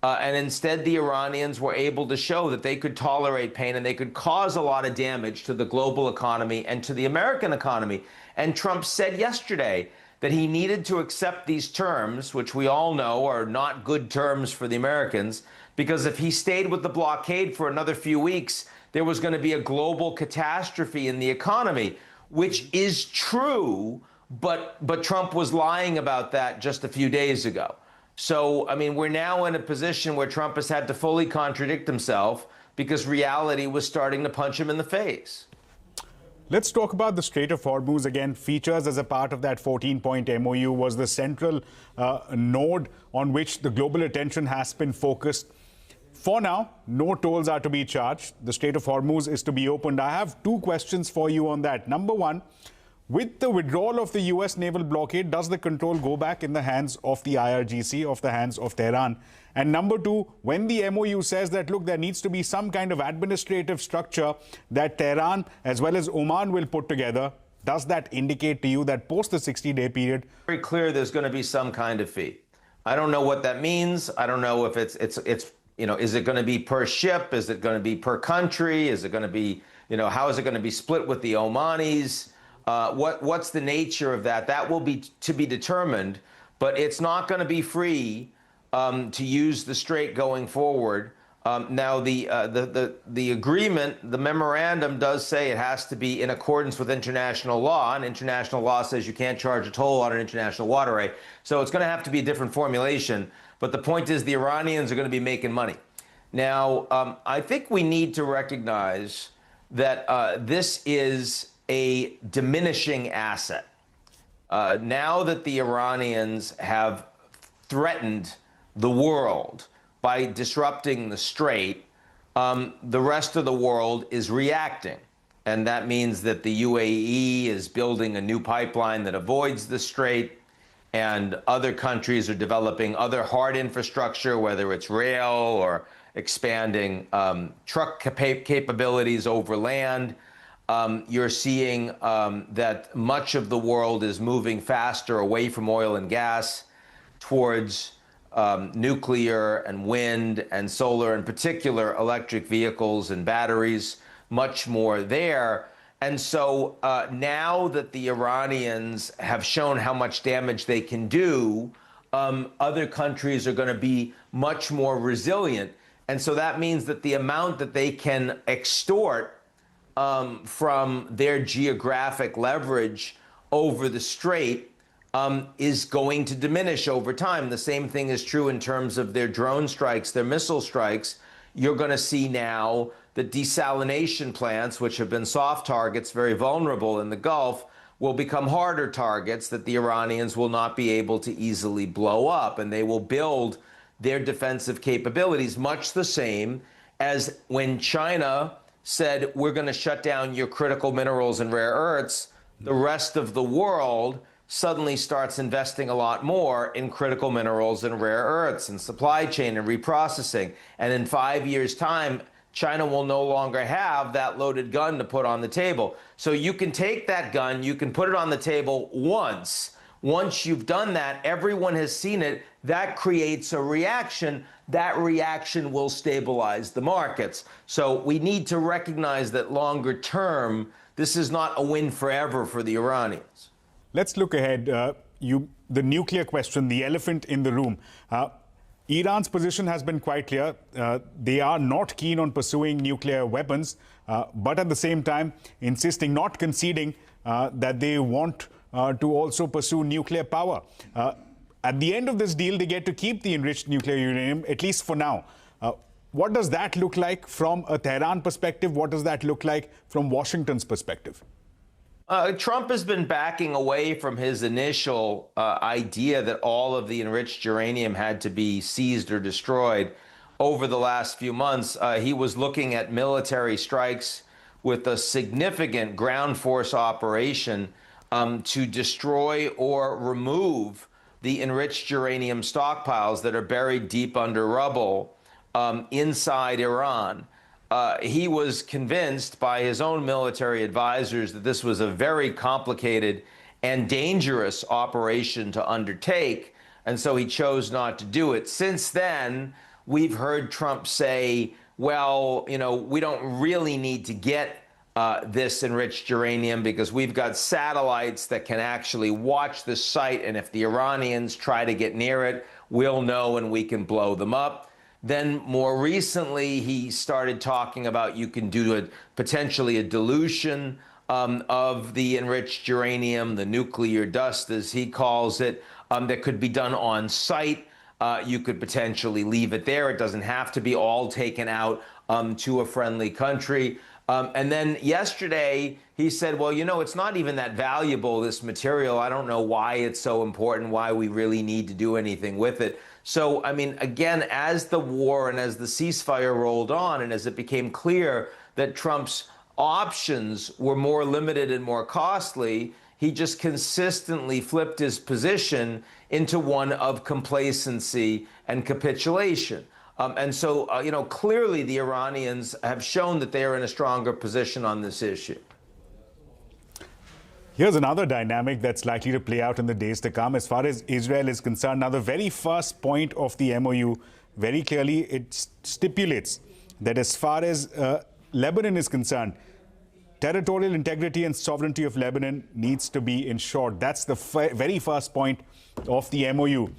And instead, the Iranians were able to show that they could tolerate pain and they could cause a lot of damage to the global economy and to the American economy. And Trump said yesterday that he needed to accept these terms, which we all know are not good terms for the Americans, because if he stayed with the blockade for another few weeks, there was going to be a global catastrophe in the economy, which is true, but Trump was lying about that just a few days ago. So, I mean, we're now in a position where Trump has had to fully contradict himself because reality was starting to punch him in the face. Let's talk about the Strait of Hormuz again. Features as a part of that 14-point MOU was the central node on which the global attention has been focused. For now, no tolls are to be charged. The Strait of Hormuz is to be opened. I have two questions for you on that. Number one, with the withdrawal of the U.S. naval blockade, does the control go back in the hands of the IRGC, of the hands of Tehran? And number two, when the MOU says that, look, there needs to be some kind of administrative structure that Tehran as well as Oman will put together, does that indicate to you that post the 60-day period? Very clear there's going to be some kind of fee. I don't know what that means. I don't know if it's you know, is it going to be per ship? Is it going to be per country? Is it going to be, you know, how is it going to be split with the Omanis? What's the nature of that? That will be to be determined, but it's not going to be free to use the Strait going forward. Now, the agreement, the memorandum does say it has to be in accordance with international law, and international law says you can't charge a toll on an international waterway. So it's going to have to be a different formulation. But the point is the Iranians are going to be making money. Now, I think we need to recognize that this is a diminishing asset. Now that the Iranians have threatened the world by disrupting the Strait, the rest of the world is reacting. And that means that the UAE is building a new pipeline that avoids the Strait, and other countries are developing other hard infrastructure, whether it's rail or expanding truck capabilities over land. You're seeing that much of the world is moving faster away from oil and gas towards nuclear and wind and solar, in particular electric vehicles and batteries, much more there. And so now that the Iranians have shown how much damage they can do, other countries are going to be much more resilient. And so that means that the amount that they can extort from their geographic leverage over the Strait is going to diminish over time. The same thing is true in terms of their drone strikes, their missile strikes. You're going to see now the desalination plants, which have been soft targets, very vulnerable in the Gulf, will become harder targets that the Iranians will not be able to easily blow up. And they will build their defensive capabilities, much the same as when China said, we're going to shut down your critical minerals and rare earths. The rest of the world suddenly starts investing a lot more in critical minerals and rare earths and supply chain and reprocessing. And in 5 years' time, China will no longer have that loaded gun to put on the table. So you can take that gun, you can put it on the table once. Once you've done that, everyone has seen it. That creates a reaction. that reaction will stabilize the markets. So we need to recognize that longer term, this is not a win forever for the Iranians. Let's look ahead. The nuclear question, the elephant in the room. Iran's position has been quite clear. They are not keen on pursuing nuclear weapons, but at the same time insisting, not conceding that they want to also pursue nuclear power. At the end of this deal, they get to keep the enriched nuclear uranium, at least for now. What does that look like from a Tehran perspective? What does that look like from Washington's perspective? Trump has been backing away from his initial idea that all of the enriched uranium had to be seized or destroyed over the last few months. He was looking at military strikes with a significant ground force operation to destroy or remove the enriched uranium stockpiles that are buried deep under rubble inside Iran. He was convinced by his own military advisors that this was a very complicated and dangerous operation to undertake, and so he chose not to do it. Since then, we've heard Trump say, well, you know, we don't really need to get this enriched uranium because we've got satellites that can actually watch the site, and if the Iranians try to get near it, we'll know and we can blow them up. Then more recently, he started talking about you can do potentially a dilution of the enriched uranium, the nuclear dust, as he calls it, that could be done on site. You could potentially leave it there. It doesn't have to be all taken out to a friendly country. And then yesterday, he said, well, you know, it's not even that valuable, this material. I don't know why it's so important, why we really need to do anything with it. So, I mean, again, as the war and as the ceasefire rolled on and as it became clear that Trump's options were more limited and more costly, he just consistently flipped his position into one of complacency and capitulation. And so, you know, clearly the Iranians have shown that they are in a stronger position on this issue. Here's another dynamic that's likely to play out in the days to come as far as Israel is concerned. Now, the very first point of the MOU, very clearly, it stipulates that as far as Lebanon is concerned, territorial integrity and sovereignty of Lebanon needs to be ensured. That's the very first point of the MOU.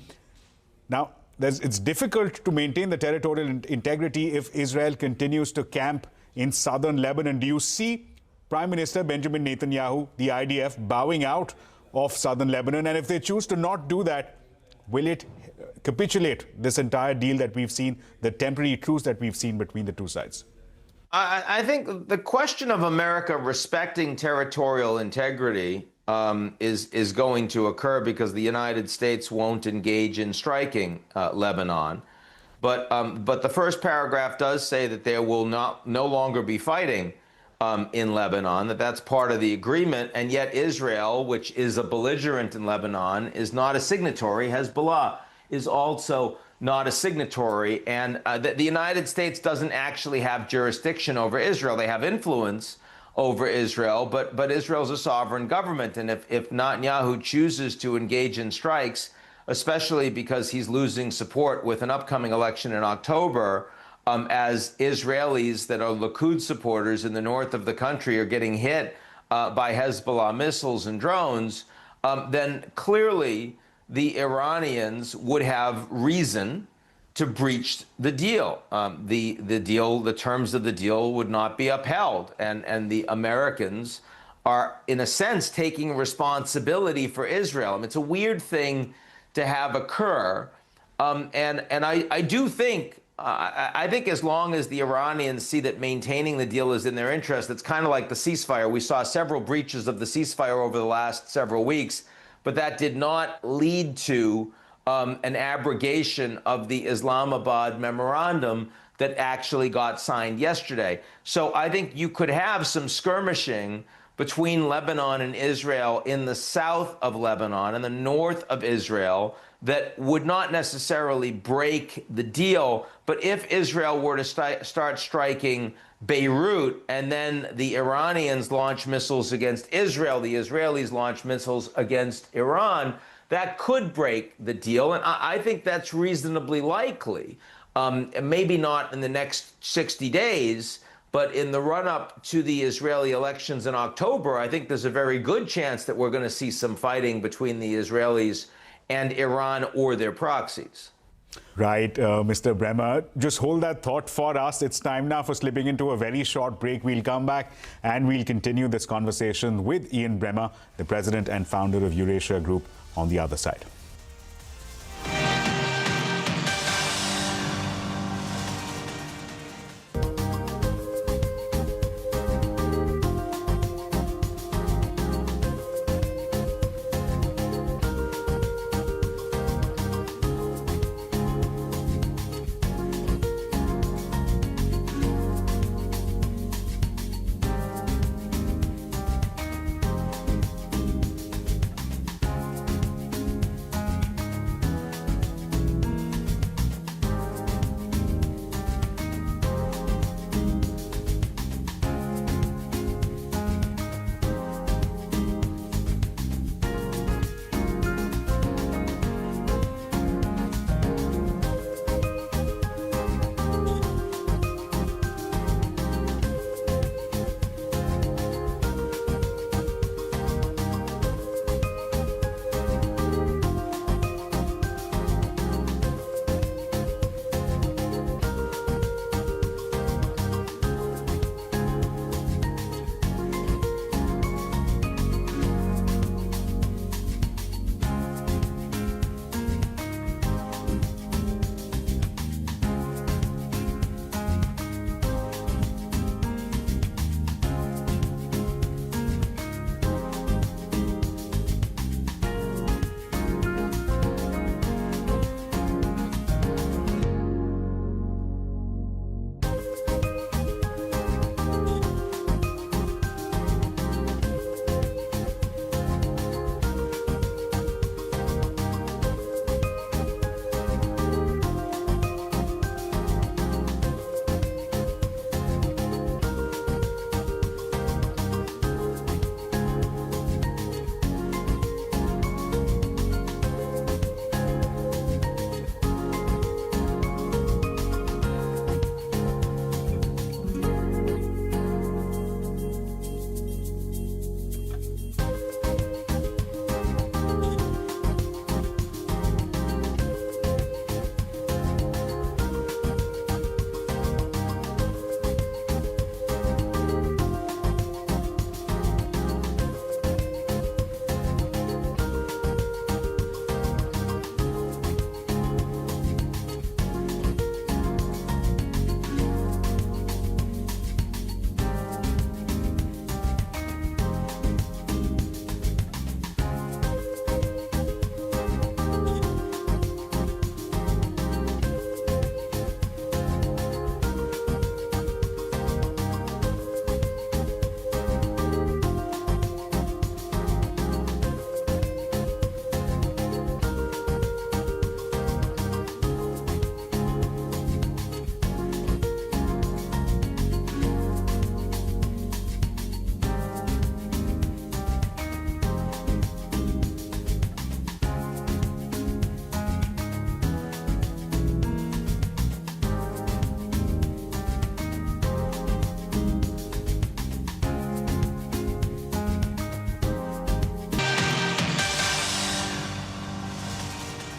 Now, it's difficult to maintain the territorial integrity if Israel continues to camp in southern Lebanon. Do you see Prime Minister Benjamin Netanyahu, the IDF, bowing out of southern Lebanon? And if they choose to not do that, will it capitulate this entire deal that we've seen, the temporary truce that we've seen between the two sides? I think the question of America respecting territorial integrity is going to occur because the United States won't engage in striking Lebanon. But the first paragraph does say that there will no longer be fighting in Lebanon, that's part of the agreement, and yet Israel, which is a belligerent in Lebanon, is not a signatory. Hezbollah is also not a signatory, and the United States doesn't actually have jurisdiction over Israel. They have influence over Israel, but Israel's a sovereign government, and if Netanyahu chooses to engage in strikes, especially because he's losing support with an upcoming election in October, as Israelis that are Likud supporters in the north of the country are getting hit by Hezbollah missiles and drones, then clearly the Iranians would have reason to breach the deal. The terms of the deal would not be upheld, and the Americans are, in a sense, taking responsibility for Israel. I mean, it's a weird thing to have occur, and I do think. I think as long as the Iranians see that maintaining the deal is in their interest, it's kind of like the ceasefire. We saw several breaches of the ceasefire over the last several weeks, but that did not lead to an abrogation of the Islamabad memorandum that actually got signed yesterday. So I think you could have some skirmishing between Lebanon and Israel in the south of Lebanon and the north of Israel that would not necessarily break the deal. But if Israel were to start striking Beirut and then the Iranians launch missiles against Israel, the Israelis launch missiles against Iran, that could break the deal. And I think that's reasonably likely. maybe not in the next 60 days, but in the run-up to the Israeli elections in October, I think there's a very good chance that we're going to see some fighting between the Israelis and Iran or their proxies. Right, Mr. Bremer. Just hold that thought for us. It's time now for slipping into a very short break. We'll come back and we'll continue this conversation with Ian Bremer, the president and founder of Eurasia Group, on the other side.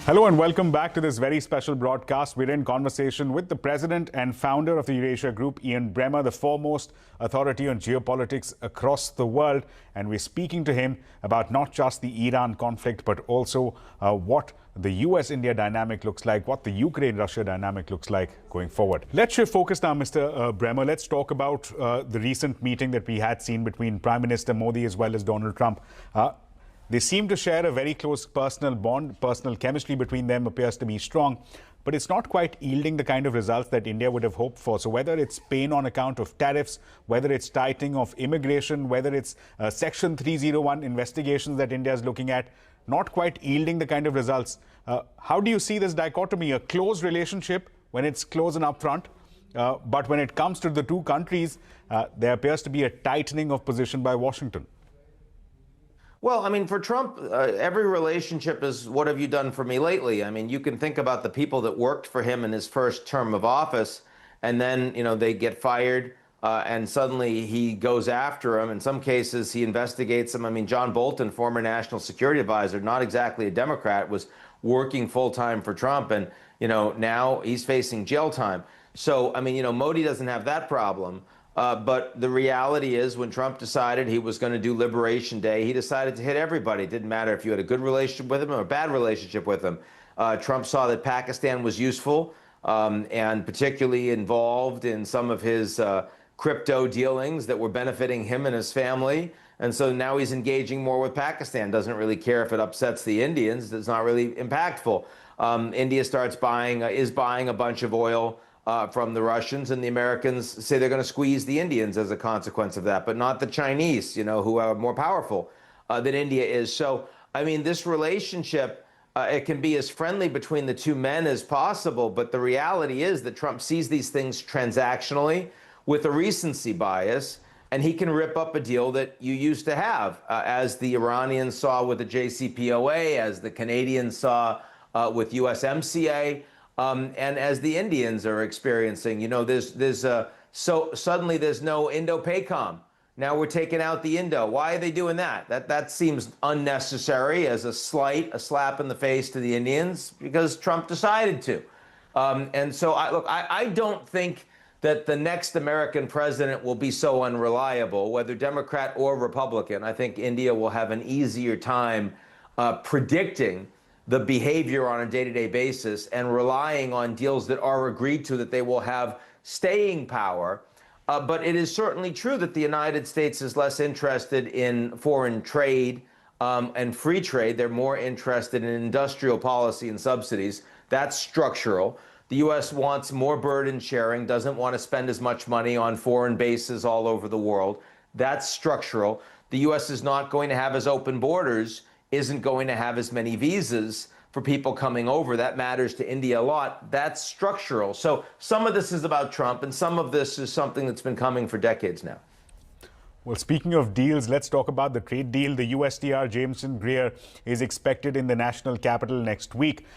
Hello and welcome back to this very special broadcast. We're in conversation with the president and founder of the Eurasia Group, Ian Bremer, the foremost authority on geopolitics across the world. And we're speaking to him about not just the Iran conflict, but also what the US-India dynamic looks like, what the Ukraine-Russia dynamic looks like going forward. Let's shift focus now, Mr. Bremer. Let's talk about the recent meeting that we had seen between Prime Minister Modi as well as Donald Trump. They seem to share a very close personal bond. Personal chemistry between them appears to be strong, but it's not quite yielding the kind of results that India would have hoped for. So whether it's pain on account of tariffs, whether it's tightening of immigration, whether it's Section 301 investigations that India is looking at, not quite yielding the kind of results. How do you see this dichotomy? A close relationship when it's close and upfront, but when it comes to the two countries, there appears to be a tightening of position by Washington. Well, I mean, for Trump, every relationship is what have you done for me lately? I mean, you can think about the people that worked for him in his first term of office, and then, they get fired, and suddenly he goes after them. In some cases, he investigates them. I mean, John Bolton, former national security advisor, not exactly a Democrat, was working full-time for Trump, and, now he's facing jail time. So, I mean, Modi doesn't have that problem. But the reality is when Trump decided he was going to do Liberation Day, he decided to hit everybody. It didn't matter if you had a good relationship with him or a bad relationship with him. Trump saw that Pakistan was useful and particularly involved in some of his crypto dealings that were benefiting him and his family. And so now he's engaging more with Pakistan. Doesn't really care if it upsets the Indians. It's not really impactful. India starts buying, is buying a bunch of oil from the Russians, and the Americans say they're going to squeeze the Indians as a consequence of that, but not the Chinese, who are more powerful than India is. So, I mean, this relationship, it can be as friendly between the two men as possible, but the reality is that Trump sees these things transactionally with a recency bias, and he can rip up a deal that you used to have, as the Iranians saw with the JCPOA, as the Canadians saw with USMCA. And as the Indians are experiencing, so suddenly there's no Indo-PACOM. Now we're taking out the Indo. Why are they doing that? That seems unnecessary as a slap in the face to the Indians, because Trump decided to. And so I don't think that the next American president will be so unreliable, whether Democrat or Republican. I think India will have an easier time predicting the behavior on a day-to-day basis and relying on deals that are agreed to, that they will have staying power. But it is certainly true that the United States is less interested in foreign trade and free trade. They're more interested in industrial policy and subsidies. That's structural. The U.S. wants more burden sharing, doesn't want to spend as much money on foreign bases all over the world. That's structural. The U.S. is not going to have as open borders, isn't going to have as many visas for people coming over. That matters to India a lot. That's structural. So some of this is about Trump, and some of this is something that's been coming for decades now. Well, speaking of deals, let's talk about the trade deal. The USTR Jameson Greer is expected in the national capital next week.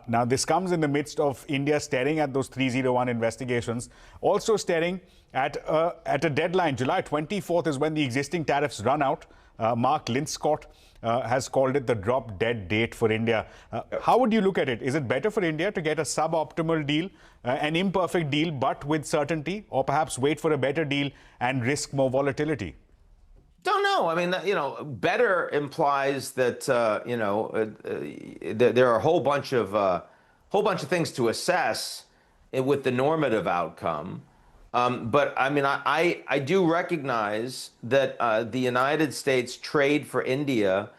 Now, this comes in the midst of India staring at those 301 investigations, also staring at a deadline. July 24th is when the existing tariffs run out. Mark Linscott has called it the drop-dead date for India. How would you look at it? Is it better for India to get a suboptimal deal, an imperfect deal, but with certainty, or perhaps wait for a better deal and risk more volatility? Don't know. I mean, better implies that there are a whole bunch of things to assess with the normative outcome. But I mean, I do recognize that the United States trade for India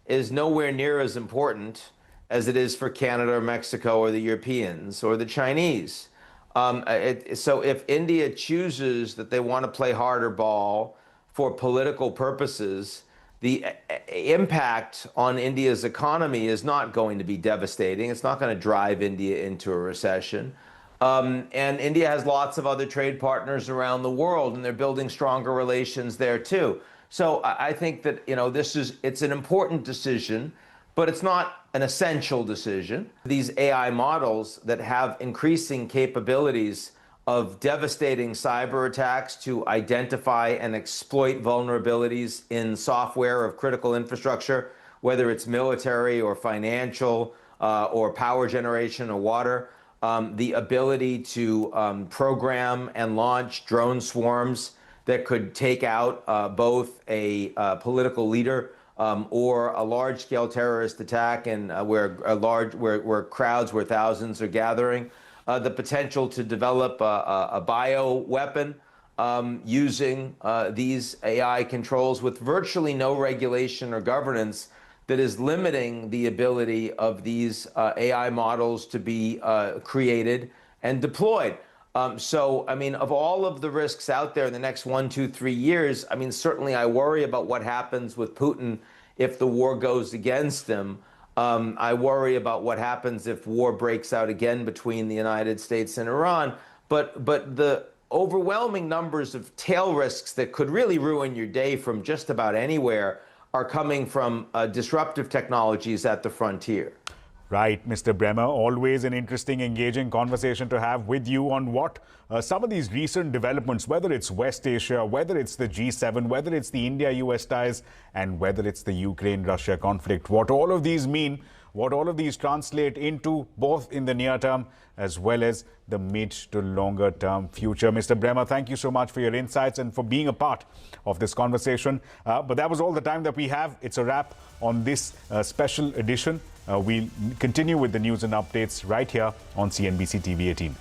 is nowhere near as important as it is for Canada or Mexico or the Europeans or the Chinese. So if India chooses that they want to play harder ball for political purposes, the impact on India's economy is not going to be devastating. It's not going to drive India into a recession. And India has lots of other trade partners around the world, and they're building stronger relations there too. So I think that, it's an important decision, but it's not an essential decision. These AI models that have increasing capabilities of devastating cyber attacks to identify and exploit vulnerabilities in software of critical infrastructure, whether it's military or financial or power generation or water. The ability to program and launch drone swarms that could take out both a political leader or a large-scale terrorist attack, and where crowds, where thousands are gathering. The potential to develop a bioweapon using these AI controls with virtually no regulation or governance that is limiting the ability of these AI models to be created and deployed. So, I mean, of all of the risks out there in the next 1, 2, 3 years, I mean, certainly I worry about what happens with Putin if the war goes against him. I worry about what happens if war breaks out again between the United States and Iran. But the overwhelming numbers of tail risks that could really ruin your day from just about anywhere are coming from disruptive technologies at the frontier. Right, Mr. Bremer. Always an interesting, engaging conversation to have with you on what some of these recent developments, whether it's West Asia, whether it's the G7, whether it's the India-US ties, and whether it's the Ukraine-Russia conflict, what all of these mean, what all of these translate into both in the near term as well as the mid to longer term future. Mr. Bremer, thank you so much for your insights and for being a part of this conversation. But that was all the time that we have. It's a wrap on this special edition. We'll continue with the news and updates right here on CNBC TV 18.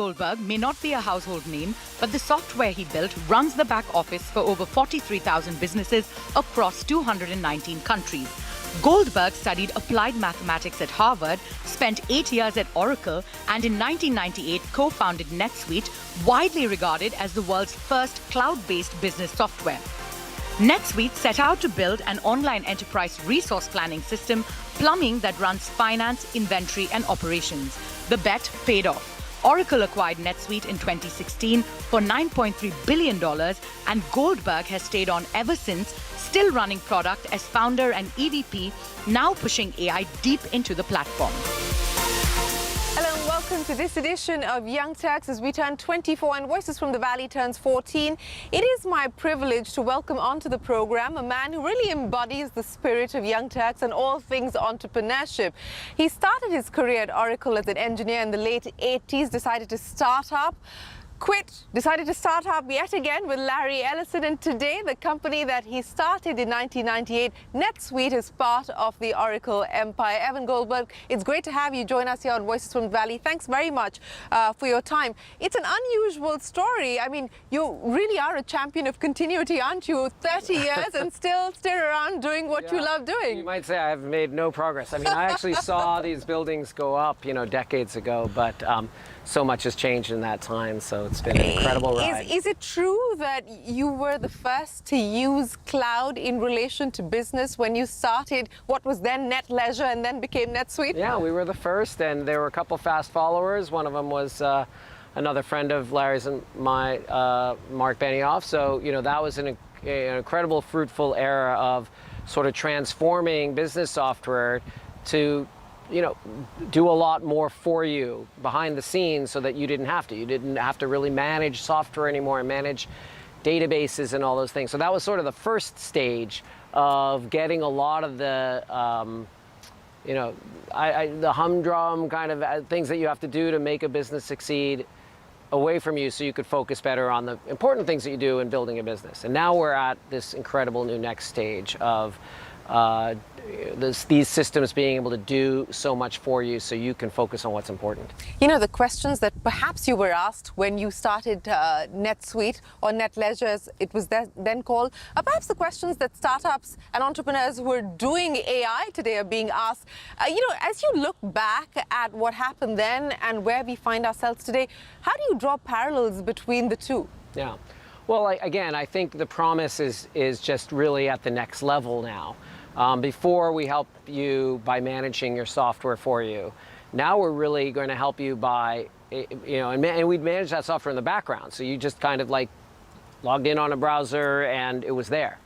Goldberg may not be a household name, but the software he built runs the back office for over 43,000 businesses across 219 countries. Goldberg studied applied mathematics at Harvard, spent 8 years at Oracle, and in 1998 co-founded NetSuite, widely regarded as the world's first cloud-based business software. NetSuite set out to build an online enterprise resource planning system, plumbing that runs finance, inventory, and operations. The bet paid off. Oracle acquired NetSuite in 2016 for $9.3 billion, and Goldberg has stayed on ever since, still running product as founder and EVP, now pushing AI deep into the platform. welcome to this edition of Young Turks as we turn 24 and Voices from the Valley turns 14. It is my privilege to welcome onto the program a man who really embodies the spirit of Young Turks and all things entrepreneurship. He started his career at Oracle as an engineer in the late 80s, decided to start up, quit, decided to start up yet again with Larry Ellison, and today the company that he started in 1998, NetSuite, is part of the Oracle empire. Evan Goldberg, it's great to have you join us here on Voices from the Valley. Thanks very much for your time. It's an unusual story. I mean, you really are a champion of continuity, aren't you? 30 years and still around doing what you love doing. You might say I've made no progress. I mean, I actually saw these buildings go up, decades ago, but so much has changed in that time, so it's been an incredible ride. Is it true that you were the first to use cloud in relation to business when you started what was then NetLeisure and then became NetSuite? Yeah, we were the first, and there were a couple fast followers. One of them was another friend of Larry's and my, Mark Benioff. So, that was an incredible, fruitful era of sort of transforming business software to do a lot more for you behind the scenes so that you didn't have to. You didn't have to really manage software anymore and manage databases and all those things. So that was sort of the first stage of getting a lot of the, the humdrum kind of things that you have to do to make a business succeed away from you so you could focus better on the important things that you do in building a business. And now we're at this incredible new next stage of these systems being able to do so much for you so you can focus on what's important. The questions that perhaps you were asked when you started NetSuite or NetLeisure, as it was then called, are perhaps the questions that startups and entrepreneurs who are doing AI today are being asked. As you look back at what happened then and where we find ourselves today, how do you draw parallels between the two? Yeah. Well, again, I think the promise is just really at the next level now. Before we help you by managing your software for you. Now we're really going to help you by, and we'd manage that software in the background. So you just kind of like logged in on a browser and it was there.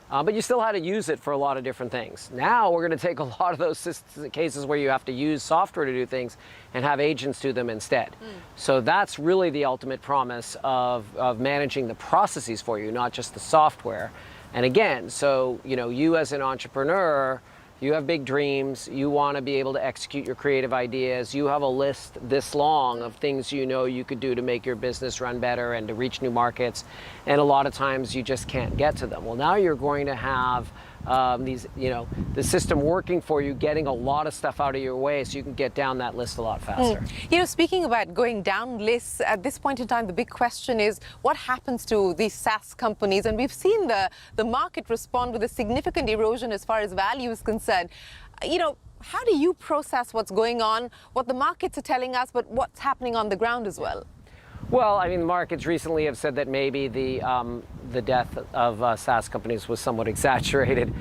But you still had to use it for a lot of different things. Now we're going to take a lot of those cases where you have to use software to do things and have agents do them instead. So that's really the ultimate promise of managing the processes for you, not just the software. And again, so, you as an entrepreneur, you have big dreams, you want to be able to execute your creative ideas, you have a list this long of things you could do to make your business run better and to reach new markets, and a lot of times you just can't get to them. Well, now you're going to have the system working for you, getting a lot of stuff out of your way so you can get down that list a lot faster. Speaking about going down lists, at this point in time, the big question is what happens to these SaaS companies? And we've seen the market respond with a significant erosion as far as value is concerned. How do you process what's going on, what the markets are telling us, but what's happening on the ground as well? Well, I mean, the markets recently have said that maybe the death of SaaS companies was somewhat exaggerated.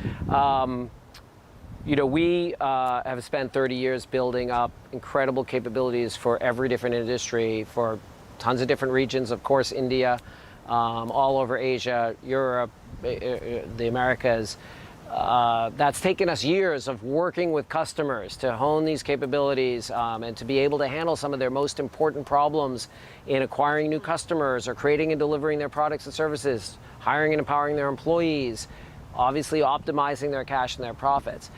We have spent 30 years building up incredible capabilities for every different industry, for tons of different regions, of course, India, all over Asia, Europe, the Americas. That's taken us years of working with customers to hone these capabilities and to be able to handle some of their most important problems in acquiring new customers or creating and delivering their products and services, hiring and empowering their employees, obviously optimizing their cash and their profits.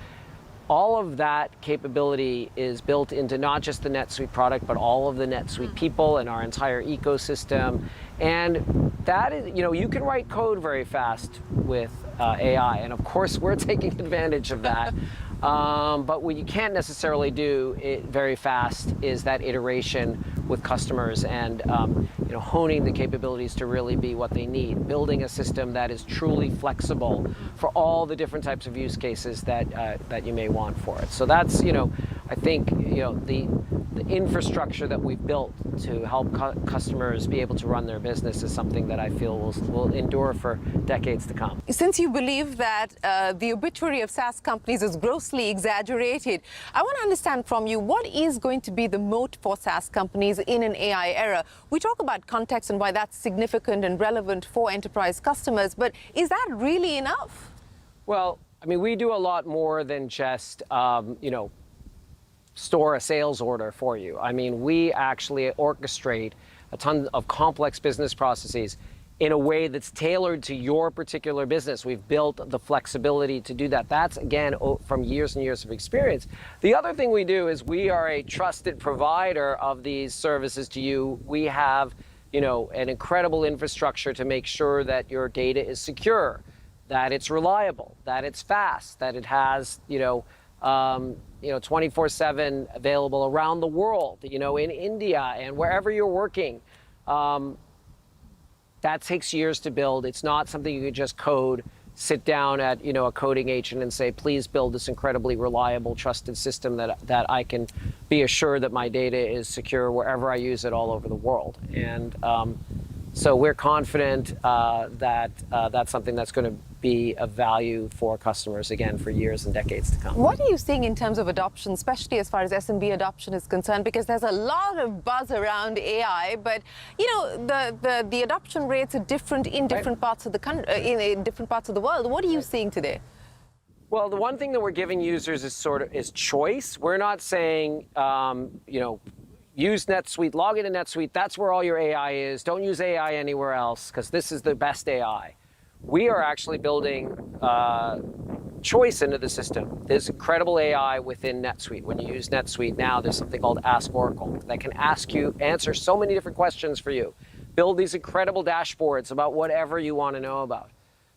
All of that capability is built into not just the NetSuite product, but all of the NetSuite people and our entire ecosystem. And that is, you can write code very fast with AI. And of course, we're taking advantage of that. But what you can't necessarily do it very fast is that iteration with customers and honing the capabilities to really be what they need, building a system that is truly flexible for all the different types of use cases that you may want for it. So that's, I think, the infrastructure that we've built to help customers be able to run their business is something that I feel will endure for decades to come. Since you believe that the obituary of SaaS companies is grossly exaggerated, I want to understand from you, what is going to be the moat for SaaS companies in an AI era? We talk about context and why that's significant and relevant for enterprise customers, but is that really enough? Well, I mean, we do a lot more than just, store a sales order for you. I mean, we actually orchestrate a ton of complex business processes in a way that's tailored to your particular business. We've built the flexibility to do that. That's, again, from years and years of experience. The other thing we do is we are a trusted provider of these services to you. We have, an incredible infrastructure to make sure that your data is secure, that it's reliable, that it's fast, that it has, 24/7 available around the world, in India and wherever you're working. That takes years to build. It's not something you can just code, sit down at, a coding agent and say, please build this incredibly reliable, trusted system that I can be assured that my data is secure wherever I use it all over the world. And so we're confident that that's something that's going to be of value for customers, again, for years and decades to come. What are you seeing in terms of adoption, especially as far as SMB adoption is concerned? Because there's a lot of buzz around AI, but the adoption rates are different in different parts of the country, in different parts of the world. What are you seeing today? Well, the one thing that we're giving users is choice. We're not saying, use NetSuite, log into NetSuite. That's where all your AI is. Don't use AI anywhere else because this is the best AI. We are actually building choice into the system. There's incredible AI within NetSuite. When you use NetSuite now, there's something called Ask Oracle that can answer so many different questions for you. Build these incredible dashboards about whatever you want to know about.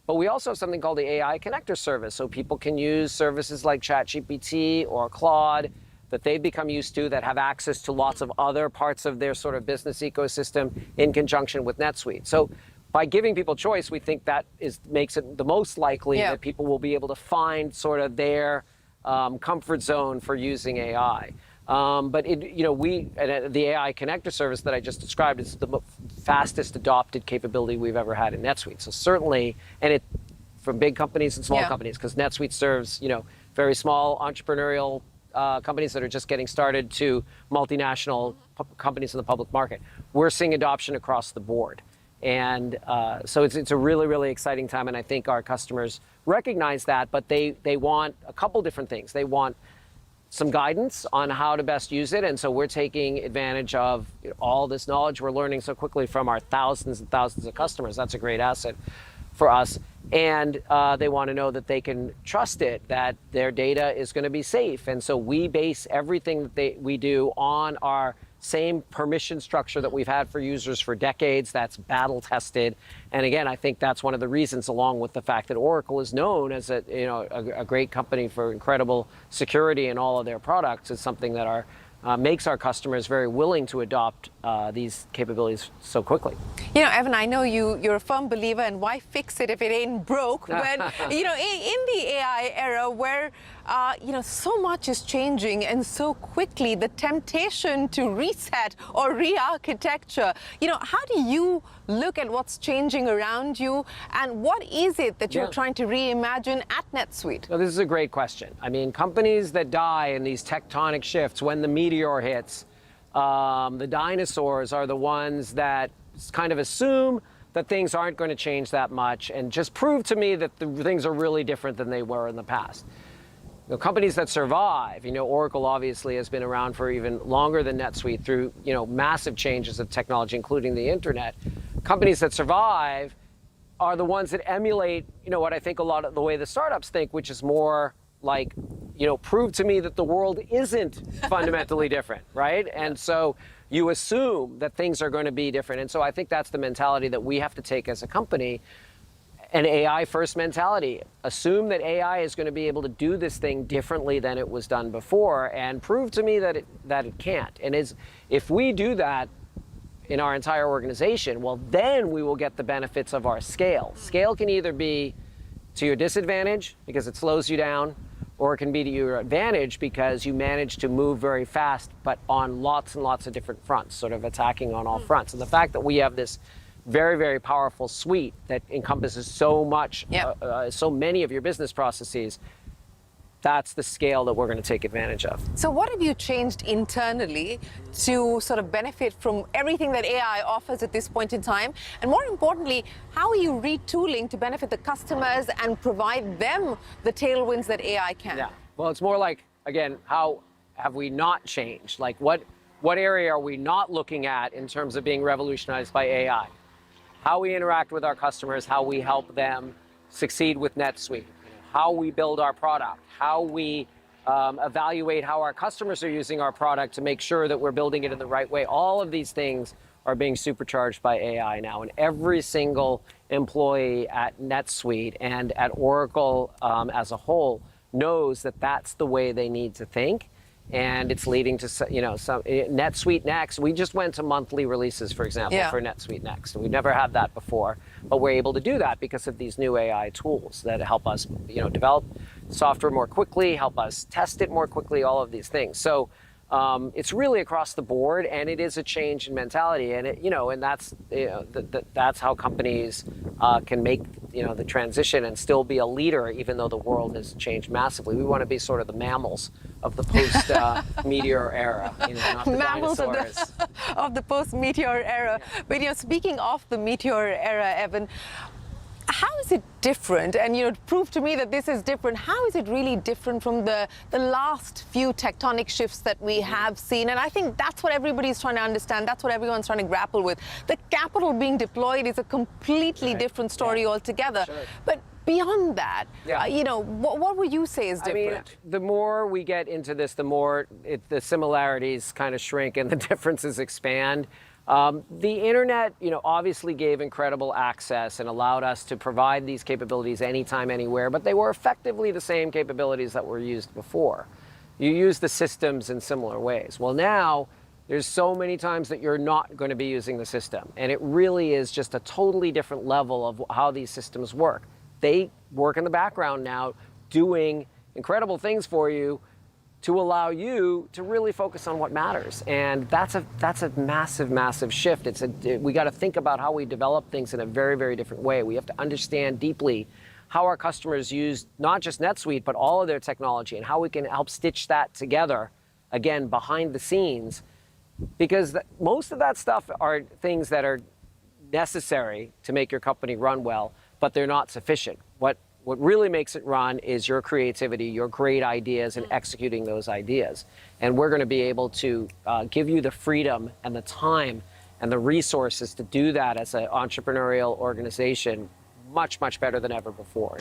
But we also have something called the AI Connector Service, so people can use services like ChatGPT or Claude that they've become used to that have access to lots of other parts of their sort of business ecosystem in conjunction with NetSuite. So by giving people choice, we think that makes it the most likely that people will be able to find sort of their comfort zone for using AI. But the AI Connector Service that I just described is the fastest adopted capability we've ever had in NetSuite. So certainly, and it from big companies and small companies, because NetSuite serves very small entrepreneurial companies that are just getting started to multinational companies in the public market. We're seeing adoption across the board. And so it's a really, really exciting time, and I think our customers recognize that, but they want a couple different things. They want some guidance on how to best use it, and so we're taking advantage of all this knowledge we're learning so quickly from our thousands and thousands of customers. That's a great asset for us. And they want to know that they can trust it, that their data is going to be safe. And so we base everything that we do on our same permission structure that we've had for users for decades. That's battle tested. And again, I think that's one of the reasons, along with the fact that Oracle is known as a great company for incredible security in all of their products, is something that makes our customers very willing to adopt these capabilities so quickly. Evan, I know you're a firm believer in why fix it if it ain't broke. But, in the AI era where, so much is changing and so quickly, the temptation to reset or re-architecture, how do you look at what's changing around you, and what is it that you're trying to reimagine at NetSuite? Well, this is a great question. I mean, companies that die in these tectonic shifts, when the meteor hits, the dinosaurs are the ones that kind of assume that things aren't going to change that much and just prove to me that things are really different than they were in the past. Companies that survive, Oracle obviously has been around for even longer than NetSuite through, massive changes of technology, including the internet. Companies that survive are the ones that emulate, what I think a lot of the way the startups think, which is more like, prove to me that the world isn't fundamentally different, right? And so you assume that things are going to be different. And so I think that's the mentality that we have to take as a company, an AI-first mentality. Assume that AI is going to be able to do this thing differently than it was done before, and prove to me that it can't. And if we do that in our entire organization, well, then we will get the benefits of our scale. Scale can either be to your disadvantage because it slows you down, or it can be to your advantage because you manage to move very fast, but on lots and lots of different fronts, sort of attacking on all fronts. And the fact that we have this very, very powerful suite that encompasses so much, so many of your business processes, that's the scale that we're going to take advantage of. So what have you changed internally to sort of benefit from everything that AI offers at this point in time? And more importantly, how are you retooling to benefit the customers and provide them the tailwinds that AI can? Yeah, well, it's more like, again, how have we not changed? Like what area are we not looking at in terms of being revolutionized by AI? How we interact with our customers, how we help them succeed with NetSuite, how we build our product, how we evaluate how our customers are using our product to make sure that we're building it in the right way. All of these things are being supercharged by AI now, and every single employee at NetSuite and at Oracle as a whole knows that that's the way they need to think, and it's leading to some NetSuite Next. We just went to monthly releases, for example, for NetSuite Next. We've never had that before, but we're able to do that because of these new AI tools that help us, develop software more quickly, help us test it more quickly, all of these things. So it's really across the board, and it is a change in mentality, and that's how companies can make the transition and still be a leader, even though the world has changed massively. We want to be sort of the mammals of the post-meteor era, not the mammals dinosaurs. of the post-meteor era. But speaking of the meteor era, Evan, how is it different? And prove to me that this is different. How is it really different from the last few tectonic shifts that we have seen? And I think that's what everybody's trying to understand. That's what everyone's trying to grapple with. The capital being deployed is a completely different story altogether. Sure. But beyond that, what would you say is different? I mean, the more we get into this, the more the similarities kind of shrink and the differences expand. The internet, obviously gave incredible access and allowed us to provide these capabilities anytime, anywhere, but they were effectively the same capabilities that were used before. You use the systems in similar ways. Well, now there's so many times that you're not going to be using the system, and it really is just a totally different level of how these systems work. They work in the background now, doing incredible things for you to allow you to really focus on what matters. And that's a massive, massive shift. We got to think about how we develop things in a very, very different way. We have to understand deeply how our customers use not just NetSuite, but all of their technology, and how we can help stitch that together, again, behind the scenes. Because most of that stuff are things that are necessary to make your company run well, but they're not sufficient. What really makes it run is your creativity, your great ideas, and executing those ideas. And we're going to be able to give you the freedom and the time and the resources to do that as an entrepreneurial organization much, much better than ever before.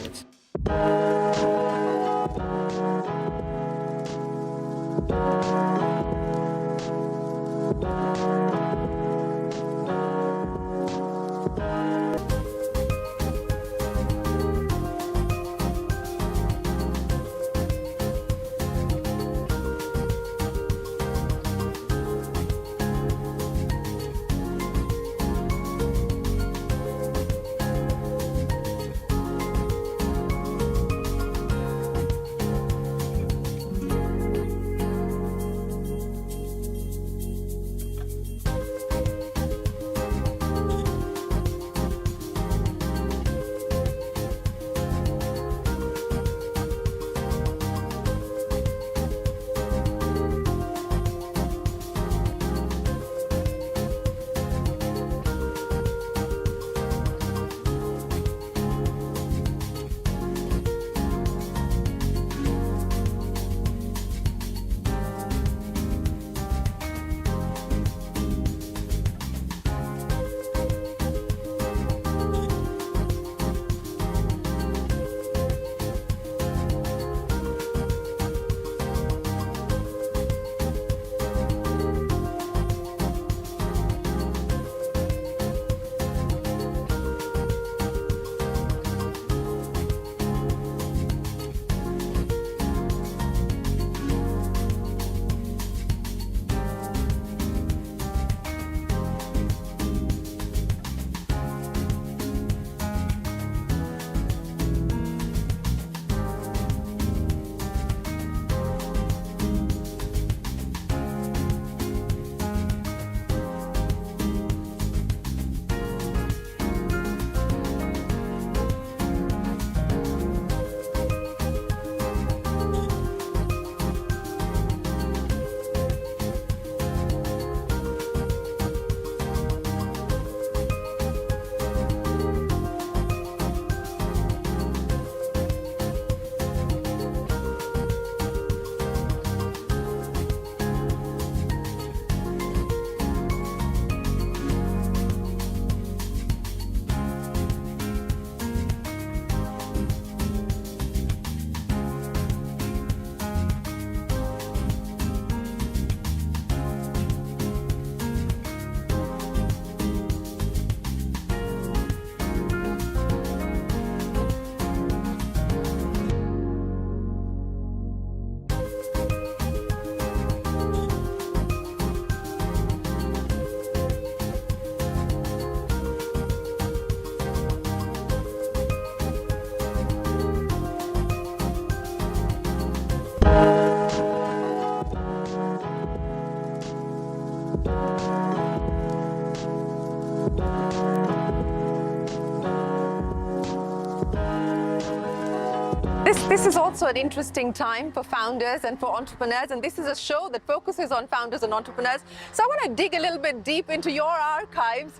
This is also an interesting time for founders and for entrepreneurs, and this is a show that focuses on founders and entrepreneurs. So I want to dig a little bit deep into your archives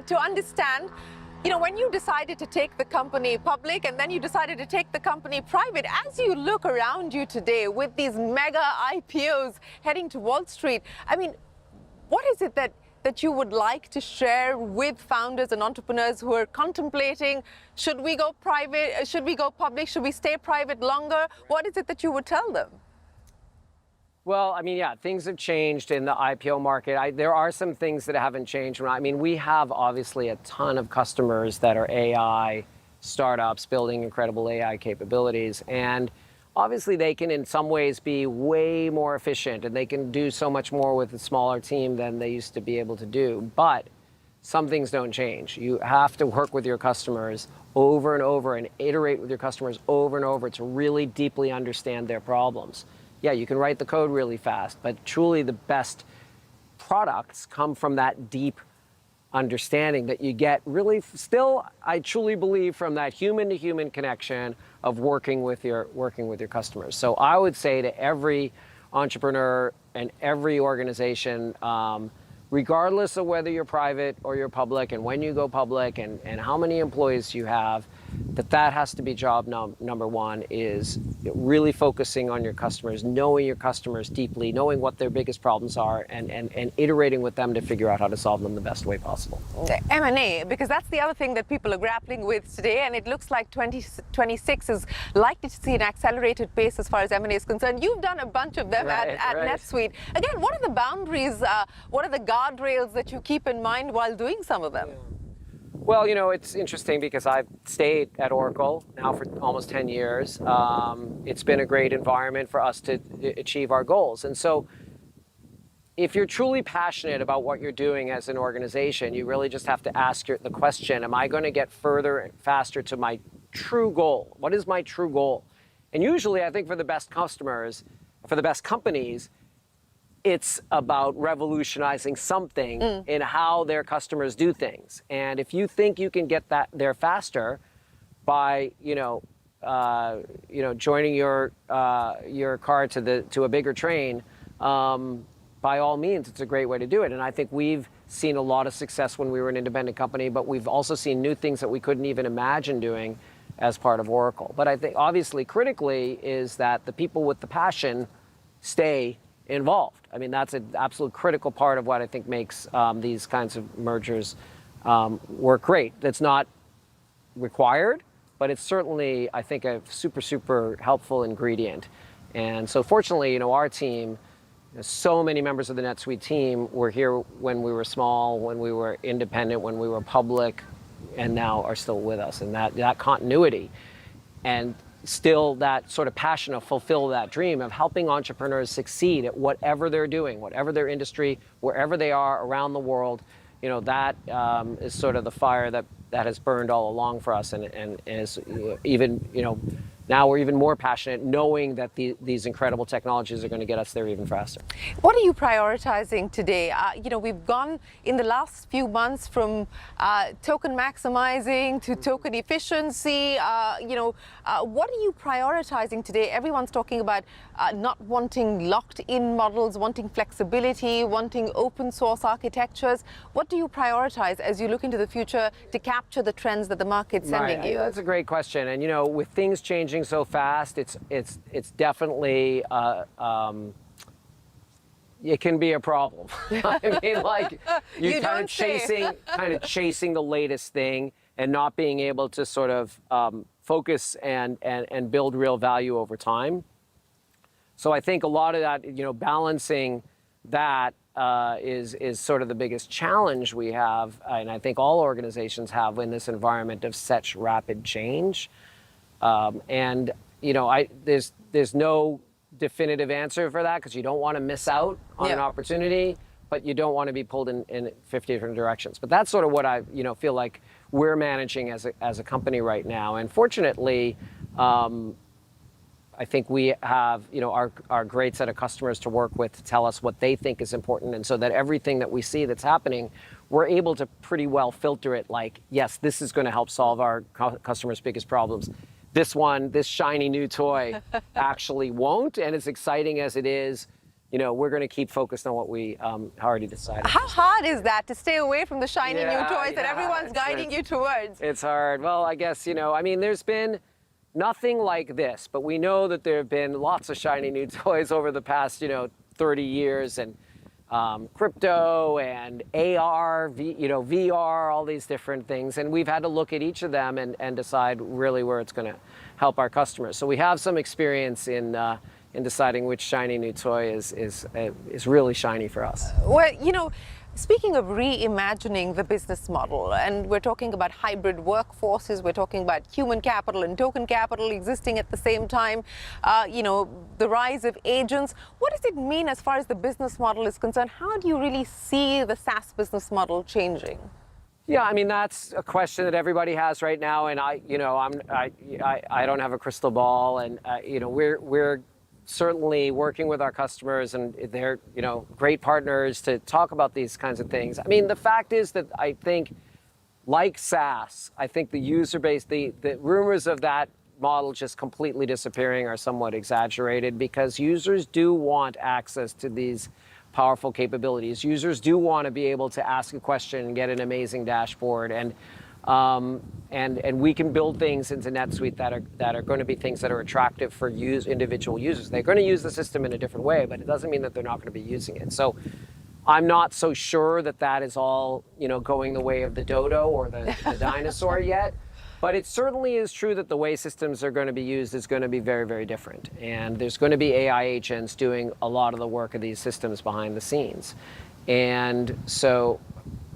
to understand, you know, when you decided to take the company public and then you decided to take the company private, as you look around you today with these mega IPOs heading to Wall Street, I mean, what is it that you would like to share with founders and entrepreneurs who are contemplating, should we go private, should we go public, should we stay private longer? What is it that you would tell them? Well, I mean, yeah, things have changed in the IPO market. There are some things that haven't changed. I mean, we have obviously a ton of customers that are AI startups building incredible AI capabilities. And obviously, they can in some ways be way more efficient and they can do so much more with a smaller team than they used to be able to do. But some things don't change. You have to work with your customers over and over and iterate with your customers over and over to really deeply understand their problems. Yeah, you can write the code really fast, but truly the best products come from that deep understanding that you get really still, I truly believe, from that human to human connection of working with your customers. So I would say to every entrepreneur and every organization, regardless of whether you're private or you're public and when you go public and how many employees you have, that has to be job number one, is really focusing on your customers, knowing your customers deeply, knowing what their biggest problems are, and iterating with them to figure out how to solve them the best way possible. M&A, because that's the other thing that people are grappling with today, and it looks like 2026 is likely to see an accelerated pace as far as M&A is concerned. You've done a bunch of them at NetSuite. Again, what are the boundaries, what are the guardrails that you keep in mind while doing some of them? Well, you know, it's interesting because I've stayed at Oracle now for almost 10 years. It's been a great environment for us to achieve our goals. And so if you're truly passionate about what you're doing as an organization, you really just have to ask the question, am I going to get further and faster to my true goal? What is my true goal? And usually, I think for the best customers, for the best companies, it's about revolutionizing something in how their customers do things. And if you think you can get that there faster by, joining your car to a bigger train, by all means, it's a great way to do it. And I think we've seen a lot of success when we were an independent company, but we've also seen new things that we couldn't even imagine doing as part of Oracle. But I think obviously critically is that the people with the passion stay involved. I mean, that's an absolute critical part of what I think makes these kinds of mergers work great. That's not required, but it's certainly, I think, a super, super helpful ingredient. And so fortunately, our team, so many members of the NetSuite team were here when we were small, when we were independent, when we were public, and now are still with us. And that continuity and still that sort of passion to fulfill that dream of helping entrepreneurs succeed at whatever they're doing, whatever their industry, wherever they are around the world, that is sort of the fire that has burned all along for us, and is even, now we're even more passionate knowing that these incredible technologies are going to get us there even faster. What are you prioritizing today? We've gone in the last few months from token maximizing to token efficiency. What are you prioritizing today? Everyone's talking about not wanting locked-in models, wanting flexibility, wanting open source architectures. What do you prioritize as you look into the future to capture the trends that the market's sending you? That's a great question. And with things changing so fast, it's definitely it can be a problem. I mean, like you're kind of chasing the latest thing and not being able to sort of focus and build real value over time. So I think a lot of that, balancing that is sort of the biggest challenge we have, and I think all organizations have in this environment of such rapid change. And there's no definitive answer for that, because you don't want to miss out on an opportunity, but you don't want to be pulled in 50 different directions. But that's sort of what I feel like we're managing as a company right now. And fortunately, I think we have our great set of customers to work with to tell us what they think is important, and so that everything that we see that's happening, we're able to pretty well filter it like, yes, this is going to help solve our customers' biggest problems. this one, this shiny new toy, actually won't. And as exciting as it is, you know, we're going to keep focused on what we already decided. How hard is that to stay away from the shiny new toys that everyone's guiding you towards? It's hard. Well, I guess, you know, I mean, there's been nothing like this, but we know that there have been lots of shiny new toys over the past, you know, 30 years, and crypto and AR, VR, all these different things. And we've had to look at each of them and decide really where it's going to help our customers. So we have some experience in deciding which shiny new toy is really shiny for us. Well, you know, speaking of reimagining the business model, and we're talking about hybrid workforces, we're talking about human capital and token capital existing at the same time, you know, the rise of agents. What does it mean as far as the business model is concerned? How do you really see the SaaS business model changing? Yeah, I mean, that's a question that everybody has right now, and I don't have a crystal ball, and you know, we're certainly working with our customers, and they're, you know, great partners to talk about these kinds of things. I mean, the fact is that I think, like SaaS, I think the user base, the rumors of that model just completely disappearing are somewhat exaggerated, because users do want access to these powerful capabilities. Users do want to be able to ask a question and get an amazing dashboard, and we can build things into NetSuite that are going to be things that are attractive for individual users. They're going to use the system in a different way, but it doesn't mean that they're not going to be using it. So I'm not so sure that that is all, you know, going the way of the dodo or the dinosaur yet. But it certainly is true that the way systems are going to be used is going to be very, very different. And there's going to be AI agents doing a lot of the work of these systems behind the scenes. And so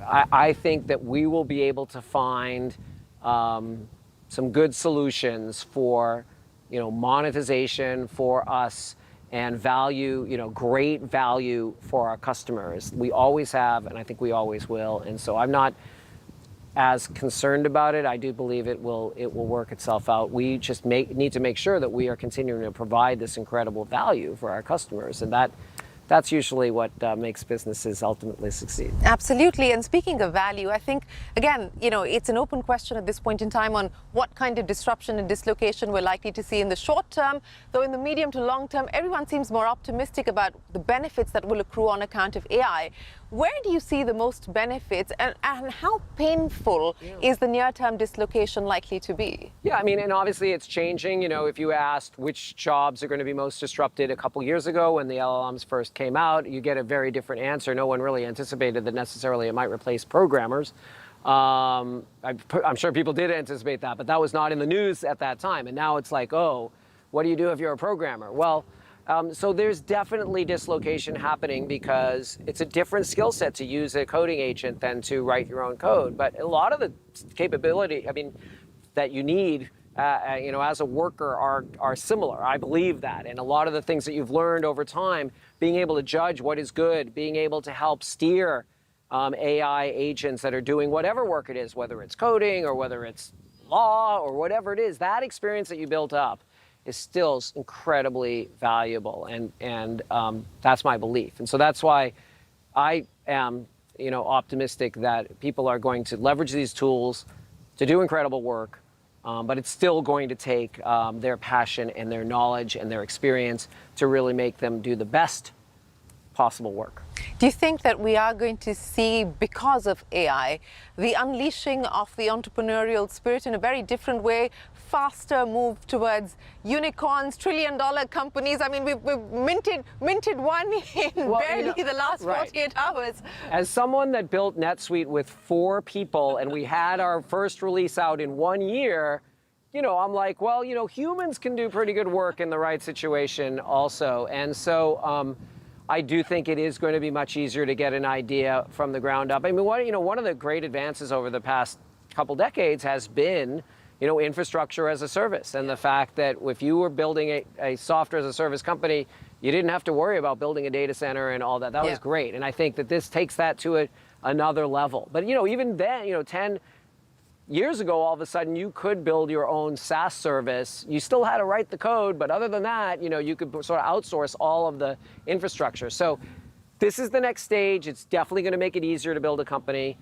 I think that we will be able to find some good solutions for, you know, monetization for us and value, you know, great value for our customers. We always have, and I think we always will. And so I'm not as concerned about it. I do believe it will work itself out. We just need to make sure that we are continuing to provide this incredible value for our customers, and that's usually what makes businesses ultimately succeed. Absolutely. And speaking of value, I think, again, you know, it's an open question at this point in time on what kind of disruption and dislocation we're likely to see in the short term, though in the medium to long term, everyone seems more optimistic about the benefits that will accrue on account of AI. Where do you see the most benefits, and how painful is the near-term dislocation likely to be? Yeah, I mean, and obviously it's changing. You know, if you asked which jobs are going to be most disrupted a couple years ago when the LLMs first came out, you get a very different answer. No one really anticipated that necessarily it might replace programmers. I'm sure people did anticipate that, but that was not in the news at that time. And now it's like, oh, what do you do if you're a programmer? Well, so there's definitely dislocation happening because it's a different skill set to use a coding agent than to write your own code. But a lot of the capability, I mean, that you need, you know, as a worker are similar. I believe that. And a lot of the things that you've learned over time, being able to judge what is good, being able to help steer AI agents that are doing whatever work it is, whether it's coding or whether it's law or whatever it is, that experience that you built up is still incredibly valuable, and that's my belief. And so that's why I am, you know, optimistic that people are going to leverage these tools to do incredible work, but it's still going to take their passion and their knowledge and their experience to really make them do the best possible work. Do you think that we are going to see, because of AI, the unleashing of the entrepreneurial spirit in a very different way, faster move towards unicorns, trillion-dollar companies? I mean, we've minted one in barely the last 48 hours. As someone that built NetSuite with 4 people and we had our first release out in 1 year, you know, I'm like, well, you know, humans can do pretty good work in the right situation also. And so I do think it is going to be much easier to get an idea from the ground up. I mean, one of the great advances over the past couple decades has been, you know, infrastructure as a service, and the fact that if you were building a software as a service company, you didn't have to worry about building a data center and all that. That was great. And I think that this takes that to another level. But, you know, even then, you know, 10 years ago, all of a sudden, you could build your own SaaS service. You still had to write the code, but other than that, you know, you could sort of outsource all of the infrastructure. So this is the next stage. It's definitely going to make it easier to build a company.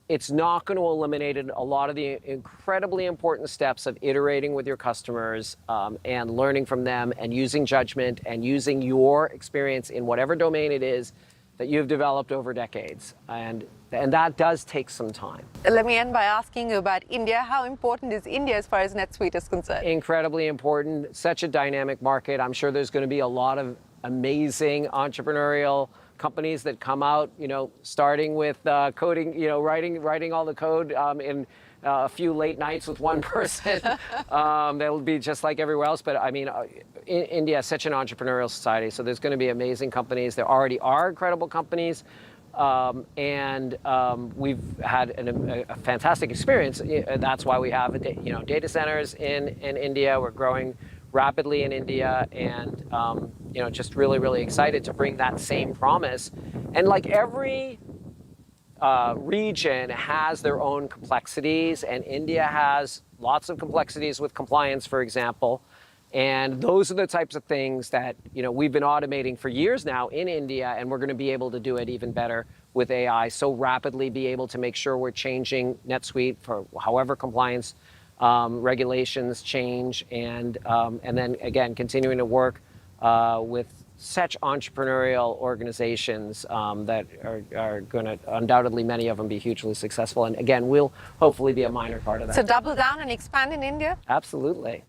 it's not going to eliminate a lot of the incredibly important steps of iterating with your customers and learning from them and using judgment and using your experience in whatever domain it is that you've developed over decades. And that does take some time. Let me end by asking you about India. How important is India as far as NetSuite is concerned? Incredibly important. Such a dynamic market. I'm sure there's going to be a lot of amazing entrepreneurial companies that come out, starting with coding, writing all the code in a few late nights with one person. That'll be just like everywhere else. But I mean, India is such an entrepreneurial society. So there's going to be amazing companies. There already are incredible companies. We've had a fantastic experience. That's why we have data centers in India. We're growing rapidly in India, and just really, really excited to bring that same promise. And like every region has their own complexities, and India has lots of complexities with compliance, for example. And those are the types of things that we've been automating for years now in India, and we're going to be able to do it even better with AI. So rapidly be able to make sure we're changing NetSuite for however compliance regulations change, and then again continuing to work with such entrepreneurial organizations that are going to undoubtedly, many of them, be hugely successful. And again, we'll hopefully be a minor part of that. So double down and expand in India? Absolutely.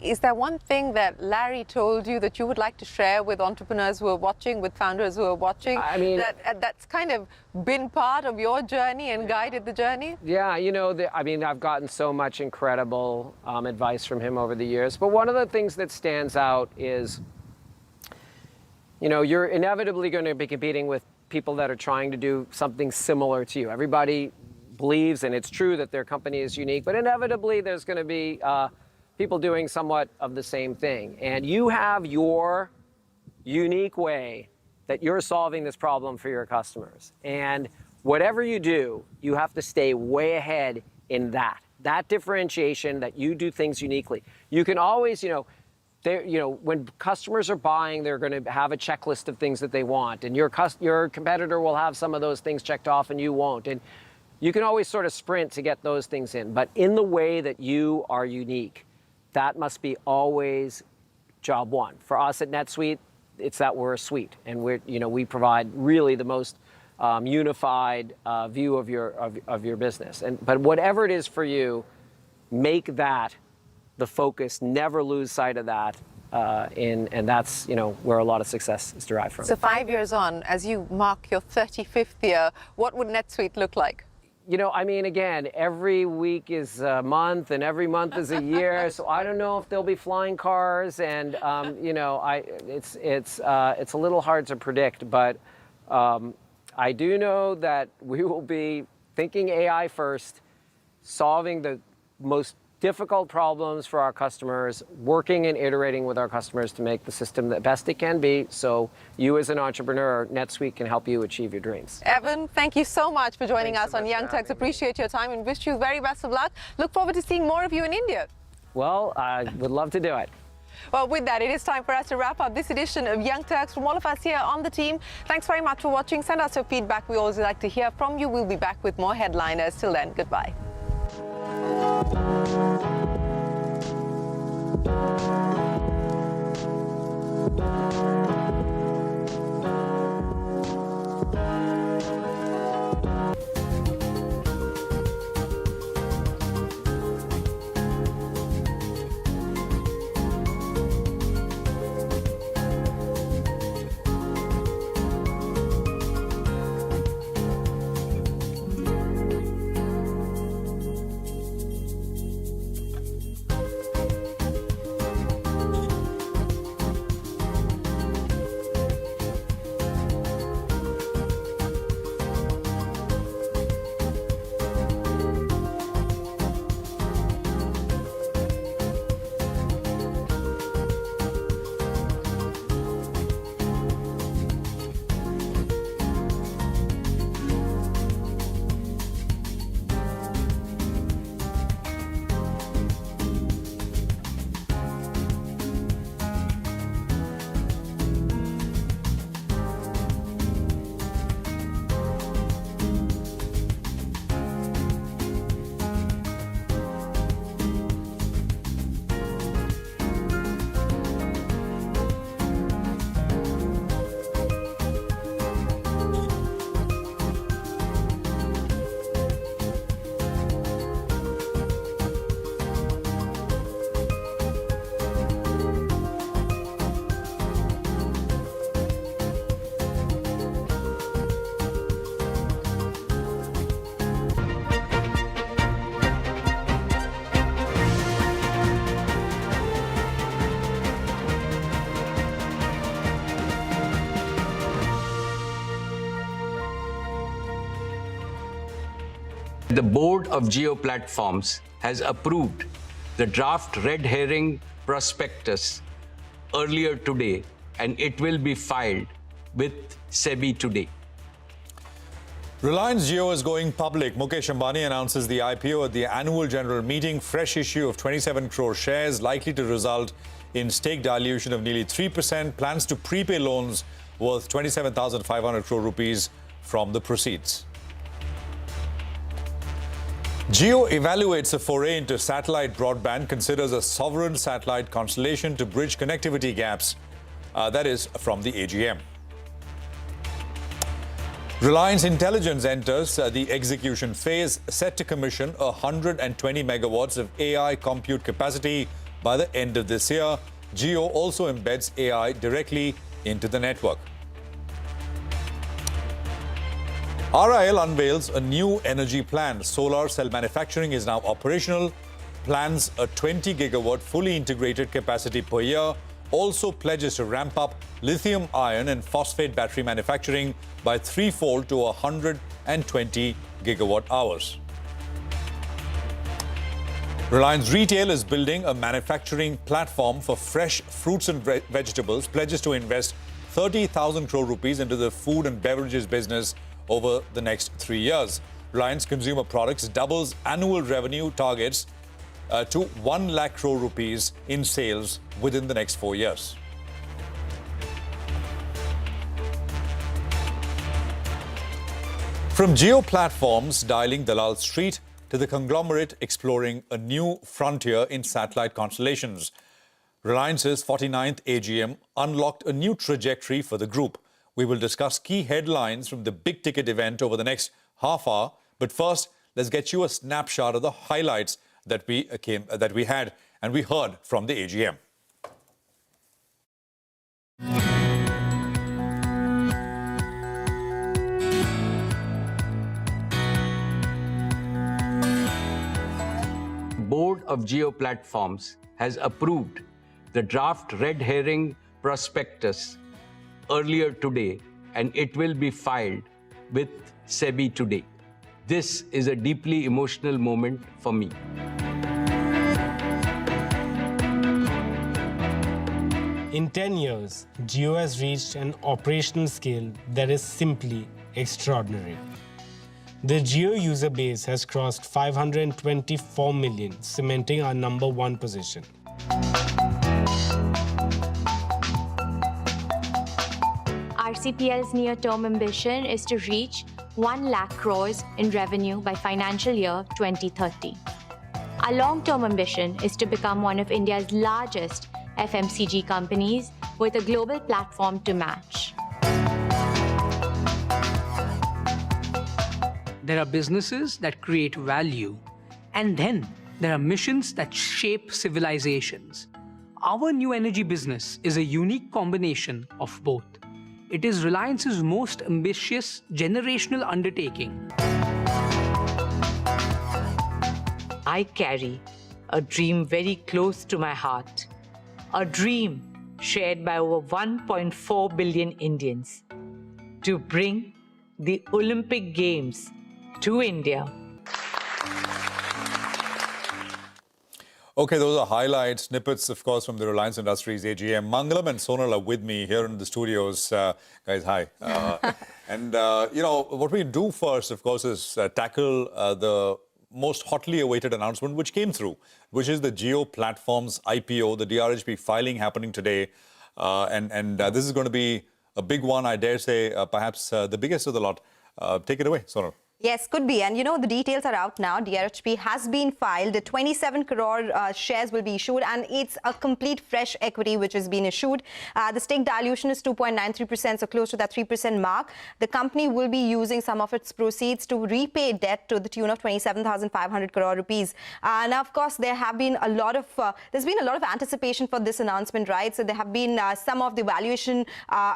Is there one thing that Larry told you that you would like to share with entrepreneurs who are watching, with founders who are watching, I mean, that's kind of been part of your journey and guided the journey? Yeah, I've gotten so much incredible advice from him over the years. But one of the things that stands out is, you're inevitably going to be competing with people that are trying to do something similar to you. Everybody believes, and it's true, that their company is unique, but inevitably there's going to be people doing somewhat of the same thing. And you have your unique way that you're solving this problem for your customers. And whatever you do, you have to stay way ahead in that differentiation, that you do things uniquely. You can always, when customers are buying, they're going to have a checklist of things that they want. And your competitor will have some of those things checked off and you won't. And you can always sort of sprint to get those things in. But in the way that you are unique, that must be always job one. For us at NetSuite, it's that we're a suite, and we provide really the most unified view of your business. But whatever it is for you, make that the focus. Never lose sight of that, and that's where a lot of success is derived from. So 5 years on, as you mark your 35th year, what would NetSuite look like? Again, every week is a month, and every month is a year. So I don't know if there'll be flying cars, and it's a little hard to predict. But I do know that we will be thinking AI first, solving the most difficult problems for our customers, working and iterating with our customers to make the system the best it can be. So you as an entrepreneur, NetSuite can help you achieve your dreams. Evan, thank you so much for joining us on Young Turks. Appreciate your time and wish you very best of luck. Look forward to seeing more of you in India. Well, I would love to do it. Well, with that, it is time for us to wrap up this edition of Young Turks. From all of us here on the team, thanks very much for watching. Send us your feedback. We always like to hear from you. We'll be back with more headliners. Till then, goodbye. The board of Geo Platforms has approved the draft red herring prospectus earlier today, and it will be filed with SEBI today. Reliance Jio is going public. Mukesh Ambani announces the IPO at the annual general meeting. Fresh issue of 27 crore shares likely to result in stake dilution of nearly 3%. Plans to prepay loans worth 27,500 crore rupees from the proceeds. Jio evaluates a foray into satellite broadband, considers a sovereign satellite constellation to bridge connectivity gaps. That is from the AGM. Reliance Intelligence enters the execution phase, set to commission 120 megawatts of AI compute capacity by the end of this year. Jio also embeds AI directly into the network. RIL unveils a new energy plan. Solar cell manufacturing is now operational. Plans a 20 gigawatt fully integrated capacity per year. Also pledges to ramp up lithium ion and phosphate battery manufacturing by threefold to 120 gigawatt hours. Reliance Retail is building a manufacturing platform for fresh fruits and vegetables, pledges to invest 30,000 crore rupees into the food and beverages business over the next 3 years. Reliance Consumer Products doubles annual revenue targets to 1 lakh crore rupees in sales within the next 4 years. From Jio Platforms dialing Dalal Street to the conglomerate exploring a new frontier in satellite constellations, Reliance's 49th AGM unlocked a new trajectory for the group. We will discuss key headlines from the big ticket event over the next half hour. But first, let's get you a snapshot of the highlights that we had and we heard from the AGM. Board of Geo Platforms has approved the draft red herring prospectus earlier today, and it will be filed with SEBI today. This is a deeply emotional moment for me. In 10 years, Jio has reached an operational scale that is simply extraordinary. The Jio user base has crossed 524 million, cementing our #1 position. RCPL's near-term ambition is to reach 1 lakh crores in revenue by financial year 2030. Our long-term ambition is to become one of India's largest FMCG companies with a global platform to match. There are businesses that create value, and then there are missions that shape civilizations. Our new energy business is a unique combination of both. It is Reliance's most ambitious generational undertaking. I carry a dream very close to my heart, a dream shared by over 1.4 billion Indians, to bring the Olympic Games to India. Okay, those are highlights, snippets, of course, from the Reliance Industries AGM. Mangalam and Sonal are with me here in the studios. Guys, hi. What we do first, of course, is tackle the most hotly awaited announcement which came through, which is the Jio Platforms IPO, the DRHP filing happening today. This is going to be a big one, I dare say, perhaps the biggest of the lot. Take it away, Sonal. Yes, could be. And the details are out now. DRHP has been filed. 27 crore shares will be issued, and it's a complete fresh equity which has been issued. The stake dilution is 2.93%, so close to that 3% mark. The company will be using some of its proceeds to repay debt to the tune of 27,500 crore rupees. Now, of course, there's been a lot of anticipation for this announcement, right? So there have been some of the valuation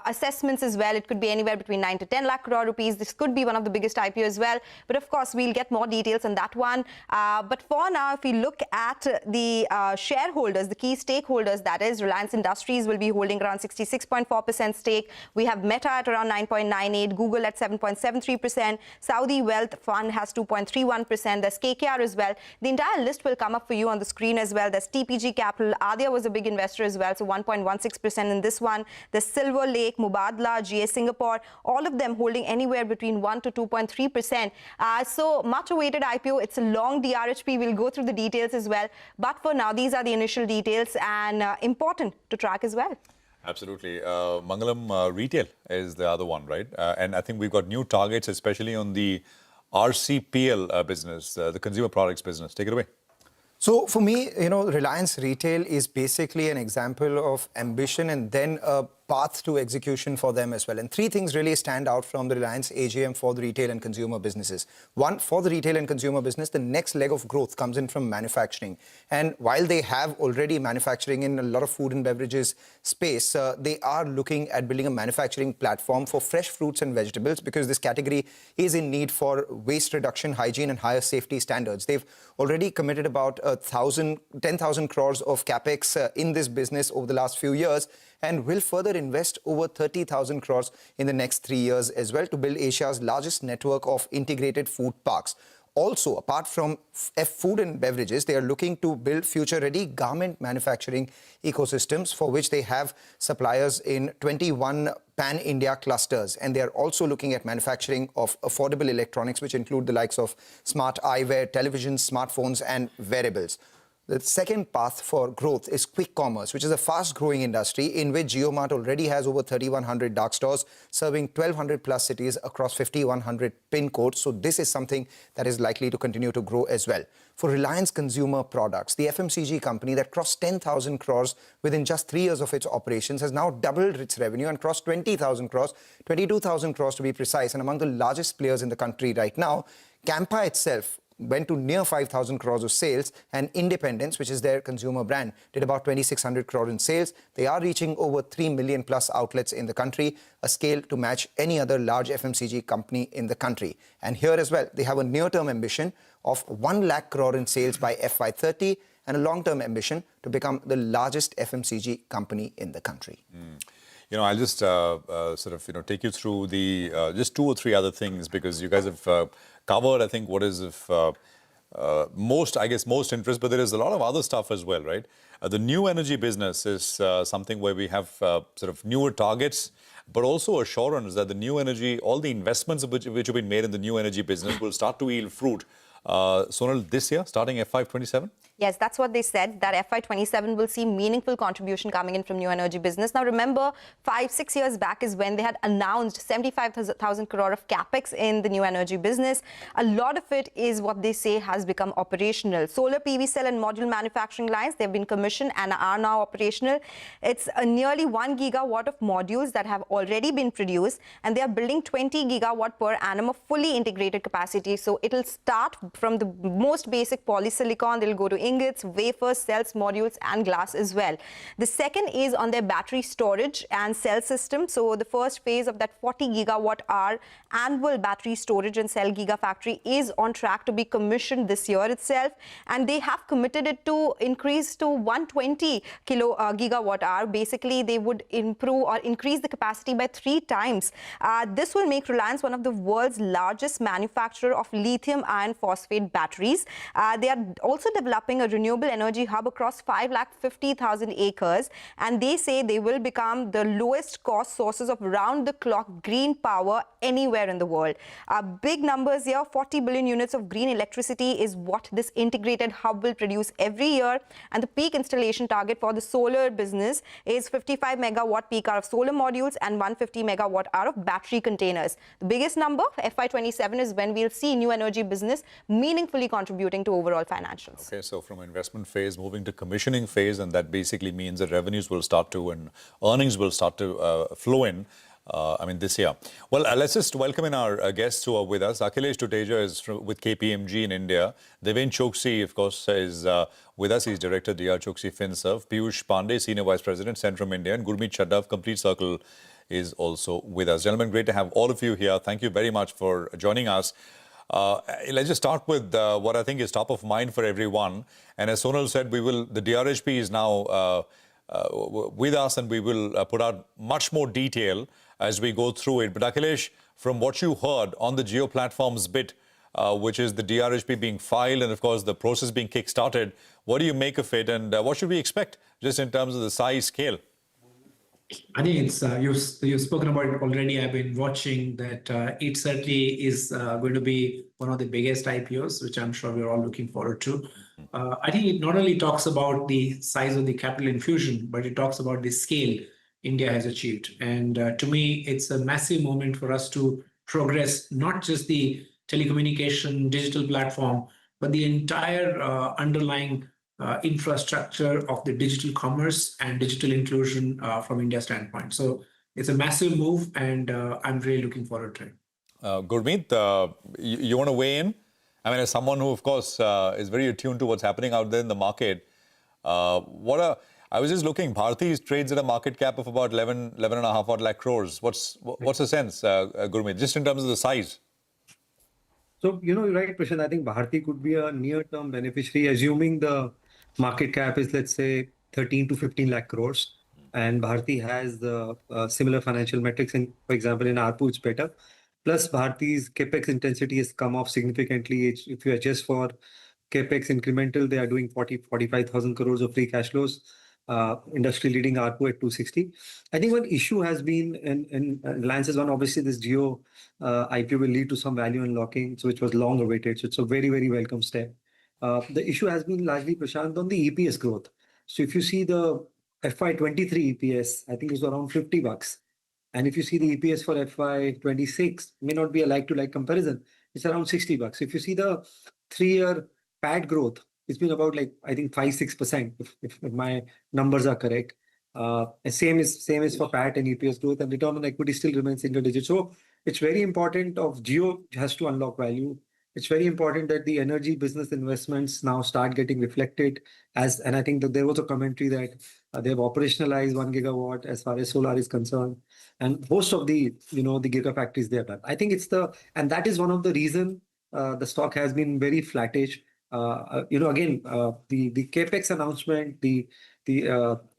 assessments as well. It could be anywhere between 9 to 10 lakh crore rupees. This could be one of the biggest IPO as well. well. But of course, we'll get more details on that one. But for now, if we look at the shareholders, the key stakeholders, that is Reliance Industries will be holding around 66.4% stake. We have Meta at around 9.98%, Google at 7.73%, Saudi Wealth Fund has 2.31%, there's KKR as well. The entire list will come up for you on the screen as well. There's TPG Capital, Adya was a big investor as well, so 1.16% in this one. There's Silver Lake, Mubadala, GA Singapore, all of them holding anywhere between 1 to 2.3%. So much awaited IPO. It's a long DRHP. We'll go through the details as well. But for now, these are the initial details and important to track as well. Absolutely. Mangalam, retail is the other one, right? And I think we've got new targets, especially on the RCPL business, the consumer products business. Take it away. So for me, Reliance Retail is basically an example of ambition and then a path to execution for them as well. And three things really stand out from the Reliance AGM for the retail and consumer businesses. One, for the retail and consumer business, the next leg of growth comes in from manufacturing. And while they have already manufacturing in a lot of food and beverages space, they are looking at building a manufacturing platform for fresh fruits and vegetables because this category is in need for waste reduction, hygiene and higher safety standards. They've already committed about 10,000 crores of capex in this business over the last few years, and will further invest over 30,000 crores in the next 3 years as well to build Asia's largest network of integrated food parks. Also, apart from food and beverages, they are looking to build future-ready garment manufacturing ecosystems for which they have suppliers in 21 pan-India clusters. And they are also looking at manufacturing of affordable electronics, which include the likes of smart eyewear, televisions, smartphones, and wearables. The second path for growth is quick commerce, which is a fast-growing industry in which JioMart already has over 3,100 dark stores, serving 1,200 plus cities across 5,100 pin codes. So this is something that is likely to continue to grow as well. For Reliance Consumer Products, the FMCG company that crossed 10,000 crores within just 3 years of its operations has now doubled its revenue and crossed 20,000 crores, 22,000 crores to be precise, and among the largest players in the country right now. Campa itself went to near 5,000 crores of sales, and Independence, which is their consumer brand, did about 2,600 crores in sales. They are reaching over 3 million plus outlets in the country, a scale to match any other large FMCG company in the country. And here as well, they have a near-term ambition of 1 lakh crore in sales by FY30 and a long-term ambition to become the largest FMCG company in the country. I'll just take you through the just 2 or 3 other things because you guys have covered, I think, what is of most interest, but there is a lot of other stuff as well, right? The new energy business is something where we have sort of newer targets, but also assurance that the new energy, all the investments which have been made in the new energy business will start to yield fruit. Sonal, this year, starting FY27? Yes, that's what they said, that FY27 will see meaningful contribution coming in from new energy business. Now, remember, 5-6 years back is when they had announced 75,000 crore of capex in the new energy business. A lot of it is what they say has become operational. Solar PV cell and module manufacturing lines, they've been commissioned and are now operational. It's nearly 1 gigawatt of modules that have already been produced, and they are building 20 gigawatt per annum of fully integrated capacity. So it'll start from the most basic polysilicon, they'll go to ingots, wafers, cells, modules, and glass as well. The second is on their battery storage and cell system. So the first phase of that 40 gigawatt hour annual battery storage and cell gigafactory is on track to be commissioned this year itself. And they have committed it to increase to 120 gigawatt hour. Basically, they would improve or increase the capacity by 3 times. This will make Reliance one of the world's largest manufacturer of lithium iron phosphate batteries. They are also developing a renewable energy hub across 550,000 acres, and they say they will become the lowest cost sources of round-the-clock green power anywhere in the world. Big numbers here, 40 billion units of green electricity is what this integrated hub will produce every year, and the peak installation target for the solar business is 55 megawatt peak hour of solar modules and 150 megawatt hour of battery containers. The biggest number, FY27, is when we'll see new energy business meaningfully contributing to overall financials. Okay, so from investment phase moving to commissioning phase, and that basically means that revenues will start to and earnings will start to flow in. This year. Well, let's just welcome in our guests who are with us. Akhilesh Tuteja is with KPMG in India. Deven Choksi, of course, is with us. He's Director, DR Choksi FinServ. Piyush Pandey, Senior Vice President, Centrum India. And Gurmeet Chadda of Complete Circle is also with us. Gentlemen, great to have all of you here. Thank you very much for joining us. Let's just start with what I think is top of mind for everyone. And as Sonal said, the DRHP is now with us, and we will put out much more detail as we go through it. But Akhilesh, from what you heard on the Geo Platforms bit, which is the DRHP being filed and, of course, the process being kick-started, what do you make of it, and what should we expect just in terms of the size, scale? I think it's you've spoken about it already. I've been watching that. It certainly is going to be one of the biggest IPOs, which I'm sure we're all looking forward to. I think it not only talks about the size of the capital infusion, but it talks about the scale India has achieved. And to me, it's a massive moment for us to progress not just the telecommunication digital platform, but the entire underlying infrastructure of the digital commerce and digital inclusion from India's standpoint. So it's a massive move, and I'm really looking forward to it. Gurmeet, you want to weigh in? I mean, as someone who, of course, is very attuned to what's happening out there in the market, I was just looking, Bharti trades at a market cap of about 11.5 odd lakh crores. What's the sense, Gurmeet, just in terms of the size? So, you're right, Prashant. I think Bharti could be a near-term beneficiary, assuming the market cap is, let's say, 13 to 15 lakh crores. And Bharti has the similar financial metrics. And for example, in ARPU, it's better. Plus, Bharti's capex intensity has come off significantly. If you adjust for capex incremental, they are doing 45,000 crores of free cash flows. Industry-leading ARPU at 260. I think one issue has been, in Reliance's one, obviously this Geo IPO will lead to some value unlocking, which was long awaited. So it's a very, very welcome step. The issue has been largely, Prashant, on the EPS growth. So if you see the FY23 EPS, I think it's around $50. And if you see the EPS for FY26, may not be a like-to-like comparison, it's around $60. If you see the 3-year PAT growth, it's been about I think 5-6%, if my numbers are correct. Same is for PAT and EPS growth, and return on equity still remains single digit. So it's very important of Geo has to unlock value. It's very important that the energy business investments now start getting reflected and I think that there was a commentary that they've operationalized 1 gigawatt as far as solar is concerned, and most of the the gigafactories they have done. I think and that is one of the reason the stock has been very flattish. Again, the capex announcement,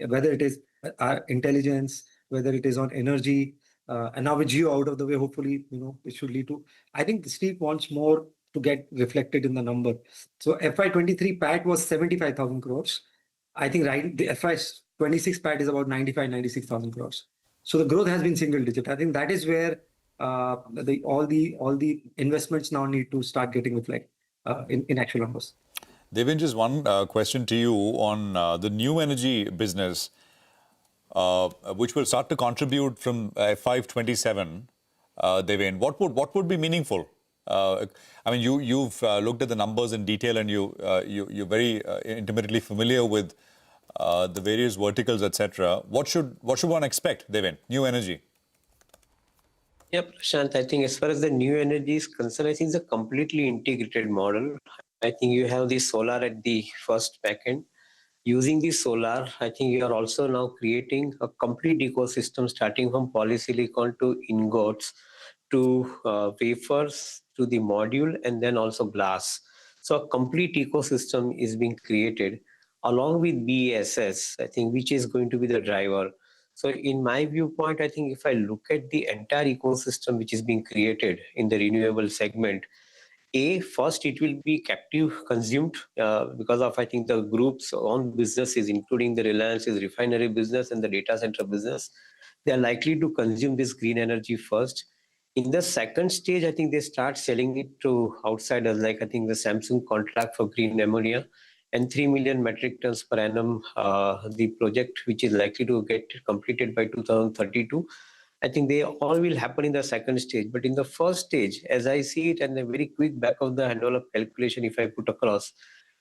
whether it is intelligence, whether it is on energy, and now with Geo out of the way, hopefully, it should lead to. I think the street wants more to get reflected in the number. So FY23 PAT was 75,000 crores. I think the FY26 PAT is about 96,000 crores. So the growth has been single digit. I think that is where all the investments now need to start getting reflected in actual numbers. Devin, just one question to you on the new energy business, which will start to contribute from FY27. Devin, what would be meaningful? I mean, you've looked at the numbers in detail, and you're very intimately familiar with the various verticals, etc. What should one expect, Devin? New energy. Yeah, Prashant, I think as far as the new energy is concerned, I think it's a completely integrated model. I think you have the solar at the first backend. Using the solar, I think you are also now creating a complete ecosystem starting from polysilicon to ingots to wafers to the module and then also glass. So a complete ecosystem is being created along with BESS, I think, which is going to be the driver. So in my viewpoint, I think if I look at the entire ecosystem which is being created in the renewable segment, first it will be captive consumed because of, I think, the group's own businesses, including the Reliance's refinery business and the data center business. They are likely to consume this green energy first. In the second stage, I think they start selling it to outsiders, like I think the Samsung contract for green ammonia and 3 million metric tons per annum, the project which is likely to get completed by 2032. I think they all will happen in the second stage. But in the first stage, as I see it, and a very quick back of the envelope calculation, if I put across,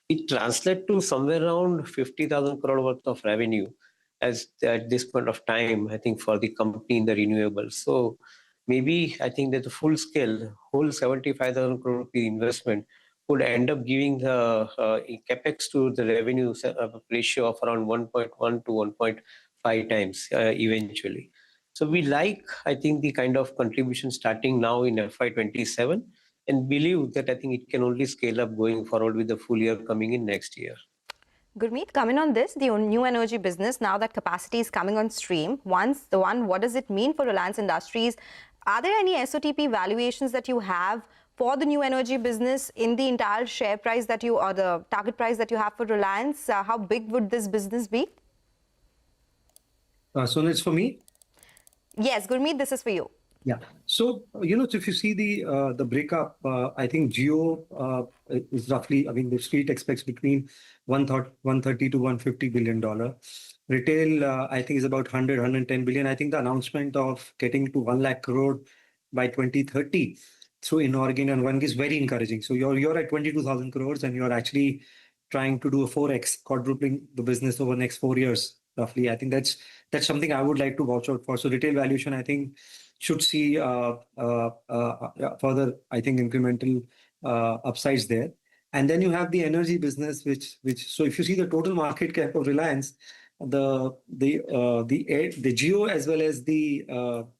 it translates to somewhere around 50,000 crore worth of revenue as at this point of time, I think, for the company in the renewables. So maybe I think that the full scale, whole 75,000 crore rupee investment would end up giving the capex to the revenue ratio of around 1.1 to 1.5 times eventually. So we like, I think, the kind of contribution starting now in FY27. and believe that I think it can only scale up going forward with the full year coming in next year. Gurmeet, coming on this, the new energy business, now that capacity is coming on stream, what does it mean for Reliance Industries? Are there any SOTP valuations that you have for the new energy business in the entire share price that you, or the target price that you have for Reliance? How big would this business be? So it's for me? Yes, Gurmeet, this is for you. Yeah. So, if you see the breakup, I think Geo is roughly, I mean, the street expects between 130 to $150 billion. Retail, I think, is about 110 billion. I think the announcement of getting to 1 lakh crore by 2030 through inorganic and one is very encouraging. So you're at 22,000 crores and you're actually trying to do a 4x, quadrupling the business over the next 4 years, roughly. I think that's something I would like to watch out for. So retail valuation, I think, should see further, I think, incremental upsides there. And then you have the energy business, which so if you see the total market cap of Reliance, the Geo as well as the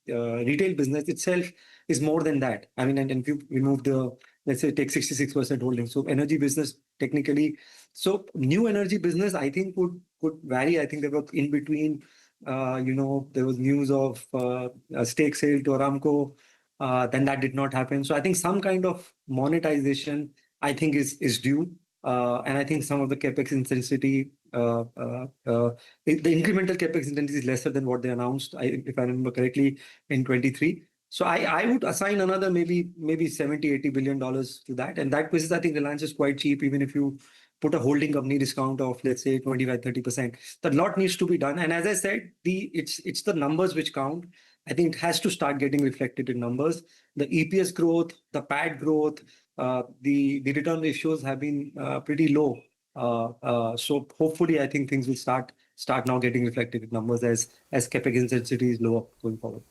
retail business itself is more than that. I mean, and if you remove the, let's say, take 66% holding. So energy business technically, so new energy business, I think could vary. I think they were in between. There was news of a stake sale to Aramco. Then that did not happen. So I think some kind of monetization, I think, is due. And I think some of the capex intensity, the incremental capex intensity is lesser than what they announced, if I remember correctly, in 23. So I would assign another maybe $70-80 billion to that. And that basis, I think Reliance is quite cheap, even if you put a holding company discount of, let's say, 25-30%. That lot needs to be done. And as I said, it's the numbers which count. I think it has to start getting reflected in numbers. The EPS growth, the PAT growth, the return ratios have been pretty low. So hopefully, I think things will start now getting reflected in numbers as capex intensity is lower going forward.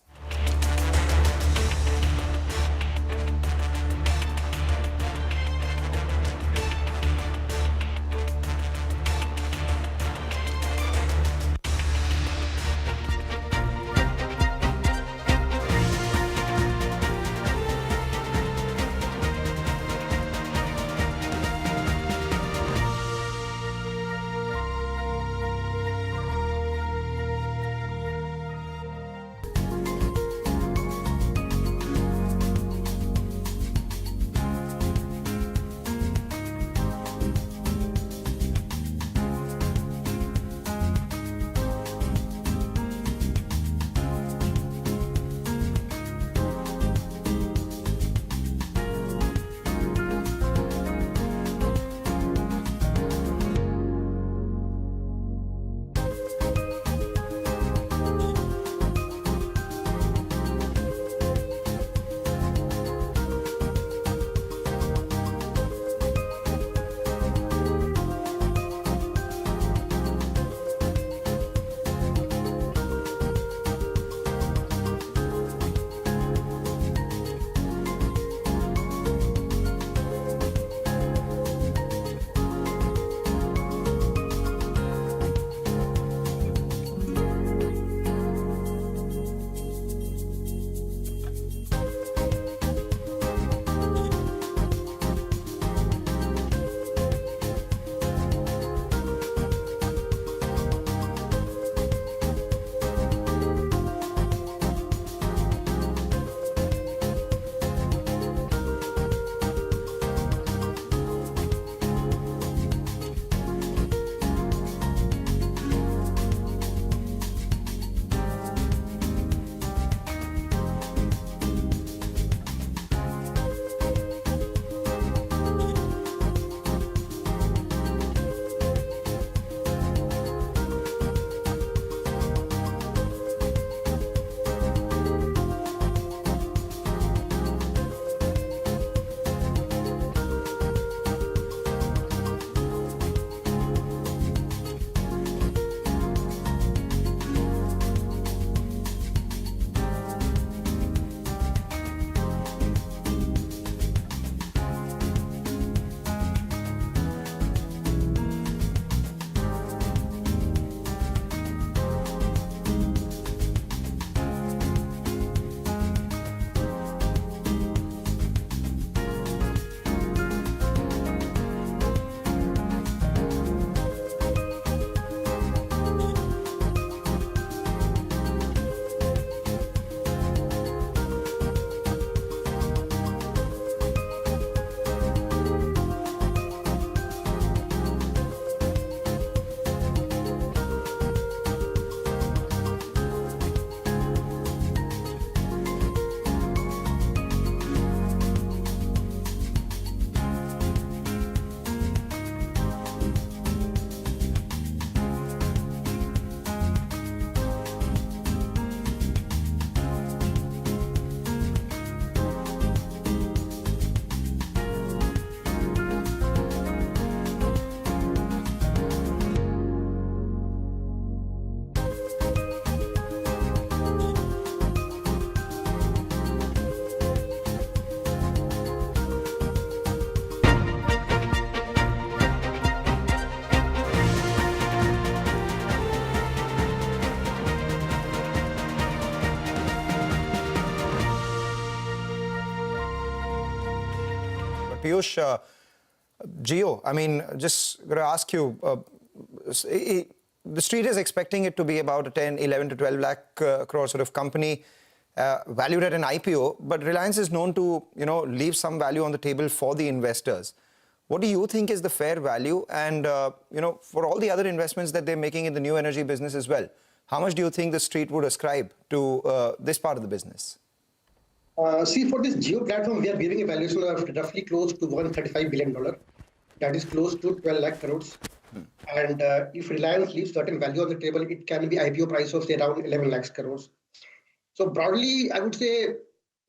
Piyush, Jio, I mean, just going to ask you, the street is expecting it to be about a 11 to 12 lakh crore sort of company, valued at an IPO, but Reliance is known to, leave some value on the table for the investors. What do you think is the fair value? And, for all the other investments that they're making in the new energy business as well, how much do you think the street would ascribe to this part of the business? See, for this Jio platform, we are giving a valuation of roughly close to $135 billion. That is close to 12 lakh crores. And if Reliance leaves certain value on the table, it can be IPO price of say around 11 lakhs crores. So broadly, I would say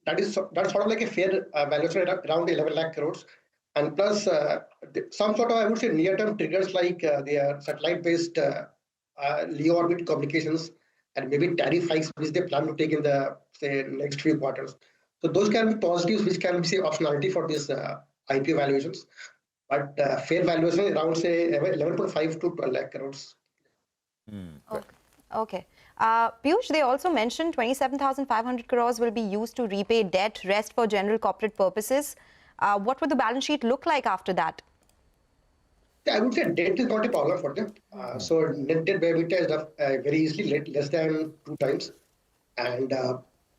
that's sort of like a fair valuation around 11 lakh crores. And plus some sort of, I would say, near-term triggers like their satellite-based LEO orbit communications and maybe tariff hikes which they plan to take in the say next few quarters. So those can be positives which can be say optionality for these IPO valuations. But fair valuation around say 11.5 to 12 lakh crores. Okay. Piyush, they also mentioned 27,500 crores will be used to repay debt, rest for general corporate purposes. What would the balance sheet look like after that? I would say debt is not a problem for them. So net debt by EBITDA is very easily less than 2 times. And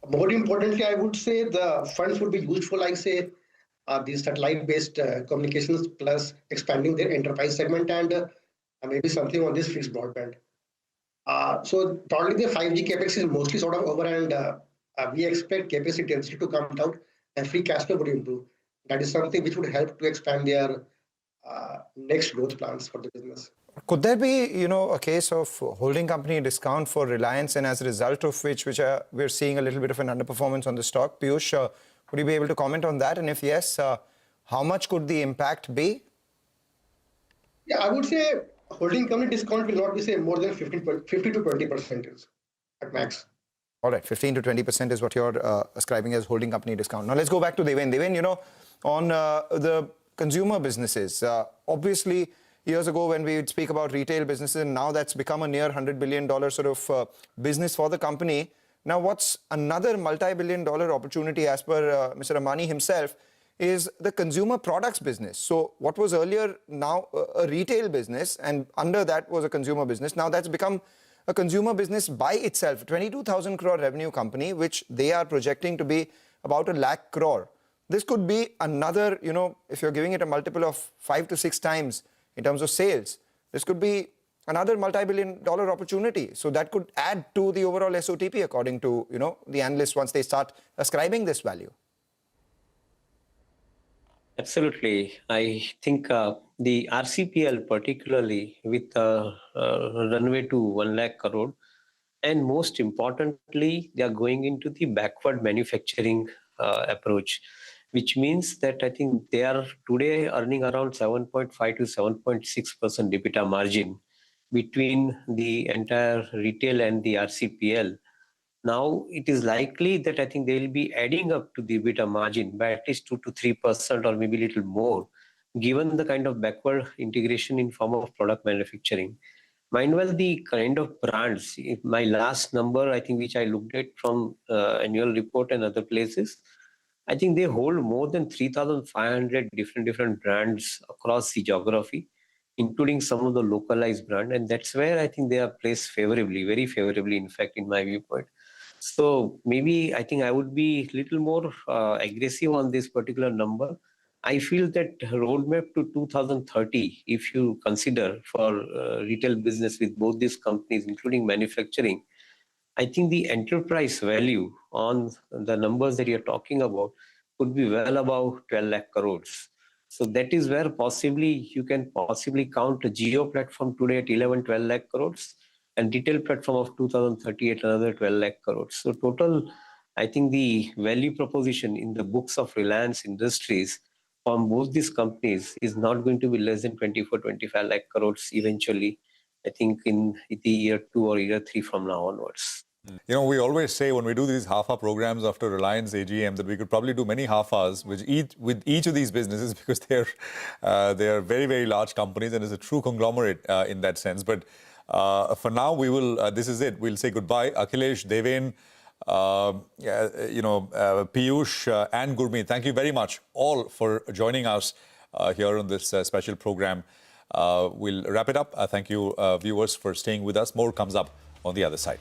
more importantly, I would say the funds would be used for like say these satellite-based communications plus expanding their enterprise segment and maybe something on this fixed broadband. So probably the 5G capex is mostly sort of over and we expect capex intensity to come down and free cash flow would improve. That is something which would help to expand their next growth plans for the business. Could there be, a case of holding company discount for Reliance, and as a result of which we're seeing a little bit of an underperformance on the stock? Piyush, would you be able to comment on that? And if yes, how much could the impact be? Yeah, I would say holding company discount will not be say more than 50 to 20% at max. All right, 15 to 20% is what you're ascribing as holding company discount. Now let's go back to Deven. Deven, on the consumer businesses, obviously years ago when we would speak about retail businesses, and now that's become a near $100 billion sort of business for the company. Now what's another multi-billion dollar opportunity as per Mr. Ambani himself is the consumer products business. So what was earlier now a retail business and under that was a consumer business, now that's become a consumer business by itself, 22,000 crore revenue company, which they are projecting to be about 1 lakh crore. This could be another, if you're giving it a multiple of 5 to 6 times in terms of sales, this could be another multi-billion dollar opportunity. So that could add to the overall SOTP according to, the analysts once they start ascribing this value. Absolutely. I think the RCPL particularly with a runway to 1 lakh crore, and most importantly, they are going into the backward manufacturing approach, which means that I think they are today earning around 7.5 to 7.6% EBITDA margin between the entire retail and the RCPL. Now it is likely that I think they will be adding up to the EBITDA margin by at least 2 to 3% or maybe a little more, given the kind of backward integration in form of product manufacturing. Meanwhile, the kind of brands, my last number, I think, which I looked at from annual report and other places, I think they hold more than 3,500 different brands across the geography, including some of the localized brand. And that's where I think they are placed favorably, very favorably, in fact, in my viewpoint. So maybe I think I would be a little more aggressive on this particular number. I feel that roadmap to 2030, if you consider for retail business with both these companies, including manufacturing, I think the enterprise value on the numbers that you're talking about could be well above 12 lakh crores. So that is where possibly you can possibly count a Jio platform today at 11, 12 lakh crores and retail platform of 2030 at another 12 lakh crores. So total, I think the value proposition in the books of Reliance Industries from both these companies is not going to be less than 24, 25 lakh crores eventually, I think in the year 2 or year 3 from now onwards. We always say when we do these half-hour programs after Reliance AGM that we could probably do many half-hours with each of these businesses because they are very, very large companies and it's a true conglomerate in that sense. But for now, we will. This is it. We'll say goodbye. Akhilesh, Deven, Piyush and Gurmeet, thank you very much all for joining us here on this special program. We'll wrap it up. Thank you, viewers, for staying with us. More comes up on the other side.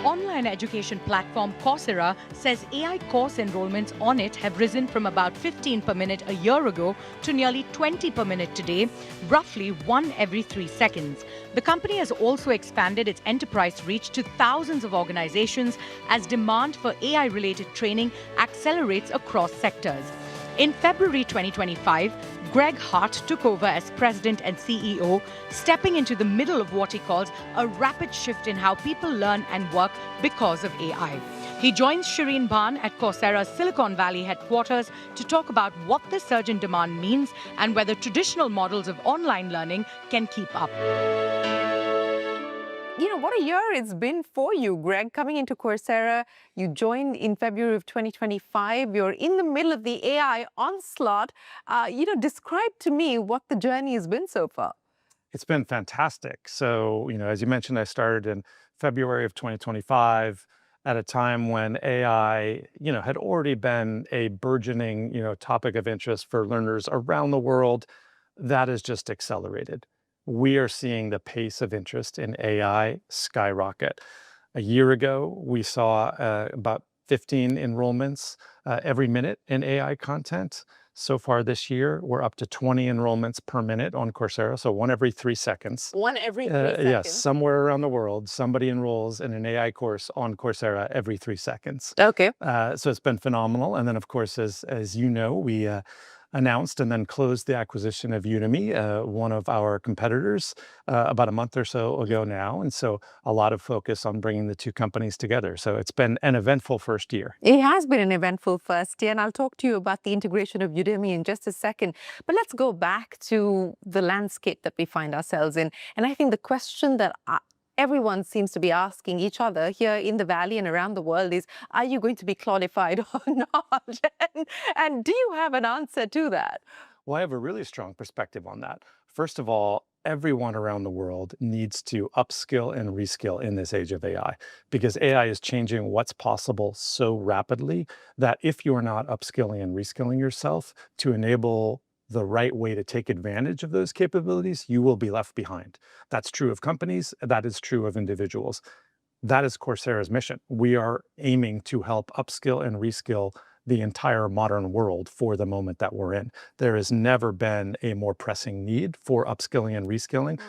Online education platform Coursera says AI course enrollments on it have risen from about 15 per minute a year ago to nearly 20 per minute today, roughly 1 every 3 seconds. The company has also expanded its enterprise reach to thousands of organizations as demand for AI-related training accelerates across sectors. In February 2025, Greg Hart took over as president and CEO, stepping into the middle of what he calls a rapid shift in how people learn and work because of AI. He joins Shireen Bhan at Coursera's Silicon Valley headquarters to talk about what this surge in demand means and whether traditional models of online learning can keep up. what a year it's been for you, Greg. Coming into Coursera, you joined in February of 2025. You're in the middle of the AI onslaught. Describe to me what the journey has been so far. It's been fantastic. So, as you mentioned, I started in February of 2025 at a time when AI, had already been a burgeoning, topic of interest for learners around the world. That has just accelerated. We are seeing the pace of interest in AI skyrocket. A year ago, we saw about 15 enrollments every minute in AI content. So far this year, we're up to 20 enrollments per minute on Coursera, so one every 3 seconds. One every 3 seconds? Yes, somewhere around the world, somebody enrolls in an AI course on Coursera every 3 seconds. Okay. So it's been phenomenal. And then, of course, as you know, we announced and then closed the acquisition of Udemy, one of our competitors, about a month or so ago now. And so a lot of focus on bringing the two companies together. So it's been an eventful first year. It has been an eventful first year, and I'll talk to you about the integration of Udemy in just a second. But let's go back to the landscape that we find ourselves in. And I think the question that everyone seems to be asking each other here in the Valley and around the world is, are you going to be cloudified or not? And do you have an answer to that? Well, I have a really strong perspective on that. First of all, everyone around the world needs to upskill and reskill in this age of AI, because AI is changing what's possible so rapidly that if you're not upskilling and reskilling yourself to enable the right way to take advantage of those capabilities, you will be left behind. That's true of companies, that is true of individuals. That is Coursera's mission. We are aiming to help upskill and reskill the entire modern world for the moment that we're in. There has never been a more pressing need for upskilling and reskilling,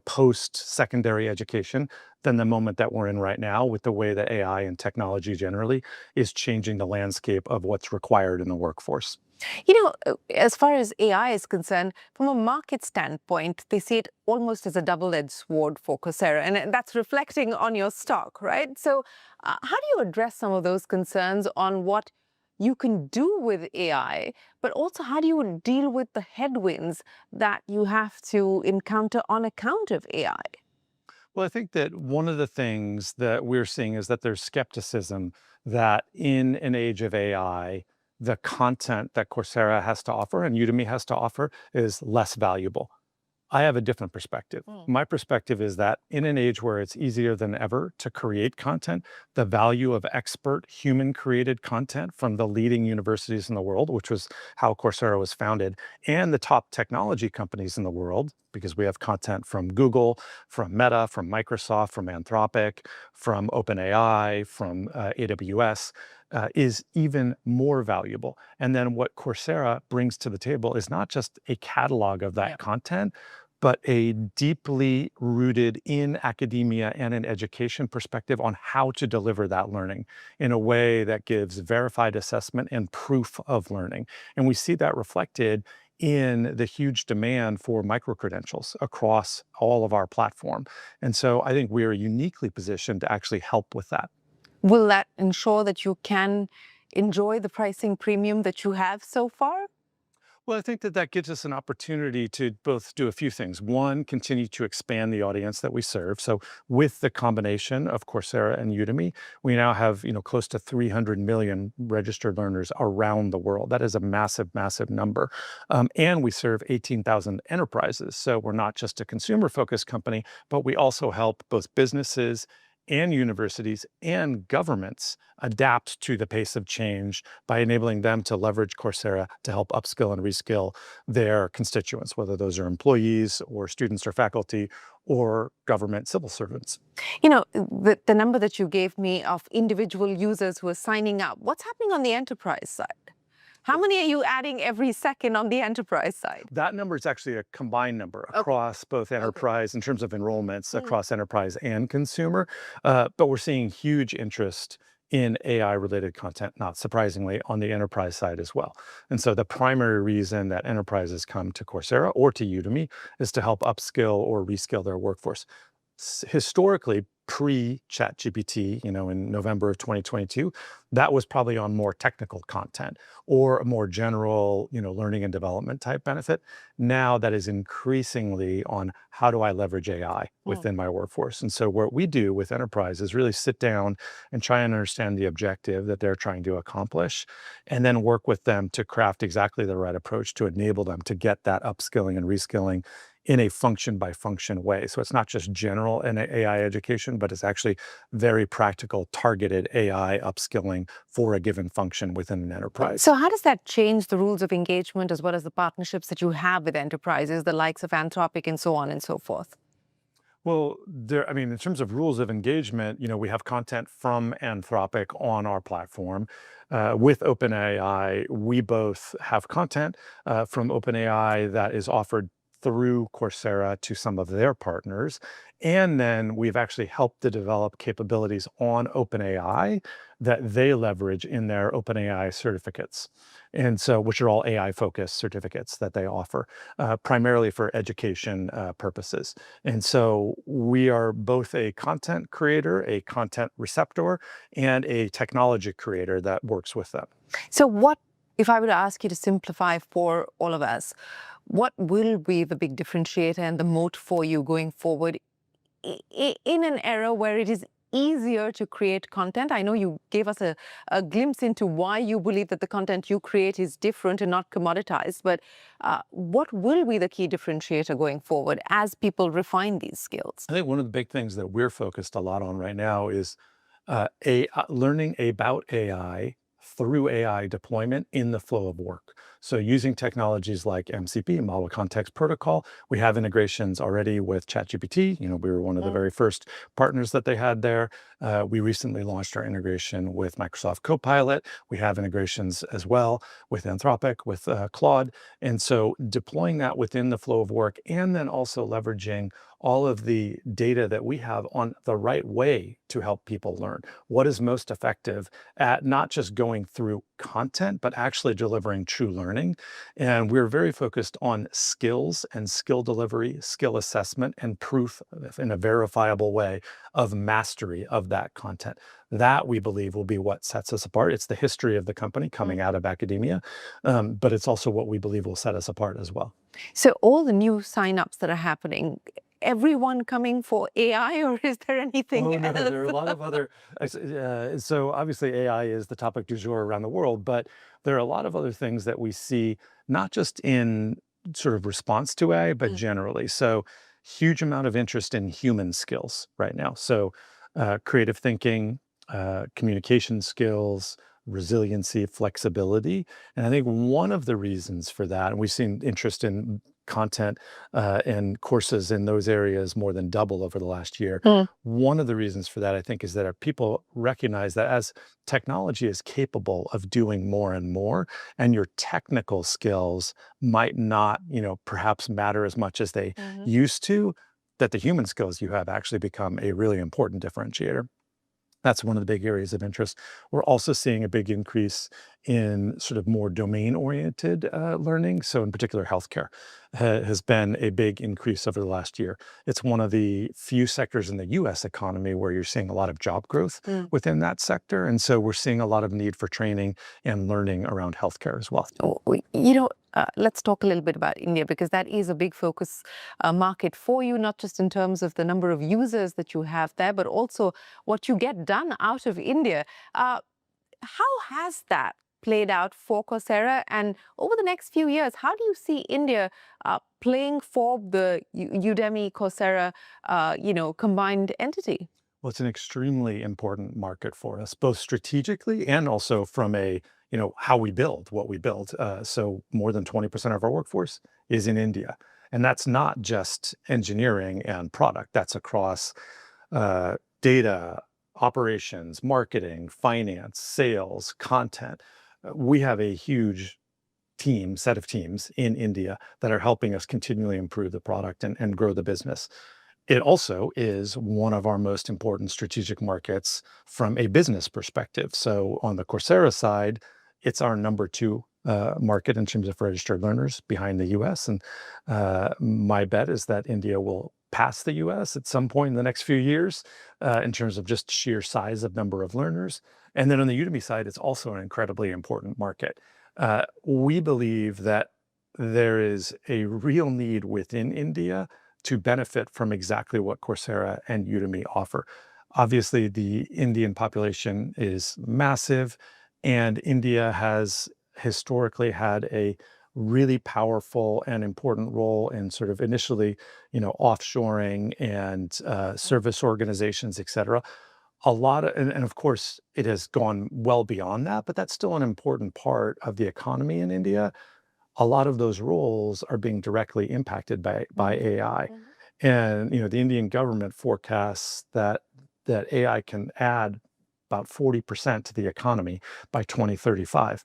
post-secondary education than the moment that we're in right now, with the way that AI and technology generally is changing the landscape of what's required in the workforce. As far as AI is concerned, from a market standpoint, they see it almost as a double-edged sword for Coursera, and that's reflecting on your stock, right? So how do you address some of those concerns on what you can do with AI, but also how do you deal with the headwinds that you have to encounter on account of AI? Well, I think that one of the things that we're seeing is that there's skepticism that in an age of AI, the content that Coursera has to offer and Udemy has to offer is less valuable. I have a different perspective. My perspective is that in an age where it's easier than ever to create content, the value of expert human-created content from the leading universities in the world, which was how Coursera was founded, and the top technology companies in the world, because we have content from Google, from Meta, from Microsoft, from Anthropic, from OpenAI, from AWS, is even more valuable. And then what Coursera brings to the table is not just a catalog of that content, but a deeply rooted in academia and an education perspective on how to deliver that learning in a way that gives verified assessment and proof of learning. And we see that reflected in the huge demand for micro-credentials across all of our platform. And so I think we are uniquely positioned to actually help with that. Will that ensure that you can enjoy the pricing premium that you have so far? Well, I think that that gives us an opportunity to both do a few things. One, continue to expand the audience that we serve. So with the combination of Coursera and Udemy, we now have close to 300 million registered learners around the world. That is a massive, massive number. And we serve 18,000 enterprises. So we're not just a consumer-focused company, but we also help both businesses and universities and governments adapt to the pace of change by enabling them to leverage Coursera to help upskill and reskill their constituents, whether those are employees or students or faculty or government civil servants. The number that you gave me of individual users who are signing up, what's happening on the enterprise side? How many are you adding every second on the enterprise side? That number is actually a combined number across both enterprise in terms of enrollments across enterprise and consumer. But we're seeing huge interest in AI-related content, not surprisingly, on the enterprise side as well. And so the primary reason that enterprises come to Coursera or to Udemy is to help upskill or reskill their workforce. Historically, pre-ChatGPT, in November of 2022, that was probably on more technical content or a more general, learning and development type benefit. Now that is increasingly on how do I leverage AI within my workforce. And so what we do with enterprise is really sit down and try and understand the objective that they're trying to accomplish, and then work with them to craft exactly the right approach to enable them to get that upskilling and reskilling in a function by function way. So it's not just general AI education, but it's actually very practical, targeted AI upskilling for a given function within an enterprise. So how does that change the rules of engagement as well as the partnerships that you have with enterprises, the likes of Anthropic and so on and so forth? Well, in terms of rules of engagement, we have content from Anthropic on our platform. With OpenAI, we both have content from OpenAI that is offered through Coursera to some of their partners. And then we've actually helped to develop capabilities on OpenAI that they leverage in their OpenAI certificates. And so, which are all AI-focused certificates that they offer, primarily for education purposes. And so we are both a content creator, a content receptor, and a technology creator that works with them. So if I were to ask you to simplify for all of us, what will be the big differentiator and the moat for you going forward in an era where it is easier to create content? I know you gave us a glimpse into why you believe that the content you create is different and not commoditized, but what will be the key differentiator going forward as people refine these skills? I think one of the big things that we're focused a lot on right now is learning about AI through AI deployment in the flow of work. So using technologies like MCP, Model Context Protocol, we have integrations already with ChatGPT. We were one of the very first partners that they had there. We recently launched our integration with Microsoft Copilot. We have integrations as well with Anthropic, with Claude. And so deploying that within the flow of work, and then also leveraging all of the data that we have on the right way to help people learn. What is most effective at not just going through content, but actually delivering true learning. And we're very focused on skills and skill delivery, skill assessment, and proof in a verifiable way of mastery of that content. That, we believe, will be what sets us apart. It's the history of the company coming out of academia, but it's also what we believe will set us apart as well. So all the new signups that are happening, everyone coming for AI, or is there anything else? No, there are a lot of other. So obviously AI is the topic du jour around the world, but there are a lot of other things that we see, not just in sort of response to AI, but generally. So huge amount of interest in human skills right now. So creative thinking, communication skills, resiliency, flexibility. And I think one of the reasons for that, and we've seen interest in content and courses in those areas more than double over the last year. One of the reasons for that, I think, is that our people recognize that as technology is capable of doing more and more, and your technical skills might not, perhaps matter as much as they used to, that the human skills you have actually become a really important differentiator. That's one of the big areas of interest. We're also seeing a big increase in sort of more domain-oriented learning. So in particular, healthcare has been a big increase over the last year. It's one of the few sectors in the US economy where you're seeing a lot of job growth within that sector. And so we're seeing a lot of need for training and learning around healthcare as well. Let's talk a little bit about India, because that is a big focus market for you, not just in terms of the number of users that you have there, but also what you get done out of India. How has that played out for Coursera? And over the next few years, how do you see India playing for the Udemy, Coursera, combined entity? Well, it's an extremely important market for us, both strategically and also from a how we build what we build. So more than 20% of our workforce is in India. And that's not just engineering and product. That's across data, operations, marketing, finance, sales, content. We have a huge set of teams in India that are helping us continually improve the product and grow the business. It also is one of our most important strategic markets from a business perspective. So on the Coursera side, it's our number 2 market in terms of registered learners behind the US. And my bet is that India will pass the US at some point in the next few years in terms of just sheer size of number of learners. And then on the Udemy side, it's also an incredibly important market. We believe that there is a real need within India to benefit from exactly what Coursera and Udemy offer. Obviously, the Indian population is massive, and India has historically had a really powerful and important role in sort of initially, offshoring and service organizations, et cetera. A lot of, and of course, it has gone well beyond that, but that's still an important part of the economy in India. A lot of those roles are being directly impacted by AI. And, the Indian government forecasts that AI can add about 40% to the economy by 2035.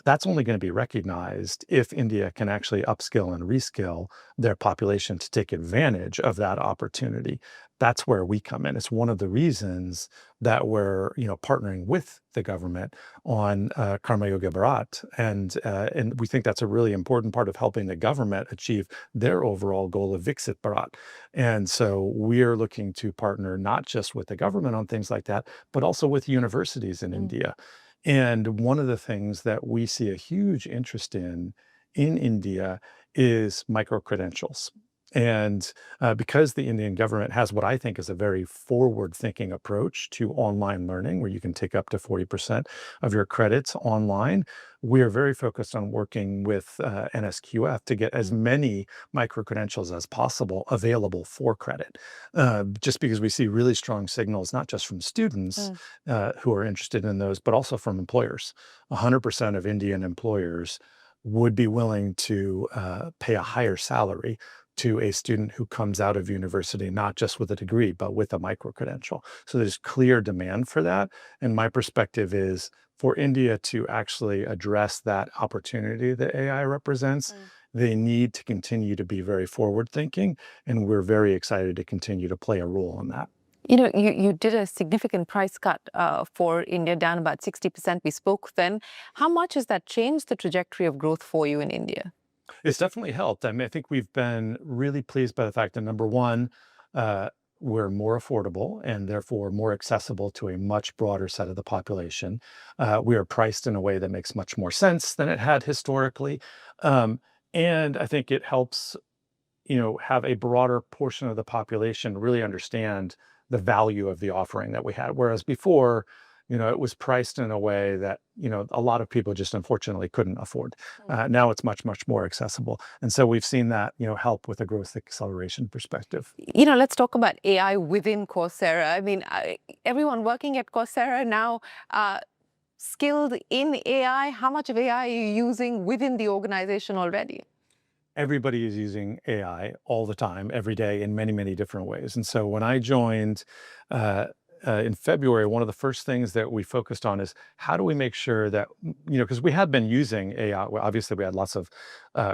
That's only going to be recognized if India can actually upskill and reskill their population to take advantage of that opportunity. That's where we come in. It's one of the reasons that we're, partnering with the government on Karma Yoga Bharat, and we think that's a really important part of helping the government achieve their overall goal of Viksit Bharat. And so we're looking to partner not just with the government on things like that, but also with universities in India. And one of the things that we see a huge interest in India is micro-credentials. And because the Indian government has what I think is a very forward-thinking approach to online learning, where you can take up to 40% of your credits online, we are very focused on working with NSQF to get as many micro-credentials as possible available for credit, just because we see really strong signals, not just from students who are interested in those, but also from employers. 100% of Indian employers would be willing to pay a higher salary to a student who comes out of university, not just with a degree, but with a micro-credential. So there's clear demand for that. And my perspective is for India to actually address that opportunity that AI represents, they need to continue to be very forward-thinking. And we're very excited to continue to play a role in that. You did a significant price cut for India, down about 60%. We spoke then. How much has that changed the trajectory of growth for you in India? It's definitely helped. I mean, I think we've been really pleased by the fact that, number one, we're more affordable and therefore more accessible to a much broader set of the population. We are priced in a way that makes much more sense than it had historically. And I think it helps, have a broader portion of the population really understand the value of the offering that we had. Whereas before, it was priced in a way that, a lot of people just unfortunately couldn't afford. Now it's much, much more accessible. And so we've seen that, help with a growth acceleration perspective. Let's talk about AI within Coursera. I mean, everyone working at Coursera now skilled in AI. How much of AI are you using within the organization already? Everybody is using AI all the time, every day, in many, many different ways. And so when I joined, in February, one of the first things that we focused on is how do we make sure that, because we had been using AI, well, obviously we had lots of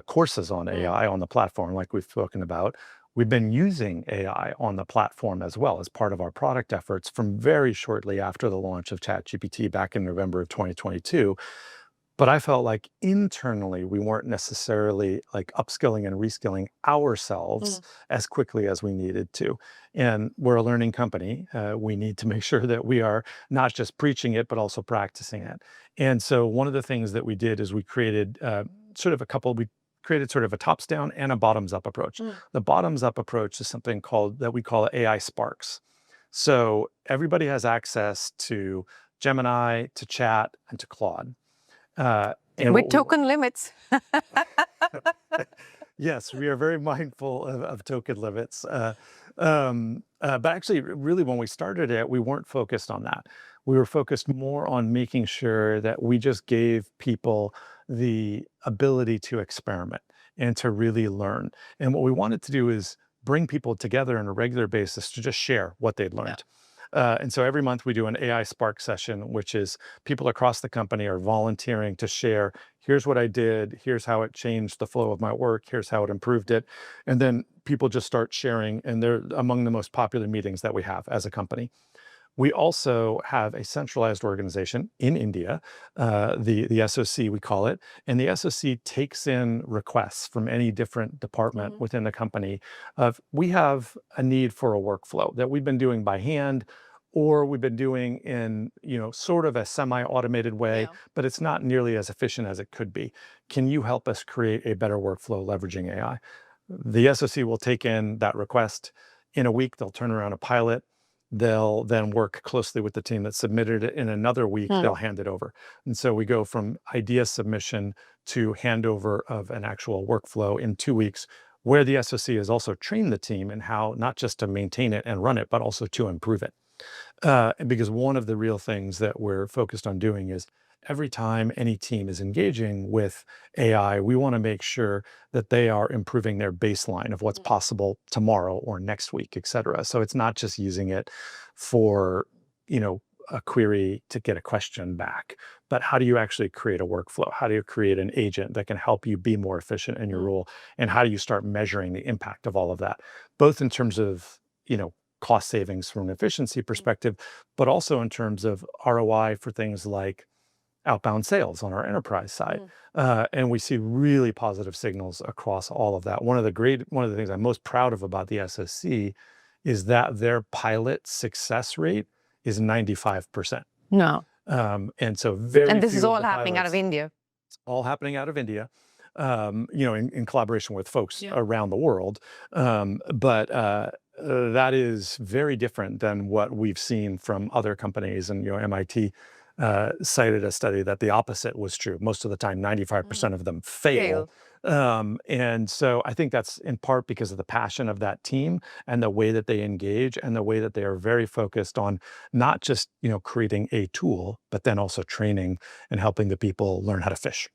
courses on AI on the platform, like we've spoken about. We've been using AI on the platform as well as part of our product efforts from very shortly after the launch of ChatGPT back in November of 2022. But I felt like internally, we weren't necessarily like upskilling and reskilling ourselves as quickly as we needed to. And we're a learning company. We need to make sure that we are not just preaching it, but also practicing it. And so one of the things that we did is we created we created sort of a tops down and a bottoms up approach. The bottoms up approach is something that we call AI Sparks. So everybody has access to Gemini, to Chat, and to Claude. With token limits. Yes, we are very mindful of token limits. But actually, really, when we started it, we weren't focused on that. We were focused more on making sure that we just gave people the ability to experiment and to really learn. And what we wanted to do is bring people together on a regular basis to just share what they'd learned. And so every month we do an AI Spark session, which is people across the company are volunteering to share, here's what I did, here's how it changed the flow of my work, here's how it improved it. And then people just start sharing, and they're among the most popular meetings that we have as a company. We also have a centralized organization in India, the SOC we call it, and the SOC takes in requests from any different department within the company of, we have a need for a workflow that we've been doing by hand, or we've been doing in, sort of a semi-automated way, but it's not nearly as efficient as it could be. Can you help us create a better workflow leveraging AI? The SOC will take in that request. In a week, they'll turn around a pilot. They'll then work closely with the team that submitted it. In another week, they'll hand it over. And so we go from idea submission to handover of an actual workflow in 2 weeks, where the SOC has also trained the team in how not just to maintain it and run it, but also to improve it. Because one of the real things that we're focused on doing is every time any team is engaging with AI, we want to make sure that they are improving their baseline of what's possible tomorrow or next week, et cetera. So it's not just using it for, a query to get a question back, but how do you actually create a workflow? How do you create an agent that can help you be more efficient in your role? And how do you start measuring the impact of all of that, both in terms of, cost savings from an efficiency perspective, but also in terms of ROI for things like outbound sales on our enterprise side. And we see really positive signals across all of that. One of the things I'm most proud of about the SSC is that their pilot success rate is 95%. No. And so very And this few is of all the happening out of pilots- India. It's all happening out of India, in collaboration with folks around the world. But that is very different than what we've seen from other companies. And MIT cited a study that the opposite was true. Most of the time, 95% of them fail. And so I think that's in part because of the passion of that team and the way that they engage and the way that they are very focused on not just, creating a tool, but then also training and helping the people learn how to fish.